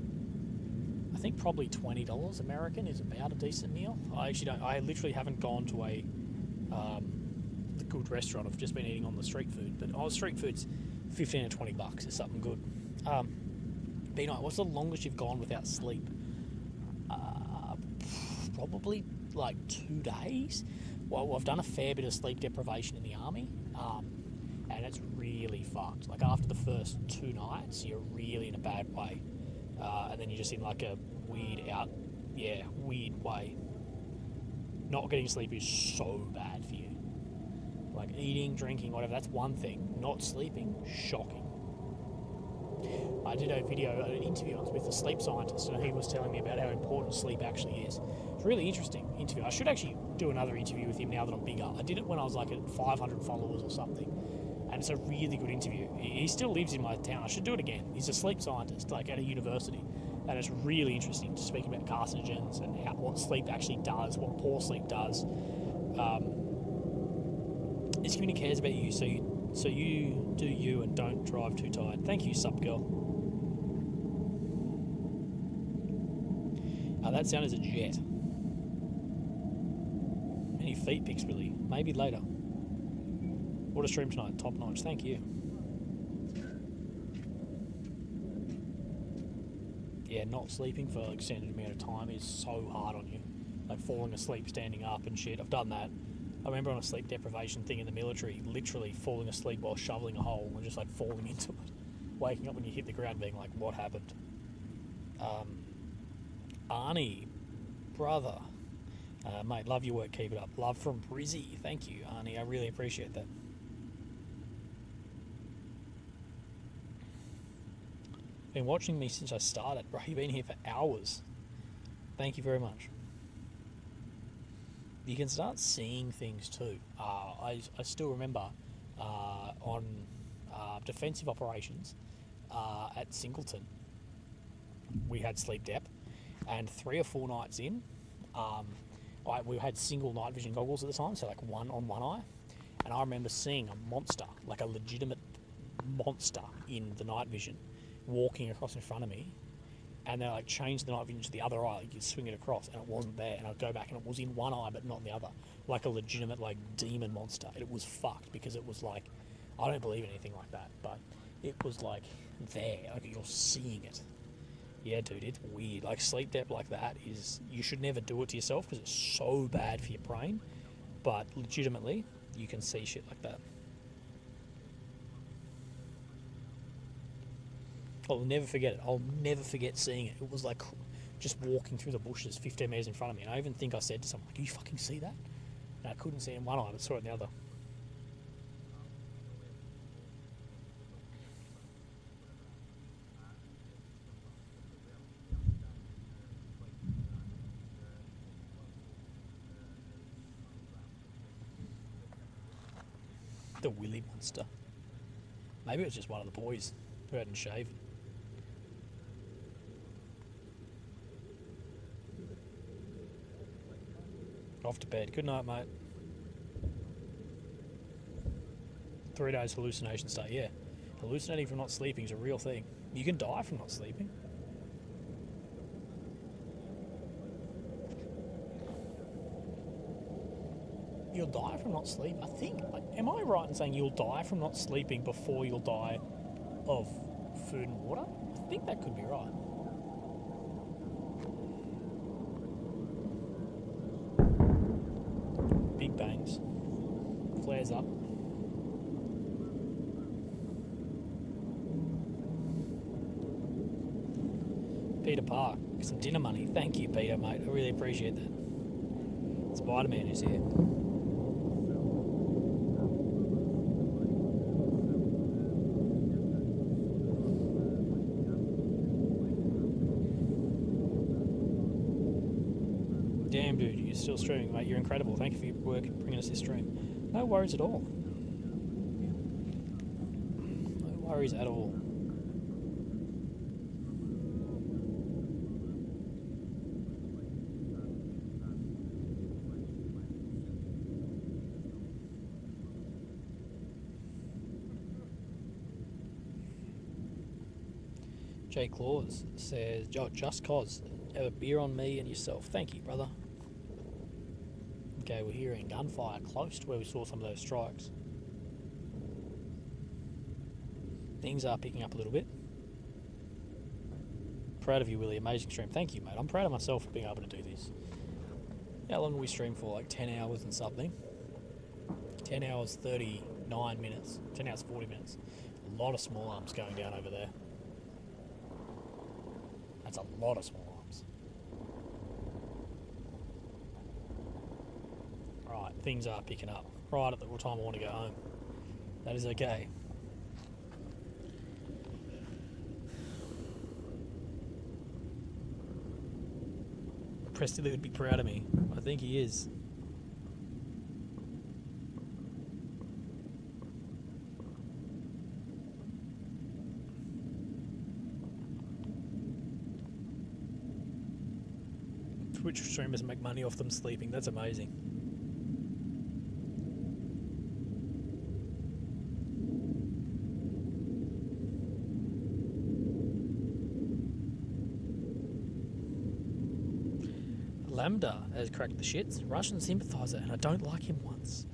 Speaker 1: think probably $20 American is about a decent meal. I actually don't. I literally haven't gone to the good restaurant. I've just been eating on the street food, but street food's $15 to $20 is something good. B-Night, what's the longest you've gone without sleep? Probably like 2 days. Well, I've done a fair bit of sleep deprivation in the army, and it's really fucked. Like after the first 2 nights, you're really in a bad way, and then you're just in like a weird way. Not getting sleep is so bad for you. Like eating, drinking, whatever, that's one thing. Not sleeping, shocking. I did an interview once with a sleep scientist, and he was telling me about how important sleep actually is. It's a really interesting interview. I should actually do another interview with him now that I'm bigger. I did it when I was like at 500 followers or something, and it's a really good interview. He still lives in my town. I should do it again. He's a sleep scientist, like at a university, and it's really interesting to speak about carcinogens and what sleep actually does, what poor sleep does. This community cares about you, so you do you and don't drive too tired. Thank you, sup girl. That sound is a jet. Any feet pics, Billy? Maybe later. What a stream tonight, top notch. Thank you. Yeah, not sleeping for an extended amount of time is so hard on you. Like falling asleep, standing up and shit. I've done that. I remember on a sleep deprivation thing in the military, literally falling asleep while shoveling a hole and just like falling into it. Waking up when you hit the ground being like, what happened? Arnie, brother. Mate, love your work, keep it up. Love from Brizzy. Thank you, Arnie. I really appreciate that. Been watching me since I started, bro. You've been here for hours. Thank you very much. You can start seeing things too. I still remember on defensive operations at Singleton, we had sleep depth, and 3 or 4 nights in, we had single night vision goggles at the time, so like one on one eye, and I remember seeing a monster, like a legitimate monster in the night vision, walking across in front of me, and then I like changed the night vision to the other eye, like you swing it across, and it wasn't there, and I'd go back and it was in one eye but not in the other, like a legitimate like demon monster. It was fucked because it was like, I don't believe in anything like that, but it was like there, like you're seeing it. Yeah, dude, it's weird. Like sleep debt like that is, you should never do it to yourself because it's so bad for your brain, but legitimately you can see shit like that. I'll never forget it. I'll never forget seeing it. It was like just walking through the bushes 15 metres in front of me, and I even think I said to someone, like, "You fucking see that?" And I couldn't see it in one eye, but saw it in the other. The Willy monster. Maybe it was just one of the boys who hadn't shaved. Off to bed. Good night, mate. 3 days hallucination stay. Yeah. Hallucinating from not sleeping is a real thing. You can die from not sleeping. You'll die from not sleep. I think, like, am I right in saying you'll die from not sleeping before you'll die of food and water? I think that could be right. Big bangs. Flares up. Peter Park, some dinner money. Thank you, Peter, mate. I really appreciate that. Spider-Man is here. Damn, dude, you're still streaming, mate. You're incredible. Thank you for your work bringing us this stream. No worries at all. No worries at all. Jay Claus says, just cause, have a beer on me and yourself. Thank you, brother. Okay, we're hearing gunfire close to where we saw some of those strikes. Things are picking up a little bit. Proud of you, Willie. Amazing stream. Thank you, mate. I'm proud of myself for being able to do this. How long did we stream for? Like 10 hours and something. 10 hours 39 minutes. 10 hours 40 minutes. A lot of small arms going down over there. That's a lot of small arms. Right, things are picking up. Right at the time I want to go home. That is okay. Preston would be proud of me. I think he is. Twitch streamers make money off them sleeping. That's amazing. Lambda has cracked the shits. Russian sympathiser, and I don't like him once.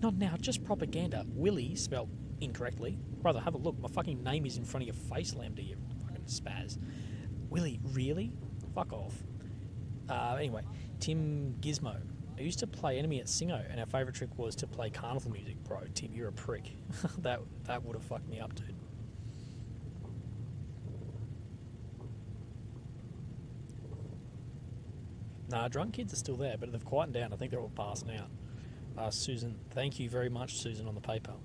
Speaker 1: Not now, just propaganda. Willy, spelled incorrectly. Brother, have a look. My fucking name is in front of your face, Lambda, you fucking spaz. Willy, really? Fuck off. Anyway, Tim Gizmo. I used to play Enemy at Singo, and our favourite trick was to play carnival music. Bro, Tim, you're a prick. that would have fucked me up, dude. Nah, drunk kids are still there, but they've quietened down. I think they're all passing out. Susan, thank you very much, Susan, on the PayPal.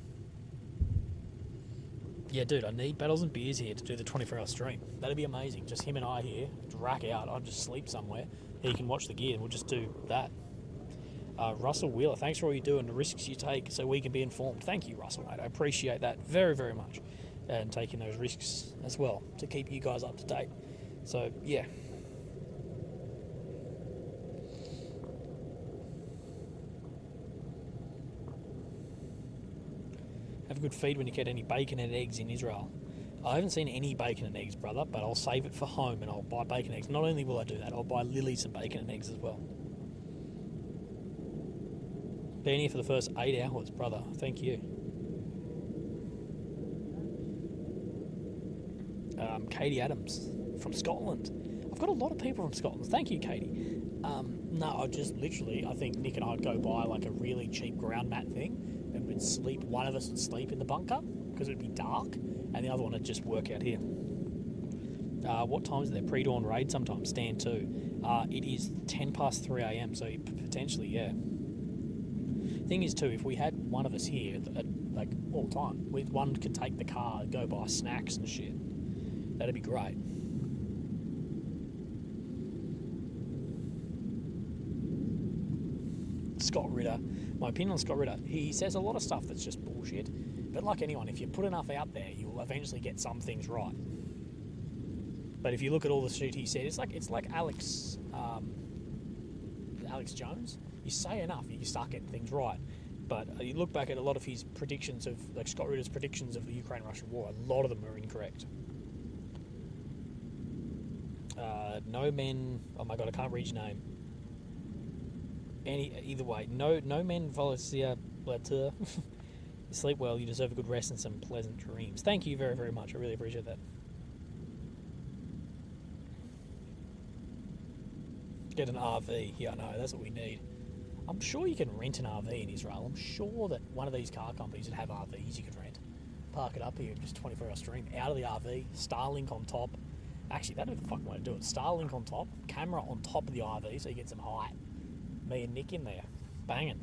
Speaker 1: Yeah, dude, I need Battles and Beers here to do the 24-hour stream. That'd be amazing. Just him and I here, rack out. I'll just sleep somewhere. He can watch the gear, and we'll just do that. Russell Wheeler, thanks for all you do and the risks you take so we can be informed. Thank you, Russell, mate. I appreciate that very, very much. And taking those risks as well to keep you guys up to date. So, yeah. Have a good feed when you get any bacon and eggs in Israel. I haven't seen any bacon and eggs, brother, but I'll save it for home and I'll buy bacon and eggs. Not only will I do that, I'll buy Lily some bacon and eggs as well. Been here for the first 8 hours, brother. Thank you. Katie Adams from Scotland. I've got a lot of people from Scotland. Thank you, Katie. No, I think Nick and I'd go buy like a really cheap ground mat thing and we'd sleep. One of us would sleep in the bunker because it'd be dark, and the other one would just work out here. What time is it? Pre dawn raid sometimes. Stand 2. It is 10 past 3 a.m. So potentially, yeah. Thing is too, if we had one of us here at like all the time, with one could take the car, go buy snacks and shit. That'd be great. Scott Ritter. My opinion on Scott Ritter, he says a lot of stuff that's just bullshit. But like anyone, if you put enough out there, you'll eventually get some things right. But if you look at all the shit he said, it's like Alex Jones. You say enough, you start getting things right. But you look back at a lot of his predictions of, like Scott Ritter's predictions of the Ukraine-Russian war, a lot of them are incorrect. No men. Oh my god, I can't read your name. Either way, no men volunteer. Sleep well. You deserve a good rest and some pleasant dreams. Thank you very, very much. I really appreciate that. Get an RV. Yeah, I know. That's what we need. I'm sure you can rent an RV in Israel. I'm sure that one of these car companies that have RVs you could rent. Park it up here, just 24-hour stream out of the RV. Starlink on top. Actually, that'd be the fucking way to do it. Starlink on top, camera on top of the RV so you get some height. Me and Nick in there, banging.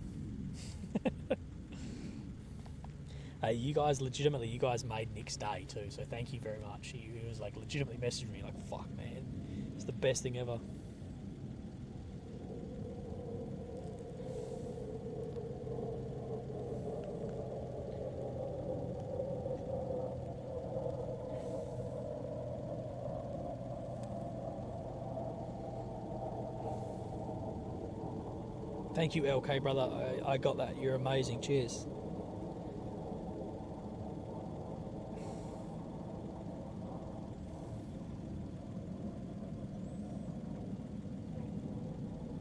Speaker 1: Hey, you guys made Nick's day too, so thank you very much. He was like legitimately messaging me like, fuck man, it's the best thing ever. Thank you, LK, brother. I got that. You're amazing. Cheers.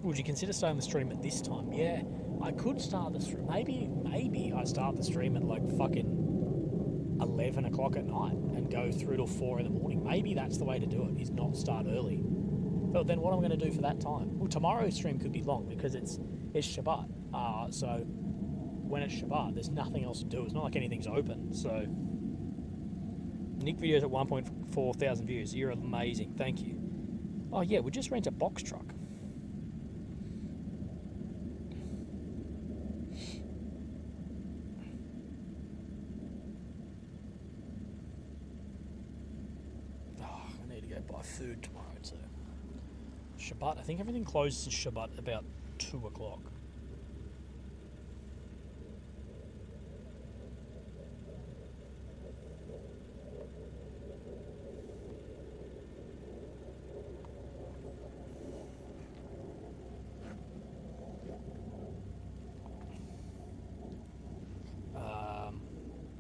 Speaker 1: Would you consider starting the stream at this time? Yeah, I could start the stream. Maybe I start the stream at like fucking 11 o'clock at night and go through till 4 in the morning. Maybe that's the way to do it, is not start early. But then what am I going to do for that time? Well, tomorrow's stream could be long because it's Shabbat. So when it's Shabbat, there's nothing else to do. It's not like anything's open. So Nick videos at 1.4 thousand views. You're amazing. Thank you. Oh yeah, we just rent a box truck. I need to go buy food tomorrow too. Shabbat, I think everything closes Shabbat about 2 o'clock.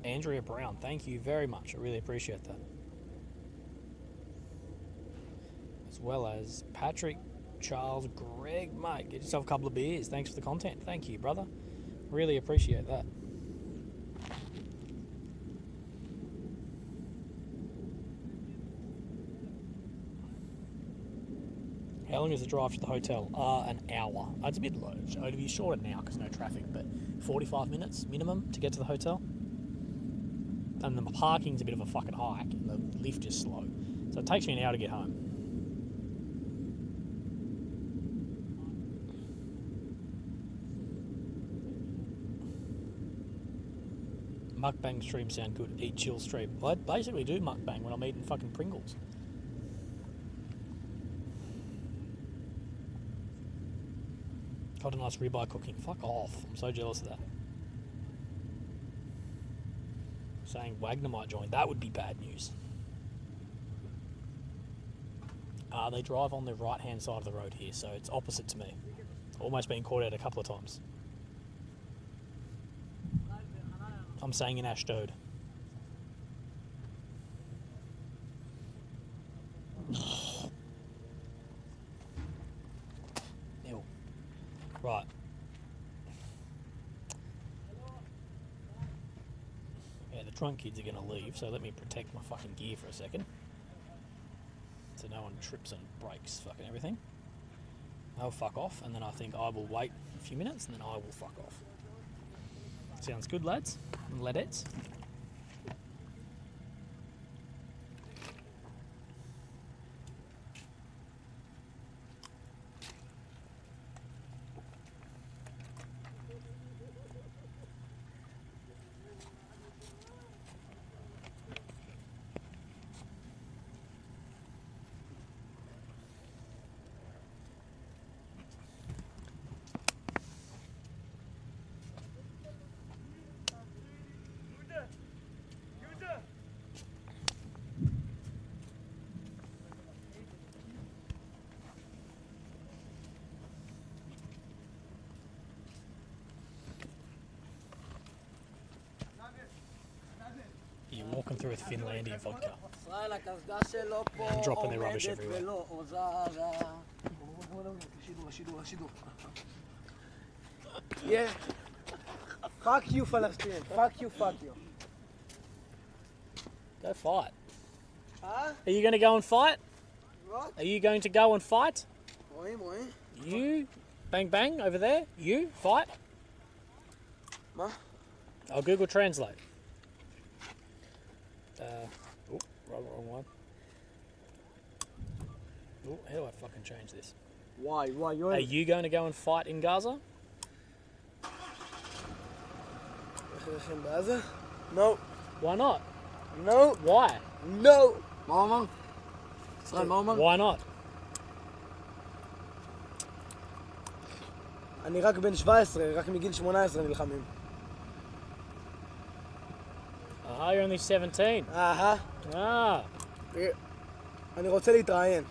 Speaker 1: Andrea Brown, thank you very much. I really appreciate that. As well as Patrick, Charles, Greg, mate, get yourself a couple of beers. Thanks for the content. Thank you, brother. Really appreciate that. How long is the drive to the hotel? An hour. It's a bit low. It'll be shorter now because no traffic, but 45 minutes minimum to get to the hotel. And the parking's a bit of a fucking hike, and the lift is slow. So it takes me an hour to get home. Mukbang stream sound good. Eat chill stream. Well, I basically do mukbang when I'm eating fucking Pringles. Got a nice ribeye cooking. Fuck off. I'm so jealous of that. Saying Wagner might join. That would be bad news. They drive on the right-hand side of the road here, so it's opposite to me. Almost been caught out a couple of times. I'm saying in Ashdod. Ew. Right. The drunk kids are going to leave, so let me protect my fucking gear for a second. So no one trips and breaks fucking everything. They'll fuck off, and then I think I will wait a few minutes, and then I will fuck off. Sounds good, lads and ladettes. You're walking through with Finlandia vodka. And dropping their rubbish everywhere.
Speaker 9: Yeah. Fuck you, Palestine. Fuck you, fuck you.
Speaker 1: Go fight.
Speaker 9: Huh?
Speaker 1: Are you going to go and fight?
Speaker 9: What?
Speaker 1: Are you going to go and fight?
Speaker 9: Moi.
Speaker 1: You, bang bang, over there. You, fight.
Speaker 9: Ma?
Speaker 1: I'll Google Translate. Wrong one. Oh, how do I fucking change this?
Speaker 9: Why?
Speaker 1: Are you going to go and fight in Gaza?
Speaker 9: No.
Speaker 1: Why not?
Speaker 9: No.
Speaker 1: Why?
Speaker 9: No.
Speaker 7: Mama? Say mama?
Speaker 1: Why not?
Speaker 9: אני רק בן 17, רק מגיל 18 נלחמים.
Speaker 1: You're only 17.
Speaker 9: אהה. אני רוצה להתראיין.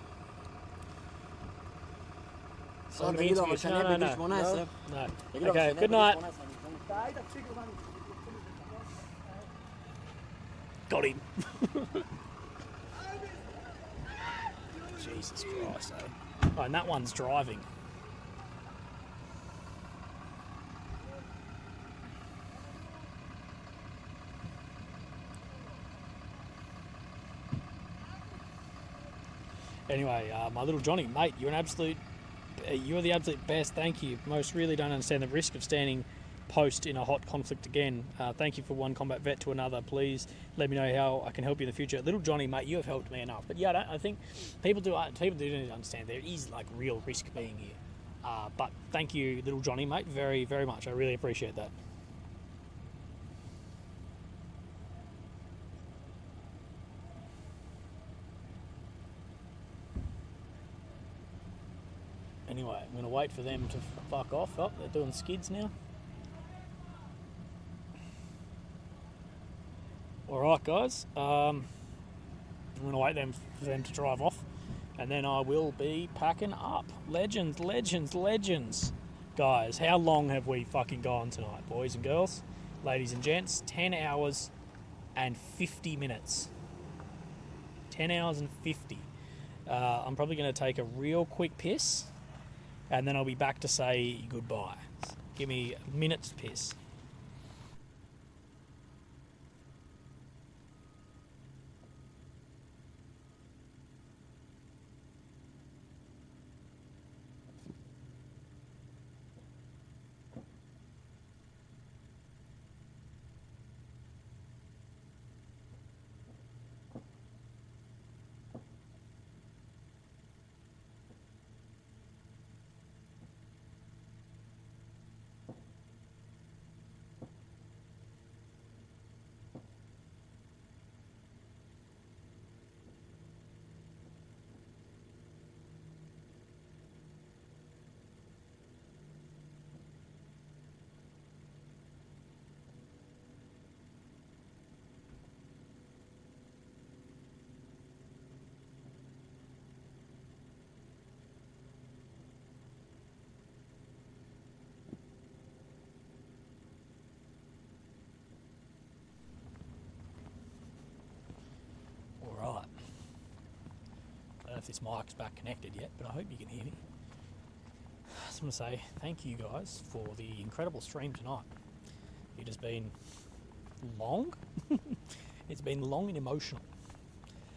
Speaker 7: סתם תגיד לו, אבל שאני בגיל 18.
Speaker 1: No. Okay, good night. Got him. Jesus Christ, eh? Oh, and that one's driving. Anyway, my little Johnny, mate, you're the absolute best. Thank you. Most really don't understand the risk of standing post in a hot conflict again. Thank you for one combat vet to another. Please let me know how I can help you in the future. Little Johnny, mate, you have helped me enough. But yeah, I think people do need to understand there is like real risk being here. But thank you, little Johnny, mate, very, very much. I really appreciate that. Anyway, I'm going to wait for them to fuck off. Oh, they're doing skids now. Alright, guys. I'm going to wait for them to drive off. And then I will be packing up. Legends, legends, legends. Guys, how long have we fucking gone tonight, boys and girls? Ladies and gents, 10 hours and 50 minutes. 10 hours and 50. I'm probably going to take a real quick piss. And then I'll be back to say goodbye. Give me a minute to piss. Alright. I don't know if this mic's back connected yet, but I hope you can hear me. I just want to say thank you guys for the incredible stream tonight. It has been long. It's been long and emotional.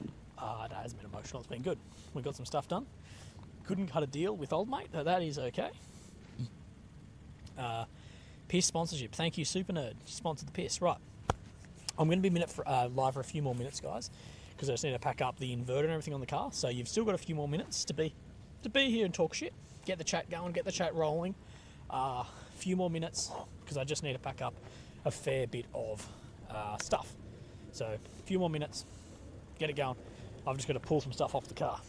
Speaker 1: It hasn't been emotional, it's been good. We got some stuff done. Couldn't cut a deal with old mate, that is okay. Piss sponsorship. Thank you, Super Nerd. Sponsored the piss. Right. I'm going to be live for a few more minutes, guys, because I just need to pack up the inverter and everything on the car. So you've still got a few more minutes to be here and talk shit. Get the chat going, get the chat rolling. A few more minutes, because I just need to pack up a fair bit of stuff. So a few more minutes, get it going. I've just got to pull some stuff off the car.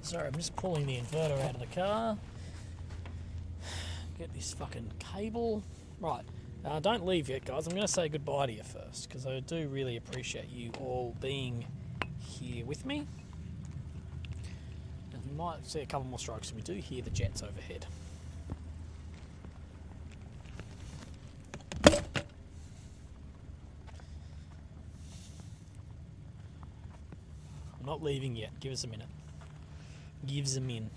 Speaker 1: Sorry, I'm just pulling the inverter out of the car. Get this fucking cable. Right, don't leave yet, guys. I'm going to say goodbye to you first, because I do really appreciate you all being here with me. And we might see a couple more strokes, and we do hear the jets overhead. I'm not leaving yet. Give us a minute. Gives them in.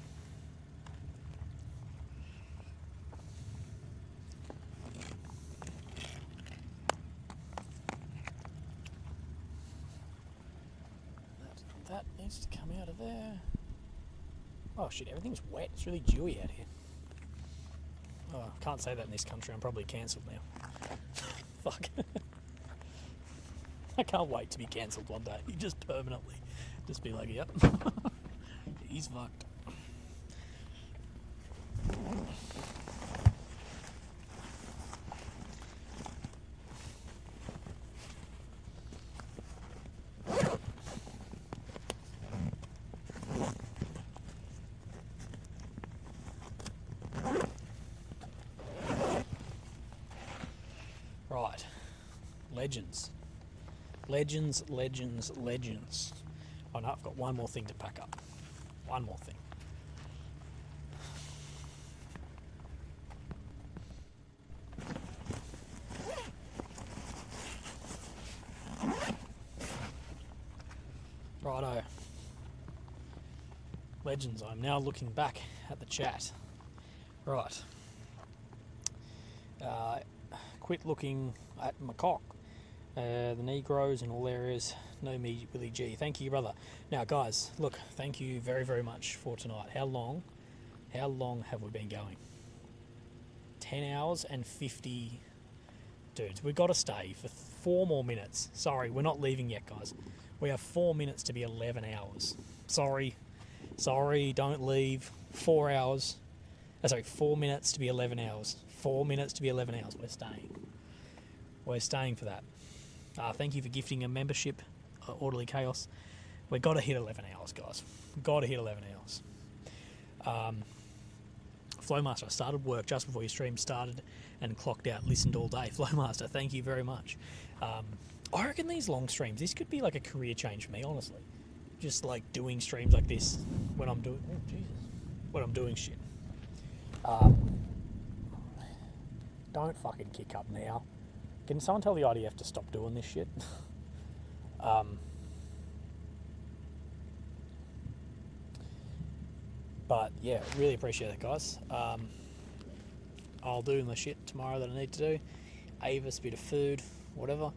Speaker 1: That needs to come out of there. Oh shit, everything's wet. It's really dewy out here. Oh, I can't say that in this country. I'm probably cancelled now. Fuck. I can't wait to be cancelled one day. You just permanently just be like, yep. He's fucked. Legends. Legends, legends, legends. Oh no, I've got one more thing to pack up. One more thing. Righto. Legends, I'm now looking back at the chat. Right. Quit looking at my cock. The knee grows in all areas. No me, Willy G. Thank you, brother. Now, guys, look, thank you very, very much for tonight. How long have we been going? 10 hours and 50... Dudes, we've got to stay for 4 more minutes. Sorry, we're not leaving yet, guys. We have 4 minutes to be 11 hours. Sorry, don't leave. 4 hours. 4 minutes to be 11 hours. 4 minutes to be 11 hours. We're staying. We're staying for that. Thank you for gifting a membership, Orderly Chaos. We've got to hit 11 hours, guys. We've got to hit 11 hours. Flowmaster, I started work just before your stream started and clocked out, listened all day. Flowmaster, thank you very much. I reckon these long streams, this could be like a career change for me, honestly. Just like doing streams like this when I'm doing, oh Jesus, when I'm doing shit. Don't fucking kick up now. Can someone tell the IDF to stop doing this shit? But yeah, really appreciate it, guys. I'll do the shit tomorrow that I need to do. Avis, bit of food, whatever.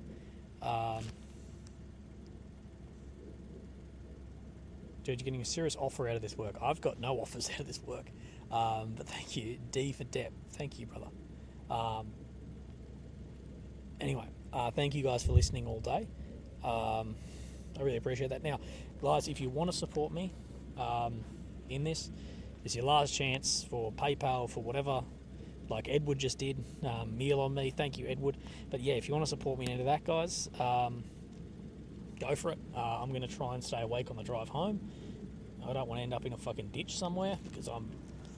Speaker 1: Dude, you're getting a serious offer out of this work. I've got no offers out of this work. But thank you, D for Dep. Thank you, brother. Anyway, thank you guys for listening all day. I really appreciate that. Now, guys, if you want to support me in this, it's your last chance for PayPal, for whatever, like Edward just did, meal on me. Thank you, Edward. But yeah, if you want to support me into that, guys, go for it. I'm going to try and stay awake on the drive home. I don't want to end up in a fucking ditch somewhere because I'm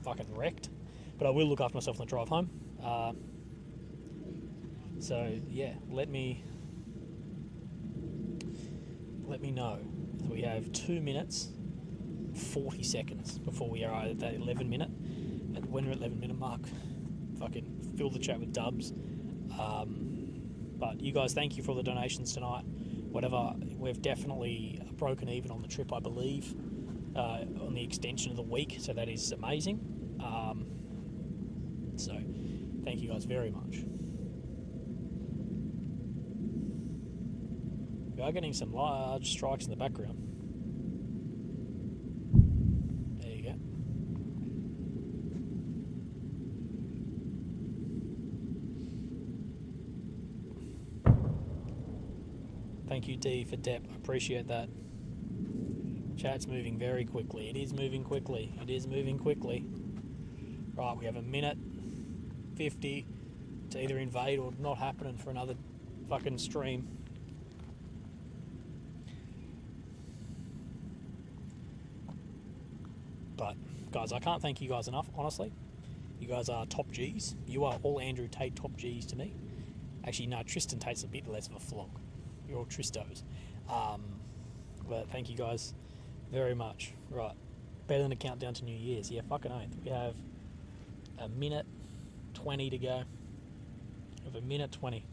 Speaker 1: fucking wrecked. But I will look after myself on the drive home. So yeah, let me know. So we have 2 minutes 40 seconds before we are at that 11 minute. And when we're at 11 minute mark, fucking fill the chat with dubs. But you guys, thank you for all the donations tonight. Whatever, we've definitely broken even on the trip, I believe, on the extension of the week. So that is amazing. So thank you guys very much. We are getting some large strikes in the background. There you go. Thank you, D, for Dep. I appreciate that. Chat's moving very quickly. It is moving quickly. It is moving quickly. Right, we have a minute 50 to either invade or not happening for another fucking stream. But, guys, I can't thank you guys enough, honestly. You guys are top Gs. You are all Andrew Tate top Gs to me. Actually, no, Tristan Tate's a bit less of a flog. You're all Tristos. But thank you guys very much. Right. Better than a countdown to New Year's. Yeah, fucking oath. We have a minute 20 to go. We have a minute 20.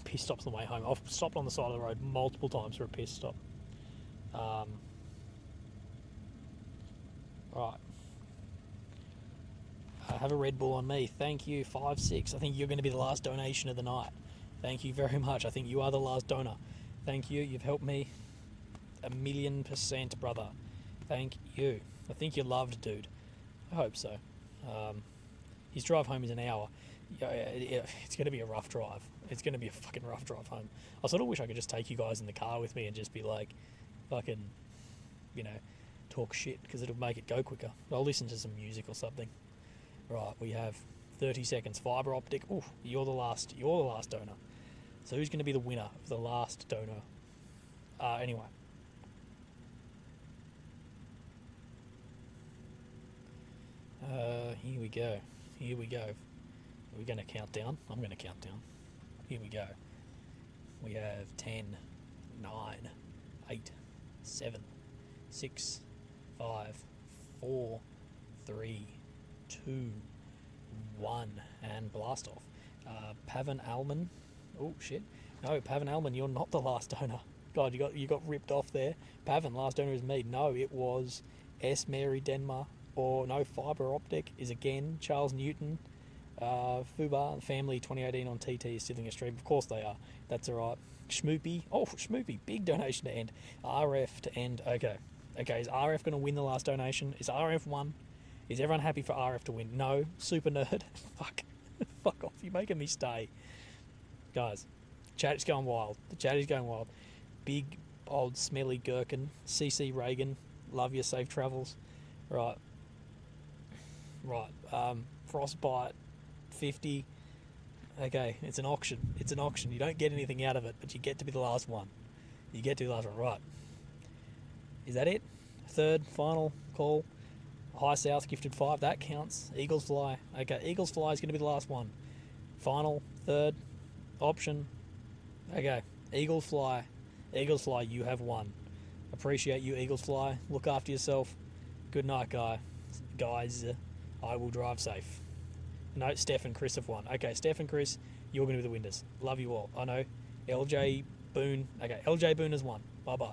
Speaker 1: Piss stops on the way home. I've stopped on the side of the road multiple times for a piss stop. Right. Have a Red Bull on me. Thank you, 5-6. I think you're going to be the last donation of the night. Thank you very much. I think you are the last donor. Thank you. You've helped me 1,000,000%, brother. Thank you. I think you're loved, dude. I hope so. His drive home is an hour. It's going to be a rough drive. It's going to be a fucking rough drive home. I sort of wish I could just take you guys in the car with me and just be like, fucking, you know, talk shit, because it'll make it go quicker. I'll listen to some music or something. Right, we have 30 seconds. Fibre optic. Ooh, you're the last donor. So who's going to be the winner of the last donor? Anyway. Here we go. Here we go. We're going to count down. I'm going to count down. Here we go. We have 10, 9, 8, 7, 6, 5, 4, 3, 2, 1, and blast off. Pavan Alman. Oh shit! No, Pavan Alman, you're not the last donor. God, you got ripped off there. Pavan, last donor is me. No, it was S. Mary Denmark. Or no, Fibre Optic is again Charles Newton. Fubar family 2018 on TT is stealing a stream. Of course they are. That's alright. Schmoopy. Oh, Schmoopy. Big donation to end. RF to end. Okay. Okay, is RF going to win the last donation? Is RF won? Is everyone happy for RF to win? No. Super nerd. Fuck. Fuck off. You're making me stay. Guys, chat is going wild. The chat is going wild. Big, old, smelly gherkin. CC Reagan. Love your safe travels. Right. Right. Frostbite. 50. Okay, it's an auction. It's an auction. You don't get anything out of it, but you get to be the last one. You get to be the last one. Right. Is that it? Third, final call. High South gifted 5. That counts. Eagles Fly. Okay, Eagles Fly is going to be the last one. Final, third, option. Okay, Eagles Fly. Eagles Fly, you have won. Appreciate you, Eagles Fly. Look after yourself. Good night, guys. I will drive safe. No, Steph and Chris have won. Okay, Steph and Chris, you're going to be the winners. Love you all. I know. LJ Boone. Okay, LJ Boone has won. Bye-bye.